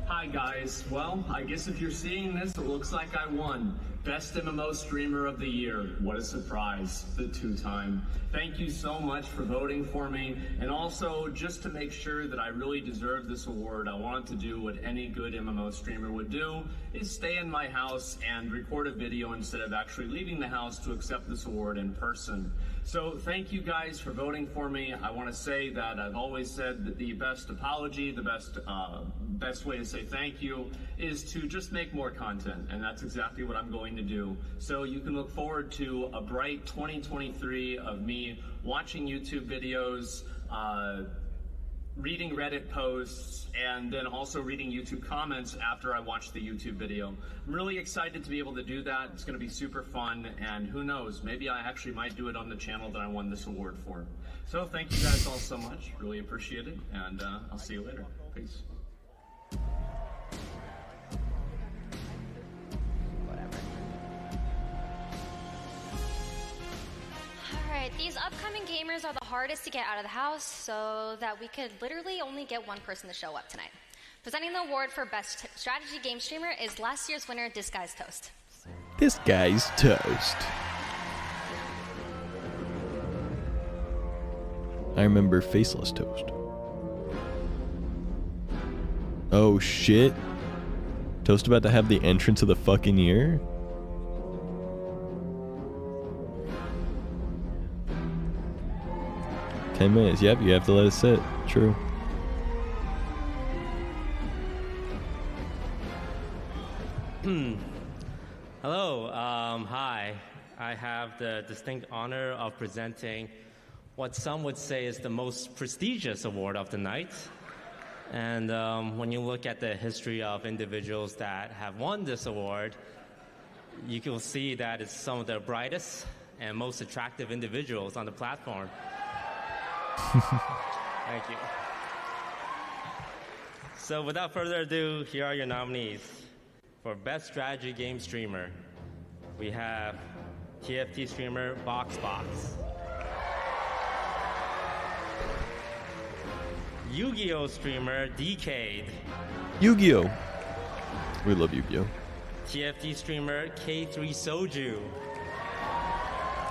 Hi guys, well, I guess if you're seeing this, it looks like I won. Best MMO Streamer of the Year. What a surprise, the 2-time. Thank you so much for voting for me, and also, just to make sure that I really deserve this award, I wanted to do what any good MMO streamer would do, is stay in my house and record a video instead of actually leaving the house to accept this award in person. So thank you guys for voting for me. I want to say that I've always said that the best apology, the best way to say thank you is to just make more content, and that's exactly what I'm going to do. So you can look forward to a bright 2023 of me watching YouTube videos, reading Reddit posts, and then also reading YouTube comments after I watch the YouTube video. I'm really excited to be able to do that. It's going to be super fun, and who knows, maybe I actually might do it on the channel that I won this award for. So thank you guys all so much. Really appreciate it, and I'll see you later. Peace. Alright, these upcoming gamers are the hardest to get out of the house, so that we could literally only get one person to show up tonight. Presenting the award for Best Strategy Game Streamer is last year's winner, This Guy's Toast. This guy's toast. I remember Faceless Toast. Oh shit. Toast about to have the entrance of the fucking year? $10 minutes. Yep, you have to let it sit. True. Hello. Hi. I have the distinct honor of presenting what some would say is the most prestigious award of the night. And when you look at the history of individuals that have won this award, you can see that it's some of the brightest and most attractive individuals on the platform. Thank you. So without further ado, here are your nominees. For Best Strategy Game Streamer, we have TFT streamer BoxBox, Yu-Gi-Oh streamer Decade, Yu-Gi-Oh! We love Yu-Gi-Oh! TFT streamer K3 Soju,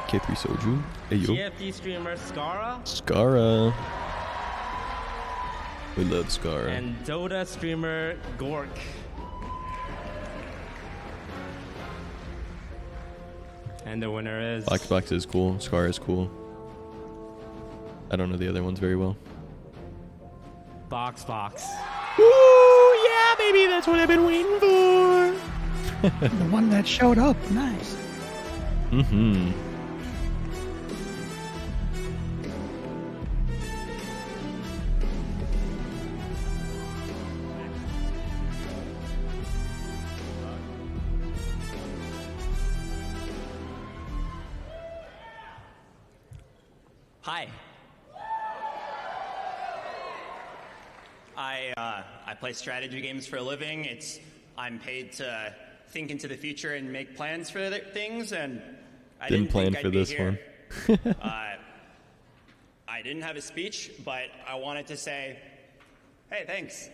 K3 Soju. Ayo. TFT streamer Skara, Skara. We love Skara. and Dota streamer Gork. And the winner is... BoxBox is cool. Skara is cool. I don't know the other ones very well. BoxBox. Ooh, yeah, baby, that's what I've been waiting for. The one that showed up. Nice. Mm-hmm. Hi. I play strategy games for a living. I'm paid to think into the future and make plans for things, and I Didn't plan think for I'd be this here. one. I didn't have a speech, but I wanted to say, hey, thanks.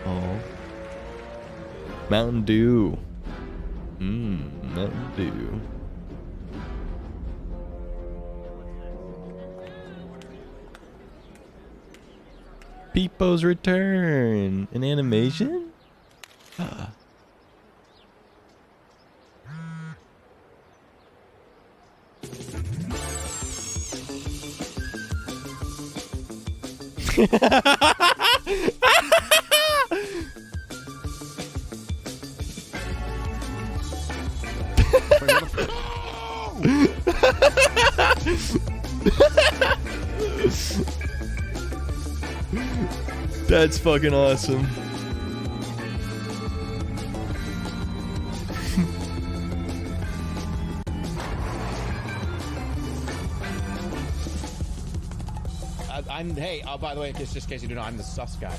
Oh. Mountain Dew. Mountain Dew. Peepo's return. An animation? That's fucking awesome. Hey, by the way, just in case you don't know, I'm the sus guy.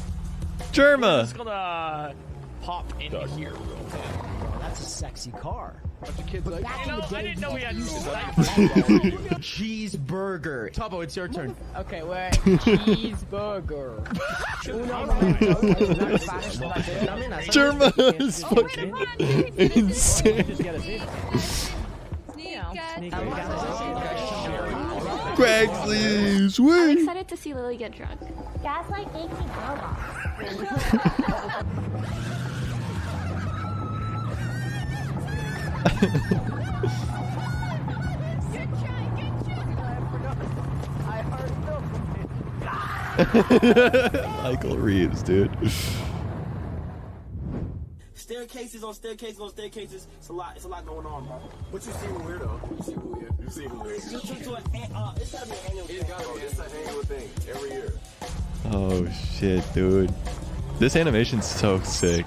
Germa! We're just gonna pop into here real quick. Oh, that's a sexy car. Bunch of kids like, back in the day, I didn't know we had cheeseburger. Tubbo, it's your turn. Okay, wait. Cheeseburger. Germa is fucking insane. Craigslist, I'm sweet. excited to see Lily get drunk. Gaslight makes me Michael Reeves, dude. Staircases on staircases on staircases. It's a lot going on, bro. But you seem weird though. You seem weird. It's gotta be an annual thing. It's an annual thing every year. Oh shit, dude. This animation's so sick.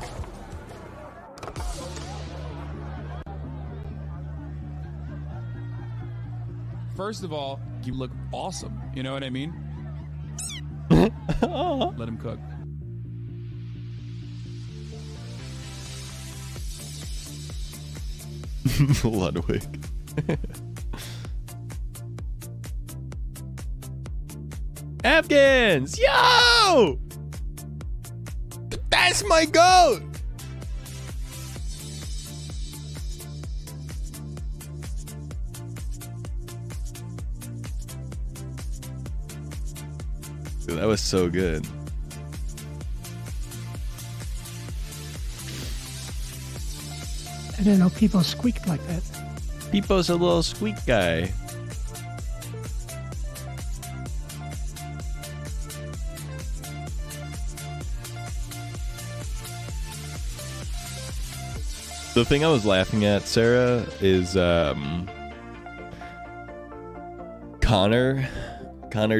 First of all, you look awesome. You know what I mean? Let him cook. Ludwig. Afghans! Yo! That's my goat! Dude, that was so good. I didn't know people squeaked like that. Peepo's a little squeak guy. The thing I was laughing at, Sarah, is Connor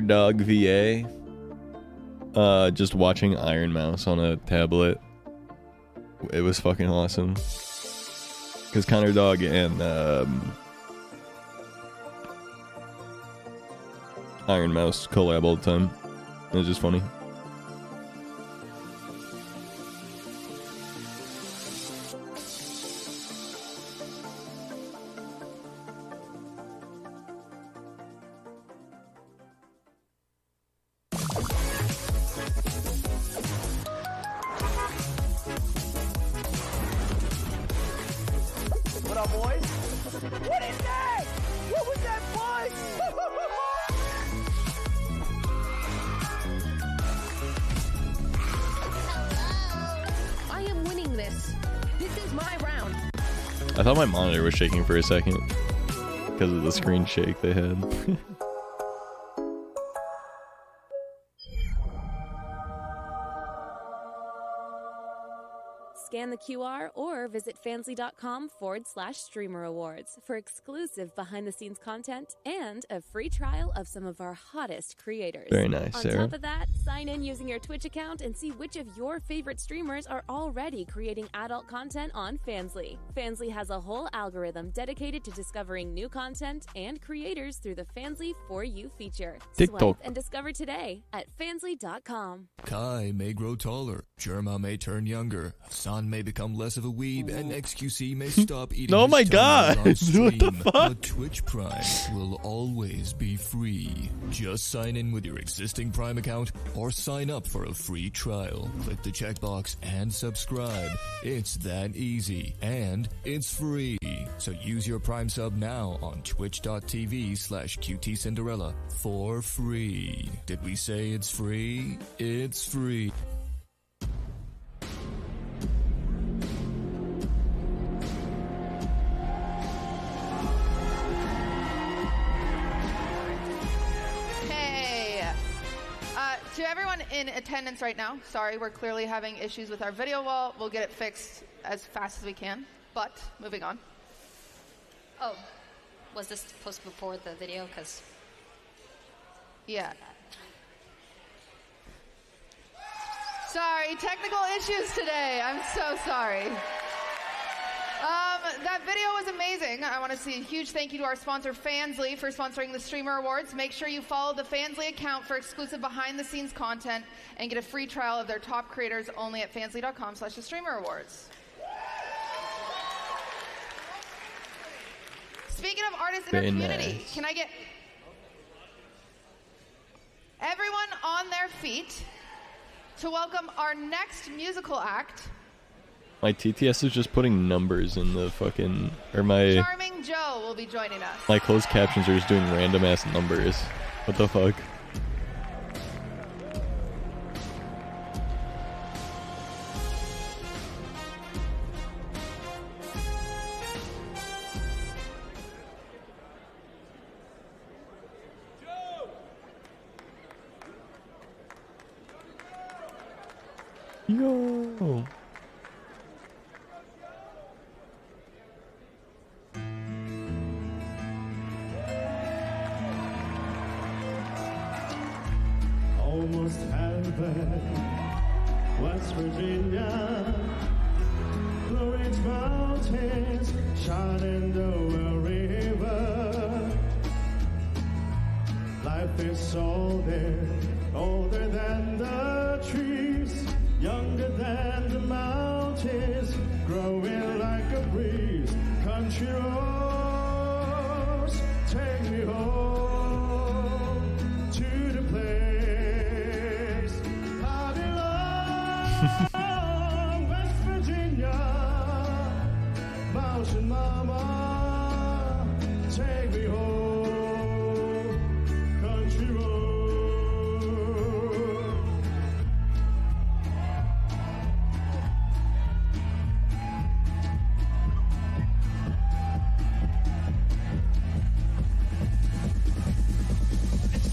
Dog VA, just watching Iron Mouse on a tablet. It was fucking awesome. Because Connor Dog and Iron Mouse collab all the time. It was just funny. What up, boys? What is that? What was that buzz? I am winning this. This is my round. I thought my monitor was shaking for a second because of the screen shake they had. Scan the QR or visit fansly.com/streamer awards for exclusive behind-the-scenes content and a free trial of some of our hottest creators. Very nice, On Sarah. top of that, sign in using your Twitch account and see which of your favorite streamers are already creating adult content on Fansly. Fansly has a whole algorithm dedicated to discovering new content and creators through the Fansly For You feature. TikTok. Swipe and discover today at fansly.com. Kai may grow taller, Germa may turn younger, Hassan may become less of a weeb, and XQC may stop eating Oh his my tongue God. on What stream, the fuck? But Twitch Prime will always be free. Just sign in with your existing Prime account or sign up for a free trial. Click the checkbox and subscribe. It's that easy, and it's free. So use your Prime sub now on twitch.tv/QTCinderella for free. Did we say it's free? It's free. Hey, to everyone in attendance right now, sorry, we're clearly having issues with our video wall. We'll get it fixed as fast as we can, but moving on. Oh, was this supposed to be before the video? Because yeah. Sorry, technical issues today. I'm so sorry. That video was amazing. I want to say a huge thank you to our sponsor, Fansly, for sponsoring the Streamer Awards. Make sure you follow the Fansly account for exclusive behind-the-scenes content and get a free trial of their top creators only at fansly.com/the Streamer Awards. Speaking of artists in our community, can I get everyone on their feet to welcome our next musical act? My TTS is just putting numbers in the fucking, or my Charming Joe will be joining us. my closed captions are just doing random ass numbers. What the fuck? Yo. Almost heaven, West Virginia, Blue Ridge Mountains, Shenandoah River. Life is older than the trees, younger than the mountains, growing like a breeze. Country roads, take me home to the place I belong. West Virginia, Mountain Mama, take me home, country road.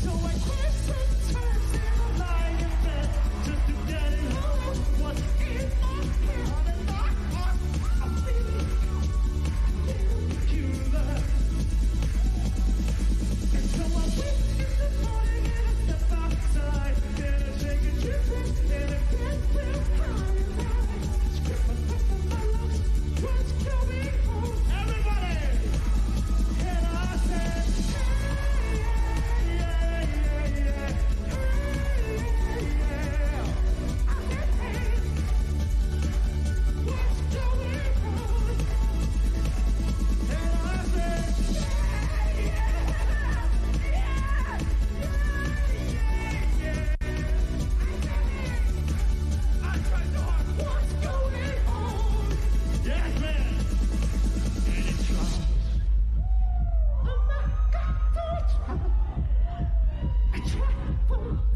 So I quit sometimes and I'm lying in bed just to get it home. What's in my head and my heart, I'm feeling peculiar. And so I went in the morning and I stepped outside, and I take a trip and I can't feel crying right. Scrape my top of my lungs, what's going on? Everybody! And I said, yes, man!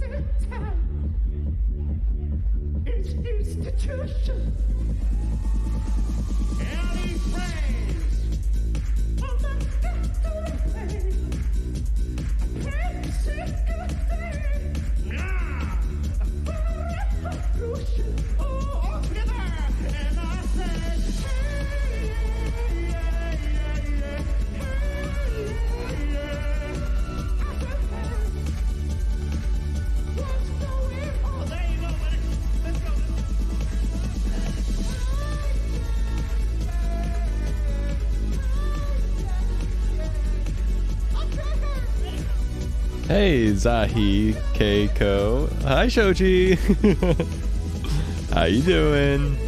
And it's wrong. It's institution. And he prays. Oh my God, do I pray? I pray to see good thing. Nah, a revolution. Oh, together. And I said, hey, yeah, yeah, yeah, hey, yeah, yeah. I said, hey, what's going on? Well, there you go, buddy. Let's go. Hey, Zahi Keiko. Hi, Shoji. How you doing?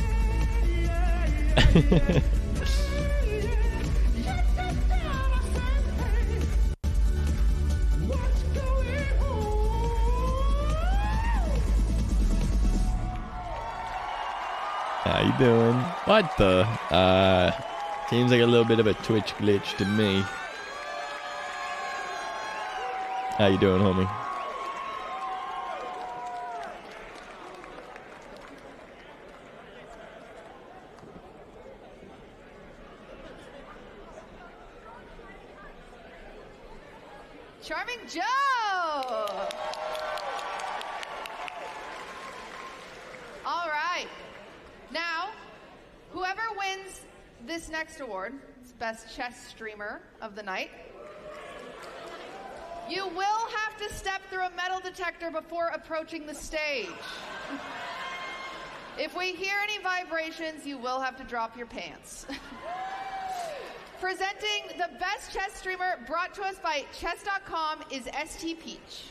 How you doing? What the? Seems like a little bit of a Twitch glitch to me. How you doing, homie? Charming Joe! this next award, it's Best Chess Streamer of the Night. You will have to step through a metal detector before approaching the stage. If we hear any vibrations, you will have to drop your pants. Presenting the best chess streamer brought to us by chess.com is ST Peach.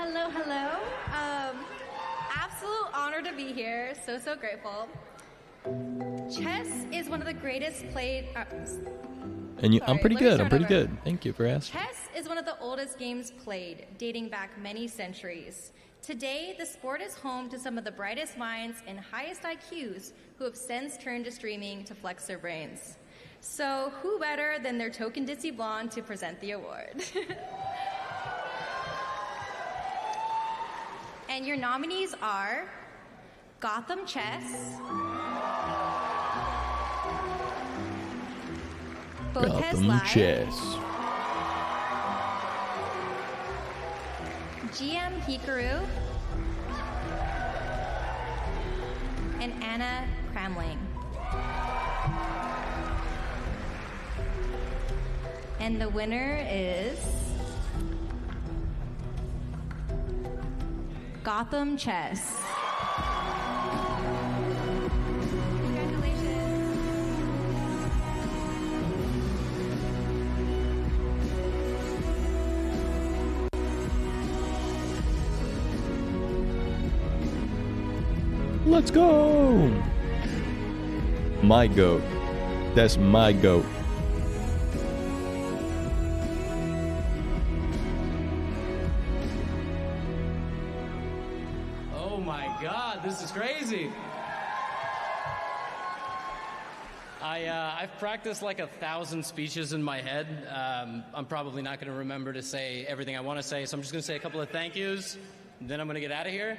Hello, hello. Absolute honor to be here. So grateful. Chess is one of the greatest played. And I'm pretty let me good. I'm start pretty over. good. Thank you for asking. Chess is one of the oldest games played, dating back many centuries. Today, the sport is home to some of the brightest minds and highest IQs who have since turned to streaming to flex their brains. So, who better than their token ditzy blonde to present the award? And your nominees are Gotham Chess, Gotham Chess. GM Hikaru, and Anna Kramling. And the winner is Gotham Chess. Let's go! My goat. That's my goat. Oh my God, this is crazy. I've practiced like 1,000 speeches in my head. I'm probably not going to remember to say everything I want to say, so I'm just going to say a couple of thank yous, then I'm going to get out of here.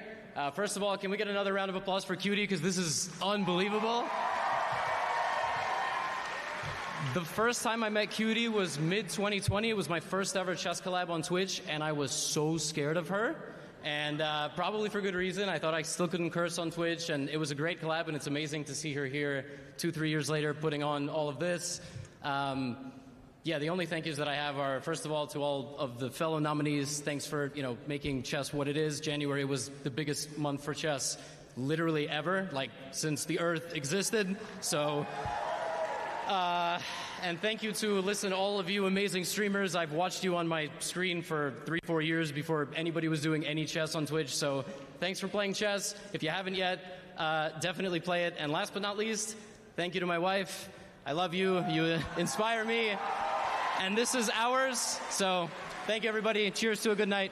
First of all, can we get another round of applause for Cutie, because this is unbelievable. The first time I met Cutie was mid-2020. It was my first ever chess collab on Twitch, and I was so scared of her. And probably for good reason. I thought I still couldn't curse on Twitch, and it was a great collab, and it's amazing to see her here 2-3 years later putting on all of this. Yeah, the only thank yous that I have are, first of all, to all of the fellow nominees. Thanks for, making chess what it is. January was the biggest month for chess literally ever, like since the Earth existed. So, and thank you to all of you amazing streamers. I've watched you on my screen for 3-4 years before anybody was doing any chess on Twitch. So thanks for playing chess. If you haven't yet, definitely play it. And last but not least, thank you to my wife. I love you. You inspire me. And this is ours. So thank you, everybody. Cheers to a good night.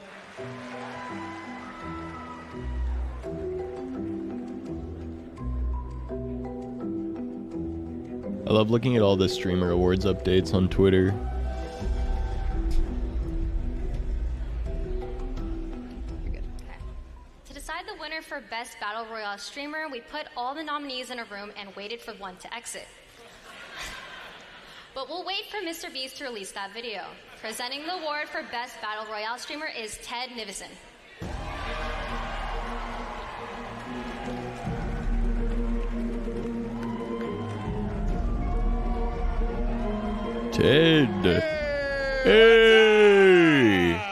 I love looking at all the streamer awards updates on Twitter. To decide the winner for Best Battle Royale Streamer, we put all the nominees in a room and waited for one to exit. But we'll wait for Mr. Beast to release that video. Presenting the award for Best Battle Royale Streamer is Ted Nivison. Ted. Hey.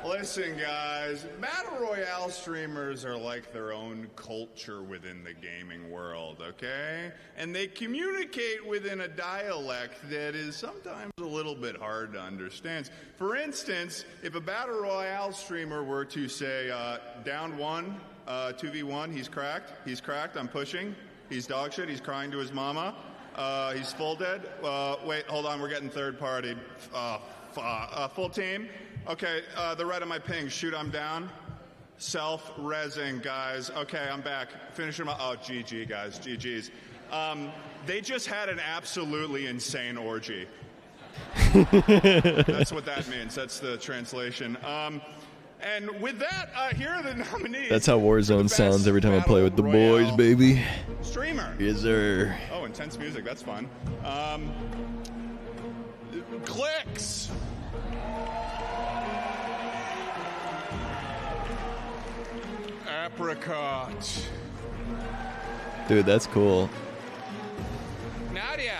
Listen, guys, Battle Royale streamers are like their own culture within the gaming world, okay? And they communicate within a dialect that is sometimes a little bit hard to understand. For instance, if a Battle Royale streamer were to say, down one, 2v1, he's cracked, I'm pushing, he's dog shit, he's crying to his mama, he's full dead, wait, hold on, we're getting third party, full team. Okay, the red of my ping, shoot, I'm down. Self-resing, guys. Okay, I'm back. Finish him up. Oh, GG, guys, GG's. They just had an absolutely insane orgy. That's what that means. That's the translation. And with that, here are the nominees. That's how Warzone sounds every time I play with the boys, baby. Streamer. Yes, sir. Oh, intense music. That's fun. clicks. Apricot. Dude, that's cool. Nadia.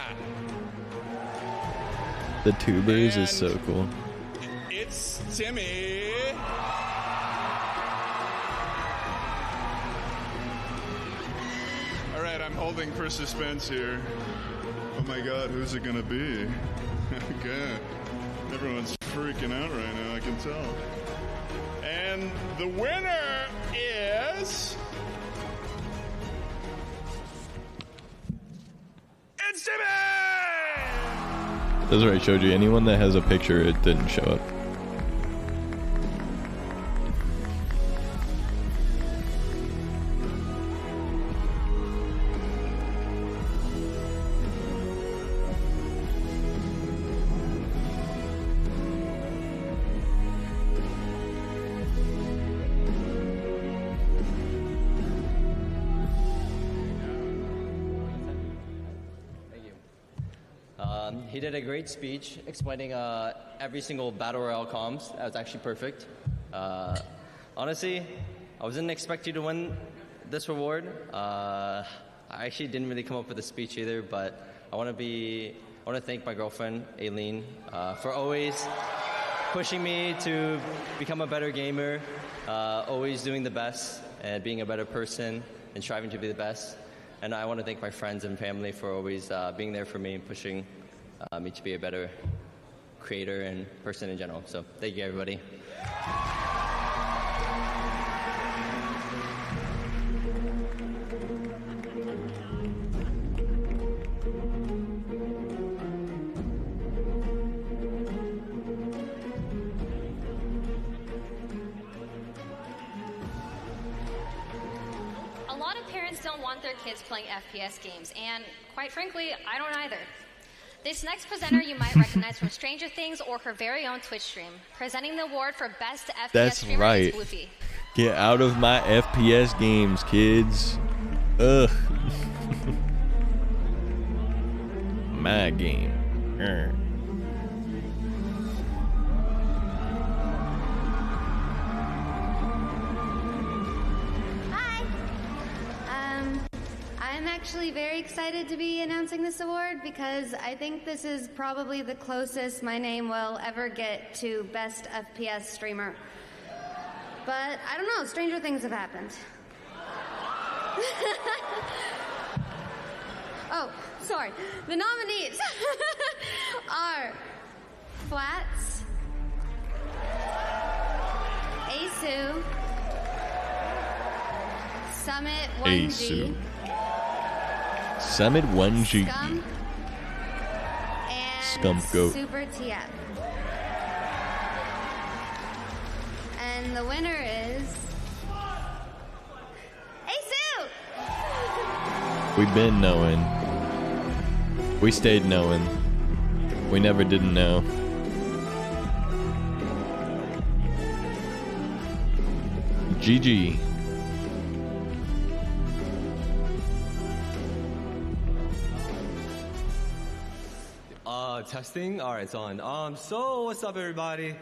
The tubers is so cool. It's Timmy. All right, I'm holding for suspense here. Oh my God, who's it gonna be? Okay, everyone's freaking out right now, I can tell. And the winner is... It's Timmy! That's what I showed you. Anyone that has a picture, it didn't show up. He did a great speech explaining every single Battle Royale comms. That was actually perfect. Honestly, I wasn't expecting to win this reward. I actually didn't really come up with a speech either, but I want to thank my girlfriend, Aileen, for always pushing me to become a better gamer, always doing the best and being a better person and striving to be the best. And I want to thank my friends and family for always being there for me and pushing me to be a better creator and person in general. So thank you, everybody. A lot of parents don't want their kids playing FPS games, and quite frankly, I don't either. This next presenter you might recognize from Stranger Things or her very own Twitch stream. Presenting the award for Best FPS That's Streamer right. is Woofy. Get out of my FPS games, kids. Ugh. My game. Urgh. I'm actually very excited to be announcing this award because I think this is probably the closest my name will ever get to Best FPS Streamer. But I don't know, stranger things have happened. Oh, sorry. The nominees are Flats, Asu, Summit 1G, Asu. Summit 1G. Scum, and Scump Goat. Super TF. And the winner is Asu! We've been knowing. We stayed knowing. We never didn't know. GG. Testing? All right, it's on. So what's up, everybody?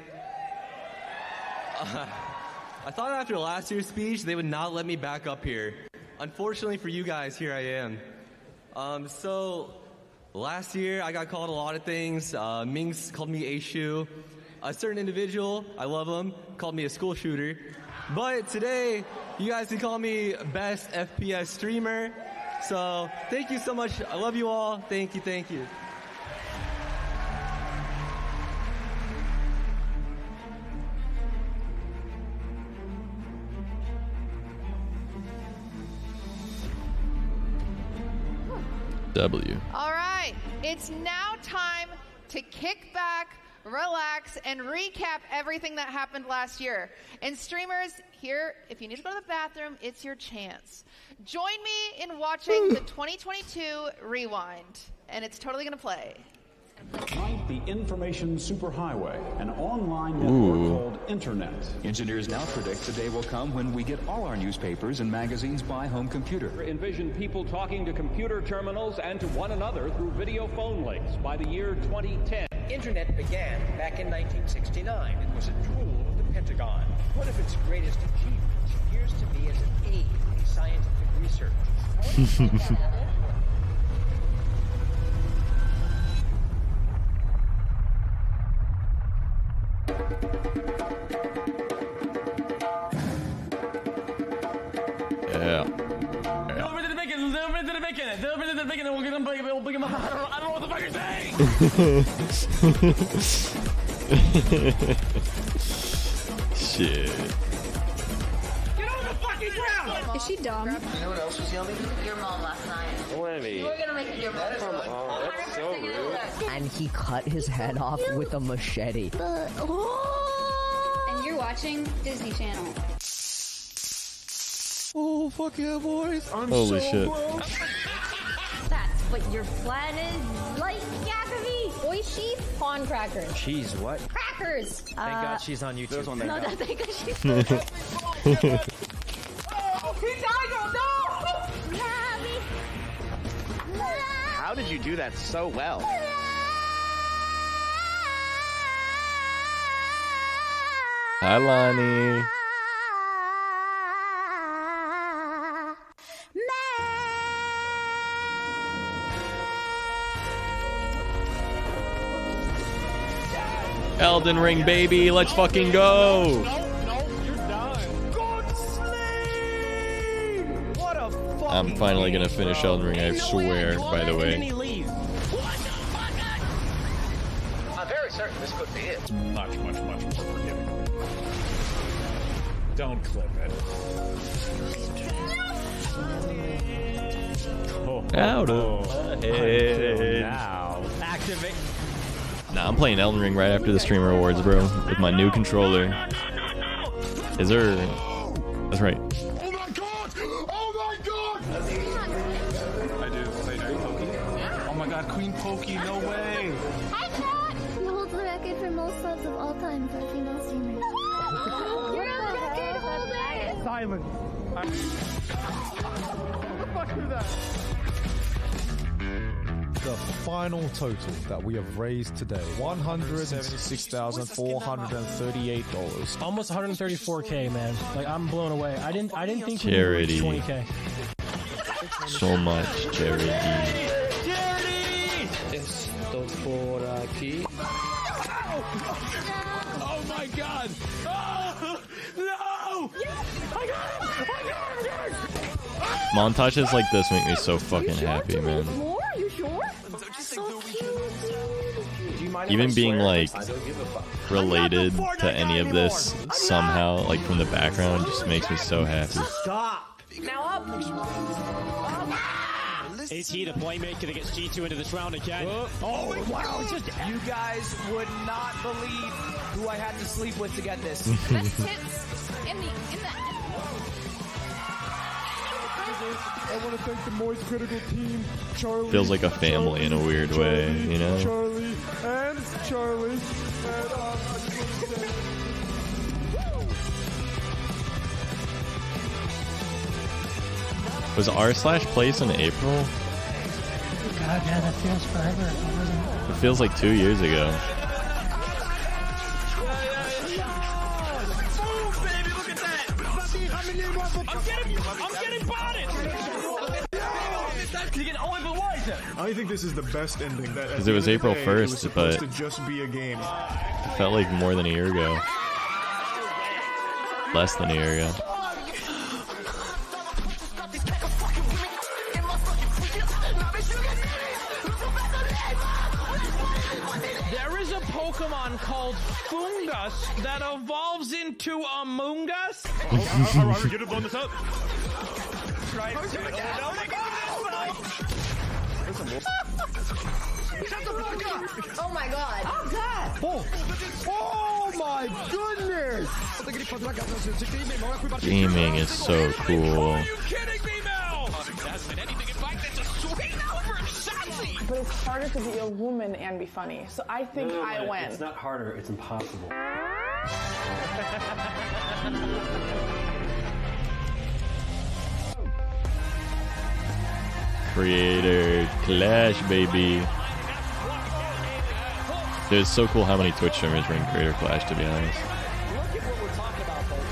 I thought after last year's speech, they would not let me back up here. Unfortunately for you guys, here I am. So last year, I got called a lot of things. Minx called me Aishu. A certain individual, I love him, called me a school shooter. But today, you guys can call me Best FPS Streamer. So thank you so much. I love you all. Thank you, thank you. W. All right, it's now time to kick back, relax, and recap everything that happened last year. And streamers, here, if you need to go to the bathroom, it's your chance. Join me in watching the 2022 Rewind, and it's totally going to play. Tonight, the information superhighway, an online network called Internet. Engineers now predict the day will come when we get all our newspapers and magazines by home computer. Envision people talking to computer terminals and to one another through video phone links by the year 2010. Internet began back in 1969. It was a tool of the Pentagon. One of its greatest achievements appears to be as an aid in scientific research. Yeah. Little bit of the bacon, little bit of the bacon, little bit of the bacon, and we'll get them, we'll bring them up. I don't know what the fuck you're saying. Shit. Get on the fucking ground! Is she dumb? You know what else was yummy? Your mom last night. Wendy. You were gonna make it your mom. Oh, that's so rude. And he cut his head off with a machete. And you're watching Disney Channel. Oh, fuck yeah, boys. I'm Holy so shit. broke. That's what your plan is like, Gatsby. Oishi pawn crackers. Cheese, what? Crackers. Thank God she's on YouTube. There's one No, there. no, thank God she's Oh, he died! Oh, no! How did you do that so well? Hi, Lonnie. Elden Ring, baby. Let's fucking go. What a fucking I'm finally gonna finish Elden Ring, I swear, by the way. I'm very certain this could be it. Much more forgiving. Don't clip it. Out of head. Now. Activate. Nah, I'm playing Elden Ring right after the Streamer Awards, bro, with my new controller. Is there... That's right. Oh my god! Oh my god! I do. Say Queen Pokey? Oh my god, Queen Pokey, no way! Hi, Cat! You hold the record for most subs of all time for a female streamer. You're on the record holder! Silence. What the fuck is that? The final total that we have raised today, $176,438. Almost 134K, man. Like, I'm blown away. I didn't think Charity. we would reach 20K. So much charity. Esto por aquí. Oh my god! Oh, no! Yes! I got it! Montages like this make me so fucking happy, man. More? You sure? So cute. Even being like related to any of this somehow, like from the background, just makes me so happy. Stop. Now up! Is he the playmaker that gets G2 into this round again? Oh, wow. You guys would not believe who I had to sleep with to get this. Best hits in the I want to thank the Moist Critical team, Charlie. Feels like a family in a weird way, you know? Charlie and Charlie. Was r/place in April? God, yeah, that feels forever. It wasn't. It feels like 2 years ago. I'm getting botted! I think this is the best ending. That Because it was April 1st, but to just be a game. it felt like more than a year ago. Less than a year ago. There is a Pokemon called Fungus that evolves into Among Us. Alright, get it on this up. Right. Shut the fuck up! Oh my god! Oh god! Oh my goodness! Gaming is so cool. Kidding me, Mel? There hasn't been anything in fact that's a sweet over Satsi! but it's harder to be a woman and be funny. So I think I win. It's not harder, it's impossible. Creator Clash, baby. Dude, it's so cool how many Twitch streamers are in Creator Clash, to be honest. Look at what we're talking about, folks.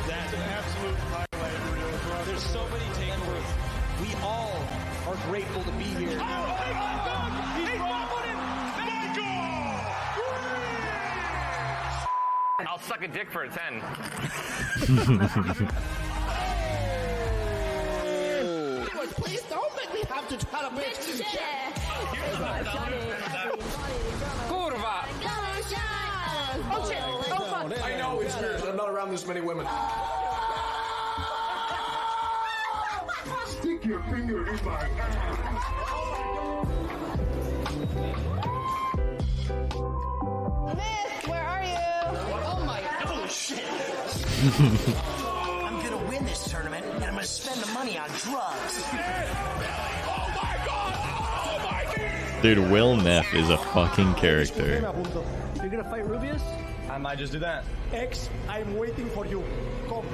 That's an absolute highlight reel, bro. There's so many takeaways. We all are grateful to be here. Oh, my God! He's fumbled it! Michael! I'll suck a dick for a 10. Please don't make me have to tell a bitch. Kurva! Oh shit! Oh fuck! I know it's weird. I'm not around this many women. Stick your finger in my ass. Miss, where are you? Oh my God! Shit! I'm gonna win this tournament, and I'm gonna spend the money on drugs. Oh my God! Oh my God! Dude, Will Neff is a fucking character. You're gonna fight Rubius? I might just do that. X, I'm waiting for you. Come.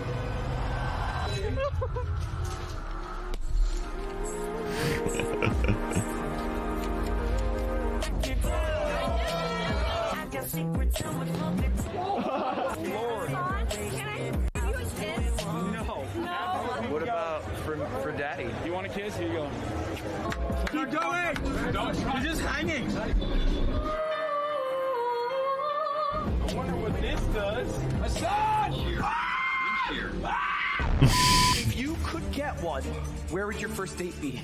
Lord. What about for daddy? You want a kiss? Here you go. Keep going! You're just hanging! I wonder what this does. Massage! If you could get one, where would your first date be?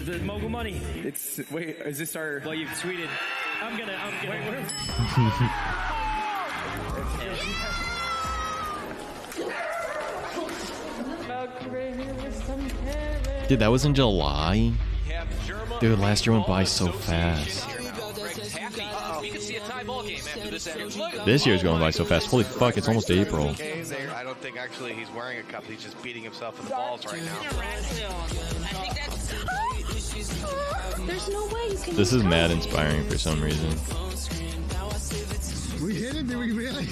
The mogul money. It's wait. Is this our? Well, you've tweeted. I'm gonna. Wait, Dude, that was in July? Dude, last year went by so fast. This year's going by so fast. Holy fuck, it's almost April. I don't think actually he's wearing a cup. He's just beating himself in the balls right now. There's no way you can. This is mad inspiring for some reason. We hit it, did we really?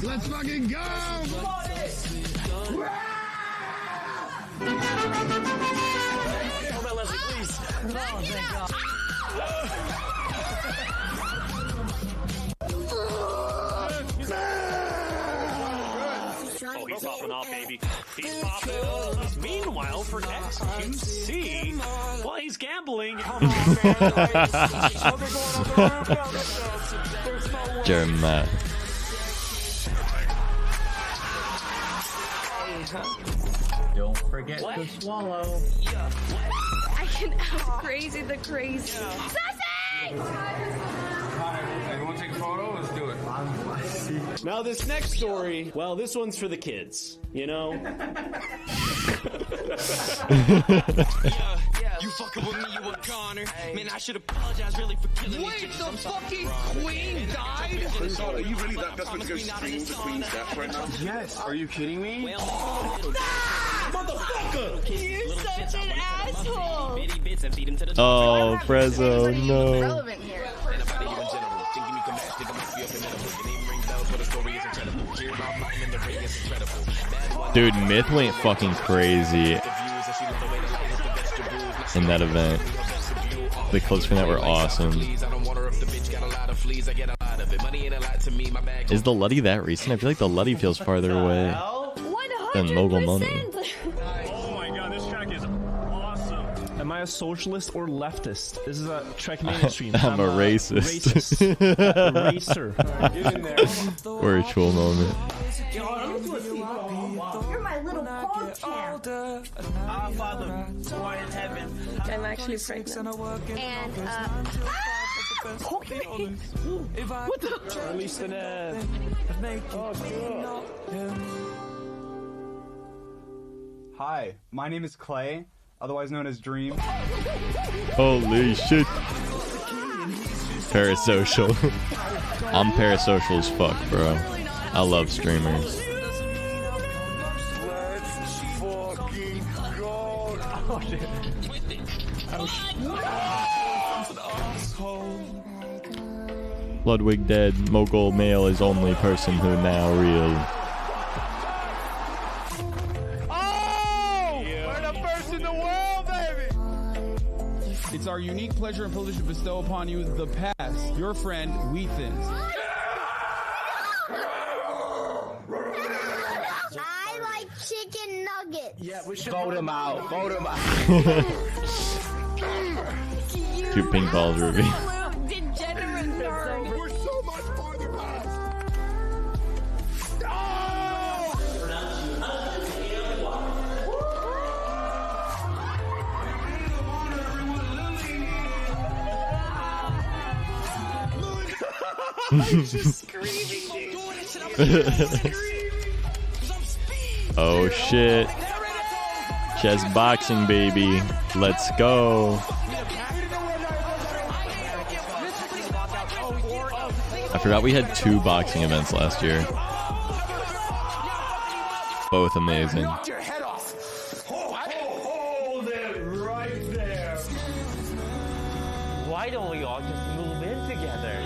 Let's fucking go! Hold on, Leslie, please. Oh, thank God. Oh, he's popping off, baby. He's popping off. Meanwhile, for XQC, well, he's gambling. Jeremiah. Don't forget to swallow. I can out crazy the crazy. Sassy! Everyone take a photo? Let's do it. Now this next story, well, this one's for the kids, you know? You fucking with me, you a goner. Man, I should apologize really for killing Wait, the fucking queen died? Are you really that desperate to go stream the queen's death right now? Yes. Are you kidding me? Motherfucker! You're such an asshole! Oh, Prezzo, no. Relevant here. Dude, Myth went fucking crazy in that event. The clips from that were awesome. Is the Luddy that recent? I feel like the Luddy feels farther away than Mogul Money. Oh my God, this track is awesome. Am I a socialist or leftist? This is a Trek mainstream. I'm a racist. A racer. Get in there. Virtual moment. You're my little podcast. Our Father, who art in heaven. I'm actually pregnant. And, What the? Release the net. Oh, good. Hi, my name is Clay, otherwise known as Dream. Holy shit. Parasocial. I'm parasocial as fuck, bro. I love streamers. Let's fucking go. Oh, shit. Ludwig dead. Mogul male is only person who now real. Oh! We're the first in the world, baby! It's our unique pleasure and privilege to bestow upon you the pass, your friend, Wheat Thins. I like chicken nuggets. Yeah, we should vote him out. Vote him out. 2 pink balls, Ruby. Degenerate nerd. We're so much farther past. He's just screaming. Oh shit. Chess boxing, baby. Let's go. I forgot we had 2 boxing events last year. Both amazing. Knocked your head off. Hold it right there. Why don't we all just move in together?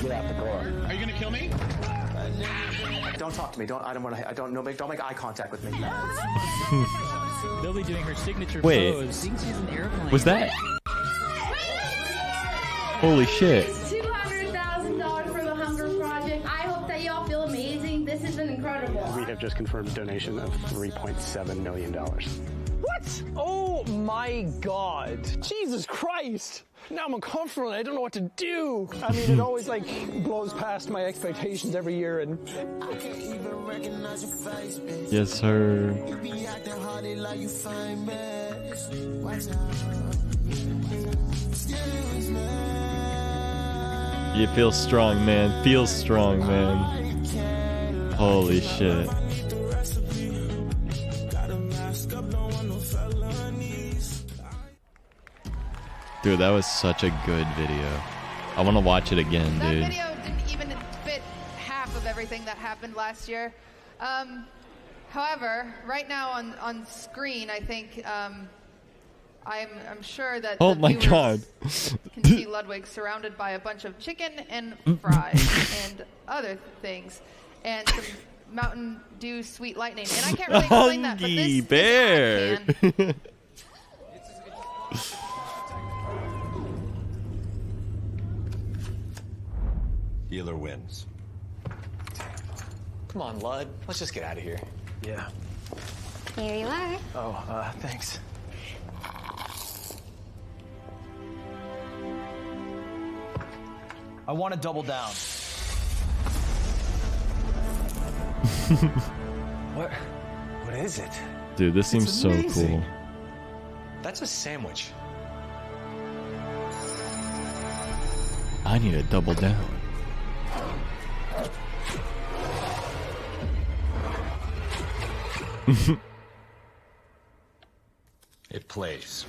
Get out the door. Are you gonna kill me? Don't talk to me. Don't make eye contact with me. They'll be doing her signature Wait. pose. Was that? Holy shit. $200,000 for the Hunger Project. I hope that y'all feel amazing. This has been incredible. We have just confirmed a donation of $3.7 million. What? Oh my god. Jesus Christ. Now I'm uncomfortable and I don't know what to do. I mean, it always like blows past my expectations every year and... Yes, sir. You feel strong, man. Feel strong, man. Holy shit. Dude, that was such a good video. I want to watch it again, That dude. video didn't even fit half of everything that happened last year. However, right now on screen, I think I'm sure that Oh the my viewers god. can see Ludwig surrounded by a bunch of chicken and fries and other things, and some Mountain Dew Sweet Lightning. And I can't really explain that, but Hungry this bear. I can. Healer wins. Come on, Lud. Let's just get out of here. Yeah. Here you are. Oh, thanks. I want to double down. What is it? Dude, this seems so cool. That's a sandwich. I need to double down. It plays.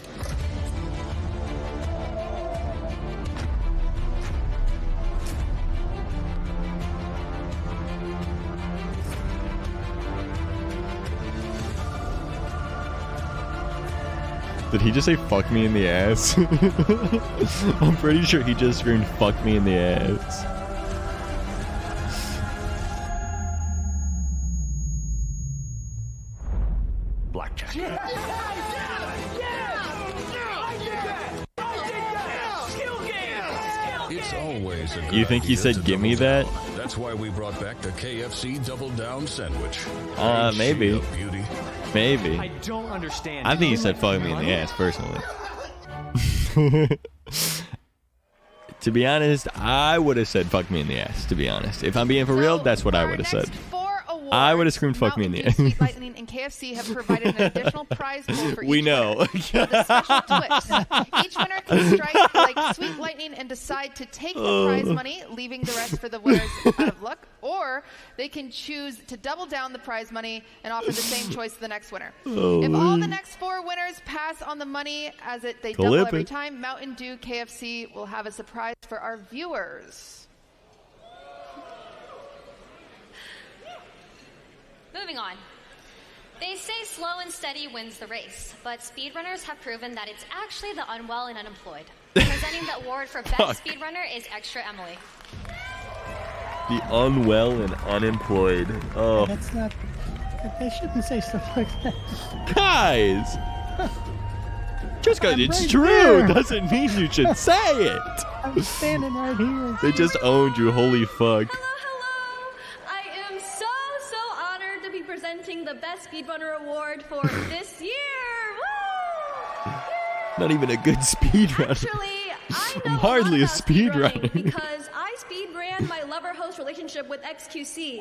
Did he just say fuck me in the ass? I'm pretty sure he just screamed fuck me in the ass. Blackjack. It's always a good You think he idea said to give me double that? down. That's why we brought back the KFC Double Down Sandwich. Maybe. Ain't she a beauty? Maybe. I don't understand. I think he said fuck me in the ass, personally. To be honest, I would have said fuck me in the ass, to be honest. If I'm being for real, that's what I would have said. I would have screamed fuck me in the ass. Sweet Lightning and KFC have provided an additional prize pool for We each know. winner. With a special twist. Each winner can strike like Sweet Lightning and decide to take the prize money, leaving the rest for the winners out of luck, or they can choose to double down the prize money and offer the same choice to the next winner. If all the next 4 winners pass on the money as they double every time, Mountain Dew KFC will have a surprise for our viewers. Moving on. They say slow and steady wins the race, but speedrunners have proven that it's actually the unwell and unemployed. Presenting the award for best speedrunner is Extra Emily. The unwell and unemployed. Oh. That's not. They shouldn't say stuff like that. Guys! Just because it's right true there. doesn't mean you should say it. I'm standing right here. They just owned you. Holy fuck. I am so honored to be presenting the Best Speedrunner Award for this year. Woo! Not even a good speedrunner. Actually, I know I'm hardly a speedrunner. because I speed ran my lover-host relationship with XQC.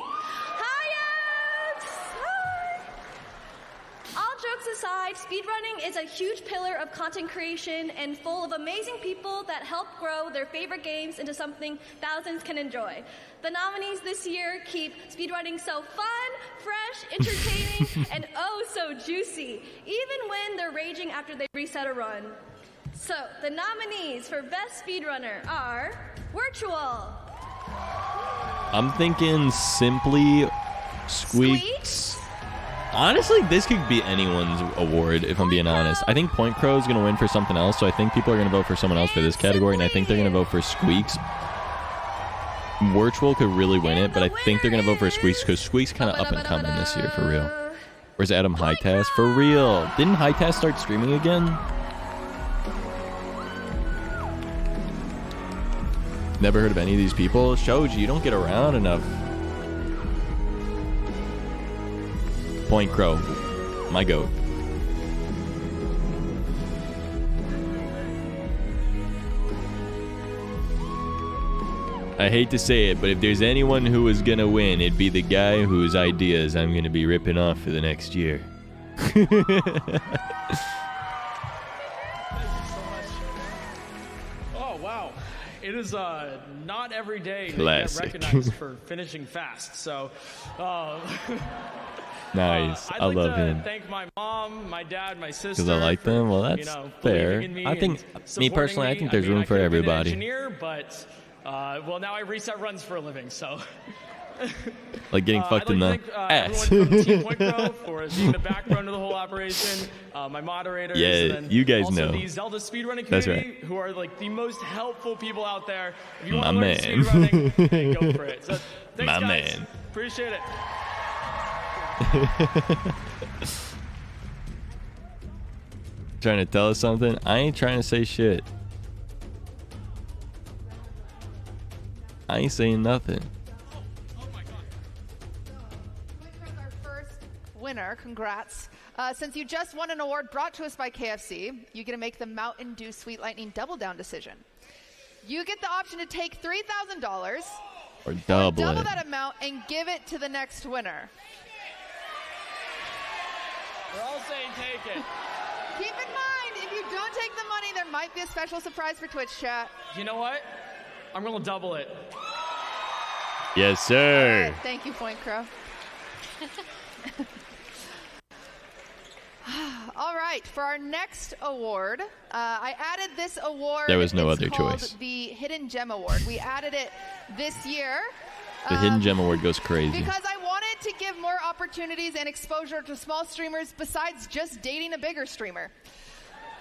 All jokes aside, speedrunning is a huge pillar of content creation and full of amazing people that help grow their favorite games into something thousands can enjoy. The nominees this year keep speedrunning so fun, fresh, entertaining, and oh so juicy, even when they're raging after they reset a run. So, the nominees for Best Speedrunner are Virtual, I'm thinking Simply, Squeaks. Honestly, this could be anyone's award, if I'm being honest. I think Point Crow is going to win for something else, so I think people are going to vote for someone else for this category, and I think they're going to vote for Squeaks. Virtual could really win it, but I think they're going to vote for Squeaks, because Squeaks kind of up and coming this year, for real. Where's Adam Hightask? For real. Didn't Hightask start streaming again? Never heard of any of these people. Showed you don't get around enough. Point Crow, my goat. I hate to say it, but if there's anyone who is gonna win, it'd be the guy whose ideas I'm gonna be ripping off for the next year. Oh, wow. It is not every day that Classic. you get recognized for finishing fast. So, Nice. I I'd love like to him. thank my mom, my dad, my sister. Because I like them? Well, that's fair. believing in me I think, and me supporting personally, I me. think there's mean, room I for could have been an everybody. engineer, but, well, now I reset runs for a living, so. Like getting fucked in the I'd like to thank, ass. everyone from Team Point Pro for being the backbone of the whole operation, my moderators, Yeah, and then you guys also know. the Zelda speedrunning That's community, who are like the most helpful people out there. If you My want to learn man. speedrunning, hey, go for it. So, thanks, My guys. man. Appreciate it. Trying to tell us something? I ain't trying to say shit. I ain't saying nothing. Our first winner, congrats. Since you just won an award brought to us by KFC, you get to make the Mountain Dew Sweet Lightning Double Down decision. You get the option to take $3,000 Or double double it. that amount and give it to the next winner. We're all saying take it. Keep in mind, if you don't take the money, there might be a special surprise for Twitch chat. You know what? I'm going to double it. Yes, sir. Thank you, Point Crow. All right, for our next award, I added this award. There was no It's other called choice. The Hidden Gem Award. We added it this year. The Hidden Gem Award goes crazy. Because I wanted to give more opportunities and exposure to small streamers besides just dating a bigger streamer.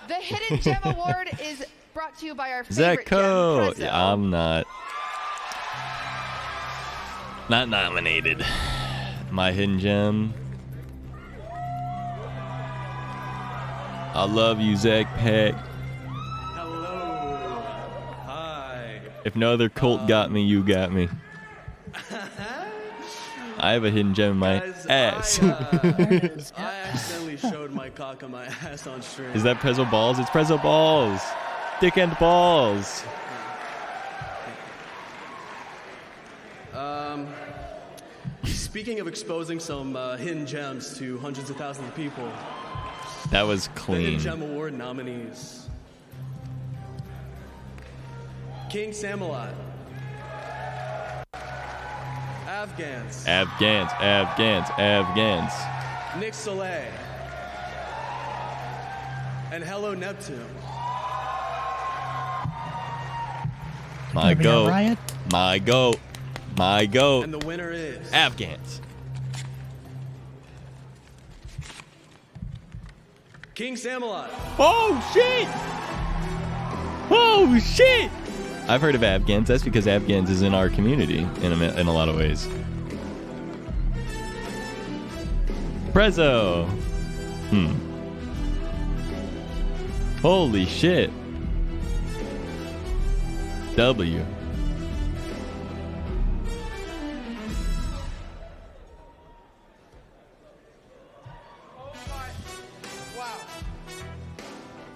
The Hidden Gem Award is brought to you by our favorite Zeko. gem, Yeah, I'm not nominated. My Hidden Gem. I love you, Zach Pack. Hello. Hi. If no other cult got me, you got me. I have a hidden gem in my ass. I accidentally showed my cock on my ass on stream. Is that Prezzo Balls? It's Prezzo Balls. Dick and balls. Speaking of exposing some hidden gems to hundreds of thousands of people, That was the Hidden clean. Gem Award nominees: King Samalot, Afghans, Afghans. Nick Soleil, and Hello Neptune. My Gonna be a goat. riot? My goat. My goat. And the winner is Afghans. King Samalot. Oh shit! Oh shit! I've heard of Afghans. That's because Afghans is in our community in a lot of ways. Prezzo. Holy shit. W.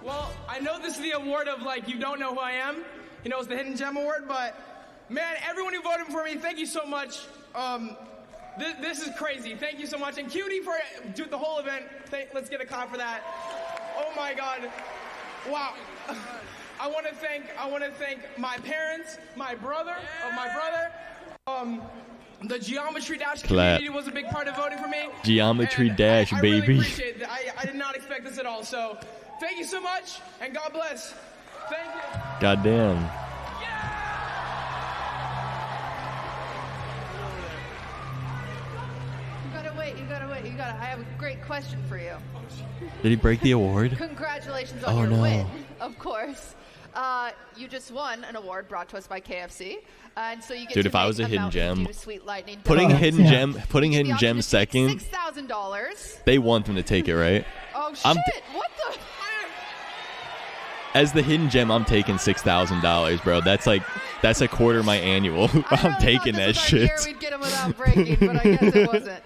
Well, I know this is the award of, like, you don't know who I am. You know, it's the Hidden Gem Award, but, man, everyone who voted for me, thank you so much. This is crazy. Thank you so much. And Cutie for the whole event. Let's get a clap for that. Oh, my God. Wow. I want to thank my parents, my brother. The Geometry Dash community was a big part of voting for me. Geometry And Dash, I baby. really appreciate it. I did not expect this at all. So thank you so much, and God bless. Thank you. Goddamn. You gotta. I have a great question for you. Did he break the award? Congratulations on Oh, your no. win, of course. You just won an award brought to us by KFC, and so you get Dude, to if I make was a hidden Mountain gem, Dew Sweet Lightning putting donut. hidden gem second, $6,000. they want them to take it, right? Oh shit! I'm What the? As the hidden gem, I'm taking $6,000, bro. That's a quarter of my annual. I'm taking that shit. Here we'd get him without breaking, but I guess it wasn't.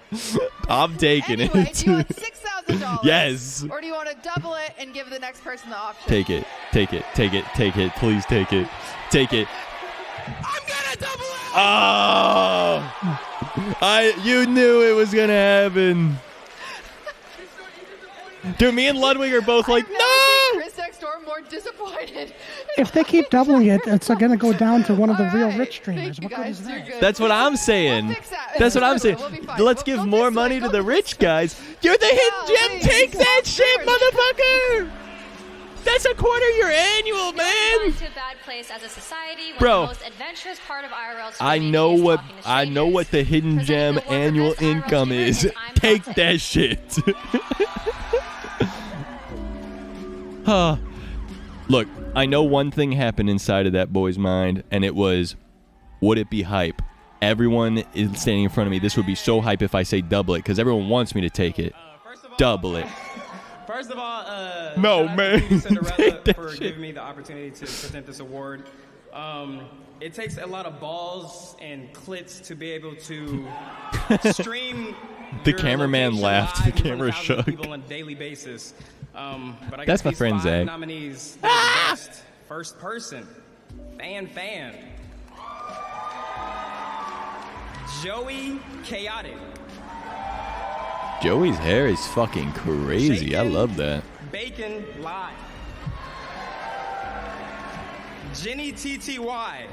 I'm taking Anyway, it. do you want $6,000? Yes. Or do you want to double it and give the next person the option? Take it. Take it. Take it. Take it. Please take it. Take it. I'm gonna double it. Oh! You knew it was gonna happen. Dude, me and Ludwig are both like, no! Chris next door more disappointed. If they keep doubling it, it's going to go down to one of the real rich streamers. What good is that? That's what I'm saying. That's what I'm saying. Let's give more money to the rich guys. You're the hidden gem. Take that shit, motherfucker. That's a quarter of your annual, man. We're to a bad place as a society when Bro, the most adventurous part of IRL I know what the hidden gem annual income is. Take that shit. Look, I know one thing happened inside of that boy's mind, and it was, would it be hype? Everyone is standing in front of me. This would be so hype if I say double it, because everyone wants me to take it. Double it. First of all, No, man. Cinderella for giving me the opportunity to present this award. It takes a lot of balls and clits to be able to stream. The your cameraman location laughed. live The in front camera of thousands of shook. people on a daily basis. But I That's got my these friend 5 Zach. nominees that are the best. First person, fan. Joey Chaotic. Joey's hair is fucking crazy. I love that. Bacon Live. Jenny TTY.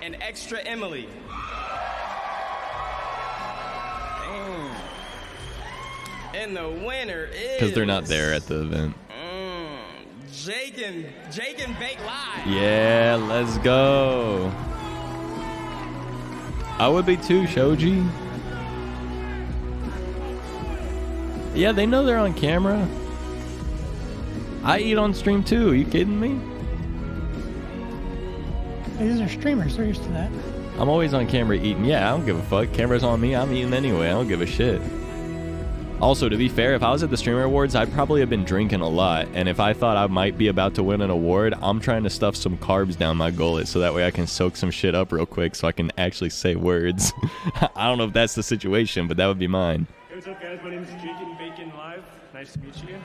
And Extra Emily. Damn. And the winner is... Because they're not there at the event. Jake and Bake Live. Yeah, let's go. I would be too, Shoji. Yeah, they know they're on camera. I eat on stream too. Are you kidding me? These are streamers. They're used to that. I'm always on camera eating. Yeah, I don't give a fuck. Camera's on me. I'm eating anyway. I don't give a shit. Also, to be fair, if I was at the Streamer Awards, I'd probably have been drinking a lot. And if I thought I might be about to win an award, I'm trying to stuff some carbs down my gullet so that way I can soak some shit up real quick so I can actually say words. I don't know if that's the situation, but that would be mine. Hey, what's up, guys? My name is Jake and Bacon Live. Nice to meet you.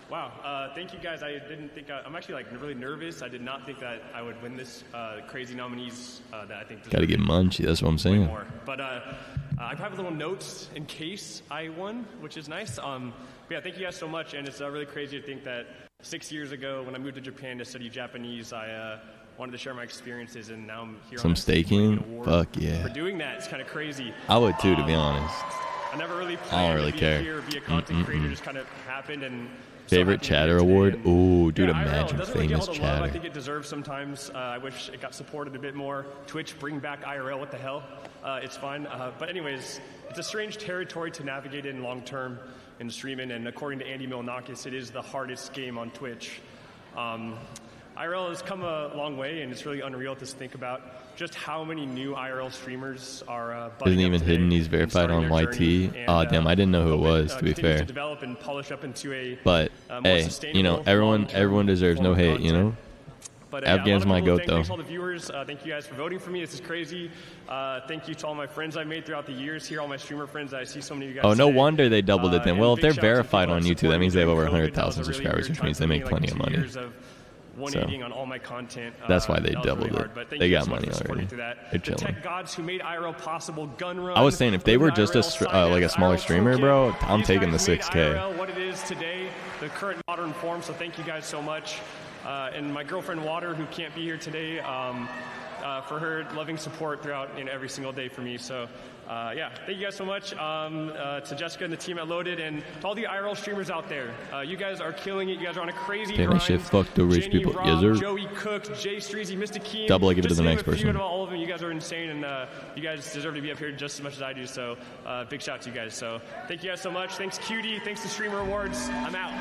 Wow, thank you guys. I didn't think I'm actually like really nervous. I did not think that I would win this crazy nominees that I think. Gotta get munchy. That's what I'm saying. More. But I have little notes in case I won, which is nice. But yeah, thank you guys so much. And it's really crazy to think that 6 years ago, when I moved to Japan to study Japanese, I wanted to share my experiences, and now I'm here. Some on staking? award Fuck yeah. For doing that, it's kind of crazy. I would too, to be honest. I never really I don't planned really to be care. here or be a content creator. Just kind of happened and. Favorite chatter award? Ooh, dude, Yeah, imagine IRL doesn't really famous get all the love I chatter. think it deserves sometimes. I wish it got supported a bit more. Twitch, bring back IRL. What the hell? It's fine. But anyways, it's a strange territory to navigate in long term in streaming. And according to Andy Milonakis, it is the hardest game on Twitch. IRL has come a long way, and it's really unreal to think about just how many new IRL streamers are. Isn't even hidden. He's verified on YT. Oh damn, I didn't know who it was. To be fair. To develop and polish up into a, But more hey, you know, sustainable, everyone deserves no hate. You know. But Afghan's my goat though. Thanks all the viewers. Thank you guys for voting for me. This is crazy. Thank you to all my friends I made throughout the years here, all my streamer friends. I see so many of you guys. Oh, no today. wonder they doubled it then. Well, if big they're shout out to verified people on that YouTube, that means they have over 100,000 supported me. That was a really subscribers, weird which time means for they me, make like plenty of 2 money. years of 180ing on all my content. That's why they that was doubled really it. hard, but thank They you got so much money for supporting already. through that. They're The chilling. tech gods who made IRL possible, Gun Run. I was saying if they were just like a smaller streamer, bro, I'm These taking the guys made 6K. IRL what it is today, the current modern form. So thank you guys so much. And my girlfriend Water, who can't be here today, for her loving support throughout every single day for me. So yeah, thank you guys so much. To Jessica and the team at Loaded, and to all the IRL streamers out there, you guys are killing it. You guys are on a crazy Damn, grind. that shit fucked the rich Jenny, people. Rob, Yes, sir. Joey Cook, Jay Streezy, Mr. Keen. Double, I give it to Just the name next a few person. of all of them. You guys are insane, and you guys deserve to be up here just as much as I do. So big shout out to you guys. So thank you guys so much. Thanks Cutie. Thanks to Streamer Awards. I'm out.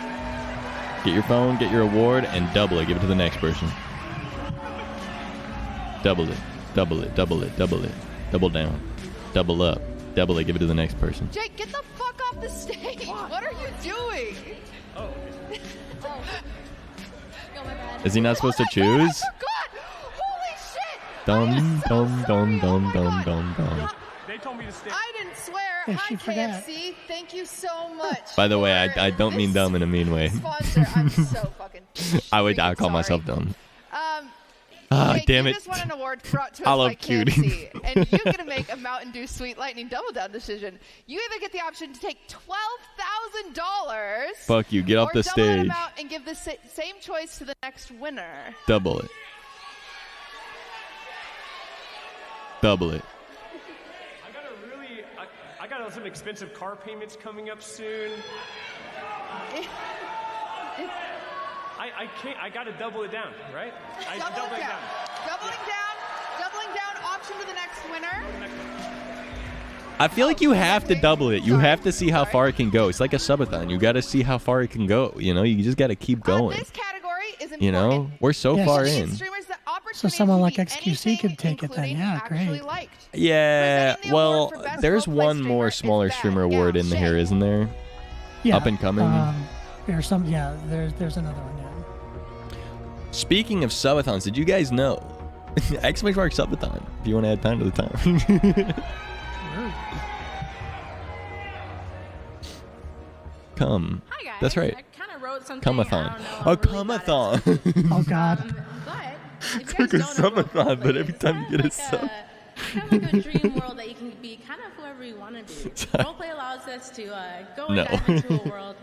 Get your phone, get your award, and double it. Give it to the next person. Double it. Double it. Double it. Double it. Double down. Double up. Double it. Give it to the next person. Jake, get the fuck off the stage. What are you doing? Oh. Is he not supposed to choose? Holy shit! Dum, dum, dum, dum, dum, dum, dum. They told me to stay. I didn't swear. Yeah, Hi, she forgot. KFC. Thank you so much. By the way, I don't mean dumb in a mean way. Sponsor. I'm so fucking. I call myself dumb. Jake, damn you it. just won an award brought to us I love by Cutie. KFC, and you're gonna make a Mountain Dew Sweet Lightning Double Down decision. You either get the option to take $12,000. Fuck you. Get off the or double that stage. amount and give the same choice to the next winner. Double it. Double it. I got some expensive car payments coming up soon. I can't. I got to double it down, right? I Double double it it down. down. Doubling down. Option to the next winner. I feel like you have to double it. You have to see how far it can go. It's like a subathon. You got to see how far it can go. You know, you just got to keep going. This category is important. You know, we're so Yes. far in. So someone like XQC could take it then. Yeah, great. Yeah, well, there's one more smaller streamer award in here, isn't there? Yeah. Up and coming. There's some. Yeah. There's another one. Yeah. Speaking of subathons, did you guys know? Exclamation mark subathon. If you want to add time to the time. Come. Hi guys. That's right. I kind of wrote something. Come-a-thon. Oh, come-a-thon. Oh God. But if Took a you guys don't know subathon, but every time you get a sub. kind of like a dream world that you can be kind of whoever you want to be. Roleplay allows us to go and dive into a world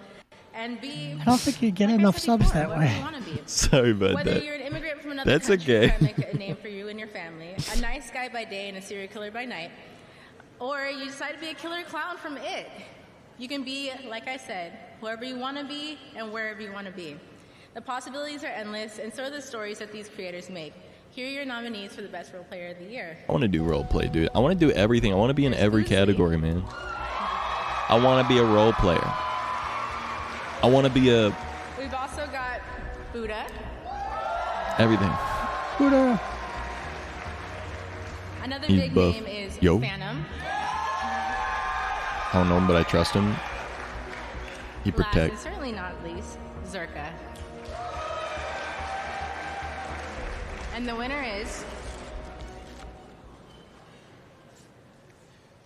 and be. I don't think you get enough subs that way. You want to be. Sorry about Whether that. you're an immigrant from another That's country okay. trying to make a name for you and your family, a nice guy by day and a serial killer by night, or you decide to be a killer clown from It. You can be, like I said, whoever you want to be and wherever you want to be. The possibilities are endless, and so are the stories that these creators make. Here are your nominees for the Best Role Player of the Year. I want to do roleplay, dude. I want to do everything. I want to be in every category, man. I want to be a role player. I want to be a We've also got Buddha. everything. Buddha. Another He's big buff. name is Yo. Phantom. I don't know him, but I trust him. He Last and protects. certainly not least, Zerka. And the winner is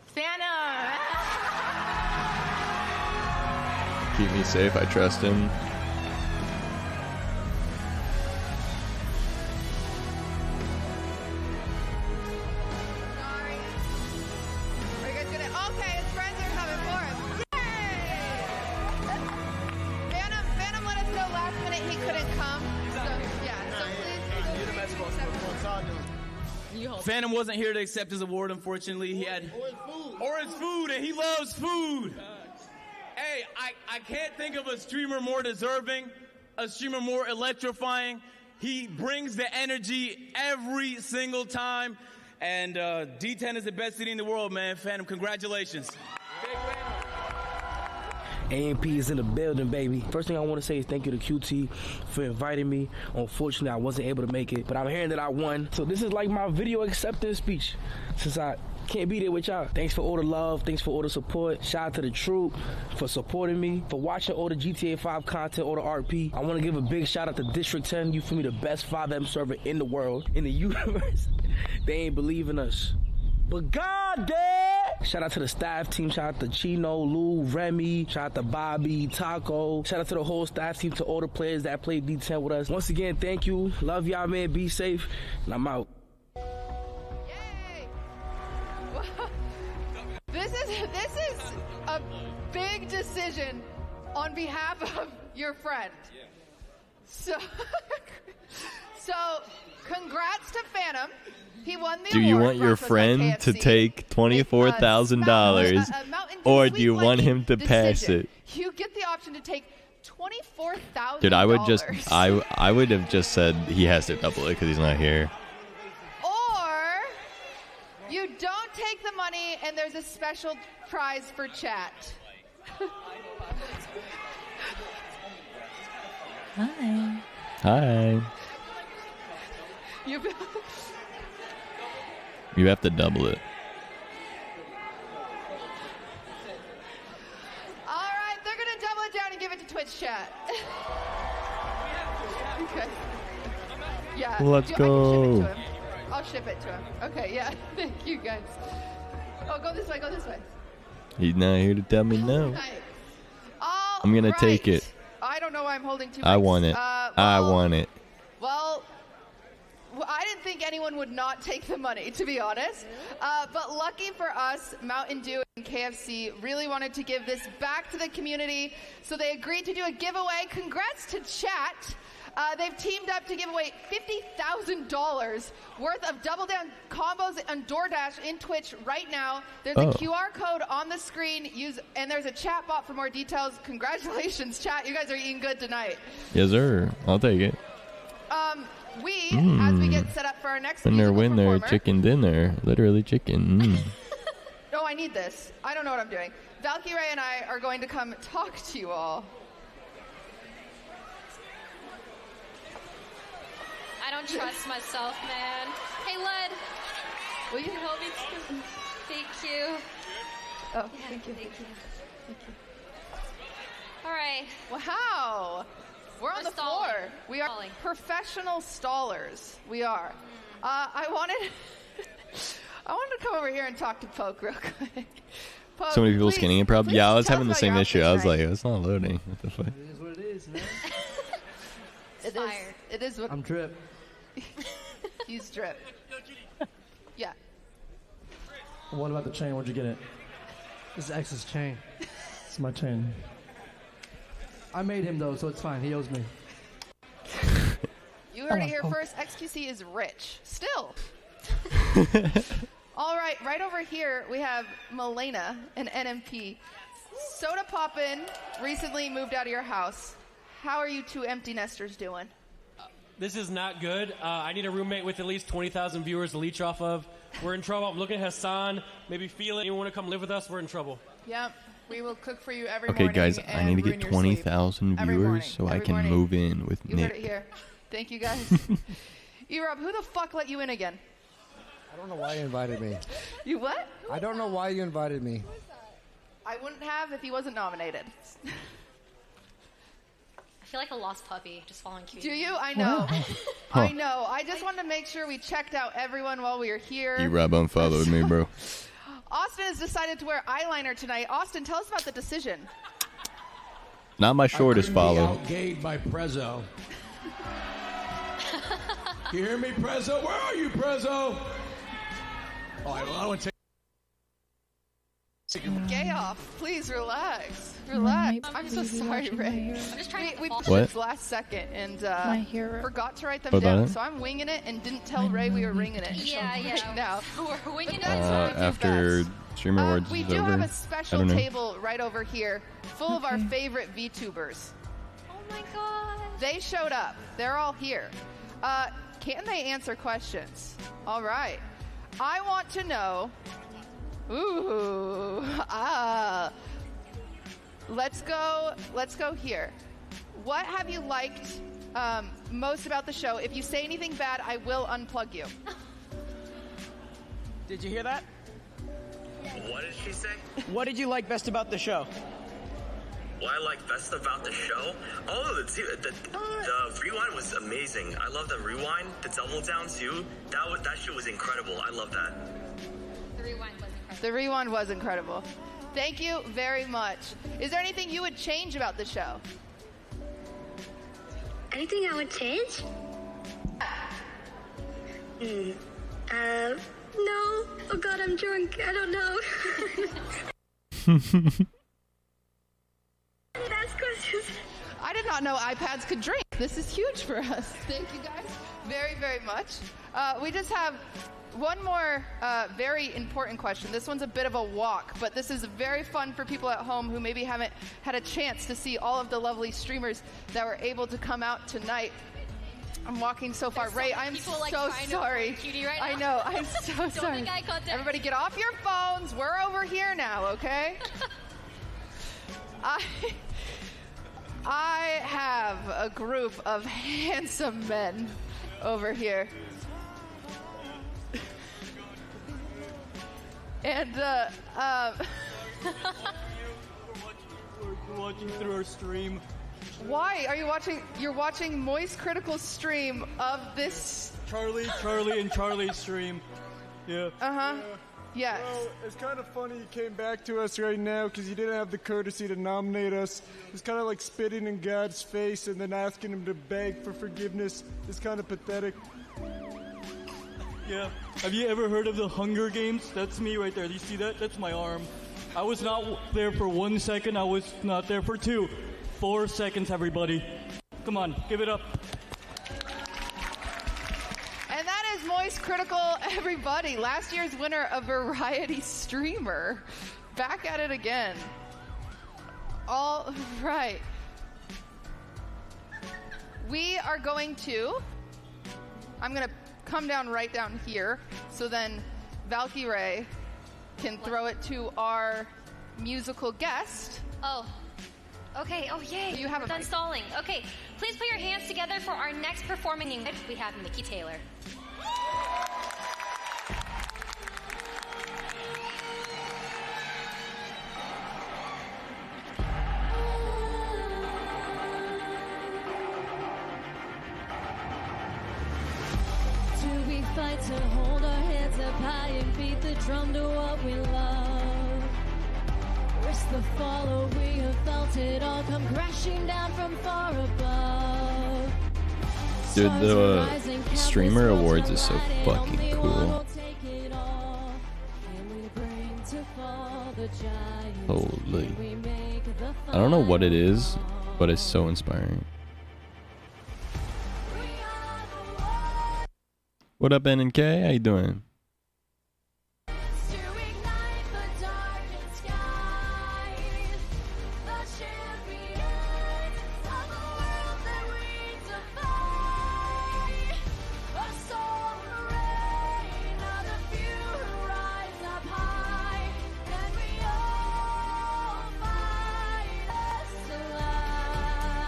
Phantom. Keep me safe. I trust him. Are you guys gonna? Okay, his friends are coming for him. Yay! Phantom let us know last minute he couldn't come. So yeah, so please. You Phantom wasn't here to accept his award, unfortunately. He had or his food, and he loves food. Hey, I can't think of a streamer more deserving, a streamer more electrifying. He brings the energy every single time, and D10 is the best city in the world, man. Phantom, congratulations. AMP is in the building, baby. First thing I want to say is thank you to QT for inviting me. Unfortunately, I wasn't able to make it, but I'm hearing that I won. So this is like my video acceptance speech, since I can't be there with y'all. Thanks for all the love. Thanks for all the support. Shout out to the troop for supporting me, for watching all the GTA 5 content, all the RP. I want to give a big shout out to District 10. You for me the best 5M server in the world, in the universe. They ain't believe in us. But God damn! Shout out to the staff team. Shout out to Chino, Lou, Remy. Shout out to Bobby, Taco. Shout out to the whole staff team, to all the players that played D10 with us. Once again, thank you. Love y'all, man. Be safe. And I'm out. This is a big decision on behalf of your friend. So congrats to Phantom. He won the Do you want your friend to take $24,000, or do you want him to pass it? You get the option to take $24,000. Dude, I would have just said he has to double it because he's not here. Or you don't take the money and there's a special prize for chat. Hi. Hi. You have to double it. All right, they're going to double it down and give it to Twitch chat. Okay. Yeah. Let's go. I'll ship it to him. Okay, yeah. Thank you, guys. Oh, go this way, go this way. He's not here to tell me no. All I'm going to right. take it. I don't know why I'm holding two I mics. want it. I want it. Well, I didn't think anyone would not take the money, to be honest. But lucky for us, Mountain Dew and KFC really wanted to give this back to the community, so they agreed to do a giveaway. Congrats to chat. They've teamed up to give away $50,000 worth of Double Down combos on DoorDash in Twitch right now. There's a QR code on the screen, and there's a chat bot for more details. Congratulations, chat. You guys are eating good tonight. Yes, sir. I'll take it. As we get set up for our next musical performer. Chicken dinner. Literally chicken. No, I need this. I don't know what I'm doing. Valkyrie and I are going to come talk to you all. I don't trust myself, man. Hey, Lud. Will you help me? Thank you. Oh, thank you. Thank you. All right. Wow. We're on the floor. We are professional stallers. We are. I wanted to come over here and talk to Poke real quick. Poke, So many people skinning it, probably. Yeah, I was tell having the us same about issue. your I was outfit like, it's not loading. What the fuck? It is what it is, man. It is what I'm drip. he's drip. Yeah. What about the chain? Where'd you get it? This is X's chain. It's my chain. I made him though, so it's fine. He owes me. You heard it here first. XQC is rich. Still. All right over here we have Milena and NMP. Soda Poppin' recently moved out of your house. How are you two empty nesters doing? This is not good. I need a roommate with at least 20,000 viewers to leech off of. We're in trouble. I'm looking at Hassan. Maybe Feel It. You want to come live with us? We're in trouble. Yep. We will cook for you every Okay, morning. guys, I need to get 20,000 viewers so I can move in with You Nick. heard it here. Thank you, guys. E-Rob, who the fuck let you in again? I don't know why you invited me. You what? I don't know why you invited me. I wouldn't have if he wasn't nominated. I feel like a lost puppy just following cute. Do you? I know. Huh. I know. I just wanted to make sure we checked out everyone while we were here. E-Rob unfollowed me, bro. Austin has decided to wear eyeliner tonight. Austin, tell us about the decision. Not my shortest follow. Outgayed by Prezzo. You hear me, Prezzo? Where are you, Prezzo? Oh, I want to take. Gay off. Please relax. Relax. I'm so sorry, Ray. I'm just trying to We fall. put this last second and forgot to write them What about down. it? So I'm winging it and didn't tell Ray we were ringing it. Yeah, Right now. We're winging it. After Streamer Awards We is do over. have a I special don't know. table right over here full of our favorite VTubers. Oh my god. They showed up. They're all here. Can they answer questions? All right. I want to know. Let's go here. What have you liked most about the show? If you say anything bad, I will unplug you. Did you hear that? What did she say? What did you like best about the show? What I like best about the show? Oh, the rewind was amazing. I love the rewind, the double down too. That shit was incredible. I love that. The rewind was incredible. Thank you very much. Is there anything you would change about the show? Anything I would change? No. Oh god, I'm drunk. I don't know. That's questions. I did not know iPads could drink. This is huge for us. Thank you guys very, very much. We just have one more very important question. This one's a bit of a walk, but this is very fun for people at home who maybe haven't had a chance to see all of the lovely streamers that were able to come out tonight. I'm walking so far. Ray, I'm so sorry. Right I know. I'm so sorry. make eye contact. Everybody get off your phones. We're over here now, okay? I have a group of handsome men over here. And We're watching through our stream. Why are you watching? You're watching Moist Critical stream of this. Charlie, and Charlie's stream. Yeah. Yes. Well, it's kind of funny you came back to us right now because you didn't have the courtesy to nominate us. It's kind of like spitting in God's face and then asking him to beg for forgiveness. It's kind of pathetic. Yeah. Have you ever heard of the Hunger Games? That's me right there. Do you see that? That's my arm. I was not there for 1 second. I was not there for 2. 4 seconds, everybody. Come on, give it up. And that is Moist Critical, everybody. Last year's winner of Variety Streamer. Back at it again. All right. We are going to... I'm going to come down right down here, so then Valky Ray can throw it to our musical guest. Oh. Okay, oh yay. You have We're done stalling. Okay, please put your hands together for our next performing unit. We have Mickey Taylor. Do we fight to hold our heads up high and beat the drum to what we love? Risk the fall, or we have felt it all come crashing down from far above. Dude, the Streamer Awards is so fucking cool. Holy. I don't know what it is, but it's so inspiring. What up, NNK? How you doing?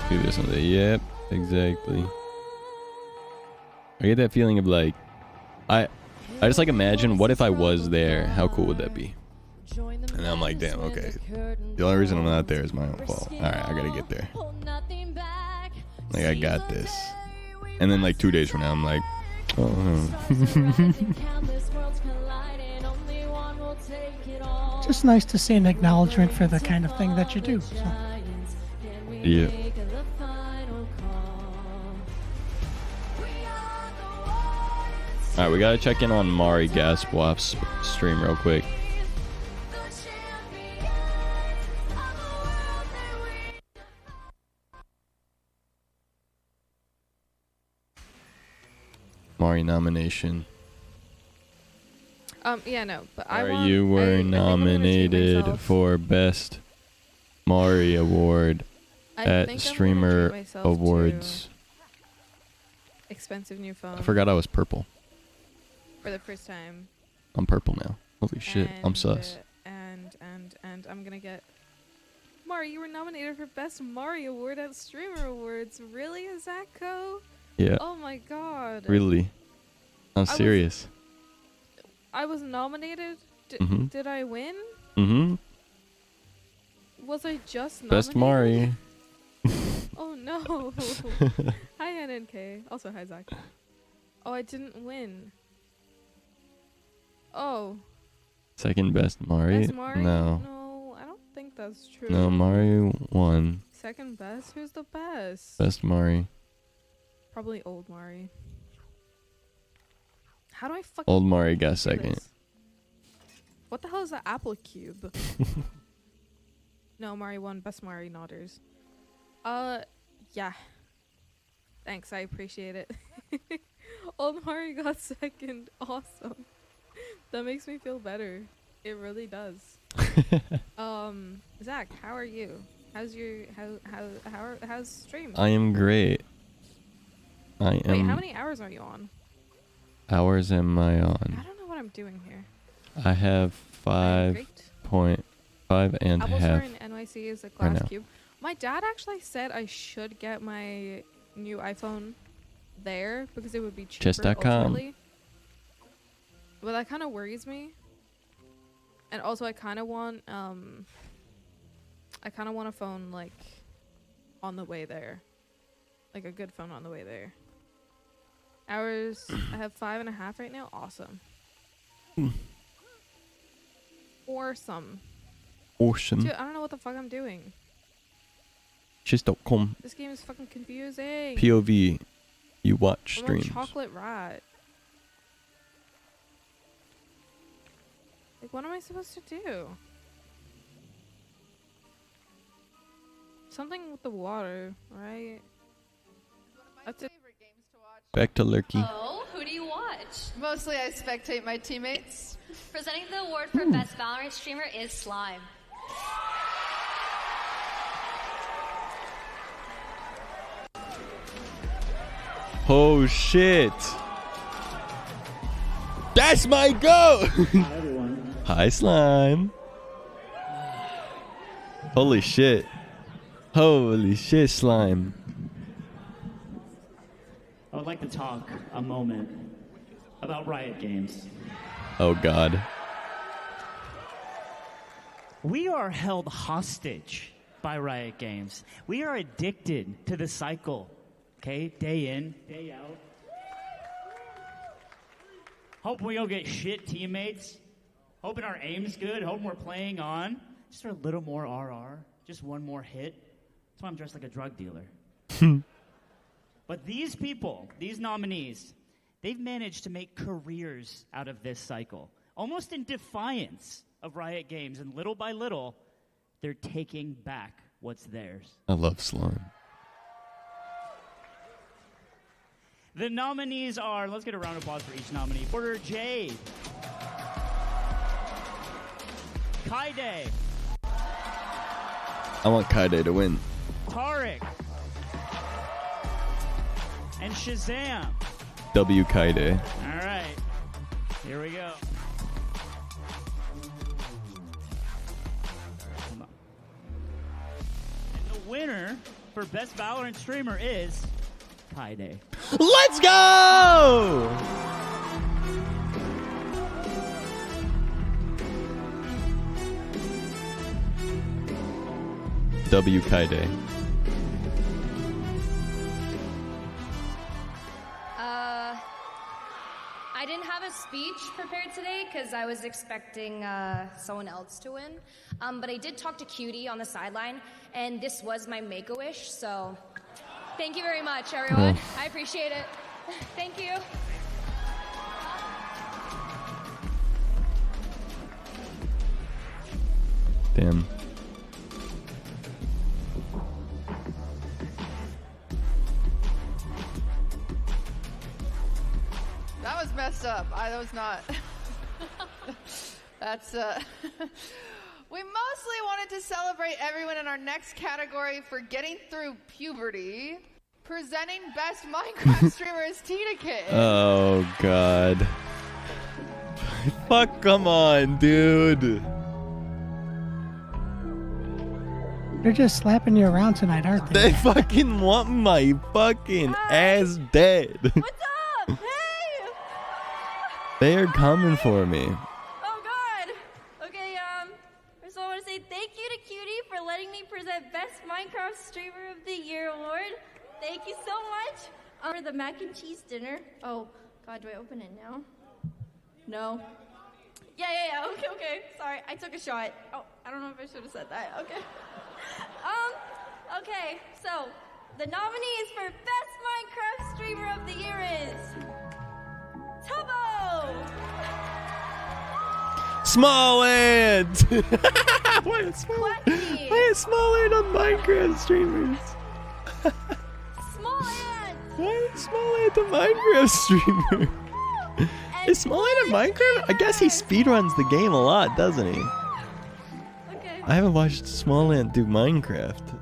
Do this one day. Yep, exactly. I get that feeling of like, I just like imagine what if I was there? How cool would that be? And I'm like, damn, okay. The only reason I'm not there is my own fault. All right, I gotta get there. Like I got this. And then like 2 days from now, I'm like, oh. Just nice to see an acknowledgement for the kind of thing that you do. So. Yeah. Alright, we gotta check in on Mari Gaspwaf's stream real quick. Mari nomination. Yeah, no, but You were nominated for Best Mari Award at Streamer Awards. Expensive new phone. I forgot I was purple. For the first time. I'm purple now. Holy shit, I'm sus. And I'm gonna get... Mari, you were nominated for Best Mari Award at Streamer Awards. Really, Zachko? Yeah. Oh my god. Really? I'm serious. I was nominated? Mhm. Did I win? Mm-hmm. Was I just nominated? Best Mari. Oh no. Hi NNK. Also hi Zach. Oh, I didn't win. Oh. Second best Mari? Best Mari? No. No, I don't think that's true. No, Mari won. Second best? Who's the best? Best Mari. Probably old Mari. How do I fucking... Old Mari got do second. this? What the hell is an apple cube? No, Mari won. Best Mari nodders. Yeah. Thanks, I appreciate it. Old Mari got second. Awesome. That makes me feel better. It really does. Zach, how are you? How's your how's stream? I am great. I am. Wait, how many hours are you on? Hours am I on? I don't know what I'm doing here. I have 5.5 and a Apple half. Store in NYC is a right glass now. cube. My dad actually said I should get my new iPhone there because it would be cheaper Chess.com. ultimately. But that kind of worries me. And also I kind of want a phone like on the way there. Like a good phone on the way there. Hours, I have 5.5 right now. Awesome. Awesome. Awesome. Dude, I don't know what the fuck I'm doing. Chess.com. This game is fucking confusing. POV. You watch I'm streams. a chocolate rat. Like, what am I supposed to do? Something with the water, right? That's it. Back to Lurky. Oh, who do you watch? Mostly I spectate my teammates. Presenting the award for Best Valorant Streamer is Slime. Oh shit. That's my go. Hi everyone. Hi Slime. Holy shit. Holy shit, Slime. I would like to talk a moment about Riot Games. Oh god. We are held hostage by Riot Games. We are addicted to the cycle, okay? Day in, day out. Hoping we don't get shit teammates. Hoping our aim's good. Hoping we're playing on. Just for a little more RR. Just one more hit. That's why I'm dressed like a drug dealer. But these people, these nominees, they've managed to make careers out of this cycle. Almost in defiance of Riot Games. And little by little, they're taking back what's theirs. I love Slime. The nominees are, let's get a round of applause for each nominee. Porter J. Kaide. I want Kaide to win. Tarek. And Shazam. W Kaide. All right. Here we go. Come on. And the winner for Best Valorant Streamer is Kaide. Let's go! W Kaide. I didn't have a speech prepared today because I was expecting someone else to win. But I did talk to Cutie on the sideline, and this was my Make-A-Wish, so thank you very much, everyone. I appreciate it. Thank you. Damn. up. That was not. That's. We mostly wanted to celebrate everyone in our next category for getting through puberty. Presenting best Minecraft streamer is Tina Kid. Oh God. Fuck, come on, dude. They're just slapping you around tonight, aren't they? They fucking want my fucking ass dead. What's up? Hey! They are coming for me. Oh God. Okay, first of all, I want to say thank you to Cutie for letting me present Best Minecraft Streamer of the Year award. Thank you so much. For the mac and cheese dinner. Oh God, do I open it now? No. Yeah. Okay. Sorry, I took a shot. Oh, I don't know if I should have said that. Okay. Okay. So, the nominees for Best Minecraft Streamer of the Year is Tubbo. Smallland. Why is Smallland on Minecraft streamers? Smallland. Why is Smallland a Minecraft streamer? Is Smallland a Minecraft? I guess he speedruns the game a lot, doesn't he? Okay. I haven't watched Smallland do Minecraft.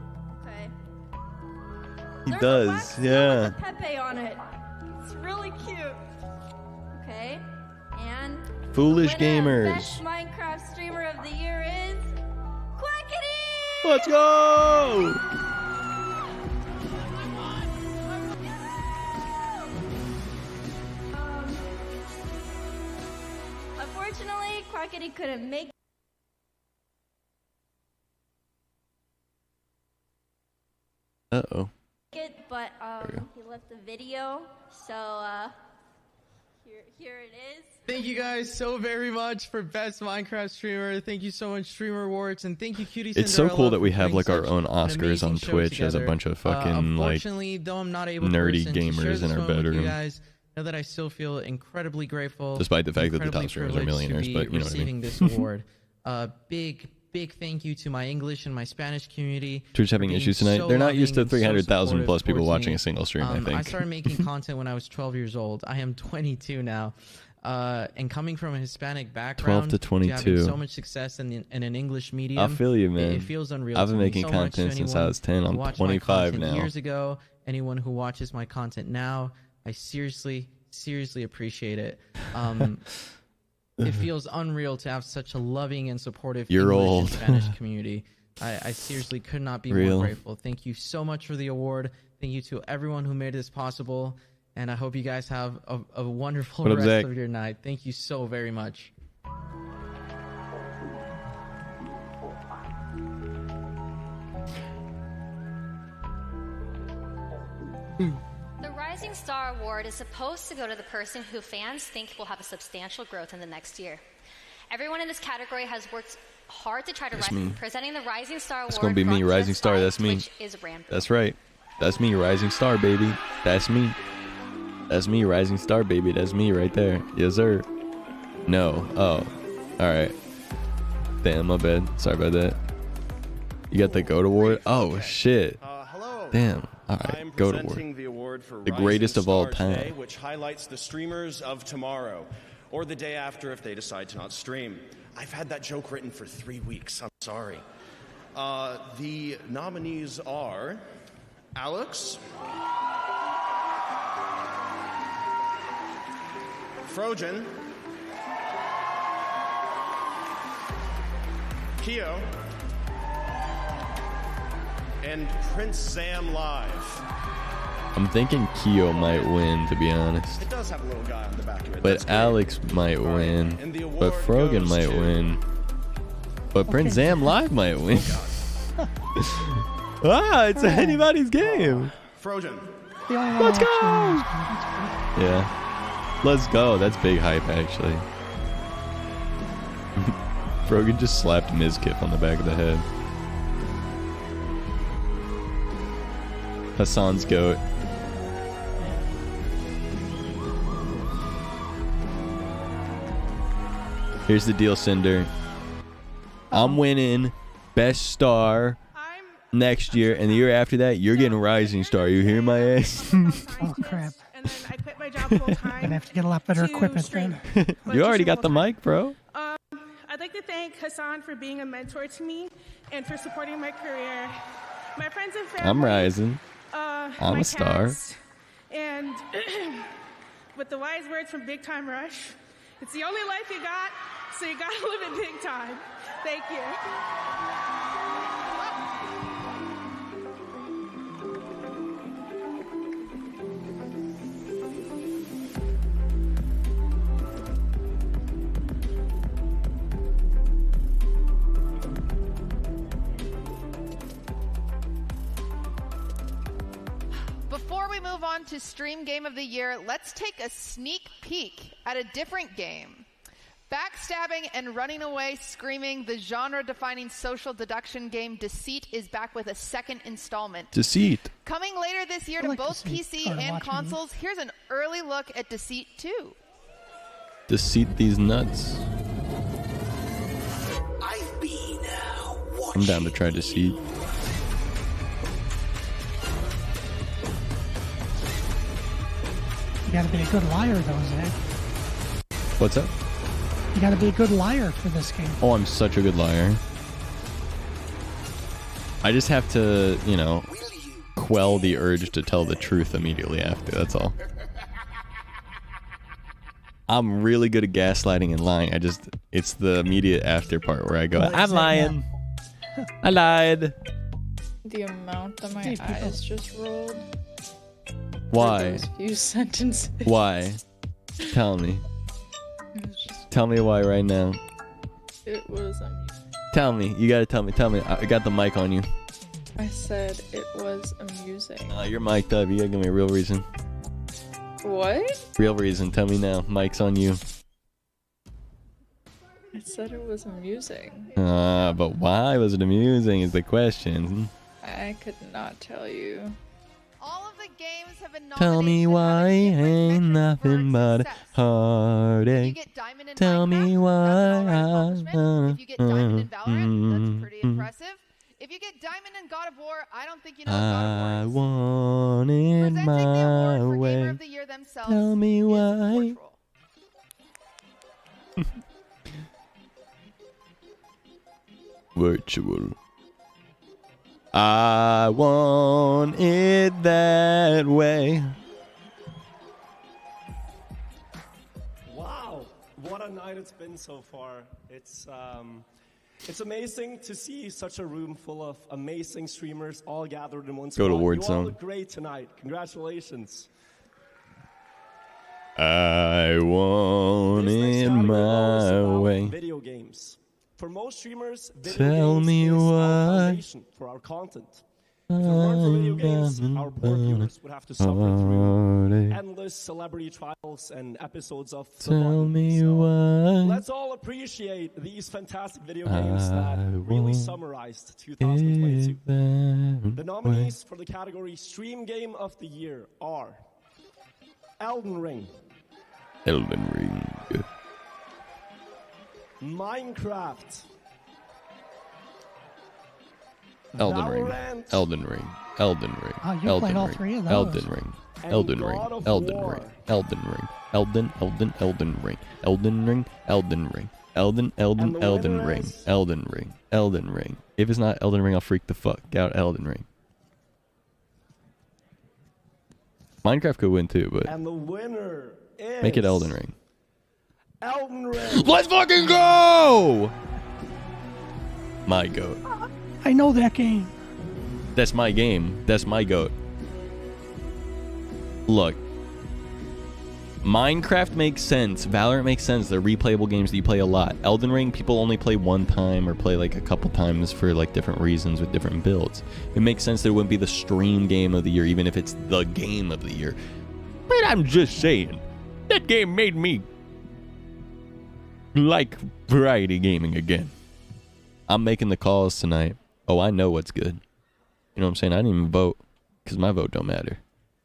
Okay. He There's does, a wax seal yeah. with a Pepe on it. It's really cute. Okay. And Foolish the winner of gamers. Best Minecraft Streamer of the Year is Quackity. Let's go! Unfortunately, Quackity couldn't make Uh-oh. it, but he left a video, so here it is. Thank you guys so very much for Best Minecraft Streamer. Thank you so much, Streamer Awards, and thank you, Cutie It's so Cinderella, cool that we for have putting like our such own an Oscars amazing on show Twitch as a together. bunch of fucking like Unfortunately, though I'm not able nerdy to share gamers this in our moment with you bedroom. guys, know that I still feel incredibly grateful, Despite the fact that the incredibly top streamers are privileged to millionaires, be but you know what I receiving mean. this award. Big thank you to my English and my Spanish community. Twitch having for being issues tonight. so They're not used to loving and so 300,000 plus people supportive watching a towards me. single stream, I think. I started making content when I was 12 years old. I am 22 now. And coming from a Hispanic background, 12 to 22. having so much success in an English medium, I feel you, man. It feels unreal. I've to been me. making So much to content since I anyone was 10. I'm who watched my 25 content now. Years ago, anyone who watches my content now, I seriously appreciate it. It feels unreal to have such a loving and supportive You're English old. and Spanish community. I seriously could not be Real. more grateful. Thank you so much for the award. Thank you to everyone who made this possible. And I hope you guys have a wonderful What up, rest Zach? of your night. Thank you so very much. The Rising Star Award is supposed to go to the person who fans think will have a substantial growth in the next year. Everyone in this category has worked hard to try to That's me. presenting the Rising Star Award. That's gonna be me, brought to Rising us Star. by That's me. Twitch is Rampage. That's right. That's me, Rising Star, baby. That's me. That's me, Rising Star, baby. That's me right there. Yes, sir. No. Oh. Alright. Damn, my bad. Sorry about that. You got the GOAT Award? Oh, shit. Damn. Alright, GOAT Award. The award for The Rising greatest of all Star today, time. which highlights the streamers of tomorrow, or the day after if they decide to not stream. I've had that joke written for 3 weeks. I'm sorry. The nominees are Alex, Frojan, Keo, and Prince Sam Live. I'm thinking Keo might win, to be honest. It does have a little guy on the back of it. But That's great. Alex might win. And the But award Frogan goes might to- win. But Prince Sam Live might win. It's anybody's game. Frojan. Let's go! Yeah. Let's go. That's big hype, actually. Frogan just slapped Mizkif on the back of the head. Hassan's GOAT. Here's the deal, Cinder. I'm winning Best Star next year, and the year after that, you're getting Rising Star. You hear my ass? Oh crap! And then I quit my job full time. Gonna have to get a lot better to equipment stream. then. You already got the mic, bro. I'd like to thank Hassan for being a mentor to me and for supporting my career. My friends and family. I'm rising. My I'm a star. cast, and with the wise words from Big Time Rush, it's the only life you got, so you gotta live it big time. Thank you. Before we move on to Stream Game of the Year, let's take a sneak peek at a different game. Backstabbing and running away screaming, the genre-defining social deduction game Deceit is back with a second installment. Deceit. Coming later this year to both PC and consoles, here's an early look at Deceit 2. Deceit these nuts. I'm down to try Deceit. You gotta be a good liar, though, Zach. What's up? You gotta be a good liar for this game. Oh, I'm such a good liar. I just have to, you know, quell the urge to tell the truth immediately after. That's all. I'm really good at gaslighting and lying. It's the immediate after part where I go, I'm lying. I lied. The amount that my eyes just rolled. Why? Those few sentences. Why? Tell me. Tell me why right now. It was Tell me. You gotta tell me. Tell me. I got the mic on you. I said it was amusing. You're mic'd up. You gotta give me a real reason. What? Real reason. Tell me now. Mic's on you. I said it was amusing. But why was it amusing is the question. I could not tell you. All of the games have been Tell me why ain't nothing but heartache. Tell me why. If you get Diamond in Valorant, that's pretty impressive. If you get Diamond in God of War, I don't think you know what God of War is. I want it my way. Tell me why. Virtual. I want it that way. Wow, what a night it's been so far. It's amazing to see such a room full of amazing streamers all gathered in one spot. Go to Ward You all Zone. look great tonight. Congratulations. I want it my way. Video games. For most streamers, video Tell games me is our why. foundation for our content. If it weren't for video games, our poor viewers would have to suffer through endless celebrity trials and episodes of The Tell Bond. me So, why. let's all appreciate these fantastic video games that really want summarized 2022. that The nominees for the category Stream Game of the Year are Elden Ring, Elden Ring. Minecraft, Elden Ring. Valorant, Elden Ring. Elden Ring. Oh, you Elden played all Ring. three of those. Elden Ring. and Elden Ring. God of Elden War. Ring. Elden Ring. Elden Ring. Elden Ring. Elden Ring. Elden And the Elden winner Ring. is- Elden Ring. Elden Ring. If it's not Elden Ring, I'll freak the fuck out. Elden Ring. Minecraft could win too, but And the winner is make it Elden Ring. Elden Ring. Let's fucking go! My goat. I know that game. That's my game. That's my goat. Look. Minecraft makes sense. Valorant makes sense. They're replayable games that you play a lot. Elden Ring, people only play one time or play like a couple times for like different reasons with different builds. It makes sense that it wouldn't be the stream game of the year, even if it's the game of the year. But I'm just saying, that game made me like variety gaming again. I'm making the calls tonight. Oh, I know what's good. You know what I'm saying? I didn't even vote because my vote don't matter.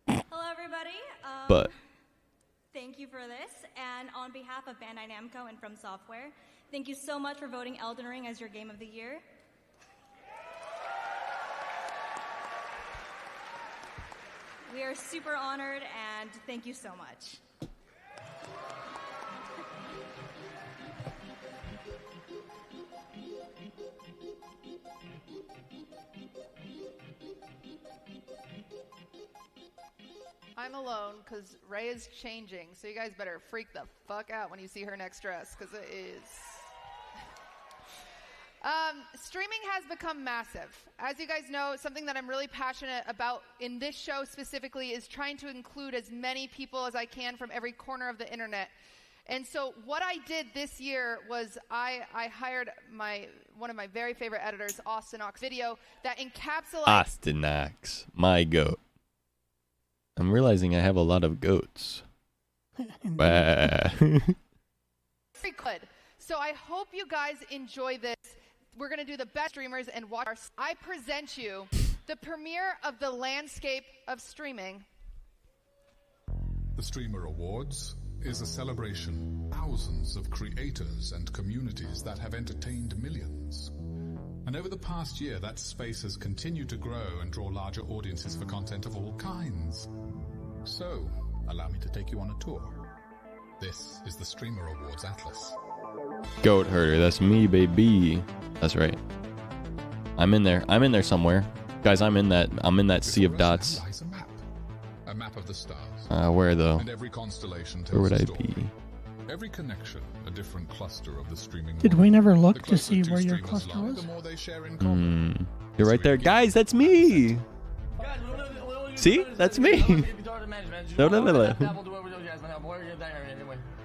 Hello, everybody. But Thank you for this. And on behalf of Bandai Namco and From Software, thank you so much for voting Elden Ring as your game of the year. We are super honored, and thank you so much. I'm alone because Ray is changing. So you guys better freak the fuck out when you see her next dress because it is. Streaming has become massive. As you guys know, something that I'm really passionate about in this show specifically is trying to include as many people as I can from every corner of the internet. And so what I did this year was I hired one of my very favorite editors, Austin Ox Video, that encapsulates... Austin Ox, my goat. I'm realizing I have a lot of goats. Bah. Very good. So I hope you guys enjoy this. We're going to do the best streamers and watch. I present you the premiere of the landscape of streaming. The Streamer Awards is a celebration of thousands of creators and communities that have entertained millions. And over the past year, that space has continued to grow and draw larger audiences for content of all kinds. So, allow me to take you on a tour. This is the Streamer Awards Atlas. Goat herder, that's me, baby. That's right. I'm in there. I'm in there somewhere. Guys, I'm in that sea of dots. A map of the stars. Where though? And every constellation Where would I tells a story. be? Every connection, a different cluster of the streaming Did world. we never look The to closer see two where your streamers cluster lie, was? the more they share in common. You're right there. Guys, that's me. See? That's me.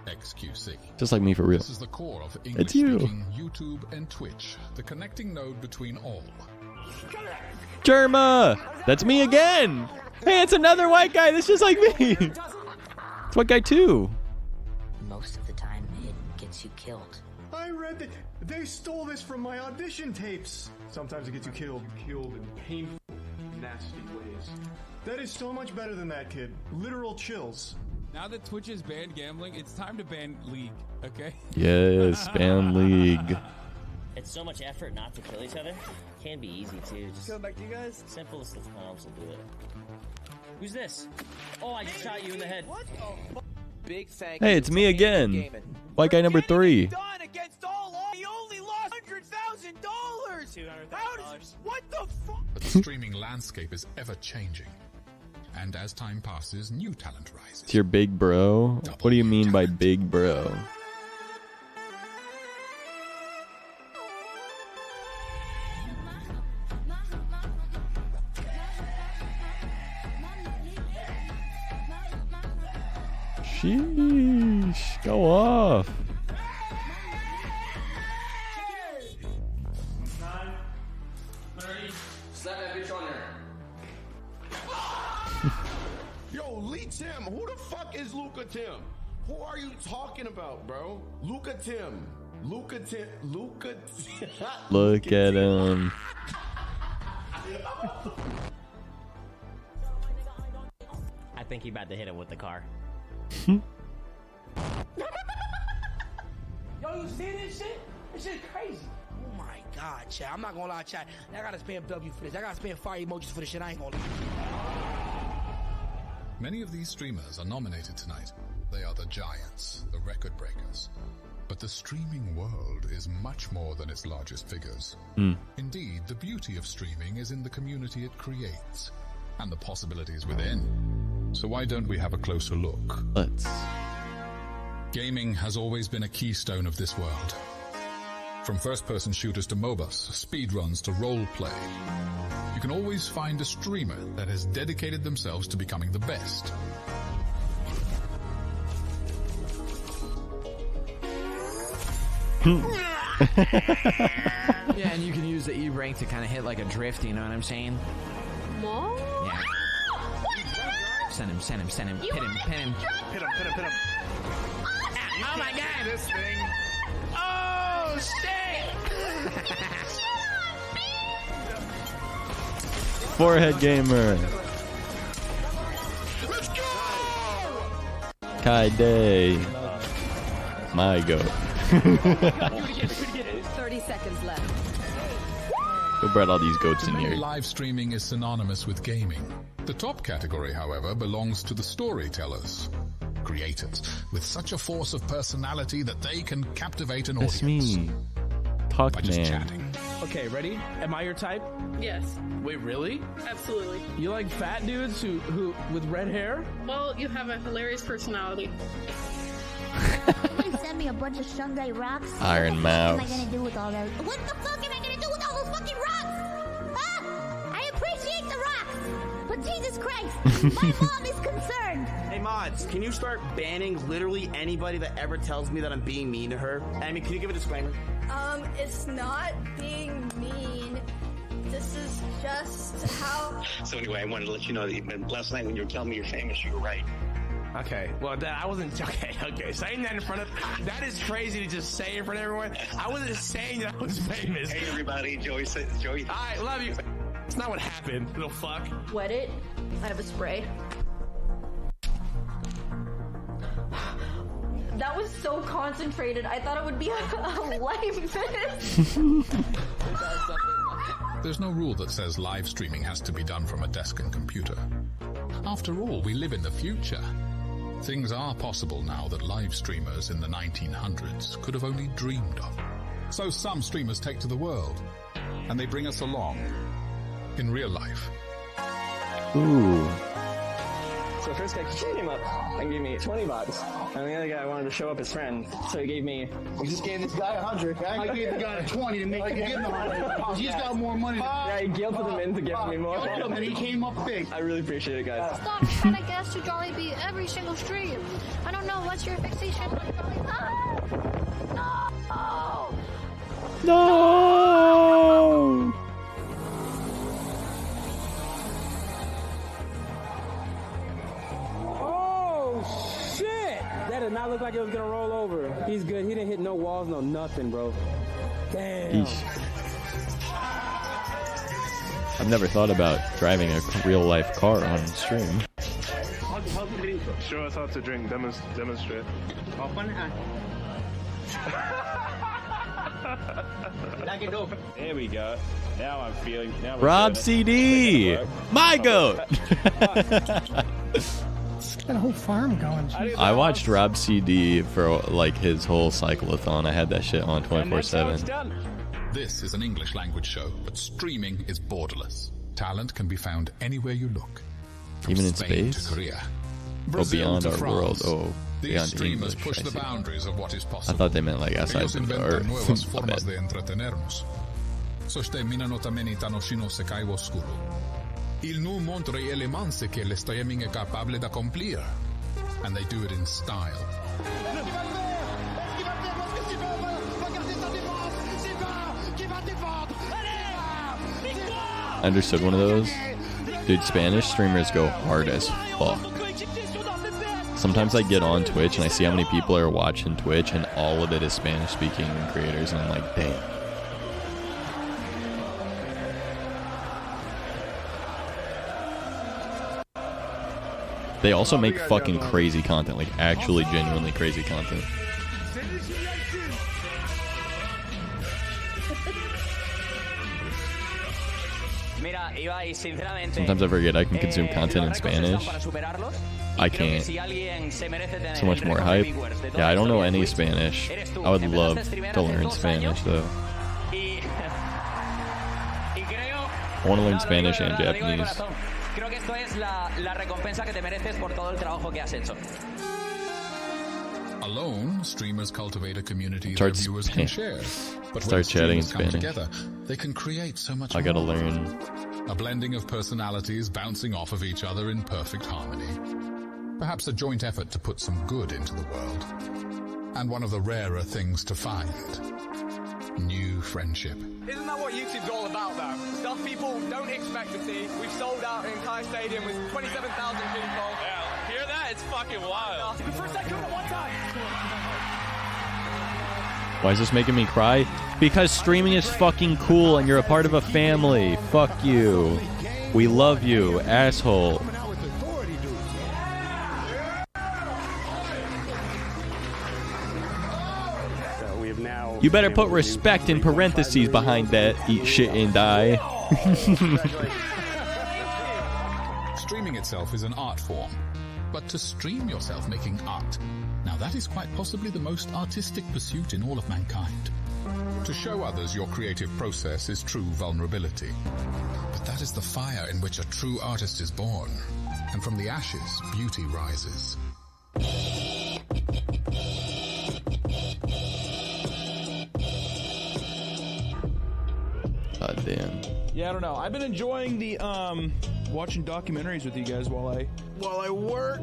XQC. Just like me for real. This is the core of It's you. English-speaking YouTube and Twitch, the connecting node between all. Germa! That's me again! Hey, it's another white guy that's just like me! It's white guy too. Most of the time, it gets you killed. I read that they stole this from my audition tapes. Sometimes it gets you killed in painful, nasty ways. That is so much better than that, kid. Literal chills. Now that Twitch has banned gambling, it's time to ban League, okay? Yes, ban League. It's so much effort not to kill each other. Can be easy too. Just go back to you guys. Simplest of comms will do it. Who's this? Oh, I just shot you in the head. What the Big thank Hey, it's me again. White guy number 3. done against all he only lost $100,000. $200,000. What the fuck? But the streaming landscape is ever changing. And as time passes, new talent rises. It's your big bro? What do you mean by big bro? Sheesh, go off. Slap that bitch on there. Yo, Lee Tim, who the fuck is Luca Tim? Who are you talking about, bro? Luca Tim. Luca Tim. Luca Tim. Look at him. I think he about to hit him with the car. Yo, you see this shit? This shit crazy. Oh my god, chat. I'm not gonna lie, chat. I gotta spam W for this. I gotta spam fire emojis for this shit. I ain't gonna lie. Many of these streamers are nominated tonight. They are the giants, the record breakers. But the streaming world is much more than its largest figures. Indeed, the beauty of streaming is in the community it creates and the possibilities within. So why don't we have a closer look? Let's. Gaming has always been a keystone of this world. From first-person shooters to MOBAs, speedruns to roleplay, you can always find a streamer that has dedicated themselves to becoming the best. Yeah, and you can use the E-rank to kind of hit like a drift, you know what I'm saying? What? Yeah. Send him. Hit him. Hit him. Oh my god! This thing. Oh, shit! Forehead gamer. Let's go! Kai Day. My goat. 30 seconds left. Who brought all these goats To in many, here? live streaming is synonymous with gaming. The top category, however, belongs to the storytellers. Creators, with such a force of personality that they can captivate an That's audience. me. Talk By just man. chatting, Okay, ready? Am I your type? Yes, Wait, really? absolutely. You like fat dudes who with red hair? Well, you have a hilarious personality. Somebody send me a bunch of Shungite rocks. Iron What am I Mouse. gonna do with all those? What the fuck am I gonna do with all those fucking rocks? Huh? I appreciate the rocks, but Jesus Christ, my mom is concerned. Hey mods, can you start banning literally anybody that ever tells me that I'm being mean to her? I mean, can you give a disclaimer? It's not being mean. This is just how. So anyway, I wanted to let you know that last night when you were telling me you're famous, you were right. Okay, well, I wasn't. Okay. Saying that in front of. That is crazy to just say in front of everyone. I wasn't saying that I was famous. Hey everybody, Joey. I love you. It's not what happened, little fuck. Wet it. I have a spray. That was so concentrated. I thought it would be a live finish. There's no rule that says live streaming has to be done from a desk and computer. After all, we live in the future. Things are possible now that live streamers in the 1900s could have only dreamed of. So some streamers take to the world, and they bring us along in real life. Ooh. So the first guy came up and gave me $20, and the other guy wanted to show up his friend, so he gave me. You just gave this guy 100. I gave the guy 20 to make him give him 100. He's got more money. Yeah, he guilted him into giving me more. And he came up big. I really appreciate it, guys. Stop trying to guess to Jollibee every single stream. I don't know, what's your fixation on Jollibee? No! No! Oh, shit! That did not look like it was gonna roll over. He's good. He didn't hit no walls, no nothing, bro. Damn. Eesh. I've never thought about driving a real life car on stream. How to drink? Show us how to drink. Demonstrate. Open and. There we go. Now I'm feeling. Now Rob CD! My goat! Got a whole farm going. I watched Rob CD for like his whole cyclothon. I had that shit on 24/7. This is an English language show, but streaming is borderless. Talent can be found anywhere you look. From Even in Spain space? to Korea. Oh, Brazil beyond to our France. world. Oh, These beyond streamers English. push I the see. boundaries of what is I possible. thought they meant like outside Ellos of the inventan earth. nuevas My formas bad. de entretenernos. Sošte minanota menitano shino se caivo oscuro. Il nu montre elemanse che le streaming è capable da complir. And they do it in style. I understood one of those. Dude, Spanish streamers go hard as fuck. Sometimes I get on Twitch and I see how many people are watching Twitch and all of it is Spanish speaking creators and I'm like, damn. They also make fucking crazy content, like actually genuinely crazy content. Sometimes I forget I can consume content in Spanish. I can't. So much more hype. Yeah, I don't know any Spanish. I would love to learn Spanish though. I want to learn Spanish and Japanese. Creo que esto es la recompensa que te mereces por todo el trabajo que has hecho. Alone, streamers cultivate a community Start their viewers can share. But Start when chatting in streamers come Spanish. together, they can create so much I gotta more. learn. A blending of personalities bouncing off of each other in perfect harmony. Perhaps a joint effort to put some good into the world. And one of the rarer things to find. New friendship. Isn't that what YouTube's all about, though? Stuff people don't expect to see. We've sold out an entire stadium with 27,000 people. Yeah, hear that? It's fucking wild. The first time doing it one time. Why is this making me cry? Because streaming is fucking cool and you're a part of a family. Fuck you. We love you, asshole. You better put respect in parentheses behind that. Eat shit and die. Streaming itself is an art form. But to stream yourself making art, now that is quite possibly the most artistic pursuit in all of mankind. To show others your creative process is true vulnerability. But that is the fire in which a true artist is born. And from the ashes, beauty rises. God damn. Yeah, I don't know. I've been enjoying the watching documentaries with you guys while I work.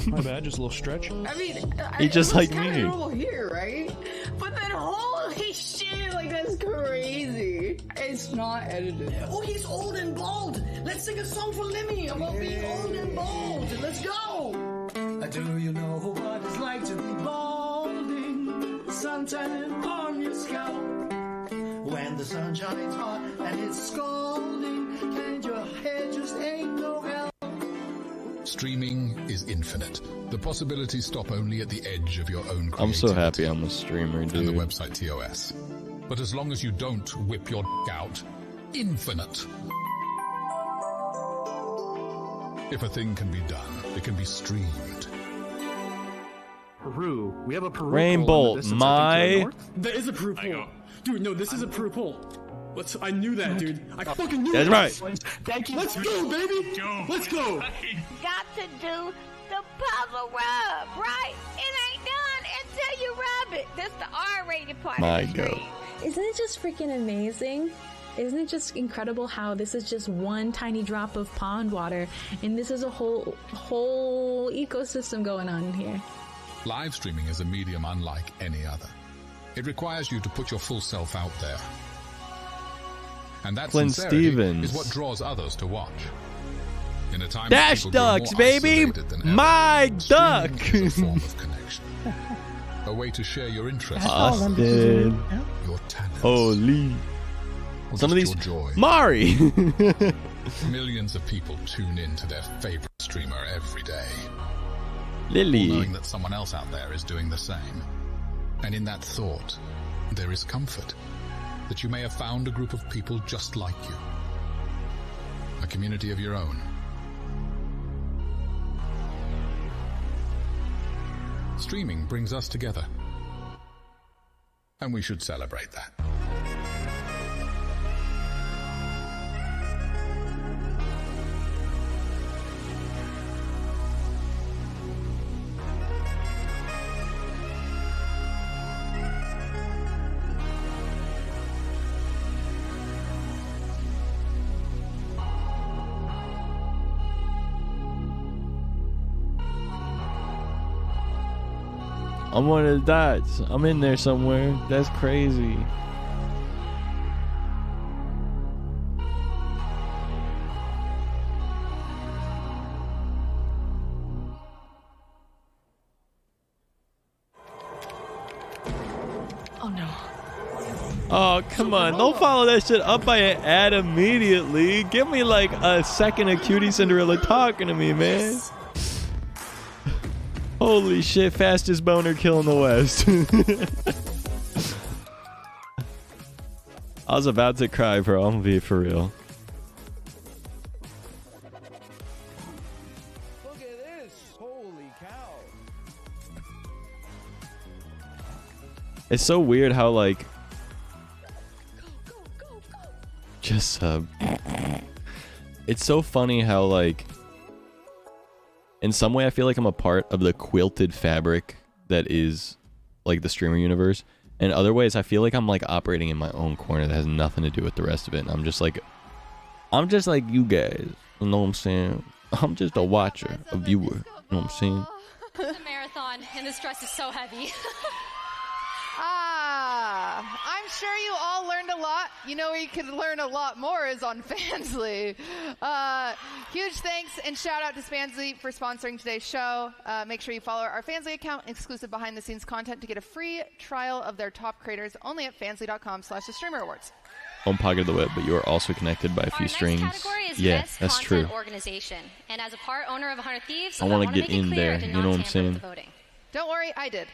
My bad, just a little stretch. I mean, He just like me. Normal here, right? But then holy shit, like that's crazy. It's not edited. Oh, he's old and bald. Let's sing a song for Lemmy about being old and bald. Let's go. Do you know what it's like to be balding? Suntan on your scalp. When the sun shines hot and it's scalding, and your head just ain't no help. Streaming is infinite. The possibilities stop only at the edge of your own creativity. I'm so happy I'm a streamer, dude. And the website TOS. But as long as you don't whip your out, infinite. If a thing can be done, it can be streamed. Peru. We have a Peru. Rainbow, my. There is a Peru poll. Dude, no, this is a Peru poll. I knew that, dude. I fucking knew That's it. right. Thank you. Let's go, baby. Let's go. Got to do the puzzle rub, right? It ain't done until you rub it. That's the R-rated part My of the God. stream. Isn't it just freaking amazing? Isn't it just incredible how this is just one tiny drop of pond water, and this is a whole ecosystem going on in here? Live streaming is a medium unlike any other. It requires you to put your full self out there. And that Clint sincerity Stevens. is what draws others to watch. In a time Dash when people grow ducks, more baby! isolated than ever, My duck! streaming is a form of connection. A way to share your interests, Austin. your talents, Holy. or Some of just these. your joy. Mari! Millions of people tune in to their favorite streamer every day. Lily. All knowing that someone else out there is doing the same. And in that thought, there is comfort. That you may have found a group of people just like you. A community of your own. Streaming brings us together. And we should celebrate that. I'm one of the dots. I'm in there somewhere. That's crazy. Oh no. Oh, come on. Don't follow that shit up by an ad immediately. Give me like a second of Cutie Cinderella talking to me, man. Holy shit, fastest boner kill in the West. I was about to cry, bro. I'm gonna be for real. Look at this. Holy cow. It's so weird how, like, just, it's so funny how, like, in some way I feel like I'm a part of the quilted fabric that is, like, the streamer universe. In other ways, I feel like I'm, like, operating in my own corner that has nothing to do with the rest of it. And I'm just like you guys. You know what I'm saying? I'm just a watcher, a viewer. You know what I'm saying? It's a marathon, and this dress is so heavy. I'm sure you all learned a lot. You know where you can learn a lot more is on Fansly. Huge thanks and shout out to Fansly for sponsoring today's show. Make sure you follow our Fansly account, exclusive behind-the-scenes content to get a free trial of their top creators only at fansly.com/thestreamerawards. Own pocket of the web, but you are also connected by a few strings. Category is Yeah, best that's content true. Organization. And as a part owner of 100 Thieves, I want to make get it in clear there. I did You not know what I'm tamper with saying? the voting. Don't worry, I did.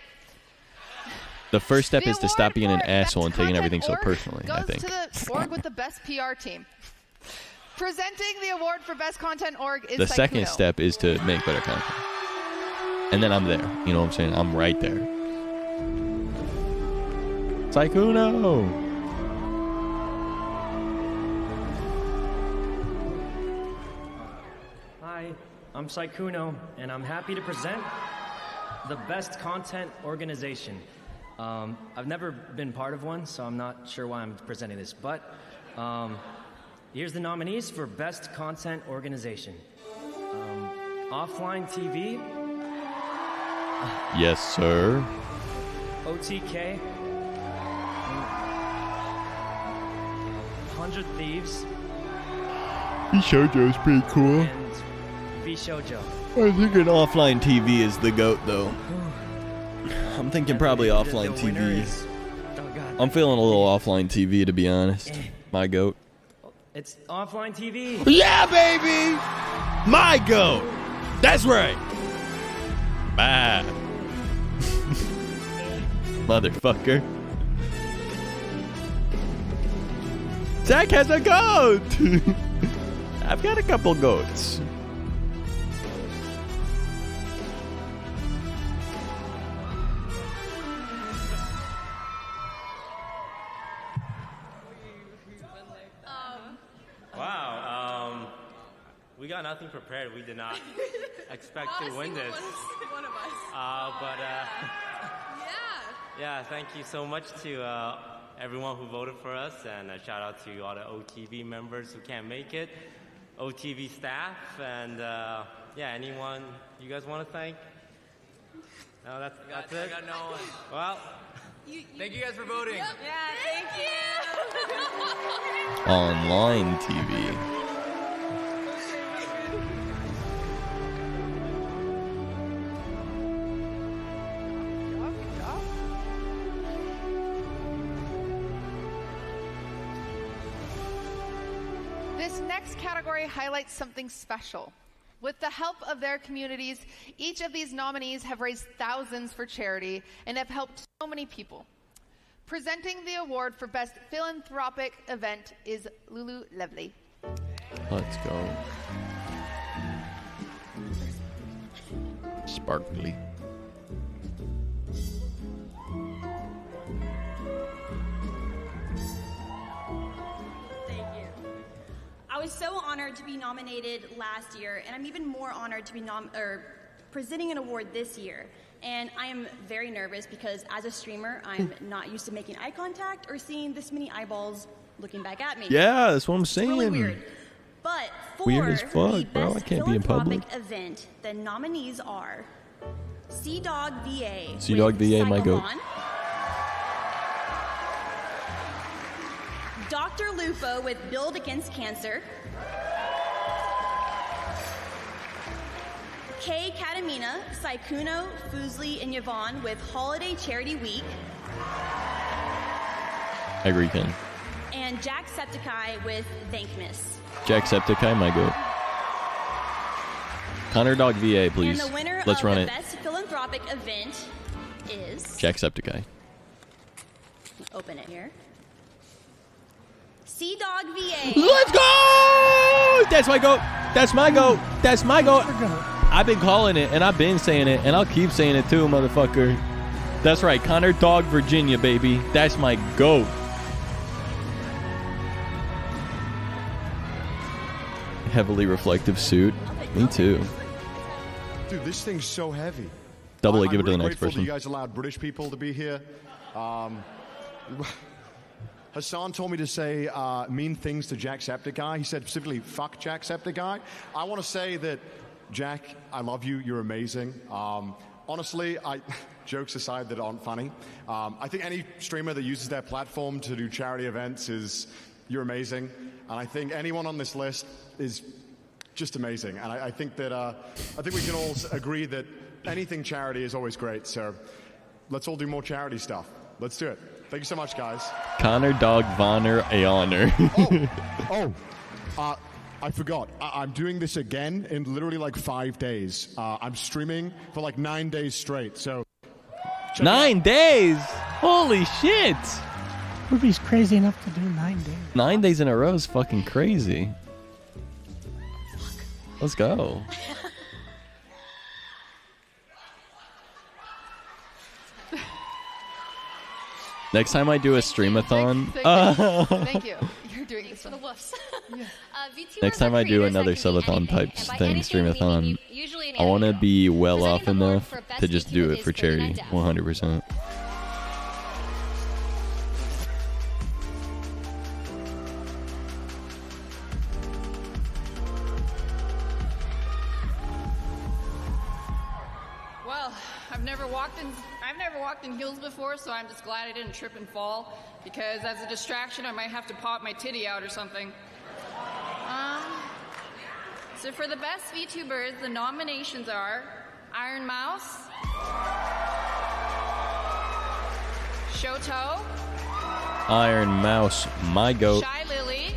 The first step The is to stop being an award for asshole and Best taking everything so Content personally, I goes think. to the org with the best PR team. Presenting the award for Best Content Org is The second Saikuno. step is to make better content. And then I'm there. You know what I'm saying? I'm right there. Saikuno! Hi, I'm Saikuno, and I'm happy to present the Best Content Organization. I've never been part of one, so I'm not sure why I'm presenting this, but here's the nominees for Best Content Organization. Offline TV. Yes, sir. OTK. 100 Thieves. Shoujo's pretty cool. And V-Shoujo. I think an offline TV is the GOAT, though. I'm thinking probably offline TV. I'm feeling a little offline TV, to be honest. My GOAT. It's offline TV. Yeah, baby! My GOAT! That's right! Bye. Motherfucker. Zach has a goat! I've got a couple goats. Wow, we got nothing prepared. We did not expect to win this. One of us. Yeah, thank you so much to everyone who voted for us, and a shout out to all the OTV members who can't make it, OTV staff, and yeah, anyone you guys want to thank? No, that's it. I got no one. Well, Thank you guys for voting. Yep. Yeah, thank you. Online TV. This next category highlights something special. With the help of their communities, each of these nominees have raised thousands for charity and have helped so many people. Presenting the award for Best Philanthropic Event is Lulu Lovely. Let's go. Sparkly. I was so honored to be nominated last year, and I'm even more honored to be presenting an award this year. And I am very nervous because as a streamer, I'm not used to making eye contact or seeing this many eyeballs looking back at me. Yeah, that's what I'm saying. It's really weird. But for Weird as the fuck, bro. I Best can't be in public. Philanthropic event, the nominees are Sea Dog VA. Sea Dog VA, my goat. Dr. Lupo with Build Against Cancer. Kay Katamina, Saikuno, Fusli, and Yvonne with Holiday Charity Week. I agree, Ken. And Jacksepticeye with Thankmas. Jacksepticeye, my goat. Connor Dog VA, please. And the winner Let's of run the it. Best Philanthropic Event is... Jacksepticeye. Open it here. Sea Dog VA. Let's go! That's my goat. That's my goat. That's my goat. I've been calling it, and I've been saying it, and I'll keep saying it too, motherfucker. That's right. Connor Dog Virginia, baby. That's my goat. Heavily reflective suit. Me too. Dude, this thing's so heavy. Double A, I'm give it to the really next grateful person. that you guys allowed British people to be here. Hassan told me to say mean things to Jacksepticeye. He said specifically, fuck Jacksepticeye. I want to say that, Jack, I love you. You're amazing. Honestly, jokes aside that aren't funny, I think any streamer that uses their platform to do charity events you're amazing. And I think anyone on this list is just amazing. And I think that I think we can all agree that anything charity is always great. So let's all do more charity stuff. Let's do it. Thank you so much, guys. Connor Dog Vonner a honor. I forgot. I'm doing this again in literally like 5 days. I'm streaming for like 9 days straight. So 9 days? Holy shit! Ruby's crazy enough to do 9 days. 9 days in a row is fucking crazy. Let's go. Next time I do a streamathon. Thank you. You're doing this for the woofs. Next time I do another subathon type thing, streamathon, I want to be well off enough to just do it for charity, 100%. Well, I've never walked in heels before, so I'm just glad I didn't trip and fall, because as a distraction, I might have to pop my titty out or something. So for the best VTubers, the nominations are Iron Mouse, Shoto, Iron Mouse, my goat. Shy Lily,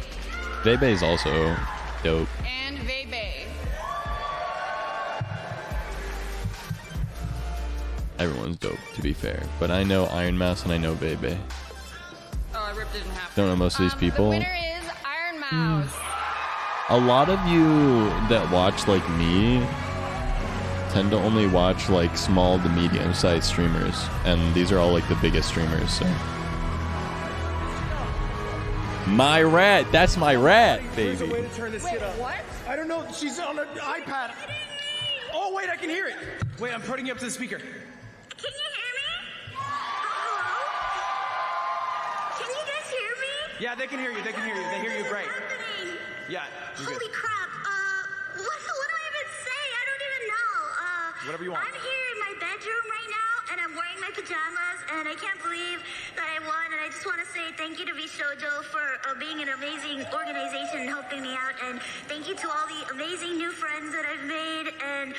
Bebe's also dope. and Vebe. Everyone's dope, to be fair. But I know Iron Mouse and I know Bebe. Oh, I ripped it in half. Don't know most of these people. The winner is Iron Mouse. A lot of you that watch like me tend to only watch like small to medium sized streamers, and these are all like the biggest streamers, so. My rat, that's my rat, baby. There's a way to turn this shit up. What? I don't know. She's on an iPad. Oh, wait, I can hear it. Wait, I'm putting it up to the speaker. Can you hear me? Can you guys hear me? Yeah, they can hear you. They can hear you. They hear you great. Yeah. you're Holy good. crap. What do I even say? I don't even know. Whatever you want. I'm here in my bedroom right now, and I'm wearing my pajamas, and I can't believe that I won, and I just want to say thank you to Shoujo for being an amazing organization and helping me out, and thank you to all the amazing new friends that I've made, and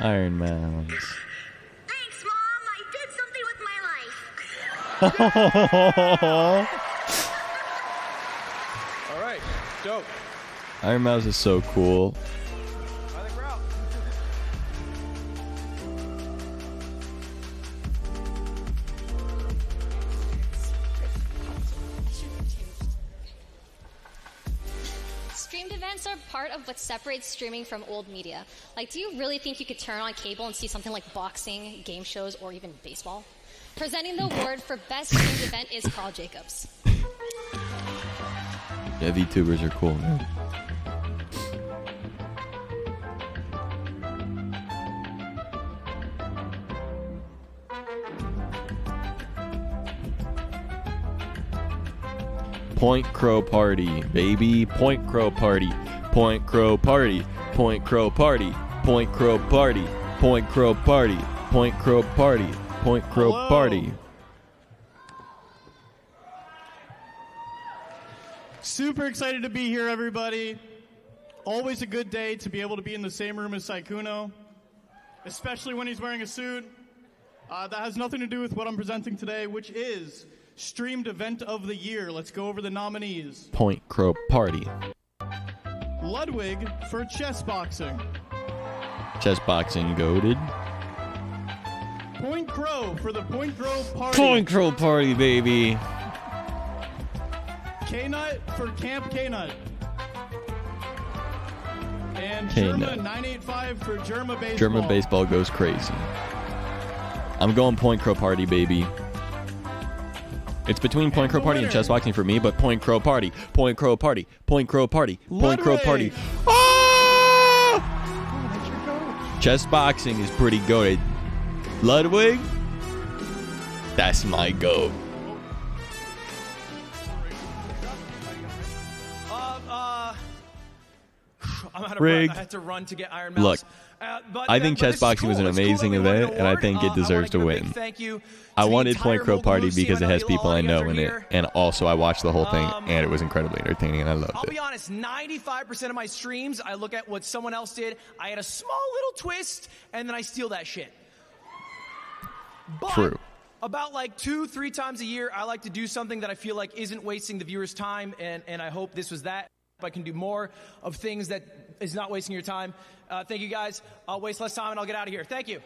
Iron Mouse. thanks, Mom. I did something with my life. All right. Dope. Iron Mouse is so cool. I think we're out. Streamed events are part of what separates streaming from old media. Like, do you really think you could turn on cable and see something like boxing, game shows, or even baseball? Presenting the award for best streamed event is Carl Jacobs. Yeah, VTubers are cool, man. Point Crow Party, baby. Point Crow Party. Point Crow Party. Point Crow Party. Point Crow Party. Point Crow Party. Point Crow Party. Point Crow Party. Super excited to be here, everybody. Always a good day to be able to be in the same room as Saikuno, especially when he's wearing a suit. That has nothing to do with what I'm presenting today, which is Streamed Event of the Year. Let's go over the nominees. Point Crow Party. Ludwig for chess boxing. Chess boxing goated. Point Crow for the Point Crow Party. Point Crow Party, baby. K-Nut for Camp K-Nut. And K-Nut. Germa 985 for Germa Baseball. German baseball goes crazy. I'm going Point Crow Party, baby. It's between Point Crow Party and chess boxing for me, but Point Crow Party, Point Crow Party, Point Crow Party, Point Crow Party. Ah! Chess boxing is pretty good. Ludwig, that's my goat. I'm out of Rigged. breath. I had to run to get Iron Mouse. Look, I think chess boxing was an amazing event, and I think it deserves to win. Thank you. I wanted Point Crow Party because it has people I know in it, and also I watched the whole thing, and it was incredibly entertaining, and I loved I'll it. be honest, 95% of my streams, I look at what someone else did, I had a small little twist, and then I steal that shit. But True. about like 2-3 times a year, I like to do something that I feel like isn't wasting the viewer's time, and I hope this was that. I can do more of things that is not wasting your time. Thank you guys. I'll waste less time and I'll get out of here. Thank you.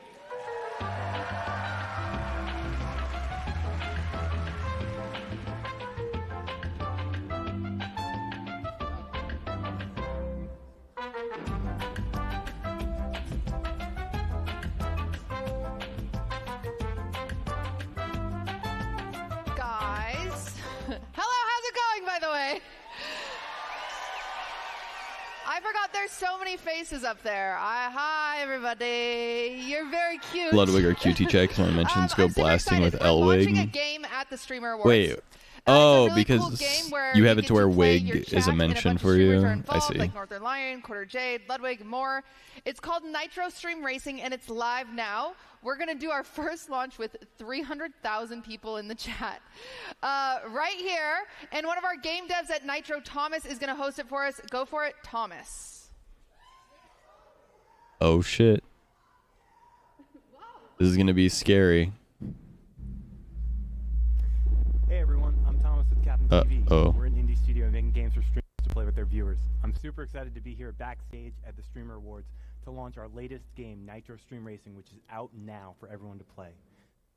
I forgot there's so many faces up there. Hi, everybody. You're very cute. Ludwig or QT check. Someone mentions go blasting with We're launching a Elwig. game at the Streamer Awards. Wait. Because you have it to where Wig is a mention for you. I see. Like Northern Lion, Quarter Jade, Ludwig, more. It's called Nitro Stream Racing, and it's live now. We're going to do our first launch with 300,000 people in the chat. Right here. And one of our game devs at Nitro, Thomas, is going to host it for us. Go for it, Thomas. Oh, shit. This is going to be scary. Hey everyone, I'm Thomas with Captain TV. Oh. We're an indie studio making games for streamers to play with their viewers. I'm super excited to be here backstage at the Streamer Awards to launch our latest game, Nitro Stream Racing, which is out now for everyone to play.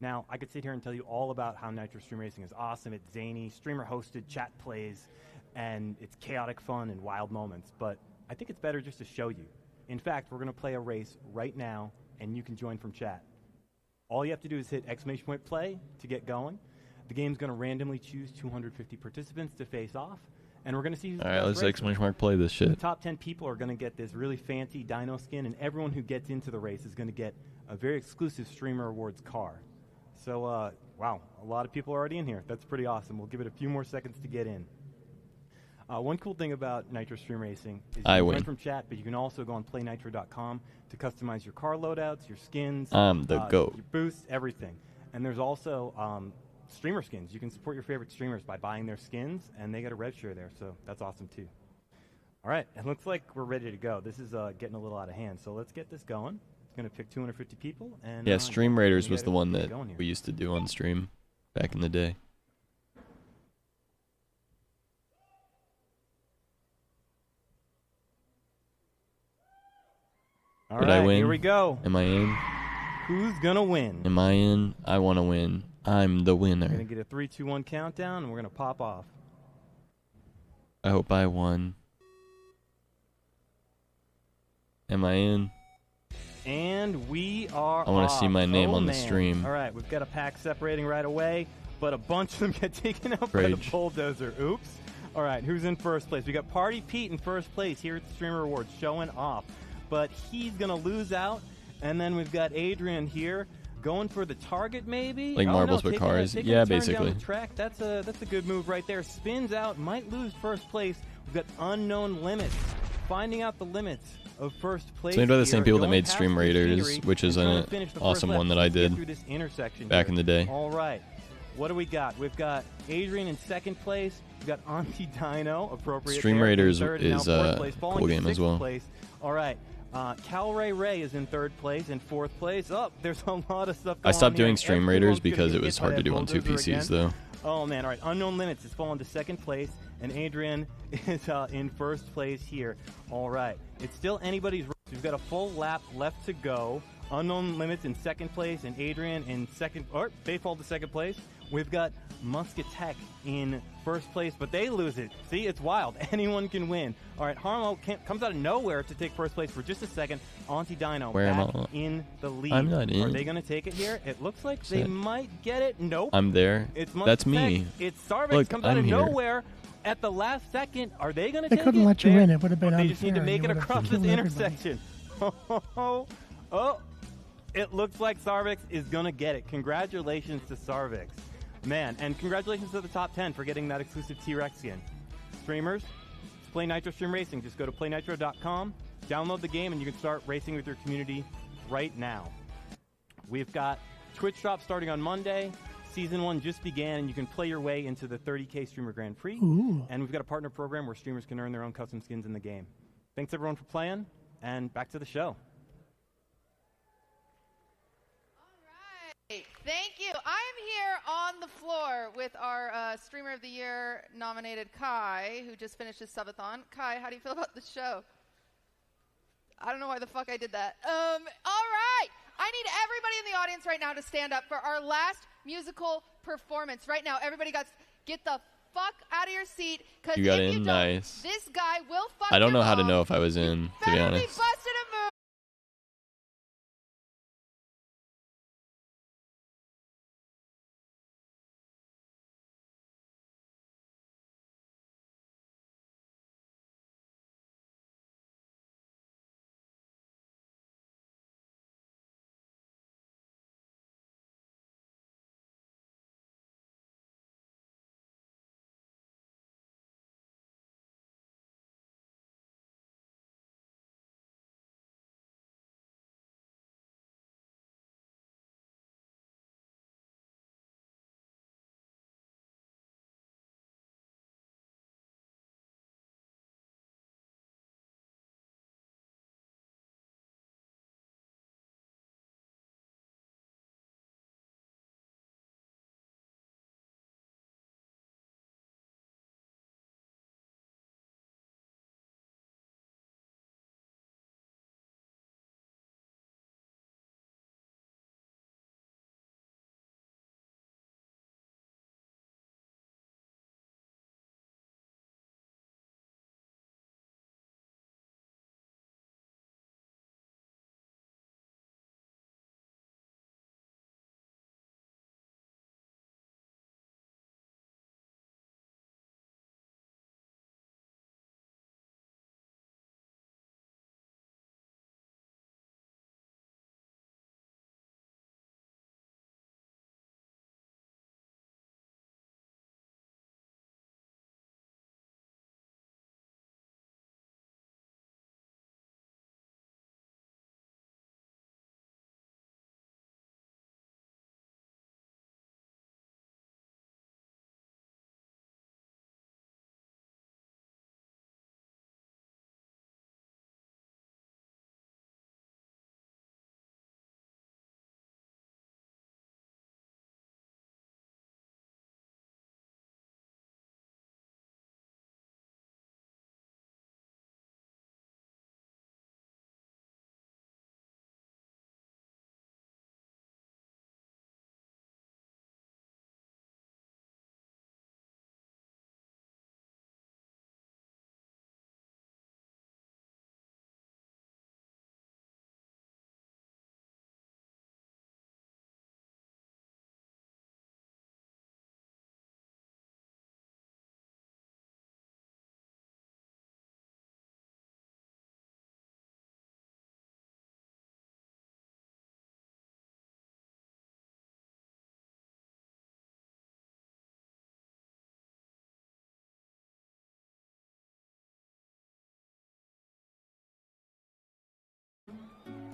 Now, I could sit here and tell you all about how Nitro Stream Racing is awesome, it's zany, streamer-hosted chat plays, and it's chaotic fun and wild moments, but I think it's better just to show you. In fact, we're going to play a race right now, and you can join from chat. All you have to do is hit !play to get going. The game's going to randomly choose 250 participants to face off, and we're going to see who's All right, let's !play this shit. The top 10 people are going to get this really fancy dino skin, and everyone who gets into the race is going to get a very exclusive Streamer Awards car. So, wow, a lot of people are already in here. That's pretty awesome. We'll give it a few more seconds to get in. One cool thing about Nitro Stream Racing is you can join from chat, but you can also go on playnitro.com to customize your car loadouts, your skins, GOAT. your boosts, everything. And there's also streamer skins. You can support your favorite streamers by buying their skins, and they get a rev share there, so that's awesome too. All right, it looks like we're ready to go. This is getting a little out of hand, so let's get this going. It's going to pick 250 people. And Yeah, Stream Raiders was the one that going here. we used to do on stream back in the day. All Did right, I win? here we go. Am I in? Who's going to win? Am I in? I want to win. I'm the winner. We're going to get a 3, 2, 1 countdown, and we're going to pop off. I hope I won. Am I in? And we are I want to see my name on the man. stream. All right, we've got a pack separating right away, but a bunch of them get taken out by the Rage. bulldozer. Oops. All right, who's in first place? We got Party Pete in first place here at the Streamer Awards, showing off. But he's going to lose out. And then we've got Adrian here going for the target, maybe? Like marbles with cars? Yeah, basically. Down the track. That's a good move right there. Spins out, might lose first place. We've got unknown limits. Finding out the limits of first place. It's made by the same here, people that going made past Stream the Raiders, machinery which is and trying an to finish the awesome first one lap. that I Let's get did through this intersection back here. in the day. All right. What do we got? We've got Adrian in second place. We've got Auntie Dino, appropriate. Stream there, in Raiders third, and now is fourth a place, cool falling to game as sixth well. Place. All right. Cal Ray is in third place and fourth place. Oh, there's a lot of stuff going on I stopped doing here. Stream Everyone's Raiders gonna because get it was hit by hard to that do on two bulldozer PCs, again. though. Oh, man. All right. Unknown Limits is falling to second place, and Adrian is in first place here. All right. It's still anybody's race. We've got a full lap left to go. Unknown Limits in second place, and Adrian in second, or they fall to second place. We've got Muscatek in first place, but they lose it. See, it's wild. Anyone can win. All right, Harmo comes out of nowhere to take first place for just a second. Auntie Dino Where am back I? in the lead. I'm not in. Are they going to take it here? It looks like they Set. might get it. Nope. I'm there. It's That's Muscatek. me. It's Sarvix. Look, Comes out I'm of here. nowhere at the last second. Are they going to They take it? couldn't let you They're- in. It would have been They unfair. just need to make You it would have across this killed everybody. intersection. Oh, it looks like Sarvix is going to get it. Congratulations to Sarvix. Man, and congratulations to the top 10 for getting that exclusive T-Rex skin. Streamers, play Nitro Stream Racing. Just go to playnitro.com, download the game, and you can start racing with your community right now. We've got Twitch Drop starting on Monday. Season 1 just began, and you can play your way into the 30K Streamer Grand Prix. Ooh. And we've got a partner program where streamers can earn their own custom skins in the game. Thanks, everyone, for playing, and back to the show. Thank you. I'm here on the floor with our Streamer of the Year nominated Kai, who just finished his subathon. Kai, how do you feel about the show? I don't know why the fuck I did that. All right. I need everybody in the audience right now to stand up for our last musical performance. Right now, everybody get the fuck out of your seat. You got if in? you don't, Nice. This guy will fuck I don't know your how to mom. know if I was in, to be Better be honest. busted a move.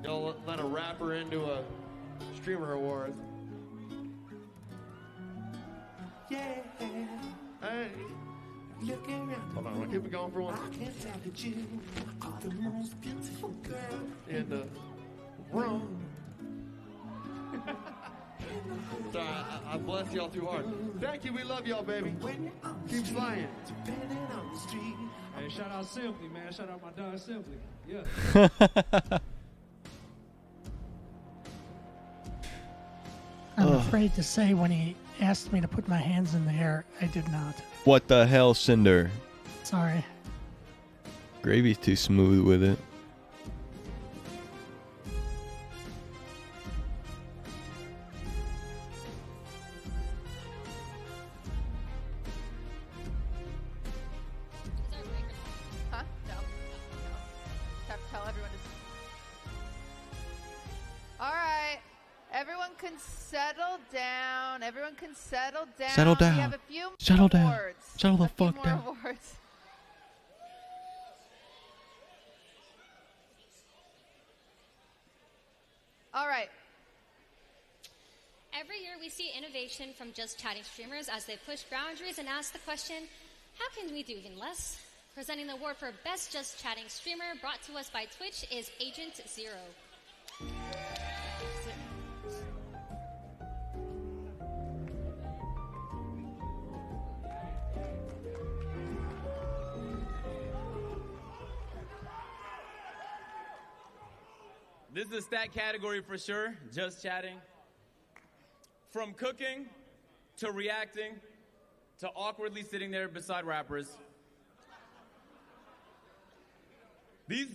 Y'all let a rapper into a streamer award. Yeah. Hey. Hold on, we'll keep it going for one. I can't tell that you are the most beautiful girl in the room. Sorry, I blessed y'all too hard. Thank you, we love y'all, baby. Keep flying. Hey, shout out Simply, man. Shout out my dog Simply. Yeah. I'm afraid to say when he asked me to put my hands in the air, I did not. What the hell, Cinder? Sorry. Gravy's too smooth with it. Huh? No. Have to tell everyone to. All right. Everyone can settle down. Everyone can settle down. Settle down. We have a few Settle down. awards. Settle the A few fuck more down. awards. All right. Every year we see innovation from Just Chatting streamers as they push boundaries and ask the question, how can we do even less? Presenting the award for Best Just Chatting Streamer, brought to us by Twitch, is Agent Zero. This is a stat category for sure, just chatting. From cooking to reacting to awkwardly sitting there beside rappers. These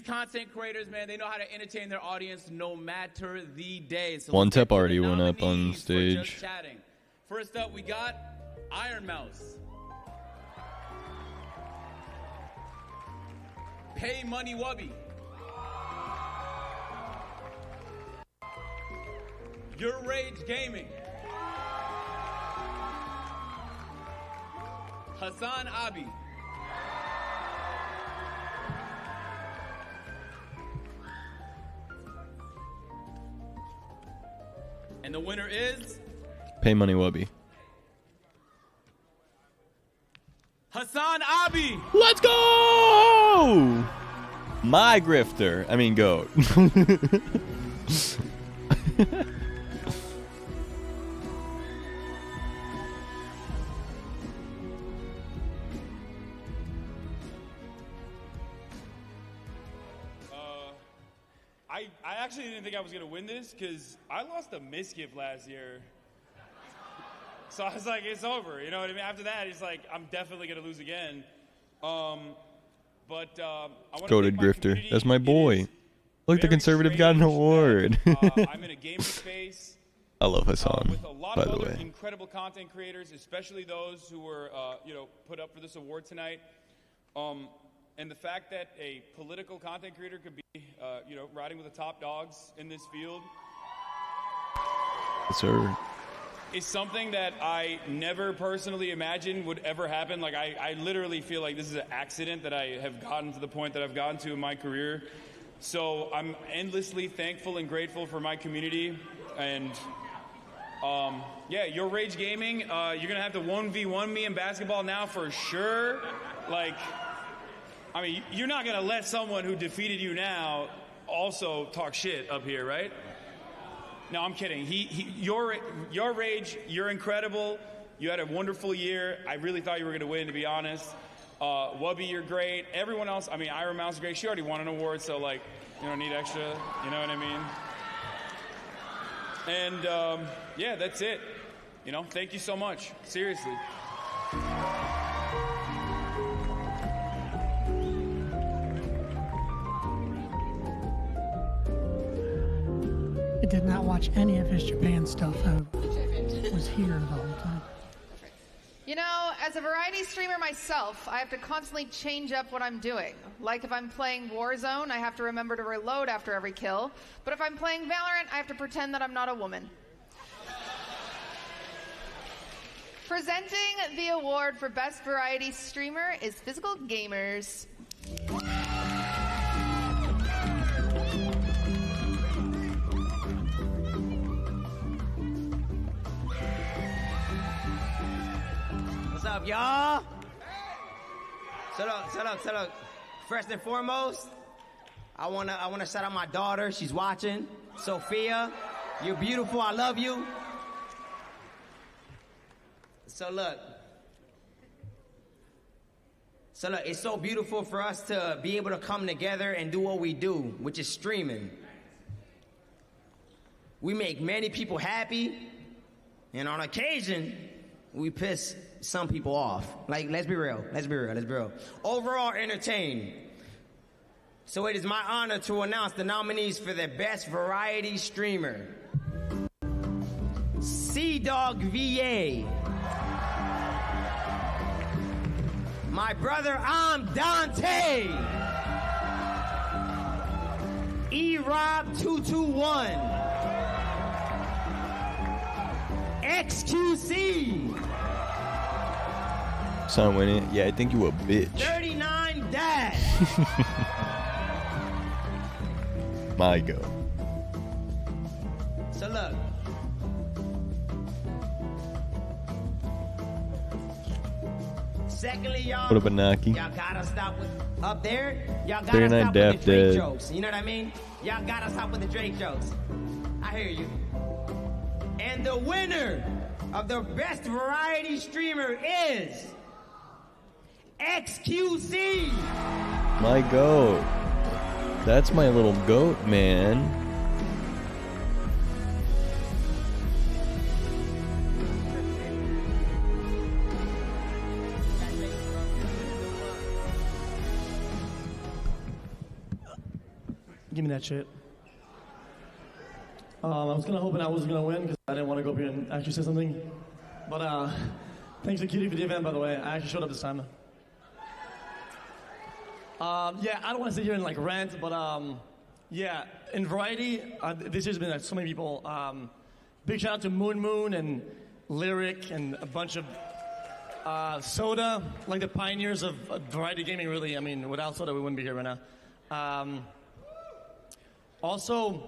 content creators, man, they know how to entertain their audience no matter the day. So One let's get Tep to the already went up on nominees for Just stage. Chatting. First up, we got Iron Mouse. Pay Money Wubby. Your Rage Gaming. Hassan Abi. And the winner is Pay Money Wubby. Hassan Abi. Let's go! My grifter. I mean, goat. I actually didn't think I was going to win this because I lost a misgift last year. So I was like, it's over. You know what I mean? After that, it's like, I'm definitely going to lose again. I want to Goated grifter. That's my boy. Look, the conservative got an award. I'm in a gaming space. I love Hassan, with a lot by of the other way. incredible content creators, especially those who were, put up for this award tonight. And the fact that a political content creator could be, riding with the top dogs in this field Yes, sir. is something that I never personally imagined would ever happen. Like, I literally feel like this is an accident that I have gotten to the point that I've gotten to in my career. So I'm endlessly thankful and grateful for my community. And, Your Rage Gaming, you're going to have to 1v1 me in basketball now for sure. Like, I mean, you're not going to let someone who defeated you now also talk shit up here, right? No, I'm kidding. Your Rage, you're incredible. You had a wonderful year. I really thought you were going to win, to be honest. Wubby, you're great. Everyone else, I mean, Iron Mouse is great. She already won an award, so, like, you don't need extra. You know what I mean? And, that's it. Thank you so much. Seriously. I did not watch any of his Japan stuff. I was here the whole time. You know, as a variety streamer myself, I have to constantly change up what I'm doing. Like if I'm playing Warzone, I have to remember to reload after every kill. But if I'm playing Valorant, I have to pretend that I'm not a woman. Presenting the award for Best Variety Streamer is Physical Gamers. up, y'all? So look. First and foremost, I wanna shout out my daughter. She's watching. Sophia, you're beautiful. I love you. So look, it's so beautiful for us to be able to come together and do what we do, which is streaming. We make many people happy, and on occasion, we piss some people off. Like, let's be real. Overall, entertain. So it is my honor to announce the nominees for the Best Variety Streamer. C-Dog VA. My brother, I'm Dante. E-Rob221. XQC. Son winning. Yeah, I think you a bitch. 39 Dash. My go. So look. Secondly, y'all. What up, Anaki? Y'all gotta stop with up there. Y'all gotta 39 stop Daft with the Drake dead. jokes. You know what I mean? Y'all gotta stop with the Drake jokes. I hear you. And the winner of the Best Variety Streamer is XQC. My goat. That's my little goat, man. Give me that shit. I was hoping I was gonna win because I didn't want to go up here and actually say something. But thanks to Cutie for the event, by the way. I actually showed up this time. Yeah, I don't want to sit here and like rant, but yeah, in variety, this year's been like so many people. Big shout out to Moon and Lyric and a bunch of Soda, like the pioneers of variety gaming. Really, I mean, without Soda, we wouldn't be here right now. Also,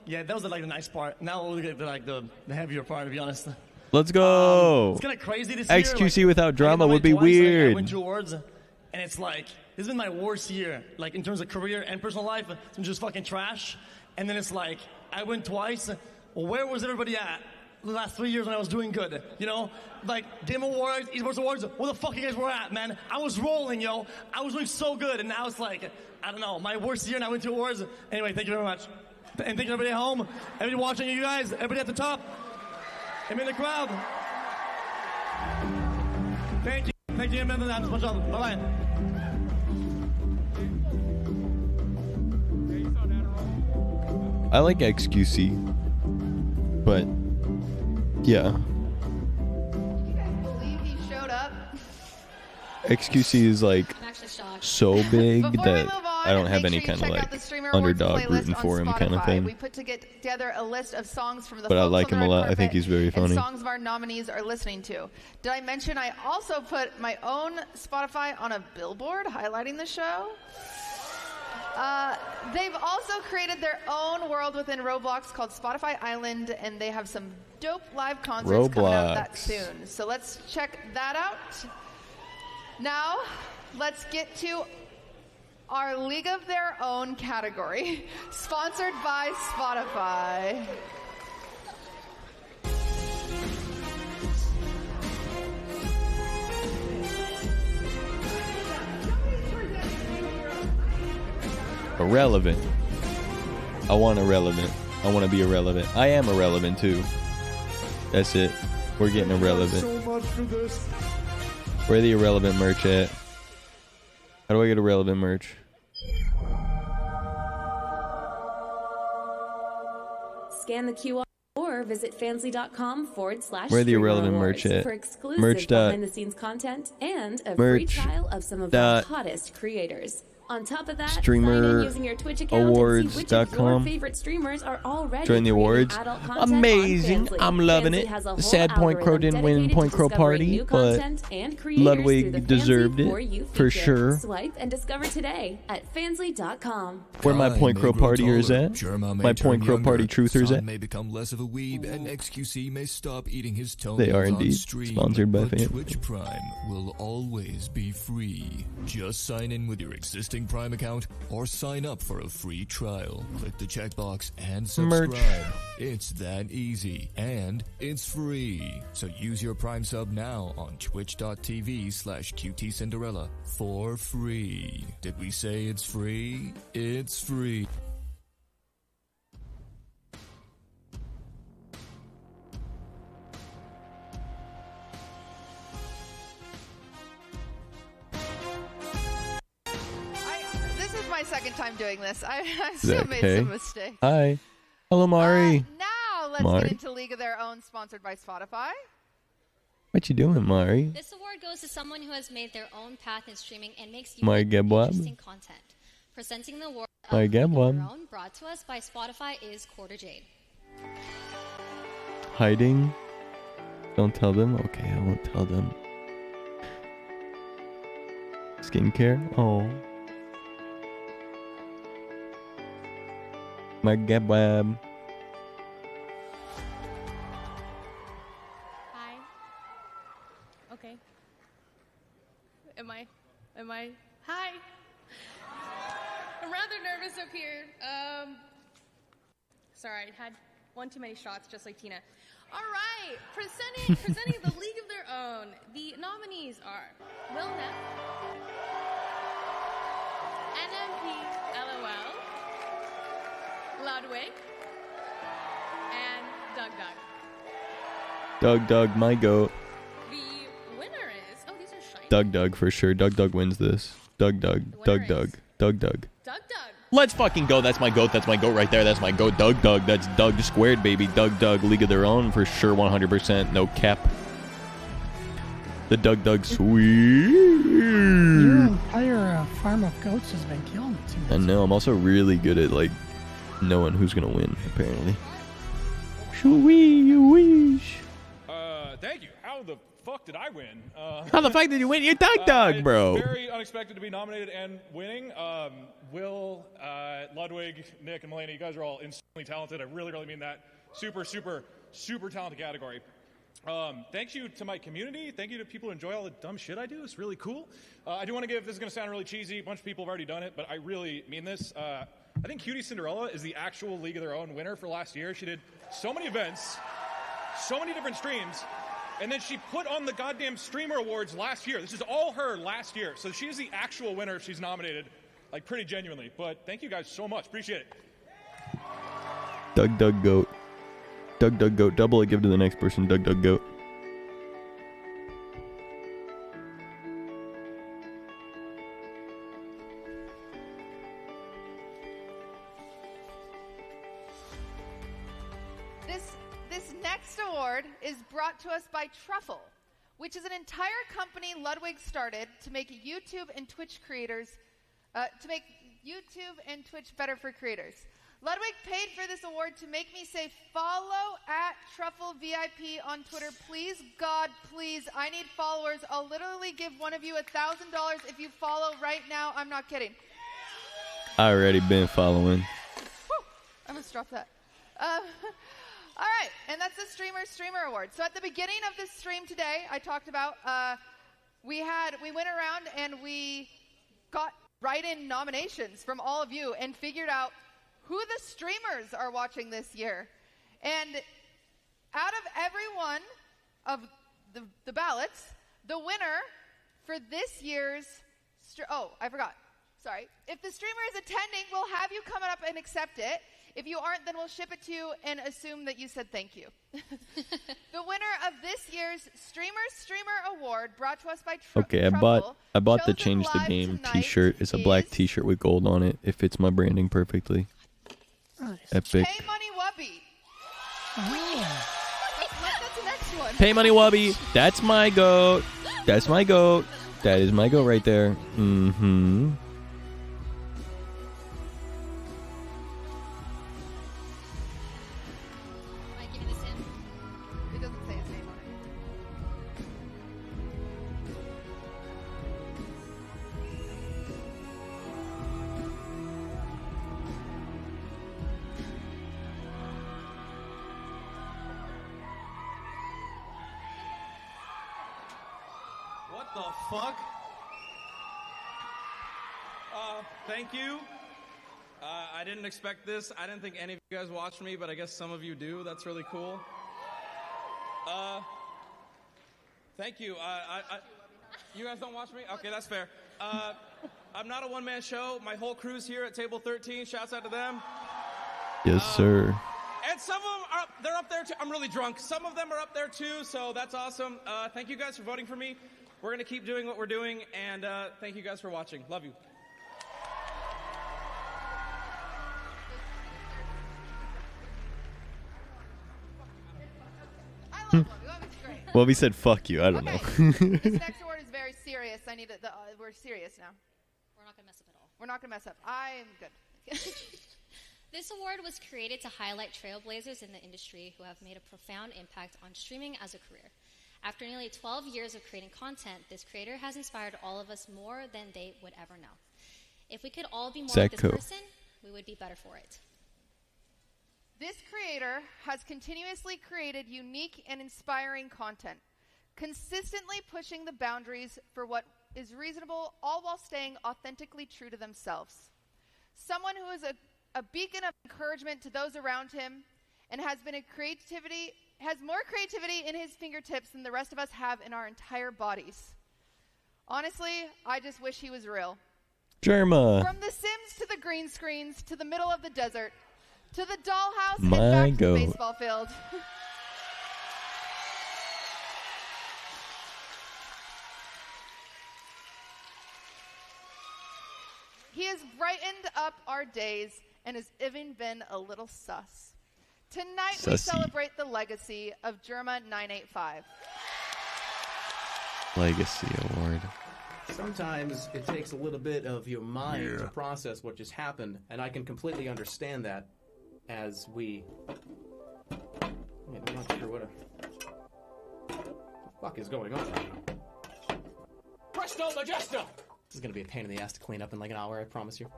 yeah, that was like the nice part. Now we'll get to like the heavier part, to be honest. Let's go. It's kind of crazy this year. XQC like, without drama would be twice, weird. Like, I went to awards, and it's like, this has been my worst year, like in terms of career and personal life. It's just fucking trash. And then it's like, I went twice. Where was everybody at the last 3 years when I was doing good? You know, like Game Awards, Esports Awards, where the fuck you guys were at, man? I was rolling, yo. I was doing so good, and now it's like, I don't know, my worst year, and I went to awards. Anyway, thank you very much. And thank you everybody at home, everybody watching, you guys, everybody at the top, everybody in the crowd. Thank you. Thank you, man. Bye-bye. I like XQC, but yeah, Believe he showed up. XQC is like so big that I don't have any Make sure you kind of check out like the Streamer Awards underdog playlist rooting on for him kind of Spotify. thing. We put together a list of songs from the But I folks like on him the a red lot. I think carpet he's very funny. And songs of our nominees are listening to. Did I mention I also put my own Spotify on a billboard highlighting the show? They've also created their own world within Roblox called Spotify Island, and they have some dope live concerts coming out that soon. So let's check that out. Now, let's get to our League of Their Own category, sponsored by Spotify. Irrelevant. I want irrelevant. I want to be irrelevant. I am irrelevant too. That's it. We're getting irrelevant. So much for this. Where the irrelevant merch at? How do I get irrelevant merch? Scan the QR or visit fansly.com/. Where the irrelevant merch at? For exclusive Merch dot- behind-the-scenes content and a free merch trial of some of dot- the hottest creators. On top of that, Streamer sign in using your Twitch account and see which of your awards.com. favorite streamers are already Join the creating awards. adult content on Amazing. Fansly. I'm loving Fansly it. has a whole Sad Point Crow algorithm didn't win dedicated Point to Crow discovering Party, new but content and creators through the Ludwig Fansly deserved For it You for feature. sure. Swipe and discover today at fansly.com. Where my Point Crow Partiers at? My Point Crow Party truthers at? may become less of a weeb, and XQC may stop eating his toenails They are on indeed stream, sponsored by but Fansly. Twitch Prime will always be free. Just sign in with your existing Prime account or sign up for a free trial. Click the checkbox and subscribe. Merch. It's that easy, and it's free. So use your Prime sub now on twitch.tv/QTCinderella for free. Did we say it's free? It's free. This is my second time doing this. I Is still that made okay? some mistakes. Hi. Hello, Mari. Now let's Mari. get into League of Their Own, sponsored by Spotify. What you doing, Mari? This award goes to someone who has made their own path in streaming and makes Mari unique, Gebwab. interesting content. Presenting the award Mari of League of Gebwab. Their Own, brought to us by Spotify, is Quarter Jade. Hiding? Don't tell them? Okay, I won't tell them. Skincare? Oh. My Gebwab. Hi. Okay. Am I? Hi. I'm rather nervous up here. Sorry, I had one too many shots, just like Tina. All right, presenting the League of Their Own. The nominees are Will Neff, NMP, LOL, Ludwig, and Doug. Doug, my goat. The winner is... Oh, these are shiny. Doug for sure. Doug wins this. Doug. Doug. Let's fucking go. That's my goat. That's my goat right there. That's my goat. Doug. That's Doug squared, baby. Doug. League of Their Own for sure. 100%. No cap. The Doug sweet. Your entire farm of goats has been killing it. I know. I'm also really good at like knowing who's gonna win. Apparently. Shoo-wee-wee-sh. Thank you. How the fuck did I win? How the fuck did you win? You're Doug, bro. It's very unexpected to be nominated and winning. Will, Ludwig, Nick, and Melanie, you guys are all insanely talented. I really mean that. Super talented category. Thank you to my community. Thank you to people who enjoy all the dumb shit I do. It's really cool. I do want to give, this is going to sound really cheesy. A bunch of people have already done it, but I really mean this. I think Cutie Cinderella is the actual League of Their Own winner for last year. She did so many events, so many different streams, and then she put on the goddamn Streamer Awards last year. This is all her last year. So she is the actual winner if she's nominated, like pretty genuinely. But thank you guys so much. Appreciate it. Doug goat. Doug goat. Double it. Give to the next person. Doug goat. This next award is brought to us by Truffle, which is an entire company Ludwig started to make YouTube and Twitch better for creators. Ludwig paid for this award to make me say follow at Truffle VIP on Twitter. Please, God, please, I need followers. I'll literally give one of you $1,000 if you follow right now. I'm not kidding. I already been following. I must drop that. All right, and that's the Streamer Award. So at the beginning of this stream today, I talked about we went around and we got write-in nominations from all of you and figured out who the streamers are watching this year. And out of every one of the ballots, the winner for this year's I forgot. Sorry. If the streamer is attending, we'll have you come up and accept it. If you aren't, then we'll ship it to you and assume that you said thank you. The winner of this year's Streamer Award, brought to us by Okay, I bought the Change the Game t-shirt. It's a black t-shirt with gold on it. It fits my branding perfectly. Nice. Epic. Pay Money Wubby. That's the next one. Pay Money Wubby. That's my goat. That's my goat. That is my goat right there. the fuck? Thank you. I didn't expect this. I didn't think any of you guys watched me, but I guess some of you do. That's really cool. Thank you. You guys don't watch me? Okay, that's fair. I'm not a one-man show. My whole crew's here at table 13. Shouts out to them. Yes, sir. And some of them they're up there too. I'm really drunk. Some of them are up there too, so that's awesome. Thank you guys for voting for me. We're going to keep doing what we're doing, and thank you guys for watching. Love you. Well, we said fuck you. I don't know. This next award is very serious. I need it. We're serious now. We're not going to mess up at all. We're not going to mess up. I'm good. This award was created to highlight trailblazers in the industry who have made a profound impact on streaming as a career. After nearly 12 years of creating content, this creator has inspired all of us more than they would ever know. If we could all be more like this person, we would be better for it. This creator has continuously created unique and inspiring content, consistently pushing the boundaries for what is reasonable, all while staying authentically true to themselves. Someone who is a beacon of encouragement to those around him and has more creativity in his fingertips than the rest of us have in our entire bodies. Honestly, I just wish he was real. Germa. From The Sims to the green screens to the middle of the desert to the dollhouse My and back to goat. the baseball field. He has brightened up our days and has even been a little sus. Tonight we Sussy. celebrate the legacy of Germa 985. Legacy Award. Sometimes it takes a little bit of your mind to process what just happened, and I can completely understand that as we... I'm not sure what the fuck is going on right now. Presto Majesto! This is going to be a pain in the ass to clean up in like an hour, I promise you.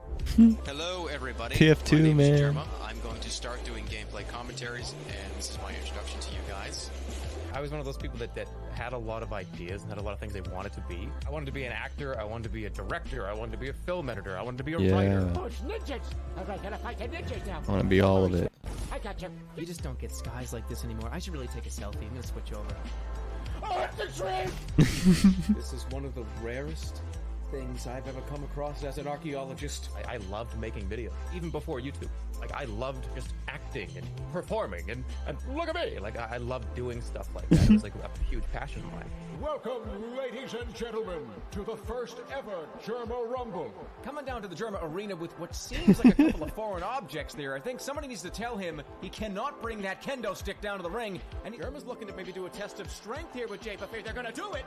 Hello, everybody. TF2, my name man. is Germa. I'm going to start doing gameplay commentaries, and this is my introduction to you guys. I was one of those people that had a lot of ideas and had a lot of things they wanted to be. I wanted to be an actor. I wanted to be a director. I wanted to be a film editor. I wanted to be a writer. Yeah. Oh, it's ninjas! Alright, gotta fight the ninjas now. I want to be all of it. I got you. You just don't get skies like this anymore. I should really take a selfie. I'm going to switch over. Oh, it's the train! This is one of the rarest things I've ever come across as an archaeologist. I loved making videos, even before YouTube. Like, I loved just acting and performing and look at me! Like, I loved doing stuff like that. It was like a huge passion of mine. Welcome, ladies and gentlemen, to the first ever Germa Rumble. Coming down to the Germa arena with what seems like a couple of foreign objects there, I think somebody needs to tell him he cannot bring that kendo stick down to the ring. And Germa's looking to maybe do a test of strength here with Jay, but they're gonna do it!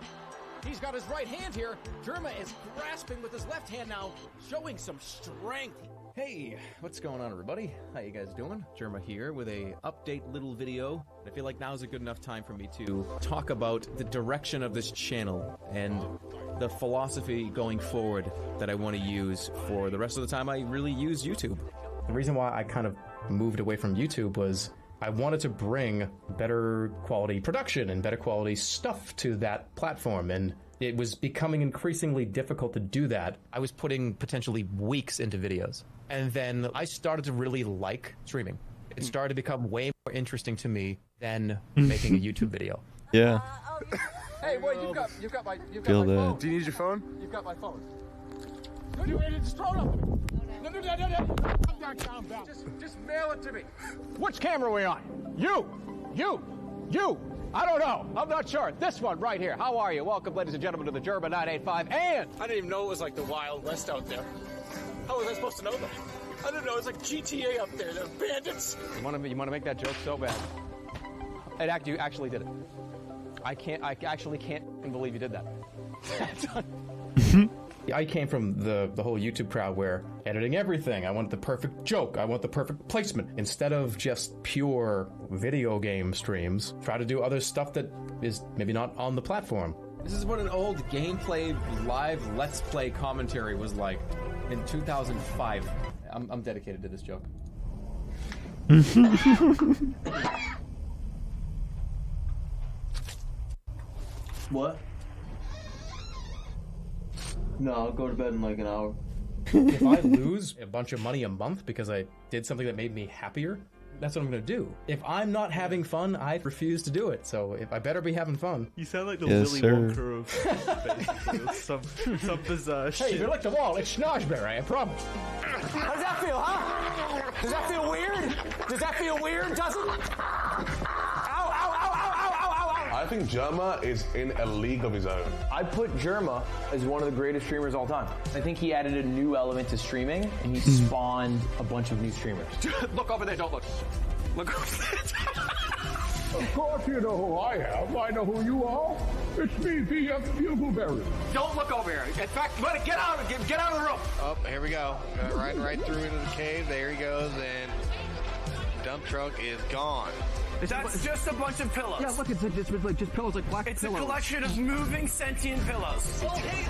He's got his right hand here. Germa is grasping with his left hand now, showing some strength. Hey, what's going on, everybody? How you guys doing? Germa here with a update little video. I feel like now's a good enough time for me to talk about the direction of this channel and the philosophy going forward that I want to use for the rest of the time I really use YouTube. The reason why I kind of moved away from YouTube was I wanted to bring better quality production and better quality stuff to that platform, and it was becoming increasingly difficult to do that. I was putting potentially weeks into videos, and then I started to really like streaming. It started to become way more interesting to me than making a YouTube video. Yeah. Hey, wait, you've got my Feel that. phone. Do you need your phone? You've got my phone. No, you just throw it up. No. Calm down. Just mail it to me. Which camera are we on? You! I don't know. I'm not sure. This one right here. How are you? Welcome, ladies and gentlemen, to the Germa 985. And I didn't even know it was like the Wild West out there. How was I supposed to know that? I don't know. It's like GTA up there. They're bandits. you want to make that joke so bad. You actually did it. I actually can't believe you did that. I came from the whole YouTube crowd where editing everything, I want the perfect joke, I want the perfect placement. Instead of just pure video game streams, try to do other stuff that is maybe not on the platform. This is what an old gameplay live let's play commentary was like in 2005. I'm dedicated to this joke. What? No, I'll go to bed in like an hour. If I lose a bunch of money a month because I did something that made me happier, that's what I'm gonna do. If I'm not having fun, I refuse to do it. So if I better be having fun. You sound like the Yes, Willy sir. Wonka of some bizarre shit. Hey, if you like the wall, it's Schnozberry, I promise. How does that feel, huh? Does that feel weird? Does that feel weird? Does it? Ow, ow, ow, ow, ow, ow, ow, ow. I think Jerma is in a league of his own. I put Jerma as one of the greatest streamers of all time. I think he added a new element to streaming, and he spawned a bunch of new streamers. Look over there, don't look. Look over there. Of course you know who I am. I know who you are. It's me, B.F. Bugleberry. Don't look over here. In fact, let it get out of the room. Oh, here we go. Right through into the cave. There he goes, and dump truck is gone. That's just a bunch of pillows. Yeah, look, it's like just pillows, like black It's pillows. a collection of moving sentient pillows. Oh, hey,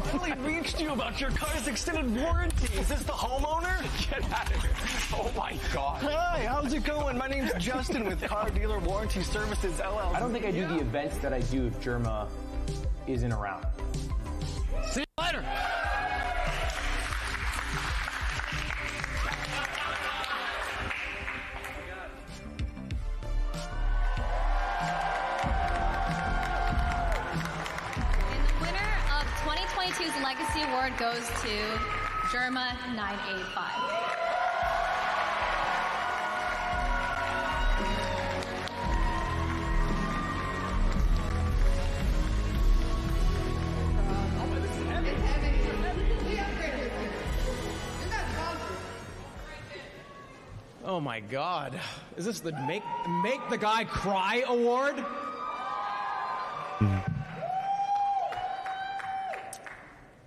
I only reached you about your car's extended warranty. Is this the homeowner? Get out of here. Oh my God. Hi, how's it going? My name's Justin with Car Dealer Warranty Services, LLC. I don't think I do the events that I do if Jerma isn't around. See you later. Winner of 2022's Legacy Award goes to Jerma 985. Oh my God. Is this the make the guy cry award?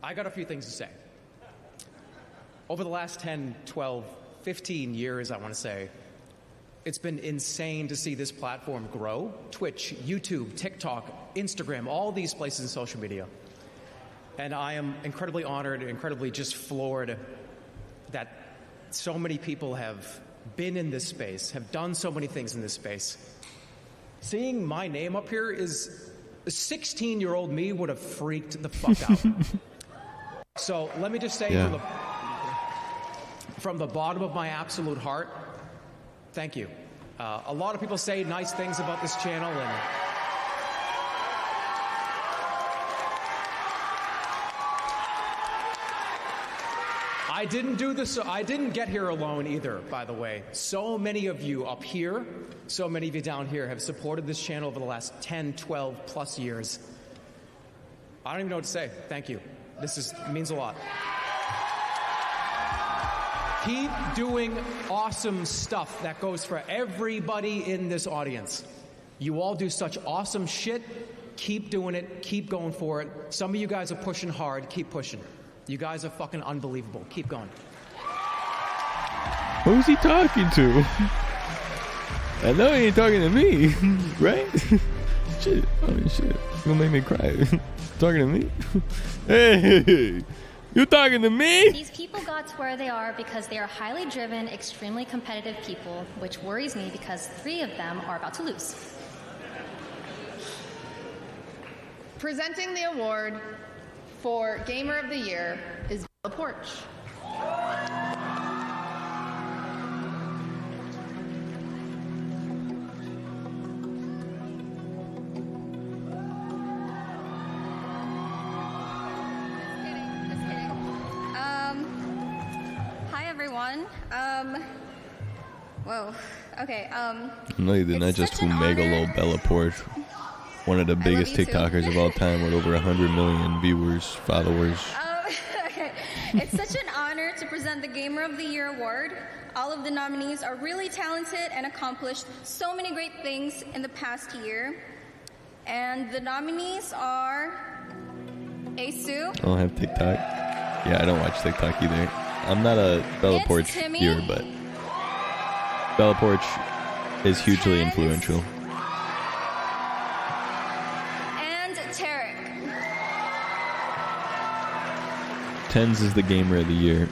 I got a few things to say. Over the last 10, 12, 15 years, I want to say, it's been insane to see this platform grow. Twitch, YouTube, TikTok, Instagram, all these places in social media. And I am incredibly honored, incredibly just floored that so many people have been in this space, have done so many things in this space. Seeing my name up here is a 16-year-old me would have freaked the fuck out. So let me just say from the bottom of my absolute heart, thank you. A lot of people say nice things about this channel, and I didn't do this. I didn't get here alone either, by the way. So many of you up here, so many of you down here have supported this channel over the last 10, 12 plus years. I don't even know what to say. Thank you. This means a lot. Keep doing awesome stuff. That goes for everybody in this audience. You all do such awesome shit. Keep doing it. Keep going for it. Some of you guys are pushing hard. Keep pushing. You guys are fucking unbelievable. Keep going. Who's he talking to? I know he ain't talking to me, right? Shit. I mean, shit. You're gonna make me cry. Talking to me? Hey, you talking to me? These people got to where they are because they are highly driven, extremely competitive people, which worries me because 3 of them are about to lose. Presenting the award for Gamer of the Year is Bella Porch. Hi everyone. Whoa. Okay. No, you did not just Megalo Bella Porsche, one of the biggest you too. TikTokers of all time with over 100 million viewers, followers. Okay. It's such an honor to present the Gamer of the Year award. All of the nominees are really talented and accomplished so many great things in the past year. And the nominees are Asu. I don't have TikTok. Yeah, I don't watch TikTok either. I'm not a Bella It's Porsche Timmy. viewer, but Bella Porsche is hugely influential. And Tarek. Tens is the gamer of the year.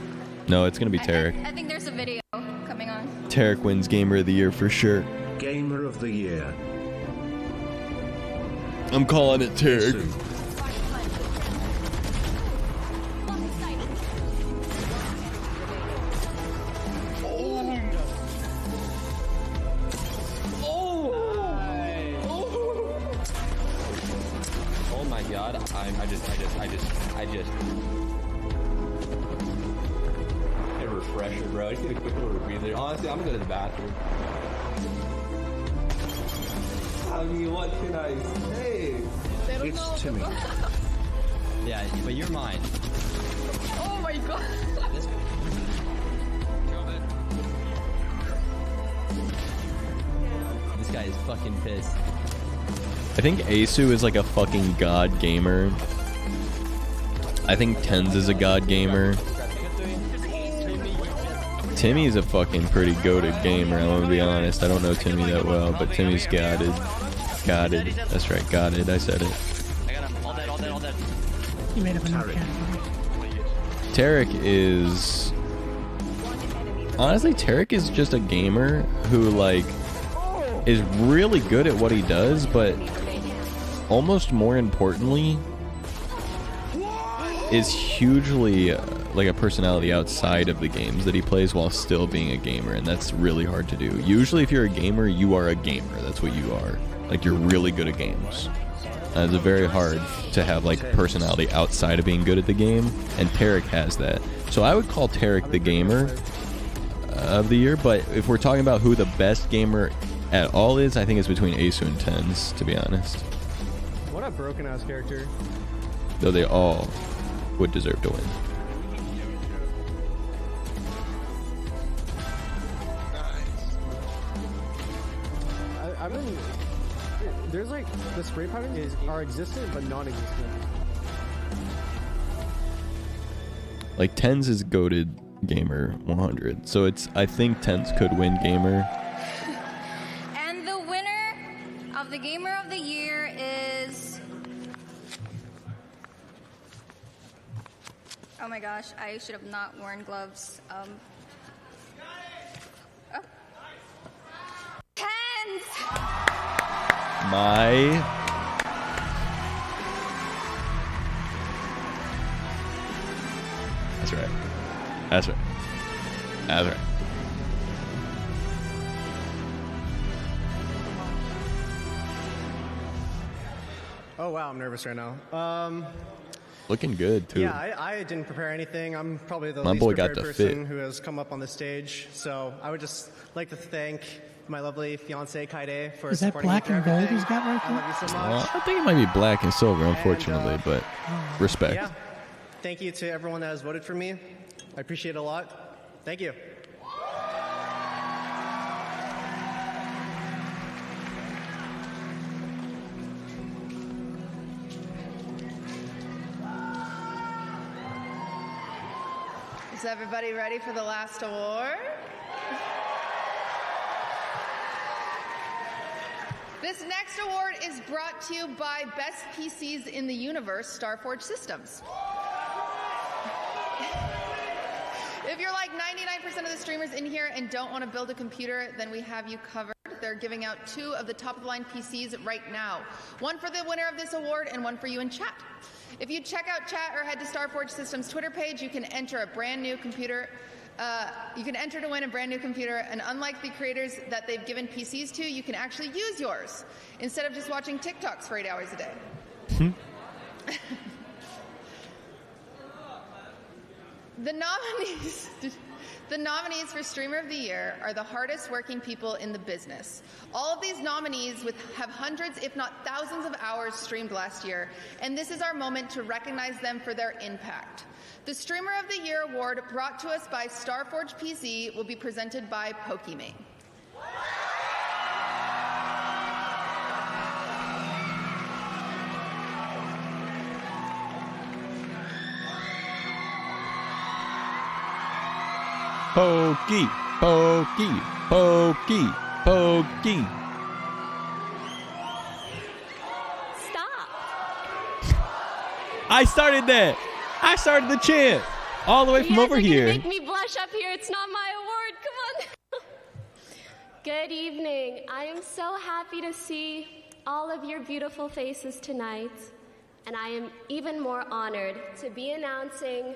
No, it's gonna be Tarek. I think there's a video coming on. Tarek wins gamer of the year for sure. Gamer of the Year. I'm calling it Tarek. I just. Get a refresher, bro. I just need a quick little breather. Honestly, I'm gonna go to the bathroom. I mean, what can I say? It's Timmy. Yeah, but you're mine. Oh my god. This guy is fucking pissed. I think Asu is like a fucking god gamer. I think Tens is a god gamer. Timmy's a fucking pretty goated gamer, I'm gonna be honest. I don't know Timmy that well, but Timmy's godded. Godded. That's right, godded. I said it. I got him. All dead. You made up a new category. Tarek is... Honestly, Tarek is just a gamer who, like, is really good at what he does, but almost more importantly, is hugely like a personality outside of the games that he plays while still being a gamer, and that's really hard to do. Usually if you're a gamer, you are a gamer. That's what you are. Like, you're really good at games. It's very hard to have like personality outside of being good at the game, and Tarek has that. So I would call Tarek the gamer of the year, but if we're talking about who the best gamer at all is, I think it's between Asu and Tens, to be honest. What a broken ass character. Though they all would deserve to win. I've been... There's like... The spray patterns are existent, but non-existent. Like, Tens is goated gamer 100. So it's... I think Tens could win gamer. And the winner of the Gamer of the Year is... Oh my gosh, I should have not worn gloves. Oh. Tens! That's right. That's right. That's right. Oh wow, I'm nervous right now. Looking good, too. Yeah, I didn't prepare anything. I'm probably the My least boy got prepared the person fit. who has come up on the stage. So I would just like to thank my lovely fiance Kaide for Is that supporting black me and through gold everything. he's got right I love you so much. I think it might be black and silver, unfortunately, but respect. Yeah. Thank you to everyone that has voted for me. I appreciate it a lot. Thank you. Is everybody ready for the last award? This next award is brought to you by Best PCs in the Universe, Starforge Systems. If you're like 99% of the streamers in here and don't want to build a computer, then we have you covered. They're giving out 2 of the top-of-the-line PCs right now. One for the winner of this award and one for you in chat. If you check out chat or head to Starforge Systems Twitter page, you can enter a brand new computer. You can enter to win a brand new computer, and unlike the creators that they've given PCs to, you can actually use yours instead of just watching TikToks for 8 hours a day. The nominees for Streamer of the Year are the hardest working people in the business. All of these nominees have hundreds, if not thousands of hours streamed last year, and this is our moment to recognize them for their impact. The Streamer of the Year award, brought to us by Starforge PC, will be presented by Pokimane. Pokey, pokey, pokey, pokey. Stop. I started that. I started the chant all the way from over here. Make me blush up here. It's not my award. Come on. Good evening. I am so happy to see all of your beautiful faces tonight, and I am even more honored to be announcing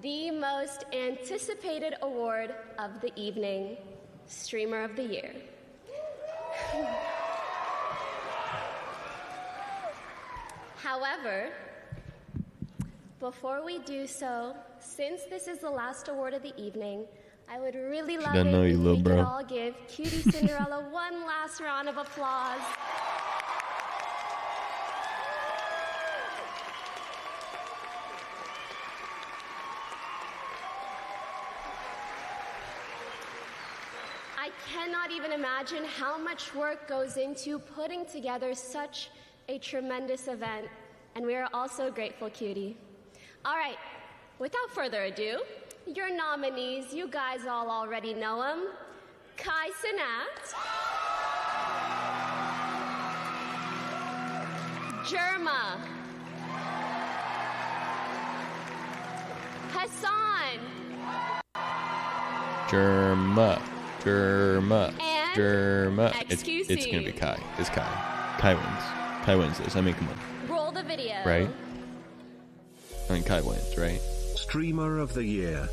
the most anticipated award of the evening, Streamer of the Year. However, Before we do so, since this is the last award of the evening, I would really love doesn't it know you, if little we bro. could all give Cutie Cinderella one last round of applause. I cannot even imagine how much work goes into putting together such a tremendous event, and we are also grateful, Cutie. All right, without further ado, your nominees, you guys all already know them. Kai Cenat, Jerma, Hassan, Germa. And It's gonna be Kai. It's Kai. Kai wins. Kai wins this. I mean, come on. roll the video. Right? I mean, Kai wins, right? Streamer of the Year.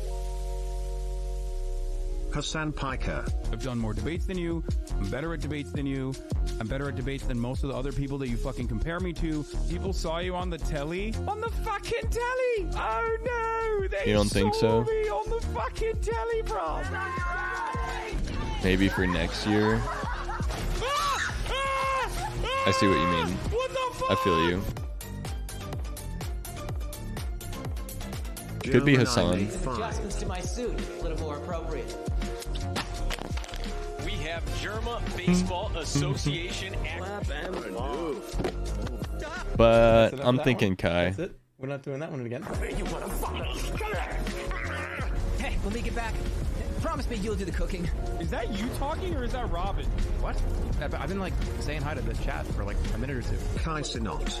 Hassan Piker. I've done more debates than you. I'm better at debates than you. I'm better at debates than most of the other people that you fucking compare me to. People saw you on the telly. On the fucking telly! Oh no! They You don't think so? saw me on the fucking telly, bro! Maybe for next year. I see what you mean. I feel you. Could be Hassan. Adjustments to my suit, a little more appropriate. We have Germa Baseball Association. But I'm thinking Kai. That's it. We're not doing that one again. Hey, when we get back, promise me you'll do the cooking. Is that you talking or is that Robin? What? I've been like saying hi to the chat for like a minute or two. Kai Cenat.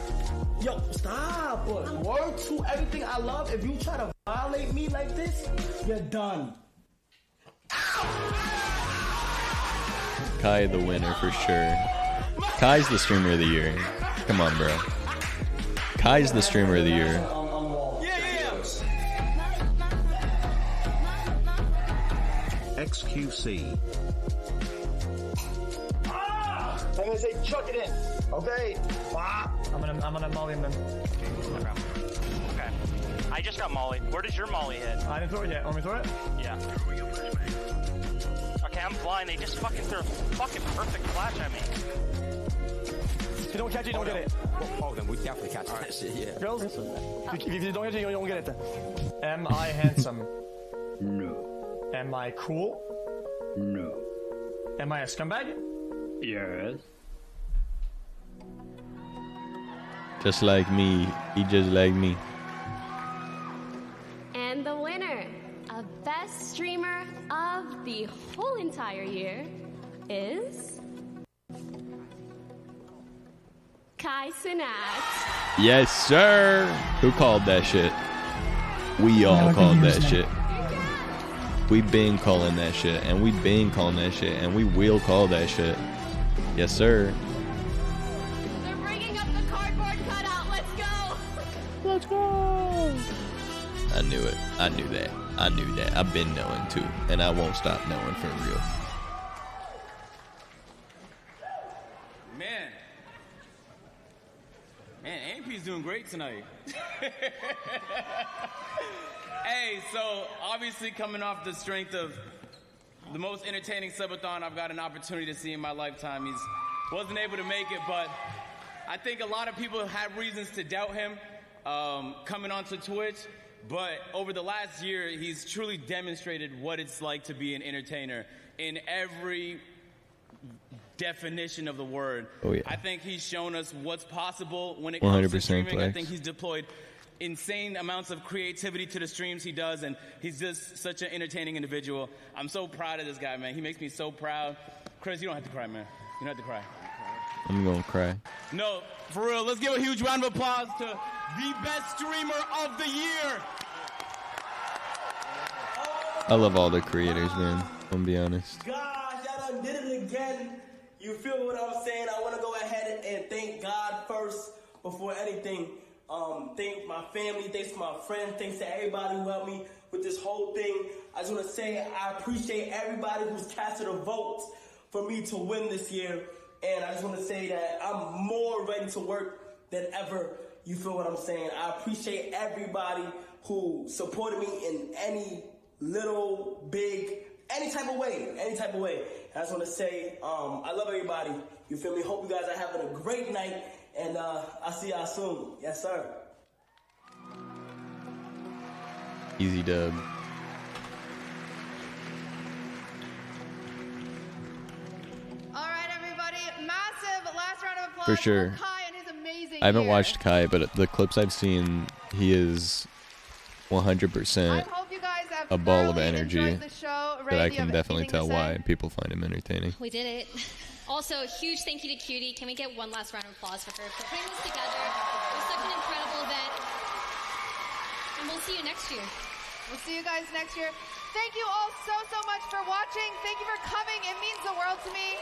Yo, stop. Word to everything I love. If you try to violate me like this, you're done. Kai the winner for sure. Kai's the streamer of the year. Come on, bro. Kai's the streamer of the year. XQC. I'm gonna say chuck it in. Okay. I'm gonna molly him then. Okay. I just got molly. Where does your molly hit? I didn't throw it yet. Want me to throw it? Yeah. Okay, I'm blind. They just fucking threw a fucking perfect flash at me. If you don't catch it, you don't get it. Oh, then we definitely catch that shit, yeah. Girls, if you don't catch it, you don't get it. Am I handsome? No. Am I cool? No. Am I a scumbag? Yes. Just like me. He just like me. And the winner of Best Streamer of the whole entire year is Kai Cenat. Yes, sir. Who called that shit? We all called that shit. We been calling that shit, and we been calling that shit, and we will call that shit. Yes, sir. They're bringing up the cardboard cutout. Let's go. Let's go. I knew it. I knew that. I knew that. I've been knowing too, and I won't stop knowing for real. Man, AMP's doing great tonight. Hey, so obviously coming off the strength of the most entertaining subathon I've got an opportunity to see in my lifetime. He wasn't able to make it, but I think a lot of people had reasons to doubt him coming onto Twitch. But over the last year, he's truly demonstrated what it's like to be an entertainer in every definition of the word. Oh, yeah. I think he's shown us what's possible when it comes to streaming. I think he's deployed insane amounts of creativity to the streams he does, and he's just such an entertaining individual. I'm so proud of this guy, man. He makes me so proud. Chris, you don't have to cry, man. You don't have to cry. I'm gonna cry. No, for real. Let's give a huge round of applause to the best streamer of the year. I love all the creators, man. I'm gonna be honest. Gosh, y'all done did it again. You feel what I'm saying? I want to go ahead and thank God first before anything. Thank my family, thanks to my friends, thanks to everybody who helped me with this whole thing. I just want to say I appreciate everybody who's casted a vote for me to win this year. And I just want to say that I'm more ready to work than ever You feel what I'm saying? I appreciate everybody who supported me in any little, big, any type of way. I just want to say, I love everybody. You feel me? Hope you guys are having a great night, and I'll see y'all soon. Yes, sir. Easy dub. All right, everybody. Massive last round of applause For sure. Kai and his amazing I haven't year. watched Kai, but the clips I've seen, he is 100% a ball of energy that I can definitely tell why people find him entertaining. We did it. Also, huge thank you to Cutie. Can we get one last round of applause for her for putting this together? It was such an incredible event. And we'll see you next year. We'll see you guys next year. Thank you all so much for watching. Thank you for coming. It means the world to me.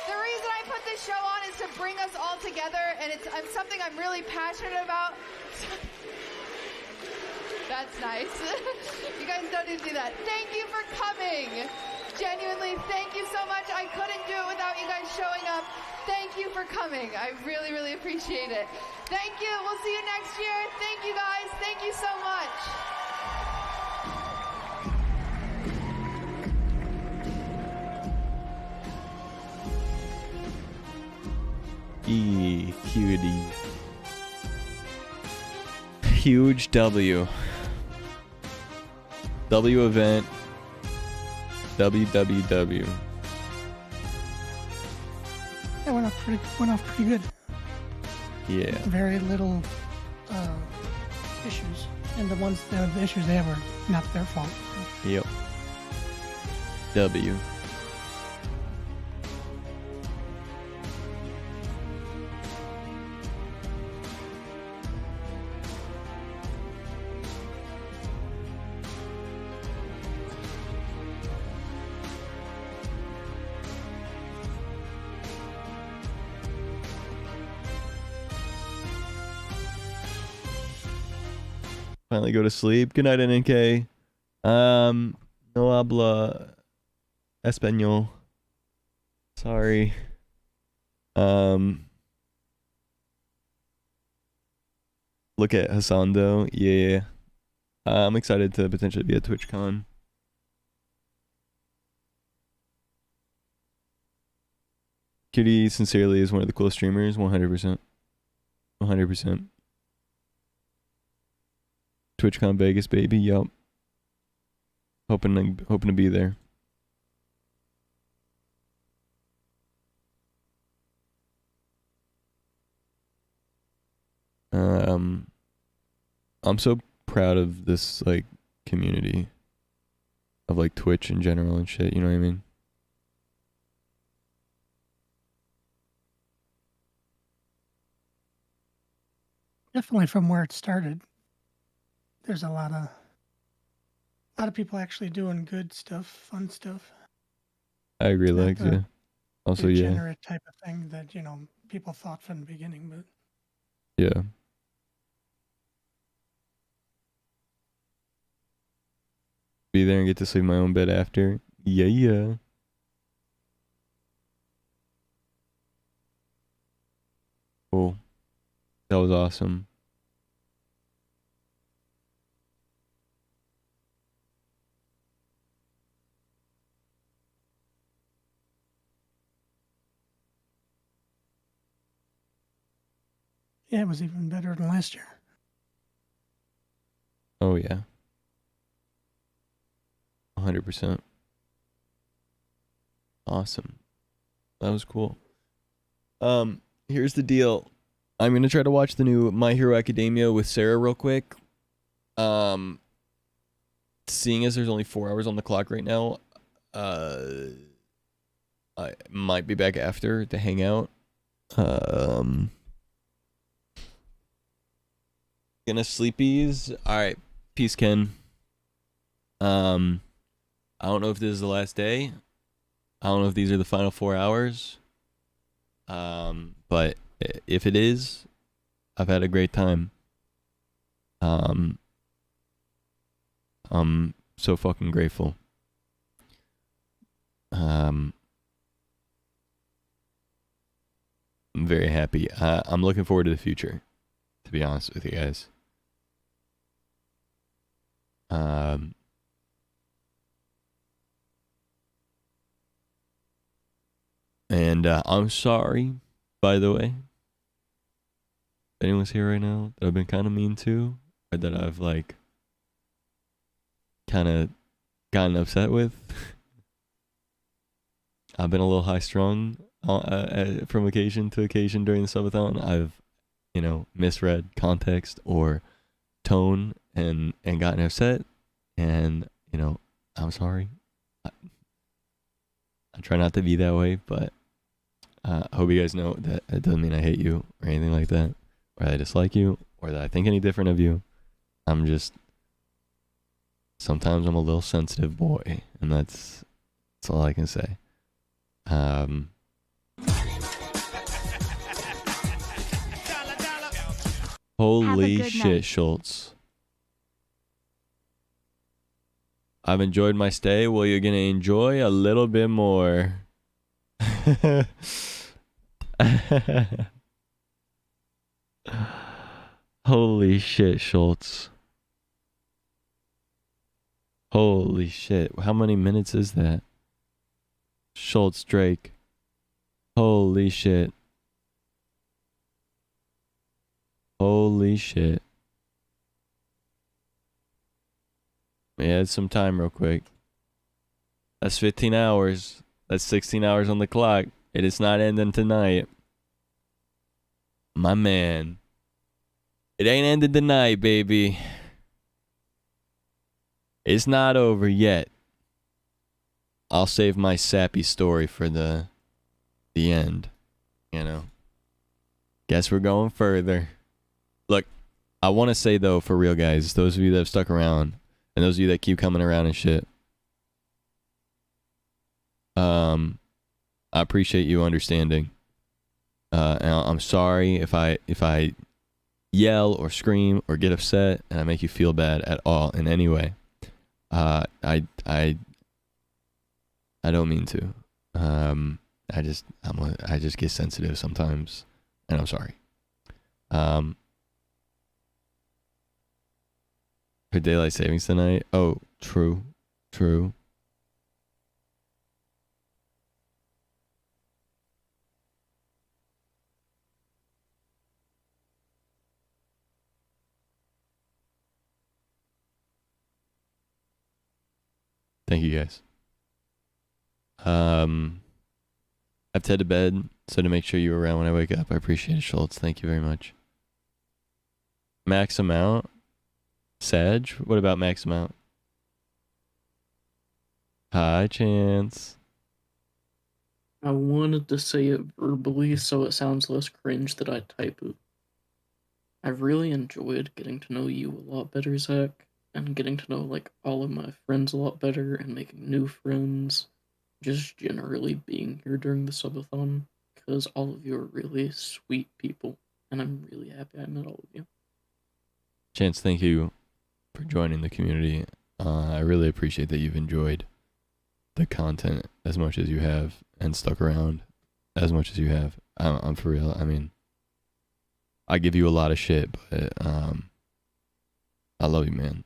The reason I put this show on is to bring us all together, and it's something I'm really passionate about. That's nice. You guys don't need to do that. Thank you for coming. Genuinely, thank you so much. I couldn't do it without you guys showing up. Thank you for coming. I really appreciate it. Thank you. We'll see you next year. Thank you guys. Thank you so much. Cutie. Huge W. W event. WWW. That went off pretty good. Yeah. Very little issues, and the issues they have were not their fault. Yep. W. Finally go to sleep. Good night, NNK. No habla español. Sorry. Look at Hassan though. Yeah. I'm excited to potentially be at TwitchCon. Cutie sincerely is one of the coolest streamers. 100%. 100%. TwitchCon Vegas, baby. Yup. Hoping to be there. I'm so proud of this like community of like Twitch in general and shit, you know what I mean? Definitely from where it started. There's a lot of people actually doing good stuff, fun stuff. I agree, Lex, yeah. Also, yeah. Degenerate type of thing that, people thought from the beginning, but yeah. Be there and get to sleep in my own bed after. Yeah. Cool. That was awesome. yeah, it was even better than last year. Oh, yeah. 100%. Awesome. That was cool. Here's the deal. I'm going to try to watch the new My Hero Academia with Sarah real quick. Seeing as there's only 4 hours on the clock right now, I might be back after to hang out. Gonna sleepies. Alright. Peace, Ken. I don't know if this is the last day. I don't know if these are the final 4 hours. But if it is, I've had a great time. I'm so fucking grateful. I'm very happy. I'm looking forward to the future, to to be honest with you guys. And I'm sorry, by the way. If anyone's here right now that I've been kind of mean to, or that I've like kind of gotten upset with. I've been a little high strung from occasion to occasion during the subathon. I've, misread context or tone and gotten upset, and I'm sorry. I try not to be that way, but I hope you guys know that it doesn't mean I hate you or anything like that, or that I dislike you, or that I think any different of you. Sometimes I'm a little sensitive boy, and that's all I can say. Holy shit, Schultz. I've enjoyed my stay. Well, you're gonna enjoy a little bit more. Holy shit, Schultz. Holy shit. How many minutes is that? Schultz Drake. Holy shit. Holy shit. Yeah, it's some time real quick. That's 15 hours. That's 16 hours on the clock. It is not ending tonight. My man. It ain't ended tonight, baby. It's not over yet. I'll save my sappy story for the end. Guess we're going further. Look, I want to say though, for real guys, those of you that have stuck around, and those of you that keep coming around and shit, I appreciate you understanding. And I'm sorry if I yell or scream or get upset and I make you feel bad at all in any way. I don't mean to. I just get sensitive sometimes, and I'm sorry. For daylight savings tonight. Oh, true. Thank you guys. I have to head to bed, so to make sure you're around when I wake up, I appreciate it, Schultz. Thank you very much. Max amount? Sag? What about max amount? Hi, Chance. I wanted to say it verbally so it sounds less cringe that I type it. I've really enjoyed getting to know you a lot better, Zach, and getting to know all of my friends a lot better and making new friends. Just generally being here during the subathon, because all of you are really sweet people, and I'm really happy I met all of you. Chance, thank you for joining the community. I really appreciate that you've enjoyed the content as much as you have and stuck around as much as you have. I'm for real. I mean, I give you a lot of shit, but I love you, man.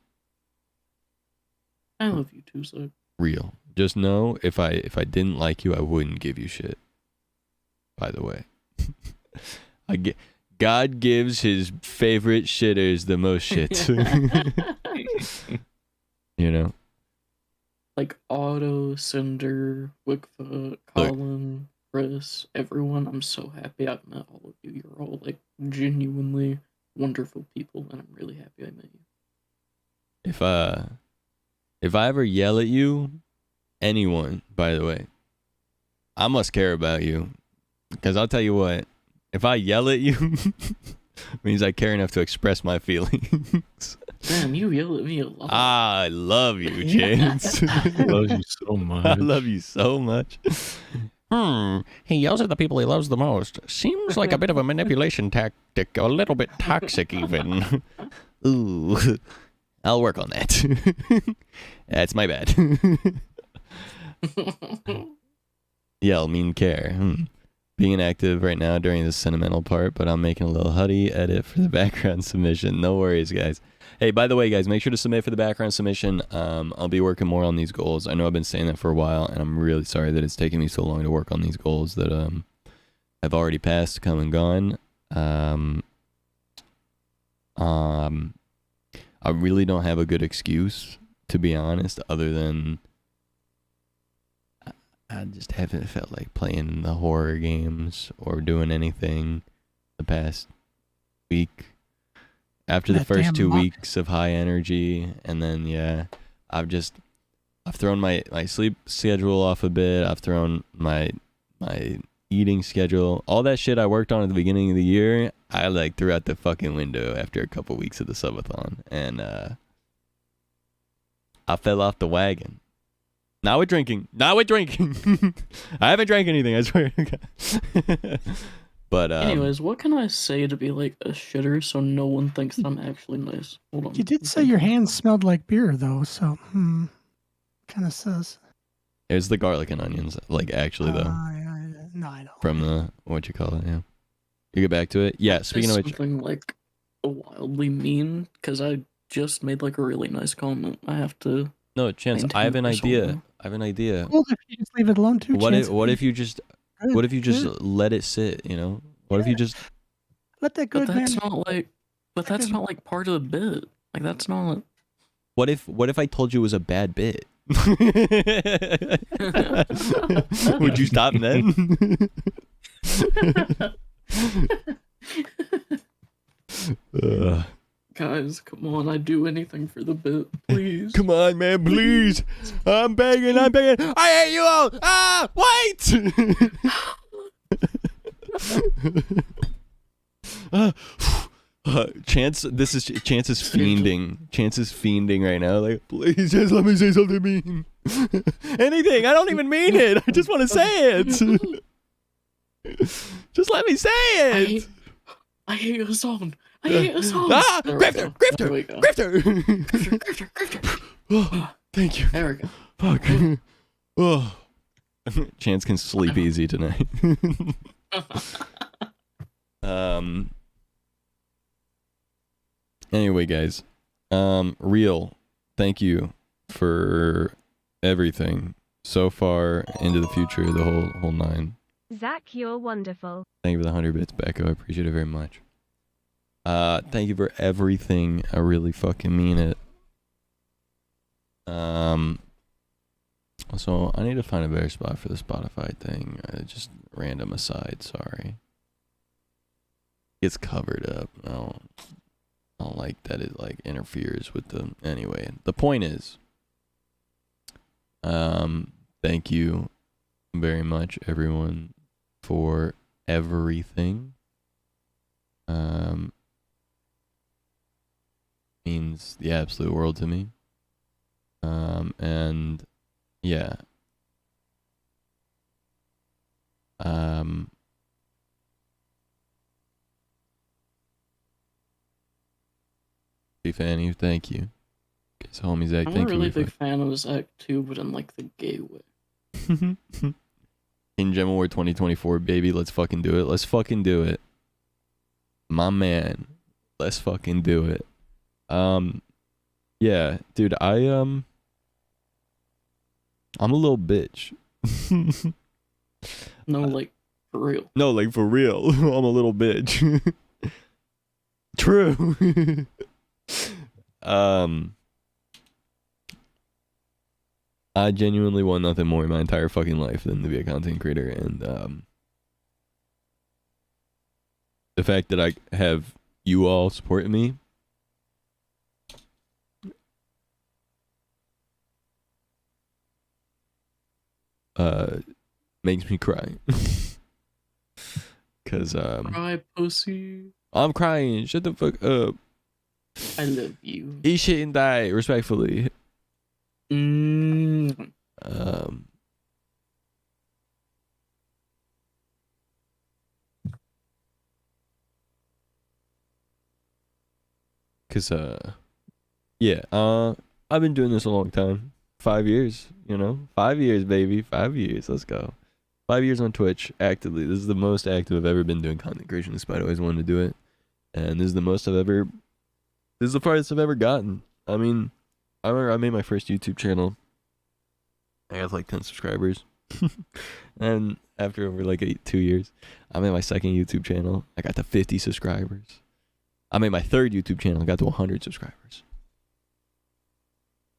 I love you too, Zach. Real. Just know, if I didn't like you, I wouldn't give you shit. By the way. God gives his favorite shitters the most shit. Like Otto, Cinder, Wickfoot, Colin, Chris, everyone, I'm so happy I've met all of you. You're all genuinely wonderful people, and I'm really happy I met you. If I ever yell at you, anyone, by the way, I must care about you. Because I'll tell you what, if I yell at you, means I care enough to express my feelings. Damn, you yell at me a lot. I love you, James. I love you so much. I love you so much. He yells at the people he loves the most. Seems like a bit of a manipulation tactic, a little bit toxic even. Ooh, I'll work on that. That's my bad. Yell, mean care. being active right now during the sentimental part, but I'm making a little Huddy edit for the background submission. No worries, guys. Hey, by the way, guys, make sure to submit for the background submission. I'll be working more on these goals. I know I've been saying that for a while, and I'm really sorry that it's taking me so long to work on these goals that have already passed, come and gone. I really don't have a good excuse, to be honest, other than I just haven't felt like playing the horror games or doing anything the past week. After the first 2 weeks of high energy, and then yeah, I've thrown my sleep schedule off a bit. I've thrown my eating schedule. All that shit I worked on at the beginning of the year, I like threw out the fucking window after a couple weeks of the subathon, and I fell off the wagon. Now we're drinking. I haven't drank anything, I swear. But anyways, what can I say to be like a shitter so no one thinks I'm actually nice? Hold on. You did say your hands smelled like beer, though, so kind of says. It's the garlic and onions, like actually though. No, I don't. From the what you call it, yeah. You get back to it, yeah. Speaking of which, something like wildly mean because I just made like a really nice comment. I have to. No, Chance, I have an idea. Well, if you just leave it alone too. What Chance, if you just let it sit? You know, what if you just let that good But that's man? not like. But that's not like part of the bit. Like that's not. What if I told you it was a bad bit? Would you stop then? Guys, come on! I'd do anything for the bit, please. Come on, man, please! I'm begging! I hate you all! Ah, wait! Chance, this is Chance is fiending. Chance is fiending right now. Like, please, just let me say something mean. Anything. I don't even mean it. I just want to say it. Just let me say it. I hate your song. I hate your song. Ah, Grifter. Oh, thank you. There we go. Fuck. Oh. Chance can sleep easy tonight. Anyway, guys, Real, thank you for everything so far into the future, the whole nine. Zach, you're wonderful. Thank you for the 100 bits, Becco. I appreciate it very much. Thank you for everything. I really fucking mean it. So I need to find a better spot for the Spotify thing. Just random aside, sorry. It's covered up. I don't like that it like interferes with the anyway. The point is, thank you very much everyone for everything. Means the absolute world to me. And yeah. Big fan of you, thank you. Guess homie Zach, I'm thank a you. really big fan of Zach too, but in like the gay way. In Gem Award 2024, baby, let's fucking do it. Let's fucking do it. My man. Let's fucking do it. Yeah, dude, I'm a little bitch. No, like for real. No, like for real. I'm a little bitch. True. I genuinely want nothing more in my entire fucking life than to be a content creator, and the fact that I have you all supporting me makes me cry. Cause Cry, pussy. I'm crying. Shut the fuck up. I love you. Eat shit and die, respectfully. Cause yeah, I've been doing this a long time. 5 years, you know? 5 years, baby. 5 years. Let's go. 5 years on Twitch actively. This is the most active I've ever been doing content creation, despite always wanting to do it. And this is the most I've ever. This is the farthest I've ever gotten. I mean, I remember I made my first YouTube channel. I have like 10 subscribers. And after over like 2 years, I made my second YouTube channel. I got to 50 subscribers. I made my third YouTube channel. I got to 100 subscribers.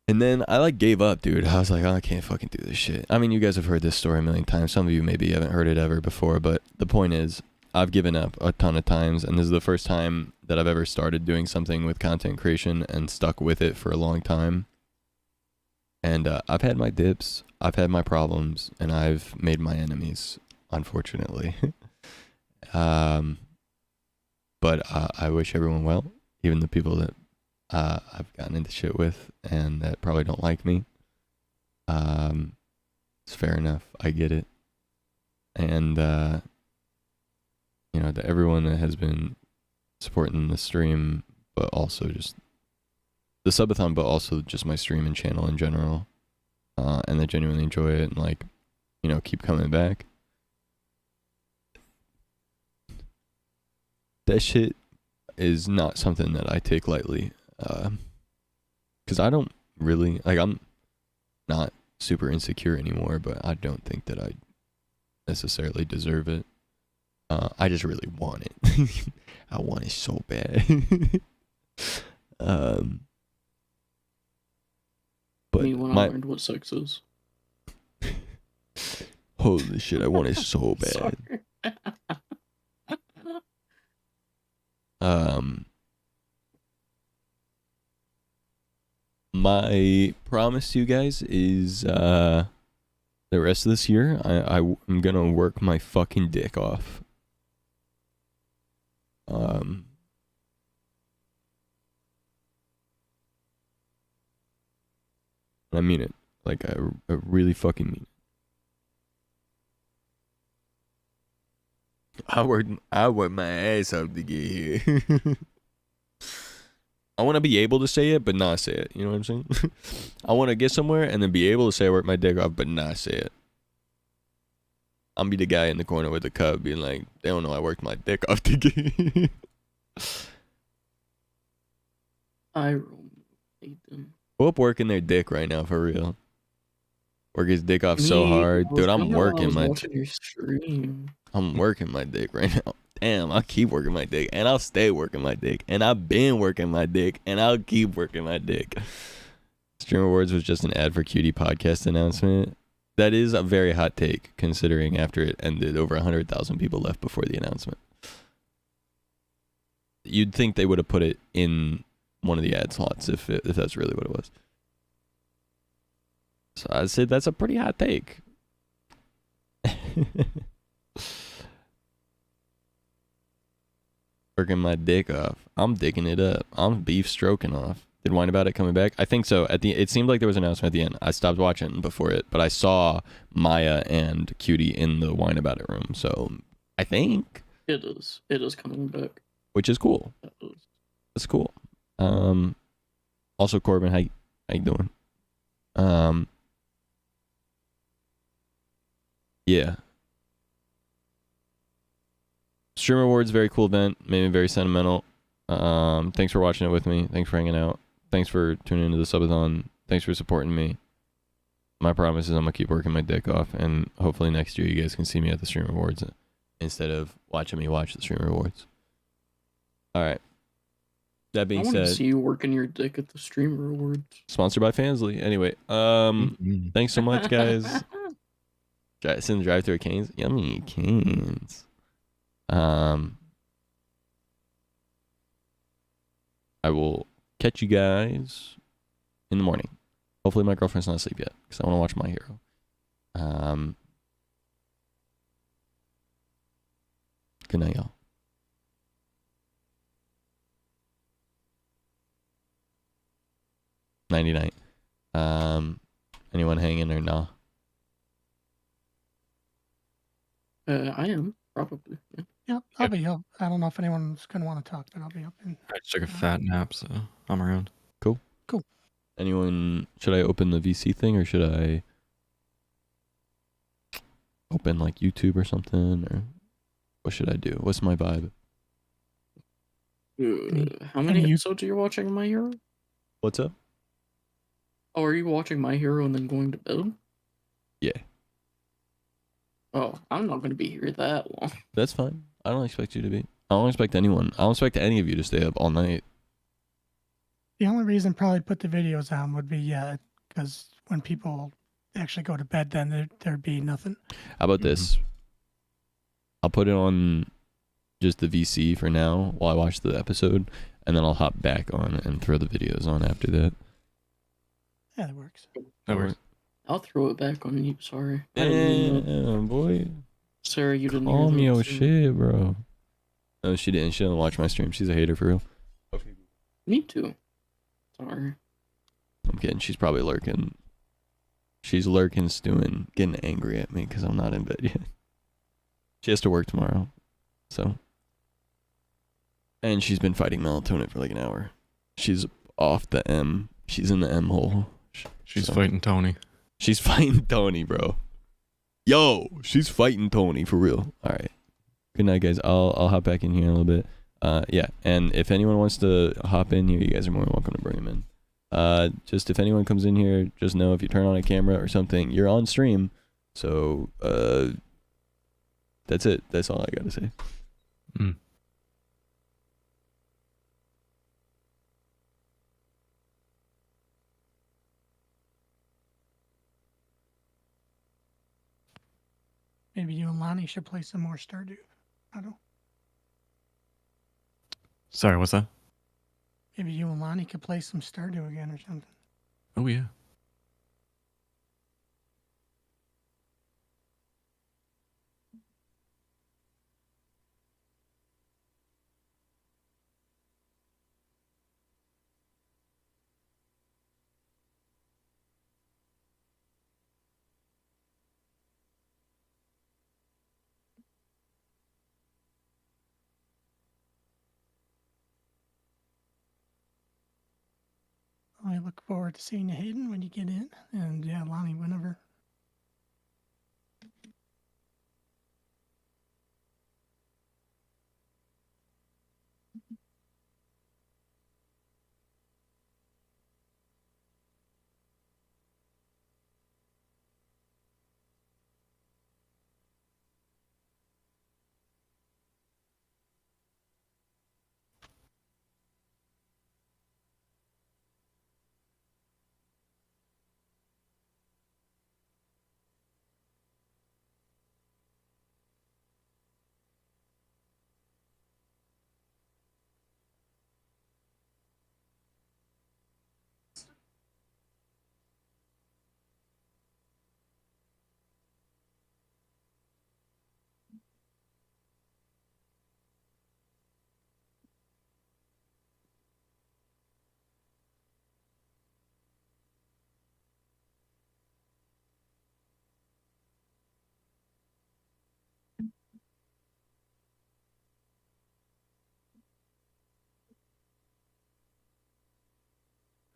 And then I like gave up, dude. I was like, oh, I can't fucking do this shit. I mean, you guys have heard this story a million times. Some of you maybe haven't heard it ever before, but the point is, I've given up a ton of times, and this is the first time that I've ever started doing something with content creation and stuck with it for a long time. And I've had my dips, I've had my problems, and I've made my enemies, unfortunately. But I wish everyone well, even the people that I've gotten into shit with and that probably don't like me. It's fair enough. I get it. And, you know, to everyone that has been supporting the stream, but also just the subathon, but also just my stream and channel in general, and they genuinely enjoy it and, like, you know, keep coming back. That shit is not something that I take lightly, because I don't really, like, I'm not super insecure anymore, but I don't think that I necessarily deserve it. I just really want it. I want it so bad. But me when I learned what sex is. Holy shit, I want it so bad. My promise to you guys is the rest of this year I'm gonna work my fucking dick off. I mean it. Like, I really fucking mean it. I worked my ass off to get here. I want to be able to say it, but not say it. You know what I'm saying? I want to get somewhere and then be able to say I worked my dick off, but not say it. I'm be the guy in the corner with the cup being like, they don't know I worked my dick off to get here. I hate them. Whoop working their dick right now, for real. Work his dick off so hard. Dude, I'm working my I'm working my dick right now. Damn, I'll keep working my dick. And I'll stay working my dick. And I've been working my dick. And I'll keep working my dick. Stream Awards was just an ad for Cutie podcast announcement. That is a very hot take, considering after it ended, over 100,000 people left before the announcement. You'd think they would have put it in one of the ad slots if that's really what it was. So I'd say that's a pretty hot take. Working my dick off. I'm dicking it up. I'm beef stroking off. Did Whine About It coming back? I think so. It seemed like there was an announcement at the end. I stopped watching before it, but I saw Maya and Cutie in the Whine About It room. So I think it is. It is coming back, which is cool. That's cool. Also, Corbin, how you doing? Yeah. Streamer Awards, very cool event. Made me very sentimental. Thanks for watching it with me. Thanks for hanging out. Thanks for tuning into the subathon. Thanks for supporting me. My promise is I'm gonna keep working my dick off, and hopefully next year you guys can see me at the Streamer Awards instead of watching me watch the Streamer Awards. All right. That being I want to said, see you working your dick at the Streamer Awards. Sponsored by Fansly. Anyway, thanks so much, guys. Send the drive-thru at Canes. Yummy Canes. I will catch you guys in the morning. Hopefully my girlfriend's not asleep yet, because I want to watch My Hero. Good night, y'all. Nighty night. Anyone hanging or nah? I am, probably. Yeah. Yeah, I'll be up. I don't know if anyone's going to want to talk, but I'll be up. I just took a fat nap, so I'm around. Cool. Cool. Anyone, should I open the VC thing or should I? open like YouTube or something, or what should I do? What's my vibe? How many episodes are you watching My Hero? What's up? Oh, are you watching My Hero and then going to bed? Yeah. Oh, I'm not going to be here that long. That's fine. I don't expect you to be. I don't expect anyone. I don't expect any of you to stay up all night. The only reason probably put the videos on would be, because when people actually go to bed, then there'd be nothing. How about this? I'll put it on just the VC for now while I watch the episode, and then I'll hop back on and throw the videos on after that. Yeah, that works. That works. I'll throw it back on you, sorry. I didn't mean that. Damn, boy. Sarah, you didn't Calm hear your that. shit, bro. No, she didn't. She didn't watch my stream. She's a hater for real. Me too. Sorry. I'm kidding. She's probably lurking. She's lurking, stewing, getting angry at me because I'm not in bed yet. She has to work tomorrow, so. And she's been fighting melatonin for like an hour. She's off the M. She's in the M hole. She's fighting Tony. She's fighting Tony, bro. Yo, she's fighting Tony for real. All right. Good night, guys. I'll hop back in here in a little bit. Yeah, and if anyone wants to hop in here, you guys are more than welcome to bring them in. Just if anyone comes in here, just know if you turn on a camera or something, you're on stream. So, that's it. That's all I gotta say. Maybe you and Lonnie should play some more Stardew. I don't know. Sorry, what's that? Maybe you and Lonnie could play some Stardew again or something. Oh, yeah. I look forward to seeing you, Hayden, when you get in. And yeah, Lonnie, whenever.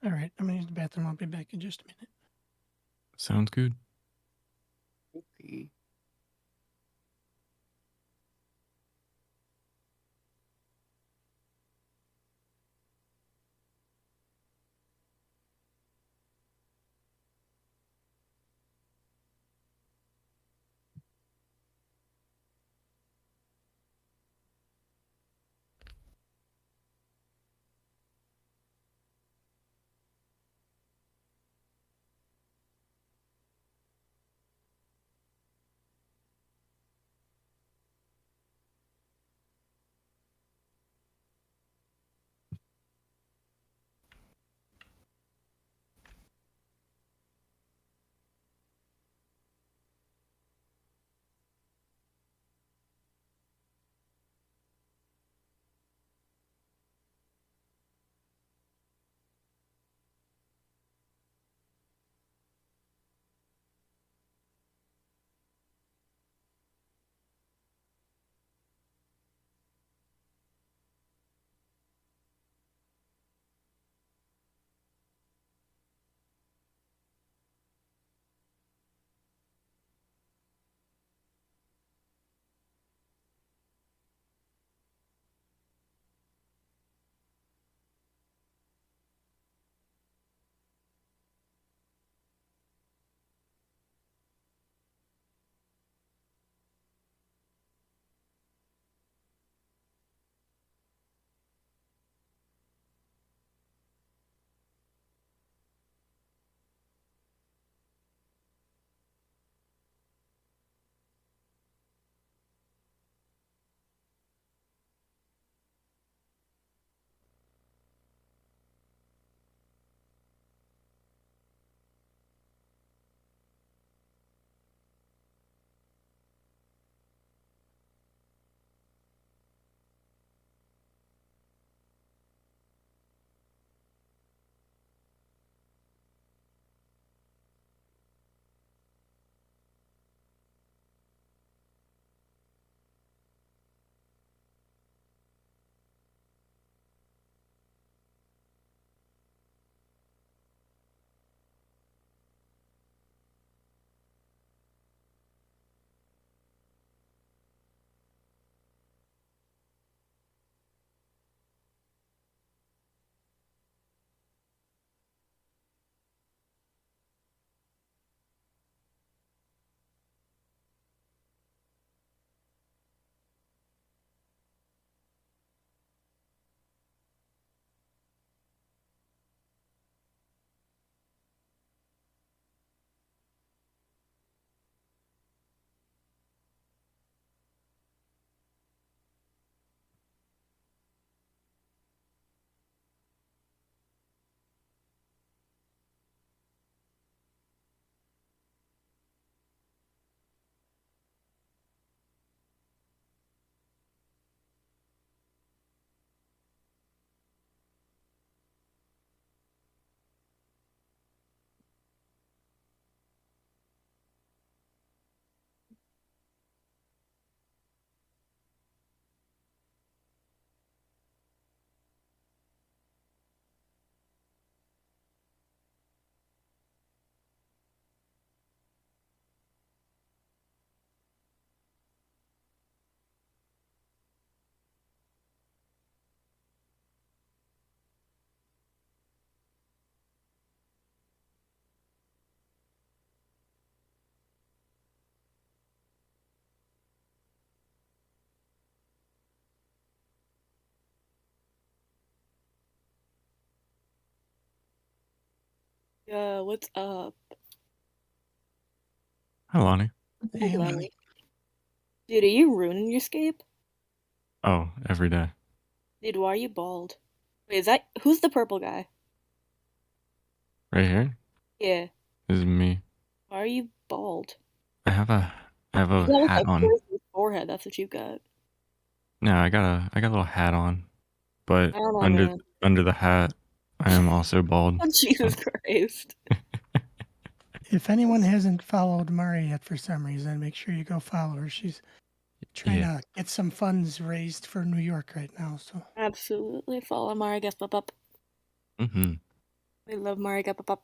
All right, I'm going to use the bathroom. I'll be back in just a minute. Sounds good. Okay. What's up? Hi, Lonnie. Hey, Hello. Lonnie. Dude, are you ruining your scape? Oh, every day. Dude, why are you bald? Wait, who's the purple guy? Right here Yeah. this is me. Why are you bald? I have a You got like hat a on. crazy forehead, that's what you got. No, I got a little hat on, but I don't know, under man. under the hat, I am also bald. Oh, Jesus Christ. If anyone hasn't followed Mari yet for some reason, make sure you go follow her. She's trying to get some funds raised for New York right now. So Absolutely. Follow Mariga up. Mm-hmm. We love Mariga up.